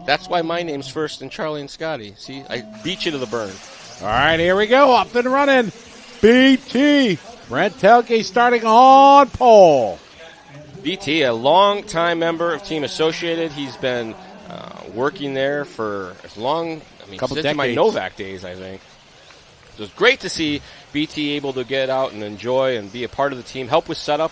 That's why my name's first and Charlie and Scotty. See, I beat you to the burn. All right, here we go. Up and running. BT. Brent Telke starting on pole. BT, a long-time member of Team Associated. He's been working there for as long, Couple since my decades. Novak days, I think. So it's great to see BT able to get out and enjoy and be a part of the team, help with setup.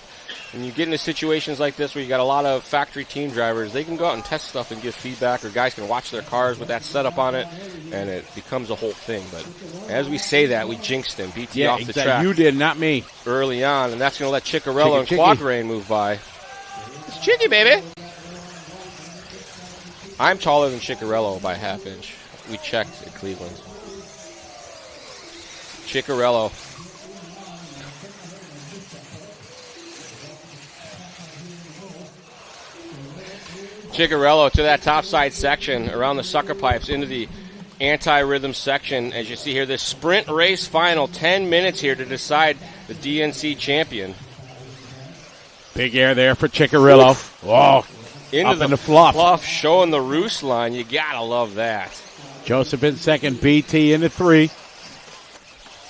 When you get into situations like this where you got a lot of factory team drivers, they can go out and test stuff and give feedback, or guys can watch their cars with that setup on it, and it becomes a whole thing. But as we say that, we jinxed him. BT off the track. You did, not me. Early on, and that's going to let Ciccarello and Chicky. Quadrain move by. It's Chicky, baby. I'm taller than Ciccarello by a half inch. We checked at Cleveland. Ciccarello. Ciccarello to that topside section around the sucker pipes into the anti-rhythm section. As you see here, this sprint race final, 10 minutes here to decide the DNC champion. Big air there for Ciccarello. Oh, Into in the fluff. showing the roost line. You gotta love that. Joseph in second, BT into 3.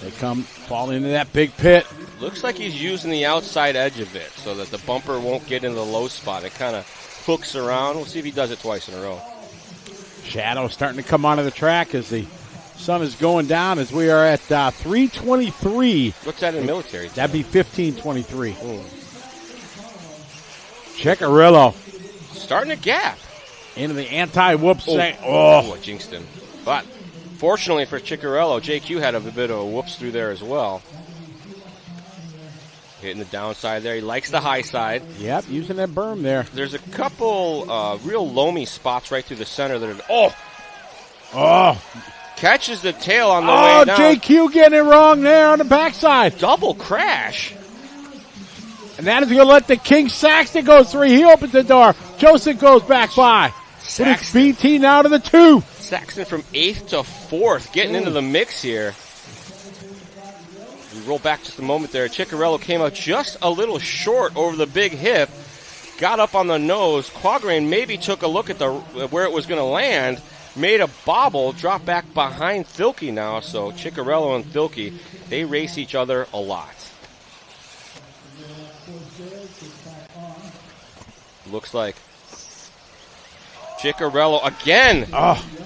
They fall into that big pit. Looks like he's using the outside edge of it so that the bumper won't get into the low spot. It kind of hooks around. We'll see if he does it twice in a row. Shadow starting to come onto the track as the sun is going down as we are at 3:23. What's that in military? That'd be 15:23. Ciccarello starting to gap into the anti-whoop set. I jinxed him. But fortunately for Ciccarello, JQ had a bit of a whoops through there as well. Hitting the downside there. He likes the high side. Yep, using that berm there. There's a couple real loamy spots right through the center that are, catches the tail on the way down. JQ getting it wrong there on the backside. Double crash. And that is going to let the King Saxton go 3. He opens the door. Joseph goes back by. It's BT now to the 2. Saxton from 8th to 4th, getting into the mix here. We roll back just a moment there. Ciccarello came up just a little short over the big hip, got up on the nose. Quadrain maybe took a look at where it was going to land, made a bobble, dropped back behind Thilke now. So Ciccarello and Thilke, they race each other a lot. Looks like Ciccarello again.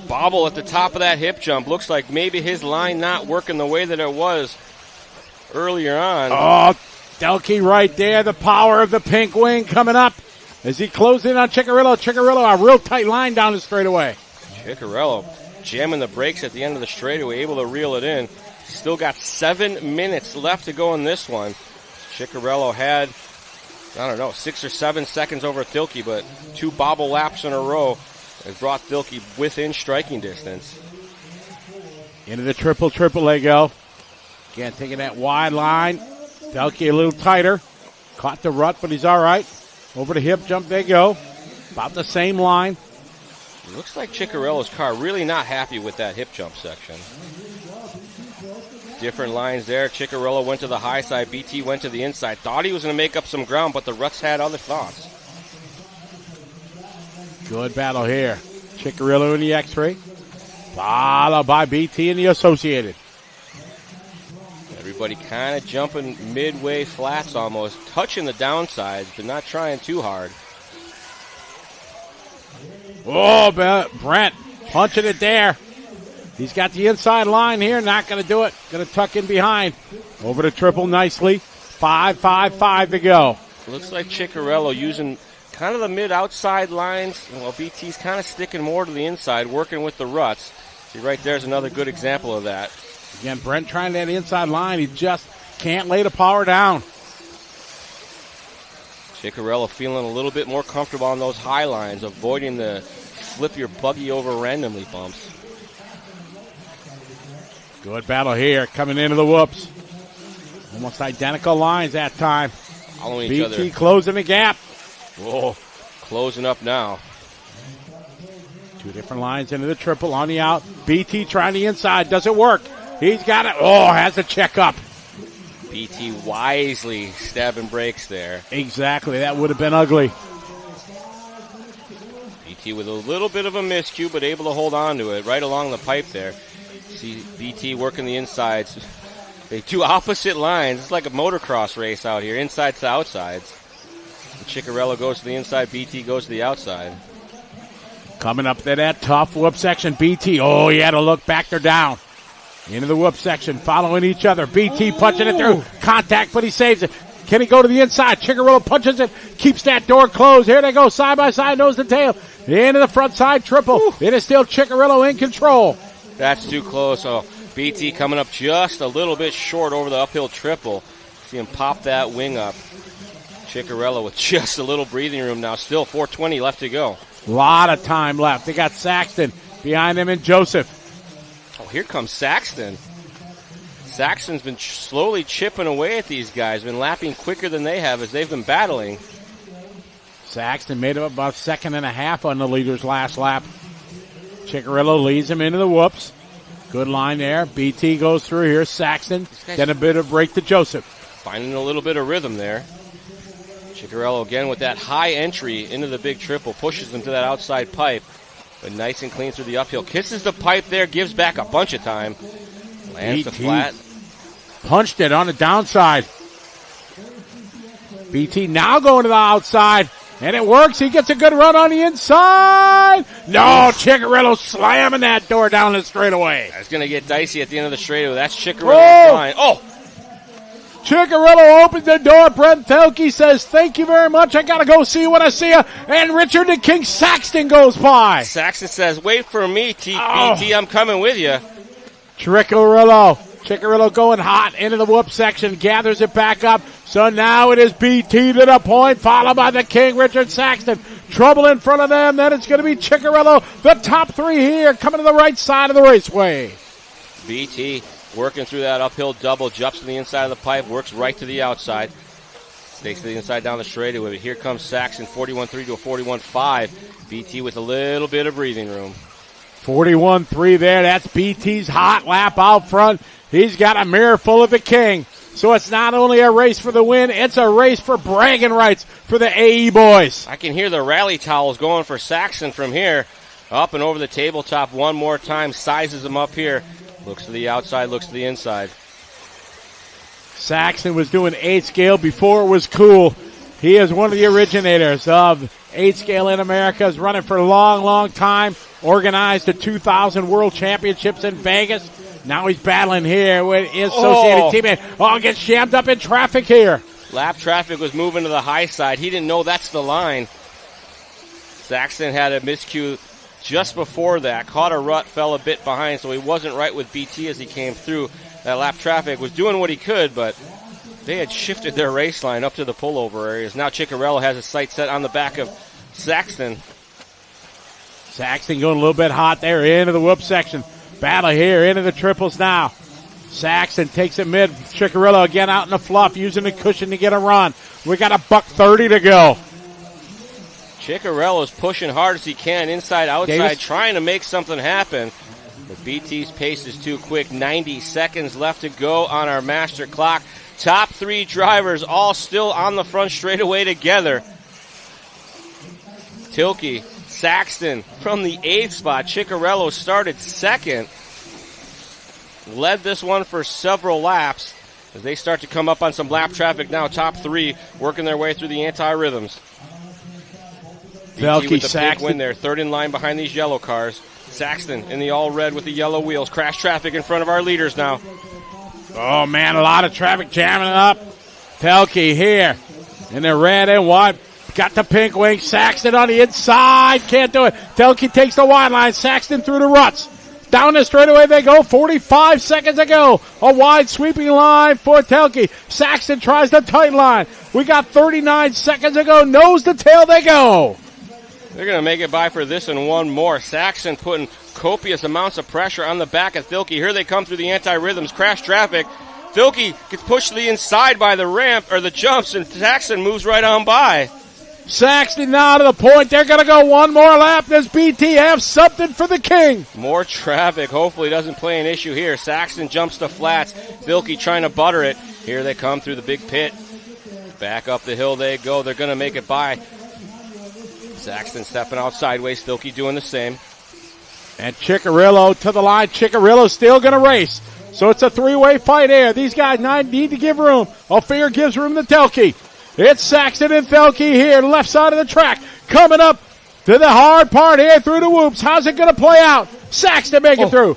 Bobble at the top of that hip jump. Looks like maybe his line not working the way that it was earlier on. Thilke right there. The power of the pink wing coming up as he closes in on Ciccarello. Ciccarello, a real tight line down the straightaway. Ciccarello jamming the brakes at the end of the straightaway, able to reel it in. Still got 7 minutes left to go in this one. Ciccarello had, 6 or 7 seconds over Thilke, but 2 bobble laps in a row has brought Thilke within striking distance. Into the triple they go. Again, taking that wide line. Thilke a little tighter. Caught the rut, but he's all right. Over the hip jump they go. About the same line. Looks like Ciccarello's car really not happy with that hip jump section. Different lines there. Ciccarello went to the high side. BT went to the inside. Thought he was going to make up some ground, but the ruts had other thoughts. Good battle here. Ciccarello in the X-ray. Followed by BT in the Associated. Everybody kind of jumping midway flats almost. Touching the downsides, but not trying too hard. Brent punching it there. He's got the inside line here. Not going to do it. Going to tuck in behind. Over to triple nicely. 5-5-5 to go. Looks like Ciccarello using kind of the mid-outside lines. Well, BT's kind of sticking more to the inside, working with the ruts. See, right there's another good example of that. Again, Brent trying that inside line. He just can't lay the power down. Ciccarello feeling a little bit more comfortable on those high lines, avoiding the flip your buggy over randomly bumps. Good battle here, coming into the whoops. Almost identical lines that time. Following each other. BT closing the gap. Whoa, closing up now. Two different lines into the triple on the out. BT trying the inside, doesn't work. He's got it. Oh, has to check up. BT wisely stabbing brakes there. Exactly, that would have been ugly. BT with a little bit of a miscue, but able to hold on to it right along the pipe there. See BT working the insides. They do opposite lines. It's like a motocross race out here, insides to outsides. Ciccarello goes to the inside, BT goes to the outside. Coming up to that tough whoop section, BT. Oh, he had to look back or down. Into the whoop section, following each other. BT punching it through. Contact, but he saves it. Can he go to the inside? Ciccarello punches it, keeps that door closed. Here they go, side by side, nose to tail. Into the front side triple. It is still Ciccarello in control. That's too close. Oh, BT coming up just a little bit short over the uphill triple. See him pop that wing up. Ciccarello with just a little breathing room now. Still 4:20 left to go. A lot of time left. They got Saxton behind them and Joseph. Oh, here comes Saxton. Saxton's been slowly chipping away at these guys. Been lapping quicker than they have as they've been battling. Saxton made up about a second and a half on the leader's last lap. Ciccarello leads him into the whoops. Good line there. BT goes through here. Saxton. Then a bit of break to Joseph. Finding a little bit of rhythm there. Ciccarello again with that high entry into the big triple. Pushes them to that outside pipe. But nice and clean through the uphill. Kisses the pipe there. Gives back a bunch of time. Lands the flat. Punched it on the downside. BT now going to the outside. And it works. He gets a good run on the inside. No, Ciccarello slamming that door down the straightaway. It's going to get dicey at the end of the straightaway. That's Ciccarello's line. Oh! Ciccarello opens the door. Brent Telke says, thank you very much. I got to go see you when I see you. And Richard the King Saxton goes by. Saxton says, wait for me, BT. I'm coming with you. Ciccarello going hot into the whoop section. Gathers it back up. So now it is BT to the point, followed by the King, Richard Saxton. Trouble in front of them. Then it's going to be Ciccarello. The top three here coming to the right side of the raceway. BT working through that uphill double, jumps to the inside of the pipe, works right to the outside. Takes to the inside down the straightaway. But here comes Saxton, 41.3 to a 41.5. BT with a little bit of breathing room. 41.3 there. That's BT's hot lap out front. He's got a mirror full of the King. So it's not only a race for the win, it's a race for bragging rights for the AE boys. I can hear the rally towels going for Saxton from here. Up and over the tabletop one more time. Sizes him up here. Looks to the outside, looks to the inside. Saxton was doing 8 scale before it was cool. He is one of the originators of 8 scale in America. Has run it for a long, long time. Organized the 2000 World Championships in Vegas. Now he's battling here with his associated teammate. Oh, gets jammed up in traffic here. Lap traffic was moving to the high side. He didn't know that's the line. Saxton had a miscue just before that. Caught a rut, fell a bit behind, so he wasn't right with BT as he came through. That lap traffic was doing what he could, but they had shifted their race line up to the pullover areas. Now Ciccarello has his sight set on the back of Saxton. Saxton going a little bit hot there into the whoop section. Battle here into the triples now. Saxton takes it mid. Ciccarello again out in the fluff, using the cushion to get a run. We got a $1:30 to go. Ciccarello's pushing hard as he can, inside, outside, trying to make something happen. But BT's pace is too quick. 90 seconds left to go on our master clock. Top 3 drivers all still on the front straightaway together. Tilke, Saxton from the 8th spot. Ciccarello started 2nd. Led this one for several laps as they start to come up on some lap traffic now. Top 3 working their way through the anti-rhythms. BT with the big win there. 3rd in line behind these yellow cars. Saxton in the all red with the yellow wheels. Crash traffic in front of our leaders now. Oh, man, a lot of traffic jamming up. Pelkey here in the red and white. Got the pink wing. Saxton on the inside. Can't do it. Telke takes the wide line. Saxton through the ruts. Down the straightaway they go. 45 seconds to go. A wide sweeping line for Telke. Saxton tries the tight line. We got 39 seconds to go. Nose to tail they go. They're going to make it by for this and one more. Saxton putting copious amounts of pressure on the back of Thilke. Here they come through the anti-rhythms. Crash traffic. Thilke gets pushed to the inside by the ramp or the jumps, and Saxton moves right on by. Saxton now to the point. They're going to go one more lap. Does BTF something for the king? More traffic. Hopefully doesn't play an issue here. Saxton jumps to flats. Thilke trying to butter it. Here they come through the big pit. Back up the hill they go. They're going to make it by. Saxton stepping out sideways. Thilke doing the same. And Ciccarillo to the line. Ciccarillo still going to race. So it's a three-way fight here. These guys need to give room. Ophir gives room to Telke. It's Saxton and Thelke here, left side of the track. Coming up to the hard part here through the whoops. How's it going to play out? Saxton make it through.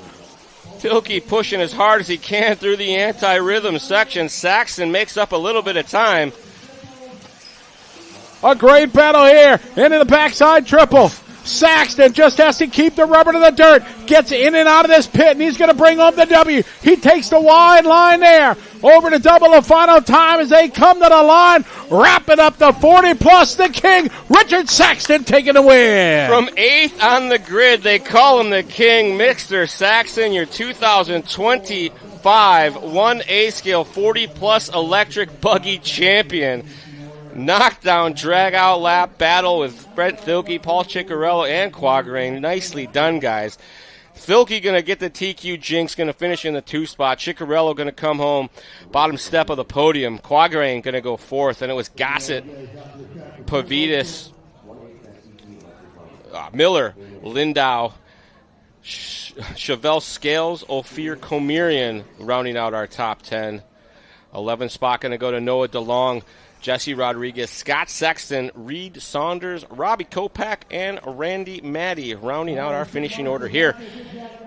Thelke pushing as hard as he can through the anti-rhythm section. Saxton makes up a little bit of time. A great battle here into the backside triple. Saxton just has to keep the rubber to the dirt. Gets in and out of this pit, and he's going to bring home the W. He takes the wide line there. Over to double the final time as they come to the line. Wrapping up the 40 plus the king. Richard Saxton taking the win. From 8th on the grid, they call him the king. Mr. Saxton, your 2025 1A scale 40 plus electric buggy champion. Knockdown, drag-out lap battle with Brent Thilke, Paul Ciccarello, and Quagrain. Nicely done, guys. Thilke going to get the TQ jinx, going to finish in the 2 spot. Ciccarello going to come home, bottom step of the podium. Quagrain going to go 4th, and it was Gossett, Pavidis, Miller, Lindau, Chevelle Scales, Ophir Comerian rounding out our top 10. 11th spot going to go to Noah DeLong, Jesse Rodriguez, Scott Sexton, Reed Saunders, Robbie Kopak, and Randy Maddy rounding out our finishing order here.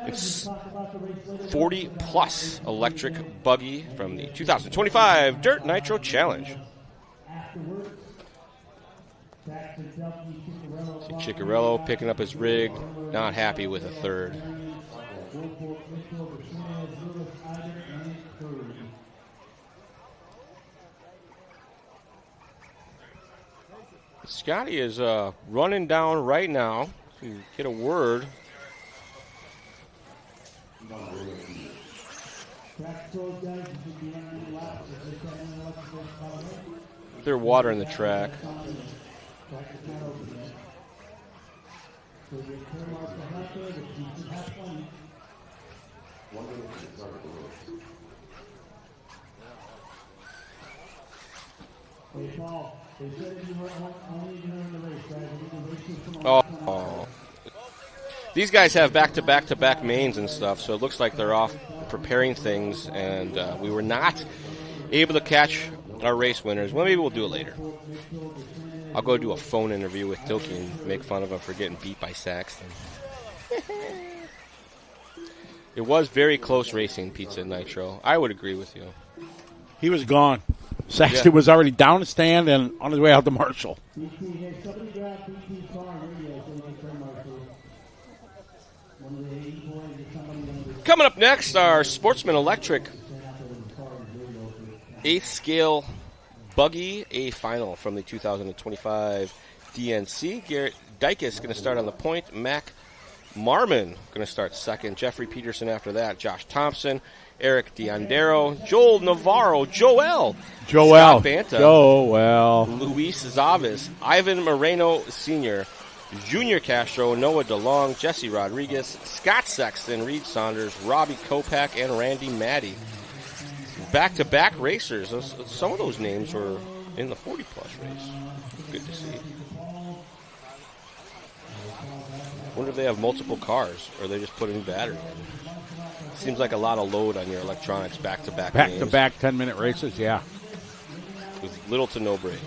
It's 40-plus electric buggy from the 2025 Dirt Nitro Challenge. Ciccarello picking up his rig, not happy with a third. Scotty is running down right now to get a word. They're watering the track. Oh. These guys have back-to-back mains and stuff, so it looks like they're off preparing things, and we were not able to catch our race winners. Well, maybe we'll do it later. I'll go do a phone interview with Tilke and make fun of him for getting beat by Saxton. It was very close racing, Pizza Nitro. I would agree with you. He was gone. Saxton was already down the stand and on his way out to Marshall. Coming up next, our Sportsman Electric 8th scale buggy, a final from the 2025 DNC. Garrett Dykes going to start on the point. Mac Marmon going to start second. Jeffrey Peterson after that. Josh Thompson, Eric Diandero, Joel Navarro, Joel, Scott Banta, Luis Zavis, Ivan Moreno Sr., Junior Castro, Noah DeLong, Jesse Rodriguez, Scott Sexton, Reed Saunders, Robbie Kopak, and Randy Maddy. Back-to-back racers. Some of those names were in the 40-plus race. Good to see. Wonder if they have multiple cars, or they just put a new battery in. Seems like a lot of load on your electronics back-to-back games. Back-to-back 10-minute races, yeah. With little to no break.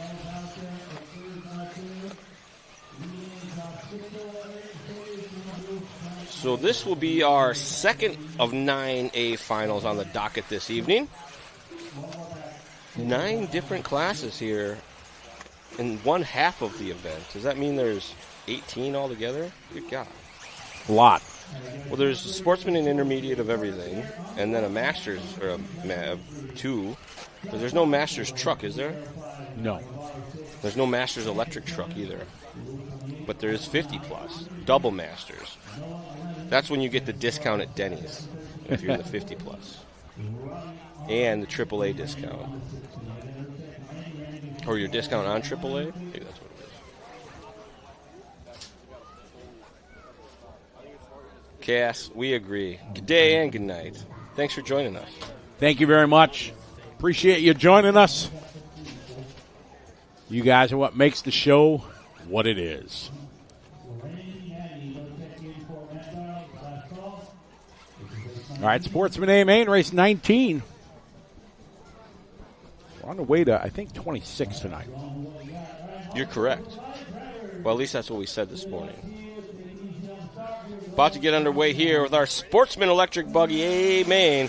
So this will be our second of 9A finals on the docket this evening. 9 different classes here in one half of the event. Does that mean there's 18 altogether? Good God. A lot. Well, there's a sportsman and intermediate of everything, and then a master's, or a 2. But there's no master's truck, is there? No. There's no master's electric truck either. But there is 50 plus, double masters. That's when you get the discount at Denny's, if you're in the 50 plus. And the AAA discount. Or your discount on AAA? Maybe that's what it is. Cass, we agree. Good day and good night. Thanks for joining us. Thank you very much. Appreciate you joining us. You guys are what makes the show what it is. All right, Sportsman A main race 19. We're on the way to, I think, 26 tonight. You're correct. Well, at least that's what we said this morning. About to get underway here with our Sportsman Electric Buggy A main,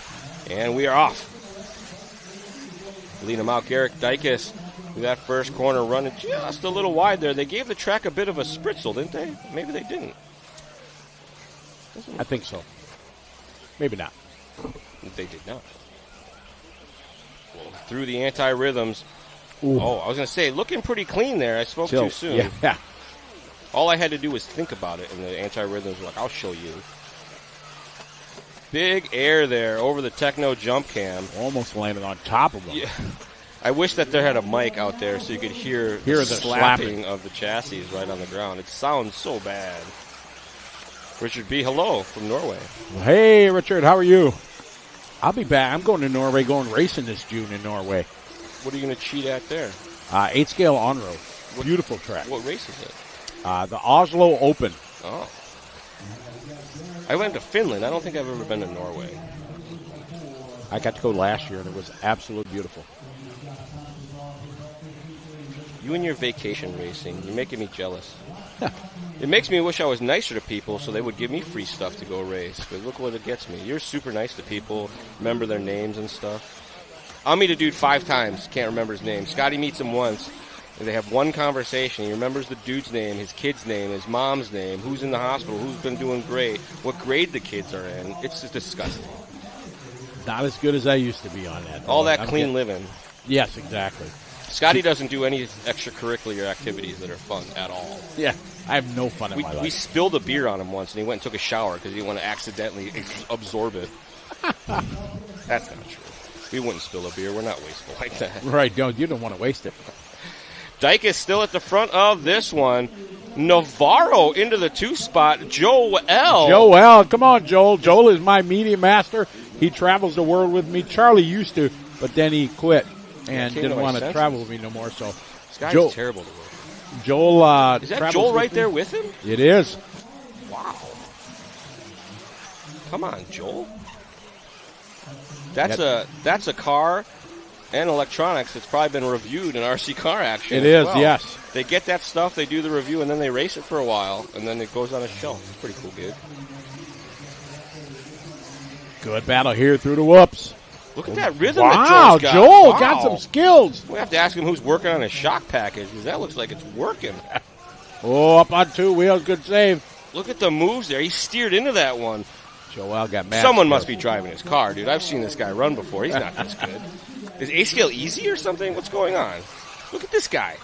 and we are off. Leading them out, Garrick Dykes. That first corner running just a little wide there. They gave the track a bit of a spritzel, didn't they? Maybe they didn't. I think so. Maybe not. They did not. Well, through the anti-rhythms. Ooh. Oh, I was going to say, looking pretty clean there. I spoke too soon. Yeah. All I had to do was think about it, and the anti-rhythms were like, I'll show you. Big air there over the Techno jump cam. Almost landed on top of them. Yeah. I wish that there had a mic out there so you could hear the slapping of the chassis right on the ground. It sounds so bad. Richard B., hello from Norway. Well, hey, Richard, how are you? I'll be back. I'm going to Norway, going racing this June in Norway. What are you going to cheat at there? 8-scale on-road. Beautiful track. What race is it? The Oslo Open. Oh. I went to Finland. I don't think I've ever been to Norway. I got to go last year, and it was absolutely beautiful. You and your vacation racing, you're making me jealous. It makes me wish I was nicer to people so they would give me free stuff to go race. But look what it gets me. You're super nice to people, remember their names and stuff. I'll meet a dude 5 times, can't remember his name. Scotty meets him once, and they have one conversation. He remembers the dude's name, his kid's name, his mom's name, who's in the hospital, who's been doing great, what grade the kids are in. It's just disgusting. Not as good as I used to be on that. All that clean living. Yes, exactly. Scotty doesn't do any extracurricular activities that are fun at all. Yeah, I have no fun in my life. We spilled a beer on him once, and he went and took a shower because he didn't want to accidentally absorb it. That's not true. We wouldn't spill a beer. We're not wasteful like that. Right, you don't want to waste it. Dyke is still at the front of this one. Navarro into the 2 spot. Joel. Come on, Joel. Joel is my media master. He travels the world with me. Charlie used to, but then he quit and didn't want to travel with me no more. So this guy's terrible to work. Joel. Is that Joel right there with him? It is. Wow. Come on, Joel. That's a car and electronics that's probably been reviewed in RC Car Action. It is, well. yes. They get that stuff, they do the review, and then they race it for a while, and then it goes on a shelf. It's a pretty cool gig. Good battle here through the whoops. Look at that rhythm that Joel's got. Joel got some skills. We have to ask him who's working on his shock package, because that looks like it's working. Up on 2 wheels, good save. Look at the moves there. He steered into that one. Joel got mad. Someone must be driving his car, dude. I've seen this guy run before. He's not this good. Is A-scale easy or something? What's going on? Look at this guy.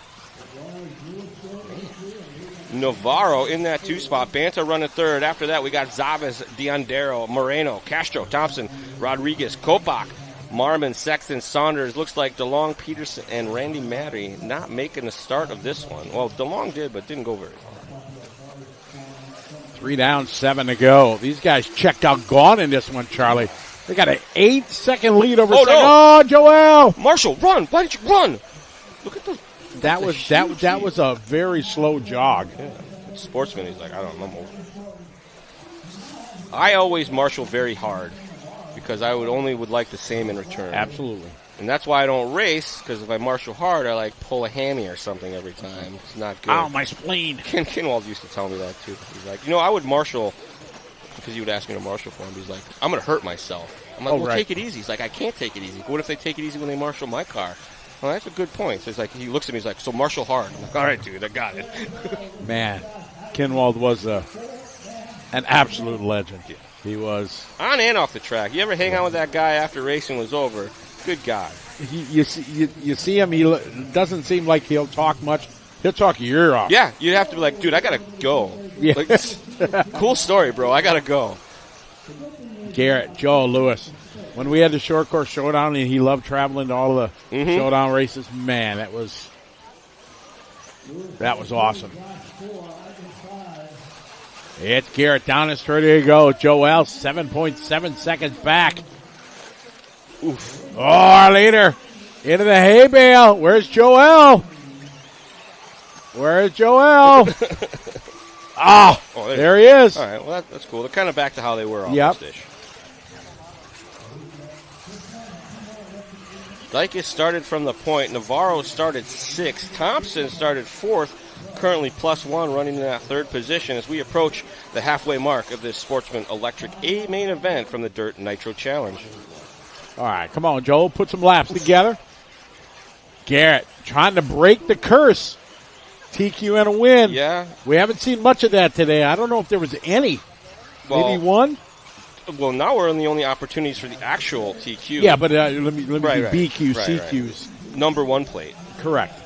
Navarro in that 2 spot. Banta running 3rd. After that, we got Zavis, Diondero, Moreno, Castro, Thompson, Rodriguez, Kopak, Marmon, Sexton, Saunders. Looks like DeLong, Peterson, and Randy Matty not making the start of this one. Well, DeLong did, but didn't go very far. 3 down, 7 to go. These guys checked out gone in this one, Charlie. They got an 8-second lead over. Oh, Joel! Marshall, run! Why didn't you run? Look at the. That was a very slow jog. Yeah. Sportsman, he's like, I don't know. I'm over. I always marshal very hard because I would like the same in return. Absolutely. And that's why I don't race, because if I marshal hard, I pull a hammy or something every time. It's not good. Ow, my spleen. Ken Kinwald used to tell me that too. He's like, I would marshal because he would ask me to marshal for him. He's like, I'm going to hurt myself. I'm like, take it easy. He's like, I can't take it easy. What if they take it easy when they marshal my car? Well, that's a good point. So he's like, he looks at me, he's like, so marshal hard. I'm like, all right, dude, I got it. Man, Kinwald was an absolute legend. Yeah. He was. On and off the track. You ever hang out with that guy after racing was over? Good God. You see him, he doesn't seem like he'll talk much. He'll talk your ear off. Yeah, you'd have to be like, dude, I got to go. Yeah. Like, cool story, bro. I got to go. Garrett, Joel, Lewis. When we had the short course showdown, and he loved traveling to all the showdown races, man, that was awesome. It's Garrett down the straight. There you go. Joel, 7.7 seconds back. Oof. Oh, our leader into the hay bale. Where's Joel? Where's Joel? Oh, there he is. All right, well, that's cool. They're kind of back to how they were on yep. this dish. Dykes started from the point. Navarro started 6th. Thompson started 4th. Currently +1, running in that 3rd position as we approach the halfway mark of this Sportsman Electric A main event from the Dirt Nitro Challenge. All right, come on, Joel. Put some laps together. Garrett trying to break the curse. TQ and a win. Yeah. We haven't seen much of that today. I don't know if there was any. Maybe one? Well, now we're on the only opportunities for the actual TQ. Yeah, but let me do BQs, CQs. Right. Number 1 plate. Correct.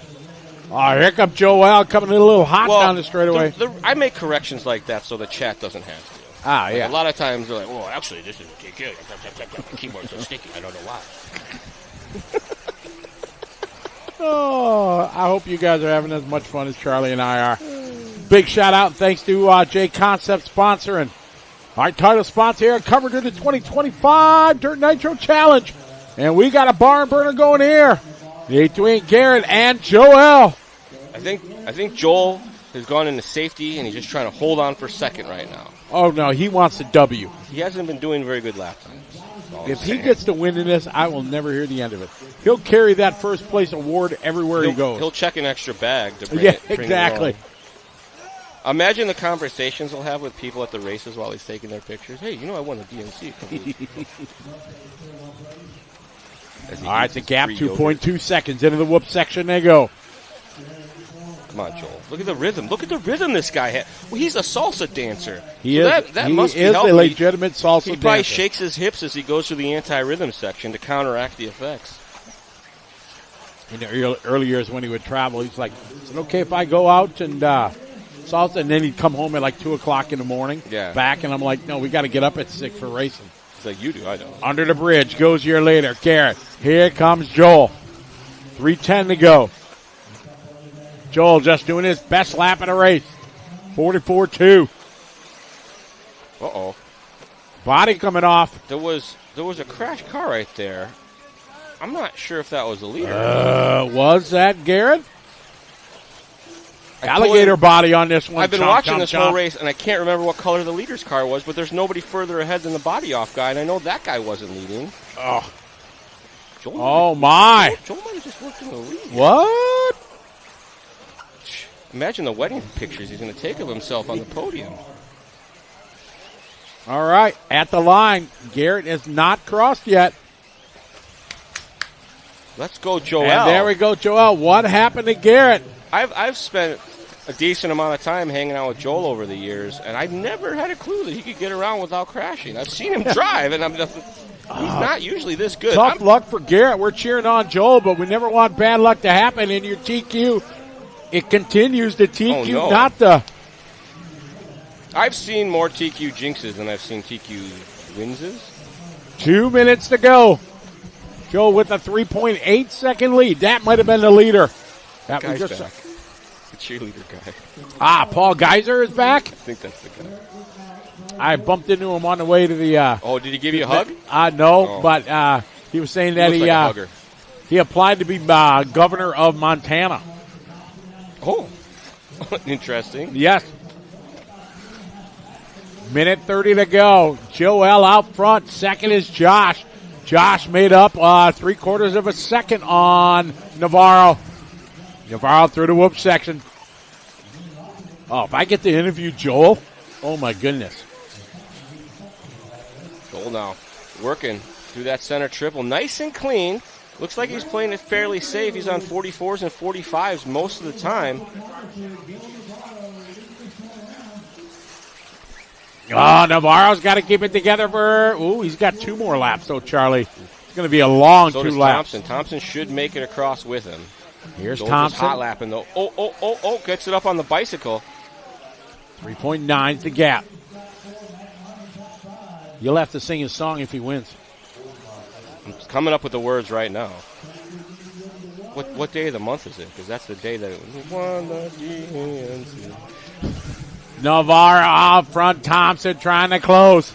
Oh, here comes Joel coming in a little hot down the straightaway. I make corrections like that so the chat doesn't have to. Ah, yeah. Like a lot of times they're like, well, actually, this is a TQ. The keyboard's so sticky. I don't know why. Oh, I hope you guys are having as much fun as Charlie and I are. Big shout out and thanks to J Concept sponsoring our title sponsor here, covered to the 2025 Dirt Nitro Challenge. And we got a barn burner going here between Garrett and Joel. I think Joel has gone into safety and he's just trying to hold on for second right now. Oh, no, he wants a W. He hasn't been doing very good lap times. If he gets the win in this, I will never hear the end of it. He'll carry that first place award everywhere he goes. He'll check an extra bag to bring it. Bring exactly. It Imagine the conversations he'll have with people at the races while he's taking their pictures. Hey, I won a DNC. All right, the gap, 2.2 seconds into the whoop section they go. Come on, Joel. Look at the rhythm. Look at the rhythm this guy has. Well, he's a salsa dancer. He is a legitimate salsa dancer. He probably shakes his hips as he goes through the anti-rhythm section to counteract the effects. In the early years when he would travel, he's like, is it okay if I go out and salsa? And then he'd come home at like 2 o'clock in the morning. Yeah. Back, and I'm like, no, we got to get up at 6 for racing. It's like, you do, I don't. Under the bridge, goes your leader, Garrett. Here comes Joel. 3:10 to go. Joel just doing his best lap of the race. 44.2. Uh-oh. Body coming off. There was a crashed car right there. I'm not sure if that was the leader. Was that Garrett? Alligator body on this one. I've been watching this whole race, and I can't remember what color the leader's car was, but there's nobody further ahead than the body off guy, and I know that guy wasn't leading. Oh. Joel my. Joel might have just worked in the lead. What? Imagine the wedding pictures he's going to take of himself on the podium. All right, at the line. Garrett is not crossed yet. Let's go, Joel. And there we go, Joel. What happened to Garrett? I've spent a decent amount of time hanging out with Joel over the years, and I've never had a clue that he could get around without crashing. I've seen him drive, and he's not usually this good. Tough luck for Garrett. We're cheering on Joel, but we never want bad luck to happen in your TQ. It continues to TQ, not the... I've seen more TQ jinxes than I've seen TQ winses. 2 minutes to go. Joel with a 3.8 second lead. That might have been the leader. That guy's was just back. The cheerleader Paul guy. Geiser is back. I think that's the guy. I bumped into him on the way to the... did he give you a hug? No, but he was saying that he applied to be governor of Montana. Oh, interesting. Yes. Minute 30 to go. Joel out front. Second is Josh. Josh made up 3/4 of a second on Navarro. Navarro through the whoop section. Oh, if I get to interview Joel, oh my goodness. Joel now working through that center triple. Nice and clean. Looks like he's playing it fairly safe. He's on 44s and 45s most of the time. Oh, Navarro's got to keep it together for... Ooh, he's got 2 more laps, though, Charlie. It's going to be a long 2 laps. Thompson should make it across with him. Here's Joel Thompson. hot lapping, though. Oh, gets it up on the bicycle. 3.9 is the gap. You'll have to sing his song if he wins. I'm coming up with the words right now. What day of the month is it? Because that's the day that we won the DNC. Navarro out front. Thompson trying to close.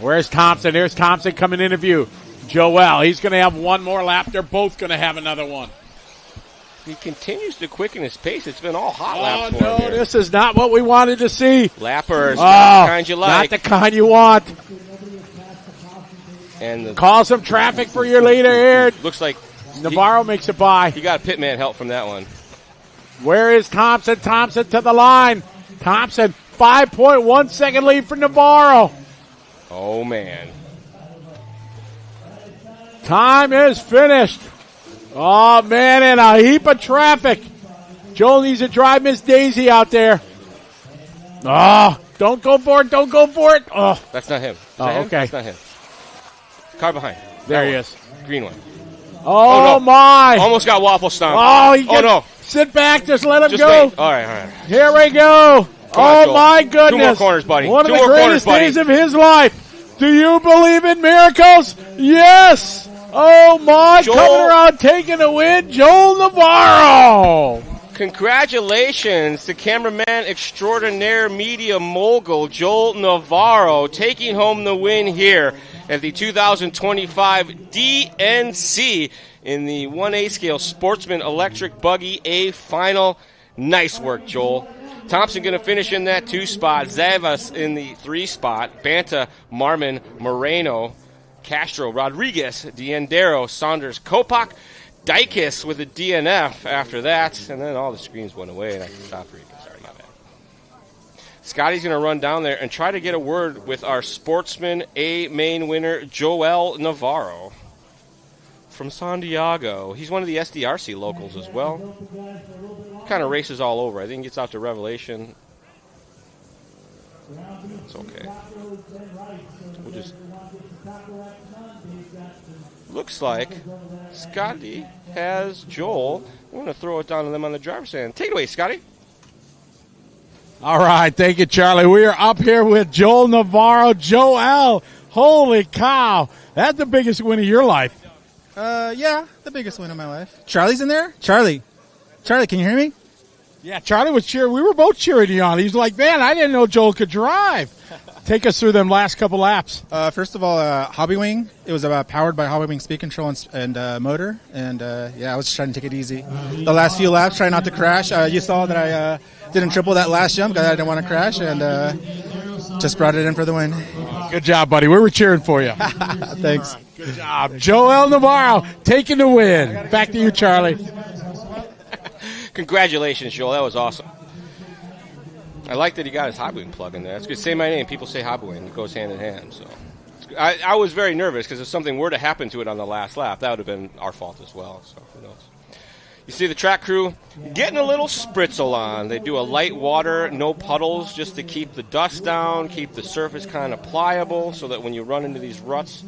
Where's Thompson? Here's Thompson coming into view. Joel, he's going to have 1 more lap. They're both going to have another one. He continues to quicken his pace. It's been all hot laps for him. Oh, no, this is not what we wanted to see. Lappers, not the kind you like. Not the kind you want. And call some traffic for your leader here. Looks like Navarro makes it by. He got pitman help from that one. Where is Thompson? Thompson to the line. Thompson, 5.1 second lead for Navarro. Oh, man. Time is finished. Oh, man, and a heap of traffic. Joel needs to drive Miss Daisy out there. Oh, don't go for it. Don't go for it. Oh, that's not him. Okay. That's not him. Car behind. There he is. Green one. Oh, no. my. Almost got waffle stomped. Oh, no. Sit back. Just let him just go. Wait. All right. Here we go. On, my goodness. 2 more corners, buddy. One of the greatest days of his life. Do you believe in miracles? Yes. Oh, my. Joel. Coming around taking a win, Joel Navarro. Congratulations to cameraman extraordinaire media mogul Joel Navarro taking home the win here at the 2025 DNC in the 1A scale Sportsman Electric Buggy A final. Nice work, Joel. Thompson going to finish in that 2 spot. Zavas in the 3 spot. Banta, Marmon, Moreno, Castro, Rodriguez, Diendero, Saunders, Kopak, Dykis with a DNF after that. And then all the screens went away and I can stop reading. Sorry, my bad. Scotty's going to run down there and try to get a word with our Sportsman A main winner, Joel Navarro from San Diego. He's one of the SDRC locals as well. Kind of races all over. I think he gets out to Revelation. It's okay. We'll just... Looks like Scotty has Joel. I'm going to throw it down to them on the driver's stand. Take it away, Scotty. All right. Thank you, Charlie. We are up here with Joel Navarro. Joel, holy cow. That's the biggest win of your life. Yeah, the biggest win of my life. Charlie's in there? Charlie, can you hear me? Yeah, Charlie was cheering. We were both cheering you on. He's like, man, I didn't know Joel could drive. Take us through them last couple laps. First of all, Hobby Wing. It was powered by Hobby Wing speed control and motor. And, I was just trying to take it easy. The last few laps, trying not to crash. You saw that I didn't triple that last jump because I didn't want to crash. And just brought it in for the win. Good job, buddy. We were cheering for you. Thanks. Good job. Joel Navarro taking the win. Back to you, Charlie. Congratulations, Joel. That was awesome. I like that he got his Hobby Wing plug in there. That's good. Say my name. People say Hobby Wing. It goes hand in hand. So I was very nervous because if something were to happen to it on the last lap, that would have been our fault as well. So who knows? You see the track crew getting a little spritzel on. They do a light water, no puddles, just to keep the dust down, keep the surface kind of pliable so that when you run into these ruts,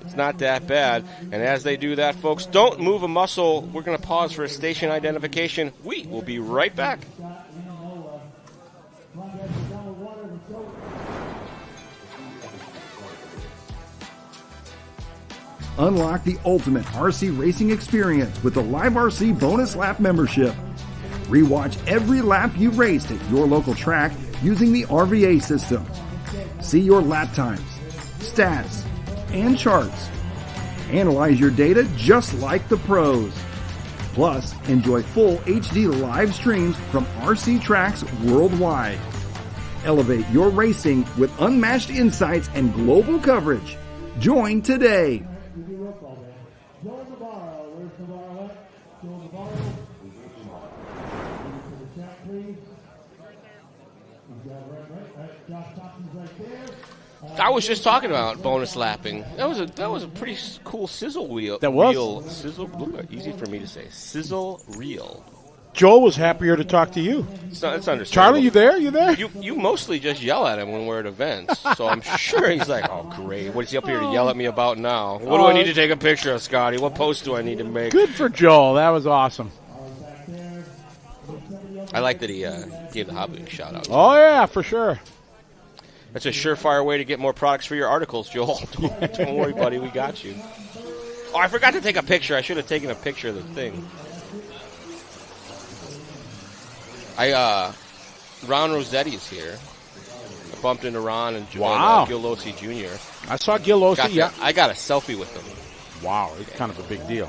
it's not that bad. And as they do that, folks, don't move a muscle. We're going to pause for a station identification. We will be right back. Unlock the ultimate RC racing experience with the Live RC Bonus Lap membership. Rewatch every lap you raced at your local track using the RVA system. See your lap times, stats, and charts. Analyze your data just like the pros. Plus, enjoy full HD live streams from RC tracks worldwide. Elevate your racing with unmatched insights and global coverage. Join today. I was just talking about bonus lapping. That was a pretty cool sizzle wheel. That was. Reel. Sizzle, easy for me to say. Sizzle reel. Joel was happier to talk to you. It's understandable. Charlie, you there? You there? You mostly just yell at him when we're at events, so I'm sure he's like, oh, great. What is he up here to yell at me about now? What do I need to take a picture of, Scotty? What post do I need to make? Good for Joel. That was awesome. I like that he gave the hobby a shout-out. Oh, yeah, for sure. That's a surefire way to get more products for your articles, Joel. Don't worry, buddy. We got you. Oh, I forgot to take a picture. I should have taken a picture of the thing. Ron Rossetti's here. I bumped into Ron and Gil Losi Jr. I saw Gil Losi, I got a selfie with him. Wow, it's kind of a big deal.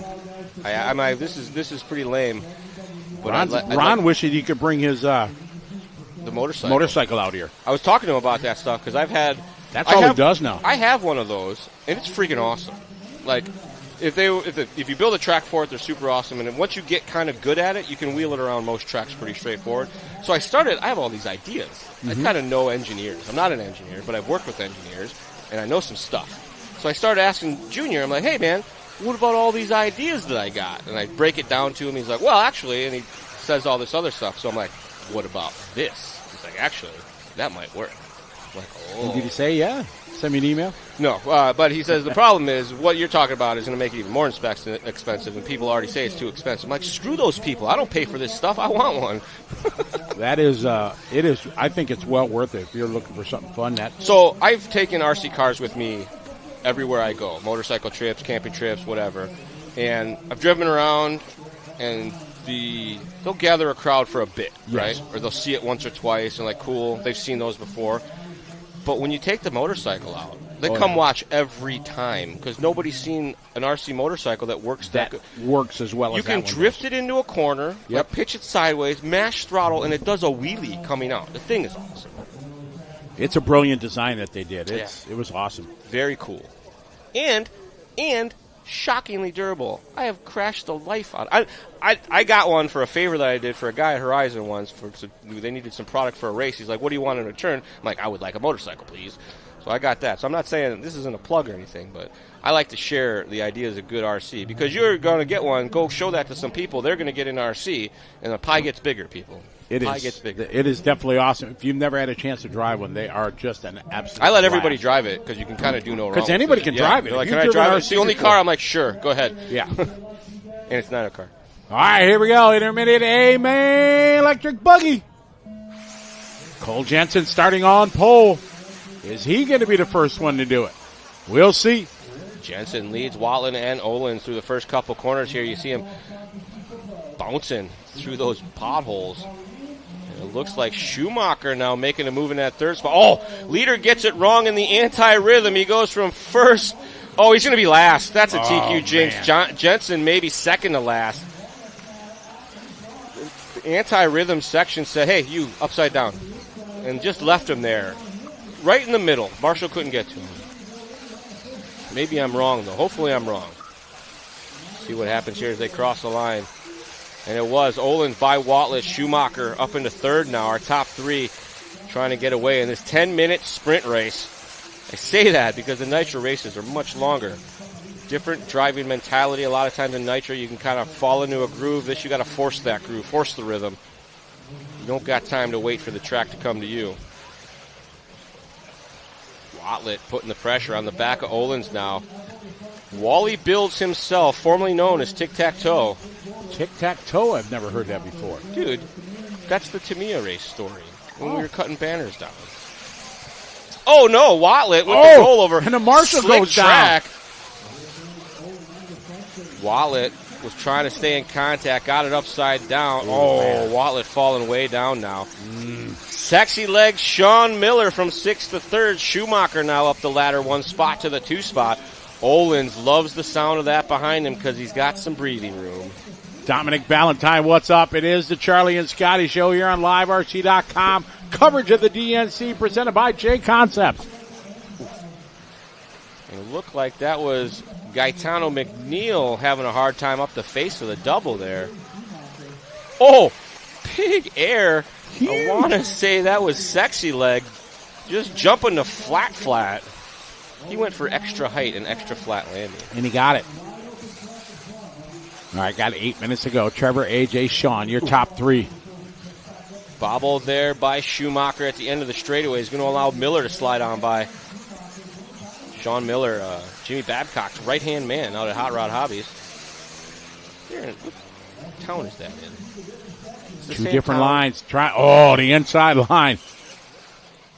This is pretty lame. But Ron wished he could bring his the motorcycle out here. I was talking to him about that stuff because That's all he does now. I have one of those, and it's freaking awesome. Like, if you build a track for it, they're super awesome. And then once you get kind of good at it, you can wheel it around most tracks pretty straightforward. So I have all these ideas. I kind of know engineers. I'm not an engineer, but I've worked with engineers, and I know some stuff. So I started asking Junior, I'm like, hey, man, what about all these ideas that I got? And I break it down to him. He's like, well, actually, and he says all this other stuff. So I'm like, what about this? He's like, actually, that might work. I'm like, oh. And did he say, yeah? Send me an email? No, but he says the problem is what you're talking about is going to make it even more expensive, and people already say it's too expensive. I'm like, screw those people. I don't pay for this stuff. I want one. That is, it is. I think it's well worth it if you're looking for something fun. So I've taken RC cars with me everywhere I go, motorcycle trips, camping trips, whatever. And I've driven around, and they'll gather a crowd for a bit, right? Or they'll see it once or twice, and like, cool, they've seen those before. But when you take the motorcycle out, they come watch every time because nobody's seen an RC motorcycle that works that good. Works as well as that one. You can drift it into a corner, pitch it sideways, mash throttle, and it does a wheelie coming out. The thing is awesome. It's a brilliant design that they did. It was awesome. Very cool. And shockingly durable. I have crashed the life out. I got one for a favor that I did for a guy at Horizon once. They needed some product for a race. He's like, what do you want in return? I'm like, I would like a motorcycle, please. So I got that. So I'm not saying this isn't a plug or anything, but I like to share the ideas of good RC. Because you're going to get one, go show that to some people. They're going to get an RC, and the pie gets bigger, people. Pie gets bigger. It is definitely awesome. If you've never had a chance to drive one, they are just an absolute I let everybody drive it because you can kind of do no wrong. Because anybody can drive it. They're like, can I drive it? It's the only car. I'm like, sure, go ahead. Yeah. And it's not a car. All right, here we go. Intermediate A-Main electric buggy. Cole Jensen starting on pole. Is he going to be the first one to do it? We'll see. Jensen leads Watland and Olins through the first couple corners here. You see him bouncing through those potholes. And it looks like Schumacher now making a move in that third spot. Oh, leader gets it wrong in the anti-rhythm. He goes from first. Oh, he's going to be last. That's a TQ jinx. Jensen maybe second to last. The anti-rhythm section said, hey, you, upside down. And just left him there. Right in the middle. Marshall couldn't get to him. Maybe I'm wrong, though. Hopefully I'm wrong. See what happens here as they cross the line. And it was Olins by Watlett. Schumacher up into third now. Our top three trying to get away in this 10-minute sprint race. I say that because the Nitro races are much longer. Different driving mentality. A lot of times in Nitro you can kind of fall into a groove. This you got to force that groove, force the rhythm. You don't got time to wait for the track to come to you. Watlett putting the pressure on the back of Olins now. Wally Builds himself, formerly known as Tic-Tac-Toe. Tic-Tac-Toe? I've never heard that before. Dude, that's the Tamiya race story when we were cutting banners down. Oh, no, Watlett with the rollover. And the Marshall goes track. Down. Watlett was trying to stay in contact, got it upside down. Watlett falling way down now. Sexy leg Sean Miller from 6th to 3rd. Schumacher now up the ladder 1 spot to the 2 spot. Olins loves the sound of that behind him because he's got some breathing room. Dominic Valentine, what's up? It is the Charlie and Scotty Show here on LiveRC.com. Coverage of the DNC presented by J Concepts. And it looked like that was Gaetano McNeil having a hard time up the face of the double there. Oh, big air. I want to say that was Sexy Leg just jumping to flat. He went for extra height and extra flat landing. And he got it. All right, got 8 minutes to go. Trevor, AJ, Sean, your top three. Bobble there by Schumacher at the end of the straightaway is going to allow Miller to slide on by. Sean Miller, Jimmy Babcock's right-hand man out at Hot Rod Hobbies. What town is that in? Two different lines. The inside line.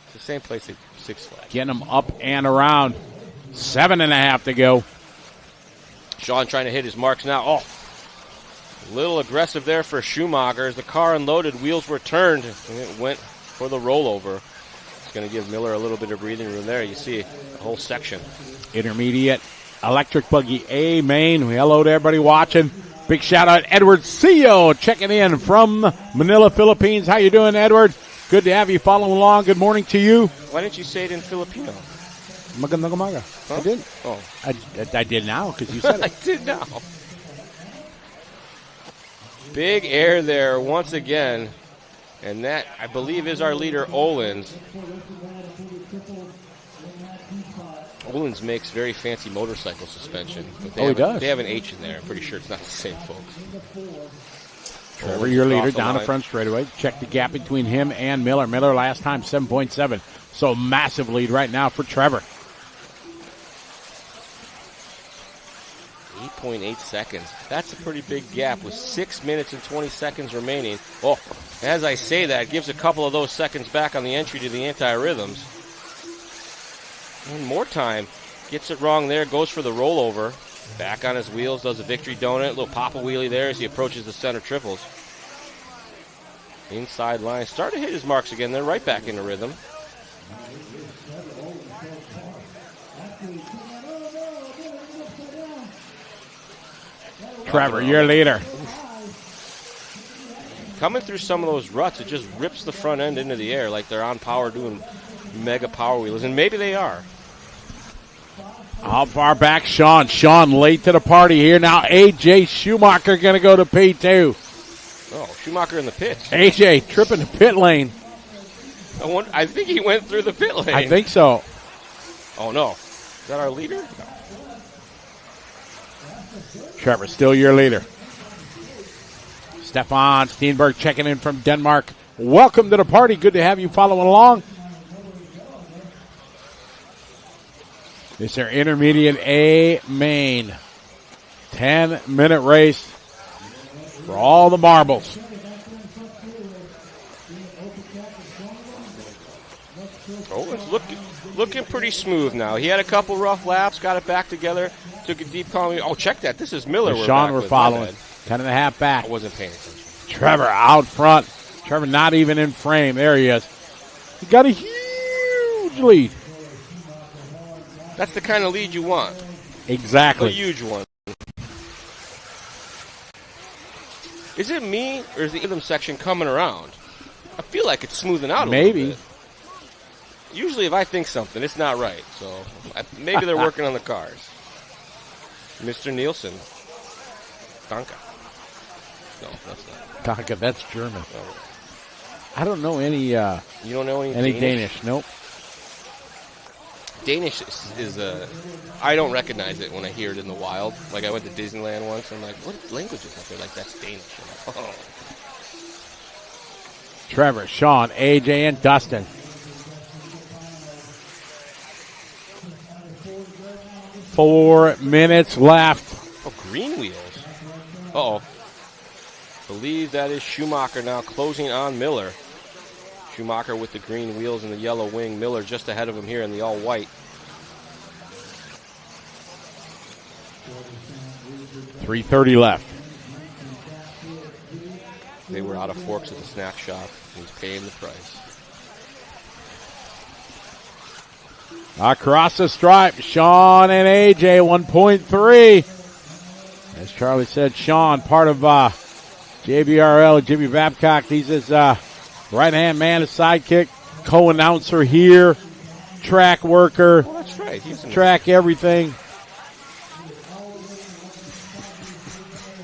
It's the same place at Six Flags. Getting them up and around. 7.5 to go. Sean trying to hit his marks now. Oh, a little aggressive there for Schumacher. As the car unloaded, wheels were turned, and it went for the rollover. It's going to give Miller a little bit of breathing room there. You see a whole section. Intermediate electric buggy A main. Hello to everybody watching. Big shout out EdwardCio checking in from Manila, Philippines. How you doing, Edward? Good to have you following along. Good morning to you. Why didn't you say it in Filipino? Magandang umaga. Huh? I didn't. Oh. I did now because you said it. I did now. Big air there once again. And that, I believe, is our leader, Olins. Olins makes very fancy motorcycle suspension. But he does. They have an H in there. I'm pretty sure it's not the same, folks. Trevor, your leader, down the front straightaway. Check the gap between him and Miller. Miller last time, 7.7. So massive lead right now for Trevor. 8.8 seconds. That's a pretty big gap with 6 minutes and 20 seconds remaining. Oh, as I say that, gives a couple of those seconds back on the entry to the anti-rhythms. One more time. Gets it wrong there, goes for the rollover. Back on his wheels, does a victory donut. Little pop a wheelie there as he approaches the center triples. Inside line. Start to hit his marks again. They're right back into rhythm. Trevor, your leader. Coming through some of those ruts, it just rips the front end into the air like they're on power doing mega power wheels, and maybe they are. How far back, Sean? Sean late to the party here. Now AJ Schumacher going to go to P2. Oh, Schumacher in the pits. AJ tripping the pit lane. I think he went through the pit lane. I think so. Oh, no. Is that our leader? No. Trevor, still your leader. Stefan Steenberg checking in from Denmark. Welcome to the party. Good to have you following along. It's their intermediate A main. 10-minute race for all the marbles. Oh, it's looking pretty smooth now. He had a couple rough laps, got it back together, took a deep call. Oh, check that. This is Miller. Sean, we're following. 10.5 back. I wasn't paying attention. Trevor out front. Trevor not even in frame. There he is. He got a huge lead. That's the kind of lead you want. Exactly. A huge one. Is it me, or is the rhythm section coming around? I feel like it's smoothing out a little bit. Usually if I think something, it's not right. So maybe they're working on the cars. Mr. Nielsen. Danke. No, that's not. Danke, that's German. Oh. I don't know any. You don't know any Danish? Nope. Danish is I don't recognize it when I hear it in the wild. Like I went to Disneyland once, and I'm like, what language is that? They're like, that's Danish. I'm like, oh. Trevor, Sean, AJ, and Dustin. Four minutes left. Oh, green wheels. Uh-oh. Believe that is Schumacher now closing on Miller. Schumacher with the green wheels and the yellow wing. Miller just ahead of him here in the all-white. 3:30 left. They were out of forks at the snack shop. He's paying the price. Across the stripe, Sean and AJ, 1.3. As Charlie said, Sean, part of JBRL, Jimmy Babcock. He's his right-hand man, his sidekick, co-announcer here, track worker. Oh, that's right. He's track everything.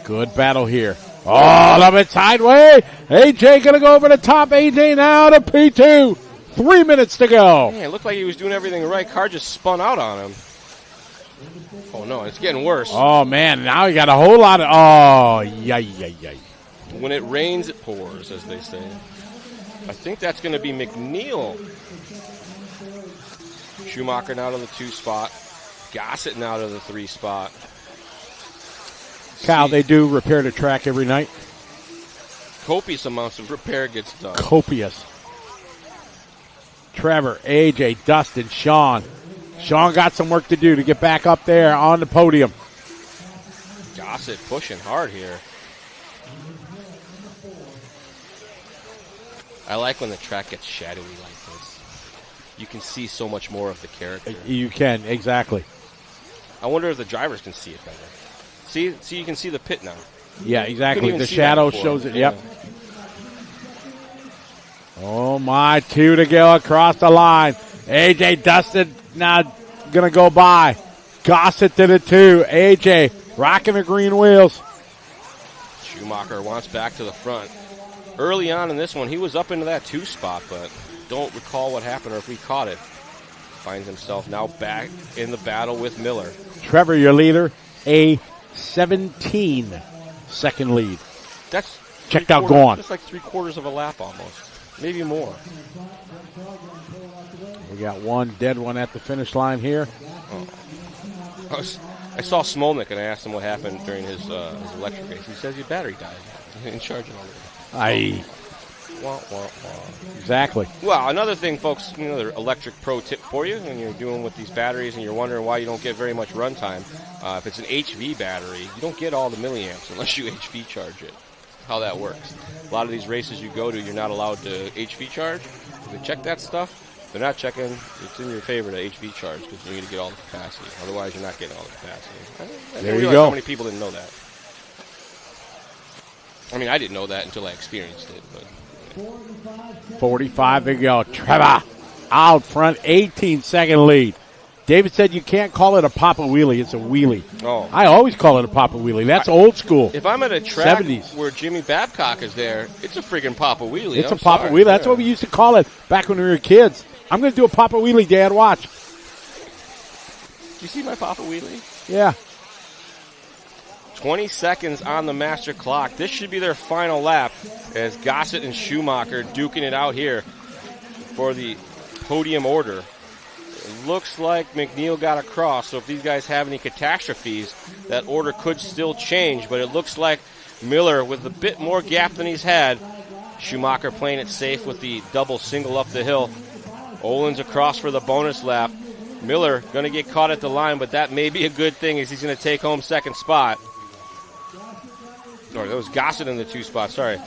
Good battle here. Oh, love it sideways. AJ going to go over the top. AJ now to P2. 3 minutes to go. Man, it looked like he was doing everything right. Car just spun out on him. Oh, no, it's getting worse. Oh, man, now you got a whole lot of, oh, yay. When it rains, it pours, as they say. I think that's going to be McNeil. Schumacher now to the 2 spot. Gossett now to the 3 spot. Kyle, they do repair the track every night. Copious amounts of repair gets done. Copious. Trevor, AJ, Dustin, Sean. Sean got some work to do to get back up there on the podium. Gossett pushing hard here. I like when the track gets shadowy like this. You can see so much more of the character. You can, exactly. I wonder if the drivers can see it better. See, you can see the pit now. Yeah, exactly. The shadow shows it. Yeah. Yep. Oh, my, 2 to go across the line. AJ Dustin now going to go by. Gossett to the 2. AJ rocking the green wheels. Schumacher wants back to the front. Early on in this one, he was up into that 2 spot, but don't recall what happened or if we caught it. Finds himself now back in the battle with Miller. Trevor, your leader, a 17-second lead. That's checked out gone. That's like 3/4 of a lap almost. Maybe more. We got one dead one at the finish line here. Oh. I saw Smolnik and I asked him what happened during his electric race. He says your battery died. He didn't charge it already. Wah, wah, wah. Exactly. Well, another thing, folks, another electric pro tip for you when you're doing with these batteries and you're wondering why you don't get very much runtime. If it's an HV battery, you don't get all the milliamps unless you HV charge it. How that works. A lot of these races you go to, you're not allowed to HV charge. If they check that stuff, they're not checking. It's in your favor to HV charge because you need to get all the capacity. Otherwise, you're not getting all the capacity. I there you realize go. How many people didn't know that? I mean, I didn't know that until I experienced it. But 45 to go. Trevor out front, 18-second lead. David said you can't call it a Papa Wheelie. It's a wheelie. Oh. I always call it a Papa Wheelie. That's old school. If I'm at a track 70s. where Jimmy Babcock is there, it's a freaking Papa Wheelie. It's I'm a Papa sorry. Wheelie. That's what we used to call it back when we were kids. I'm going to do a Papa Wheelie, Dad. Watch. Do you see my Papa Wheelie? Yeah. 20 seconds on the master clock. This should be their final lap as Gossett and Schumacher duking it out here for the podium order. It looks like McNeil got across, so if these guys have any catastrophes, that order could still change, but it looks like Miller with a bit more gap than he's had. Schumacher playing it safe with the double single up the hill. Olin's across for the bonus lap. Miller going to get caught at the line, but that may be a good thing as he's going to take home second spot. Sorry, that was Gossett in the 2 spot. Sorry.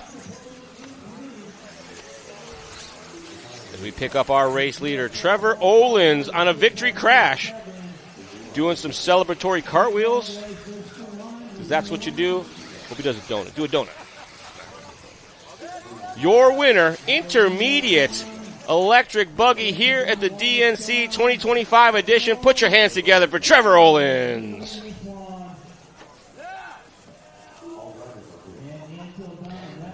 As we pick up our race leader, Trevor Olins on a victory crash. Doing some celebratory cartwheels. Because that's what you do. Hope he does a donut. Do a donut. Your winner, intermediate electric buggy here at the DNC 2025 edition. Put your hands together for Trevor Olins.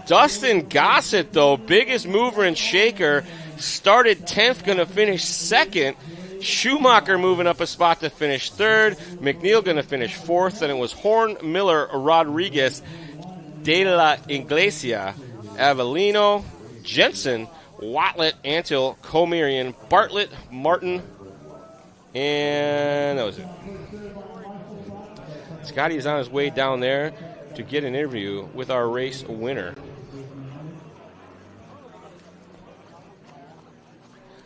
Dustin Gossett, though, biggest mover and shaker, started 10th, going to finish 2nd. Schumacher moving up a spot to finish 3rd. McNeil going to finish 4th. And it was Horn, Miller, Rodriguez, De La Iglesia, Avellino, Jensen, Watlett, Antil, Comerian, Bartlett, Martin, and that was it. Scotty is on his way down there to get an interview with our race winner.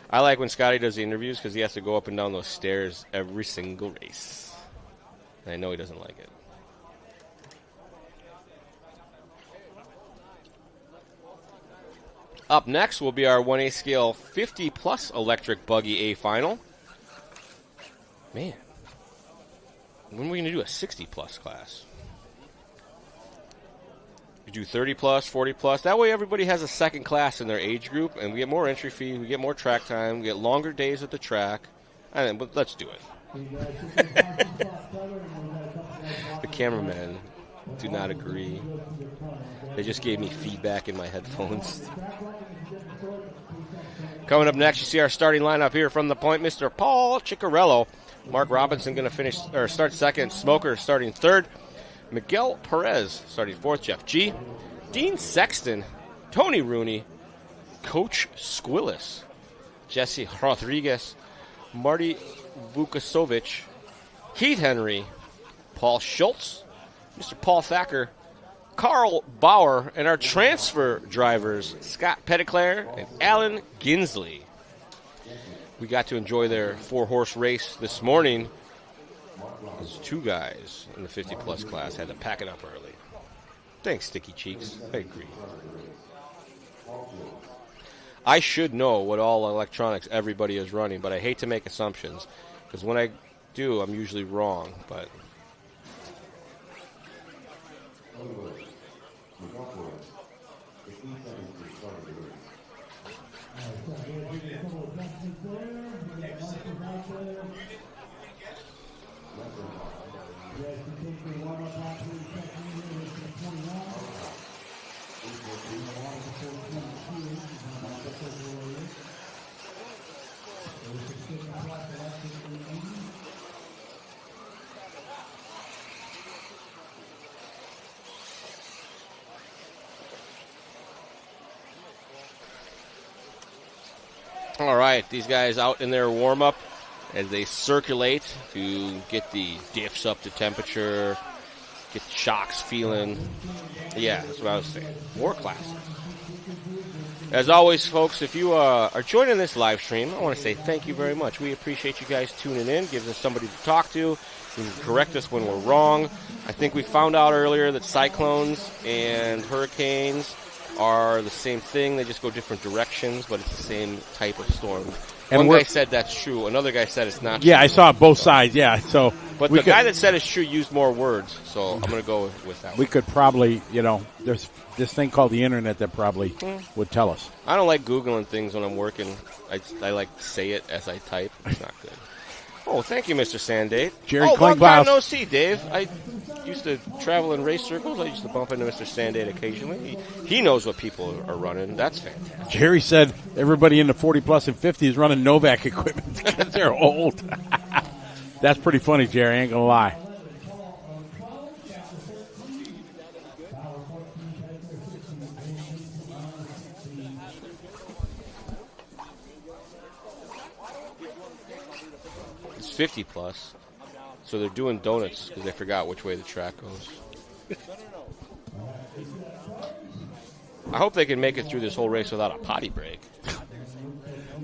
I like when Scotty does the interviews because he has to go up and down those stairs every single race. And I know he doesn't like it. Up next will be our 1A scale 50-plus electric buggy A final. Man, when are we going to do a 60-plus class? We do 30-plus, 40-plus. That way everybody has a second class in their age group, and we get more entry fees, we get more track time, we get longer days at the track. But let's do it. The cameraman do not agree. They just gave me feedback in my headphones. Coming up next, you see our starting lineup here from the point. Mr. Paul Ciccarello. Mark Robinson going to start second. Smoker starting third. Miguel Perez starting fourth. Jeff G. Dean Sexton. Tony Rooney. Coach Squillis. Jesse Rodriguez. Marty Vukasovic. Keith Henry. Paul Schultz. Mr. Paul Thacker. Carl Bauer. And our transfer drivers, Scott Petitclerc and Alan Ginsley. We got to enjoy their 4-horse race this morning. There's 2 guys in the 50-plus class had to pack it up early. Thanks, Sticky Cheeks. I agree. I should know what all electronics everybody is running, but I hate to make assumptions because when I do, I'm usually wrong. But all right, these guys out in their warm-up as they circulate to get the diffs up to temperature, get the shocks feeling. Yeah, that's what I was saying. More classes. As always, folks, if you are joining this live stream, I want to say thank you very much. We appreciate you guys tuning in, gives us somebody to talk to. You can correct us when we're wrong. I think we found out earlier that cyclones and hurricanes are the same thing. They just go different directions, but it's the same type of storm. And one guy said that's true. Another guy said it's not true. Yeah, I saw both sides, yeah. So, but the guy that said it's true used more words, so I'm going to go with that. We could probably, there's this thing called the internet that probably would tell us. I don't like Googling things when I'm working. I like to say it as I type. It's not good. Oh, thank you, Mr. Sandate. Jerry long time Klingbaum. no see, Dave. I used to travel in race circles. I used to bump into Mr. Sandate occasionally. He knows what people are running. That's fantastic. Jerry said everybody in the 40-plus and 50 is running Novak equipment because they're old. That's pretty funny, Jerry. I ain't going to lie. It's 50-plus, so they're doing donuts because they forgot which way the track goes. I hope they can make it through this whole race without a potty break.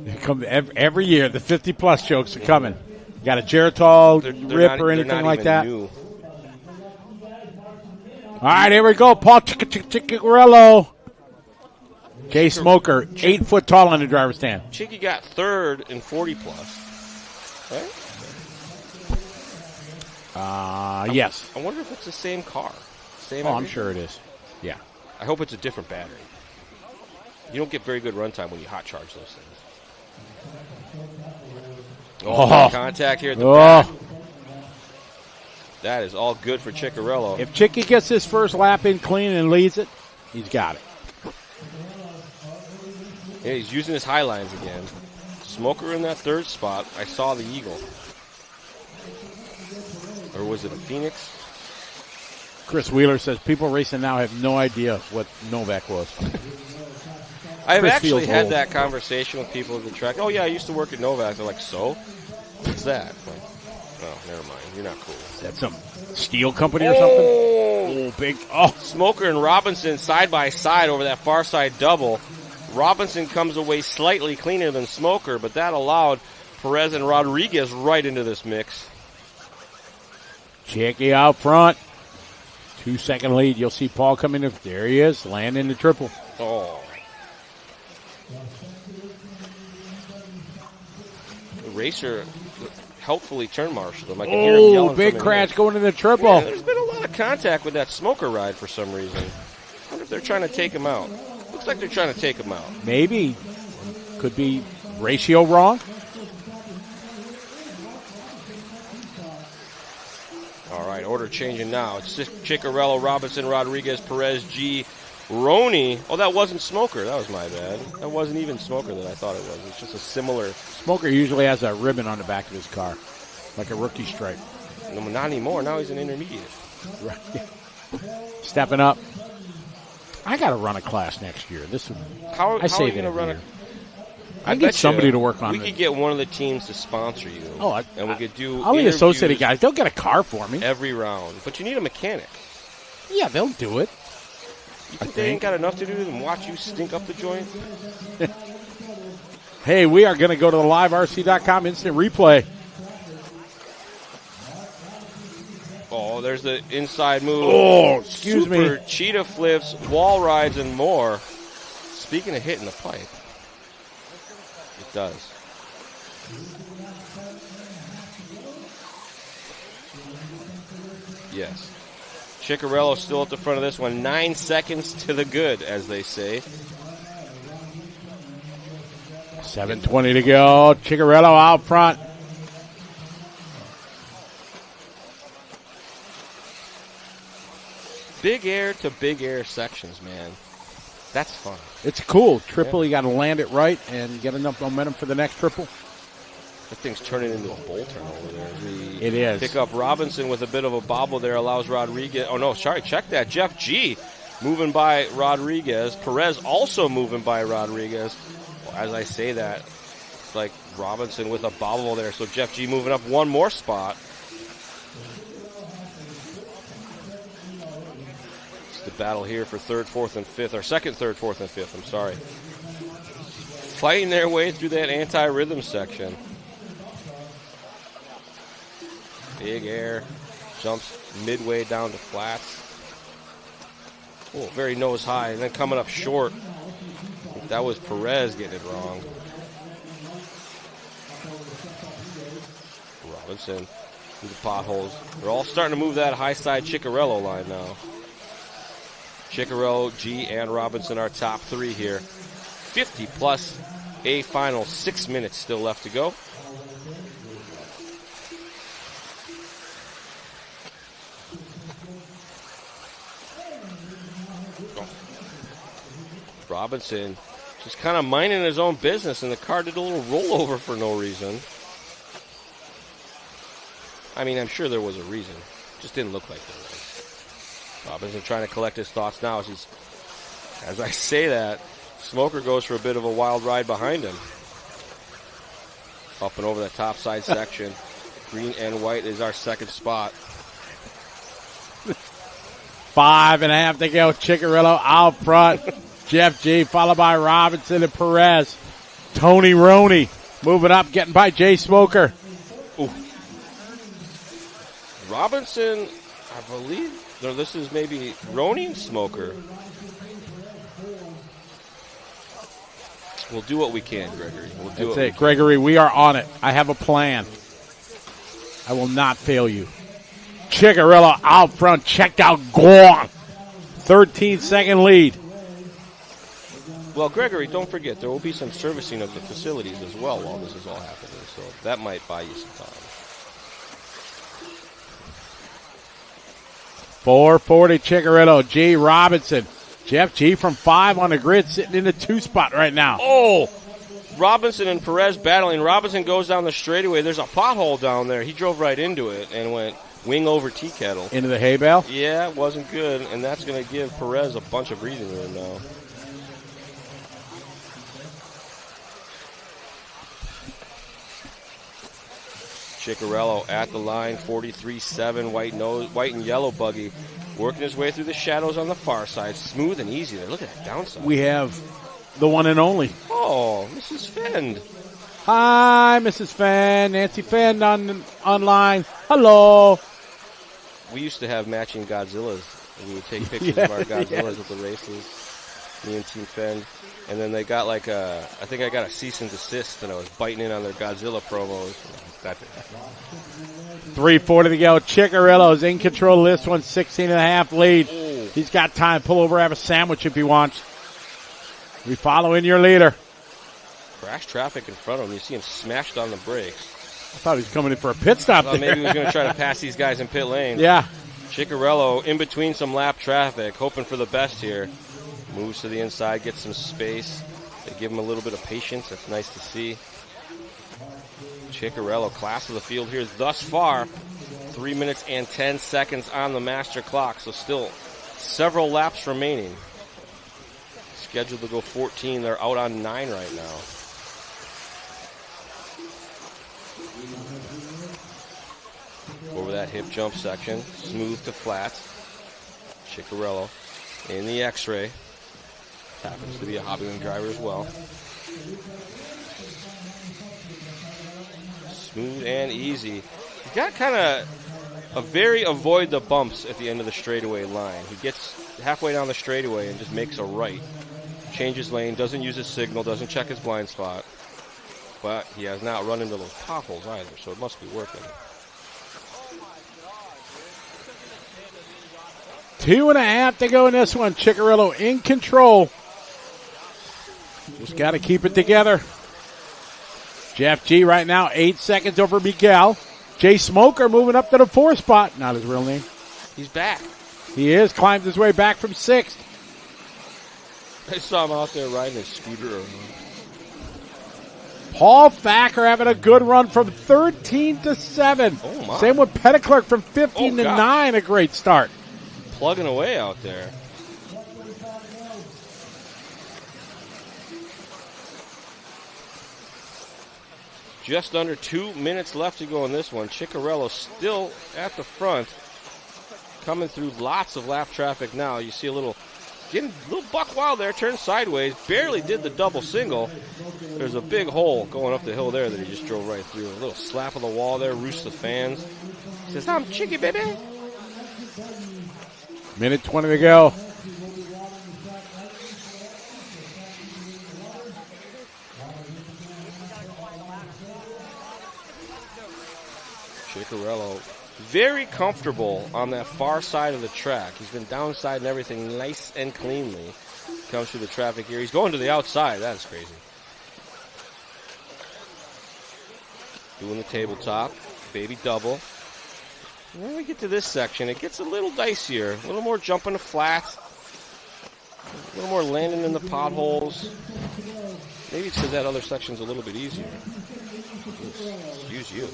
They come every year. The 50-plus jokes are coming. You got a Geritol rip or anything like that? New. All right, here we go. Paul Ciccarello. Jay Smoker, 8 foot tall on the driver's stand. Chicky got third in 40-plus, right? Yes. I wonder if it's the same car. Same I'm sure it is. Yeah. I hope it's a different battery. You don't get very good runtime when you hot charge those things. Contact here at the back. That is all good for Ciccarello. If Chicky gets his first lap in clean and leads it, he's got it. Yeah, he's using his high lines again. Smoker in that third spot. I saw the Eagle. Or was it a Phoenix? Chris Wheeler says people racing now have no idea what Novak was. I've actually had that conversation with people at the track. Oh, yeah, I used to work at Novak. They're like, so? What's that? I'm like, oh, never mind. You're not cool. That's some steel company or something? Oh, big. Oh. Smoker and Robinson side by side over that far side double. Robinson comes away slightly cleaner than Smoker, but that allowed Perez and Rodriguez right into this mix. Chicky out front. 2-second lead. You'll see Paul coming in. There he is, landing the triple. Oh. The racer helpfully turn marshaled him. I can hear him yelling. Big crash going to the triple. Yeah, there's been a lot of contact with that Smoker ride for some reason. I wonder if they're trying to take him out. Looks like they're trying to take him out. Maybe. Could be ratio wrong. All right, order changing now. It's Ciccarello, Robinson, Rodriguez, Perez, G, Roney. Oh, that wasn't Smoker. That was my bad. That wasn't even Smoker that I thought it was. It's just a similar. Smoker usually has a ribbon on the back of his car, like a rookie stripe. No, not anymore. Now he's an intermediate. Right. Stepping up. I got to run a class next year. How are you going to run a? I get somebody to work on it. We could get one of the teams to sponsor you. And we could do. All the associated guys, they'll get a car for me every round. But you need a mechanic. Yeah, they'll do it. You think they ain't got enough to do than watch you stink up the joint? Hey, we are going to go to the liverc.com instant replay. Oh, there's the inside move. Oh, excuse me. Super cheetah flips, wall rides, and more. Speaking of hitting the pipe, it does. Yes. Ciccarello still at the front of this one. 9 seconds to the good, as they say. 7:20 to go. Ciccarello out front. Big air to big air sections, man. That's fun. It's cool. Triple, you got to land it right and get enough momentum for the next triple. That thing's turning into a bull turn over there. It is. Pick up Robinson with a bit of a bobble there, allows Rodriguez. Oh, no, sorry, check that. Jeff G moving by Rodriguez. Perez also moving by Rodriguez. Well, as I say that, it's like Robinson with a bobble there. So Jeff G moving up one more spot. It's the battle here for third, fourth, and fifth. Or second, third, fourth, and fifth. I'm sorry. Fighting their way through that anti-rhythm section. Big air, jumps midway down to flats. Oh, very nose high, and then coming up short. That was Perez getting it wrong. Robinson through the potholes. They're all starting to move that high side Ciccarello line now. Ciccarello, G, and Robinson are top three here. 50 plus a final 6 minutes still left to go. Robinson just kind of minding his own business, and the car did a little rollover for no reason. I mean, I'm sure there was a reason. Just didn't look like there was. Robinson trying to collect his thoughts now. As I say that, Smoker goes for a bit of a wild ride behind him. Up and over that top side section. Green and white is our second spot. 5.5 to go. Ciccarello out front. Jeff G, followed by Robinson and Perez. Tony Roney moving up, getting by Jay Smoker. Ooh. Robinson, I believe, no, this is maybe Roney and Smoker. We'll do what we can, Gregory. We'll do That's it. it, Gregory. We are on it. I have a plan. I will not fail you. Ciccarello out front, checked out, gone. 13-second lead. Well, Gregory, don't forget, there will be some servicing of the facilities as well while this is all happening, so that might buy you some time. 440 Ciccarello, G. Robinson. Jeff G from 5 on the grid, sitting in the 2 spot right now. Oh! Robinson and Perez battling. Robinson goes down the straightaway. There's a pothole down there. He drove right into it and went wing over tea kettle. Into the hay bale? Yeah, it wasn't good, and that's going to give Perez a bunch of breathing room now. Ciccarello at the line, 43.7, white and yellow buggy, working his way through the shadows on the far side. Smooth and easy there. Look at that downside. We have the one and only. Oh, Mrs. Phend. Hi, Mrs. Phend. Nancy Phend online. Hello. We used to have matching Godzillas. We would take pictures of our Godzillas at the races, me and Team Phend. And then they got I think I got a cease and desist, and I was biting in on their Godzilla promos. That didn't happen. 3:40 to go. Ciccarello's in control of this one, 16.5 lead. Ooh. He's got time. Pull over, have a sandwich if he wants. We follow in your leader. Crash traffic in front of him. You see him smashed on the brakes. I thought he was coming in for a pit stop there. Maybe he was going to try to pass these guys in pit lane. Yeah. Ciccarello in between some lap traffic, hoping for the best here. Moves to the inside, gets some space. They give him a little bit of patience. That's nice to see. Ciccarello, class of the field here thus far. 3 minutes and 10 seconds on the master clock, so still several laps remaining. Scheduled to go 14. They're out on 9 right now. Over that hip jump section, smooth to flat. Ciccarello in the X-ray. Happens to be a Hobbywing driver as well. Smooth and easy. He's got kind of a very avoid the bumps at the end of the straightaway line. He gets halfway down the straightaway and just makes a right. Changes lane, doesn't use his signal, doesn't check his blind spot. But he has not run into those potholes either, so it must be working. 2.5 to go in this one. Ciccarello in control. Just got to keep it together. Jeff G right now 8 seconds over Miguel. Jay Smoker moving up to the 4th spot. Not his real name. He's back. He is. Climbed his way back from 6th. I saw him out there riding his scooter. Paul Thacker having a good run from 13 to 7. Oh, my. Same with Petticlerc from 15 to 9. A great start. Plugging away out there. Just under 2 minutes left to go in this one. Ciccarello still at the front. Coming through lots of lap traffic now. You see getting a little buck wild there, turned sideways. Barely did the double single. There's a big hole going up the hill there that he just drove right through. A little slap on the wall there, roost the fans. Says, I'm chicky, baby. Minute 20 to go. Ciccarello very comfortable on that far side of the track. He's been downside and everything nice and cleanly. Comes through the traffic here. He's going to the outside. That is crazy. Doing the tabletop. Baby double. When we get to this section, it gets a little dicier. A little more jumping to flat. A little more landing in the potholes. Maybe it's because that other section's a little bit easier. Excuse you.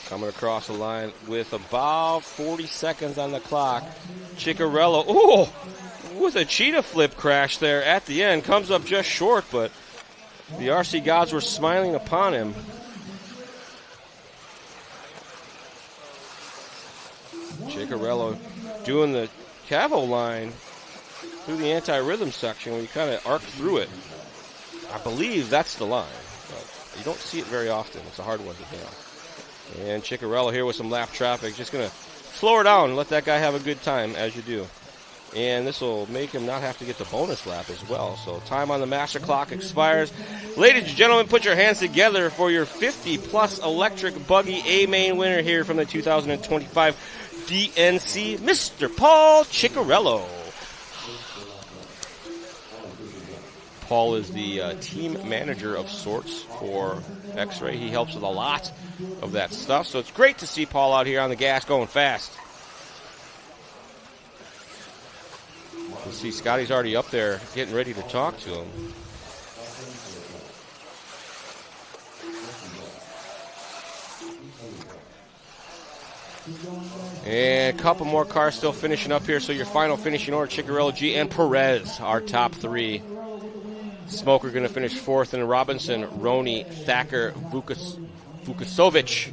Coming across the line with about 40 seconds on the clock. Ciccarello, with a cheetah flip crash there at the end. Comes up just short, but the RC gods were smiling upon him. Ciccarello doing the Cavo line through the anti-rhythm section where you kind of arc through it. I believe that's the line, but you don't see it very often. It's a hard one to nail. And Ciccarello here with some lap traffic. Just going to slow her down and let that guy have a good time, as you do. And this will make him not have to get the bonus lap as well. So time on the master clock expires. Ladies and gentlemen, put your hands together for your 50-plus electric buggy A-main winner here from the 2025 DNC, Mr. Paul Ciccarello. Paul is the team manager of sorts for X-Ray. He helps with a lot of that stuff. So it's great to see Paul out here on the gas going fast. You see Scotty's already up there getting ready to talk to him. And a couple more cars still finishing up here. So your final finishing order, Ciccarello, G, and Perez, our top three. Smoker going to finish fourth, and Robinson, Roney, Thacker, Vukasovic,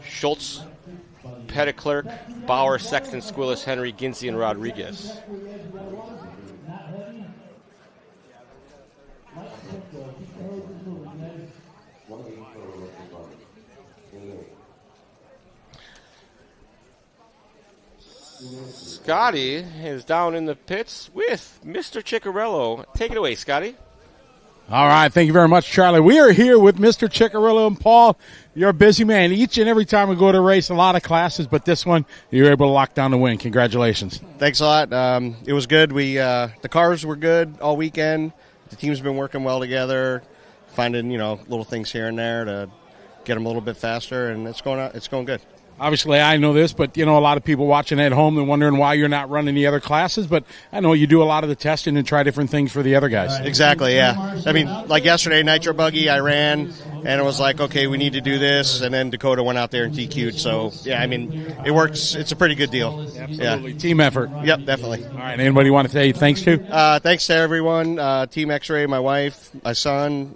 Schultz, Petticlerc, Bauer, Sexton, Squillis, Henry, Gincy, and Rodriguez. Scotty is down in the pits with Mr. Ciccarello. Take it away, Scotty. All right, thank you very much, Charlie. We are here with Mr. Ciccarello and Paul. You're a busy man. Each and every time we go to a race, a lot of classes, but this one, you're able to lock down the win. Congratulations. Thanks a lot. It was good. The cars were good all weekend. The team's been working well together. finding little things here and there to get them a little bit faster, and it's going good. Obviously, I know this, but, a lot of people watching at home and wondering why you're not running the other classes. But I know you do a lot of the testing and try different things for the other guys. Exactly, yeah. I mean, like yesterday, Nitro Buggy, I ran, and it was like, okay, we need to do this. And then Dakota went out there and DQ'd. So, yeah, I mean, it works. It's a pretty good deal. Absolutely. Yeah. Team effort. Yep, definitely. All right. Anybody want to say thanks to? Thanks to everyone. Team X-Ray, my wife, my son.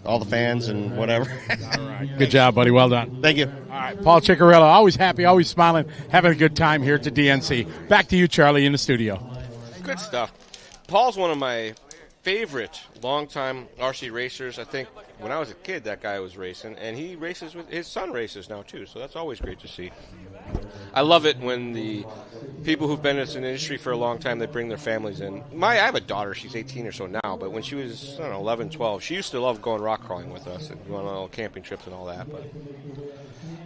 All the fans and whatever. All right. Good job, buddy. Well done. Thank you. All right. Paul Ciccarello, always happy, always smiling, having a good time here at the DNC. Back to you, Charlie, in the studio. Good stuff. Paul's one of my favorite longtime RC racers. I think when I was a kid, that guy was racing, and he races with his son races now too. So that's always great to see. I love it when the people who've been in this industry for a long time, they bring their families in. I have a daughter; she's 18 or so now. But when she was 11, 12, she used to love going rock crawling with us and going on little camping trips and all that. But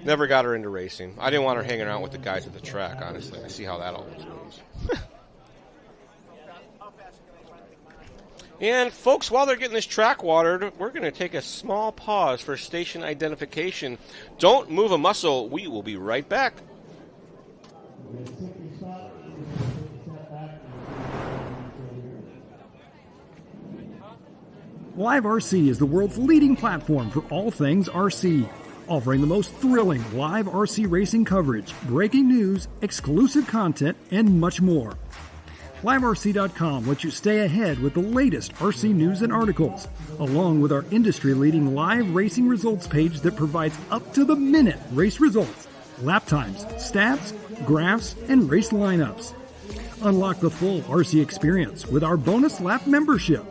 never got her into racing. I didn't want her hanging out with the guys at the track. Honestly, I see how that always goes. And, folks, while they're getting this track watered, we're going to take a small pause for station identification. Don't move a muscle. We will be right back. Live RC is the world's leading platform for all things RC, offering the most thrilling live RC racing coverage, breaking news, exclusive content, and much more. LiveRC.com lets you stay ahead with the latest RC news and articles, along with our industry-leading live racing results page that provides up-to-the-minute race results, lap times, stats, graphs, and race lineups. Unlock the full RC experience with our bonus lap membership.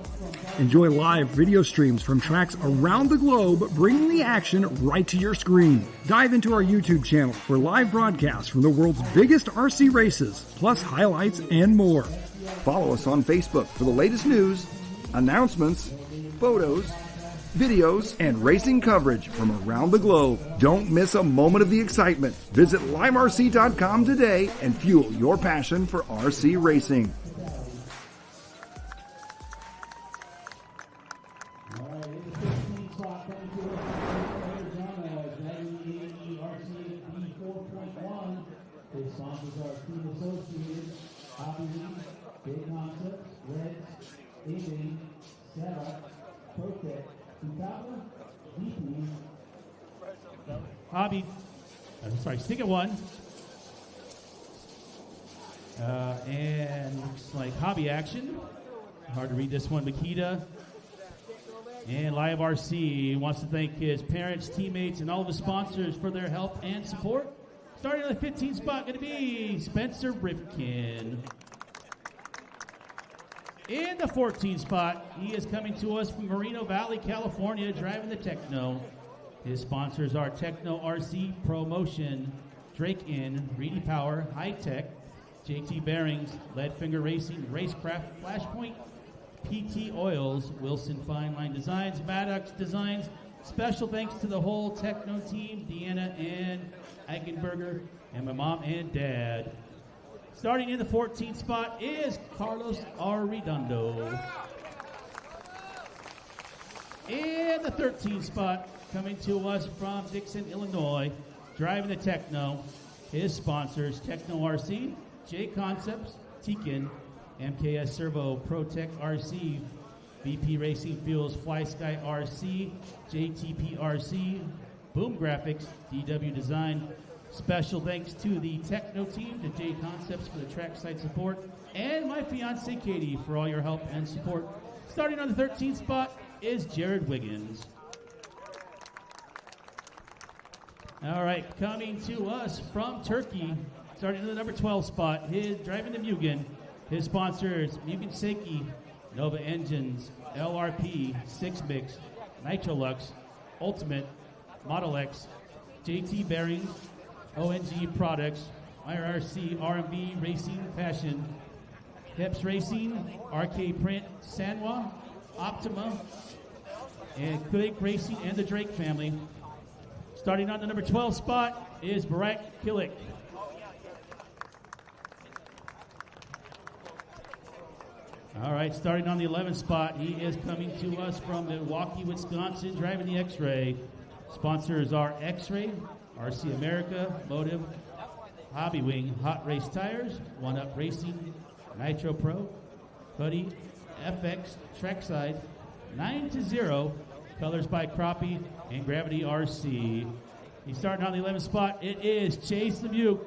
Enjoy live video streams from tracks around the globe, bringing the action right to your screen. Dive into our YouTube channel for live broadcasts from the world's biggest RC races, plus highlights and more. Follow us on Facebook for the latest news, announcements, photos, videos, and racing coverage from around the globe. Don't miss a moment of the excitement. Visit liverc.com today and fuel your passion for RC racing. Stick at one. And looks like Hobby Action. Hard to read this one. Makita. And Live RC wants to thank his parents, teammates, and all of his sponsors for their help and support. Starting on the 15th spot, going to be Spencer Rifkin. In the 14th spot, he is coming to us from Moreno Valley, California, driving the Techno. His sponsors are Techno RC Promotion, Drake Inn, Reedy Power, High Tech, JT Bearings, Leadfinger Racing, Racecraft, Flashpoint, PT Oils, Wilson Fine Line Designs, Maddox Designs. Special thanks to the whole Techno team, Deanna and Eigenberger, and my mom and dad. Starting in the 14th spot is Carlos Arredondo. In the 13th spot, coming to us from Dixon, Illinois, driving the Techno, his sponsors, Techno RC, J Concepts, Tekin, MKS Servo, ProTech RC, BP Racing Fuels, Fly Sky RC, JTP RC, Boom Graphics, DW Design. Special thanks to the Techno team, to J Concepts for the trackside support, and my fiance Katie for all your help and support. Starting on the 13th spot is Jared Wiggins. All right, coming to us from Turkey, starting in the number 12 spot, driving the Mugen. His sponsors, Mugen Seiki, Nova Engines, LRP, Six Mix, Nitrolux, Ultimate, Model X, JT Bearings, ONG Products, IRC, RMB Racing Fashion, Hips Racing, RK Print, Sanwa, Optima, and Quake Racing and the Drake family. Starting on the number 12 spot is Barak Killick. All right, starting on the 11th spot, he is coming to us from Milwaukee, Wisconsin, driving the X-Ray. Sponsors are X-Ray, RC America, Motive, Hobby Wing, Hot Race Tires, One Up Racing, Nitro Pro, Hoodie, FX, Trackside, 9-0, Colors by Crappie, and Gravity RC. He's starting on the 11th spot. It is Chase Lemieux.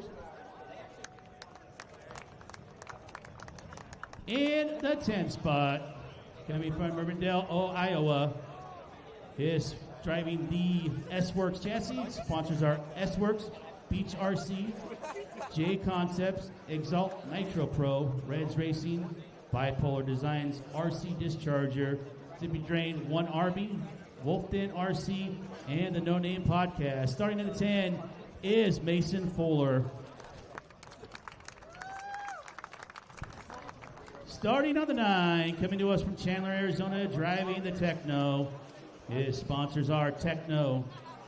In the 10th spot, coming from Rivendell, Iowa, is driving the S-Works chassis. Sponsors are S-Works, Beach RC, J Concepts, Exalt Nitro Pro, Reds Racing, Bipolar Designs, RC Discharger, Zippy Drain, One Army, Wolf Den RC, and the No Name Podcast. Starting at the 10 is Mason Fuller. Starting on the 9, coming to us from Chandler, Arizona, driving the Techno. His sponsors are Techno,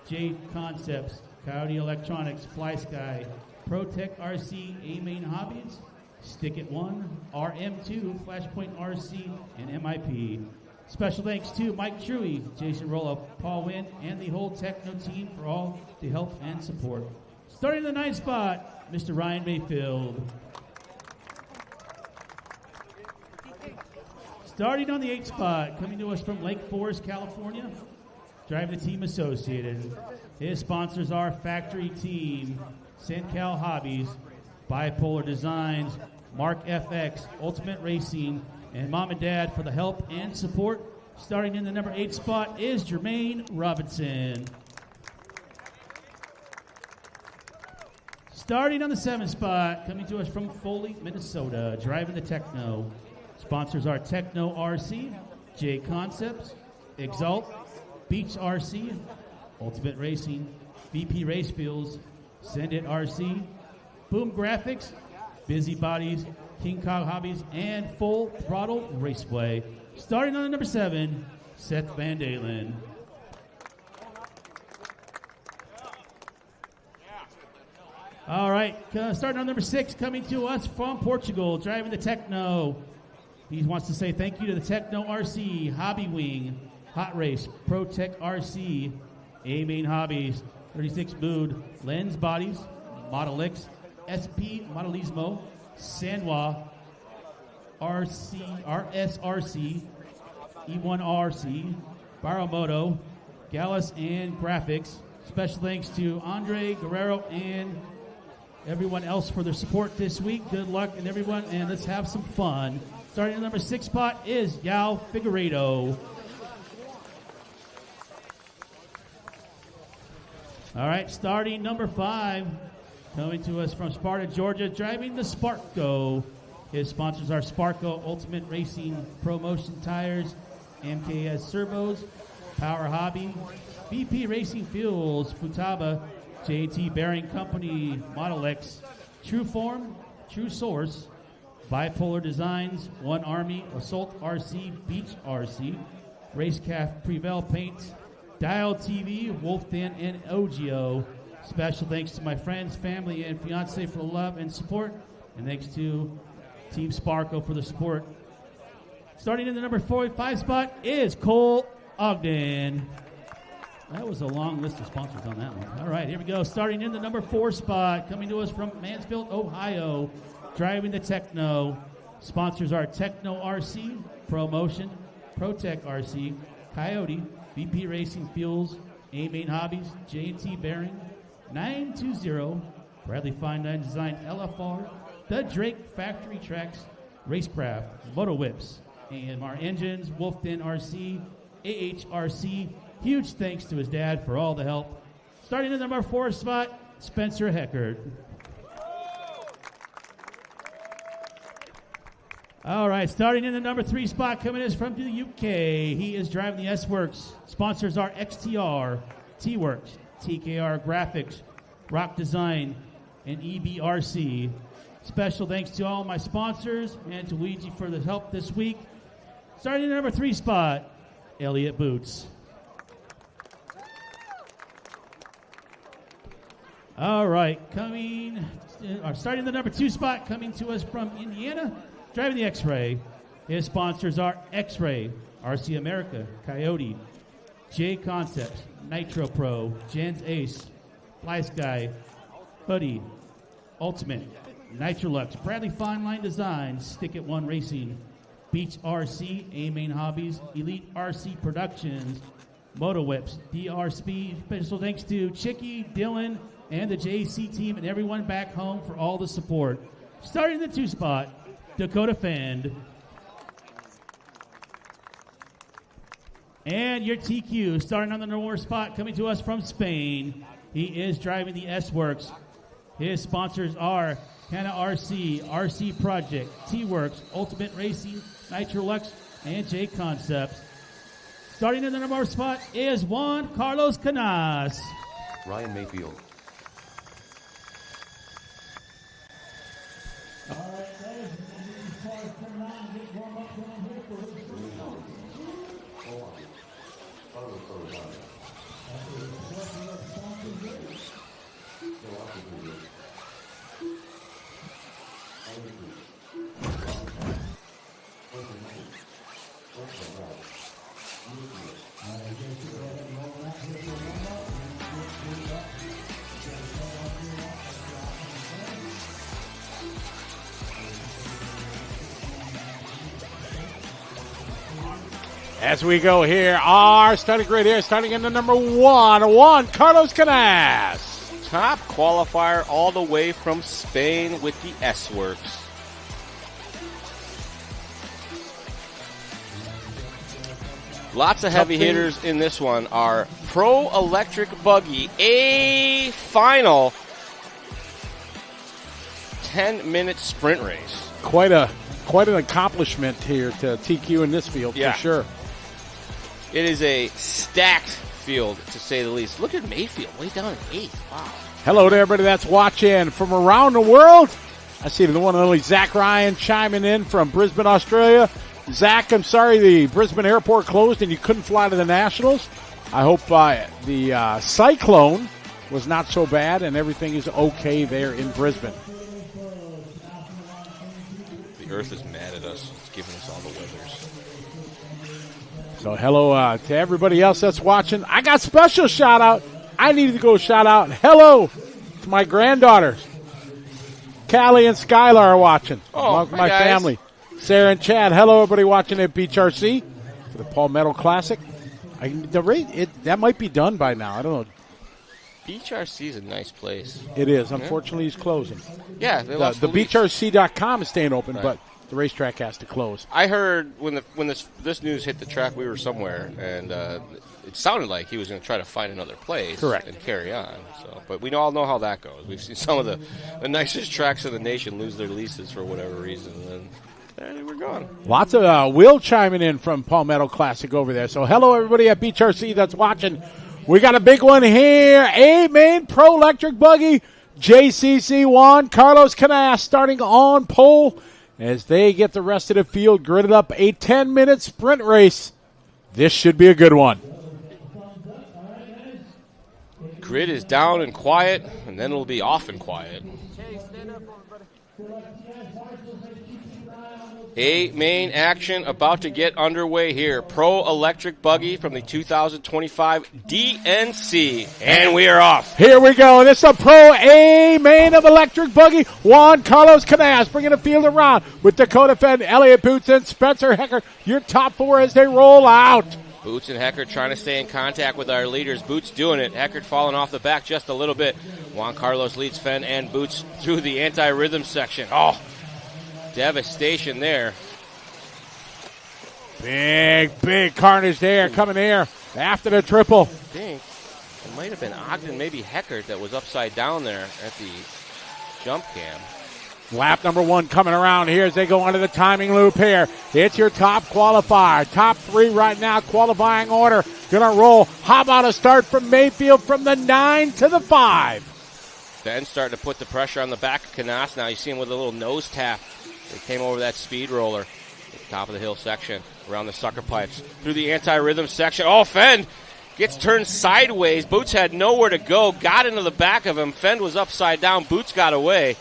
J Concepts, Coyote Electronics, Fly Sky, ProTech RC, A-Main Hobbies, Stick It 1, RM2, Flashpoint RC, and MIP. Special thanks to Mike Truey, Jason Roloff, Paul Wynn, and the whole Techno team for all the help and support. Starting in the 9th spot, Mr. Ryan Mayfield. Starting on the 8th spot, coming to us from Lake Forest, California, driving the Team Associated. His sponsors are Factory Team, SenCal Hobbies, Bipolar Designs, Mark FX, Ultimate Racing, and Mom and Dad for the help and support. Starting in the number 8 spot is Jermaine Robinson. Starting on the 7th spot, coming to us from Foley, Minnesota, driving the Techno. Sponsors are Techno RC, J Concepts, Exalt, Beach RC, Ultimate Racing, VP Race Fuels, Send It RC, Boom Graphics, Busy Bodies, King Kong Hobbies, and Full Throttle Raceway. Starting on the number 7, Seth Van Dalen. All right, starting on number 6, coming to us from Portugal, driving the Techno. He wants to say thank you to the Techno RC, Hobby Wing, Hot Race, ProTech RC, A-Main Hobbies, 36 Mood, Lens Bodies, Model X, SP Modelismo, Sanwa, RC, RSRC, E1RC, Baromoto, Gallus, and Graphics. Special thanks to Andre Guerrero and everyone else for their support this week. Good luck and everyone, and let's have some fun. Starting at number 6 spot is Yao Figueiredo. All right, starting number 5, coming to us from Sparta, Georgia, driving the Sparko. His sponsors are Sparko Ultimate Racing, ProMotion Tires, MKS Servos, Power Hobby, BP Racing Fuels, Futaba, J&T Bearing Company, Model X, True Form, True Source, Bipolar Designs, One Army, Assault RC, Beach RC, Racecraft Prevail Paints, Dial TV, Wolf Den, and OGO. Special thanks to my friends, family, and fiance for the love and support, and thanks to Team Sparko for the support. Starting in the number 5 spot is Cole Ogden. That was a long list of sponsors on that one. All right, here we go. Starting in the number 4 spot, coming to us from Mansfield, Ohio, driving the Techno. Sponsors are Techno RC, ProMotion, ProTech RC, Coyote, VP Racing Fuels, A-Main Hobbies, J&T Bearing, 920, Bradley Fine Line Design LFR, The Drake Factory Tracks, Racecraft, Moto Whips, AMR Engines, Wolf Den RC, AHRC. Huge thanks to his dad for all the help. Starting in the number 4 spot, Spencer Heckert. All right, starting in the number 3 spot, coming is from the UK. He is driving the S-Works. Sponsors are XTR, T-Works, TKR Graphics, Rock Design, and EBRC. Special thanks to all my sponsors and to Ouija for the help this week. Starting in the number 3 spot, Elliott Boots. All right, starting the number 2 spot, coming to us from Indiana, driving the X-Ray. His sponsors are X-Ray, RC America, Coyote, J Concepts, Nitro Pro, Gens Ace, Fly Sky, Hoodie, Ultimate, Nitrolux, Bradley Fine Line Design, Stick It One Racing, Beach RC, A-Main Hobbies, Elite RC Productions, Moto Whips, DR Speed. Special thanks to Chicky, Dylan, and the JC team and everyone back home for all the support. Starting in the 2 spot, Dakota Phend. And your TQ, starting on the number 1 spot, coming to us from Spain. He is driving the S-Works. His sponsors are Canna RC, RC Project, T-Works, Ultimate Racing, Nitrolux, and J Concepts. Starting in the number 1 spot is Juan Carlos Canas. Ryan Mayfield. As we go here, our starting grid here, starting in the number 1, Carlos Canas. Top qualifier all the way from Spain with the S-Works. Lots of heavy hitters in this one. Our Pro Electric Buggy, a final 10-minute sprint race. Quite an accomplishment here to TQ in this field, for sure. It is a stacked field, to say the least. Look at Mayfield, way down in 8th. Wow. Hello to everybody that's watching from around the world. I see the one and only Zach Ryan chiming in from Brisbane, Australia. Zach, I'm sorry the Brisbane airport closed and you couldn't fly to the Nationals. I hope the cyclone was not so bad and everything is okay there in Brisbane. The Earth is mad at us. It's giving us all the weathers. So hello to everybody else that's watching. I got special shout out. I needed to go shout out. Hello to my granddaughters. Callie and Skylar are watching. Oh, my family. Sarah and Chad. Hello, everybody watching at Beach RC for the Palmetto Classic. That might be done by now. I don't know. Beach RC is a nice place. It is. Unfortunately, it's closing. Yeah, the BeachRC.com is staying open, but the racetrack has to close. I heard when this news hit the track, we were somewhere, and it sounded like he was going to try to find another place and carry on. So, but we all know how that goes. We've seen some of the nicest tracks in the nation lose their leases for whatever reason, and then we're gone. Lots of Will chiming in from Palmetto Classic over there. So hello, everybody at Beach RC that's watching. We got a big one here. A-Main Pro Electric Buggy, JCC Juan Carlos Canas starting on pole as they get the rest of the field gridded up. A 10-minute sprint race. This should be a good one. Grid is down and quiet, and then it'll be off and quiet. A-Main action about to get underway here. Pro Electric Buggy from the 2025 DNC. And we are off. Here we go. This is a Pro A-Main of Electric Buggy. Juan Carlos Canas bringing the field around with Dakota Phend, Elliott Boots, and Spencer Hecker. Your top 4 as they roll out. Boots and Heckert trying to stay in contact with our leaders. Boots doing it. Heckert falling off the back just a little bit. Juan Carlos leads Phend and Boots through the anti-rhythm section. Oh, devastation there. Big carnage there coming there after the triple. I think it might have been Ogden, maybe Heckert, that was upside down there at the jump cam. Lap number 1 coming around here as they go under the timing loop here. It's your top qualifier. Top 3 right now, qualifying order. Gonna roll. How about a start from Mayfield from the 9 to the 5? Phend starting to put the pressure on the back of Canas now. You see him with a little nose tap. They came over that speed roller at the top of the hill section, around the sucker pipes, through the anti-rhythm section. Oh, Phend gets turned sideways. Boots had nowhere to go, got into the back of him. Phend was upside down. Boots got away.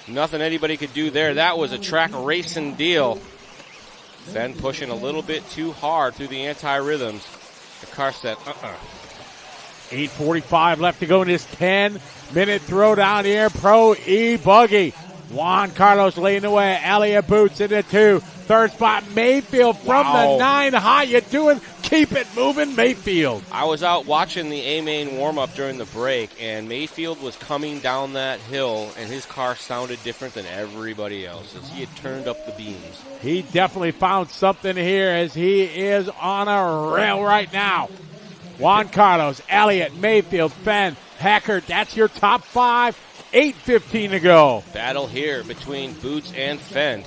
Nothing anybody could do there. That was a track racing deal. Phend pushing a little bit too hard through the anti-rhythms. The car said, 8:45 left to go in this 10-minute throw down here. Pro E buggy. Juan Carlos leading the way. Elliott Boots into 2. Third spot, Mayfield from the 9. How you doing? Keep it moving, Mayfield. I was out watching the A-Main warm-up during the break, and Mayfield was coming down that hill, and his car sounded different than everybody else's. He had turned up the beams. He definitely found something here as he is on a rail right now. Juan Carlos, Elliott, Mayfield, Phend, Hackert. That's your top 5. 8:15 to go. Battle here between Boots and Phend.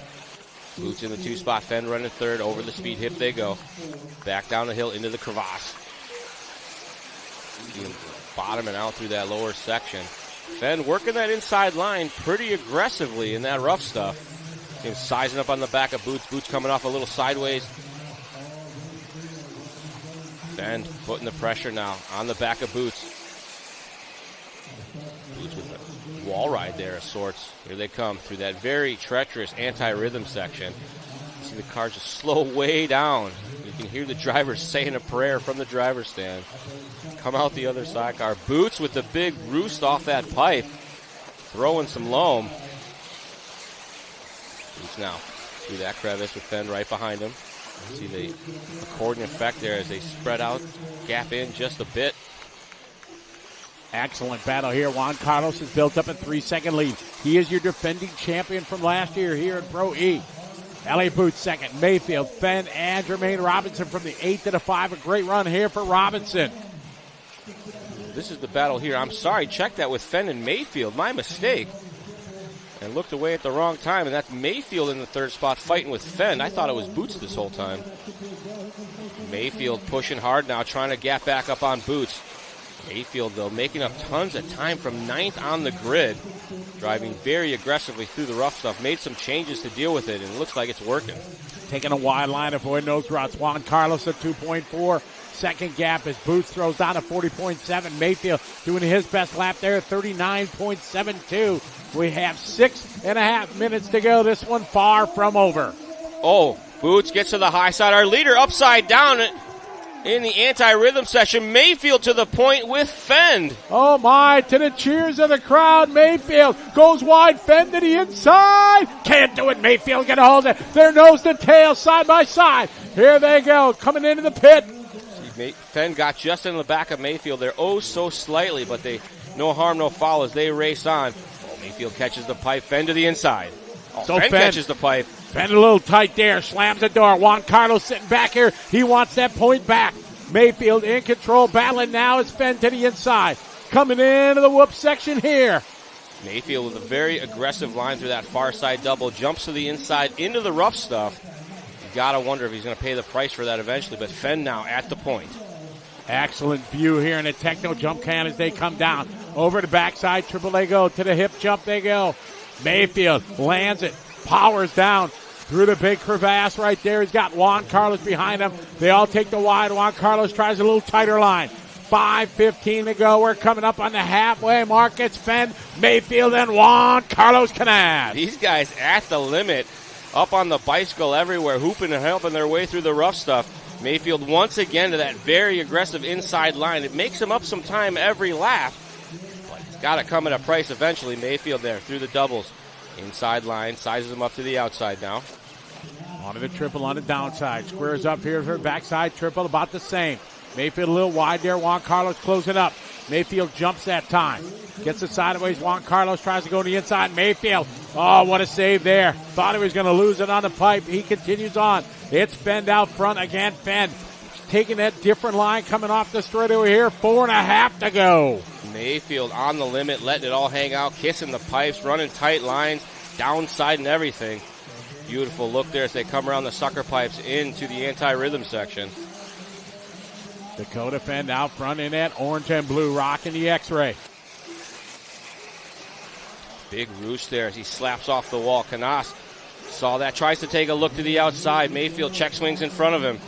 Boots in the 2 spot, Phend running 3rd. Over the speed hip they go. Back down the hill into the crevasse. See him bottoming out through that lower section. Phend working that inside line pretty aggressively in that rough stuff. See him sizing up on the back of Boots. Boots coming off a little sideways. Phend putting the pressure now on the back of Boots. Boots with a wall ride there of sorts. Here they come through that very treacherous anti-rhythm section. See the car just slow way down. You can hear the drivers saying a prayer from the driver's stand. Come out the other side car. Boots with the big roost off that pipe. Throwing some loam. Boots now through that crevice with Phend right behind him. See the accordion effect there as they spread out, gap in just a bit. Excellent battle here. Juan Carlos has built up a 3-second lead. He is your defending champion from last year here in Pro E. Elliott Boots second. Mayfield, Phend, and Jermaine Robinson from the 8 to the 5. A great run here for Robinson. This is the battle here. I'm sorry, check that with Phend and Mayfield. My mistake. And looked away at the wrong time, and that's Mayfield in the 3rd spot fighting with Phend. I thought it was Boots this whole time. Mayfield pushing hard now, trying to gap back up on Boots. Mayfield, though, making up tons of time from 9th on the grid. Driving very aggressively through the rough stuff. Made some changes to deal with it, and it looks like it's working. Taking a wide line, avoid nose routes. Juan Carlos at 2.4. Second gap as Boots throws down to 40.7. Mayfield doing his best lap there, 39.72. We have 6.5 minutes to go. This one far from over. Oh, Boots gets to the high side. Our leader upside down in the anti-rhythm session. Mayfield to the point with Phend. Oh my, to the cheers of the crowd. Mayfield goes wide, Phend to the inside. Can't do it. Mayfield gonna hold it. Their nose to tail, side by side. Here they go, coming into the pit. Phend got just in the back of Mayfield there, oh so slightly, but they no harm, no foul as they race on. Oh, Mayfield catches the pipe, Phend to the inside. Oh, so Phend catches the pipe. Phend a little tight there, slams the door. Juan Carlos sitting back here. He wants that point back. Mayfield in control, battling now as Phend to the inside. Coming into the whoop section here. Mayfield with a very aggressive line through that far side double, jumps to the inside into the rough stuff. You gotta wonder if he's gonna pay the price for that eventually, but Phend now at the point. Excellent view here in the techno jump can as they come down. Over the backside, triple they go. To the hip jump they go. Mayfield lands it, powers down through the big crevasse right there. He's got Juan Carlos behind him. They all take the wide. Juan Carlos tries a little tighter line. 5:15 to go. We're coming up on the halfway mark. It's Phend, Mayfield, and Juan Carlos Canaz. These guys at the limit, up on the bicycle everywhere, hooping and helping their way through the rough stuff. Mayfield once again to that very aggressive inside line. It makes him up some time every lap, but it's got to come at a price eventually. Mayfield there through the doubles. Inside line, sizes him up to the outside now. Onto the triple on the downside. Squares up here for backside triple, about the same. Mayfield a little wide there. Juan Carlos closing up. Mayfield jumps that time. Gets it sideways. Juan Carlos tries to go to the inside. Mayfield. Oh, what a save there. Thought he was going to lose it on the pipe. He continues on. It's Phend out front again. Phend taking that different line coming off the straightaway here. 4.5 to go. Mayfield on the limit, letting it all hang out, kissing the pipes, running tight lines, downside and everything. Beautiful look there as they come around the sucker pipes into the anti-rhythm section. Dakota Phend out front in that orange and blue, rocking the X-ray. Big roost there as he slaps off the wall. Canas saw that, tries to take a look to the outside. Mayfield check swings in front of him.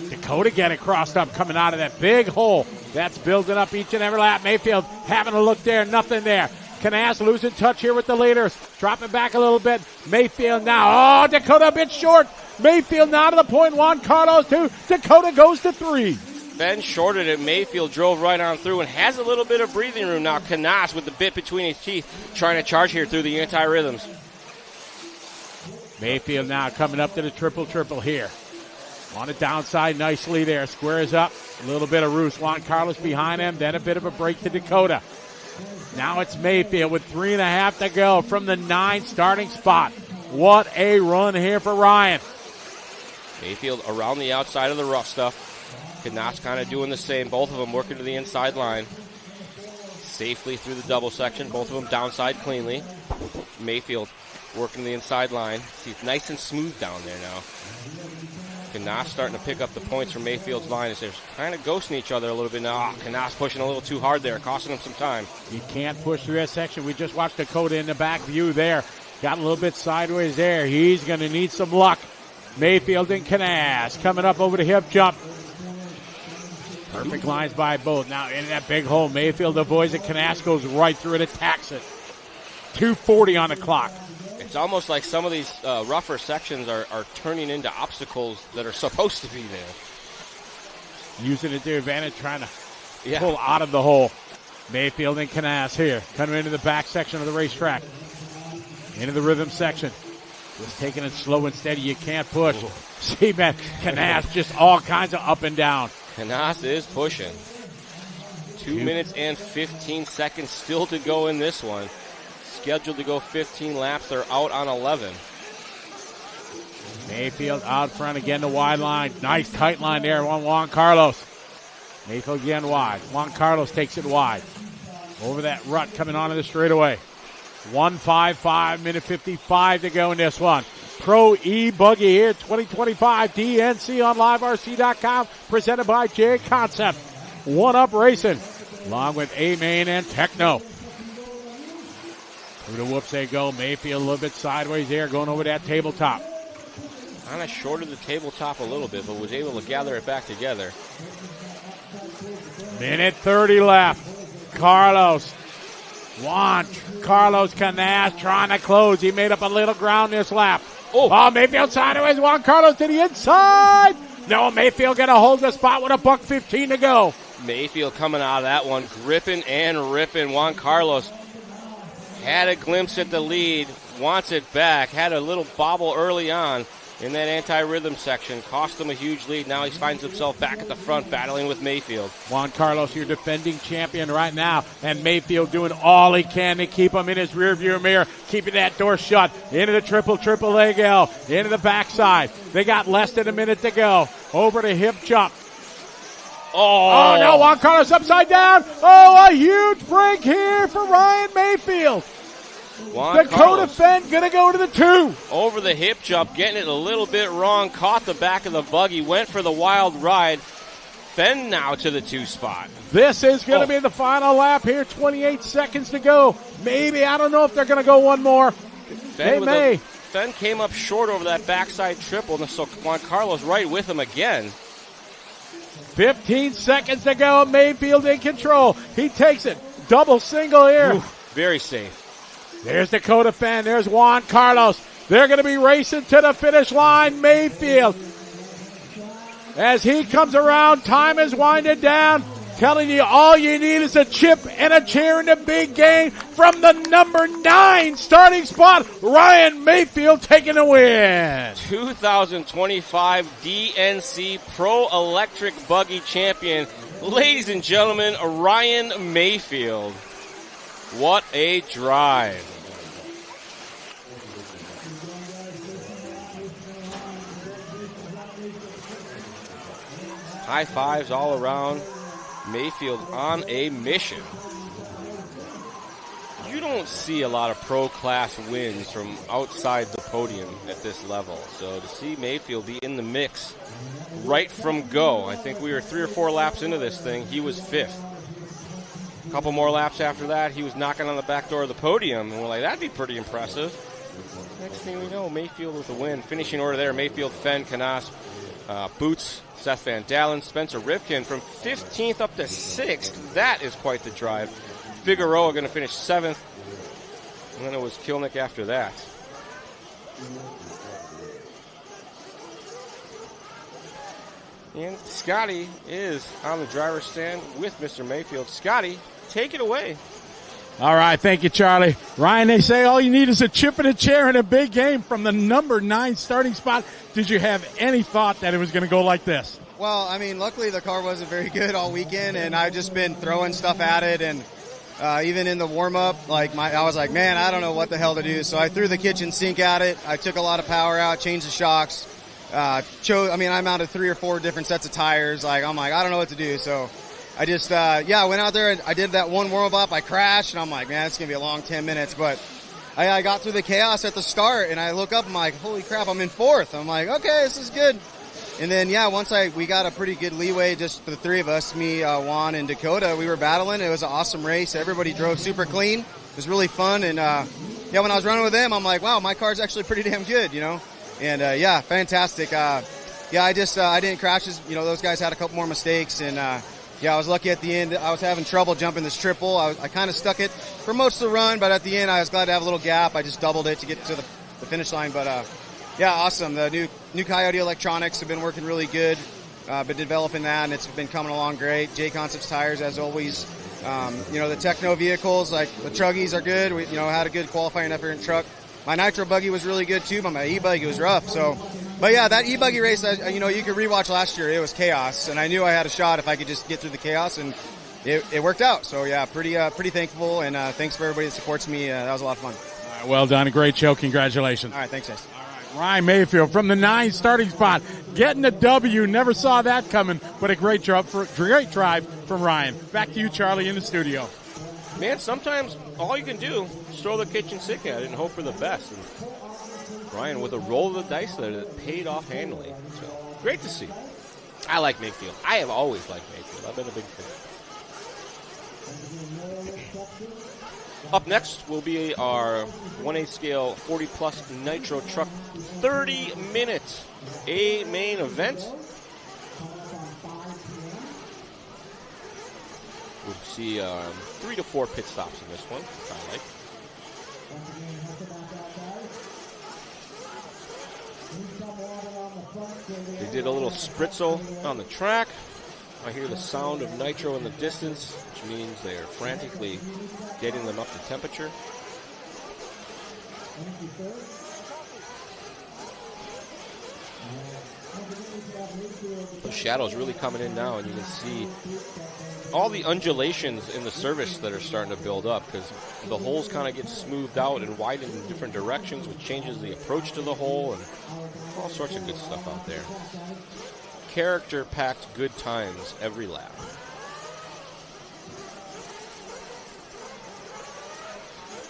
Dakota getting crossed up, coming out of that big hole. That's building up each and every lap. Mayfield having a look there, nothing there. Canas losing touch here with the leaders. Dropping back a little bit. Mayfield now. Oh, Dakota a bit short. Mayfield now to the point. Juan Carlos 2. Dakota goes to 3. Phend shorted it. Mayfield drove right on through and has a little bit of breathing room now. Canas with the bit between his teeth, trying to charge here through the anti-rhythms. Mayfield now coming up to the triple here. On the downside nicely there. Squares up. A little bit of roost. Juan Carlos behind him. Then a bit of a break to Dakota. Now it's Mayfield with 3.5 to go from the 9 starting spot. What a run here for Ryan. Mayfield around the outside of the rough stuff. Canas kind of doing the same. Both of them working to the inside line. Safely through the double section. Both of them downside cleanly. Mayfield working the inside line. See, nice and smooth down there now. Canas starting to pick up the points from Mayfield's line as they're kind of ghosting each other a little bit now. Canas pushing a little too hard there, costing him some time. You can't push through that section. We just watched Dakota in the back view there. Got a little bit sideways there. He's going to need some luck. Mayfield and Canas coming up over the hip jump. Perfect lines by both. Now in that big hole, Mayfield avoids it. Canas goes right through it, attacks it. 2:40 on the clock. It's almost like some of these rougher sections are turning into obstacles that are supposed to be there. Using it to their advantage, trying to pull out of the hole. Mayfield and Canas here, coming into the back section of the racetrack. Into the rhythm section. Just taking it slow and steady. You can't push. See, man, Canas just all kinds of up and down. Canas is pushing. 2 minutes and 15 seconds still to go in this one. Scheduled to go 15 laps. They're out on 11. Mayfield out front again, the wide line. Nice tight line there on Juan Carlos. Mayfield again wide. Juan Carlos takes it wide. Over that rut coming onto the straightaway. 1:55, minute 55 to go in this one. Pro E-Buggy here, 2025 DNC on liverc.com, presented by J Concept. One Up Racing, along with A-Main and Techno. Through the whoops they go. Mayfield a little bit sideways there, going over that tabletop. Kind of shorted the tabletop a little bit, but was able to gather it back together. Minute 30 left. Carlos. Carlos Canas trying to close. He made up a little ground this lap. Oh, Mayfield sideways. Juan Carlos to the inside. No, Mayfield going to hold the spot with $1:15 to go. Mayfield coming out of that one, gripping and ripping. Juan Carlos had a glimpse at the lead, wants it back, had a little bobble early on in that anti-rhythm section, cost him a huge lead. Now he finds himself back at the front battling with Mayfield. Juan Carlos, your defending champion right now, and Mayfield doing all he can to keep him in his rearview mirror, keeping that door shut. Into the triple leg L, into the backside. They got less than a minute to go. Over the hip jump. Oh, no, Juan Carlos upside down. Oh, a huge break here for Ryan Mayfield. Dakota Phend going to go to the 2. Over the hip jump, getting it a little bit wrong, caught the back of the buggy, went for the wild ride. Phend now to the 2 spot. This is going to be the final lap here, 28 seconds to go. Maybe, I don't know if they're going to go one more. Phend came up short over that backside triple, and so Juan Carlos right with him again. 15 seconds to go. Mayfield in control. He takes it. Double single here. Very safe. There's Dakota Phend. There's Juan Carlos. They're going to be racing to the finish line. Mayfield, as he comes around, time is winding down. Telling you all you need is a chip and a chair in the big game from the number 9 starting spot. Ryan Mayfield taking the win. 2025 DNC Pro Electric Buggy Champion. Ladies and gentlemen, Ryan Mayfield. What a drive. High fives all around. Mayfield on a mission. You don't see a lot of pro class wins from outside the podium at this level. So to see Mayfield be in the mix right from go, I think we were 3 or 4 laps into this thing. He was 5th. A couple more laps after that, he was knocking on the back door of the podium, and we're like, that'd be pretty impressive. Next thing we know, Mayfield with the win. Finishing order there, Mayfield, Phend, Canas, Boots, Seth Van Dalen, Spencer Rivkin from 15th up to 6th. That is quite the drive. Figueroa going to finish 7th. And then it was Kilnick after that. And Scotty is on the driver's stand with Mr. Mayfield. Scotty, take it away. All right, thank you, Charlie. Ryan, they say all you need is a chip and a chair in a big game from the number 9 starting spot. Did you have any thought that it was going to go like this? Well, I mean, luckily the car wasn't very good all weekend, and I've just been throwing stuff at it, and even in the warm-up, I was like, man, I don't know what the hell to do. So I threw the kitchen sink at it. I took a lot of power out, changed the shocks. I mounted 3 or 4 different sets of tires. I'm like, I don't know what to do. So I just, I went out there and I did that one warm-up. I crashed, and I'm like, man, it's going to be a long 10 minutes. But I got through the chaos at the start, and I look up, I'm like, holy crap, I'm in 4th. I'm like, okay, this is good. And then, once we got a pretty good leeway just for the 3 of us, me, Juan, and Dakota. We were battling. It was an awesome race. Everybody drove super clean. It was really fun. And, when I was running with them, I'm like, wow, my car's actually pretty damn good, And, fantastic. I didn't crash. Those guys had a couple more mistakes. And, I was lucky at the end. I was having trouble jumping this triple. I kind of stuck it for most of the run, but at the end I was glad to have a little gap. I just doubled it to get to the finish line. But, awesome. The new Coyote electronics have been working really good. Been developing that, and it's been coming along great. J-Concepts tires, as always. The Techno vehicles, like the Truggies, are good. We, had a good qualifying effort in truck. My Nitro buggy was really good too, but my e-buggy was rough. So, that e-buggy race, you could rewatch last year. It was chaos, and I knew I had a shot if I could just get through the chaos, and it worked out. So, pretty thankful, and thanks for everybody that supports me. That was a lot of fun. All right, well done. A great show. Congratulations. All right, thanks, guys. Ryan Mayfield from the 9 starting spot, getting a W. Never saw that coming, but a great drive from Ryan. Back to you, Charlie, in the studio. Man, sometimes all you can do is throw the kitchen sink at it and hope for the best. And Ryan with a roll of the dice there that paid off handily. So great to see. I like Mayfield. I have always liked Mayfield. I've been a big fan. Up next will be our 1A scale 40-plus Nitro Truck 30-minute A main event. We'll see 3 to 4 pit stops in this one, which I like. They did a little spritzel on the track. I hear the sound of nitro in the distance, which means they are frantically getting them up to temperature. The shadow's really coming in now, and you can see all the undulations in the surface that are starting to build up because the holes kind of get smoothed out and widened in different directions, which changes the approach to the hole and all sorts of good stuff out there. Character-packed good times every lap.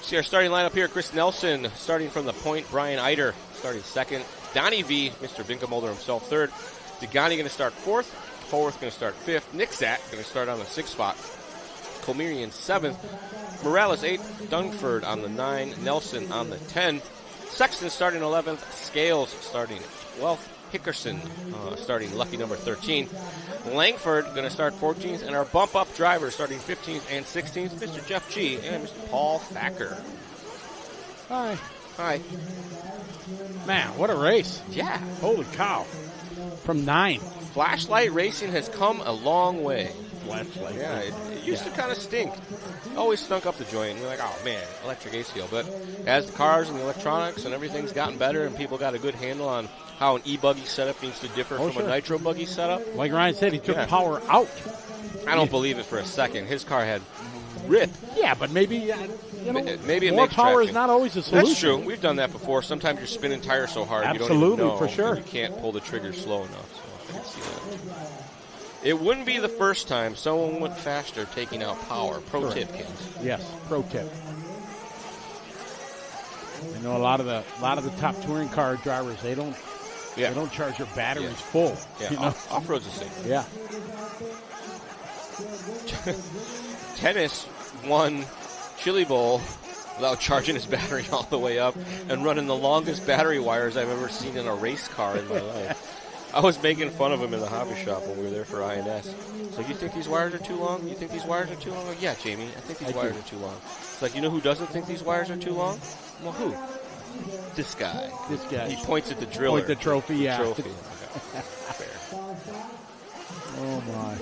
See our starting lineup here. Chris Nelson starting from the point. Brian Eider starting second. Donnie V, Mr. Vinkelmolder himself, third. Degani going to start fourth. Howarth going to start fifth. Nick Zat going to start on the 6th spot. Comerian 7th. Morales 8th. Dunford on the 9. Nelson on the 10. Sexton starting 11th. Scales starting 12th. Hickerson starting lucky number 13. Langford going to start 14th. And our bump-up drivers starting 15th and 16th, Mr. Jeff G. and Mr. Paul Thacker. Hi. Hi. Man, what a race. Yeah. Holy cow. From 9. Flashlight racing has come a long way. Flashlight. Yeah, it used to kind of stink. Always stunk up the joint. And you're like, oh, man, electric ACL. But as the cars and the electronics and everything's gotten better and people got a good handle on how an e-buggy setup needs to differ from a nitro buggy setup. Like Ryan said, he took power out. I don't believe it for a second. His car had rip. Yeah, but maybe, maybe it more makes power traction. is not always a solution. That's true. We've done that before. Sometimes you're spinning tires so hard Absolutely, you don't even know. for sure. You can't pull the trigger slow enough. So I can see that. It wouldn't be the first time someone went faster taking out power. Pro tip, kids. Yes, pro tip. I know a lot of the top touring car drivers, they don't charge their batteries full. Yeah, you know? off-road's the same. Yeah. Tennis won Chili Bowl without charging his battery all the way up and running the longest battery wires I've ever seen in a race car in my life. I was making fun of him in the hobby shop when we were there for INS. It's like, you think these wires are too long? You think these wires are too long? Like, yeah, Jamie, I think these wires are too long. It's like, you know who doesn't think these wires are too long? Well, who? This guy. This guy. He points at the driller. Point the trophy, yeah. Trophy. Fair. Oh, my.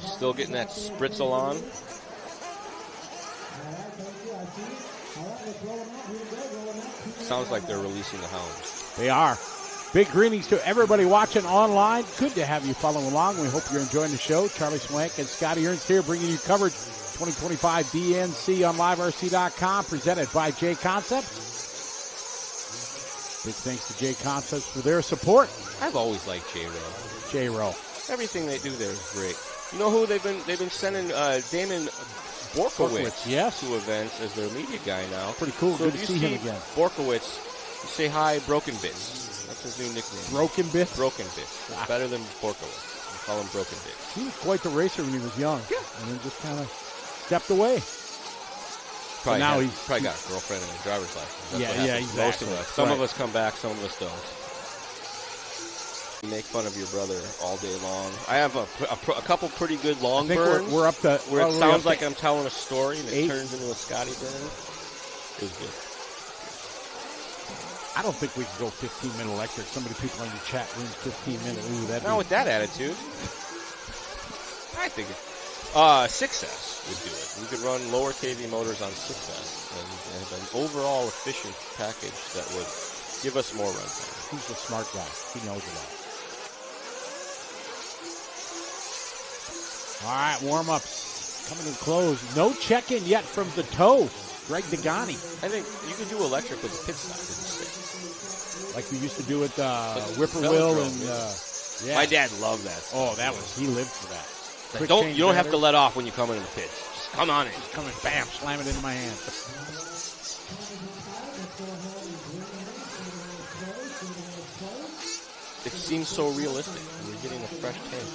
Still getting that spritzel on. Sounds like they're releasing the hounds. They are. Big greetings to everybody watching online. Good to have you following along. We hope you're enjoying the show. Charlie Swanka and Scotty Ernst here bringing you coverage 2025 DNC on LiveRC.com, presented by J Concepts. Big thanks to J Concepts for their support. I've always liked J-Row. J-Row. Everything they do there is great. You know who they've been sending Damon Borkowitz yes. to events as their media guy now. Pretty cool. So Good to see him again. Borkowitz, you say hi, Broken Bits. That's his new nickname. Broken Bits? Broken Bits. It's better than Borkowitz. We call him Broken Bits. He was quite the racer when he was young. Yeah. And then just kind of stepped away. Probably, now he's probably got a girlfriend and a driver's license. That's exactly. Most of us. Some of us come back, some of us don't. You make fun of your brother all day long. I have a couple pretty good long burns. We're up to where it sounds like I'm telling a story and it turns into a Scotty burn. It was good. I don't think we can go 15-minute electric. People in the chat room 15-minute. Ooh, that. Not with that attitude. I think 6S would do it. We could run lower KV motors on 6S and have an overall efficient package that would give us more runtime. He's a smart guy. He knows it all. All right, warm-ups coming to close. No check-in yet from the toe, Greg Degani. I think you could do electric with the pit stop in the stick. Like we used to do with Whippoorwill and yeah. My dad loved that. Oh, he lived for that. Like you don't have to let off when you come into the pit. Just come on in. Just come in, bam, slam it into my hand. It seems so realistic. You're getting a fresh tank.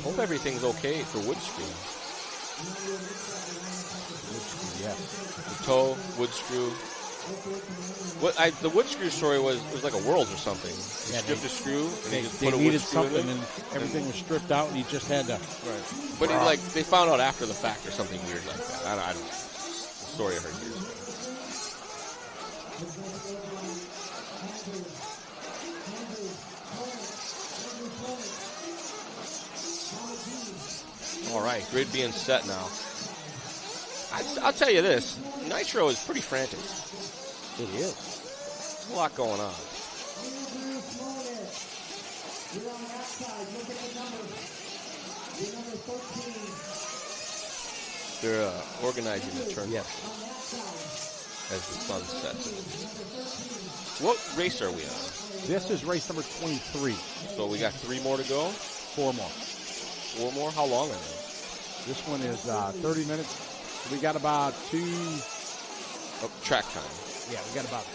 Hope everything's okay for wood screw. Yeah. The toe, wood screw. The wood screw story was like a Worlds or something. He stripped a screw and he just put a wood screw in it. And everything was stripped out and he just had to. Right. But they found out after the fact or something weird like that. I don't know. The story I heard years ago. All right, grid being set now. I'll tell you this, Nitro is pretty frantic. It is. There's a lot going on. They're organizing the turn as the sun sets. What race are we on? This is race number 23. So we got 3 more to go? 4 more. 4 more? How long are they? This one is 30 minutes. We got about 2... track time. Yeah, we got about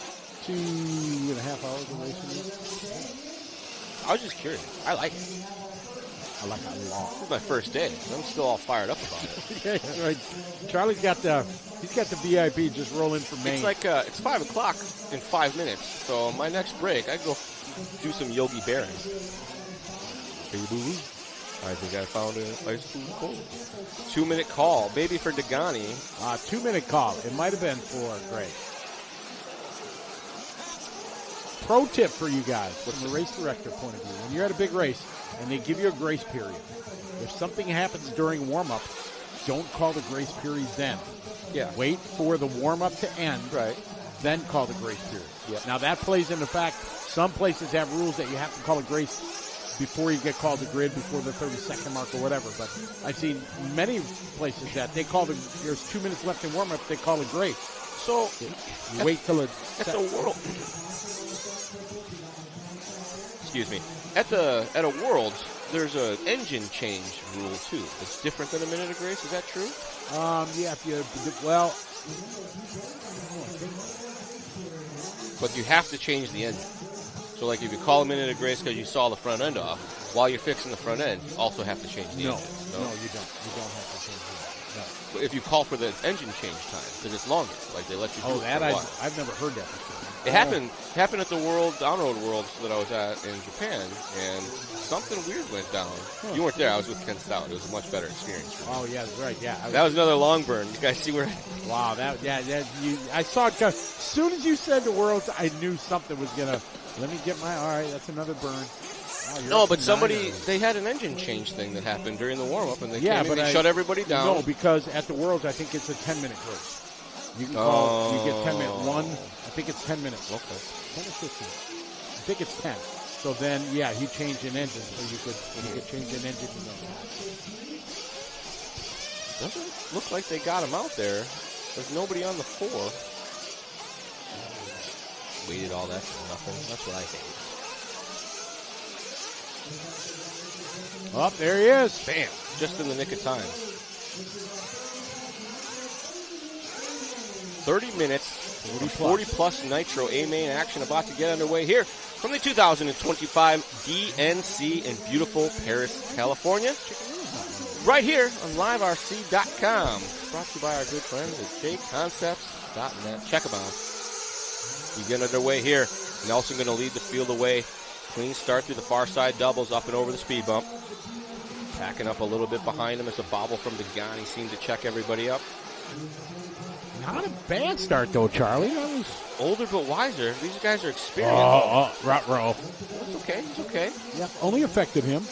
2.5 hours of racing. I was just curious. I like it. I like it a lot. This is my first day. I'm still all fired up about it. Yeah, right. Charlie's got the VIP just rolling from Maine. It's like it's 5 o'clock in 5 minutes. So my next break, I go do some Yogi Berra. Hey, boo. I think I found an ice cool cold. 2-minute call, maybe for Degani. 2-minute call. It might have been for Greg. Pro tip for you guys from the race director point of view. When you're at a big race and they give you a grace period, if something happens during warm-up, don't call the grace period then. Yeah. Wait for the warm-up to end. Right. Then call the grace period. Yep. Now, that plays into fact, some places have rules that you have to call a grace before you get called to grid, before the 30-second mark or whatever. But I've seen many places that they call there's 2 minutes left in warm-up, they call it grace. So you wait till it. That's a world. Excuse me. At a Worlds, there's an engine change rule too. It's different than a minute of grace. Is that true? Yeah. But you have to change the engine. So, like, if you call a minute of grace because you saw the front end off, while you're fixing the front end, you also have to change the engine. No, you don't. You don't have to change But if you call for the engine change time, then it's longer. Like they let you do it that for a while. I've never heard that before. It happened at the on-road Worlds that I was at in Japan, and something weird went down. Huh. You weren't there. I was with Ken Stout. It was a much better experience for me. Oh, yeah, that's right. Yeah, That was another long burn. You guys see where? Wow, I saw it. As soon as you said the Worlds, I knew something was gonna. Let me get all right, that's another burn. Wow, No, but they had an engine change thing that happened during the warm-up, and they came in and shut everybody down. No, because at the Worlds, I think it's a 10-minute race. You can call, you get 10 minutes. I think it's 10 minutes. Okay. 10 or 15. I think it's 10. So then, yeah, he changed an engine, so you could change an engine. Doesn't look like they got him out there. There's nobody on the 4. Waited all that for nothing. That's what I think. Up there he is. Bam! Just in the nick of time. 30 minutes, 40-plus Nitro A-Main action about to get underway here from the 2025 DNC in beautiful Paris, California. Right here on LiveRC.com. Brought to you by our good friends at jconcepts.net. Check them out. We get underway here. Nelson going to lead the field away. Clean start through the far side doubles up and over the speed bump. Backing up a little bit behind him as a bobble from Degani seemed to check everybody up. Not a bad start, though, Charlie. Older but wiser. These guys are experienced. Ruh-roh. It's okay. It's okay. Yeah, only affected him.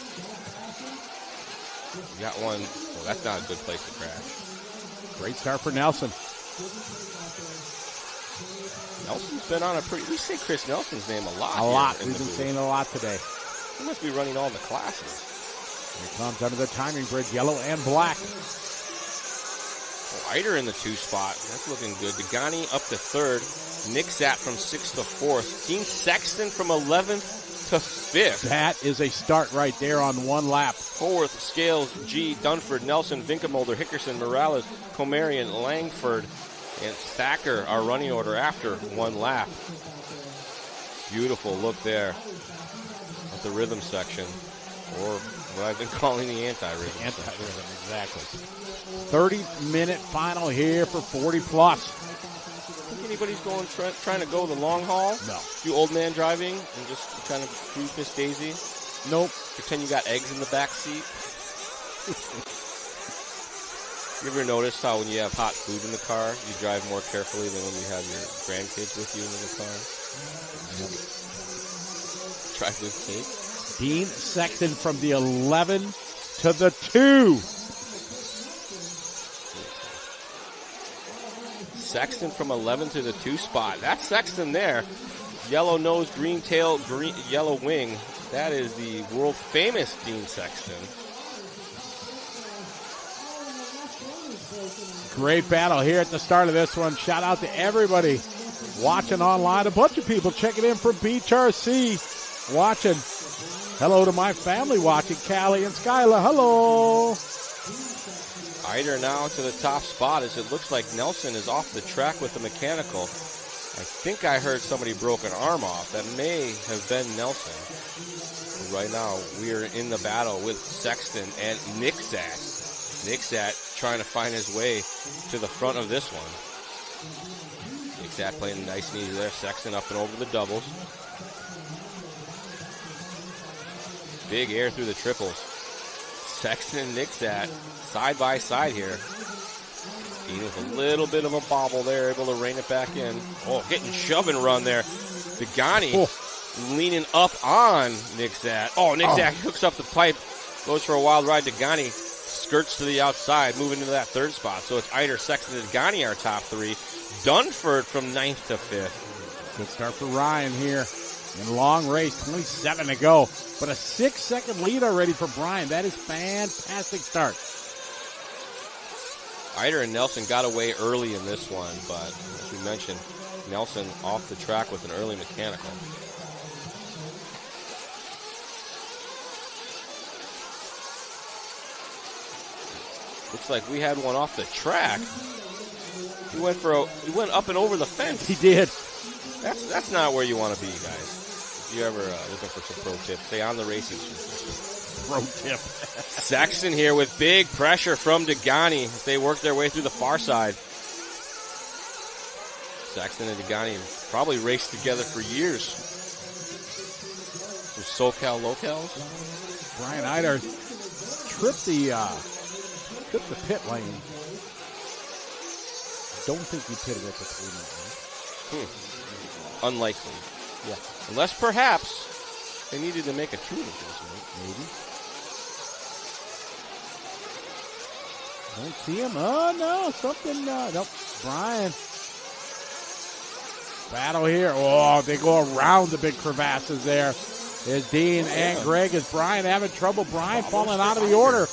You got one. Well, that's not a good place to crash. Great start for Nelson. Nelson's been on a pretty... We say Chris Nelson's name a lot. We've been saying a lot today. He must be running all the classes. Here comes under the timing bridge, yellow and black. Eider in the 2 spot. That's looking good. Degani up to 3rd. Nixat from 6th to 4th. Dean Sexton from 11th to 5th. That is a start right there on one lap. Horworth, Scales, G, Dunford, Nelson, Vinkemolder, Hickerson, Morales, Comarian, Langford, and Thacker are running order after one lap. Beautiful look there at the rhythm section, or what I've been calling the anti-rhythm. Anti-rhythm, exactly. 30-minute final here for 40-plus. Think anybody's trying to go the long haul? No. You old man driving and just kind of cruise Miss Daisy? Nope. Pretend you got eggs in the back seat? You ever notice how when you have hot food in the car, you drive more carefully than when you have your grandkids with you in the car? Drive with cake? Dean Sexton from the 11 to the 2. Sexton from 11 to the 2 spot. That's Sexton there. Yellow nose, green tail, yellow wing. That is the world famous Dean Sexton. Great battle here at the start of this one. Shout out to everybody watching online. A bunch of people checking in from BHRC watching. Hello to my family watching. Callie and Skyla. Hello. Eider now to the top spot as it looks like Nelson is off the track with the mechanical. I think I heard somebody broke an arm off. That may have been Nelson. Right now, we are in the battle with Sexton and Nixat. Nixat trying to find his way to the front of this one. Nixat playing a nice knee there. Sexton up and over the doubles. Big air through the triples. Sexton and Nixat side by side here. Dean with a little bit of a bobble there, able to rein it back in. Oh, getting shove and run there. Degani leaning up on Nixat. Oh, Nixat hooks up the pipe, goes for a wild ride. Degani skirts to the outside, moving into that 3rd spot. So it's Eider, Sexton, and Degani our top 3. Dunford from 9th to 5th. Good start for Ryan here. In long race, 27 to go. But a 6-second lead already for Brian. That is fantastic start. Eider and Nelson got away early in this one, but as we mentioned, Nelson off the track with an early mechanical. Looks like we had one off the track. He went up and over the fence. He did. That's not where you want to be, guys. If you're ever looking for some pro tips, stay on the racing surface. Pro tip. Sexton here with big pressure from Degani as they work their way through the far side. Sexton and Degani probably raced together for years. Some SoCal locals. Brian Eider tripped the pit lane. Don't think he pitted at the 3-minute lane. Unlikely. Yeah. Unless perhaps they needed to make a tune adjustment. Maybe. Don't see him. Oh, no. Something. Nope. Brian. Battle here. Oh, they go around the big crevasses there. Is Dean and Greg. Is Brian having trouble? Brian falling out of the order.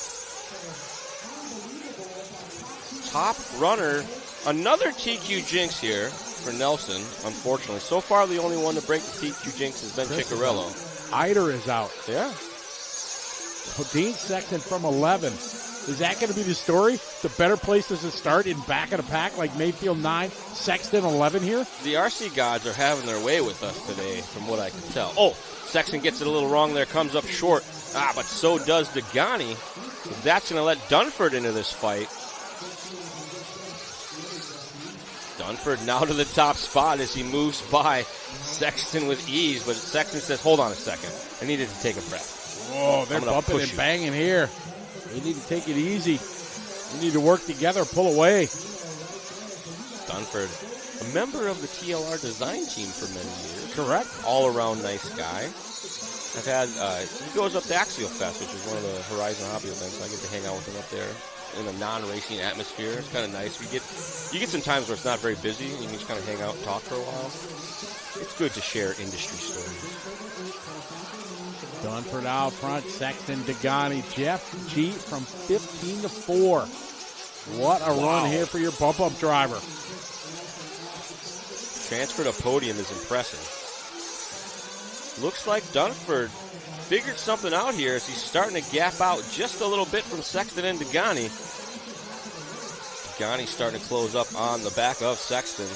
Top runner. Another TQ jinx here for Nelson, unfortunately. So far, the only one to break the TQ jinx has been Ciccarello. Eider is out. Yeah. So Dean Sexton from 11. Is that going to be the story? The better places to start in back of the pack, like Mayfield 9, Sexton 11 here? The RC gods are having their way with us today, from what I can tell. Oh, Sexton gets it a little wrong there, comes up short. But so does Degani. That's going to let Dunford into this fight. Dunford now to the top spot as he moves by Sexton with ease, but Sexton says, hold on a second. I needed to take a breath. Oh, they're bumping and banging here. They need to take it easy. They need to work together, pull away. Dunford, a member of the TLR design team for many years. Correct. All-around nice guy. I've had, he goes up to Axial Fest, which is one of the Horizon Hobby events. I get to hang out with him up there in a non-racing atmosphere. It's kind of nice. You get some times where it's not very busy, and you can just kind of hang out and talk for a while. It's good to share industry stories. Dunford out front, Sexton, Degani, Jeff G from 15 to 4. What a run here for your bump-up driver. Transfer to podium is impressive. Looks like Dunford figured something out here as he's starting to gap out just a little bit from Sexton and Degani. Degani starting to close up on the back of Sexton.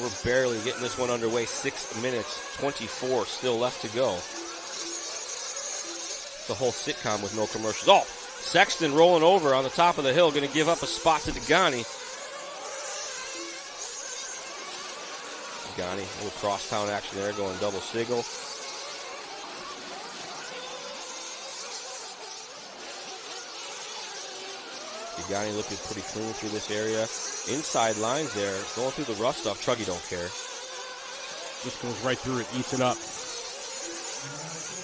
We're barely getting this one underway. 6 minutes, 24 still left to go. The whole sitcom with no commercials. Oh, Sexton rolling over on the top of the hill, going to give up a spot to Degani. Degani, a little crosstown action there, going double single. Degani looking pretty clean through this area. Inside lines there, going through the rough stuff. Truggy don't care. Just goes right through it, eats it up.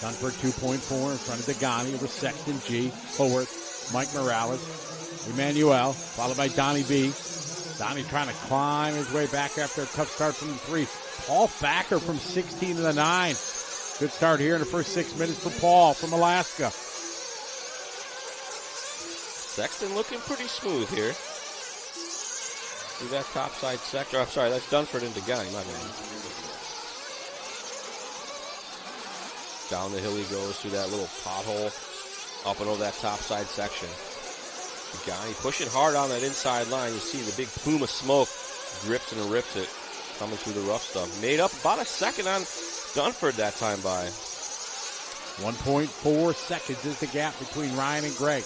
Dunford 2.4 in front of Degani over Sexton, G, Haworth, Mike Morales, Emmanuel, followed by Donnie B. Donnie trying to climb his way back after a tough start from the 3. Paul Thacker from 16 to the 9. Good start here in the first 6 minutes for Paul from Alaska. Sexton looking pretty smooth here. Through that topside sector. I'm sorry, that's Dunford and Degani, my bad. Down the hill he goes through that little pothole, up and over that topside section. Degani pushing hard on that inside line. You see the big plume of smoke, grips and rips it, coming through the rough stuff. Made up about a second on Dunford that time by. 1.4 seconds is the gap between Ryan and Greg.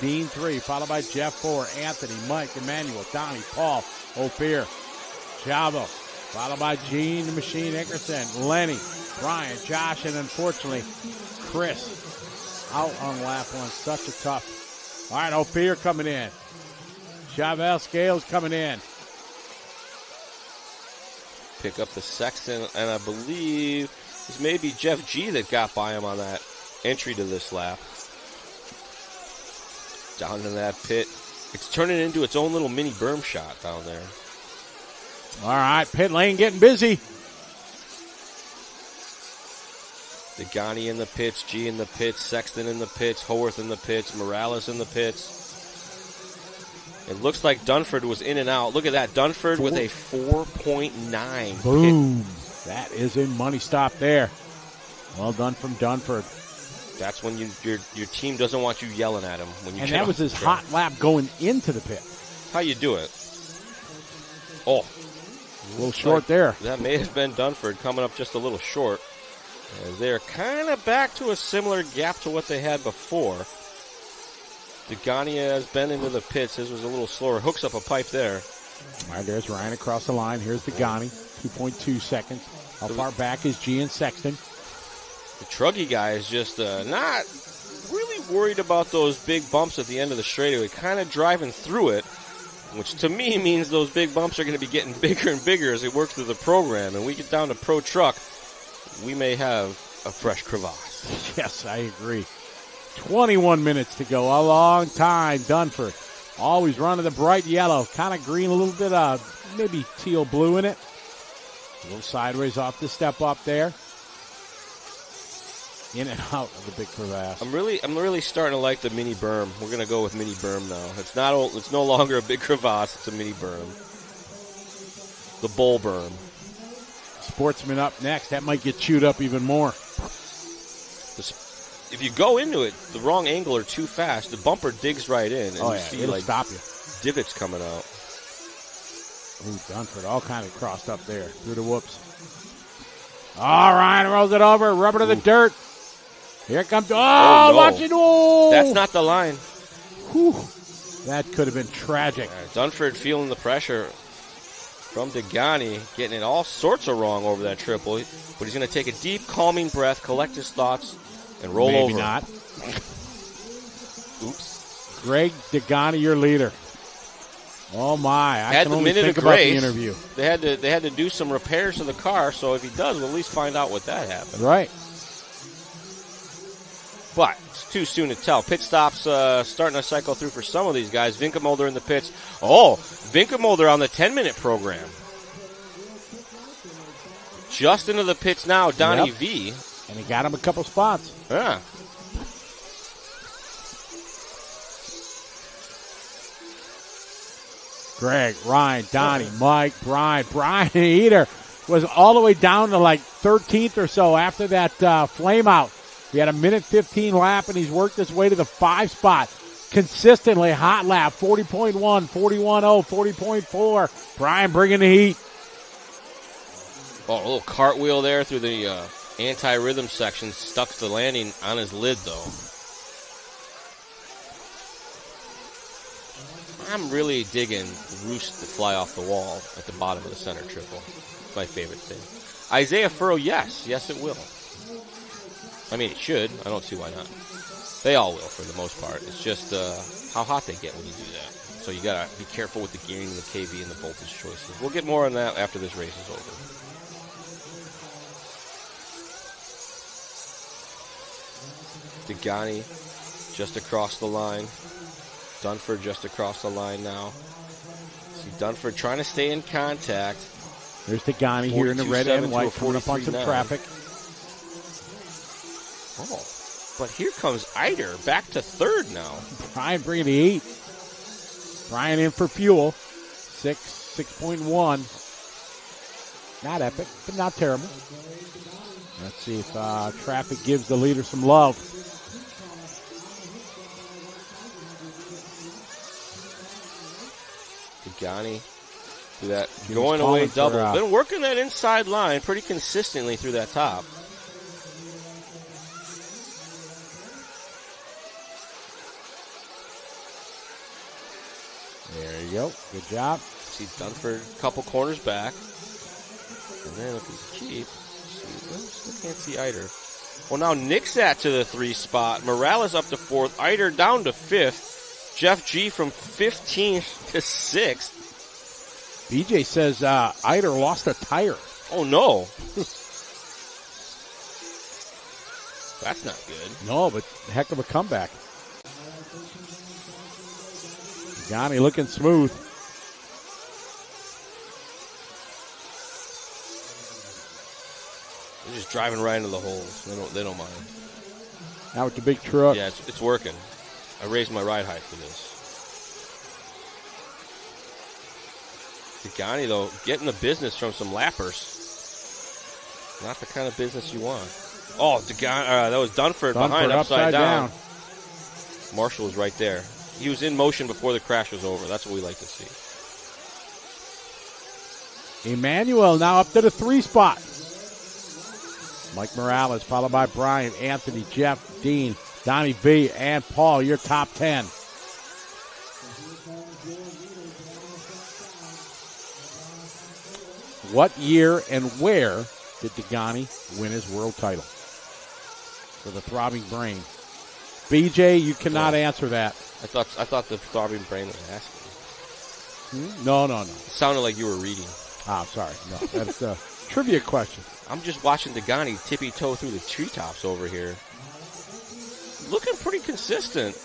Dean 3, followed by Jeff 4, Anthony, Mike, Emmanuel, Donnie, Paul, Ophir, Chavo, followed by Gene the Machine Ickerson, Lenny, Brian, Josh, and unfortunately, Chris out on lap 1. Such a tough. All right, Ophir coming in. Chevelle Scales coming in. Pick up the Sexton, and I believe this may be Jeff G that got by him on that entry to this lap. Down in that pit. It's turning into its own little mini berm shot down there. All right, pit lane getting busy. Degani in the pits, G in the pits, Sexton in the pits, Haworth in the pits, Morales in the pits. It looks like Dunford was in and out. Look at that, Dunford with a 4.9. Boom. Pit. That is a money stop there. Well done from Dunford. That's when your team doesn't want you yelling at him. When you and that was his hot lap going into the pit. How you do it? Oh. A little short there. That may have been Dunford coming up just a little short. As they're kind of back to a similar gap to what they had before. Degani has been into the pits. His was a little slower. Hooks up a pipe there. All right, there's Ryan across the line. Here's Degani, 2.2 seconds. How far back is G and Sexton? The Truggy guy is just not really worried about those big bumps at the end of the straightaway, kind of driving through it, which to me means those big bumps are going to be getting bigger and bigger as it works through the program. And we get down to Pro Truck, we may have a fresh crevasse. Yes, I agree. 21 minutes to go. A long time. Dunford always running the bright yellow. Kind of green, a little bit of maybe teal blue in it. A little sideways off the step up there. In and out of the big crevasse. I'm really starting to like the mini berm. We're going to go with mini berm now. It's no longer a big crevasse. It's a mini berm. The bull berm. Sportsman up next. That might get chewed up even more. If you go into it the wrong angle or too fast, the bumper digs right in, and you see it'll stop you. Divots coming out. Ooh, Dunford all kind of crossed up there through the whoops. All right, rolls it over, rubber to the dirt. Here comes. Oh, no. Watch it! Oh, that's not the line. Whew. That could have been tragic. Dunford feeling the pressure from Degani, getting it all sorts of wrong over that triple, but he's going to take a deep, calming breath, collect his thoughts, and roll over. Maybe not. Oops. Greg Degani, your leader. Oh my! I had can the only minute think of about grace. the interview. They had to do some repairs to the car, so if he does, we'll at least find out what that happened. Right. But it's too soon to tell. Pit stops starting to cycle through for some of these guys. Vinkelmulder in the pits. Oh, Vinkelmulder on the 10-minute program. Just into the pits now, Donnie V. And he got him a couple spots. Yeah. Greg, Ryan, Donnie, Mike, Brian Eater was all the way down to like 13th or so after that flame out. He had a minute 15 lap, and he's worked his way to the 5 spot. Consistently hot lap, 40.1, 41.0, 40.4. Brian bringing the heat. Oh, a little cartwheel there through the anti-rhythm section. Stuck the landing on his lid, though. I'm really digging Roost to fly off the wall at the bottom of the center triple. It's my favorite thing. Isaiah Furrow, yes, it will. I mean, it should. I don't see why not. They all will for the most part. It's just how hot they get when you do that. So you got to be careful with the gearing, the KV, and the voltage choices. We'll get more on that after this race is over. Degani just across the line. Dunford just across the line now. See Dunford trying to stay in contact. There's Degani here in the red and white coming up on some traffic. Oh, but here comes Eider back to third now. Brian bringing the 8. Brian in for fuel. 6.1. Not epic, but not terrible. Let's see if traffic gives the leader some love. Degani through that going away double. Been working that inside line pretty consistently through that top. There you go. Good job. See Dunford a couple corners back. And then if he keeps, still can't see Eider. Well, now Nick's to the 3 spot. Morales up to 4th. Eider down to 5th. Jeff G from 15th to 6th. BJ says Eider lost a tire. Oh, no. That's not good. No, but heck of a comeback. Johnny looking smooth. They're just driving right into the holes. They don't mind. Now with the big truck. Yeah, it's working. I raised my ride height for this. Degani, though, getting the business from some lappers. Not the kind of business you want. Oh, Degani, that was Dunford behind, upside down. Marshall was right there. He was in motion before the crash was over. That's what we like to see. Emmanuel now up to the 3 spot. Mike Morales, followed by Brian, Anthony, Jeff, Dean, Donnie V, and Paul, your top 10. What year and where did Degani win his world title? For the Throbbing Brain. BJ, you cannot answer that. I thought the Throbbing Brain was asking. No. It sounded like you were reading. Oh, sorry. No, that's a trivia question. I'm just watching Degani tippy-toe through the treetops over here. Looking pretty consistent.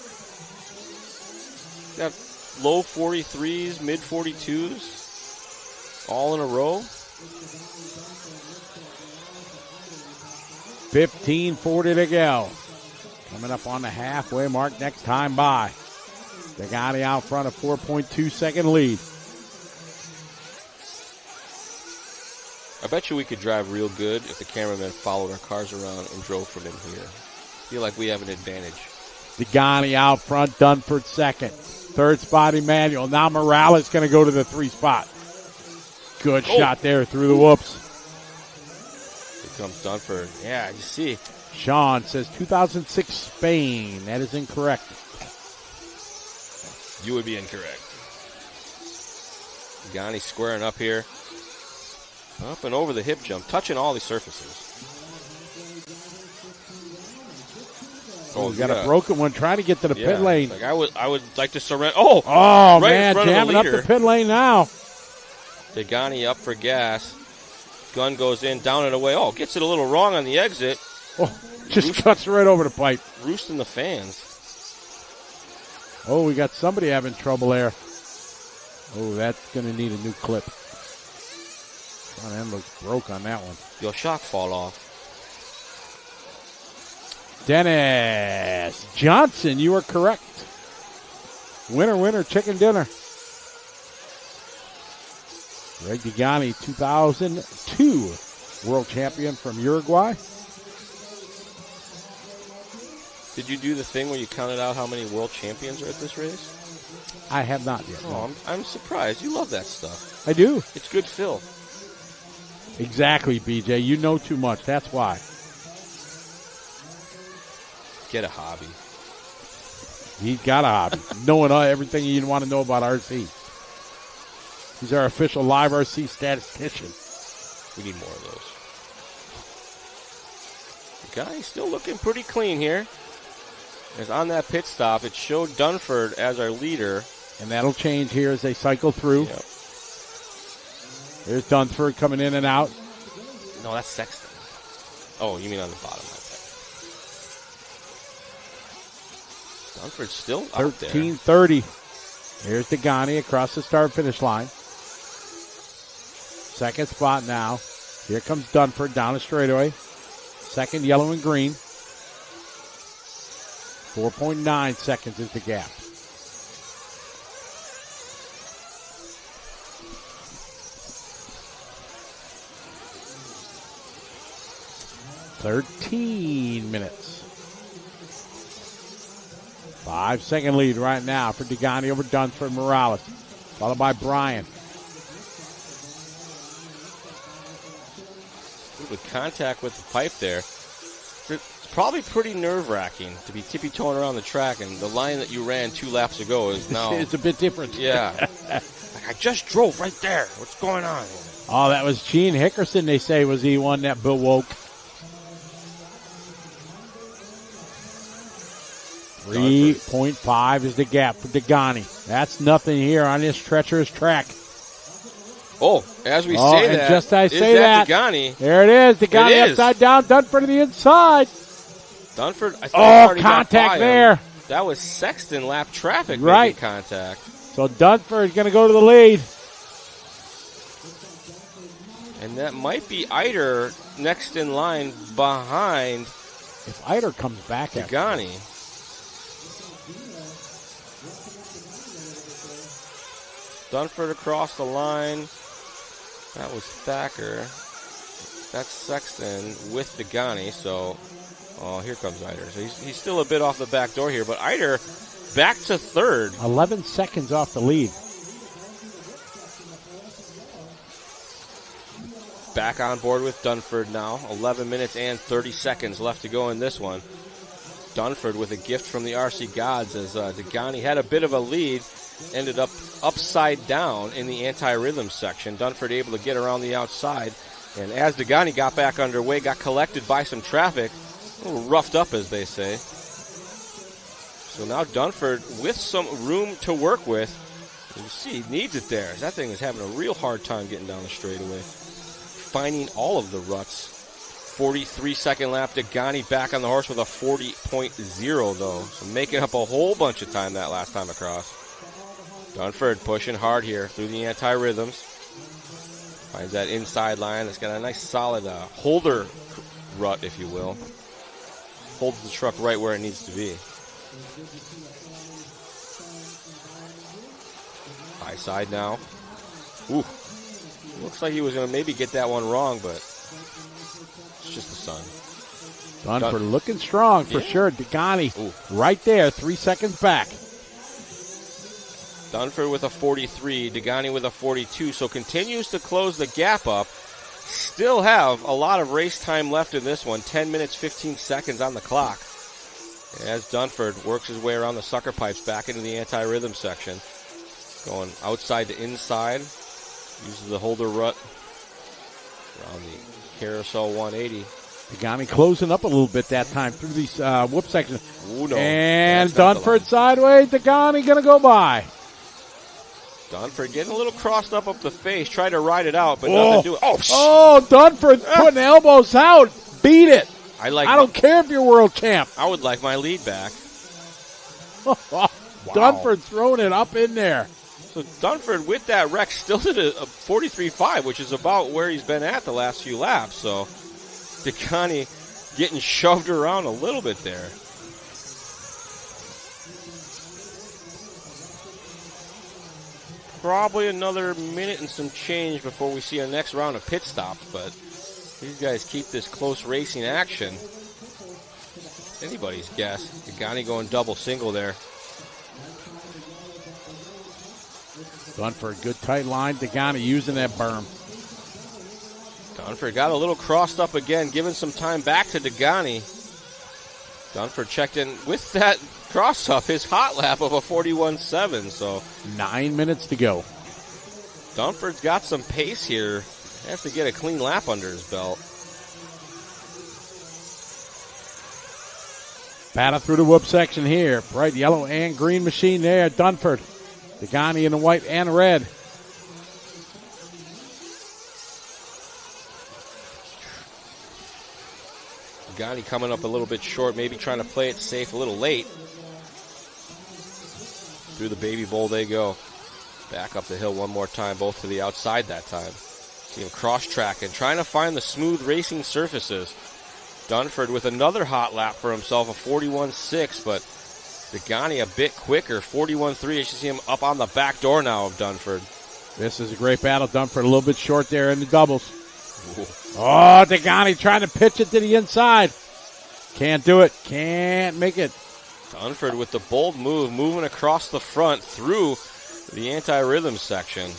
Got low 43s, mid 42s, all in a row. 15:40 to go. Coming up on the halfway mark next time by. Degani out front, a 4.2-second lead. I bet you we could drive real good if the cameramen followed our cars around and drove from in here. Feel like we have an advantage. Degani out front, Dunford second. Third spot, Emmanuel. Now Morales going to go to the 3 spot. Good shot there through the whoops. Here comes Dunford. Yeah, you see. Sean says 2006 Spain. That is incorrect. You would be incorrect. Degani squaring up here. Up and over the hip jump, touching all the surfaces. Oh, we got a broken one trying to get to the pit lane. Like I would like to surrender. Oh, right man, in front jamming of the up the pit lane now. Degani up for gas. Gun goes in, down and away. Oh, gets it a little wrong on the exit. Oh, just cuts right over the pipe. Roosting the fans. Oh, we got somebody having trouble there. Oh, that's going to need a new clip. Front end looks broke on that one. Your shock fall off. Dennis Johnson, you are correct. Winner, chicken dinner. Greg Degani, 2002 world champion from Uruguay. Did you do the thing where you counted out how many world champions are at this race? I have not yet. Oh, No. I'm surprised. You love that stuff. I do. It's good fill. Exactly, BJ. You know too much. That's why. Get a hobby. He's got a hobby. Knowing everything you want to know about RC. He's our official live RC statistician. We need more of those. The guy's still looking pretty clean here. As on that pit stop, it showed Dunford as our leader. And that'll change here as they cycle through. Yep. There's Dunford coming in and out. No, that's Sexton. Oh, you mean on the bottom. Dunford's still out there. 13:30. Here's Degani across the start-finish line. Second spot now. Here comes Dunford down the straightaway. Second, yellow and green. 4.9 seconds is the gap. $13 minutes. 5-second lead right now for Degani over Dunford Morales, followed by Brian. With contact with the pipe there, it's probably pretty nerve-wracking to be tippy-toeing around the track, and the line that you ran 2 laps ago is now... It's a bit different. Yeah. Like, I just drove right there. What's going on? Oh, that was Gene Hickerson, they say, was the one that woke. 3.5 is the gap for Degani. That's nothing here on this treacherous track. Oh, as we say and that, just I is say that, Degani? there it is. Degani upside down, Dunford to the inside. Dunford, I thought contact there. That was Sexton lap traffic Right. making contact. So Dunford's going to go to the lead. And that might be Eider next in line behind. If Eider comes back, Degani. Dunford across the line. That was Thacker. That's Sexton with Degani. So, here comes Eider. So he's still a bit off the back door here, but Eider back to third. 11 seconds off the lead. back on board with Dunford now. 11 minutes and 30 seconds left to go in this one. Dunford with a gift from the RC gods as Degani had a bit of a lead, ended up upside down in the anti-rhythm section. Dunford able to get around the outside, and as Degani got back underway, got collected by some traffic, a little roughed up as they say. So now Dunford with some room to work with. You see, he needs it there. That thing is having a real hard time getting down the straightaway. Finding all of the ruts. 43-second lap. Degani back on the horse with a 40.0, though. So making up a whole bunch of time that last time across. Dunford pushing hard here through the anti-rhythms. Finds that inside line. It's got a nice solid holder rut, if you will. Holds the truck right where it needs to be. High side now. Ooh. Looks like he was going to maybe get that one wrong, but it's just the sun. Dunford looking strong for sure. Degani right there, 3 seconds back. Dunford with a 43, Degani with a 42, so continues to close the gap up. Still have a lot of race time left in this one, 10 minutes, 15 seconds on the clock. As Dunford works his way around the sucker pipes back into the anti-rhythm section. Going outside to inside. Uses the holder rut around the carousel 180. Degani closing up a little bit that time through these whoop sections. Ooh, no. And Dunford sideways. Degani going to go by. Dunford getting a little crossed up the face. Tried to ride it out, but nothing to it. Oh, Dunford putting elbows out. Beat it. I don't care if you're world champ. I would like my lead back. Dunford throwing it up in there. So Dunford with that wreck still did a 43.5, which is about where he's been at the last few laps. So Degani getting shoved around a little bit there. Probably another minute and some change before we see a next round of pit stops, but these guys keep this close racing action. It's anybody's guess. Degani going double single there. Dunford, good tight line. Degani using that berm. Dunford got a little crossed up again, giving some time back to Degani. Dunford checked in with that cross up, his hot lap of a 41.7, so 9 minutes to go. Dunford's got some pace here. Has to get a clean lap under his belt. Battle through the whoop section here. Bright yellow and green machine there. Dunford. Degani in the white and red. Degani coming up a little bit short, maybe trying to play it safe a little late. Through the baby bowl they go. Back up the hill one more time, both to the outside that time. See him cross-tracking, trying to find the smooth racing surfaces. Dunford with another hot lap for himself, a 41.6, but Degani a bit quicker, 41.3. You should see him up on the back door now of Dunford. This is a great battle. Dunford a little bit short there in the doubles. Ooh. Oh, Degani trying to pitch it to the inside. Can't do it. Can't make it. Dunford with the bold move, moving across the front through the anti-rhythm section.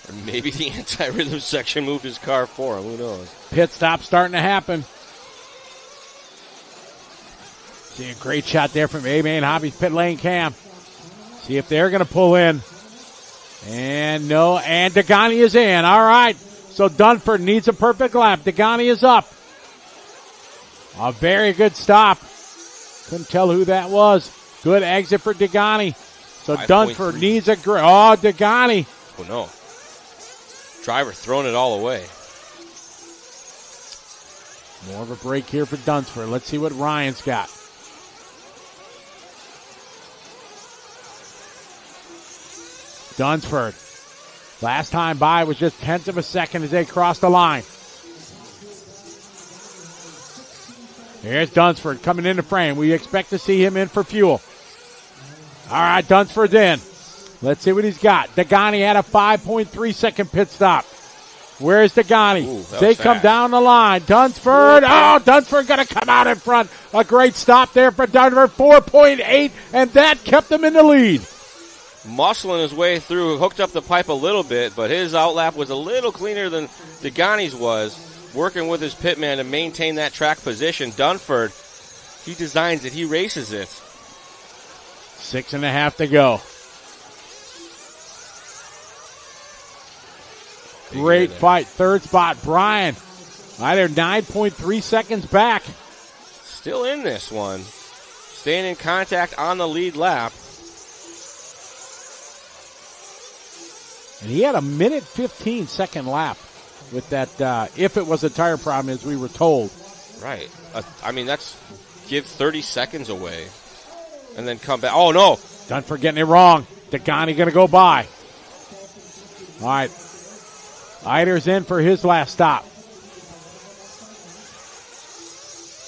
Or maybe the anti-rhythm section moved his car for him. Who knows? Pit stop starting to happen. See a great shot there from A-Main Hobbies pit lane cam. See if they're going to pull in. And no, and Degani is in. All right. So Dunford needs a perfect lap. Degani is up. A very good stop. Couldn't tell who that was. Good exit for Degani. So Dunford needs a great. Oh, Degani. Oh, no. Driver throwing it all away. More of a break here for Dunford. Let's see what Ryan's got. Dunford. Last time by was just tenths of a second as they crossed the line. Here's Dunsford coming into frame. We expect to see him in for fuel. All right, Dunsford's in. Let's see what he's got. Degani had a 5.3 second pit stop. Where's Degani? They come down the line. Dunsford. Oh, Dunsford going to come out in front. A great stop there for Dunsford. 4.8, and that kept him in the lead. muscling his way through, hooked up the pipe a little bit, but his outlap was a little cleaner than Degani's was, working with his pitman to maintain that track position. Dunford, he designs it, he races it. 6.5 to go. Great fight. Third spot, Brian. Right there, 9.3 seconds back. Still in this one. Staying in contact on the lead lap. And he had a 1:15 lap with that, if it was a tire problem, as we were told. Right. I mean, that's give 30 seconds away and then come back. Oh, no. Dunford getting it wrong. Degani going to go by. All right. Eider's in for his last stop.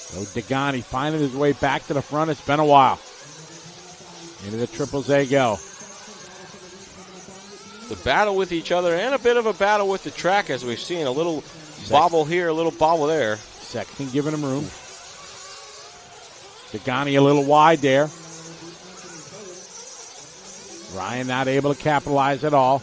So Degani finding his way back to the front. It's been a while. Into the triples they go. The battle with each other and a bit of a battle with the track, as we've seen. A little bobble here, a little bobble there. Sexton giving him room. Degani a little wide there. Ryan not able to capitalize at all.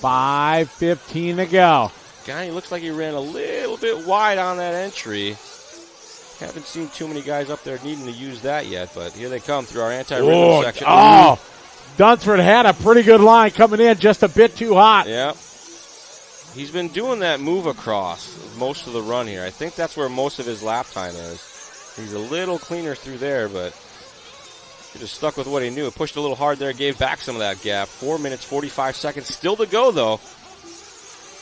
5:15 to go. Guy looks like he ran a little bit wide on that entry. Haven't seen too many guys up there needing to use that yet, but here they come through our anti-rhythm section. Oh, Dunsford had a pretty good line coming in, just a bit too hot. Yep. He's been doing that move across most of the run here. I think that's where most of his lap time is. He's a little cleaner through there, but he just stuck with what he knew. Pushed a little hard there, gave back some of that gap. 4 minutes, 45 seconds still to go, though.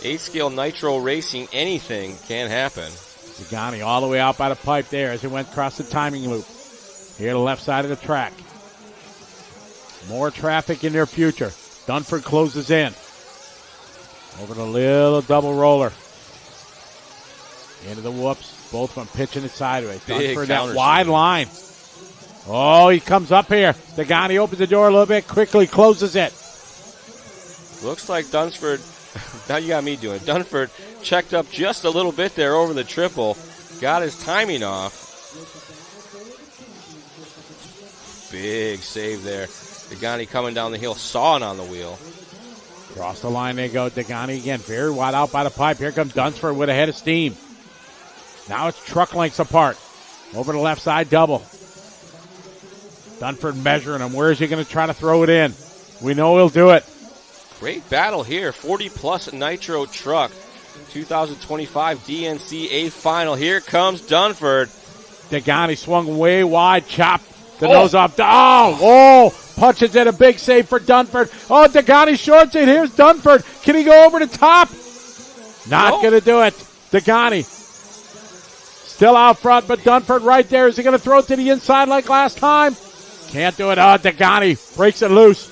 8-scale Nitro racing, anything can happen. Degani all the way out by the pipe there as he went across the timing loop. Here to the left side of the track. More traffic in their future. Dunford closes in. Over the little double roller. Into the whoops. Both of them pitching it sideways. Dunford that wide line. Oh, he comes up here. Degani opens the door a little bit, quickly closes it. Looks like Dunsford, now you got me doing it. Dunford checked up just a little bit there over the triple. Got his timing off. Big save there. Degani coming down the hill, sawing on the wheel. Across the line they go. Degani again, very wide out by the pipe. Here comes Dunsford with a head of steam. Now it's truck lengths apart. Over the left side, double. Dunford measuring him. Where is he going to try to throw it in? We know he'll do it. Great battle here. 40-plus Nitro truck. 2025 DNCA final. Here comes Dunford. Degani swung way wide, chopped the nose off. Oh, punches in a big save for Dunford. Oh, Degani shorts it. Here's Dunford. Can he go over the top? Not going to do it. Degani still out front, but Dunford right there. Is he going to throw it to the inside like last time? Can't do it. Oh, Degani breaks it loose.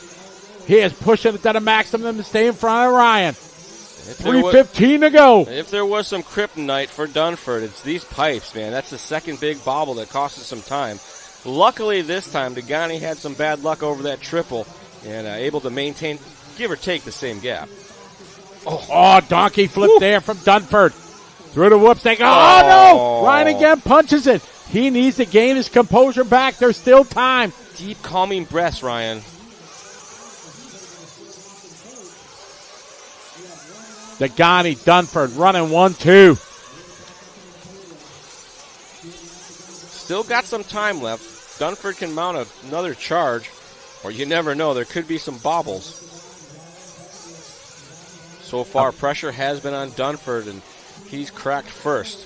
He is pushing it to the maximum to stay in front of Ryan. 3:15 to go. If there was some kryptonite for Dunford, it's these pipes, man. That's the second big bobble that cost us some time. Luckily this time, Degani had some bad luck over that triple and able to maintain, give or take, the same gap. Oh, donkey flip there from Dunford. Through the whoops. Oh, no. Ryan again punches it. He needs to gain his composure back. There's still time. Deep, calming breaths, Ryan. Degani, Dunford running 1-2. Still got some time left. Dunford can mount another charge, or you never know. There could be some bobbles. So far, pressure has been on Dunford, and he's cracked first.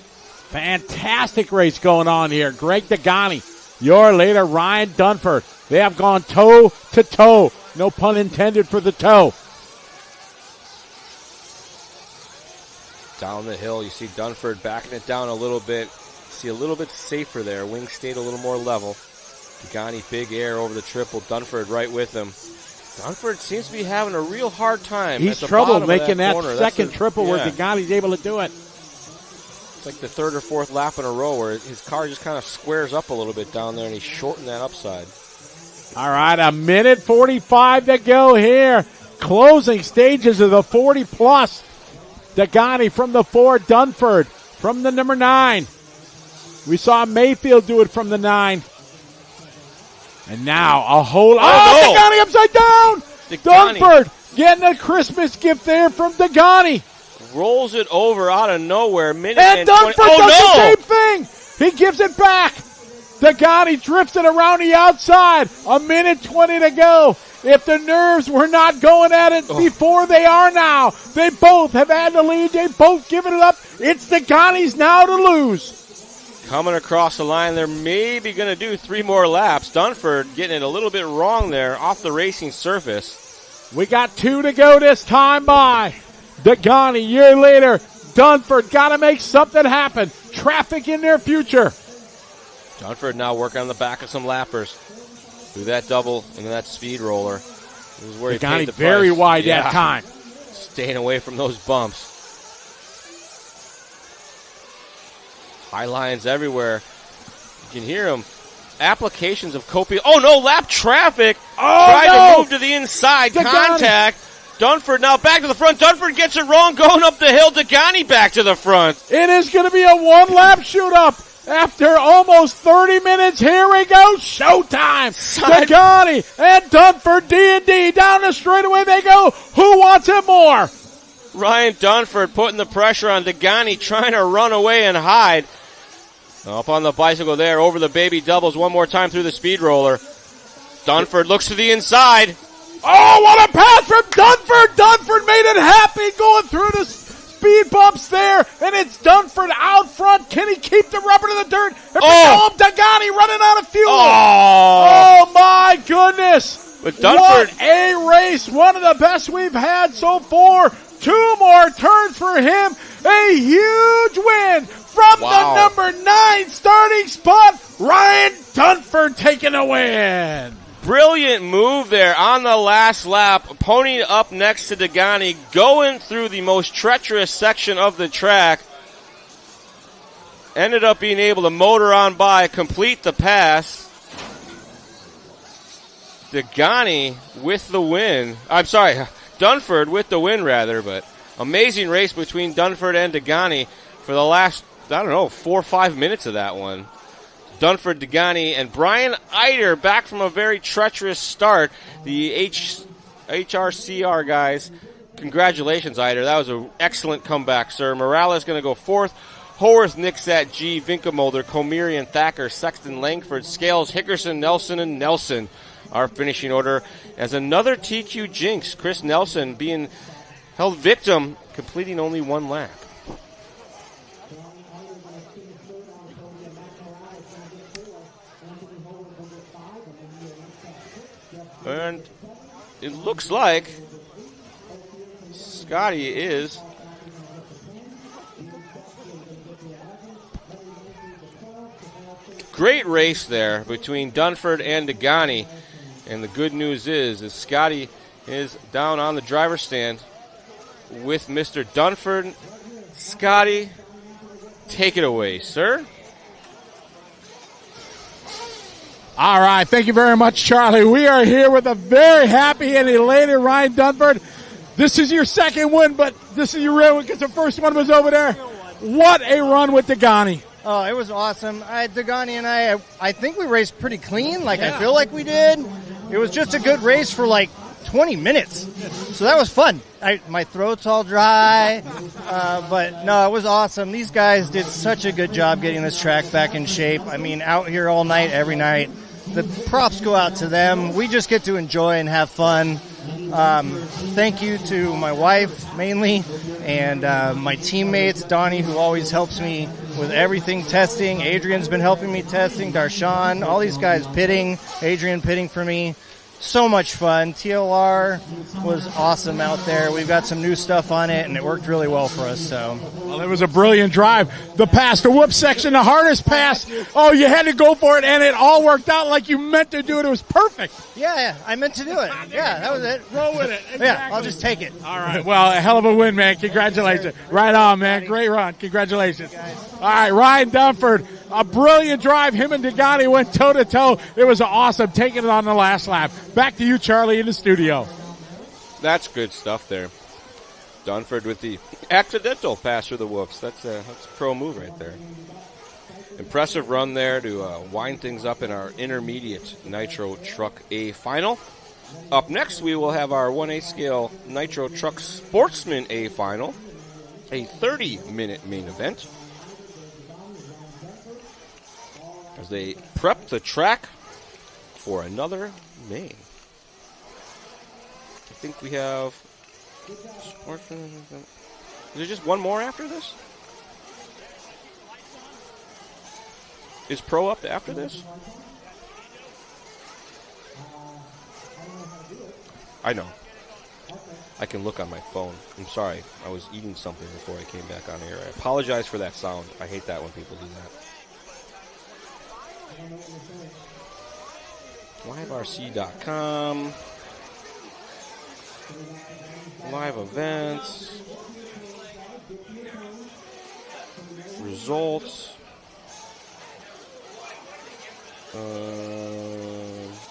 Fantastic race going on here. Greg Degani, your leader, Ryan Dunford. They have gone toe to toe. No pun intended for the toe. Down the hill, you see Dunford backing it down a little bit. See a little bit safer there. Wings stayed a little more level. Degani big air over the triple. Dunford right with him. Dunford seems to be having a real hard time. He's at the trouble bottom making of that corner. second triple where Degani's able to do it. It's like the third or fourth lap in a row where his car just kind of squares up a little bit down there, and he's shortened that upside. All right, 1:45 to go here. Closing stages of the 40-plus. Degani from the 4, Dunford from the number 9. We saw Mayfield do it from the 9. And now a whole no. Degani upside down. Degani. Dunford getting a Christmas gift there from Degani. Rolls it over out of nowhere. Minute And Dunford 20. does the same thing. He gives it back. Degani drifts it around the outside. A minute 20 to go. If the nerves were not going at it before, they are now. They both have had the lead. They both given it up. It's Degani's now to lose. Coming across the line, they're maybe going to do 3 more laps. Dunford getting it a little bit wrong there off the racing surface. We got 2 to go this time by. Degani, a year later. Dunford got to make something happen. Traffic in their future. Dunford now working on the back of some lappers. Through that double and that speed roller. This is where he paid the very price. wide that time. Staying away from those bumps. High lines everywhere. You can hear them. Applications of copious. Oh no, lap traffic. Tried to move to the inside. Contact. Dunford now back to the front. Dunford gets it wrong going up the hill. Degani back to the front. It is going to be a 1-lap shoot up. After almost 30 minutes, here we go. Showtime. Degani and Dunford, D&D. Down the straightaway they go. Who wants it more? Ryan Dunford putting the pressure on Degani, trying to run away and hide. Up on the bicycle there, over the baby doubles one more time through the speed roller. Dunford looks to the inside. Oh, what a pass from Dunford. Dunford made it happy going through the speed bumps there, and it's Dunford out front. Can he keep the rubber to the dirt? Degani running out of fuel. Oh my goodness. But Dunford, what a race. One of the best we've had so far. 2 more turns for him. A huge win from the number 9 starting spot. Ryan Dunford taking a win. Brilliant move there on the last lap. Pony up next to Degani, going through the most treacherous section of the track. Ended up being able to motor on by, complete the pass. Degani with the win. I'm sorry, Dunford with the win rather, but amazing race between Dunford and Degani for the last, 4 or 5 minutes of that one. Dunford, Degani, and Brian Eider back from a very treacherous start. The HRCR guys, congratulations, Eider. That was an excellent comeback, sir. Morales going to go 4th. Haworth, Nixat, G, Vinkemolder, Comerian, Thacker, Sexton, Langford, Scales, Hickerson, Nelson, and Nelson. Our finishing order as another TQ jinx. Chris Nelson being held victim, completing only 1 lap. And it looks like Scotty is great race there between Dunford and Degani. And the good news is Scotty is down on the driver's stand with Mr. Dunford. Scotty, take it away, sir. All right, thank you very much, Charlie. We are here with a very happy and elated Ryan Dunford. This is your second win, but this is your real one because the first one was over there. What a run with Degani. Oh, it was awesome. Degani and I think we raced pretty clean. I feel like we did. It was just a good race for 20 minutes. So that was fun. My throat's all dry, but no, it was awesome. These guys did such a good job getting this track back in shape. I mean, out here all night, every night. The props go out to them. We just get to enjoy and have fun. Thank you to my wife, mainly, and my teammates, Donnie, who always helps me with everything testing. Adrian's been helping me testing. Darshan, all these guys pitting. Adrian pitting for me. So much fun. TLR was awesome out there. We've got some new stuff on it, and it worked really well for us. So, well, it was a brilliant drive. The pass, the whoop section, the hardest pass. Oh, you had to go for it, and it all worked out like you meant to do it. It was perfect. Yeah, I meant to do it. Yeah, that was it. Roll with it. Exactly. Yeah, I'll just take it. All right. Well, a hell of a win, man. Congratulations. Right on, man. Great run. Congratulations. All right, Ryan Dunford, a brilliant drive. Him and Degani went toe-to-toe. It was awesome, taking it on the last lap. Back to you, Charlie, in the studio. That's good stuff there. Dunford with the accidental pass through the whoops. That's a pro move right there. Impressive run there to wind things up in our intermediate Nitro Truck A final. Up next, we will have our 1A scale Nitro Truck Sportsman A final, a 30-minute main event, as they prep the track for another main. I think we have Sportsman. Is there just one more after this? Is Pro up after this? I know. I can look on my phone. I'm sorry. I was eating something before I came back on air. I apologize for that sound. I hate that when people do that. LiveRC.com. Live events. Results.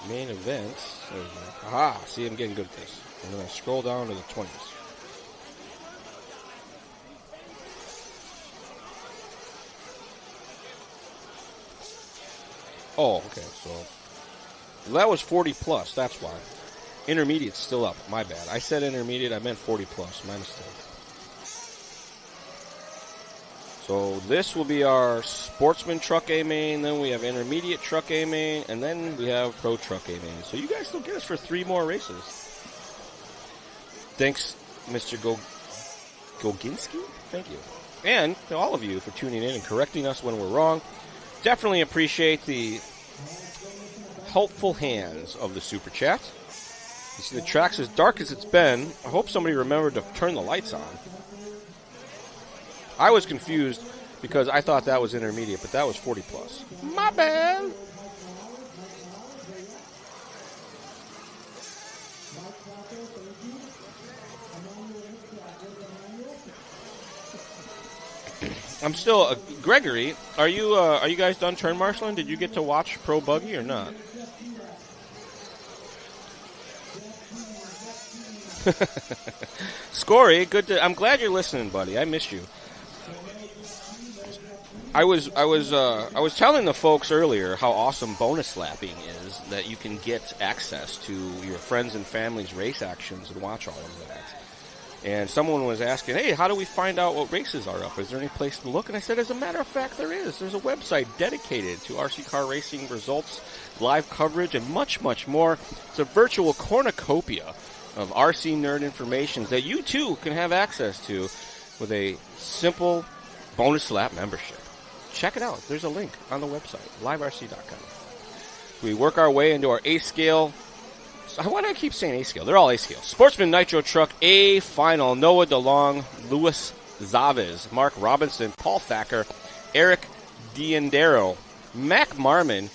Main events. Aha! See, I'm getting good at this. And then I scroll down to the 20s. Oh, okay. So that was 40 plus. That's why. Intermediate's still up. My bad. I said intermediate. I meant 40 plus. My mistake. So this will be our Sportsman Truck A main, then we have Intermediate Truck A main, and then we have Pro Truck A main. So you guys still get us for 3 more races. Thanks, Mr. Goginski. Thank you. And to all of you for tuning in and correcting us when we're wrong. Definitely appreciate the helpful hands of the Super Chat. You see the track's as dark as it's been. I hope somebody remembered to turn the lights on. I was confused because I thought that was intermediate, but that was 40 plus. My bad. I'm still Gregory. Are you guys done turn marshaling? Did you get to watch Pro Buggy or not? Scory, good to. I'm glad you're listening, buddy. I missed you. I was telling the folks earlier how awesome bonus lapping is, that you can get access to your friends and family's race actions and watch all of that. And someone was asking, hey, how do we find out what races are up? Is there any place to look? And I said, as a matter of fact, there is. There's a website dedicated to RC car racing results, live coverage, and much, much more. It's a virtual cornucopia of RC nerd information that you, too, can have access to with a simple bonus lap membership. Check it out. There's a link on the website, liverc.com. We work our way into our A-scale. Why do I keep saying A-scale? They're all A-scale. Sportsman Nitro Truck A final. Noah DeLong, Luis Zaves, Mark Robinson, Paul Thacker, Eric Diendero, Mac Marmon,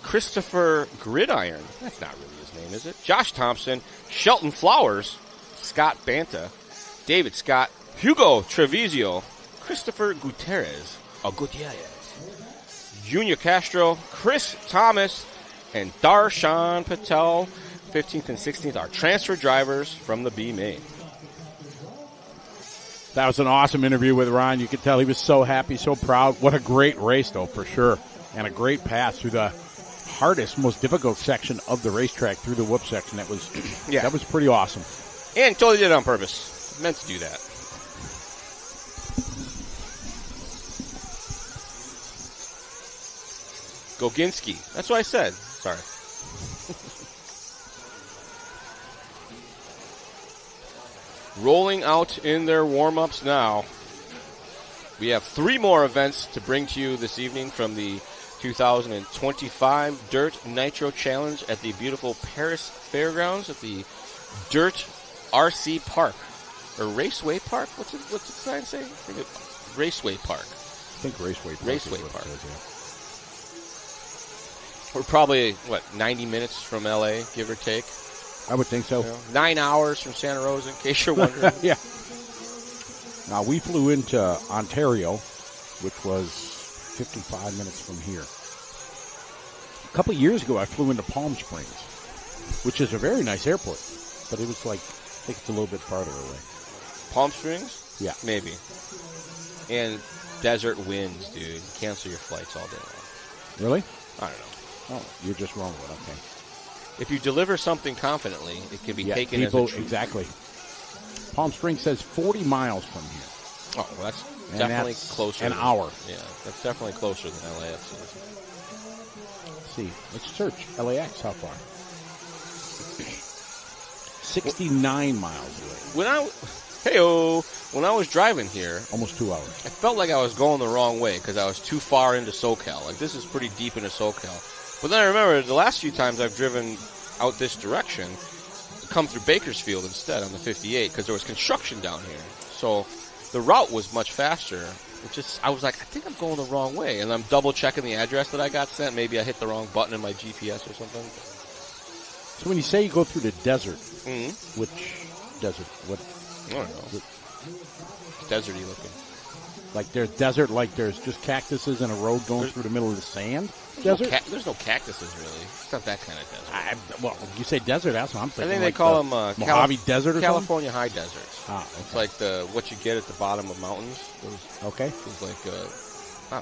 Christopher Gridiron. That's not really his name, is it? Josh Thompson, Shelton Flowers, Scott Banta, David Scott, Hugo Treviso, Christopher Gutierrez, Junior Castro, Chris Thomas, and Darshan Patel. 15th and 16th are transfer drivers from the B main. That was an awesome interview with Ron. You could tell he was so happy, so proud. What a great race, though, for sure. And a great pass through the hardest, most difficult section of the racetrack, through the whoop section. That was pretty awesome. And totally did it on purpose. Meant to do that. Goginski. That's what I said. Sorry. Rolling out in their warm-ups now. We have 3 more events to bring to you this evening from the 2025 Dirt Nitro Challenge at the beautiful Paris Fairgrounds at the Dirt RC Park. Or Raceway Park? What's the sign say? I think it's Raceway Park. I think Raceway Park. Raceway Park. We're probably, 90 minutes from L.A., give or take? I would think so. 9 hours from Santa Rosa, in case you're wondering. Yeah. Now, we flew into Ontario, which was 55 minutes from here. A couple of years ago, I flew into Palm Springs, which is a very nice airport, but it was I think it's a little bit farther away. Palm Springs? Yeah. Maybe. And desert winds, dude. Cancel your flights all day long. Really? I don't know. Oh, you're just wrong with it. Okay. If you deliver something confidently, it can be taken as a truth. Exactly. Palm Springs says 40 miles from here. Oh, well, that's definitely closer. An hour. Yeah, that's definitely closer than LAX is. Let's see. Let's search LAX. How far? 69 miles away. When I was driving here, almost 2 hours. I felt like I was going the wrong way because I was too far into SoCal. Like, this is pretty deep into SoCal. But then I remember the last few times I've driven out this direction, come through Bakersfield instead on the 58 because there was construction down here. So the route was much faster. I was like, I think I'm going the wrong way. And I'm double checking the address that I got sent. Maybe I hit the wrong button in my GPS or something. So when you say you go through the desert, which desert? What? I don't know. Deserty looking. Like there's desert, like there's just cactuses and a road going through the middle of the sand? Desert? There's no cactuses, really. It's not that kind of desert. Well, you say desert, that's what I'm thinking. I think like they call them Mojave Desert or California high deserts. Ah, okay. It's like what you get at the bottom of mountains. Okay. It's like I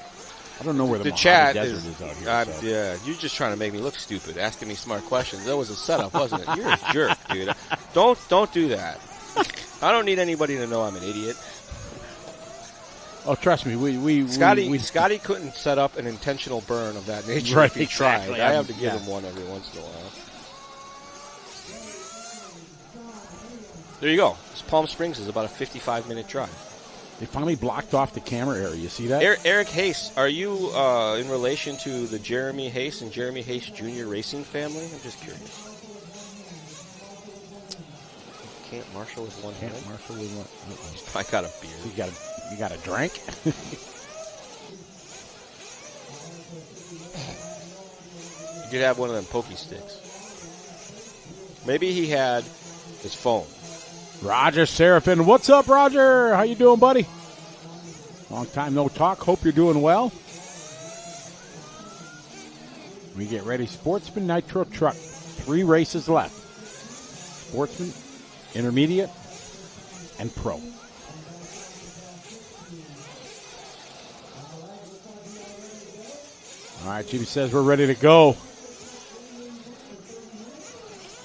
don't know where the Mojave chat Desert is out here. So. Yeah, you're just trying to make me look stupid, asking me smart questions. That was a setup, wasn't it? You're a jerk, dude. Don't do that. I don't need anybody to know I'm an idiot. Oh, trust me, Scotty couldn't set up an intentional burn of that nature right, if he exactly. tried. I have to give him one every once in a while. There you go. Palm Springs is about a 55-minute drive. They finally blocked off the camera area. You see that? Eric Hayes, are you in relation to the Jeremy Hayes and Jeremy Hayes Jr. racing family? I'm just curious. Can't Marshall with one hand? Marshall with one. I got a beer. You got a drink? You could have one of them pokey sticks. Maybe he had his phone. Roger Seraphin. What's up, Roger? How you doing, buddy? Long time no talk. Hope you're doing well. We get ready. Sportsman Nitro Truck. 3 races left. Sportsman, Intermediate, and Pro. All right, Jimmy says we're ready to go.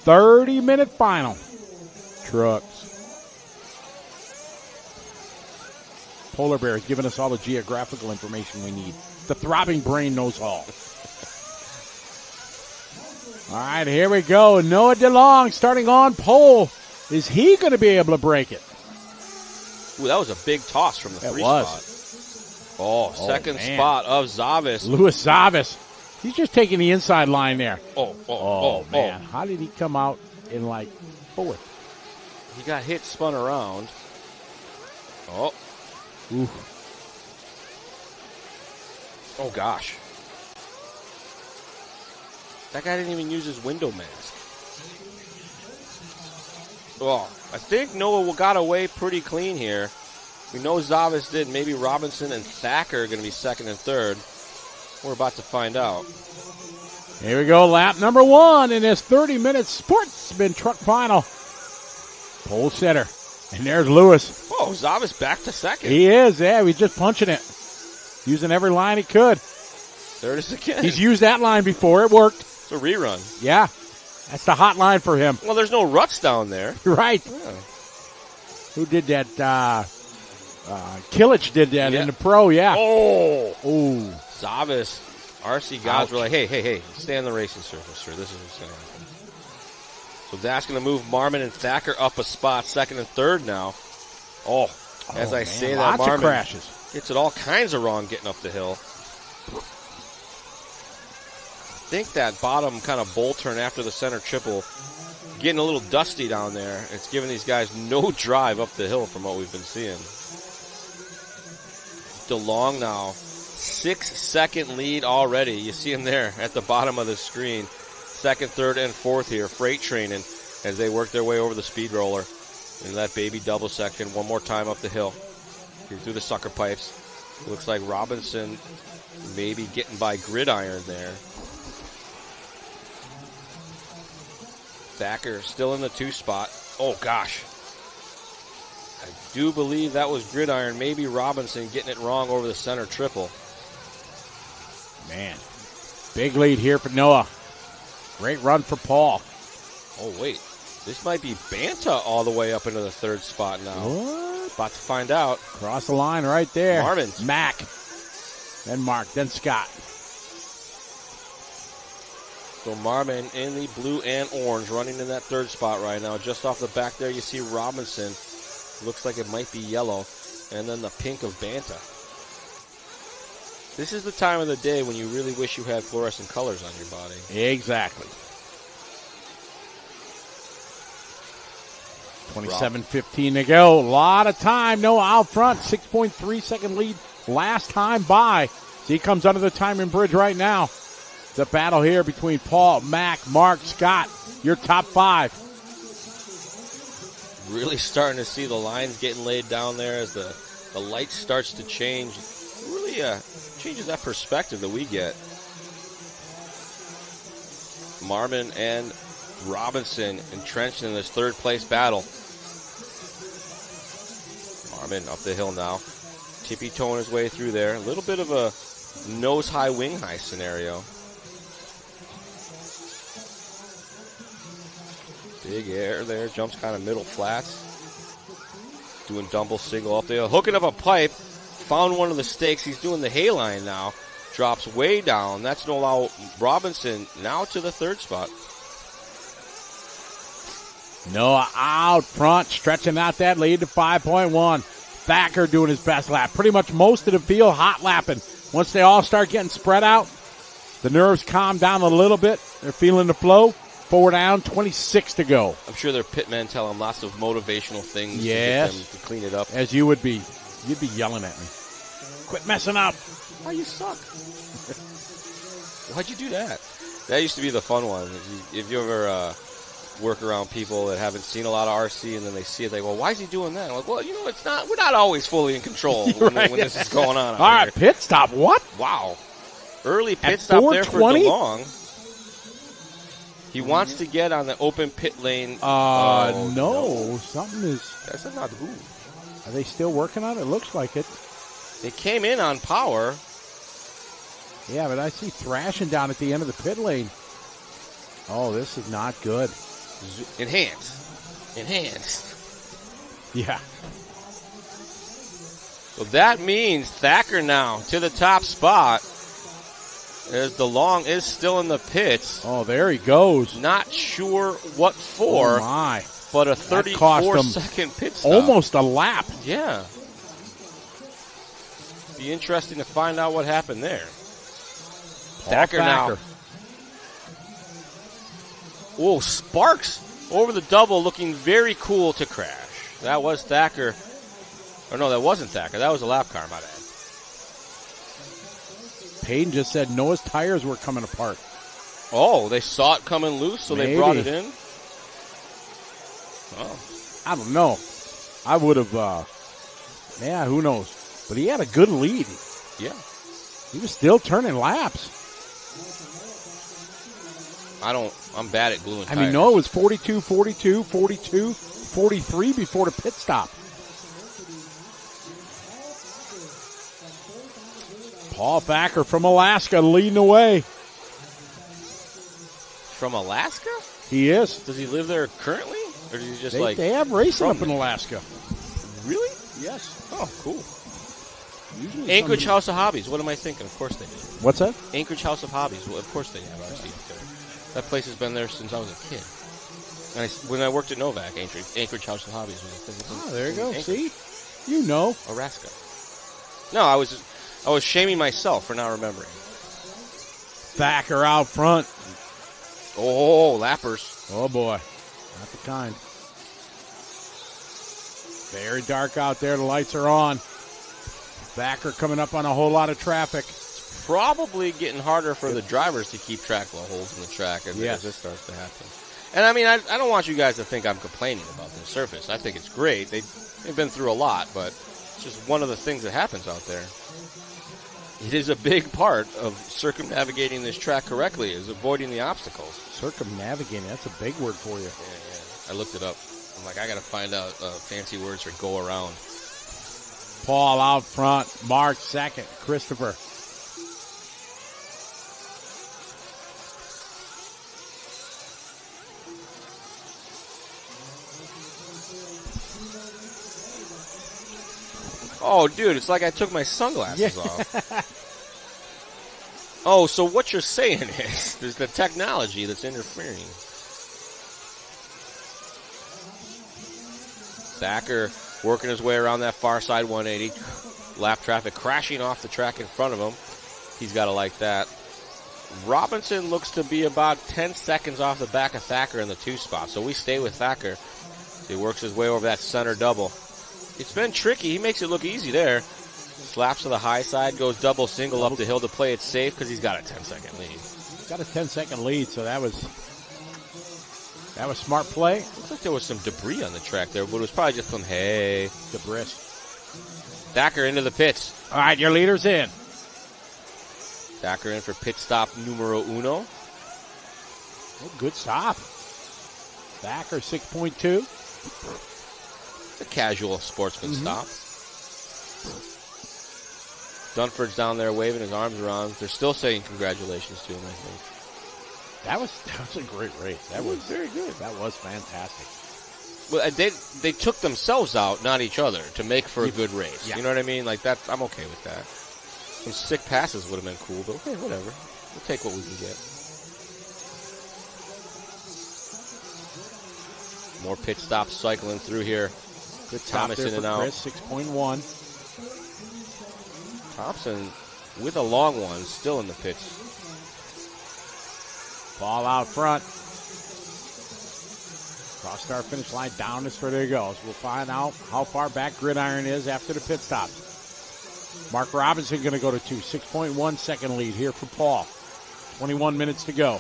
30-minute final. Trucks. Polar Bear is giving us all the geographical information we need. The throbbing brain knows all. All right, here we go. Noah DeLong starting on pole. Is he going to be able to break it? Ooh, that was a big toss from the 3 spot. Oh, second spot of Zavis. Louis Zavis. He's just taking the inside line there. Oh, man. How did he come out in like 4th? He got hit, spun around. Oh. Ooh. Oh, gosh. That guy didn't even use his window mask. Oh, I think Noah got away pretty clean here. We know Zavis did. Maybe Robinson and Thacker are going to be second and third. We're about to find out. Here we go, lap number 1 in this 30-minute Sportsman Truck Final. Pole center. And there's Lewis. Oh, Zavis back to second. He is, yeah. He's just punching it. Using every line he could. There it is again. He's used that line before. It worked. It's a rerun. Yeah. That's the hot line for him. Well, there's no ruts down there. Right. Yeah. Who did that? Killich did that in the pro, yeah. Oh. Zavis. RC guys were like, hey, stay on the racing surface, sir. This is what's going to happen. So that's going to move Marmon and Thacker up a spot, second and third now. As I say that, Lots Marmon of crashes. gets it all kinds of wrong getting up the hill. I think that bottom kind of bowl turn after the center triple, getting a little dusty down there. It's giving these guys no drive up the hill from what we've been seeing. DeLong now, 6-second lead already. You see him there at the bottom of the screen. Second, third, and fourth here. Freight training as they work their way over the speed roller in that baby double section. One more time up the hill. Here through the sucker pipes. Looks like Robinson maybe getting by Gridiron there. Thacker still in the 2 spot. Oh, gosh. I do believe that was Gridiron. Maybe Robinson getting it wrong over the center triple. Man, big lead here for Noah. Great run for Paul. Oh, wait. This might be Banter all the way up into the third spot now. What? About to find out. Cross the line right there. Marvin. Mac. Then Mark. Then Scott. So Marvin in the blue and orange running in that third spot right now. Just off the back there, you see Robinson. Looks like it might be yellow. And then the pink of Banter. This is the time of the day when you really wish you had fluorescent colors on your body. Exactly. 27:15 to go. A lot of time. Noah out front. 6.3 second lead last time by. So he comes under the timing bridge right now. The battle here between Paul, Mac, Mark, Scott. Your top 5. Really starting to see the lines getting laid down there as the light starts to change. Really changes that perspective that we get. Marvin and Robinson entrenched in this third place battle. Marvin up the hill now. Tippy-toeing his way through there. A little bit of a nose-high, wing-high scenario. Big air there. Jumps kind of middle flats. Doing double single up there. Hooking up a pipe. Found one of the stakes. He's doing the hay line now. Drops way down. That's going to allow Robinson now to the third spot. Noah out front, stretching out that lead to 5.1. Thacker doing his best lap. Pretty much most of the field hot lapping. Once they all start getting spread out, the nerves calm down a little bit. They're feeling the flow. 4 down, 26 to go. I'm sure their pit men tell them lots of motivational things yes. to get them to clean it up. As you would be. You'd be yelling at me. Quit messing up. Oh, you suck. Why'd you do that? That used to be the fun one. If you ever work around people that haven't seen a lot of RC and then they see it, they go, why is he doing that? I'm like, well, you know, we're not always fully in control when this is going on. All right, pit stop. What? Wow. Early pit stop there for DeLong. He wants to get on the open pit lane. No. Something is... That's not who. Are they still working on it? It looks like it. They came in on power. Yeah, but I see thrashing down at the end of the pit lane. Oh, this is not good. Enhance. Yeah. So that means Thacker now to the top spot. As DeLong is still in the pits. Oh, there he goes. Not sure what for. Oh, my. But a 34-second pit stop. Almost a lap. Yeah. Be interesting to find out what happened there. Thacker now. Oh, Sparks over the double looking very cool to crash. That was Thacker. Or no, that wasn't Thacker. That was a lap car, my bad. Payton just said Noah's tires were coming apart. Oh, they saw it coming loose, so Maybe. they brought it in? Oh. I don't know. I would have, yeah, who knows. But he had a good lead. Yeah. He was still turning laps. I'm bad at gluing tires. I mean, Noah was 42, 42, 42, 43 before the pit stop. Paul Thacker from Alaska leading the way. From Alaska? He is. Does he live there currently? Or does he just They have racing up in Alaska. Really? Yes. Oh, cool. Usually Anchorage House of Hobbies. What am I thinking? Of course they do. What's that? Anchorage House of Hobbies. Well, of course they have RC up there. That place has been there since I was a kid. When I worked at Novak, Anchorage House of Hobbies was a thing. Oh, there you go. See? You know. Alaska. No, I was shaming myself for not remembering. Thacker out front. Oh, lappers. Oh, boy. Not the kind. Very dark out there. The lights are on. Thacker coming up on a whole lot of traffic. It's probably getting harder for the drivers to keep track of the holes in the track as this starts to happen. And, I mean, I don't want you guys to think I'm complaining about the surface. I think it's great. They've been through a lot, but it's just one of the things that happens out there. It is a big part of circumnavigating this track correctly, is avoiding the obstacles. Circumnavigating, that's a big word for you. Yeah. I looked it up. I'm like, I got to find out fancy words for go around. Paul out front. Mark second. Christopher. Oh, dude, it's like I took my sunglasses off. Oh, so what you're saying is there's the technology that's interfering. Thacker working his way around that far side 180. Lap traffic crashing off the track in front of him. He's got to like that. Robinson looks to be about 10 seconds off the back of Thacker in the 2 spot. So we stay with Thacker. He works his way over that center double. It's been tricky. He makes it look easy there. Slaps to the high side, goes double single up the hill to play it safe because he's got a 10-second lead. He's got a 10-second lead, so that was smart play. Looks like there was some debris on the track there, but it was probably just some debris. Thacker into the pits. All right, your leader's in. Thacker in for pit stop numero uno. Oh, good stop. Thacker 6.2. It's a casual sportsman stop. Dunford's down there waving his arms around. They're still saying congratulations to him, I think. That was a great race. That was very good. That was fantastic. Well, they took themselves out, not each other, to make for a good race. Yeah. You know what I mean? Like that, I'm okay with that. Some sick passes would have been cool, but okay, whatever. We'll take what we can get. More pit stops cycling through here. Good Thomas in and out. Chris, 6.1. Thompson with a long one, still in the pits. Ball out front. Cross start finish line down is where there he goes. We'll find out how far back Gridiron is after the pit stops. Mark Robinson going to go to 2. 6.1 second lead here for Paul. 21 minutes to go.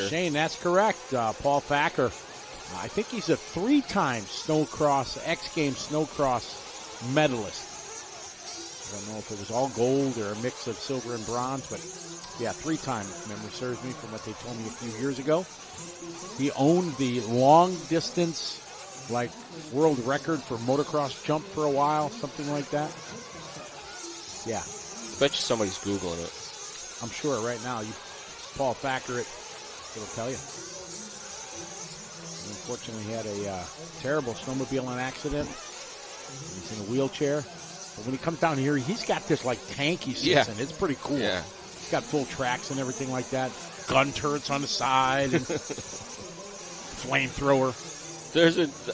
Shane, that's correct. Paul Thacker. I think he's a 3-time snowcross, X Games snowcross medalist. I don't know if it was all gold or a mix of silver and bronze, but yeah, 3-time, if memory serves me from what they told me a few years ago. He owned the long distance, like world record for motocross jump for a while, something like that. Yeah. Bet you somebody's Googling it. I'm sure right now, you Paul Thacker, it'll tell you. Unfortunately, he had a terrible snowmobiling accident. He's in a wheelchair. But when he comes down here, he's got this like tank he sits in. It's pretty cool. Yeah. He's got full tracks and everything like that. Gun turrets on the side. And flamethrower.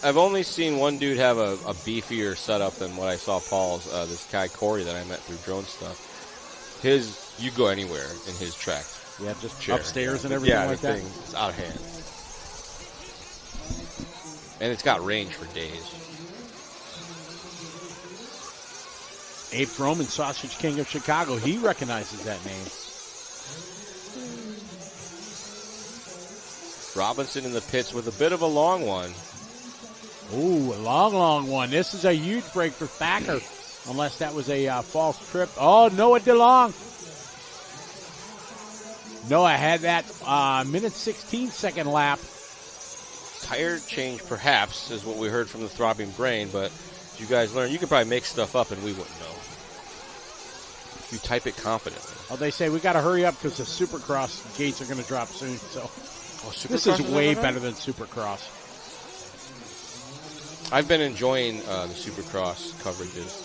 I've only seen one dude have a beefier setup than what I saw Paul's. This guy Corey that I met through drone stuff. You go anywhere in his track. Yeah, just upstairs and everything like that. It's out of hand. And it's got range for days. Abe Froman, Sausage King of Chicago, he recognizes that name. Robinson in the pits with a bit of a long one. Ooh, a long one. This is a huge break for Thacker, unless that was a false trip. Oh, Noah DeLong. Noah had that minute 16 second lap. Tire change, perhaps, is what we heard from the Throbbing Brain, but you guys learn you could probably make stuff up and we wouldn't know. You type it confidently. Oh, they say we got to hurry up because the Supercross gates are going to drop soon. So this is way better than Supercross. I've been enjoying the Supercross coverages.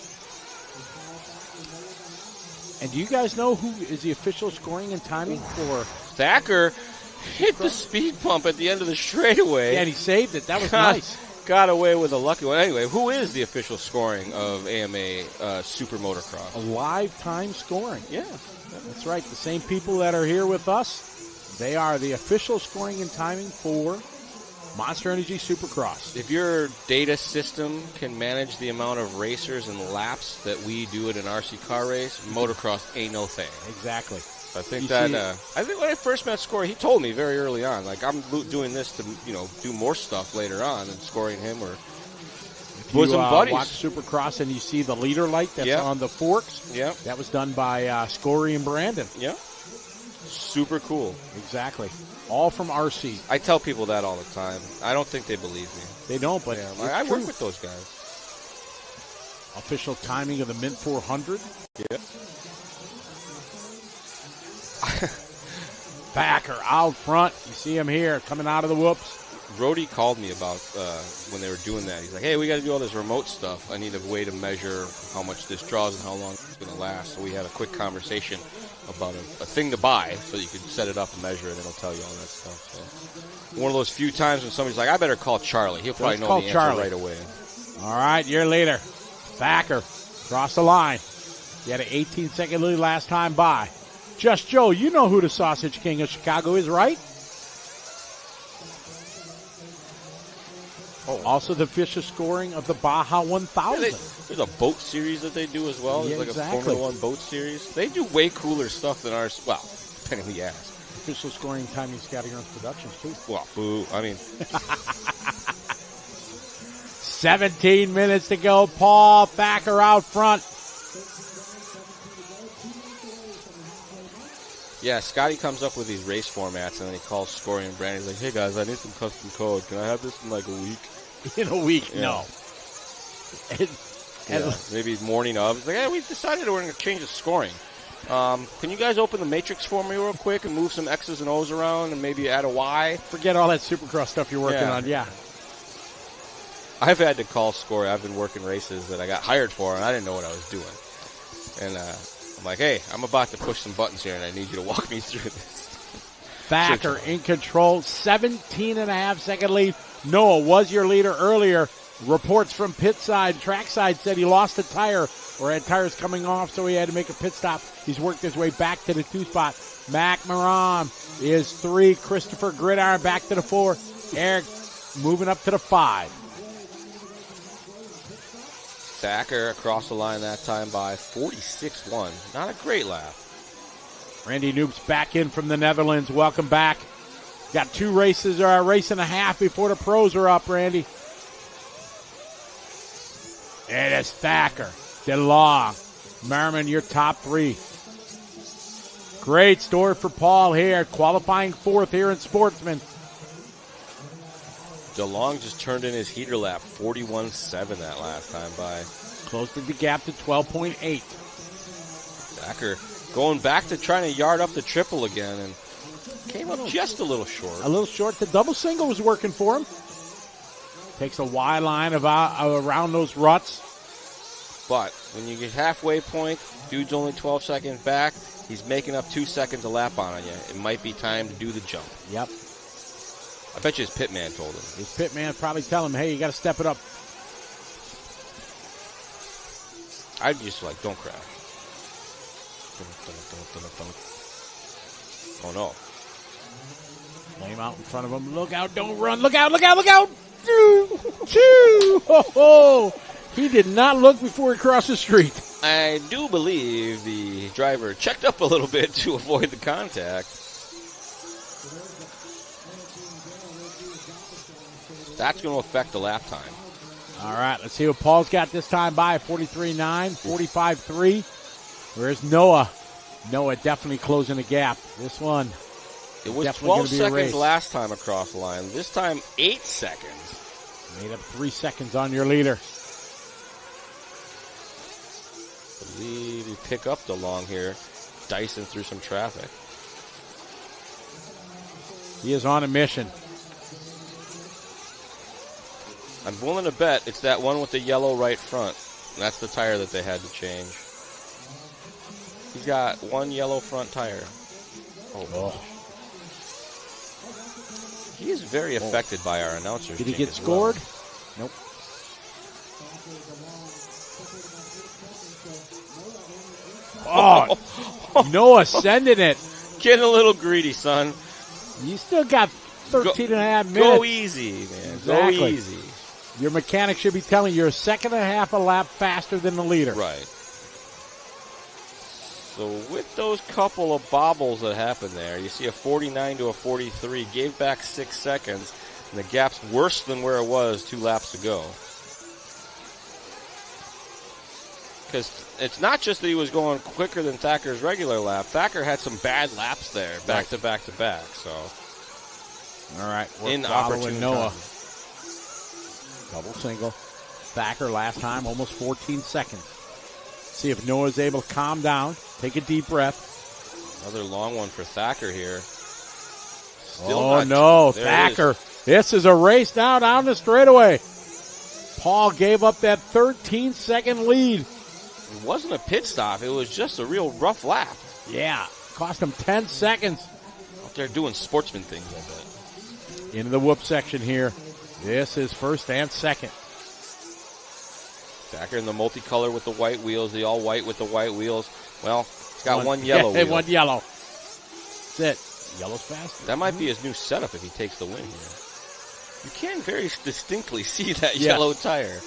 And do you guys know who is the official scoring and timing for? Thacker hit the speed bump at the end of the straightaway. Yeah, and he saved it. That was nice. Got away with a lucky one. Anyway, who is the official scoring of AMA Super Motocross? A live time scoring. Yeah. That's right. The same people that are here with us, they are the official scoring and timing for Monster Energy Supercross. If your data system can manage the amount of racers and laps that we do at an RC car race, motocross ain't no thing. Exactly. I think I think when I first met Scory, he told me very early on, like, I'm doing this to, do more stuff later on, and Scory and him are bosom buddies. Watch Supercross and you see the leader light that's on the forks. Yeah. That was done by Scory and Brandon. Yeah. Super cool. Exactly. All from RC. I tell people that all the time. I don't think they believe me. They don't, but I work with those guys. Official timing of the Mint 400. Yeah. Backer out front. You see him here coming out of the whoops. Brody called me about when they were doing that. He's like, hey, we got to do all this remote stuff. I need a way to measure how much this draws and how long it's going to last. So we had a quick conversation about a thing to buy so you could set it up and measure it, and it'll tell you all that stuff. So one of those few times when somebody's like, I better call Charlie. He'll probably know the answer right away. All right, your leader. Backer across the line. He had an 18-second lead last time by. Just Joe, you know who the Sausage King of Chicago is, right? Oh, also the official scoring of the Baja 1000. Yeah, there's a boat series that they do as well. Yeah, there's like exactly. a Formula One boat series. They do way cooler stuff than ours. Well, depending on the ass. Official scoring timing Scotty Runs Productions, too. Well, boo. I mean. 17 minutes to go. Paul Backer out front. Yeah, Scotty comes up with these race formats, and then he calls Scory and Brandon. He's like, hey, guys, I need some custom code. Can I have this in like a week? In a week? Yeah. No. Maybe morning of. He's like, hey, we decided we're going to change the scoring. Can you guys open the matrix for me real quick and move some X's and O's around and maybe add a Y? Forget all that Supercross stuff you're working on, yeah. I've had to call Scory. I've been working races that I got hired for, and I didn't know what I was doing. And I'm like, hey, I'm about to push some buttons here, and I need you to walk me through this. Backer in control, 17.5-second lead. Noah was your leader earlier. Reports from pit side, trackside said he lost a tire or had tires coming off, so he had to make a pit stop. He's worked his way back to the 2 spot. Mac Moran is 3. Christopher Gridiron back to the 4. Eric moving up to the 5. Backer across the line that time by 46-1. Not a great lap. Randy Noop's back in from the Netherlands. Welcome back. Got 2 races or a race and a half before the pros are up, Randy. It is Thacker, DeLong, Merriman, your top 3. Great story for Paul here, qualifying 4th here in Sportsman. DeLong just turned in his heater lap, 41.7 that last time by. Closed the gap to 12.8. Thacker going back to trying to yard up the triple again and came up just a little short. A little short. The double single was working for him. Takes a Y line around those ruts. But when you get halfway point, dude's only 12 seconds back. He's making up 2 seconds a lap on you. It might be time to do the jump. Yep. I bet you his pit man told him. His pit man probably tell him, hey, you got to step it up. I'd just like, don't crash. Oh, no. Flame out in front of him. Look out, don't run. Look out, look out, look out. Oh, he did not look before he crossed the street. I do believe the driver checked up a little bit to avoid the contact. That's going to affect the lap time. All right, let's see what Paul's got this time by. 43.9, 45.3. Where's Noah? Noah definitely closing the gap. This one. It was 12 seconds last time across the line. This time, 8 seconds. Made up 3 seconds on your leader. I believe you pick up DeLong here, dicing through some traffic. He is on a mission. I'm willing to bet it's that one with the yellow right front. That's the tire that they had to change. He's got one yellow front tire. Oh. He is very affected by our announcers. Did he get scored? Well. Nope. Oh, Noah sending it. Getting a little greedy, son. You still got 13 and a half minutes. Go easy, man. Exactly. Go easy. Your mechanic should be telling you you're a second and a half a lap faster than the leader. Right. So with those couple of bobbles that happened there, you see a 49 to a 43, gave back 6 seconds, and the gap's worse than where it was 2 laps ago. Because it's not just that he was going quicker than Thacker's regular lap. Thacker had some bad laps there, back to back to back. So, all right, we're following Noah. Double single. Thacker last time, almost 14 seconds. See if Noah's able to calm down, take a deep breath. Another long one for Thacker here. Thacker. This is a race now down the straightaway. Paul gave up that 13-second lead. It wasn't a pit stop. It was just a real rough lap. Yeah, cost him 10 seconds. Out there doing sportsman things, I bet. Into the whoop section here. This is first and second. Thacker in the multicolor with the white wheels, the all white with the white wheels. Well, he's got one yellow wheel. One yellow. That's it. Yellow's fast. That might be his new setup if he takes the win here. You can very distinctly see that yellow tire.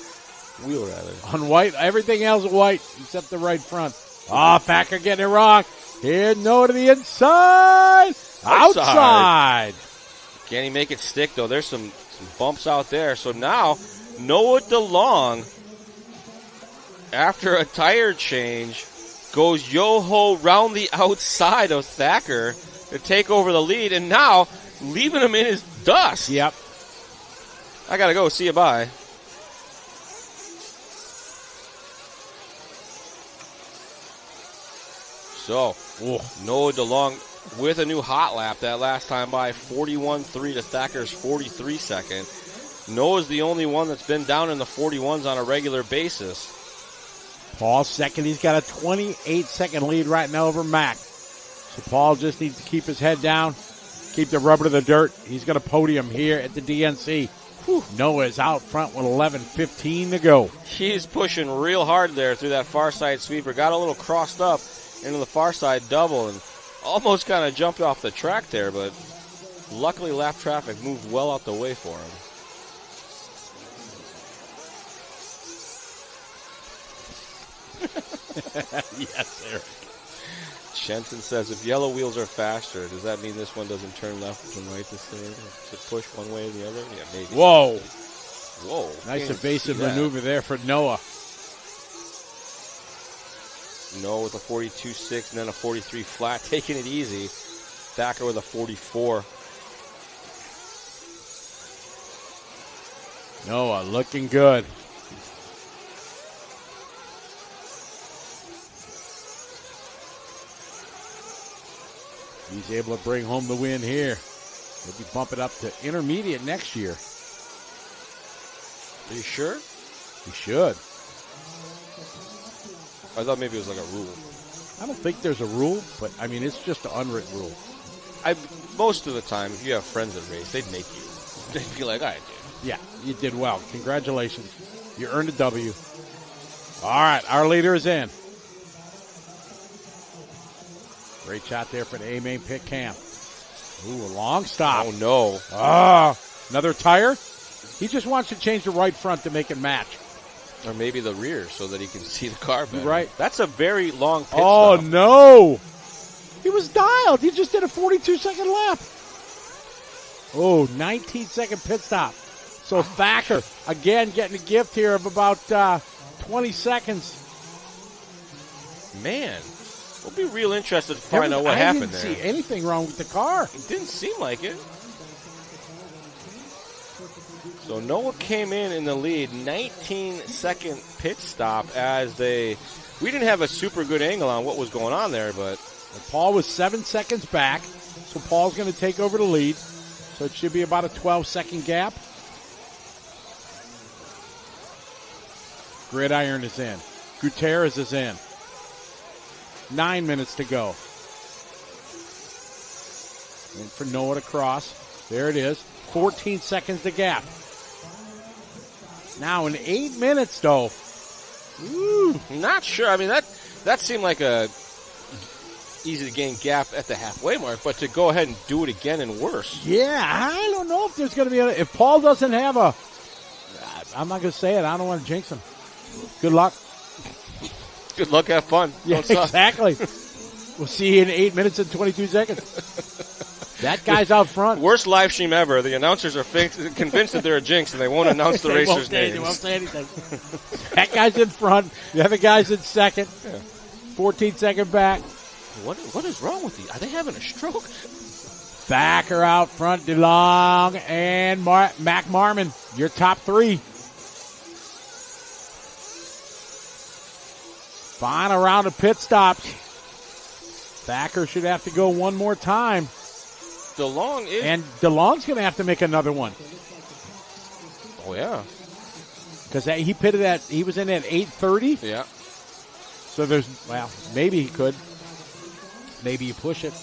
Wheel, rather. On white, everything else white except the right front. Thacker getting it wrong. Here, Noah to the inside. Outside. Can he make it stick, though? There's some bumps out there. So now, Noah DeLong, after a tire change, goes yo-ho round the outside of Thacker to take over the lead, and now leaving him in his dust. Yep. I got to go. See you, bye. So, Noah DeLong with a new hot lap that last time by 41.3 to Thacker's 43 second. Noah's the only one that's been down in the 41s on a regular basis. Paul second. He's got a 28-second lead right now over Mac. So Paul just needs to keep his head down, keep the rubber to the dirt. He's going to podium here at the DNC. Noah is out front with 11:15 to go. He's pushing real hard there through that far side sweeper. Got a little crossed up into the far side double and almost kind of jumped off the track there, but luckily lap traffic moved well out the way for him. Yes, Eric. Jensen says, if yellow wheels are faster, does that mean this one doesn't turn left and right the same? To push one way or the other? Yeah, maybe. Whoa. Nice Can't evasive see that. maneuver there for Noah. Noah with a 42.6 and then a 43 flat, taking it easy. Thacker with a 44. Noah looking good. He's able to bring home the win here. Maybe bump it up to intermediate next year. Are you sure? He should. I thought maybe it was like a rule. I don't think there's a rule, but I mean, it's just an unwritten rule. Most of the time, if you have friends that race, they'd make you. They'd be like, all right, dude. Yeah, you did well. Congratulations. You earned a W. All right, our leader is in. Great shot there for the A-main pit cam. Ooh, a long stop. Oh, no. Another tire? He just wants to change the right front to make it match. Or maybe the rear so that he can see the car better. Right. That's a very long pit Oh, stop. no. He was dialed. He just did a 42-second lap. 19-second pit stop. So Thacker, again, getting a gift here of about 20 seconds. Man. We'll be real interested to find out what happened there. I didn't see anything wrong with the car. It didn't seem like it. So Noah came in the lead, 19-second pit stop as we didn't have a super good angle on what was going on there, but Paul was 7 seconds back, so Paul's going to take over the lead. So it should be about a 12-second gap. Gridiron is in. Gutierrez is in. 9 minutes to go. And for Noah to cross. There it is. 14 seconds to gap. Now in 8 minutes, though. Not sure. I mean, that seemed like a easy to gain gap at the halfway mark, but to go ahead and do it again and worse. Yeah, I don't know if there's going to be if Paul doesn't have I'm not going to say it. I don't want to jinx him. Good luck. Good luck, have fun. Yeah, exactly. We'll see you in 8 minutes and 22 seconds. That guy's out front. Worst live stream ever. The announcers are convinced that they're a jinx, and they won't announce the racers' names. They won't say anything. That guy's in front. The other guy's in second. 14-second back. What is wrong with these? Are they having a stroke? Thacker out front, DeLong and Mac Marmon, your top three. Final round of pit stops. Thacker should have to go one more time. DeLong is. And DeLong's going to have to make another one. Oh, yeah. Because he was in at 8:30. Yeah. So maybe he could. Maybe you push it.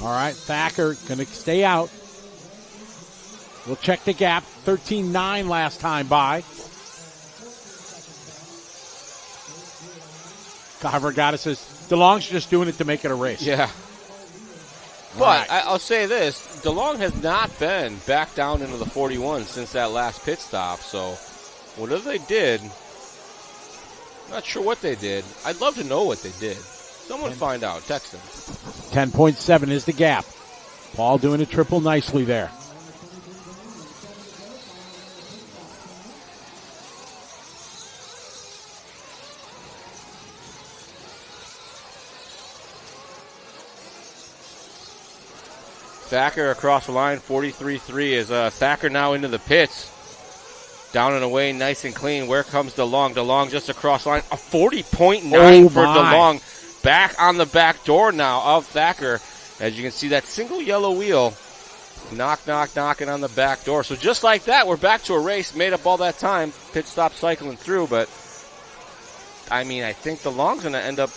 All right, Thacker going to stay out. We'll check the gap. 13.9 last time by. Vergata says DeLong's just doing it to make it a race. Yeah. But I'll say this. DeLong has not been back down into the 41 since that last pit stop. So whatever they did, not sure what they did. I'd love to know what they did. Someone find out. Text them. 10.7 is the gap. Paul doing a triple nicely there. Thacker across the line, 43.3 is Thacker now into the pits. Down and away, nice and clean. Where comes DeLong? DeLong just across the line. A 40.9 for DeLong. Back on the back door now of Thacker. As you can see, that single yellow wheel knocking on the back door. So just like that, we're back to a race. Made up all that time. Pit stop cycling through, but I think DeLong's going to end up.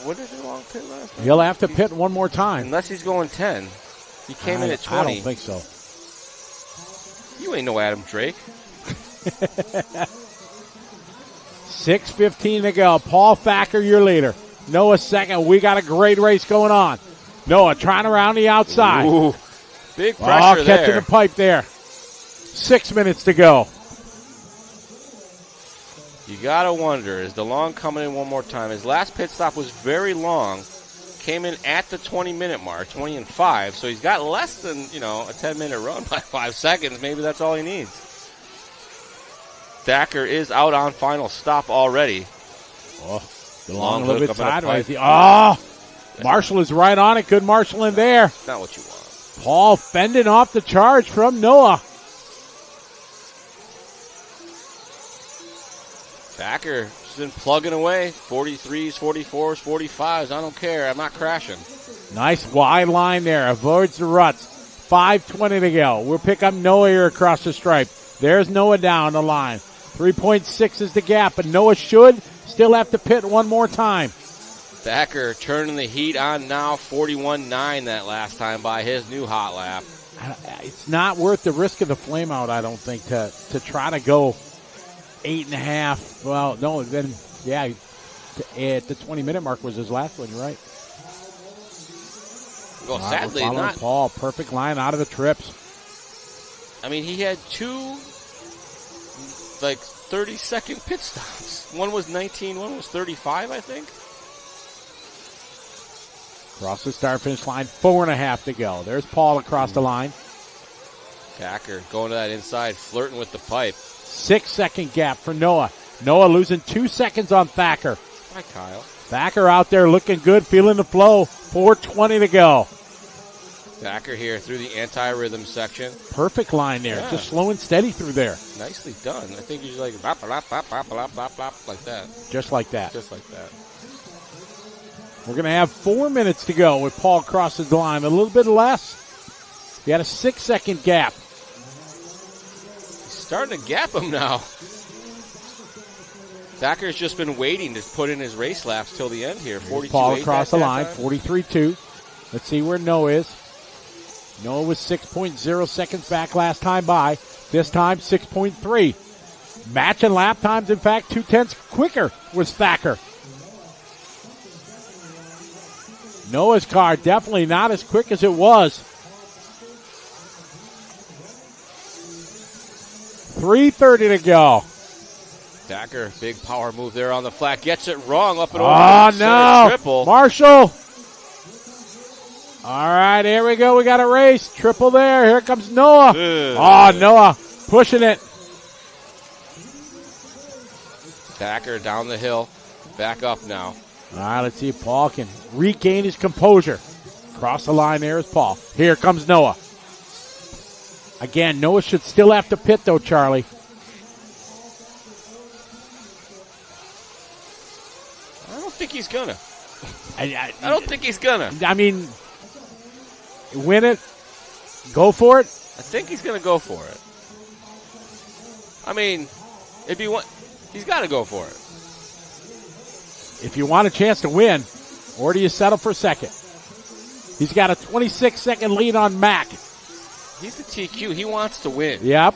What did DeLong pit last time? He'll have to pit one more time. Unless he's going 10. He came in at 20. I don't think so. You ain't no Adam Drake. 6:15 to go. Paul Thacker, your leader. Noah second. We got a great race going on. Noah trying around the outside. Ooh, big pressure there. Catching the pipe there. 6 minutes to go. You got to wonder, is DeLong coming in one more time? His last pit stop was very long. Came in at the 20-minute mark, 20 and 5. So he's got less than, a 10-minute run by 5 seconds. Maybe that's all he needs. Thacker is out on final stop already. Oh, DeLong a little bit sideways. Marshall is right on it. Good marshalling there. Not what you want. Paul fending off the charge from Noah. Thacker has been plugging away. 43s, 44s, 45s. I don't care. I'm not crashing. Nice wide line there. Avoids the ruts. 5:20 to go. We'll pick up Noah here across the stripe. There's Noah down the line. 3.6 is the gap, but Noah should still have to pit one more time. Thacker turning the heat on now. 41.9 that last time by his new hot lap. It's not worth the risk of the flame out, I don't think, to try to go 8.5. Well, no, then, at the 20-minute mark was his last one, you're right. Well, sadly not. Paul, perfect line out of the trips. He had two, 30-second pit stops. One was 19, one was 35, I think. Across the start-finish line, 4.5 to go. There's Paul across the line. Thacker going to that inside, flirting with the pipe. 6-second gap for Noah. Noah losing 2 seconds on Thacker. Hi, Kyle. Thacker out there looking good, feeling the flow. 4:20 to go. Thacker here through the anti-rhythm section. Perfect line there. Yeah. Just slow and steady through there. Nicely done. I think he's like bop, bop, bop, bop, bop, bop, bop, like that. Just like that. Just like that. We're going to have 4 minutes to go with Paul crosses the line. A little bit less. He had a 6-second gap. He's starting to gap him now. Thacker's just been waiting to put in his race laps till the end here. 42.8 Paul across the line, 43.2. Let's see where Noah is. Noah was 6.0 seconds back last time by. This time, 6.3. Match and lap times, in fact, 0.2 quicker was Thacker. Noah's car definitely not as quick as it was. 3:30 to go. Thacker, big power move there on the flat. Gets it wrong up and over. Oh, no. Triple. Marshall. All right, here we go. We got a race. Triple there. Here comes Noah. Oh, Noah pushing it. Thacker down the hill. Back up now. All right, let's see if Paul can regain his composure. Cross the line there is Paul. Here comes Noah. Again, Noah should still have to pit, though, Charlie. I don't think he's gonna. I don't think he's gonna. I mean, win it, go for it. I think he's gonna go for it. I mean, if he want, he's got to go for it. If you want a chance to win, or do you settle for second? He's got a 26-second lead on Mac. He's the TQ. He wants to win. Yep.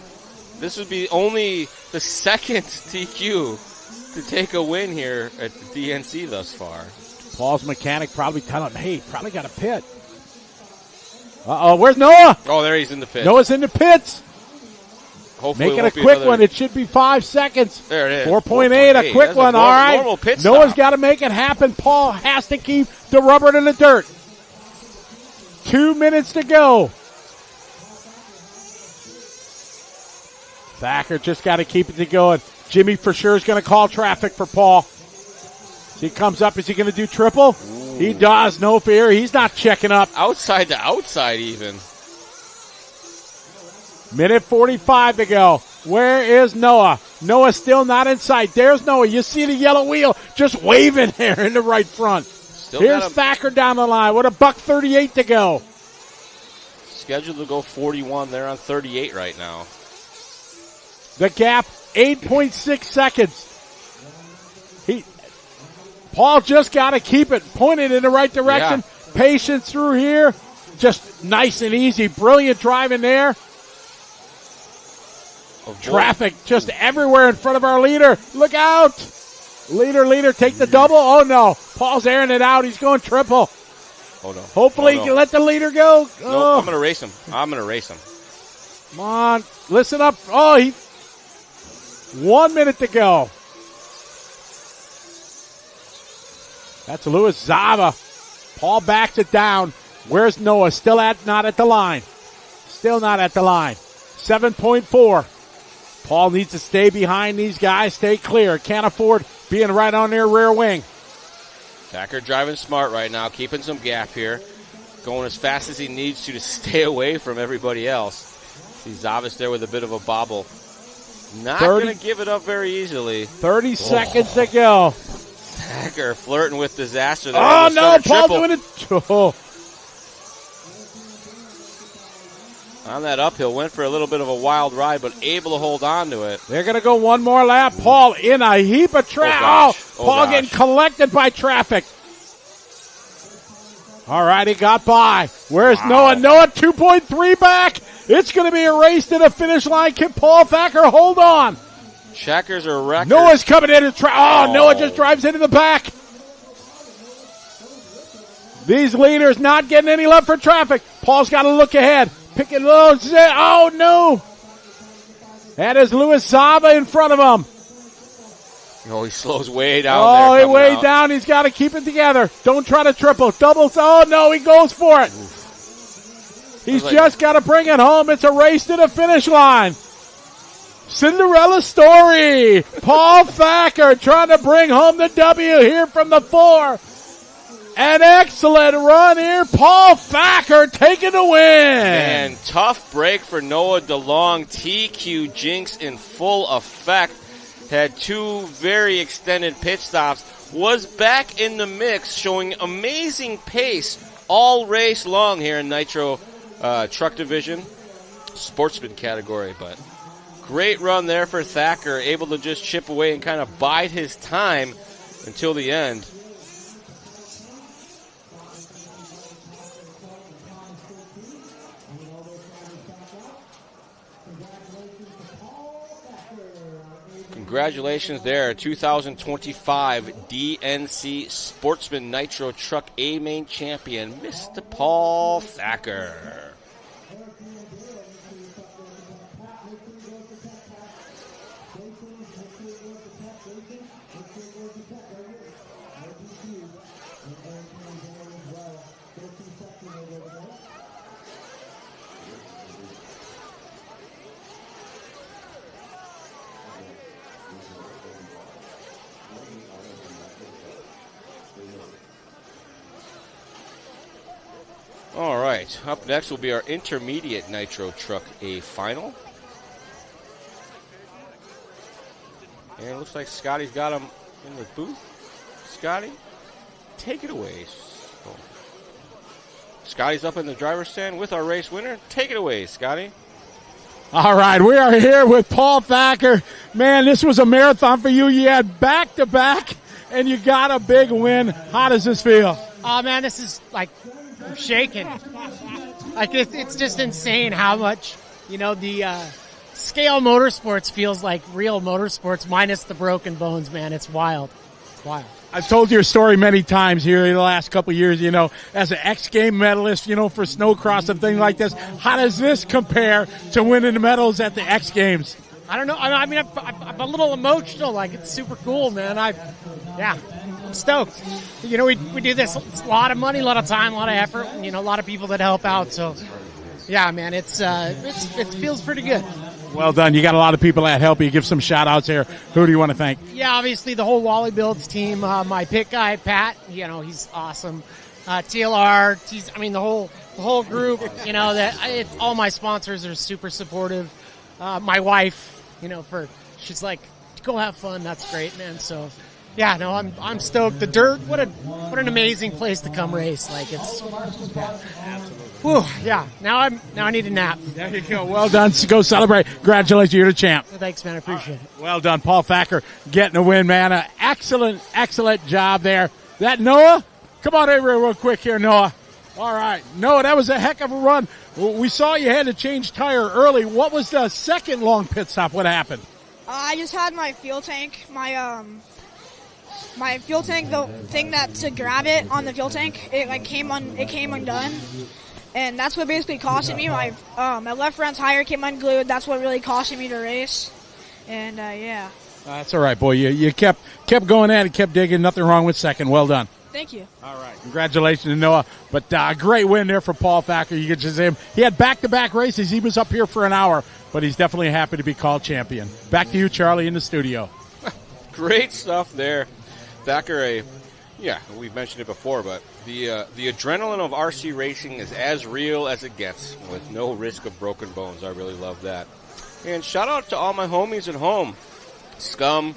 This would be only the second TQ to take a win here at the DNC thus far. Paul's mechanic probably telling him, hey, probably got a pit. Uh-oh, where's Noah? Oh, there he's in the pit. Noah's in the pits. Hopefully Make it a quick one. It should be 5 seconds. There it is. 4.8, a quick one. All right. Normal pit Noah's stop. got to make it happen. Paul has to keep the rubber in the dirt. 2 minutes to go. Thacker just got to keep it going. Jimmy for sure is going to call traffic for Paul. He comes up. Is he going to do triple? Ooh. He does. No fear. He's not checking up. Outside to outside even. Minute 45 to go. Where is Noah? Noah's still not in sight. There's Noah. You see the yellow wheel just waving there in the right front. Here's Thacker down the line. What a $1:38 to go. Scheduled to go 41. They're on 38 right now. The gap, 8.6 seconds. Paul just got to keep it pointed in the right direction. Yeah. Patience through here. Just nice and easy. Brilliant driving there. Traffic just everywhere in front of our leader. Look out. Leader, take the double. Oh, no. Paul's airing it out. He's going triple. Hold on. Hopefully he can let the leader go. No, I'm going to race him. Come on. Listen up. Oh, 1 minute to go. That's Louis Zava. Paul backs it down. Where's Noah? Not at the line. Still not at the line. 7.4. Paul needs to stay behind these guys, stay clear. Can't afford being right on their rear wing. Thacker driving smart right now, keeping some gap here. Going as fast as he needs to stay away from everybody else. See Zavis there with a bit of a bobble. Not going to give it up very easily. 30 seconds to go. Thacker flirting with disaster there. Oh, no, Paul doing it. Oh. On that uphill, went for a little bit of a wild ride, but able to hold on to it. They're going to go one more lap. Paul in a heap of traffic. Paul getting collected by traffic. All right, he got by. Where's Noah? Noah 2.3 back. It's going to be a race to the finish line. Can Paul Thacker hold on? Checkers are wreckers. Noah's coming in. Noah just drives into the back. These leaders not getting any love for traffic. Paul's got to look ahead. Picking low. Oh, no. That is Louis Zava in front of him. Oh, he slows way down there. Oh, way down. He's got to keep it together. Don't try to triple. Doubles. Oh, no, he goes for it. He's just got to bring it home. It's a race to the finish line. Cinderella story. Paul Thacker trying to bring home the W here from the 4. An excellent run here. Paul Thacker taking the win. And tough break for Noah DeLong. TQ jinx in full effect. Had 2 very extended pit stops. Was back in the mix, showing amazing pace all race long here in Nitro Truck Division. Sportsman category, but great run there for Thacker. Able to just chip away and kind of bide his time until the end. Congratulations there, 2025 DNC Sportsman Nitro Truck A-Main Champion, Mr. Paul Thacker. All right, up next will be our intermediate Nitro Truck A final. And it looks like Scotty's got him in the booth. Scotty, take it away. Oh. Scotty's up in the driver's stand with our race winner. Take it away, Scotty. All right, we are here with Paul Thacker. Man, this was a marathon for you. You had back-to-back, and you got a big win. How does this feel? Oh, man, this is, like, I'm shaking. Like, it's just insane how much, the Scale Motorsports feels like real motorsports minus the broken bones, man. It's wild. It's wild. I've told your story many times here in the last couple of years, as an X Game medalist, for snowcross and things like this. How does this compare to winning the medals at the X Games? I don't know. I mean, I'm a little emotional. Like, it's super cool, man. I'm stoked. We do this. It's a lot of money, a lot of time, a lot of effort, and, a lot of people that help out. So, yeah, man, it feels pretty good. Well done. You got a lot of people that help you. Give some shout-outs here. Who do you want to thank? Yeah, obviously the whole Wally Builds team. My pit guy, Pat, he's awesome. TLR, the whole group, all my sponsors are super supportive. My wife, she's like, go have fun. That's great, man. So, yeah, no, I'm stoked. The dirt, what an amazing place to come race. Like, it's, whew, yeah. Now I need a nap. There you go. Well done. Go celebrate. Congratulations, you're the champ. Thanks, man. I appreciate it. Well done, Paul Thacker, getting a win, man. Excellent job there. That Noah? Come on over real quick here, Noah. All right, Noah, that was a heck of a run. We saw you had to change tire early. What was the second long pit stop? What happened? I just had my fuel tank, my fuel tank, the thing that to grab it on the fuel tank, it came undone, and that's what basically costed me. My left front tire came unglued. That's what really costed me to race, and yeah. That's all right, boy. You kept going at it, kept digging. Nothing wrong with second. Well done. Thank you. All right. Congratulations to Noah. But great win there for Paul Thacker. You could just see him. He had back-to-back races. He was up here for an hour, but he's definitely happy to be called champion. Back to you, Charlie, in the studio. Great stuff there. Thacker, we've mentioned it before, but the adrenaline of RC racing is as real as it gets with no risk of broken bones. I really love that. And shout out to all my homies at home. Scum,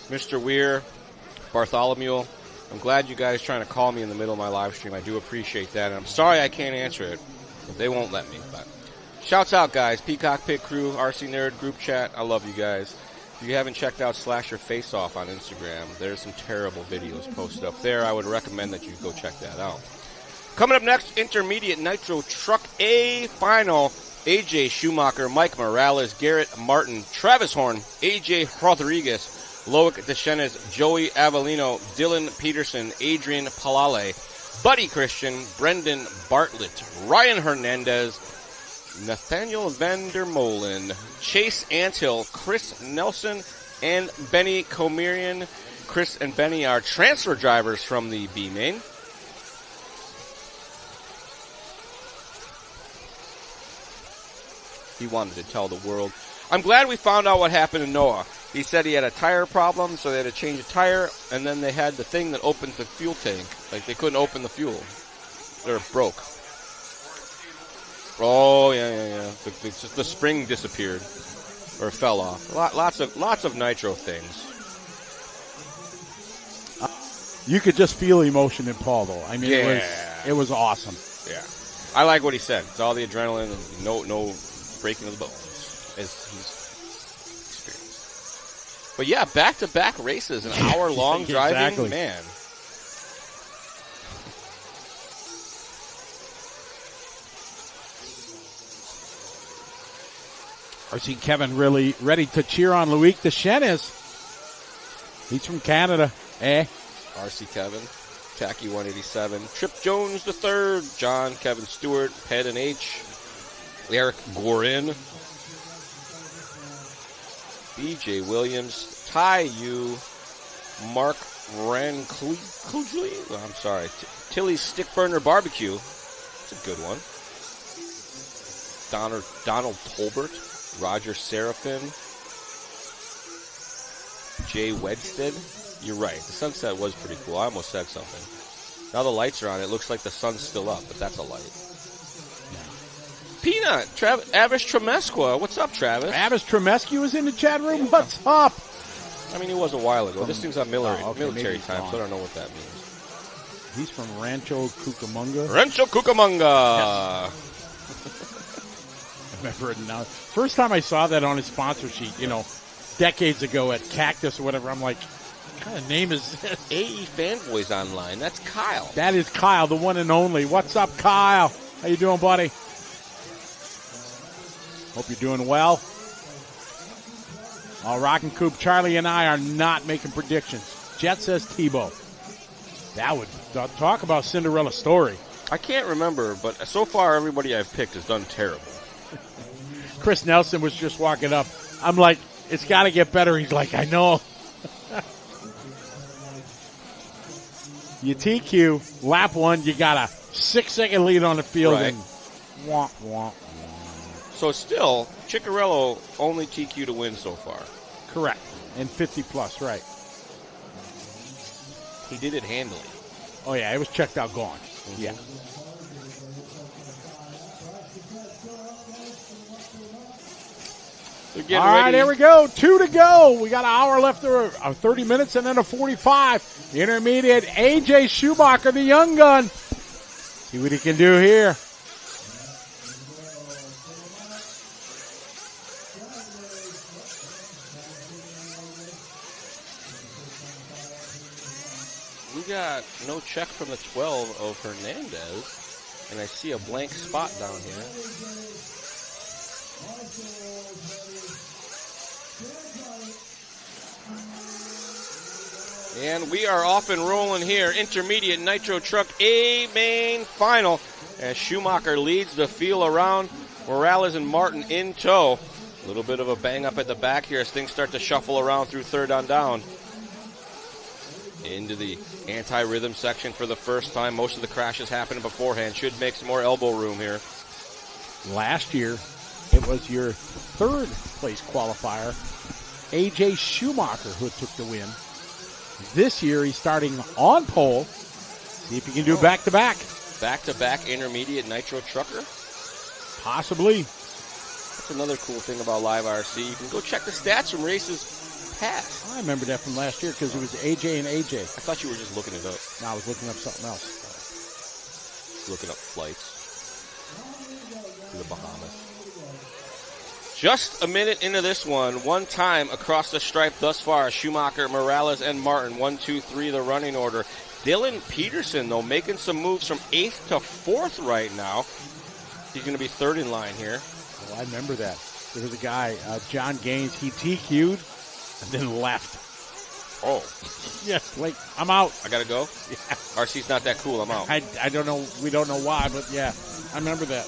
Mr. Weir, Bartholomew. I'm glad you guys trying to call me in the middle of my live stream. I do appreciate that. And I'm sorry I can't answer it, but they won't let me. But shouts out, guys. Peacock Pit Crew, RC Nerd Group Chat. I love you guys. If you haven't checked out Slasher Face Off on Instagram, there's some terrible videos posted up there. I would recommend that you go check that out. Coming up next, Intermediate Nitro Truck A Final. AJ Schumacher, Mike Morales, Garrett Martin, Travis Horn, AJ Rodriguez, Loic Deschenes, Joey Avellino, Dylan Peterson, Adrian Palale, Buddy Christian, Brendan Bartlett, Ryan Hernandez, Nathaniel Vandermolen, Chase Anthill, Chris Nelson, and Benny Comerian. Chris and Benny are transfer drivers from the B-Main. He wanted to tell the world. I'm glad we found out what happened to Noah. He said he had a tire problem, so they had to change a tire, and then they had the thing that opens the fuel tank. Like, they couldn't open the fuel. Or it broke. Oh, yeah. The spring disappeared. Or fell off. Lots of nitro things. You could just feel emotion in Paul, though. I mean, it was awesome. Yeah. I like what he said. It's all the adrenaline and no breaking of the bones, as he's experienced. But yeah, back-to-back races, an hour-long driving, exactly. Man. I see Kevin really ready to cheer on Loic Deschenes. He's from Canada, RC Kevin, Tacky 187, Trip Jones III, John Kevin Stewart, Ped and H, Eric Gorin, BJ Williams, Ty Yu, Mark Ranclugli, I'm sorry, Tilly's Stick Burner Barbecue, it's a good one, Donald Tolbert, Roger Seraphin, Jay Wedstead. You're right, the sunset was pretty cool. I almost said something. Now the lights are on, it looks like the sun's still up, but that's a light. Peanut, Avish Tremesqua. What's up, Travis? Avish Tremesqua is in the chat room. What's up? I mean, he was a while ago. This thing's on military time, gone. so I don't know what that means. He's from Rancho Cucamonga. Rancho Cucamonga. I remember it now. First time I saw that on his sponsor sheet, decades ago at Cactus or whatever, I'm like, what kind of name is this? AE Fanboys Online. That's Kyle. That is Kyle, the one and only. What's up, Kyle? How you doing, buddy? Hope you're doing well. Rockin' Coop, Charlie and I are not making predictions. Jet says Tebo. That would talk about Cinderella story. I can't remember, but so far everybody I've picked has done terrible. Chris Nelson was just walking up. I'm like, it's got to get better. He's like, I know. You TQ, lap one, you got a 6-second lead on the field. Right. And womp, womp. So still, Ciccarello only TQ to win so far. Correct. And 50 plus, right. He did it handily. Oh, yeah, it was checked out gone. Mm-hmm. Yeah. All right, here we go. 2 to go. We got an hour left, or 30 minutes, and then a 45. The intermediate, AJ Schumacher, the young gun. See what he can do here. We got no check from the 12 of Hernandez, and I see a blank spot down here. And we are off and rolling here. Intermediate Nitro Truck A main final as Schumacher leads the field around. Morales and Martin in tow. A little bit of a bang up at the back here as things start to shuffle around through third on down. Into the anti-rhythm section for the first time. Most of the crashes happening beforehand. Should make some more elbow room here. Last year, it was your third place qualifier, AJ Schumacher, who took the win. This year, he's starting on pole. See if he can do back-to-back. Back-to-back intermediate Nitro Trucker? Possibly. That's another cool thing about Live RC. You can go check the stats from races past. I remember that from last year because it was AJ and AJ. I thought you were just looking it up. No, I was looking up something else. Looking up flights to the Bahamas. Just a minute into this one time across the stripe thus far. Schumacher, Morales, and Martin. 1, 2, 3, the running order. Dylan Peterson, though, making some moves from 8th to 4th right now. He's going to be third in line here. Oh, I remember that. There was a guy, John Gaines, he TQ'd and then left. Oh. Yeah, like, I'm out. I got to go? Yeah. RC's not that cool. I'm out. I don't know. We don't know why, but yeah, I remember that.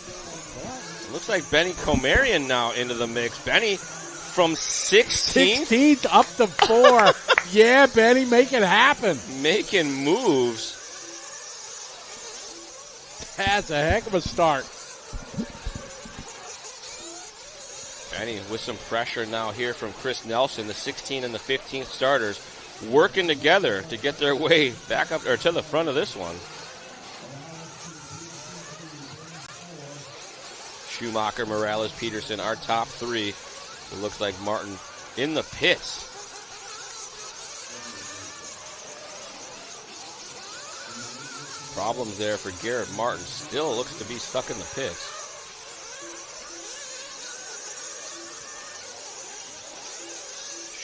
Looks like Benny Comarian now into the mix. Benny from 16th? 16th up to 4. Yeah, Benny, make it happen. Making moves. That's a heck of a start. Benny with some pressure now here from Chris Nelson. The 16 and the 15th starters working together to get their way back up or to the front of this one. Schumacher, Morales, Peterson, our top three. It looks like Martin in the pits. Problems there for Garrett Martin. Still looks to be stuck in the pits.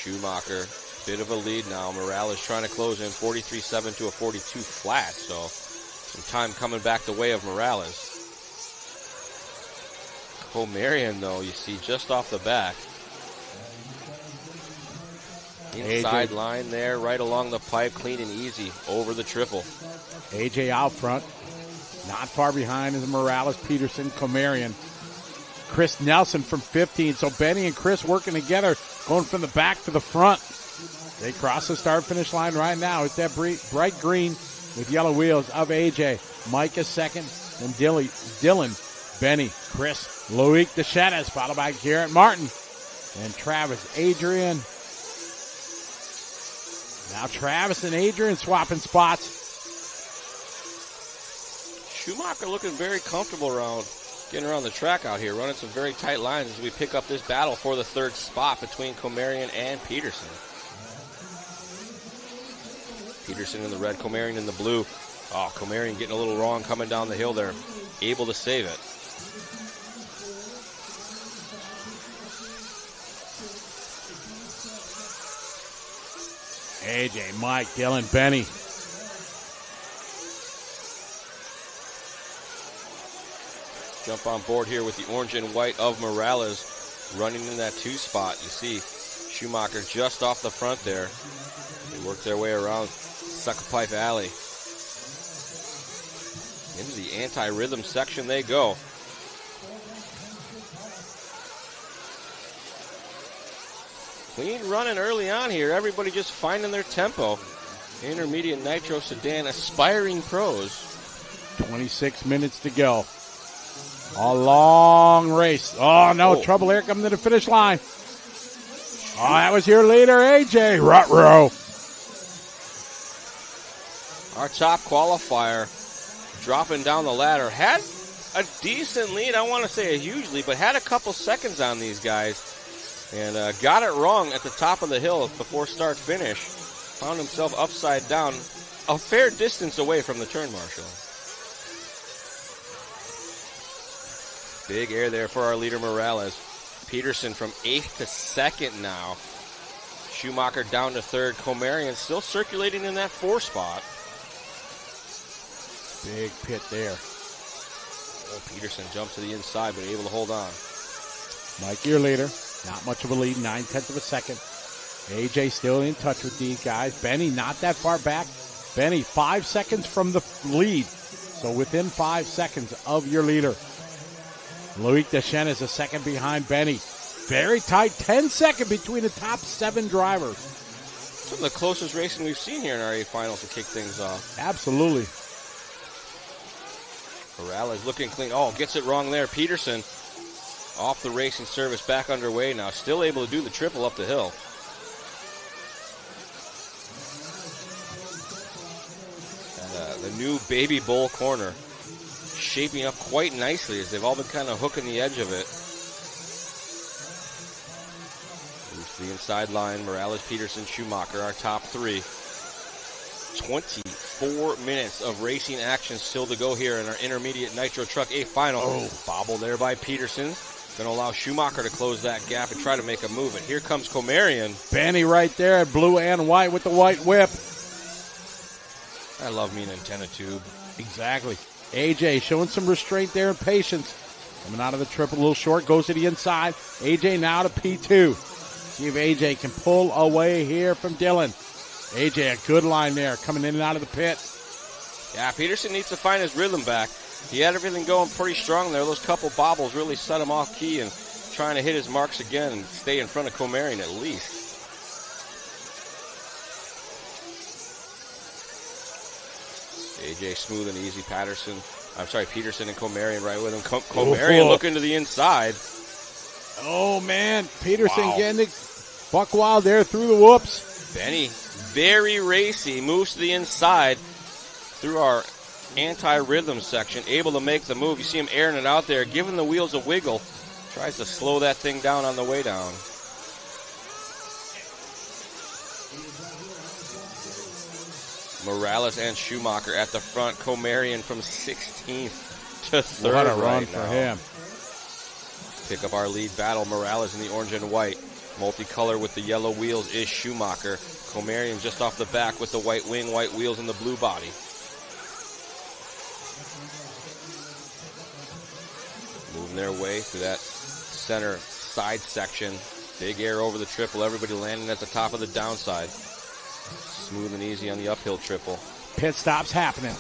Schumacher, bit of a lead now. Morales trying to close in 43.7 to a 42 flat. So some time coming back the way of Morales. Comarian, though, you see just off the back. Inside line there, right along the pipe, clean and easy over the triple. AJ out front. Not far behind is Morales, Peterson, Comarian. Chris Nelson from 15. So Benny and Chris working together, going from the back to the front. They cross the start-finish line right now. It's that bright green with yellow wheels of AJ. Mike is second, and Dylan, Benny, Chris, Loic Deschenes, followed by Garrett Martin and Travis Adrian. Now Travis and Adrian swapping spots. Schumacher looking very comfortable around getting around the track out here, running some very tight lines as we pick up this battle for the third spot between Komarian and Peterson. Peterson in the red, Komarian in the blue. Oh, Komarian getting a little wrong coming down the hill there. Able to save it. AJ, Mike, Dylan, Benny. Jump on board here with the orange and white of Morales running in that 2 spot. You see Schumacher just off the front there. They work their way around Sucker Pipe Alley. Into the anti-rhythm section they go. Clean running early on here. Everybody just finding their tempo. Intermediate Nitro Sedan aspiring pros. 26 minutes to go. A long race. Oh, no, trouble here coming to the finish line. Oh, that was your leader, AJ. Ruh-roh. Our top qualifier dropping down the ladder. Had a decent lead. I want to say a huge lead, but had a couple seconds on these guys. And got it wrong at the top of the hill before start finish. Found himself upside down a fair distance away from the turn marshal. Big air there for our leader Morales. Peterson from 8th to 2nd now. Schumacher down to 3rd. Komarian still circulating in that 4 spot. Big pit there. Oh, Peterson jumps to the inside, but able to hold on. Mike, your leader. Not much of a lead, 9/10 of a second. AJ still in touch with these guys. Benny not that far back. Benny 5 seconds from the lead. So within 5 seconds of your leader. Loic Deschênes is a second behind Benny. Very tight, 10-second between the top 7 drivers. Some of the closest racing we've seen here in our A finals to kick things off. Absolutely. Morales looking clean. Oh, gets it wrong there. Peterson off the racing service, back underway now. Still able to do the triple up the hill. And the new Baby Bowl corner shaping up quite nicely as they've all been kind of hooking the edge of it. Moves to the inside line. Morales, Peterson, Schumacher, our top 3. 24 minutes of racing action still to go here in our intermediate Nitro Truck A final. Oh, bobble there by Peterson. Going to allow Schumacher to close that gap and try to make a move. And here comes Komarian. Benny right there, blue and white with the white whip. I love me an antenna tube. Exactly. AJ showing some restraint there and patience. Coming out of the triple, a little short, goes to the inside. AJ now to P2. See if AJ can pull away here from Dylan. AJ, a good line there, coming in and out of the pit. Yeah, Peterson needs to find his rhythm back. He had everything going pretty strong there. Those couple bobbles really set him off key and trying to hit his marks again and stay in front of Komarian at least. AJ smooth and easy. Peterson and Komarian right with him. Komarian looking to the inside. Oh, man. Peterson getting it buck wild there through the whoops. Benny, very racy, moves to the inside through our anti-rhythm section, able to make the move. You see him airing it out there, giving the wheels a wiggle. Tries to slow that thing down on the way down. Morales and Schumacher at the front. Komarian from 16th to 3rd. What a run right for now. him. Pick up our lead battle. Morales in the orange and white. Multicolor with the yellow wheels is Schumacher. Komarian just off the back with the white wing, white wheels, and the blue body. Moving their way through that center side section. Big air over the triple. Everybody landing at the top of the downside. Smooth and easy on the uphill triple. Pit stops happening.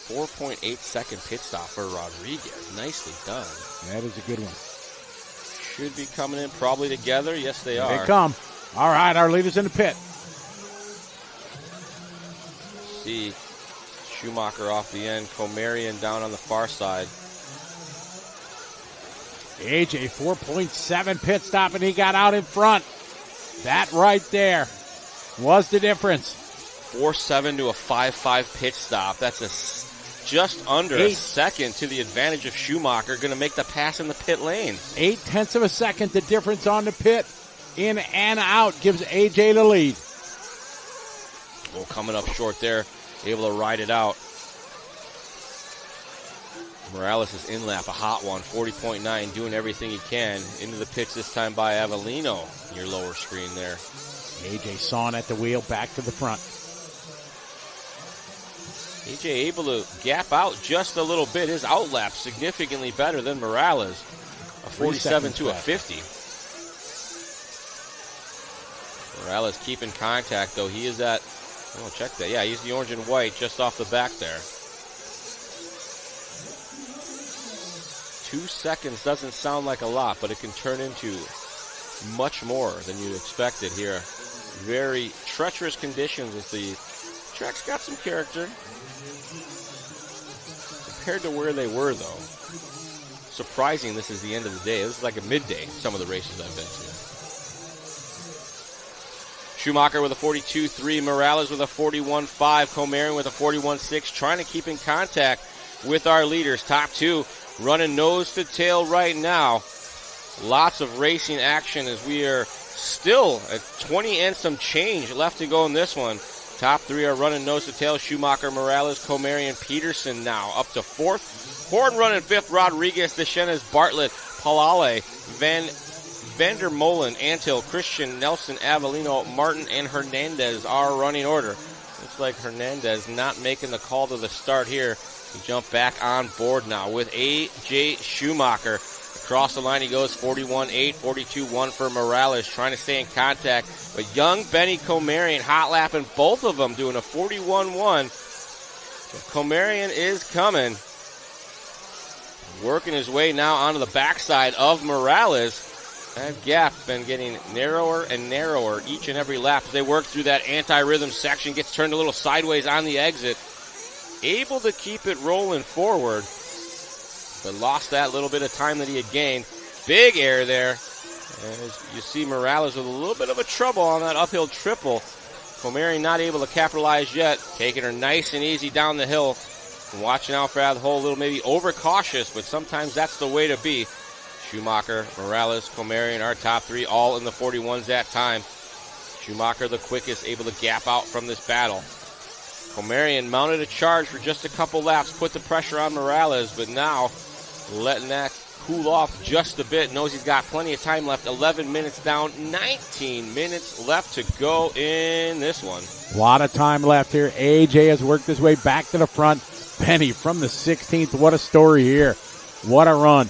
4.8 second pit stop for Rodriguez. Nicely done. That is a good one. Should be coming in probably together. Yes, they are. They come. All right, our leader's in the pit. See Schumacher off the end. Komarian down on the far side. AJ 4.7 pit stop, and he got out in front. That right there was the difference. 4.7 to a 5.5 pit stop. That's a just under a second to the advantage of Schumacher. Going to make the pass in the pit lane. 0.8 of a second, the difference on the pit. In and out gives AJ the lead. Oh, coming up short there, able to ride it out. Morales' in lap, a hot one, 40.9, doing everything he can. Into the pits this time by Avellino, your lower screen there. AJ sawing at the wheel, back to the front. AJ able to gap out just a little bit. His outlap significantly better than Morales. A 47 to a 50. Morales keeping contact, though. He is at, oh, check that. Yeah, he's the orange and white just off the back there. 2 seconds doesn't sound like a lot, but it can turn into much more than you expected here. Very treacherous conditions as the track's got some character. Compared to where they were, though, surprising this is the end of the day. This is like a midday, some of the races I've been to. Schumacher with a 42.3, Morales with a 41.5, Comerian with a 41.6, trying to keep in contact with our leaders. Top two running nose to tail right now. Lots of racing action as we are still at 20 and some change left to go in this one. Top three are running nose to tail. Schumacher, Morales, Comerian, Peterson now up to fourth. Horn running fifth. Rodriguez, Deschenes, Bartlett, Palale, Vander Molen, Antil, Christian, Nelson, Avellino, Martin, and Hernandez are running order. Looks like Hernandez not making the call to the start here. To jump back on board now with A.J. Schumacher. Across the line he goes, 41.8, 42.1 for Morales, trying to stay in contact. But young Benny Comerian hot lapping both of them, doing a 41.1. So Comerian is coming. Working his way now onto the backside of Morales. That gap been getting narrower and narrower each and every lap as they work through that anti-rhythm section. Gets turned a little sideways on the exit. Able to keep it rolling forward, but lost that little bit of time that he had gained. Big air there. As you see Morales with a little bit of a trouble on that uphill triple. Comerian not able to capitalize yet. Taking her nice and easy down the hill. And watching out for that hole, a little maybe overcautious, but sometimes that's the way to be. Schumacher, Morales, Comerian, our top three, all in the 41s that time. Schumacher the quickest, able to gap out from this battle. Comerian mounted a charge for just a couple laps, put the pressure on Morales, but now letting that cool off just a bit. Knows he's got plenty of time left. 11 minutes down, 19 minutes left to go in this one. A lot of time left here. AJ has worked his way back to the front. Penny from the 16th. What a story here. What a run.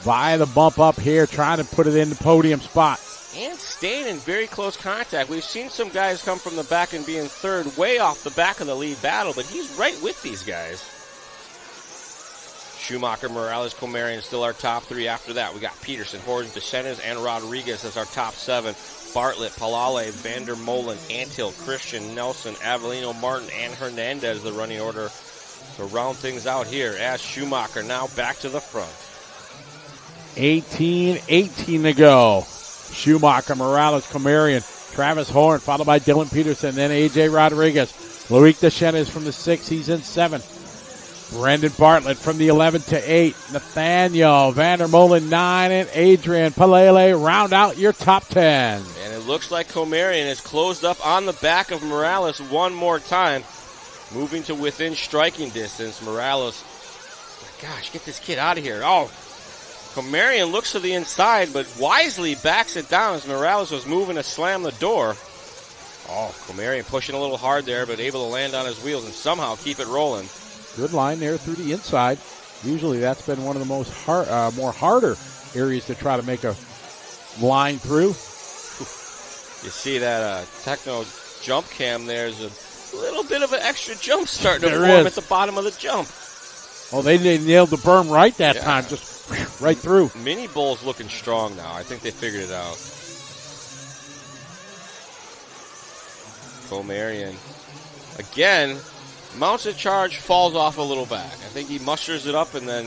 Via the bump up here, trying to put it in the podium spot. And staying in very close contact. We've seen some guys come from the back and be in third, way off the back of the lead battle, but he's right with these guys. Schumacher, Morales, Comerian still our top three. After that, we got Peterson, Horton, Deschenes, and Rodriguez as our top seven. Bartlett, Palale, Vander Molen, Antil, Christian, Nelson, Avellino, Martin, and Hernandez, the running order to round things out here as Schumacher now back to the front. 18 to go. Schumacher, Morales, Comerian, Travis Horn, followed by Dylan Peterson, then A.J. Rodriguez. Loic Deschenes from the 6, he's in 7. Brendan Bartlett from the 11 to 8. Nathaniel Vandermolen 9, and Adrian Palele round out your top 10. And it looks like Comerian has closed up on the back of Morales one more time, moving to within striking distance. Morales, gosh, get this kid out of here. Oh, Comerian looks to the inside, but wisely backs it down as Morales was moving to slam the door. Oh, Comerian pushing a little hard there, but able to land on his wheels and somehow keep it rolling. Good line there through the inside. Usually that's been one of the most more harder areas to try to make a line through. You see that Techno jump cam there's a little bit of an extra jump starting to form at the bottom of the jump. Oh, they nailed the berm right that time, just right through. Mini Bull's looking strong now. I think they figured it out. Comerian again mounts a charge, falls off a little back. I think he musters it up and then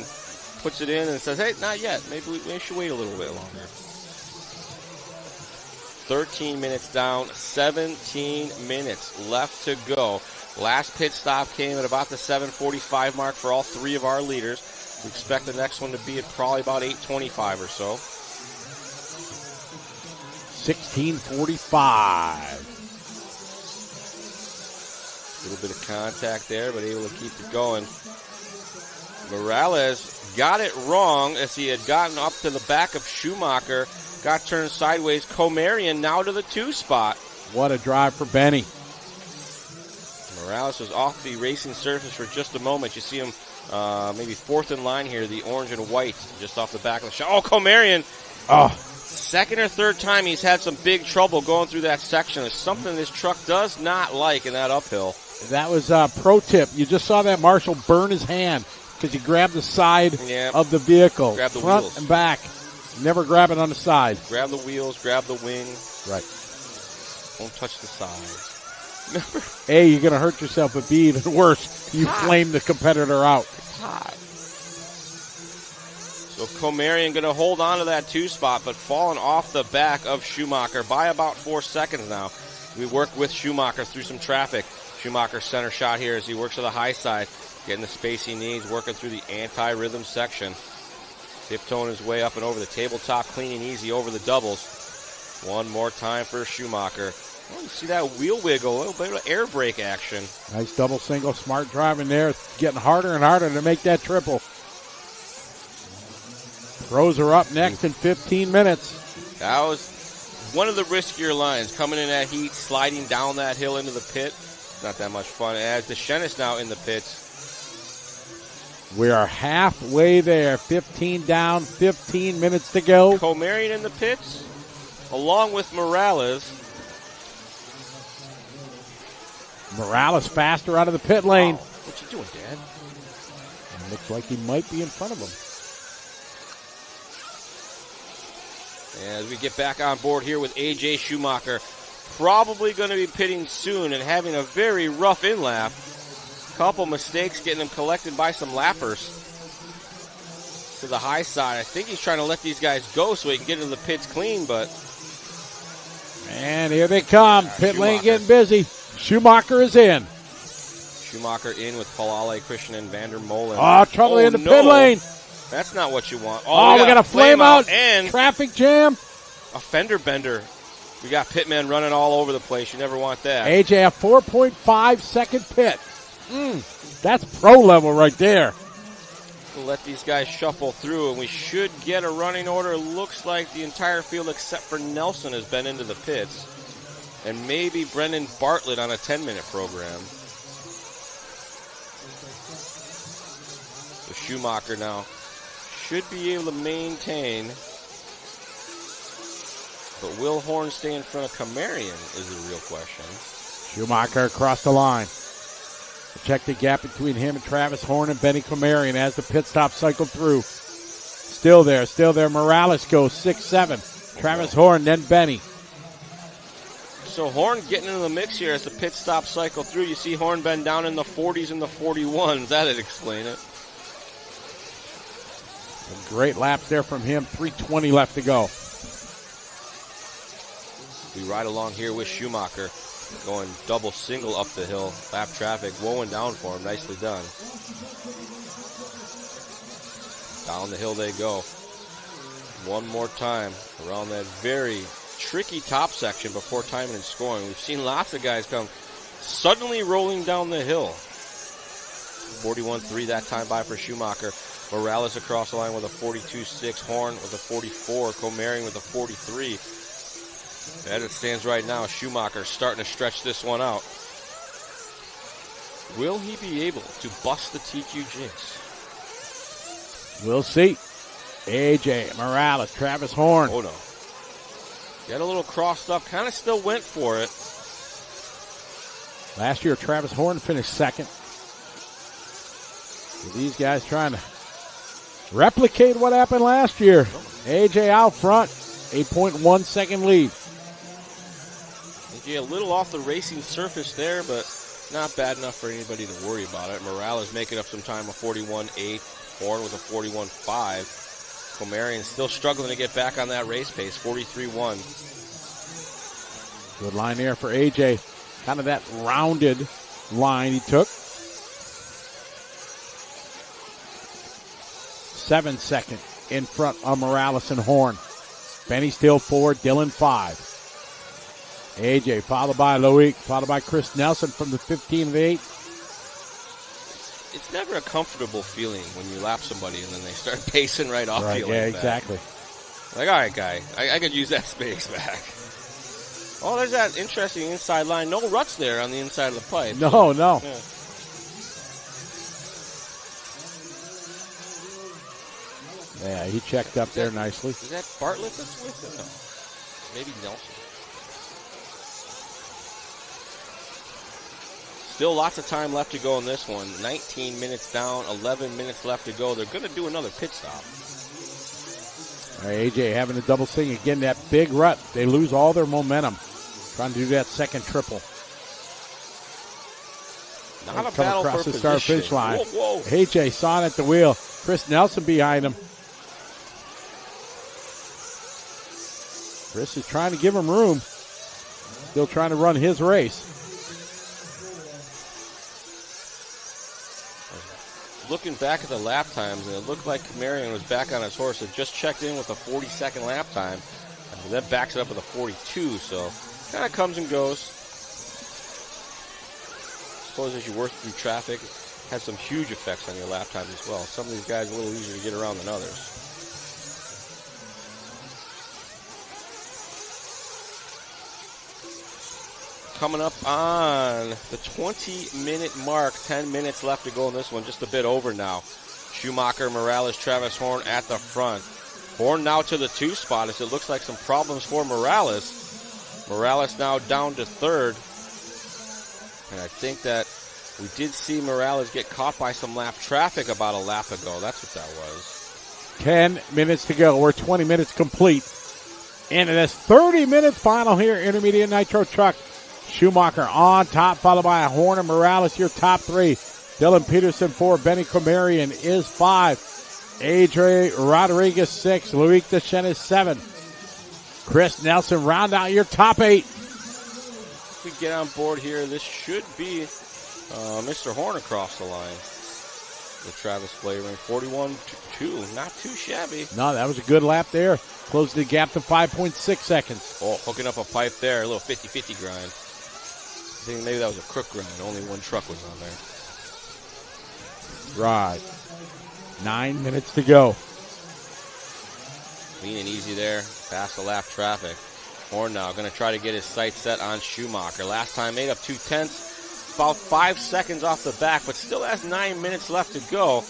puts it in and says, hey, not yet. Maybe we should wait a little bit longer. 13 minutes down, 17 minutes left to go. Last pit stop came at about the 7:45 mark for all three of our leaders. We expect the next one to be at probably about 8:25 or so. 16:45. A little bit of contact there, but able to keep it going. Morales got it wrong as he had gotten up to the back of Schumacher. Got turned sideways. Komarian now to the 2 spot. What a drive for Benny. Morales was off the racing surface for just a moment. You see him maybe fourth in line here, the orange and white, just off the back of the shot. Oh, Komarian. Oh. Second or third time he's had some big trouble going through that section. It's something this truck does not like in that uphill. That was a pro tip. You just saw that Marshall burn his hand because he grabbed the side of the vehicle. Grab the front wheels. and back. Never grab it on the side. Grab the wheels, grab the wing. Right. Don't touch the sides. A, you're going to hurt yourself, but B, even worse, you flame the competitor out. It's hot. So Komarian going to hold on to that 2 spot, but falling off the back of Schumacher by about 4 seconds now. We work with Schumacher through some traffic. Schumacher center shot here as he works to the high side, getting the space he needs, working through the anti-rhythm section. Tiptoeing his way up and over the tabletop, clean and easy over the doubles. One more time for Schumacher. Oh, you see that wheel wiggle, a little bit of air brake action. Nice double single, smart driving there. It's getting harder and harder to make that triple. Pros are up next in 15 minutes. That was one of the riskier lines, coming in that heat, sliding down that hill into the pit. Not that much fun. As DeShenis now in the pits. We are halfway there. 15 down, 15 minutes to go. Komarian in the pits, along with Morales. Morales faster out of the pit lane. Oh, what you doing, Dad? It looks like he might be in front of him. As we get back on board here with A.J. Schumacher, probably going to be pitting soon and having a very rough in-lap. Couple mistakes getting him collected by some lappers to the high side. I think he's trying to let these guys go so he can get into the pits clean, but... And here they come. Pit lane getting busy. Schumacher is in. Schumacher in with Palale, Christian, and Van der Molen. Oh, trouble in the pit lane. That's not what you want. Oh, we got a flame out and traffic jam. A fender bender. We got pitmen running all over the place. You never want that. AJ, a 4.5 second pit. That's pro level right there. We'll let these guys shuffle through, and we should get a running order. Looks like the entire field except for Nelson has been into the pits. And maybe Brendan Bartlett on a 10-minute program. So Schumacher now should be able to maintain. But will Horn stay in front of Komarian is the real question. Schumacher across the line. Check the gap between him and Travis Horn and Benny Komarian as the pit stop cycled through. Still there. Morales goes 6-7. Travis Horn, then Benny. So Horn getting into the mix here as the pit stop cycle through. You see Horn been down in the 40s and the 41s. That'd explain it. Some great laps there from him. 3:20 left to go. We ride along here with Schumacher. Going double single up the hill. Lap traffic woeing down for him. Nicely done. Down the hill they go. One more time around that very tricky top section before timing and scoring. We've seen lots of guys come suddenly rolling down the hill. 41.3 that time by for Schumacher. Morales across the line with a 42.6. Horn with a 44. Komarian with a 43. As it stands right now, Schumacher starting to stretch this one out. Will he be able to bust the TQ jinx? We'll see. AJ, Morales, Travis Horn. Oh, no. Got a little crossed up, kind of still went for it. Last year, Travis Horn finished second. So these guys trying to replicate what happened last year. AJ out front, 8.1 second lead. A little off the racing surface there, but not bad enough for anybody to worry about it. Morales making up some time, a 41.8. Horn with a 41.5. Komarian still struggling to get back on that race pace, 43.1. Good line there for AJ. Kind of that rounded line he took. 7 second in front of Morales and Horn. Benny still 4, Dylan 5. AJ followed by Loic, followed by Chris Nelson from the 15 of 8. It's never a comfortable feeling when you lap somebody and then they start pacing right off you. Yeah, like exactly. That. Like, all right, guy, I could use that space back. Oh, there's that interesting inside line. No ruts there on the inside of the pipe. No. Yeah. Yeah, he checked up there nicely. Is that Bartlett that's with him? No. Maybe Nelson. Still lots of time left to go in this one. 19 minutes down, 11 minutes left to go. They're going to do another pit stop. All right, AJ having a double swing again. That big rut. They lose all their momentum. Trying to do that second triple. Not a come battle across for the start position. finish line. Whoa. AJ saw it at the wheel. Chris Nelson behind him. Chris is trying to give him room. Still trying to run his race. Looking back at the lap times, and it looked like Marion was back on his horse. It just checked in with a 42nd lap time, and then backs it up with a 42. So, kind of comes and goes. I suppose as you work through traffic, it has some huge effects on your lap times as well. Some of these guys are a little easier to get around than others. Coming up on the 20-minute mark, 10 minutes left to go in this one, just a bit over now. Schumacher, Morales, Travis Horn at the front. Horn now to the 2 spot as it looks like some problems for Morales. Morales now down to 3rd. And I think that we did see Morales get caught by some lap traffic about a lap ago. That's what that was. 10 minutes to go. We're 20 minutes complete. And this 30-minute final here, Intermediate Nitro Truck. Schumacher on top, followed by a Horn and Morales, your top 3. Dylan Peterson 4, Benny Comarian is 5. AJ Rodriguez 6, Loic Deschênes 7. Chris Nelson round out your top 8. If we get on board here, this should be Mr. Horn across the line. The Travis Flavering, 41-2, not too shabby. No, that was a good lap there. Closed the gap to 5.6 seconds. Oh, hooking up a pipe there, a little 50-50 grind. I think maybe that was a crook grind. Only one truck was on there. Right. 9 minutes to go. Clean and easy there, past the lap traffic. Horn now going to try to get his sights set on Schumacher. Last time made up 0.2, about 5 seconds off the back, but still has 9 minutes left to go.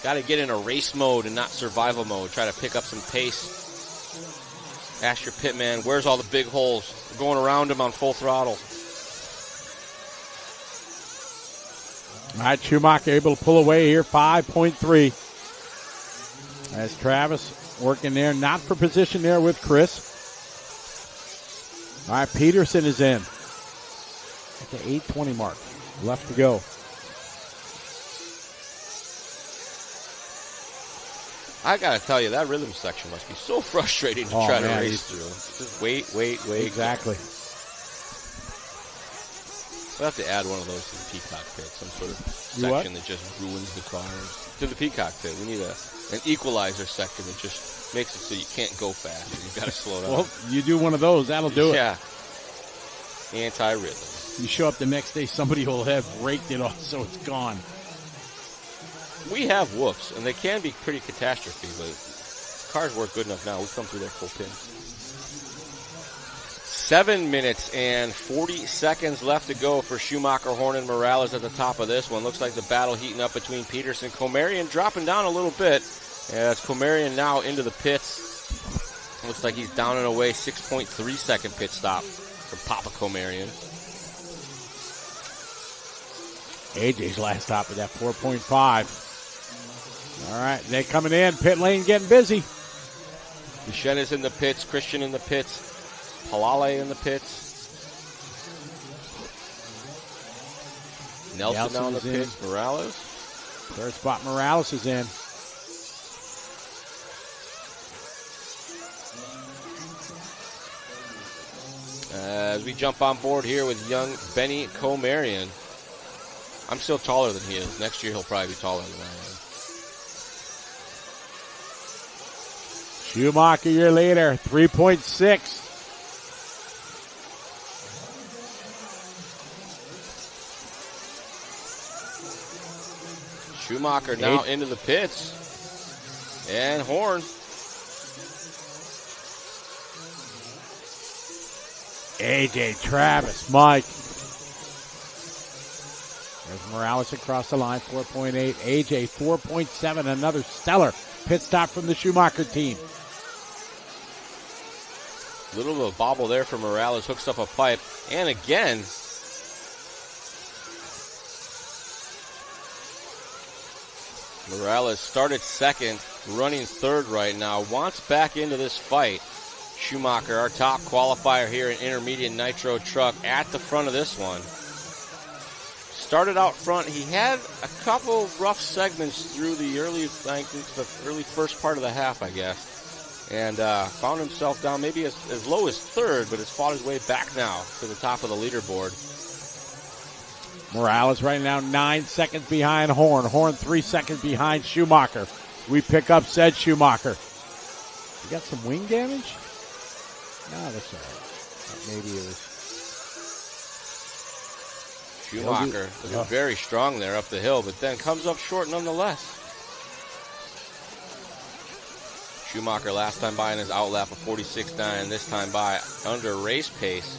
Got to get in a race mode and not survival mode. Try to pick up some pace. Ask your pit man, where's all the big holes? We're going around him on full throttle. All right, Schumacher able to pull away here, 5.3. As Travis working there, not for position there with Chris. All right, Peterson is in at the 8:20 mark. Left to go. I got to tell you, that rhythm section must be so frustrating to try to race through. Just wait. Exactly. We'll have to add one of those to the Peacock pit, some sort of section that just ruins the cars. To the Peacock pit, we need an equalizer section that just makes it so you can't go fast. You've got to slow down. Well, you do one of those, that'll do it. Yeah. Anti-rhythm. You show up the next day, somebody will have raked it off so it's gone. We have whoops, and they can be pretty catastrophe, but cars work good enough now. We've come through their full pin. 7 minutes and 40 seconds left to go for Schumacher, Horn, and Morales at the top of this one. Looks like the battle heating up between Peterson and Comarian, dropping down a little bit. As Comarian now into the pits. Looks like he's down and away. 6.3 second pit stop for Papa Comarian. AJ's last stop at that 4.5. All right, they coming in. Pit lane getting busy. Deschênes in the pits. Christian in the pits. Palale in the pits. Nelson now in the pits. Morales. Third spot, Morales is in. as we jump on board here with young Benny Comarian. I'm still taller than he is. Next year he'll probably be taller than I am. Schumacher, your leader, 3.6. Schumacher now into the pits. And Horn. AJ, Travis, Mike. There's Morales across the line, 4.8. AJ, 4.7. Another stellar pit stop from the Schumacher team. Little of a bobble there for Morales. Hooks up a pipe. And again, Morales started second, running third right now. Wants back into this fight. Schumacher, our top qualifier here in Intermediate Nitro Truck, at the front of this one. Started out front. He had a couple rough segments through the early first part of the half, I guess. And found himself down maybe as low as third, but has fought his way back now to the top of the leaderboard. Morales right now 9 seconds behind Horn. Horn 3 seconds behind Schumacher. We pick up said Schumacher. You got some wing damage? No, that's all right. Maybe it was. Schumacher looking very strong there up the hill, but then comes up short nonetheless. Schumacher last time by in his outlap of 46.9, this time by under race pace.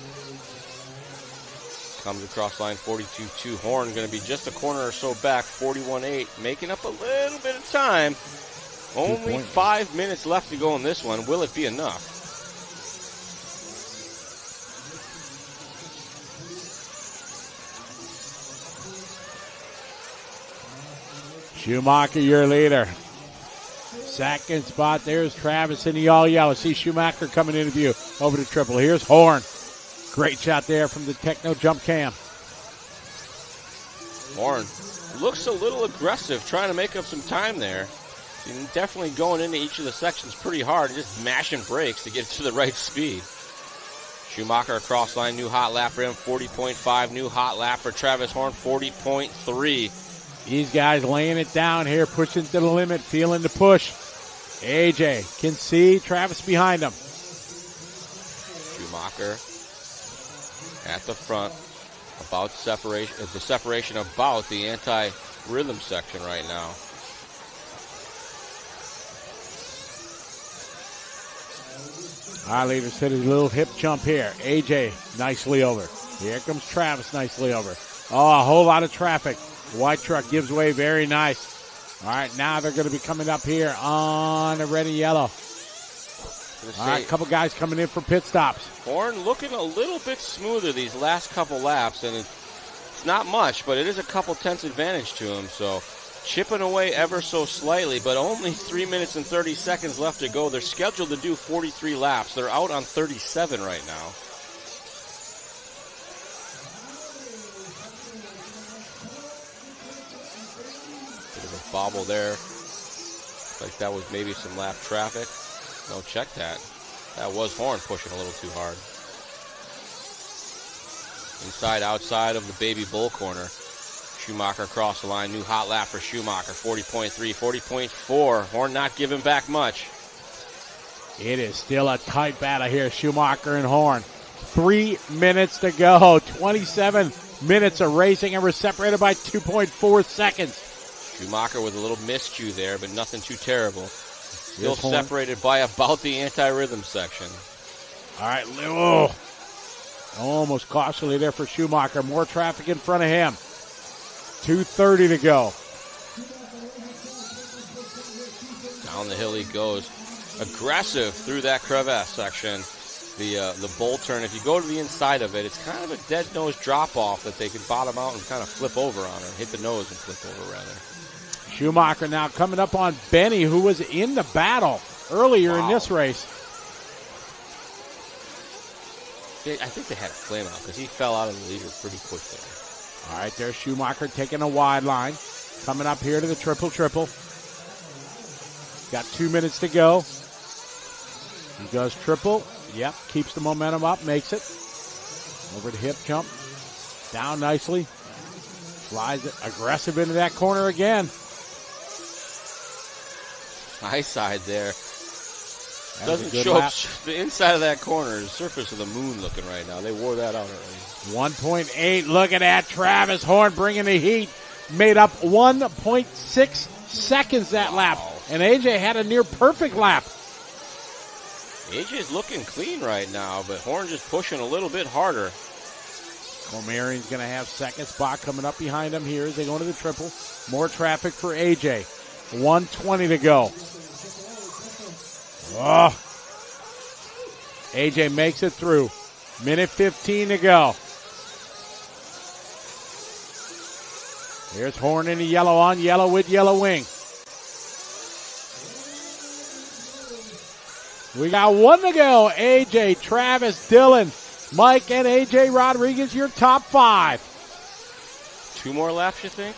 Comes across line 42.2. Horn going to be just a corner or so back, 41.8, making up a little bit of time. Only 5 minutes left to go in this one. Will it be enough? Schumacher, your leader. Second spot, there's Travis in the all yellow. See Schumacher coming into view. Over to triple. Here's Horn. Great shot there from the Techno jump cam. Horn looks a little aggressive, trying to make up some time there. Definitely going into each of the sections pretty hard, just mashing brakes to get to the right speed. Schumacher across line, new hot lap for him, 40.5. New hot lap for Travis Horn, 40.3. These guys laying it down here, pushing to the limit, feeling the push. AJ can see Travis behind him. Schumacher at the front, about separation, the separation about the anti-rhythm section right now. Our leaders hit his little hip jump here. AJ nicely over. Here comes Travis nicely over. Oh, a whole lot of traffic. White truck gives way, very nice. All right, now they're going to be coming up here on the red and yellow. All right, a couple guys coming in for pit stops. Horn looking a little bit smoother these last couple laps, and it's not much, but it is a couple tenths advantage to him, so chipping away ever so slightly, but only 3 minutes and 30 seconds left to go. They're scheduled to do 43 laps. They're out on 37 right now. Bit of a bobble there. Like that was maybe some lap traffic. No, check that. That was Horn pushing a little too hard. Inside, outside of the baby bull corner. Schumacher across the line. New hot lap for Schumacher. 40.3, 40.4. Horn not giving back much. It is still a tight battle here, Schumacher and Horn. 3 minutes to go. 27 minutes of racing, and we're separated by 2.4 seconds. Schumacher with a little miscue there, but nothing too terrible. Still separated by about the anti-rhythm section. All right, oh, almost costly there for Schumacher. More traffic in front of him. 2:30 to go. Down the hill he goes. Aggressive through that crevasse section. The bull turn. If you go to the inside of it, it's kind of a dead nose drop off that they can bottom out and kind of flip over on, or hit the nose and flip over rather. Schumacher now coming up on Benny, who was in the battle earlier in this race. I think they had a flame out because he fell out of the leader pretty quick there. All right, there's Schumacher taking a wide line. Coming up here to the triple. Got 2 minutes to go. He does triple. Yep, keeps the momentum up, makes it. Over the hip jump. Down nicely. Flies it aggressive into that corner again. High side there. That was a Doesn't good show lap. the inside of that corner, the surface of the moon looking right now. They wore that out already. 1.8. Look at that. Travis Horn bringing the heat. Made up 1.6 seconds that lap. And AJ had a near perfect lap. AJ's looking clean right now, but Horn just pushing a little bit harder. Comarian's going to have second spot coming up behind him here as they go into the triple. More traffic for AJ. 1:20 to go. Oh. AJ makes it through. Minute 15 to go. Here's Horn in the yellow on yellow with yellow wing. We got one to go. AJ, Travis, Dylan, Mike, and AJ Rodriguez, your top 5. 2 more laps, you think?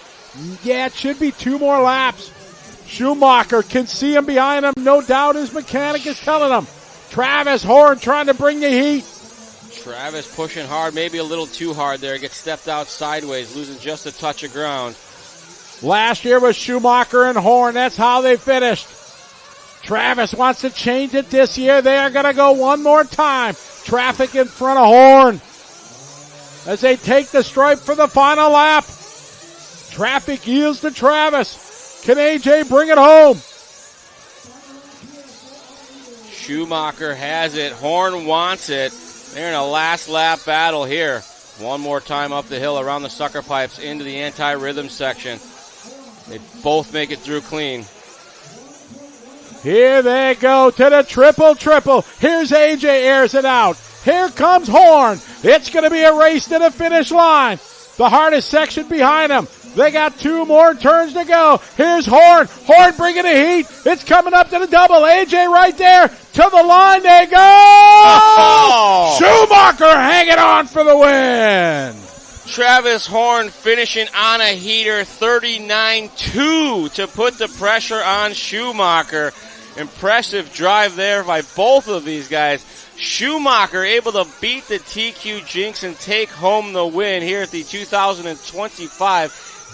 Yeah, it should be 2 more laps. Schumacher can see him behind him. No doubt his mechanic is telling him. Travis Horn trying to bring the heat. Travis pushing hard, maybe a little too hard there. Gets stepped out sideways, losing just a touch of ground. Last year was Schumacher and Horn. That's how they finished. Travis wants to change it this year. They are going to go one more time. Traffic in front of Horn as they take the stripe for the final lap. Traffic yields to Travis. Can AJ bring it home? Schumacher has it. Horn wants it. They're in a last lap battle here. One more time up the hill around the sucker pipes into the anti-rhythm section. They both make it through clean. Here they go to the triple. Here's AJ, airs it out. Here comes Horn. It's going to be a race to the finish line. The hardest section behind them. They got 2 more turns to go. Here's Horn. Horn bringing the heat. It's coming up to the double. AJ right there. To the line they go. Oh! Schumacher hanging on for the win. Travis Horn finishing on a heater, 39-2 to put the pressure on Schumacher. Impressive drive there by both of these guys. Schumacher able to beat the TQ Jinx and take home the win here at the 2025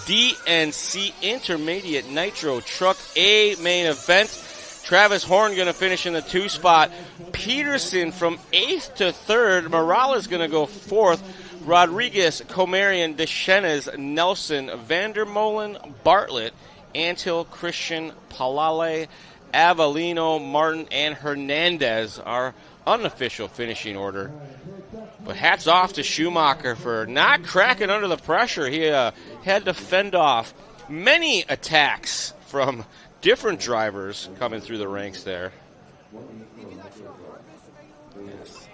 DNC Intermediate Nitro Truck A main event. Travis Horn going to finish in the 2 spot. Peterson from 8th to 3rd. Morales going to go 4th. Rodriguez, Comarian, Deschenes, Nelson, Vandermolen, Bartlett, Anthill, Christian, Palale, Avellino, Martin, and Hernandez are unofficial finishing order. But hats off to Schumacher for not cracking under the pressure. He had to fend off many attacks from different drivers coming through the ranks there. Yes,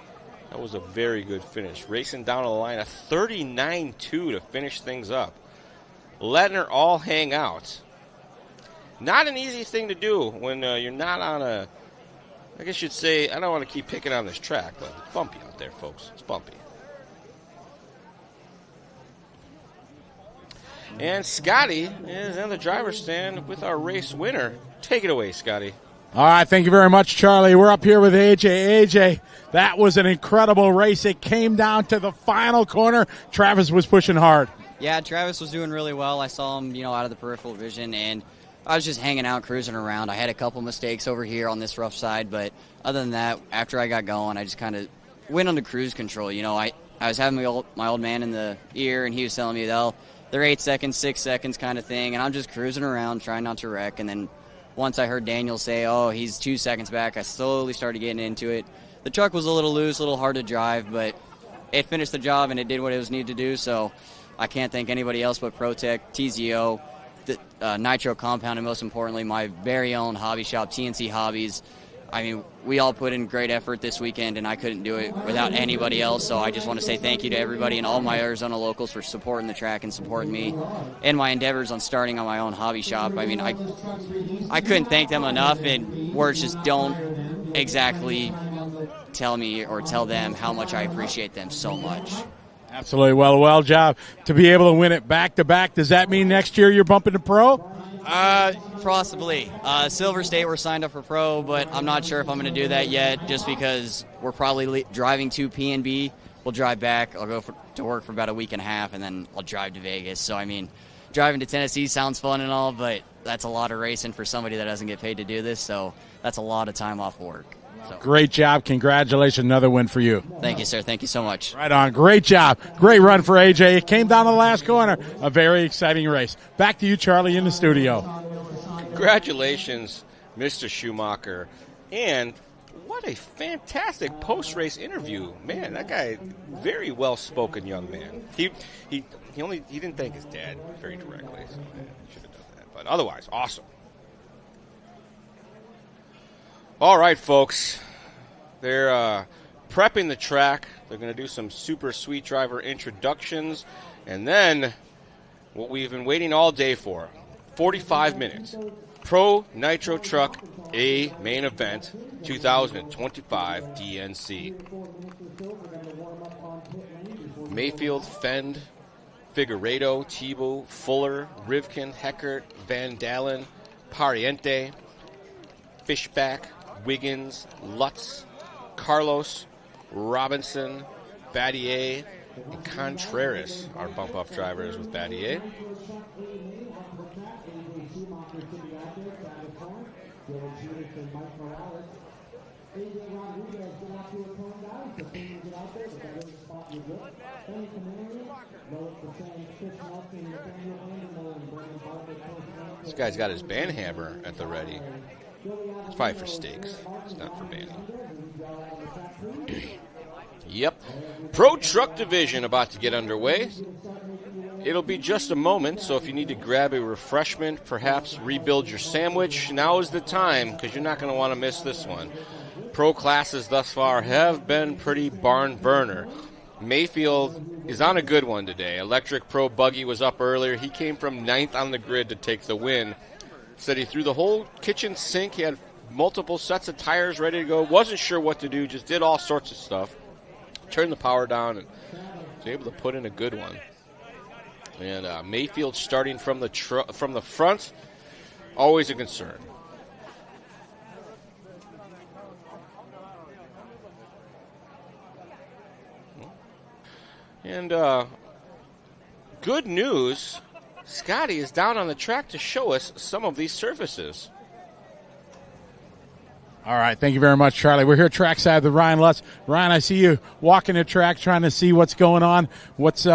that was a very good finish. Racing down the line, a 39-2 to finish things up. Letting her all hang out. Not an easy thing to do when you're not on a, I guess you'd say, I don't want to keep picking on this track, but it's bumpy out there, folks. It's bumpy. And Scotty is in the driver's stand with our race winner. Take it away, Scotty. All right, thank you very much, Charlie. We're up here with AJ. AJ, that was an incredible race. It came down to the final corner. Travis was pushing hard. Yeah, Travis was doing really well. I saw him, out of the peripheral vision, and I was just hanging out, cruising around. I had a couple mistakes over here on this rough side, but other than that, after I got going, I just kind of went onto cruise control. I was having my old man in the ear, and he was telling me, they're 8 seconds, 6 seconds kind of thing, and I'm just cruising around, trying not to wreck. And then once I heard Daniel say, he's 2 seconds back, I slowly started getting into it. The truck was a little loose, a little hard to drive, but it finished the job, and it did what it was needed to do, so I can't thank anybody else but ProTech, TZO, the Nitro Compound, and most importantly, my very own hobby shop, TNC Hobbies. I mean, we all put in great effort this weekend, and I couldn't do it without anybody else, so I just want to say thank you to everybody and all my Arizona locals for supporting the track and supporting me and my endeavors on starting on my own hobby shop. I mean, I couldn't thank them enough, and words just don't exactly tell me or tell them how much I appreciate them so much. Absolutely. Well job to be able to win it back-to-back. Does that mean next year you're bumping to pro? Possibly. Silver State, we're signed up for pro, but I'm not sure if I'm going to do that yet just because we're probably driving to P&B we'll drive back. I'll go to work for about a week and a half, and then I'll drive to Vegas. So, I mean, driving to Tennessee sounds fun and all, but that's a lot of racing for somebody that doesn't get paid to do this. So that's a lot of time off work. So. Great job. Congratulations. Another win for you. Thank you, sir. Thank you so much. Right on. Great job. Great run for AJ. It came down the last corner. A very exciting race. Back to you, Charlie, in the studio. Congratulations, Mr. Schumacher. And what a fantastic post-race interview. Man, that guy, very well-spoken young man. He didn't thank his dad very directly, so he should have done that. But otherwise, awesome. All right, folks. They're prepping the track. They're going to do some super sweet driver introductions. And then what we've been waiting all day for, 45 minutes. Pro Nitro Truck A main event 2025 DNC. Mayfield, Phend, Figueiredo, Tebo, Fuller, Rivkin, Heckert, Van Dalen, Pariente, Fishback, Wiggins, Lutz, Carlos, Robinson, Battier, and Contreras are bump-up drivers with Battier. This guy's got his band hammer at the ready. It's probably for steaks. It's not for banding. Yep. Pro Truck Division about to get underway. It'll be just a moment, so if you need to grab a refreshment, perhaps rebuild your sandwich, now is the time, because you're not going to want to miss this one. Pro classes thus far have been pretty barn burner. Mayfield is on a good one today. Electric Pro Buggy was up earlier. He came from 9th on the grid to take the win. Said he threw the whole kitchen sink. He had multiple sets of tires ready to go. Wasn't sure what to do. Just did all sorts of stuff. Turned the power down and was able to put in a good one. And Mayfield starting from the front, always a concern. And good news. Scotty is down on the track to show us some of these surfaces. All right, thank you very much, Charlie. We're here trackside with Ryan Lutz. Ryan, I see you walking the track, trying to see what's going on. What's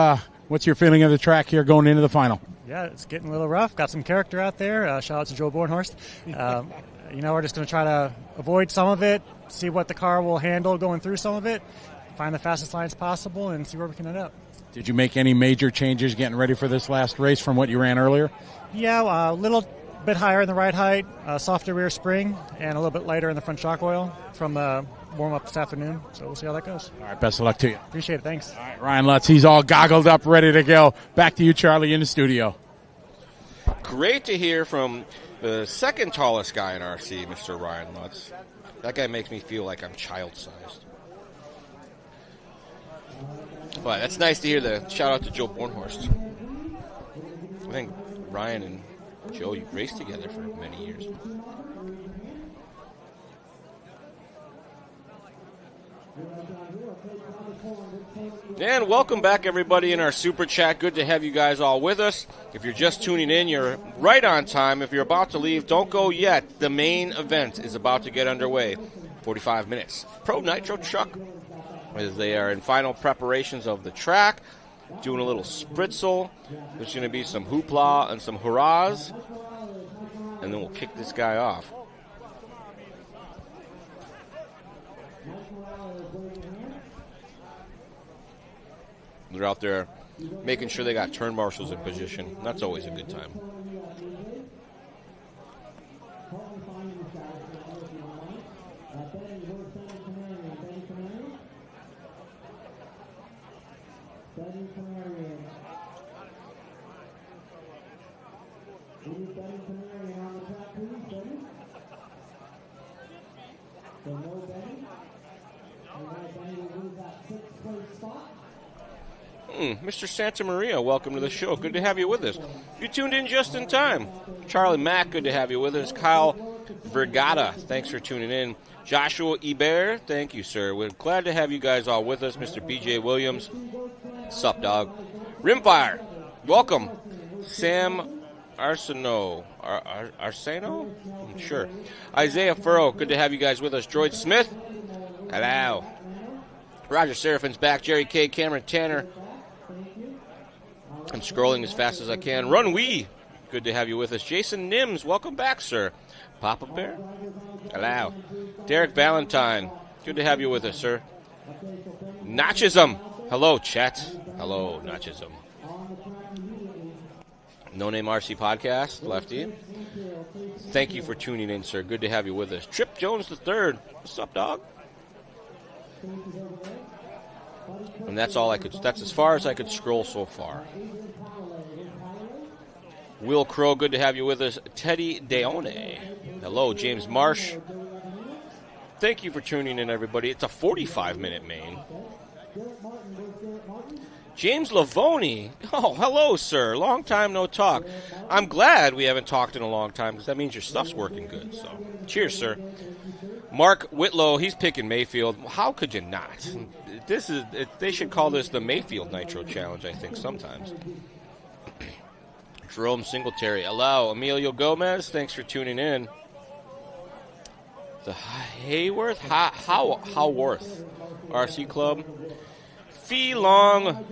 your feeling of the track here going into the final? Yeah, it's getting a little rough. Got some character out there. Shout out to Joe Bornhorst. We're just going to try to avoid some of it, see what the car will handle going through some of it, find the fastest lines possible, and see where we can end up. Did you make any major changes getting ready for this last race from what you ran earlier? Yeah, a little bit higher in the ride height, softer rear spring, and a little bit lighter in the front shock oil from the warm-up this afternoon. So we'll see how that goes. All right, best of luck to you. Appreciate it. Thanks. All right, Ryan Lutz, he's all goggled up, ready to go. Back to you, Charlie, in the studio. Great to hear from the second tallest guy in RC, Mr. Ryan Lutz. That guy makes me feel like I'm child-sized. But that's nice to hear. The shout out to Joe Bornhorst. I think Ryan and Joe raced together for many years. And welcome back, everybody, in our Super Chat. Good to have you guys all with us. If you're just tuning in, you're right on time. If you're about to leave, don't go yet. The main event is about to get underway. 45 minutes. Pro Nitro Truck, as they are in final preparations of the track, doing a little spritzel. There's going to be some hoopla and some hurrahs, and then we'll kick this guy off. They're out there making sure they got turn marshals in position. That's always a good time. Mr. Santa Maria, welcome to the show. Good to have you with us. You tuned in just in time. Charlie Mack, good to have you with us. Kyle Vergata, thanks for tuning in. Joshua Ebert, thank you, sir. We're glad to have you guys all with us. Mr. BJ Williams, sup, dog. Rimfire, welcome. Sam Arsenault, Arseno? Sure. Isaiah Furrow, good to have you guys with us. Droid Smith, hello. Roger Serafin's back. Jerry K, Cameron Tanner. I'm scrolling as fast as I can. Run Wee, good to have you with us. Jason Nims, welcome back, sir. Papa Bear, hello. Derek Valentine, good to have you with us, sir. Notchism, hello, chat. Hello, Notchism. No Name RC Podcast, Lefty. Thank you for tuning in, sir. Good to have you with us. Trip Jones III, what's up, dog? And that's as far as I could scroll so far. Will Crow, good to have you with us. Teddy Deone. Hello, James Marsh. Thank you for tuning in, everybody. It's a 45-minute main. James Lavoni. Oh, hello, sir. Long time no talk. I'm glad we haven't talked in a long time because that means your stuff's working good. So, cheers, sir. Mark Whitlow, he's picking Mayfield. How could you not? They should call this the Mayfield Nitro Challenge, I think, sometimes. Jerome Singletary. Hello, Emilio Gomez. Thanks for tuning in. The Hayworth? Howarth RC Club. Fee Long.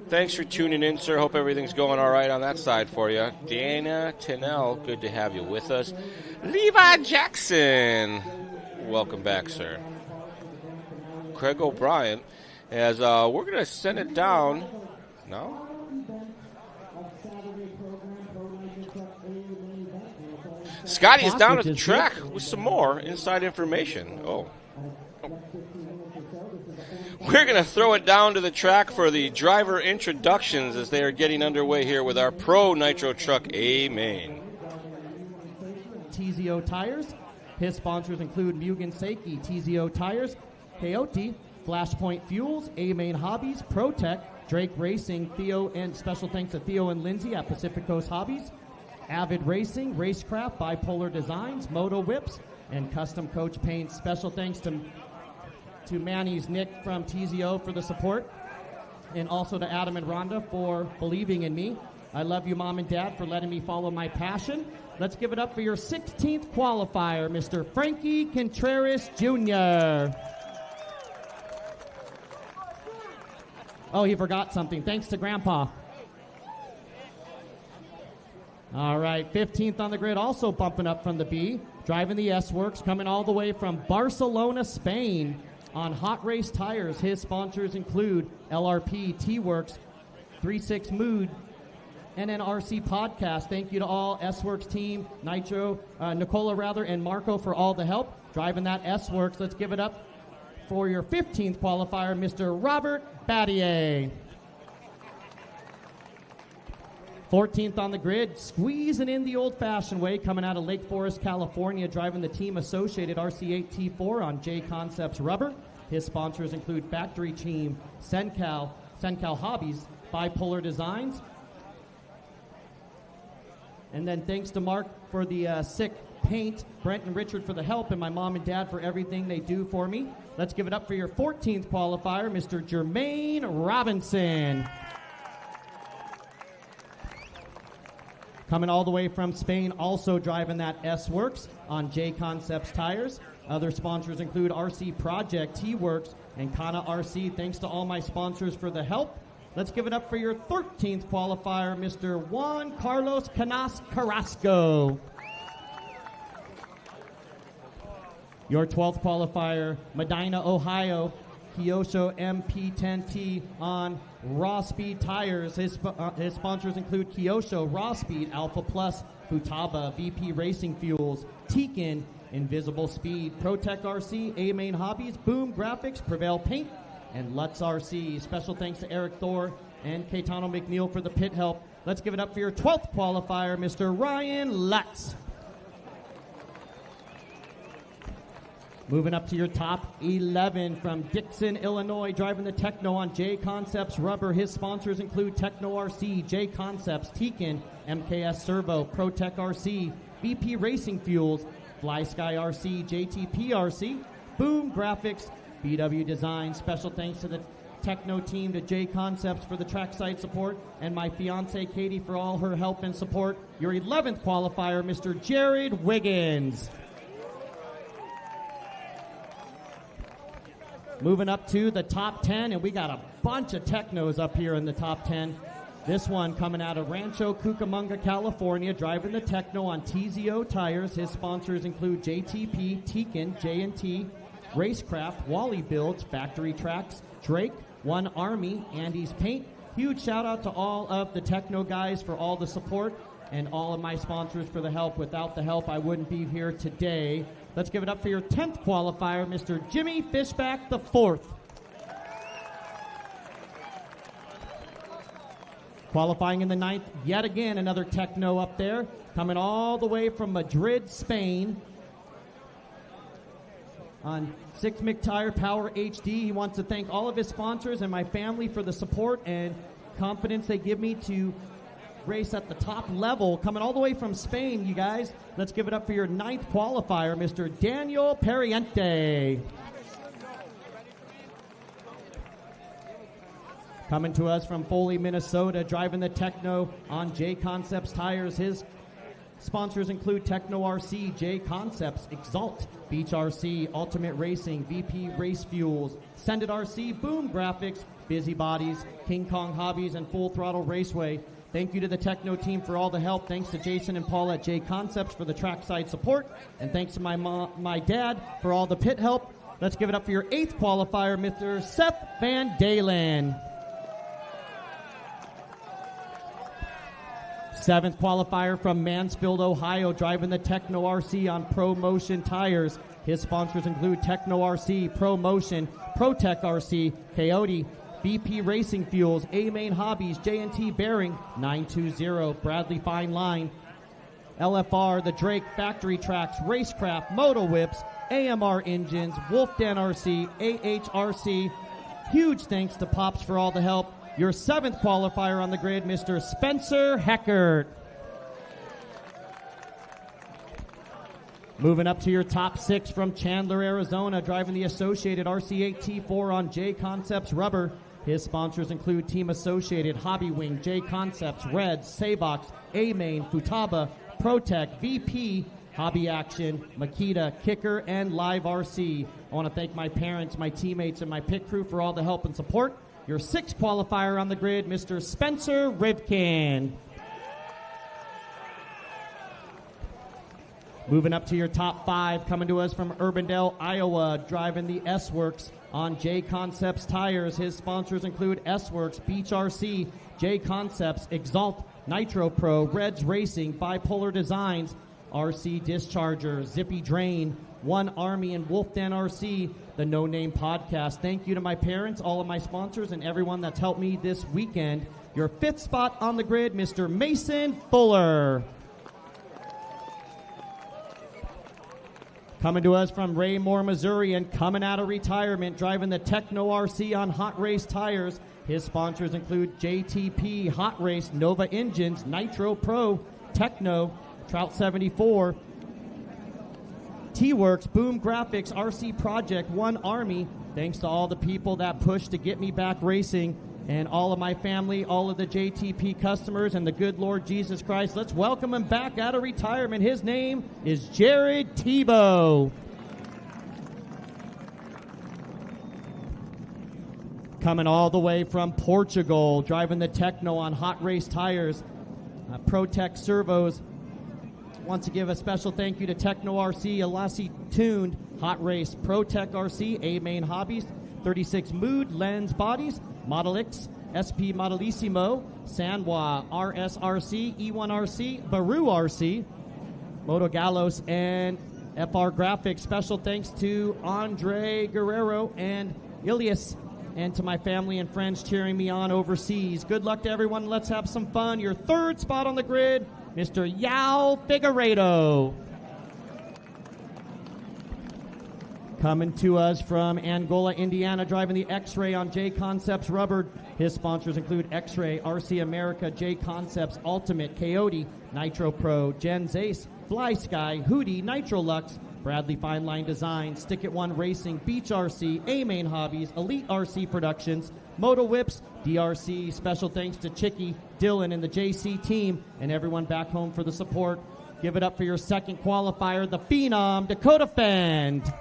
Thanks for tuning in, sir. Hope everything's going all right on that side for you. Dana Tennell, good to have you with us. Levi Jackson. Welcome back, sir. Craig O'Brien. As we're going to send it down. No? Scotty is down at the track with some more inside information. Oh. We're going to throw it down to the track for the driver introductions as they are getting underway here with our Pro Nitro Truck A-Main. TZO Tires. His sponsors include Mugen Seiki, TZO Tires, Coyote, Flashpoint Fuels, A-Main Hobbies, ProTech, Drake Racing, Theo, and special thanks to Theo and Lindsay at Pacific Coast Hobbies, Avid Racing, Racecraft, Bipolar Designs, Moto Whips, and Custom Coach Paints. Special thanks to Manny's Nick from TZO for the support, and also to Adam and Ronda for believing in me. I love you, Mom and Dad, for letting me follow my passion. Let's give it up for your 16th qualifier, Mr. Frankie Contreras Jr. Oh, he forgot something. Thanks to Grandpa. All right, 15th on the grid, also bumping up from the B, driving the S-Works, coming all the way from Barcelona, Spain, on Hot Race Tires. His sponsors include LRP, T-Works, 36 Mood, NNRC Podcast. Thank you to all S-Works team, Nicola, and Marco for all the help driving that S-Works. Let's give it up for your 15th qualifier, Mr. Robert Battier. 14th on the grid, squeezing in the old-fashioned way, coming out of Lake Forest, California, driving the Team Associated RC8 T4 on J Concepts Rubber. His sponsors include Factory Team, Sencal Hobbies, Bipolar Designs. And then thanks to Mark for the sick paint, Brent and Richard for the help, and my mom and dad for everything they do for me. Let's give it up for your 14th qualifier, Mr. Jermaine Robinson. Coming all the way from Spain, also driving that S-Works on J Concepts Tires. Other sponsors include RC Project, T-Works, and Kana RC. Thanks to all my sponsors for the help. Let's give it up for your 13th qualifier, Mr. Juan Carlos Canas Carrasco. Your 12th qualifier, Medina, Ohio, Kyosho MP10T on Raw Speed Tires. His sponsors include Kyosho, Raw Speed, Alpha Plus, Futaba, VP Racing Fuels, Tekin, Invisible Speed, ProTech RC, A-Main Hobbies, Boom Graphics, Prevail Paint, and Lutz RC. Special thanks to Eric Thor and Caetano McNeil for the pit help. Let's give it up for your 12th qualifier, Mr. Ryan Lutz. Moving up to your top 11 from Dixon, Illinois, driving the Techno on J Concepts Rubber. His sponsors include Techno RC, J Concepts, Tekin, MKS Servo, ProTech RC, BP Racing Fuels, Fly Sky RC, JTP RC, Boom Graphics, BW Design. Special thanks to the Techno team, to J Concepts for the trackside support, and my fiance Katie for all her help and support. Your 11th qualifier, Mr. Jared Wiggins. Moving up to the top 10, and we got a bunch of Technos up here in the top 10. This one coming out of Rancho Cucamonga, California, driving the Techno on TZO tires. His sponsors include JTP, Tekin, J&T, Racecraft, Wally Builds, Factory Tracks, Drake, One Army, Andy's Paint. Huge shout out to all of the Techno guys for all the support and all of my sponsors for the help. Without the help, I wouldn't be here today. Let's give it up for your 10th qualifier, Mr. Jimmy Fishback the 4th. Qualifying in the 9th, yet again, another Techno up there, coming all the way from Madrid, Spain. On 6 Mick Tire Power HD, he wants to thank all of his sponsors and my family for the support and confidence they give me to race at the top level. Coming all the way from Spain, you guys. Let's give it up for your 9th qualifier, Mr. Daniel Periente. Coming to us from Foley, Minnesota, driving the Techno on J Concepts tires. His sponsors include Techno RC, J Concepts, Exalt, Beach RC, Ultimate Racing, VP Race Fuels, Send It RC, Boom Graphics, Busy Bodies, King Kong Hobbies, and Full Throttle Raceway. Thank you to the Techno team for all the help. Thanks to Jason and Paul at J Concepts for the trackside support. And thanks to my dad for all the pit help. Let's give it up for your 8th qualifier, Mr. Seth Van Dalen. 7th qualifier from Mansfield, Ohio, driving the Techno RC on Pro Motion tires. His sponsors include Techno RC, Pro Motion, ProTech RC, Coyote, BP Racing Fuels, A-Main Hobbies, J&T Bearing, 920, Bradley Fine Line, LFR, the Drake Factory Tracks, Racecraft, Moto Whips, AMR Engines, Wolf Den RC, AHRC. Huge thanks to Pops for all the help. Your 7th qualifier on the grid, Mr. Spencer Heckert. Moving up to your top 6 from Chandler, Arizona, driving the Associated RC8 T4 on J Concepts Rubber. His sponsors include Team Associated, Hobby Wing, J Concepts, Reds, Savox, A-Main, Futaba, ProTech, VP, Hobby Action, Makita, Kicker, and Live RC. I want to thank my parents, my teammates, and my pit crew for all the help and support. Your 6th qualifier on the grid, Mr. Spencer Rivkin. Moving up to your top 5, coming to us from Urbandale, Iowa, driving the S-Works on J Concepts tires. His sponsors include S-Works, Beach RC, J Concepts, Exalt, Nitro Pro, Reds Racing, Bipolar Designs, RC Discharger, Zippy Drain, One Army, and Wolf Den RC, the No Name Podcast. Thank you to my parents, all of my sponsors, and everyone that's helped me this weekend. Your 5th spot on the grid, Mr. Mason Fuller. Coming to us from Raymore, Missouri, and coming out of retirement, driving the Techno RC on Hot Race tires. His sponsors include JTP, Hot Race, Nova Engines, Nitro Pro, Techno, Trout 74, T-Works, Boom Graphics, RC Project, One Army. Thanks to all the people that pushed to get me back racing, and all of my family, all of the JTP customers, and the good Lord Jesus Christ. Let's welcome him back out of retirement. His name is Jared Tebo. Coming all the way from Portugal, driving the Techno on Hot Race tires, ProTech servos. Want to give a special thank you to Techno RC, Alassi Tuned, Hot Race, ProTech RC, A-Main Hobbies, 36 Mood, Lens Bodies, Model X, SP Modelissimo, Sanwa, RSRC, E1RC, Baru RC, Moto Galos, and FR Graphics. Special thanks to Andre Guerrero and Ilias, and to my family and friends cheering me on overseas. Good luck to everyone. Let's have some fun. Your 3rd spot on the grid, Mr. Yao Figueiredo. Coming to us from Angola, Indiana, driving the X-Ray on J Concepts Rubber. His sponsors include X-Ray, RC America, J Concepts, Ultimate, Coyote, Nitro Pro, Gens Ace, Fly Sky, Hootie, Nitro Lux, Bradley Fine Line Design, Stick It One Racing, Beach RC, A-Main Hobbies, Elite RC Productions, Moto Whips, DRC. Special thanks to Chicky, Dylan, and the JC team, and everyone back home for the support. Give it up for your second qualifier, the Phenom, Dakota Phend.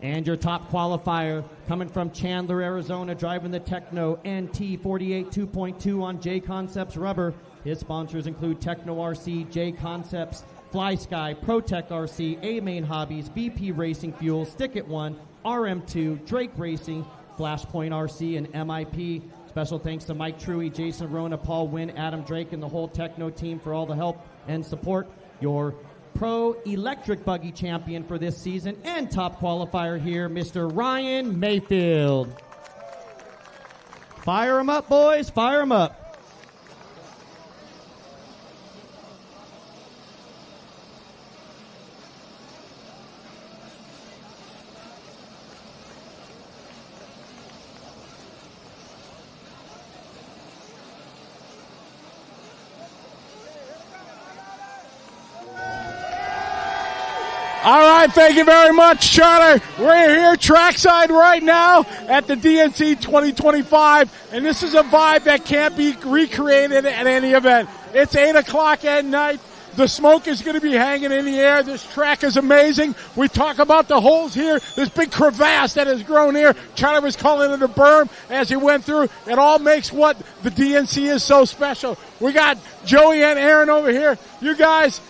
And your top qualifier, coming from Chandler, Arizona, driving the Techno NT48 2.2 on J Concepts Rubber. His sponsors include Techno RC, J Concepts, Fly Sky, ProTech RC, A-Main Hobbies, BP Racing Fuel, Stick It One, RM2, Drake Racing, Flashpoint RC, and MIP. Special thanks to Mike Truey, Jason Rona, Paul Wynn, Adam Drake, and the whole Techno team for all the help and support. Your Pro Electric Buggy champion for this season and top qualifier here, Mr. Ryan Mayfield. Fire him up, boys. Fire him up. All right, thank you very much, Charlie. We're here trackside right now at the DNC 2025, and this is a vibe that can't be recreated at any event. It's 8 o'clock at night. The smoke is going to be hanging in the air. This track is amazing. We talk about the holes here. This big crevasse that has grown here. Charlie was calling it a berm as he went through. It all makes what the DNC is so special. We got Joey and Aaron over here. You guys,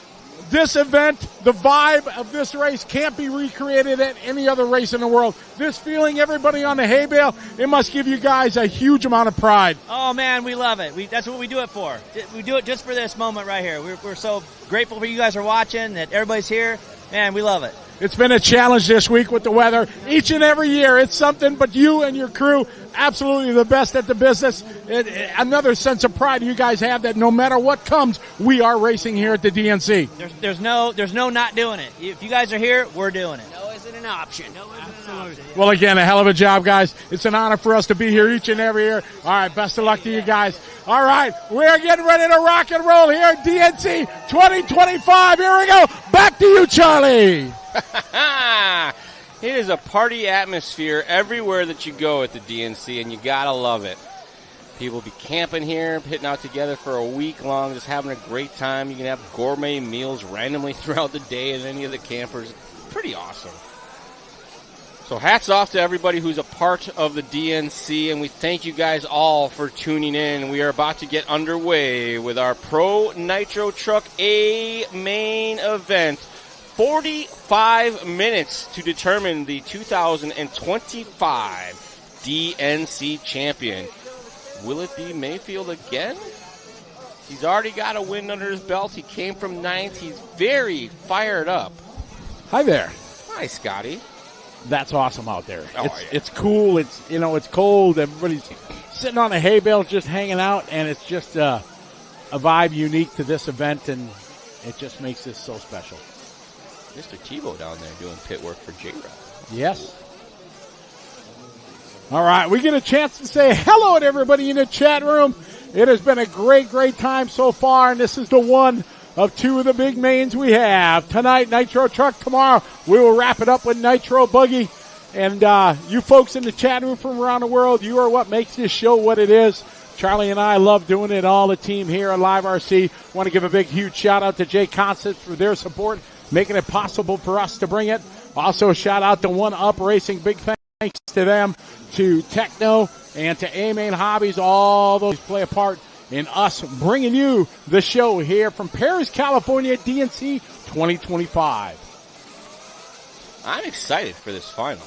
this event, the vibe of this race can't be recreated at any other race in the world. This feeling, everybody on the hay bale, it must give you guys a huge amount of pride. Oh, man, we love it. That's what we do it for. We do it just for this moment right here. We're so grateful for you guys are watching, that everybody's here. Man, we love it. It's been a challenge this week with the weather. Each and every year, it's something, but you and your crew, absolutely the best at the business. Another sense of pride you guys have that no matter what comes, we are racing here at the DNC. There's no not doing it. If you guys are here, we're doing it. No isn't an option. No isn't an option. Well, again, a hell of a job, guys. It's an honor for us to be here each and every year. All right, best of luck to you guys. All right, we're getting ready to rock and roll here at DNC 2025. Here we go. Back to you, Charlie. It is a party atmosphere everywhere that you go at the DNC, and you gotta love it. People be camping here, hitting out together for a week long, just having a great time. You can have gourmet meals randomly throughout the day at any of the campers. Pretty awesome. So hats off to everybody who's a part of the DNC, and we thank you guys all for tuning in. We are about to get underway with our Pro Nitro Truck A main event. 45 minutes to determine the 2025 DNC champion. Will it be Mayfield again? He's already got a win under his belt. He came from 9th. He's very fired up. Hi there. Hi, Scotty. That's awesome out there. Oh, it's cool. It's it's cold. Everybody's sitting on a hay bale just hanging out, and it's just a vibe unique to this event, and it just makes this so special. Mr. Tebo down there doing pit work for J-Rod. Yes. All right, we get a chance to say hello to everybody in the chat room. It has been a great, great time so far, and this is the one of two of the big mains we have. Tonight, Nitro Truck. Tomorrow, we will wrap it up with Nitro Buggy. And you folks in the chat room from around the world, you are what makes this show what it is. Charlie and I love doing it. All the team here at Live RC. Want to give a big, huge shout-out to J Concepts for their support, making it possible for us to bring it. Also, a shout-out to One Up Racing. Big thanks to them, to Techno, and to A-Main Hobbies. All those play a part in us bringing you the show here from Paris, California, DNC 2025. I'm excited for this final.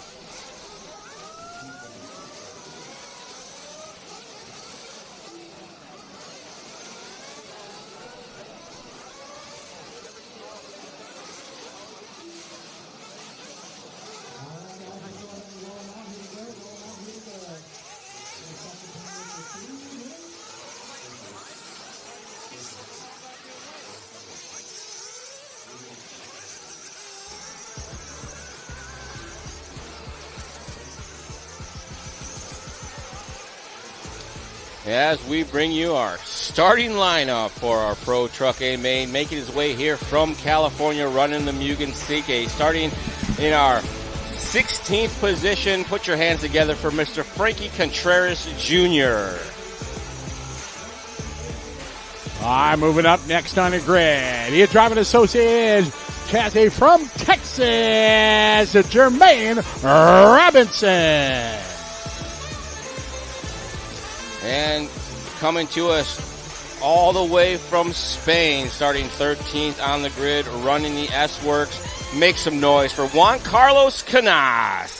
as we bring you our starting lineup for our Pro Truck A main, making his way here from California, running the Mugen Seike. Starting in our 16th position, put your hands together for Mr. Frankie Contreras Jr. All right, moving up next on the grid. He is driving associated chassis from Texas, Jermaine Robinson. And coming to us all the way from Spain, starting 13th on the grid, running the S-Works. Make some noise for Juan Carlos Canas.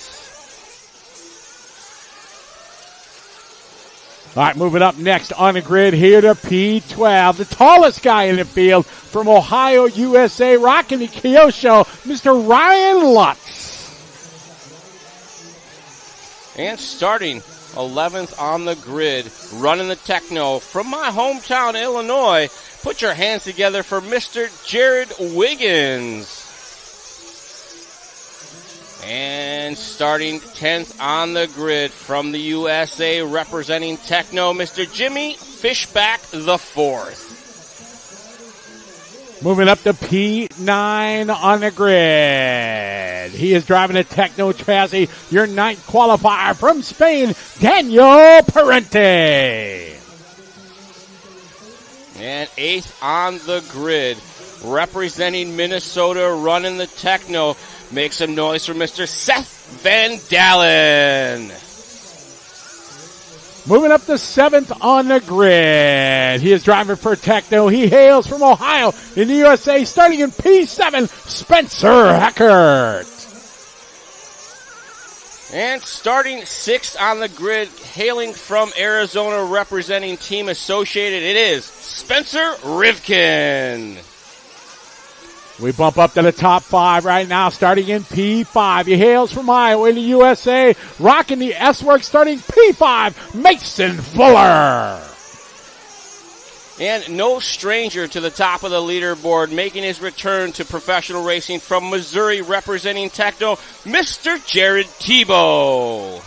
All right, moving up next on the grid here to P12, the tallest guy in the field from Ohio, USA, rocking the Kyosho, Mr. Ryan Lutz. And starting 11th on the grid, running the Techno from my hometown, Illinois. Put your hands together for Mr. Jared Wiggins. And starting 10th on the grid from the USA, representing Techno, Mr. Jimmy Fishback the Fourth. Moving up to P9 on the grid. He is driving a Techno chassis, your ninth qualifier from Spain, Daniel Parente. And 8th on the grid, representing Minnesota, running the Techno. Make some noise for Mr. Seth Van Dalen. Moving up to 7th on the grid. He is driving for Techno. He hails from Ohio in the USA, starting in P7, Spencer Heckert. And starting 6th on the grid, hailing from Arizona, representing Team Associated, it is Spencer Rivkin. We bump up to the top 5 right now, starting in P5. He hails from Iowa in the USA, rocking the S-Works, starting P5, Mason Fuller. And no stranger to the top of the leaderboard, making his return to professional racing from Missouri, representing Techno, Mr. Jared Tebo.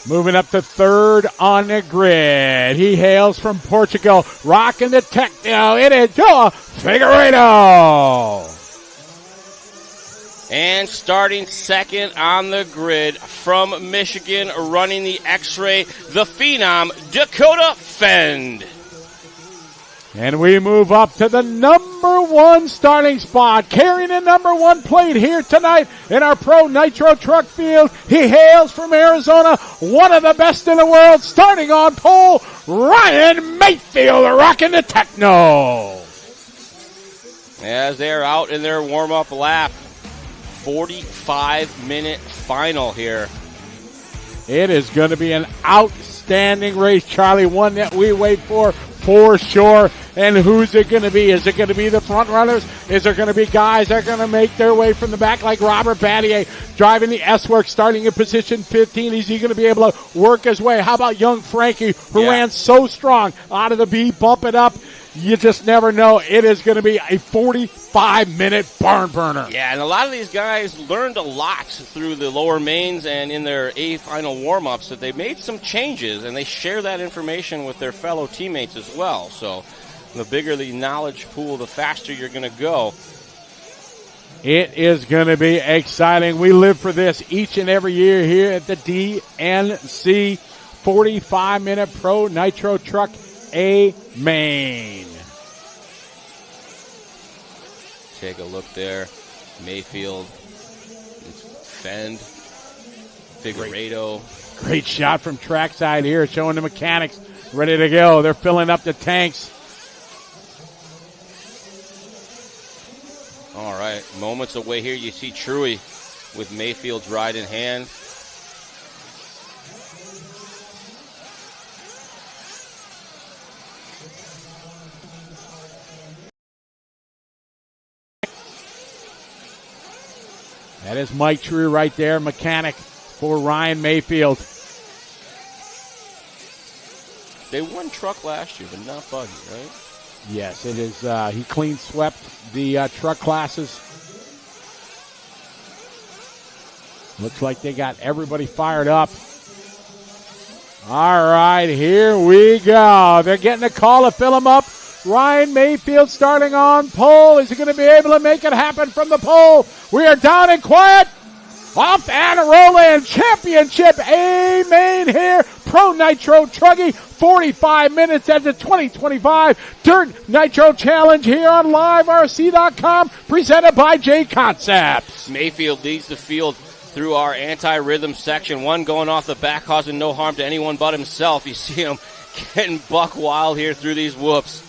Moving up to 3rd on the grid. He hails from Portugal, rocking the Techno. It is Joa Figueiredo. And starting 2nd on the grid from Michigan, running the X-Ray, the Phenom, Dakota Phend. And we move up to the number 1 starting spot, carrying the number 1 plate here tonight in our Pro Nitro truck field. He hails from Arizona, one of the best in the world, starting on pole, Ryan Mayfield, rocking the Techno. As they're out in their warm-up lap, 45-minute final here. It is going to be an outstanding race, Charlie, one that we wait for sure. And who's it going to be? Is it going to be the front runners? Is there going to be guys that are going to make their way from the back like Robert Battier driving the S-Works, starting in position 15? Is he going to be able to work his way? How about young Frankie, who ran so strong out of the B, bump it up? You just never know. It is going to be a 45-minute barn burner. Yeah, and a lot of these guys learned a lot through the lower mains and in their A final warm-ups, that they made some changes, and they share that information with their fellow teammates as well. So the bigger the knowledge pool, the faster you're going to go. It is going to be exciting. We live for this each and every year here at the DNC 45-minute Pro Nitro Truck A main. Take a look there. Mayfield, Phend, Figueiredo. Great shot from trackside here, showing the mechanics ready to go. They're filling up the tanks. All right, moments away here, you see Truey with Mayfield's ride in hand. That is Mike True right there, mechanic for Ryan Mayfield. They won truck last year, but not buggy, right? Yes, it is. He clean swept the truck classes. Looks like they got everybody fired up. All right, here we go. They're getting a call to fill him up. Ryan Mayfield starting on pole. Is he going to be able to make it happen from the pole? We are down and quiet. Off and rolling. Championship A main here. Pro Nitro Truggy. 45 minutes at the 2025 Dirt Nitro Challenge here on LiveRC.com. Presented by J Concepts. Mayfield leads the field through our anti-rhythm section. One going off the back, causing no harm to anyone but himself. You see him getting buck wild here through these whoops.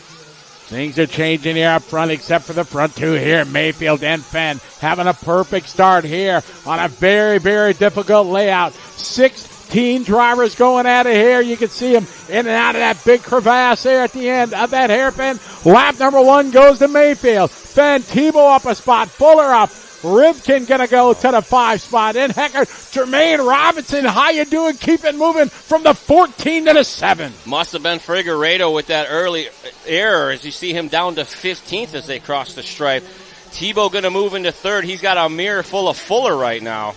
Things are changing here up front, except for the front two here. Mayfield and Phend having a perfect start here on a very, very difficult layout. 16 drivers going at it here. You can see them in and out of that big crevasse there at the end of that hairpin. Lap number 1 goes to Mayfield. Phend, Tebo up a spot, Fuller up. Rivkin gonna go to the 5 spot. In Hecker, Jermaine Robinson, how you doing? Keep it moving from the 14 to the 7. Must have been Renaud with that early error as you see him down to 15th as they cross the stripe. Tebo gonna move into 3rd. He's got a mirror full of Fuller right now.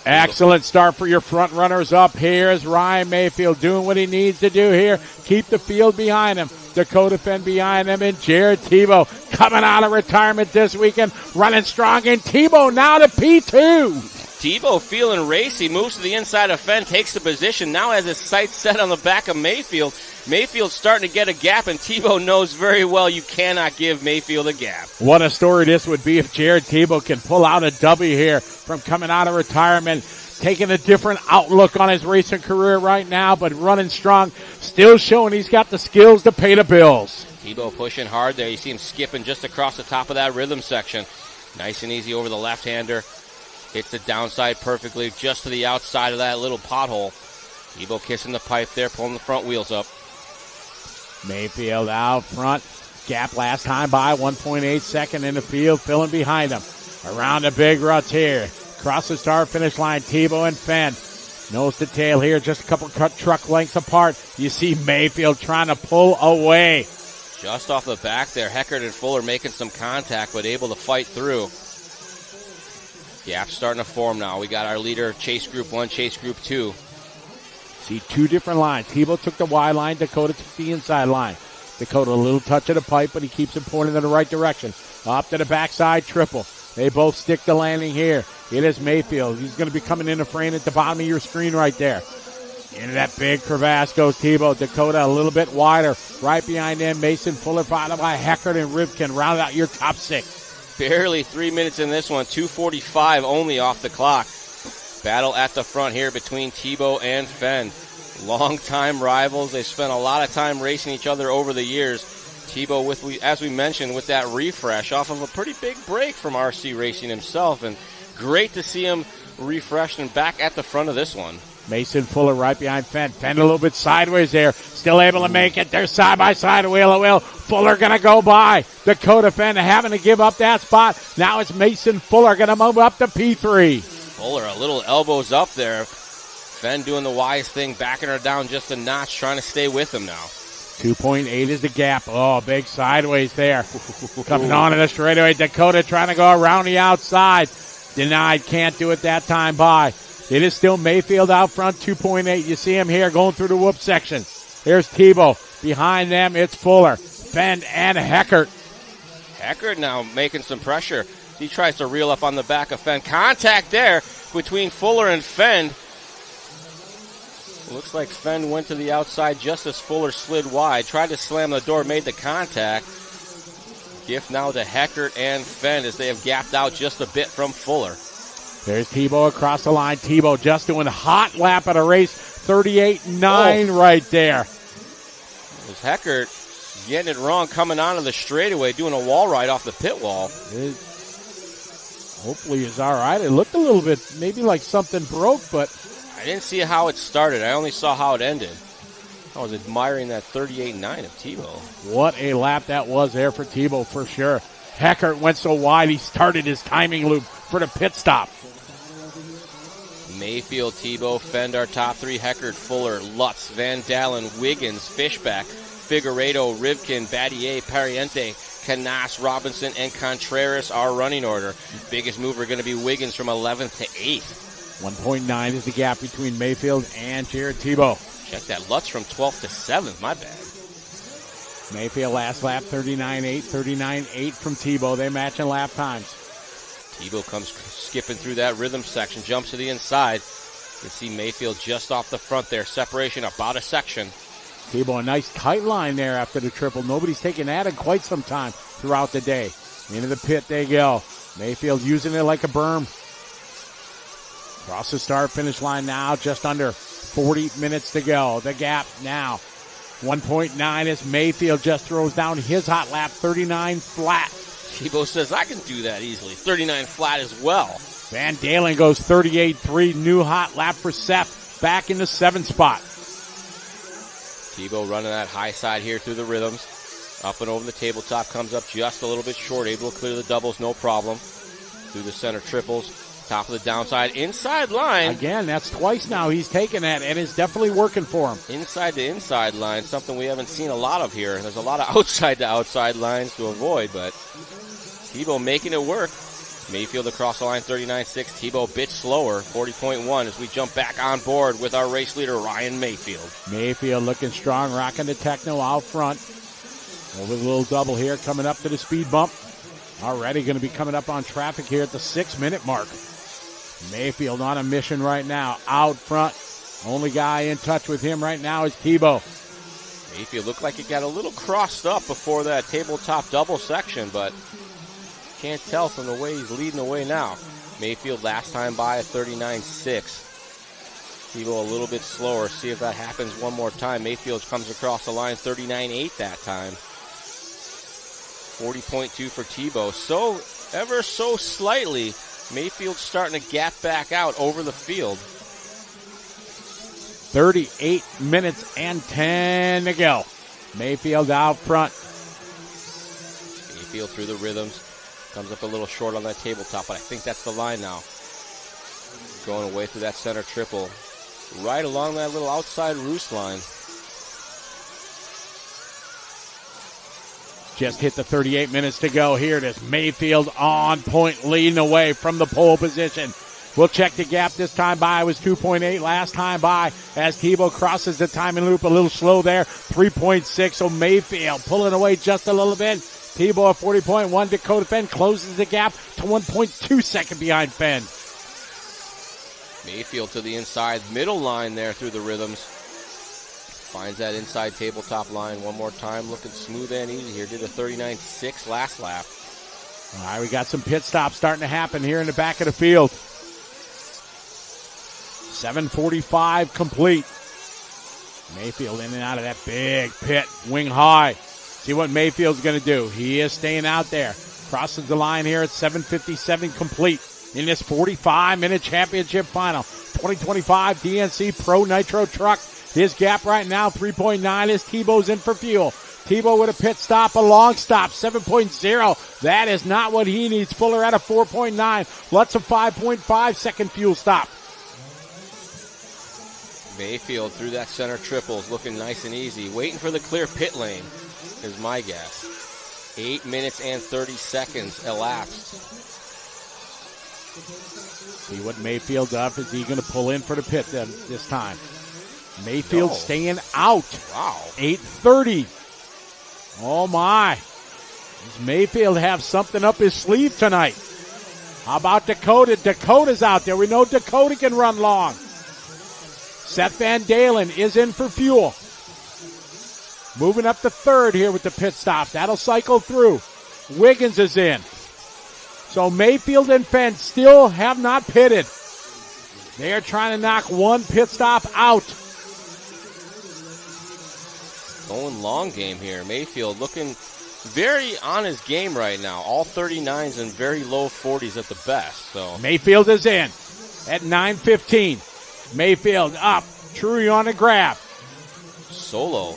Excellent start for your front runners up here as Ryan Mayfield doing what he needs to do here. Keep the field behind him. Dakota Phend behind him, and Jared Tebo coming out of retirement this weekend, running strong, and Tebo now to P2. Tebo feeling racy, moves to the inside of Phend, takes the position, now has his sights set on the back of Mayfield. Mayfield's starting to get a gap, and Tebo knows very well you cannot give Mayfield a gap. What a story this would be if Jared Tebo can pull out a W here from coming out of retirement. Taking a different outlook on his racing career right now, but running strong, still showing he's got the skills to pay the bills. Tebo pushing hard there. You see him skipping just across the top of that rhythm section. Nice and easy over the left-hander. Hits the downside perfectly, just to the outside of that little pothole. Tebo kissing the pipe there, pulling the front wheels up. Mayfield out front. Gap last time by 1.8 second in the field, filling behind him. Around the big ruts here. Across the start finish line, Tebo and Phend. Nose to tail here, just a couple truck lengths apart. You see Mayfield trying to pull away. Just off the back there, Heckert and Fuller making some contact, but able to fight through. Gap starting to form now. We got our leader, Chase Group 1, Chase Group 2. See 2 different lines. Tebo took the wide line, Dakota took the inside line. Dakota a little touch of the pipe, but he keeps it pointing in the right direction. Up to the backside triple. They both stick the landing here. It is Mayfield. He's going to be coming into frame at the bottom of your screen right there. Into that big crevasse goes Tebo. Dakota a little bit wider. Right behind him, Mason Fuller followed by Heckert and Rivkin. Round out your top 6. Barely 3 minutes in this one. 2:45 only off the clock. Battle at the front here between Tebo and Phend. Long-time rivals. They spent a lot of time racing each other over the years. Tebo, as we mentioned, with that refresh off of a pretty big break from RC Racing himself. And great to see him refreshed and back at the front of this one. Mason Fuller right behind Phend. Phend a little bit sideways there. Still able to make it. They're side by side, wheel to wheel. Fuller going to go by. Dakota Phend having to give up that spot. Now it's Mason Fuller going to move up to P3. Fuller a little elbows up there. Phend doing the wise thing, backing her down just a notch, trying to stay with him now. 2.8 is the gap. Oh, big sideways there. Coming on to the straightaway. Dakota trying to go around the outside. Denied. Can't do it that time by. It is still Mayfield out front, 2.8. You see him here going through the whoop section. Here's Tebo. Behind them, it's Fuller, Phend, and Heckert. Heckert now making some pressure. He tries to reel up on the back of Phend. Contact there between Fuller and Phend. Looks like Phend went to the outside just as Fuller slid wide. Tried to slam the door, made the contact. Gift now to Heckert and Phend as they have gapped out just a bit from Fuller. There's Tebo across the line. Tebo just doing a hot lap at a race. 38.9 right there. It was Heckert getting it wrong coming onto the straightaway, doing a wall ride off the pit wall. Hopefully it's all right. It looked a little bit maybe like something broke, but I didn't see how it started. I only saw how it ended. I was admiring that 38.9 of Tebo. What a lap that was there for Tebo for sure. Heckert went so wide he started his timing loop for the pit stop. Mayfield, Tebo, Phend, our top 3. Heckert, Fuller, Lutz, Van Dalen, Wiggins, Fishback, Figueredo, Rivkin, Battier, Pariente, Canas, Robinson, and Contreras, our running order. Biggest mover going to be Wiggins from 11th to 8th. 1.9 is the gap between Mayfield and Jared Tebo. Check that. Lutz from 12th to 7th. My bad. Mayfield last lap 39.8, 39.8 from Tebo. They match in lap times. Tebo comes skipping through that rhythm section, jumps to the inside. You can see Mayfield just off the front there. Separation about a section. Tebo, a nice tight line there after the triple. Nobody's taken that in quite some time throughout the day. Into the pit they go. Mayfield using it like a berm. Across the start-finish line now, just under 40 minutes to go. The gap now, 1.9 as Mayfield just throws down his hot lap, 39 flat. Tebo says, I can do that easily. 39 flat as well. Van Dalen goes 38.3, new hot lap for Seth, back in the 7th spot. Tebo running that high side here through the rhythms. Up and over the tabletop, comes up just a little bit short, able to clear the doubles, no problem. Through the center triples, top of the downside, inside line. Again, that's twice now he's taken that, and it's definitely working for him. Inside to inside line, something we haven't seen a lot of here. There's a lot of outside to outside lines to avoid, but Tebo making it work. Mayfield across the line, 39.6. Tebo a bit slower, 40.1 as we jump back on board with our race leader, Ryan Mayfield. Mayfield looking strong, rocking the techno out front. Over the little double here, coming up to the speed bump. Already going to be coming up on traffic here at the 6-minute mark. Mayfield on a mission right now, out front. Only guy in touch with him right now is Tebo. Mayfield looked like it got a little crossed up before that tabletop double section, but can't tell from the way he's leading the way now. Mayfield last time by at 39.6. Tebo a little bit slower. See if that happens one more time. Mayfield comes across the line 39.8 that time. 40.2 for Tebo. So ever so slightly, Mayfield starting to gap back out over the field. 38 minutes and 10 to go. Mayfield out front. Mayfield through the rhythms. Comes up a little short on that tabletop, but I think that's the line now. Going away through that center triple. Right along that little outside roost line. Just hit the 38 minutes to go. Here it is. Mayfield on point, leading away from the pole position. We'll check the gap. This time by was 2.8. Last time by as Tebo crosses the timing loop. A little slow there. 3.6. So Mayfield pulling away just a little bit. Tebo at 40.1. Dakota Phend closes the gap to 1.2 second behind Phend. Mayfield to the inside middle line there through the rhythms. Finds that inside tabletop line one more time. Looking smooth and easy here. Did a 39.6 last lap. All right, we got some pit stops starting to happen here in the back of the field. 7:45 complete. Mayfield in and out of that big pit. Wing high. See what Mayfield's going to do. He is staying out there. Crosses the line here at 7:57 complete in this 45-minute championship final. 2025 DNC Pro Nitro truck. His gap right now, 3.9 as Tebo's in for fuel. Tebo with a pit stop, a long stop, 7.0. That is not what he needs. Fuller at a 4.9. Lutz a 5.5 second fuel stop. Mayfield through that center triples, looking nice and easy. Waiting for the clear pit lane is my guess. 8 minutes and 30 seconds elapsed. See what Mayfield does. Is he going to pull in for the pit this time? Mayfield staying out. Wow. 8:30. Oh my. Does Mayfield have something up his sleeve tonight? How about Dakota? Dakota's out there. We know Dakota can run long. Seth Van Dalen is in for fuel. Moving up to third here with the pit stops. That'll cycle through. Wiggins is in. So Mayfield and Phend still have not pitted. They are trying to knock one pit stop out. Going long game here. Mayfield looking very on his game right now. All 39s and very low 40s at the best. So Mayfield is in at 9:15. Mayfield up. Truey on a grab. Solo.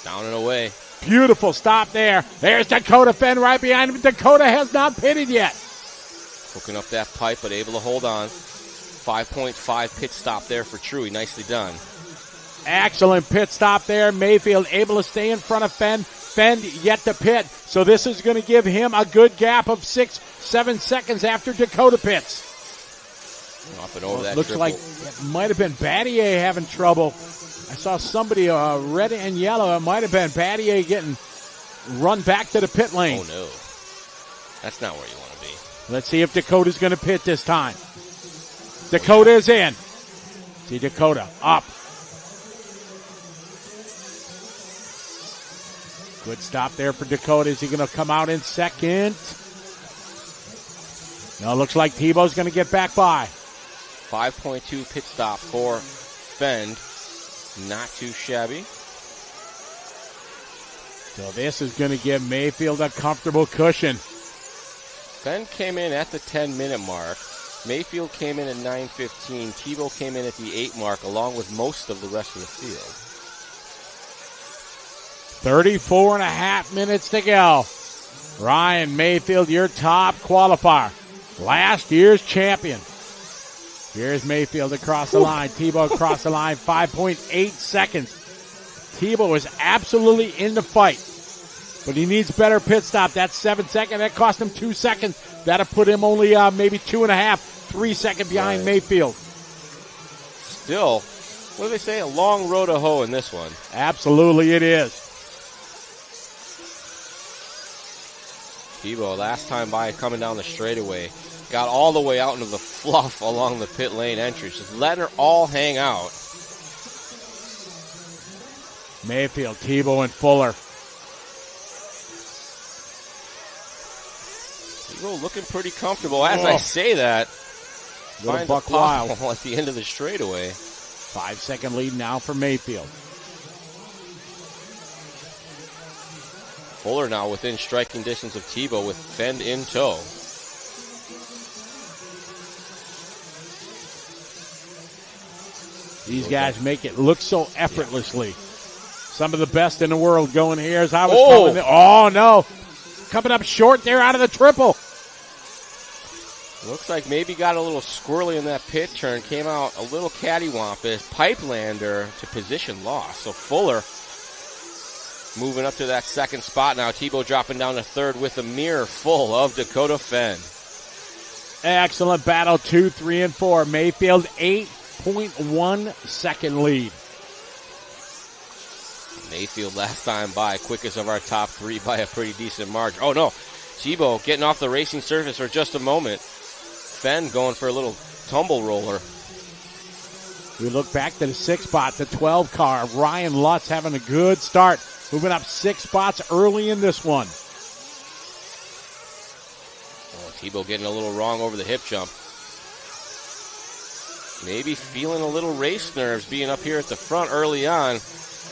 Down and away. Beautiful stop there. There's Dakota Phend right behind him. Dakota has not pitted yet. Hooking up that pipe, but able to hold on. 5.5 pit stop there for Truey. Nicely done. Excellent pit stop there. Mayfield able to stay in front of Phend. Phend yet to pit. So this is going to give him a good gap of 6-7 seconds after Dakota pits. Up and over that Looks triple. like it might have been Battier having trouble. I saw somebody red and yellow. It might have been Battier getting run back to the pit lane. Oh, no. That's not where you want to be. Let's see if Dakota's going to pit this time. Dakota is in. See Dakota up. Good stop there for Dakota. Is he going to come out in second? No, looks like Tebo's going to get back by. 5.2 pit stop for Phend. Not too shabby. So this is going to give Mayfield a comfortable cushion. Phend came in at the 10-minute mark. Mayfield came in at 9:15. Tebo came in at the 8 mark, along with most of the rest of the field. 34 and a half minutes to go. Ryan Mayfield, your top qualifier. Last year's champion. Here's Mayfield across the line. Tebo across the line, 5.8 seconds. Tebo is absolutely in the fight, but he needs better pit stop. That's 7 seconds. That cost him 2 seconds. That'll put him only maybe 2.5, 3 seconds behind Mayfield. Still, what do they say? A long road to hoe in this one. Absolutely it is. Tebo, last time by, coming down the straightaway, got all the way out into the fluff along the pit lane entrance, just letting her all hang out. Mayfield, Tebo, and Fuller. Tebo looking pretty comfortable. As I say that, finds a pothole at the end of the straightaway. 5 second lead now for Mayfield. Fuller now within striking distance of Tebo with Phend in tow. These guys make it look so effortlessly. Some of the best in the world going here as I was coming there. Oh, no. Coming up short there out of the triple. Looks like maybe got a little squirrely in that pit turn. Came out a little cattywampus. Pipelander to position loss. So Fuller moving up to that second spot now. Tebo dropping down to third with a mirror full of Dakota Phend. Excellent battle, 2, 3, and 4. Mayfield, 8.1 second lead. Mayfield last time by, quickest of our top three by a pretty decent margin. Oh no, Tebo getting off the racing surface for just a moment. Phend going for a little tumble roller. We look back to the 6 spot, the 12 car. Ryan Lutz having a good start. Moving up 6 spots early in this one. Oh, Tebo getting a little wrong over the hip jump. Maybe feeling a little race nerves being up here at the front early on.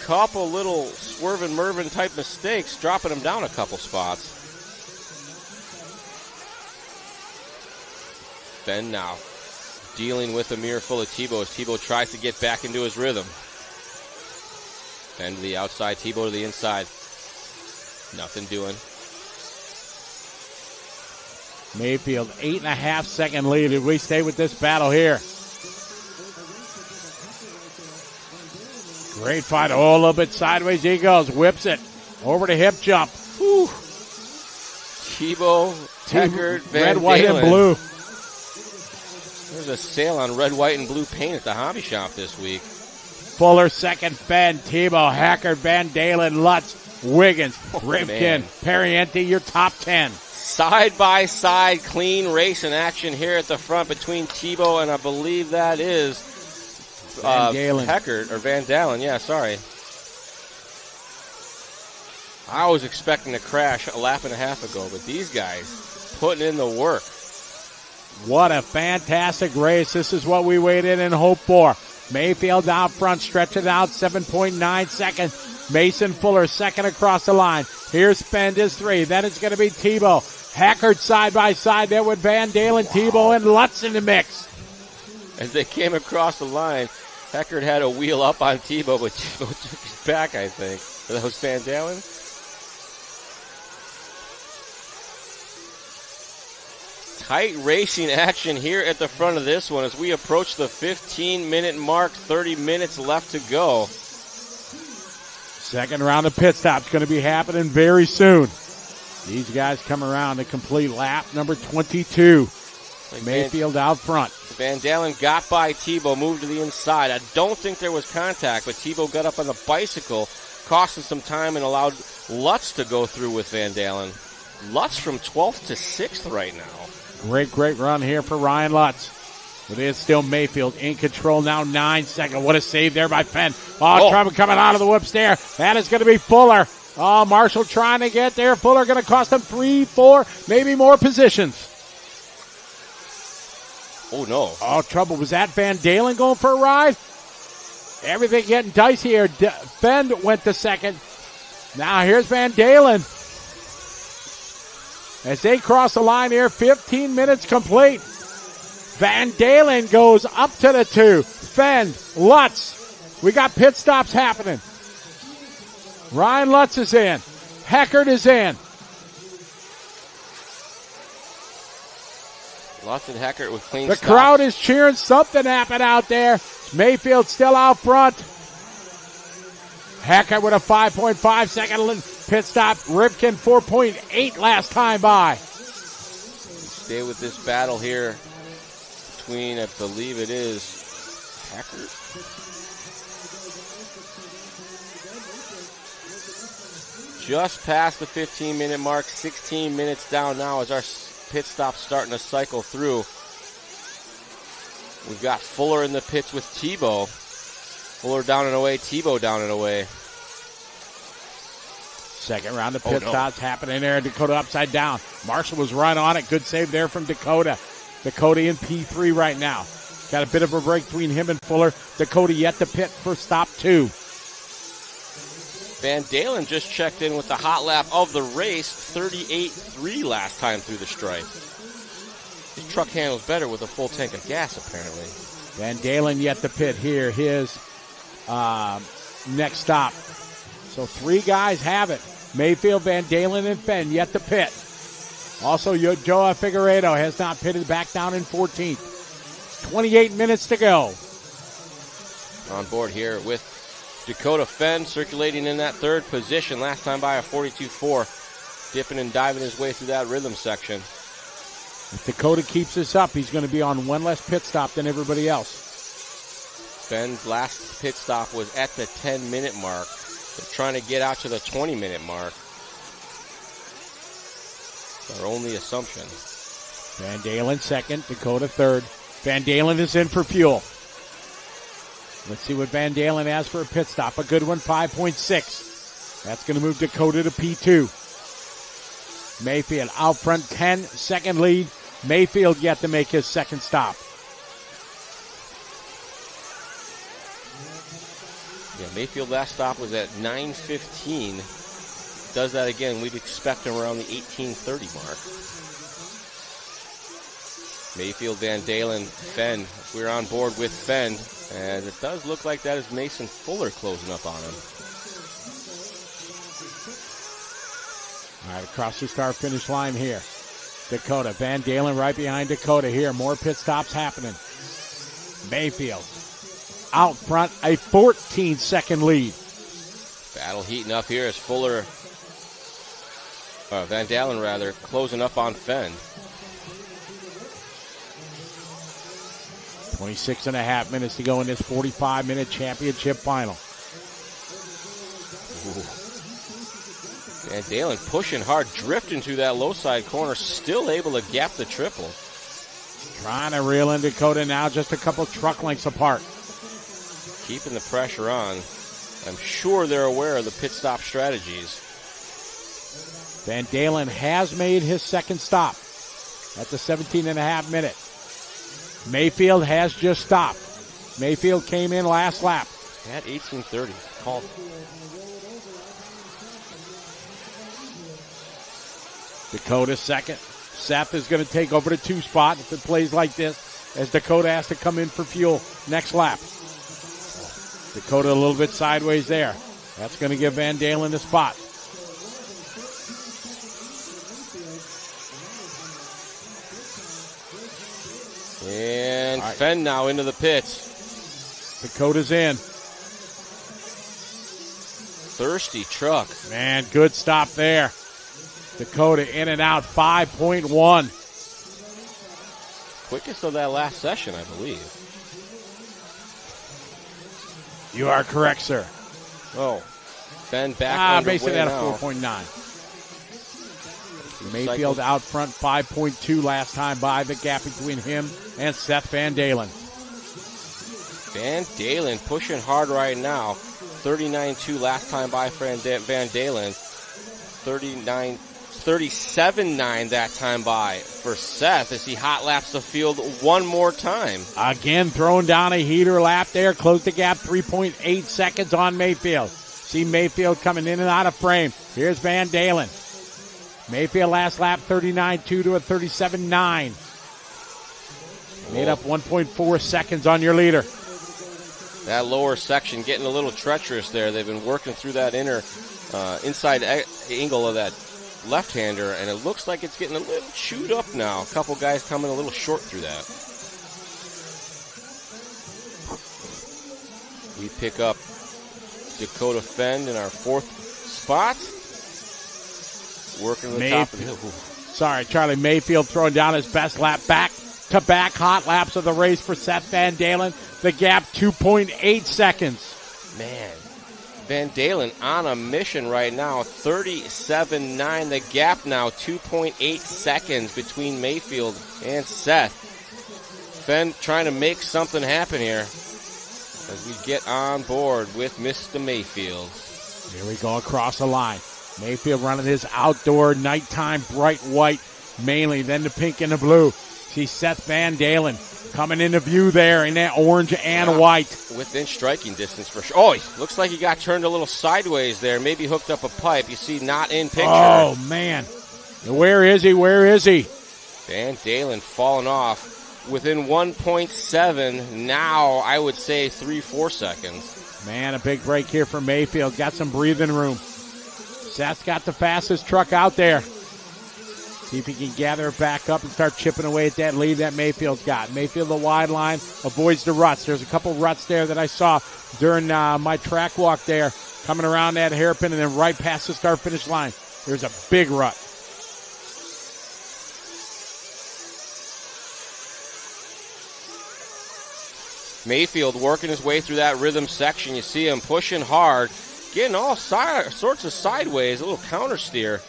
Couple little swerving Mervin type mistakes, dropping him down a couple spots. Phend now dealing with a mirror full of Tebo as Tebo tries to get back into his rhythm. Phend to the outside, Tebo to the inside. Nothing doing. Mayfield, 8.5 second lead. Did we stay with this battle here? Great fight. Oh, a little bit sideways. He goes. Whips it. Over the hip jump. Whew. Tebo, Heckert, Van Red, white, Dalen. and blue. There's a sale on red, white, and blue paint at the hobby shop this week. Fuller, second, Phend, Tebo, Hackard, Van Dalen, Lutz, Wiggins, Rivkin, man. Pariente, your top 10. Side by side, clean race in action here at the front between Tebo and I believe that is Van Dalen. Heckert, or Van Dalen, yeah, sorry. I was expecting a crash a lap and a half ago, but these guys putting in the work. What a fantastic race. This is what we waited and hoped for. Mayfield out front, stretch it out, 7.9 seconds. Mason Fuller second across the line. Here's Phend is 3. Then it's going to be Tebo. Hackard side by side there with Van Dalen, Tebo, and Lutz in the mix. As they came across the line, Heckard had a wheel up on Tebo, but Tebo took his back, I think. That was Van Dalen. Tight racing action here at the front of this one as we approach the 15-minute mark, 30 minutes left to go. Second round of pit stops going to be happening very soon. These guys come around to complete lap number 22. Mayfield out front. Van Dalen got by Tebo, moved to the inside. I don't think there was contact, but Tebo got up on the bicycle, costing some time and allowed Lutz to go through with Van Dalen. Lutz from 12th to 6th right now. Great run here for Ryan Lutz. It is still Mayfield in control now, 9 seconds. What a save there by Phend. Trouble coming out of the whip stair. That is going to be Fuller. Marshall trying to get there. Fuller going to cost him 3, 4, maybe more positions. Oh, no. Trouble. Was that Van Dalen going for a ride? Everything getting dicey here. Phend went to second. Now here's Van Dalen. As they cross the line here, 15 minutes complete. Van Dalen goes up to the 2. Phend, Lutz. We got pit stops happening. Ryan Lutz is in. Heckert is in. Lutz and Heckert with clean The stops. crowd is cheering. Something happened out there. Mayfield still out front. Heckert with a 5.5 second pit stop. Rivkin 4.8 last time by. Stay with this battle here between, I believe it is, Heckert. Just past the 15-minute mark, 16 minutes down now as our pit stop starting to cycle through. We've got Fuller in the pits with Tebo. Fuller down and away, Tebo down and away. Second round of pit stops happening there. Dakota upside down. Marshall was right on it. Good save there from Dakota. Dakota in P3 right now. Got a bit of a break between him and Fuller. Dakota yet to pit for stop 2. Van Dalen just checked in with the hot lap of the race, 38.3 last time through the stripe. His truck handles better with a full tank of gas, apparently. Van Dalen yet to pit here. His next stop. So 3 guys have it. Mayfield, Van Dalen, and Phend yet to pit. Also, Joa Figueredo has not pitted, back down in 14th. 28 minutes to go. On board here with Dakota Phend circulating in that 3rd position. Last time by a 42.4. Dipping and diving his way through that rhythm section. If Dakota keeps this up, he's going to be on 1 less pit stop than everybody else. Phend's last pit stop was at the 10-minute mark. They're trying to get out to the 20-minute mark. Our only assumption. Van Dalen 2nd, Dakota 3rd. Van Dalen is in for fuel. Let's see what Van Dalen has for a pit stop. A good one, 5.6. That's going to move Dakota to P2. Mayfield out front, 10-second lead. Mayfield yet to make his second stop. Yeah, Mayfield last stop was at 9:15. Does that again, we'd expect him around the 18:30 mark. Mayfield, Van Dalen, Phend. We're on board with Phend, and it does look like that is Mason Fuller closing up on him. All right, across the start finish line here. Dakota, Van Dalen right behind Dakota here. More pit stops happening. Mayfield out front, a 14-second lead. Battle heating up here as Fuller, Van Dalen rather, closing up on Phend. 26.5 minutes to go in this 45-minute championship final. Ooh. Van Dalen pushing hard, drifting through that low side corner, still able to gap the triple. Trying to reel in Dakota now, just a couple truck lengths apart. Keeping the pressure on. I'm sure they're aware of the pit stop strategies. Van Dalen has made his second stop at the 17.5 minute. Mayfield has just stopped. Mayfield came in last lap. At 18:30. Called. Dakota second. Seth is going to take over the 2 spot if it plays like this, as Dakota has to come in for fuel next lap. Dakota a little bit sideways there. That's going to give Van Dalen the spot. And right. Phend now into the pits. Dakota's in. Thirsty truck. Man, good stop there. Dakota in and out, 5.1. quickest of that last session, I believe. You are correct, sir. Oh, Phend back Mason underway at a now. 4.9. Mayfield out front, 5.2 last time by. The gap between him and Seth Van Dalen. Van Dalen pushing hard right now. 39.2 last time by Van Dalen. 37.9 that time by for Seth as he hot laps the field one more time. Again, throwing down a heater lap there. Close the gap, 3.8 seconds on Mayfield. See Mayfield coming in and out of frame. Here's Van Dalen. Mayfield last lap, 39.2 to a 37.9. Made up 1.4 seconds on your leader. That lower section getting a little treacherous there. They've been working through that inner inside angle of that left-hander, and it looks like it's getting a little chewed up now. A couple guys coming a little short through that. We pick up Dakota Phend in our 4th spot. Working to the top of the hill. Sorry, Charlie. Mayfield throwing down his best lap. Back-to-back hot laps of the race for Seth Van Dalen. The gap, 2.8 seconds. Man, Van Dalen on a mission right now. 37.9. The gap now, 2.8 seconds between Mayfield and Seth. Phend trying to make something happen here as we get on board with Mr. Mayfield. Here we go across the line. Mayfield running his outdoor nighttime bright white mainly, then the pink and the blue. See Seth Van Dalen coming into view there in that orange and white. Within striking distance for sure. Oh, he looks like he got turned a little sideways there. Maybe hooked up a pipe. You see not in picture. Oh, man. Where is he? Van Dalen falling off within 1.7. Now, I would say 3-4 seconds. Man, a big break here for Mayfield. Got some breathing room. Seth's got the fastest truck out there. See if he can gather it back up and start chipping away at that lead that Mayfield's got. Mayfield, the wide line, avoids the ruts. There's a couple ruts there that I saw during my track walk there, coming around that hairpin and then right past the start-finish line. There's a big rut. Mayfield working his way through that rhythm section. You see him pushing hard, getting all sorts of sideways, a little counter steer.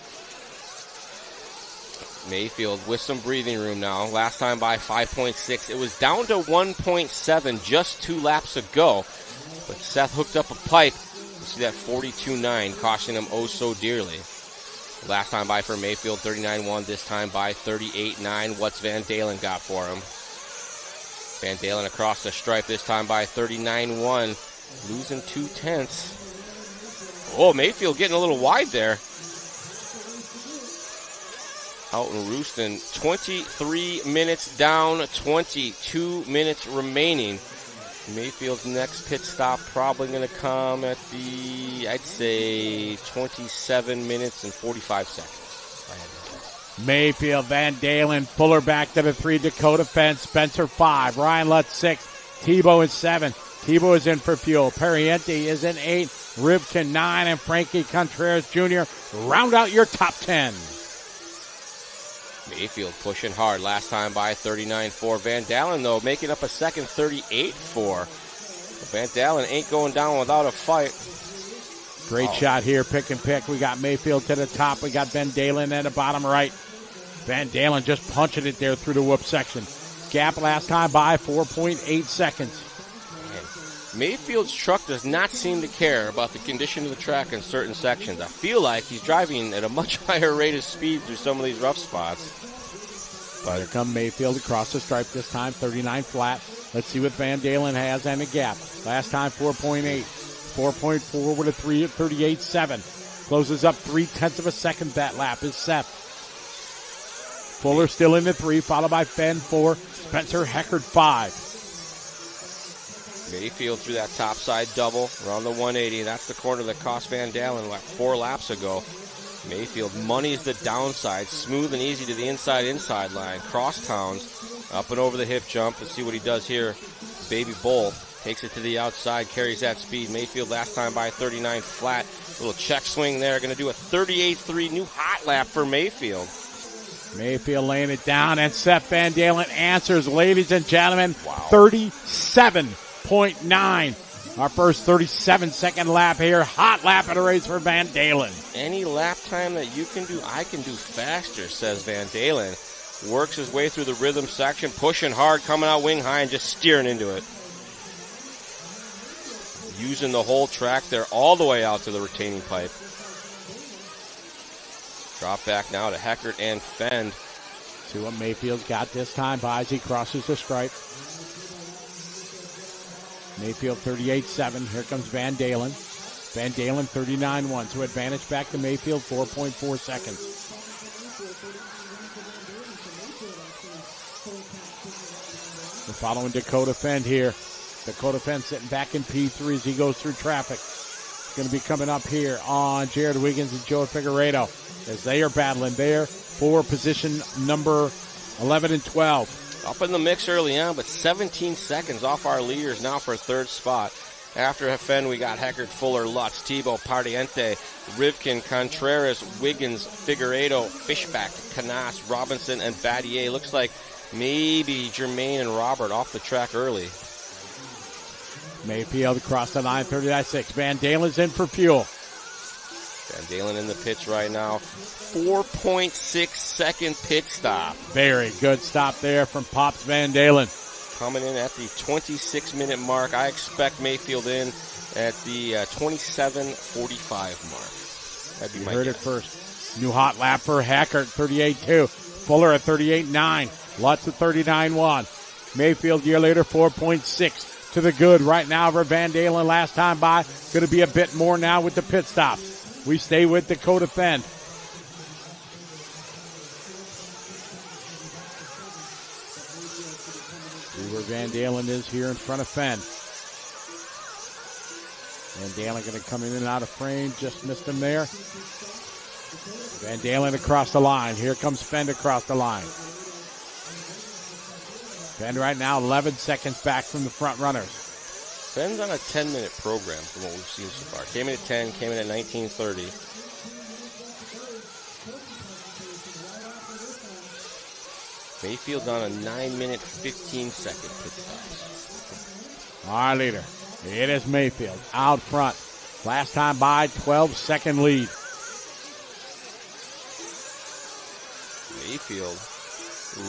Mayfield with some breathing room now. Last time by 5.6. It was down to 1.7 just 2 laps ago. But Seth hooked up a pipe. You see that 42.9 costing him oh so dearly. Last time by for Mayfield, 39.1. This time by 38.9. What's Van Dalen got for him? Van Dalen across the stripe, this time by 39.1. Losing 0.2. Oh, Mayfield getting a little wide there. Out in Rooston, 23 minutes down, 22 minutes remaining. Mayfield's next pit stop probably going to come at the, I'd say, 27 minutes and 45 seconds. Mayfield, Van Dalen, Fuller back to the 3, Dakota Phend, Spencer 5, Ryan Lutz 6, Tebo in 7. Tebo is in for fuel. Perrienti is in 8, Rivkin 9, and Frankie Contreras Jr. round out your top 10. Mayfield pushing hard. Last time by 39.4. Van Dalen, though, making up a second 38.4. Van Dalen ain't going down without a fight. Great shot here, pick and pick. We got Mayfield to the top. We got Van Dalen at the bottom right. Van Dalen just punching it there through the whoop section. Gap last time by 4.8 seconds. Mayfield's truck does not seem to care about the condition of the track in certain sections. I feel like he's driving at a much higher rate of speed through some of these rough spots. But here come Mayfield across the stripe this time, 39 flat. Let's see what Van Dalen has and a gap. Last time 4.8. 4.4 with a 3 at 38.7. Closes up 0.3 of a second that lap is Seth. Fuller still in the 3, followed by Phend 4, Spencer Heckard 5. Mayfield through that topside double around the 180. That's the corner that cost Van Dalen like 4 laps ago. Mayfield money's the downside. Smooth and easy to the inside line. Cross towns, up and over the hip jump. Let's see what he does here. Baby Bull takes it to the outside, carries that speed. Mayfield last time by 39 flat. Little check swing there. Going to do a 38.3 new hot lap for Mayfield. Mayfield laying it down, and Seth Van Dalen answers, ladies and gentlemen. 37.9. Our first 37-second lap here. Hot lap in a race for Van Dalen. Any lap time that you can do, I can do faster, says Van Dalen. Works his way through the rhythm section, pushing hard, coming out wing high, and just steering into it. Using the whole track there all the way out to the retaining pipe. Drop back now to Heckert and Phend. See what Mayfield's got this time by as he crosses the stripe. Mayfield 38.7. Here comes Van Dalen. Van Dalen 39.1. So advantage back to Mayfield, 4.4 seconds. We're following Dakota Phend here. Dakota Phend sitting back in P3 as he goes through traffic. Going to be coming up here on Jared Wiggins and Joe Figueredo as they are battling there for position number 11 and 12. Up in the mix early on, but 17 seconds off our leaders now for third spot. After Phend, we got Heckert, Fuller, Lutz, Tebo, Pardiente, Rivkin, Contreras, Wiggins, Figueredo, Fishback, Canas, Robinson, and Battier. Looks like maybe Jermaine and Robert off the track early. Mayfield across the line, 39.6. Van Dalen's in for fuel. Van Dalen in the pits right now. 4.6 second pit stop. Very good stop there from Pops Van Dalen. Coming in at the 26-minute mark. I expect Mayfield in at the 27:45 mark. That'd be my heard guess. it first. New hot lap for Heckert, 38.2. Fuller at 38.9. Lutz at 39.1. Mayfield year later, 4.6 to the good right now for Van Dalen. Last time by, going to be a bit more now with the pit stop. We stay with Dakota Phend. See where Van Dalen is here in front of Phend. Van Dalen going to come in and out of frame. Just missed him there. Van Dalen across the line. Here comes Phend across the line. Phend right now 11 seconds back from the front runners. Phend's on a 10-minute program from what we've seen so far. Came in at 10, came in at 19:30. Mayfield's on a 9-minute, 15-second pit stop. Our leader, it is Mayfield out front. Last time by, 12-second lead. Mayfield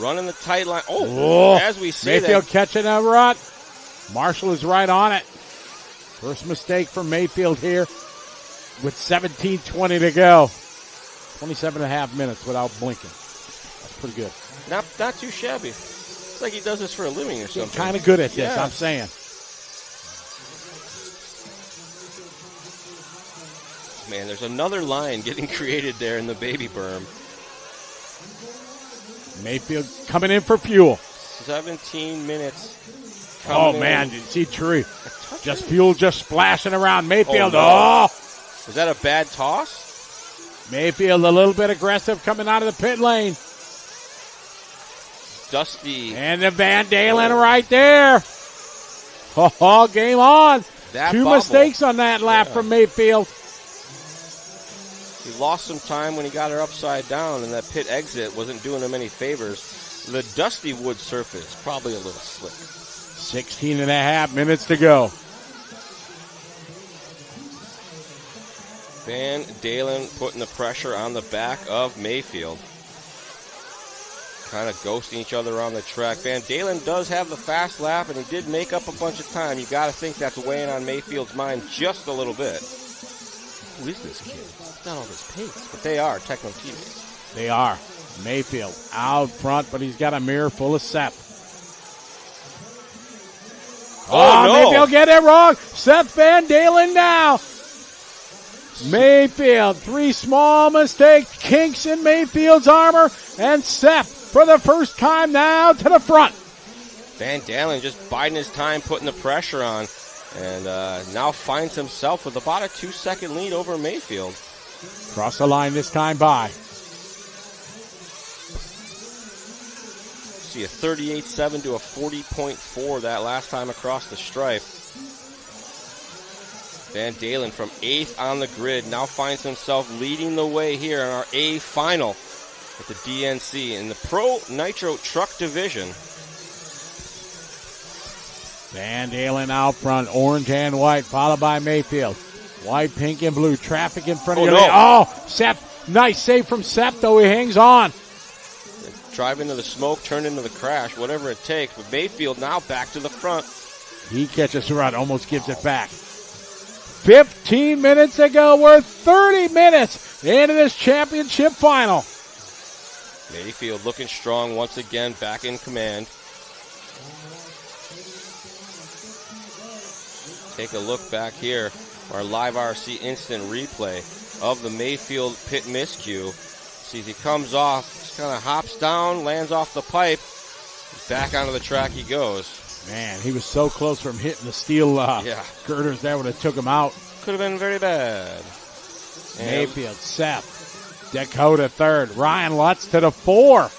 running the tight line. Oh, as we see Mayfield that. catching a rut. Marshall is right on it. First mistake for Mayfield here with 17:20 to go. 27.5 minutes without blinking. That's pretty good. Not too shabby. It's like he does this for a living or something. Kind of good at this, Yeah. I'm saying. Man, there's another line getting created there in the baby berm. Mayfield coming in for fuel. 17 minutes. Oh, coming man, in. did you see Tree? Just fuel just splashing around Mayfield. Oh, no. Was that a bad toss? Mayfield a little bit aggressive coming out of the pit lane. Dusty. And the Van Dalen right there. Oh, game on. That Two bobble. mistakes on that lap from Mayfield. He lost some time when he got her upside down, and that pit exit wasn't doing him any favors. The dusty wood surface, probably a little slick. 16.5 minutes to go. Van Dalen putting the pressure on the back of Mayfield. Kind of ghosting each other on the track. Van Dalen does have the fast lap, and he did make up a bunch of time. You got to think that's weighing on Mayfield's mind just a little bit. Who is this kid? Not all this pace, but they are Techno teammates. They are. Mayfield out front, but he's got a mirror full of Seth. Oh, no. Mayfield get it wrong. Seth Van Dalen now. Mayfield, 3 small mistakes, kinks in Mayfield's armor, and Seth for the first time now to the front. Van Dalen just biding his time, putting the pressure on, and now finds himself with about a 2-second lead over Mayfield. Cross the line this time by. See a 38.7 to a 40.4 that last time across the stripe. Van Dalen from 8th on the grid now finds himself leading the way here in our A final at the DNC in the Pro Nitro Truck Division. Van Dalen out front, orange and white, followed by Mayfield. White, pink, and blue. Traffic in front of you. No. Oh, Seth. Nice save from Seth, though. He hangs on. Drive into the smoke, turn into the crash, whatever it takes. But Mayfield now back to the front. He catches the run, almost gives it back. 15 minutes ago, we're 30 minutes into this championship final. Mayfield looking strong once again, back in command. Take a look back here, our live RC instant replay of the Mayfield pit miscue. See, as he comes off, just kind of hops down, lands off the pipe, back onto the track he goes. Man, he was so close from hitting the steel girders there would have took him out. Could have been very bad. Mayfield, Seth, Dakota third, Ryan Lutz to the 4.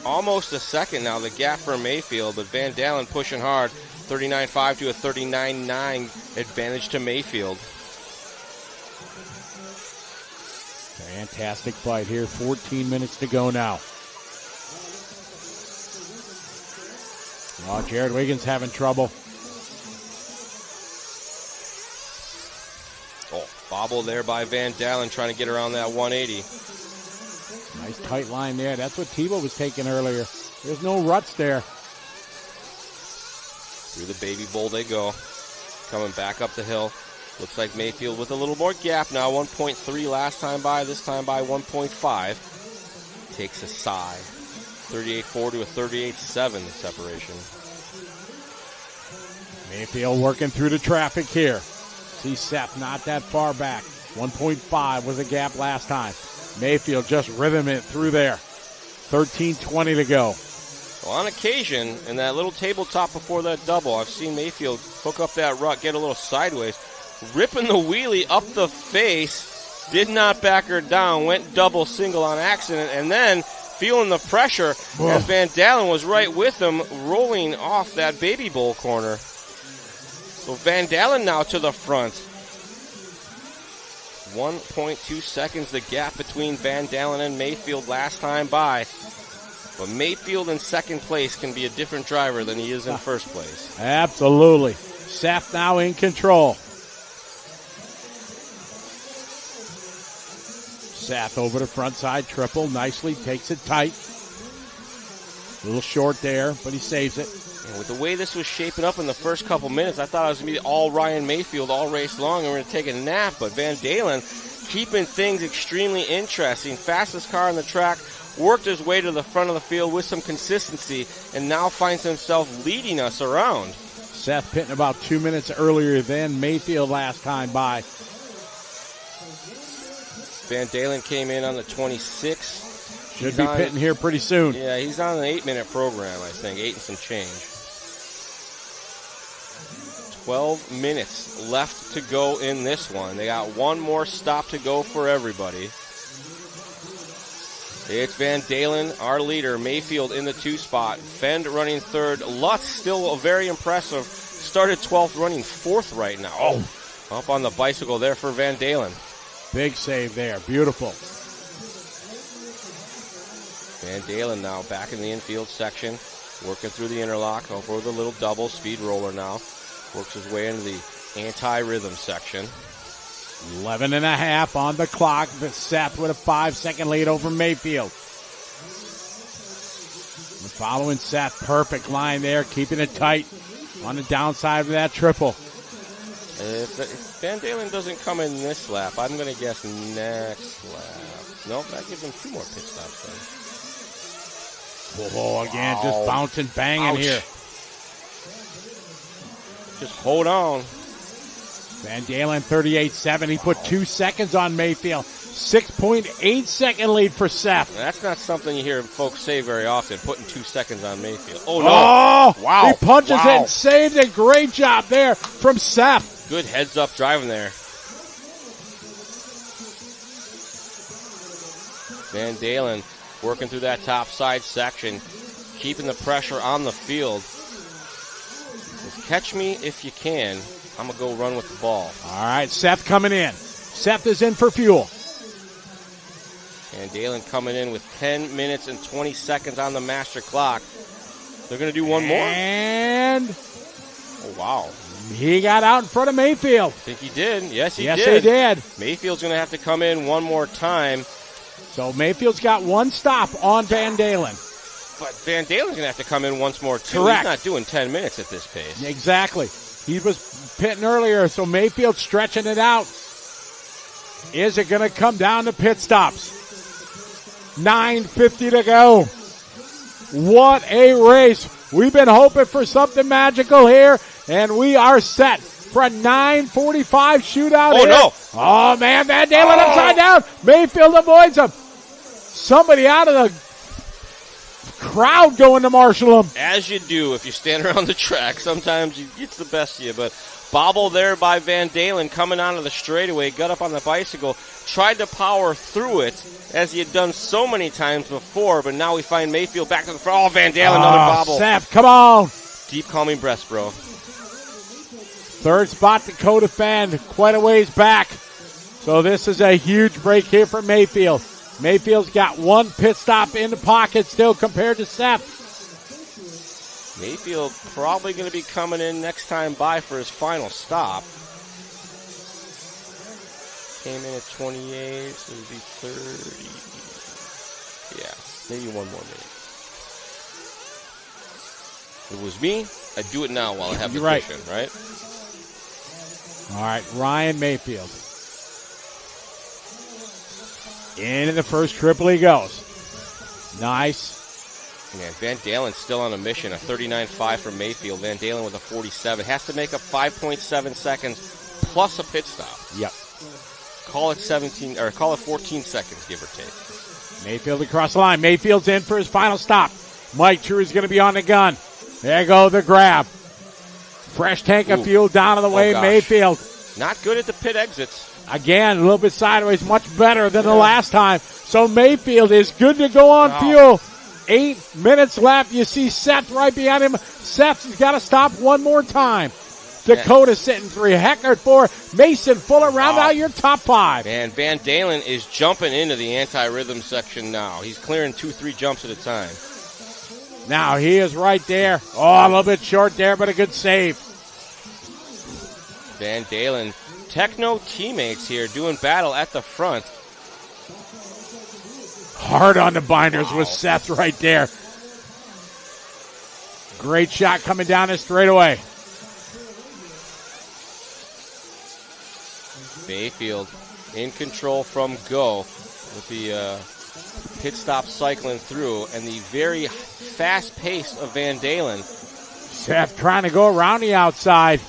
Almost a second now, the gap for Mayfield, but Van Dalen pushing hard. 39.5 to a 39.9 advantage to Mayfield. Fantastic fight here. 14 minutes to go now. Oh, Jared Wiggins having trouble. Oh, bobble there by Van Dalen trying to get around that 180. Nice tight line there. That's what Tebo was taking earlier. There's no ruts there. Through the baby bowl they go. Coming back up the hill. Looks like Mayfield with a little more gap now. 1.3 last time by, this time by 1.5. Takes a sigh. 38.4 to a 38.7 separation. Mayfield working through the traffic here. See Seth not that far back. 1.5 was the gap last time. Mayfield just rhythm it through there. 13:20 to go. Well, on occasion, in that little tabletop before that double, I've seen Mayfield hook up that rut, get a little sideways, ripping the wheelie up the face, did not back her down, went double single on accident, and then feeling the pressure as Van Dalen was right with him, rolling off that baby bowl corner. So Van Dalen now to the front. 1.2 seconds the gap between Van Dalen and Mayfield last time by. But Mayfield in second place can be a different driver than he is in first place. Absolutely. Seth now in control. Seth over the front side triple. Nicely takes it tight. A little short there, but he saves it. And with the way this was shaping up in the first couple minutes, I thought it was going to be all Ryan Mayfield all race long and we're going to take a nap. But Van Dalen keeping things extremely interesting. Fastest car on the track. Worked his way to the front of the field with some consistency and now finds himself leading us around. Seth pitting about 2 minutes earlier than Mayfield last time by. Van Dalen came in on the 26. Should be pitting here pretty soon. Yeah, he's on an 8-minute program, I think, 8 and some change. 12 minutes left to go in this one. They got one more stop to go for everybody. It's Van Dalen, our leader. Mayfield in the 2 spot. Phend running third. Lutz still very impressive. Started 12th, running 4th right now. Oh, up on the bicycle there for Van Dalen. Big save there. Beautiful. Van Dalen now back in the infield section. Working through the interlock over the little double speed roller now. Works his way into the anti-rhythm section. 11 and a half on the clock. Seth with a 5-second lead over Mayfield. Following Seth, perfect line there, keeping it tight on the downside of that triple. If Van Dalen doesn't come in this lap, I'm going to guess next lap. Nope, that gives him 2 more pit stops then. Whoa, again, just bouncing, banging here. Just hold on. Van Dalen 38.7. He put 2 seconds on Mayfield. 6.8 second lead for Seth. That's not something you hear folks say very often, putting 2 seconds on Mayfield. Oh, no. Oh, wow. He punches it and saved it. Great job there from Seth. Good heads up driving there. Van Dalen working through that top side section, keeping the pressure on the field. Says, catch me if you can. I'm going to go run with the ball. All right, Seth coming in. Seth is in for fuel. And Dalen coming in with 10 minutes and 20 seconds on the master clock. They're going to do one more. And oh, wow. He got out in front of Mayfield. I think he did. Yes, he did. Mayfield's going to have to come in one more time. So Mayfield's got one stop on Van Dalen. But Van Dalen's going to have to come in once more, too. Correct. He's not doing 10 minutes at this pace. Exactly. He was pitting earlier, so Mayfield stretching it out. Is it going to come down to pit stops? 9:50 to go. What a race. We've been hoping for something magical here, and we are set for a 9:45 shootout here. No. Oh, man, Van Dalen upside down. Mayfield avoids him. Somebody out of the crowd going to marshal him. As you do if you stand around the track. Sometimes it's the best of you, but bobble there by Van Dalen coming onto the straightaway, got up on the bicycle, tried to power through it as he had done so many times before, but now we find Mayfield back to the front. Oh, Van Dalen, another bobble. Seth, come on. Deep calming breaths, bro. Third spot, Dakota Phend, quite a ways back. So this is a huge break here for Mayfield. Mayfield's got one pit stop in the pocket still compared to Seth. Mayfield probably going to be coming in next time by for his final stop. Came in at 28, so it'll be 30. Yeah, maybe one more minute. If it was me, I'd do it now while I have the cushion, right? All right, Ryan Mayfield. Into the first triple he goes. Nice. Man, Van Dalen's still on a mission. A 39.5 for Mayfield. Van Dalen with a 47. Has to make up 5.7 seconds plus a pit stop. Yep. Call it 17 or call it 14 seconds, give or take. Mayfield across the line. Mayfield's in for his final stop. Mike True is going to be on the gun. There go the grab. Fresh tank of fuel down to the way. Mayfield. Not good at the pit exits. Again, a little bit sideways. Much better than the last time. So Mayfield is good to go on fuel. 8 minutes left. You see Seth right behind him. Seth has got to stop one more time. Dakota sitting 3. Heckert 4. Mason Fuller round out your top 5. And Van Dalen is jumping into the anti-rhythm section now. He's clearing 2-3 jumps at a time. Now he is right there. Oh, a little bit short there, but a good save. Van Dalen, Techno teammates here doing battle at the front. Hard on the binders with Seth right there. Great shot coming down the straightaway. Mayfield in control from go with the pit stop cycling through and the very fast pace of Van Dalen. Seth trying to go around the outside.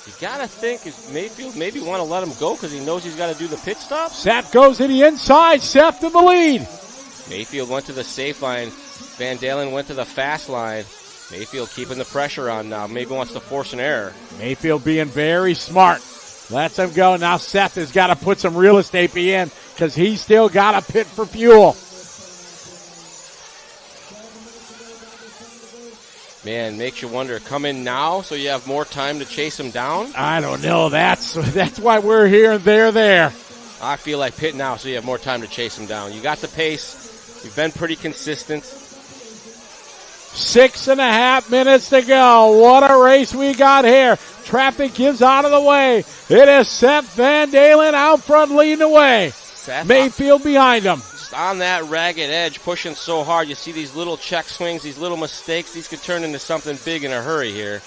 You got to think is Mayfield maybe want to let him go because he knows he's got to do the pit stop. Seth goes to the inside. Seth in the lead. Mayfield went to the safe line. Van Dalen went to the fast line. Mayfield keeping the pressure on now. Maybe wants to force an error. Mayfield being very smart. Lets him go. Now Seth has got to put some real estate in because he's still got a pit for fuel. Man, makes you wonder. Come in now so you have more time to chase him down? I don't know. That's why we're here and they're there. I feel like pit now so you have more time to chase him down. You got the pace. You've been pretty consistent. 6.5 minutes to go. What a race we got here. Traffic gives out of the way. It is Seth Van Dalen out front leading the way. Seth Mayfield behind him. Just on that ragged edge, pushing so hard. You see these little check swings, these little mistakes. These could turn into something big in a hurry here.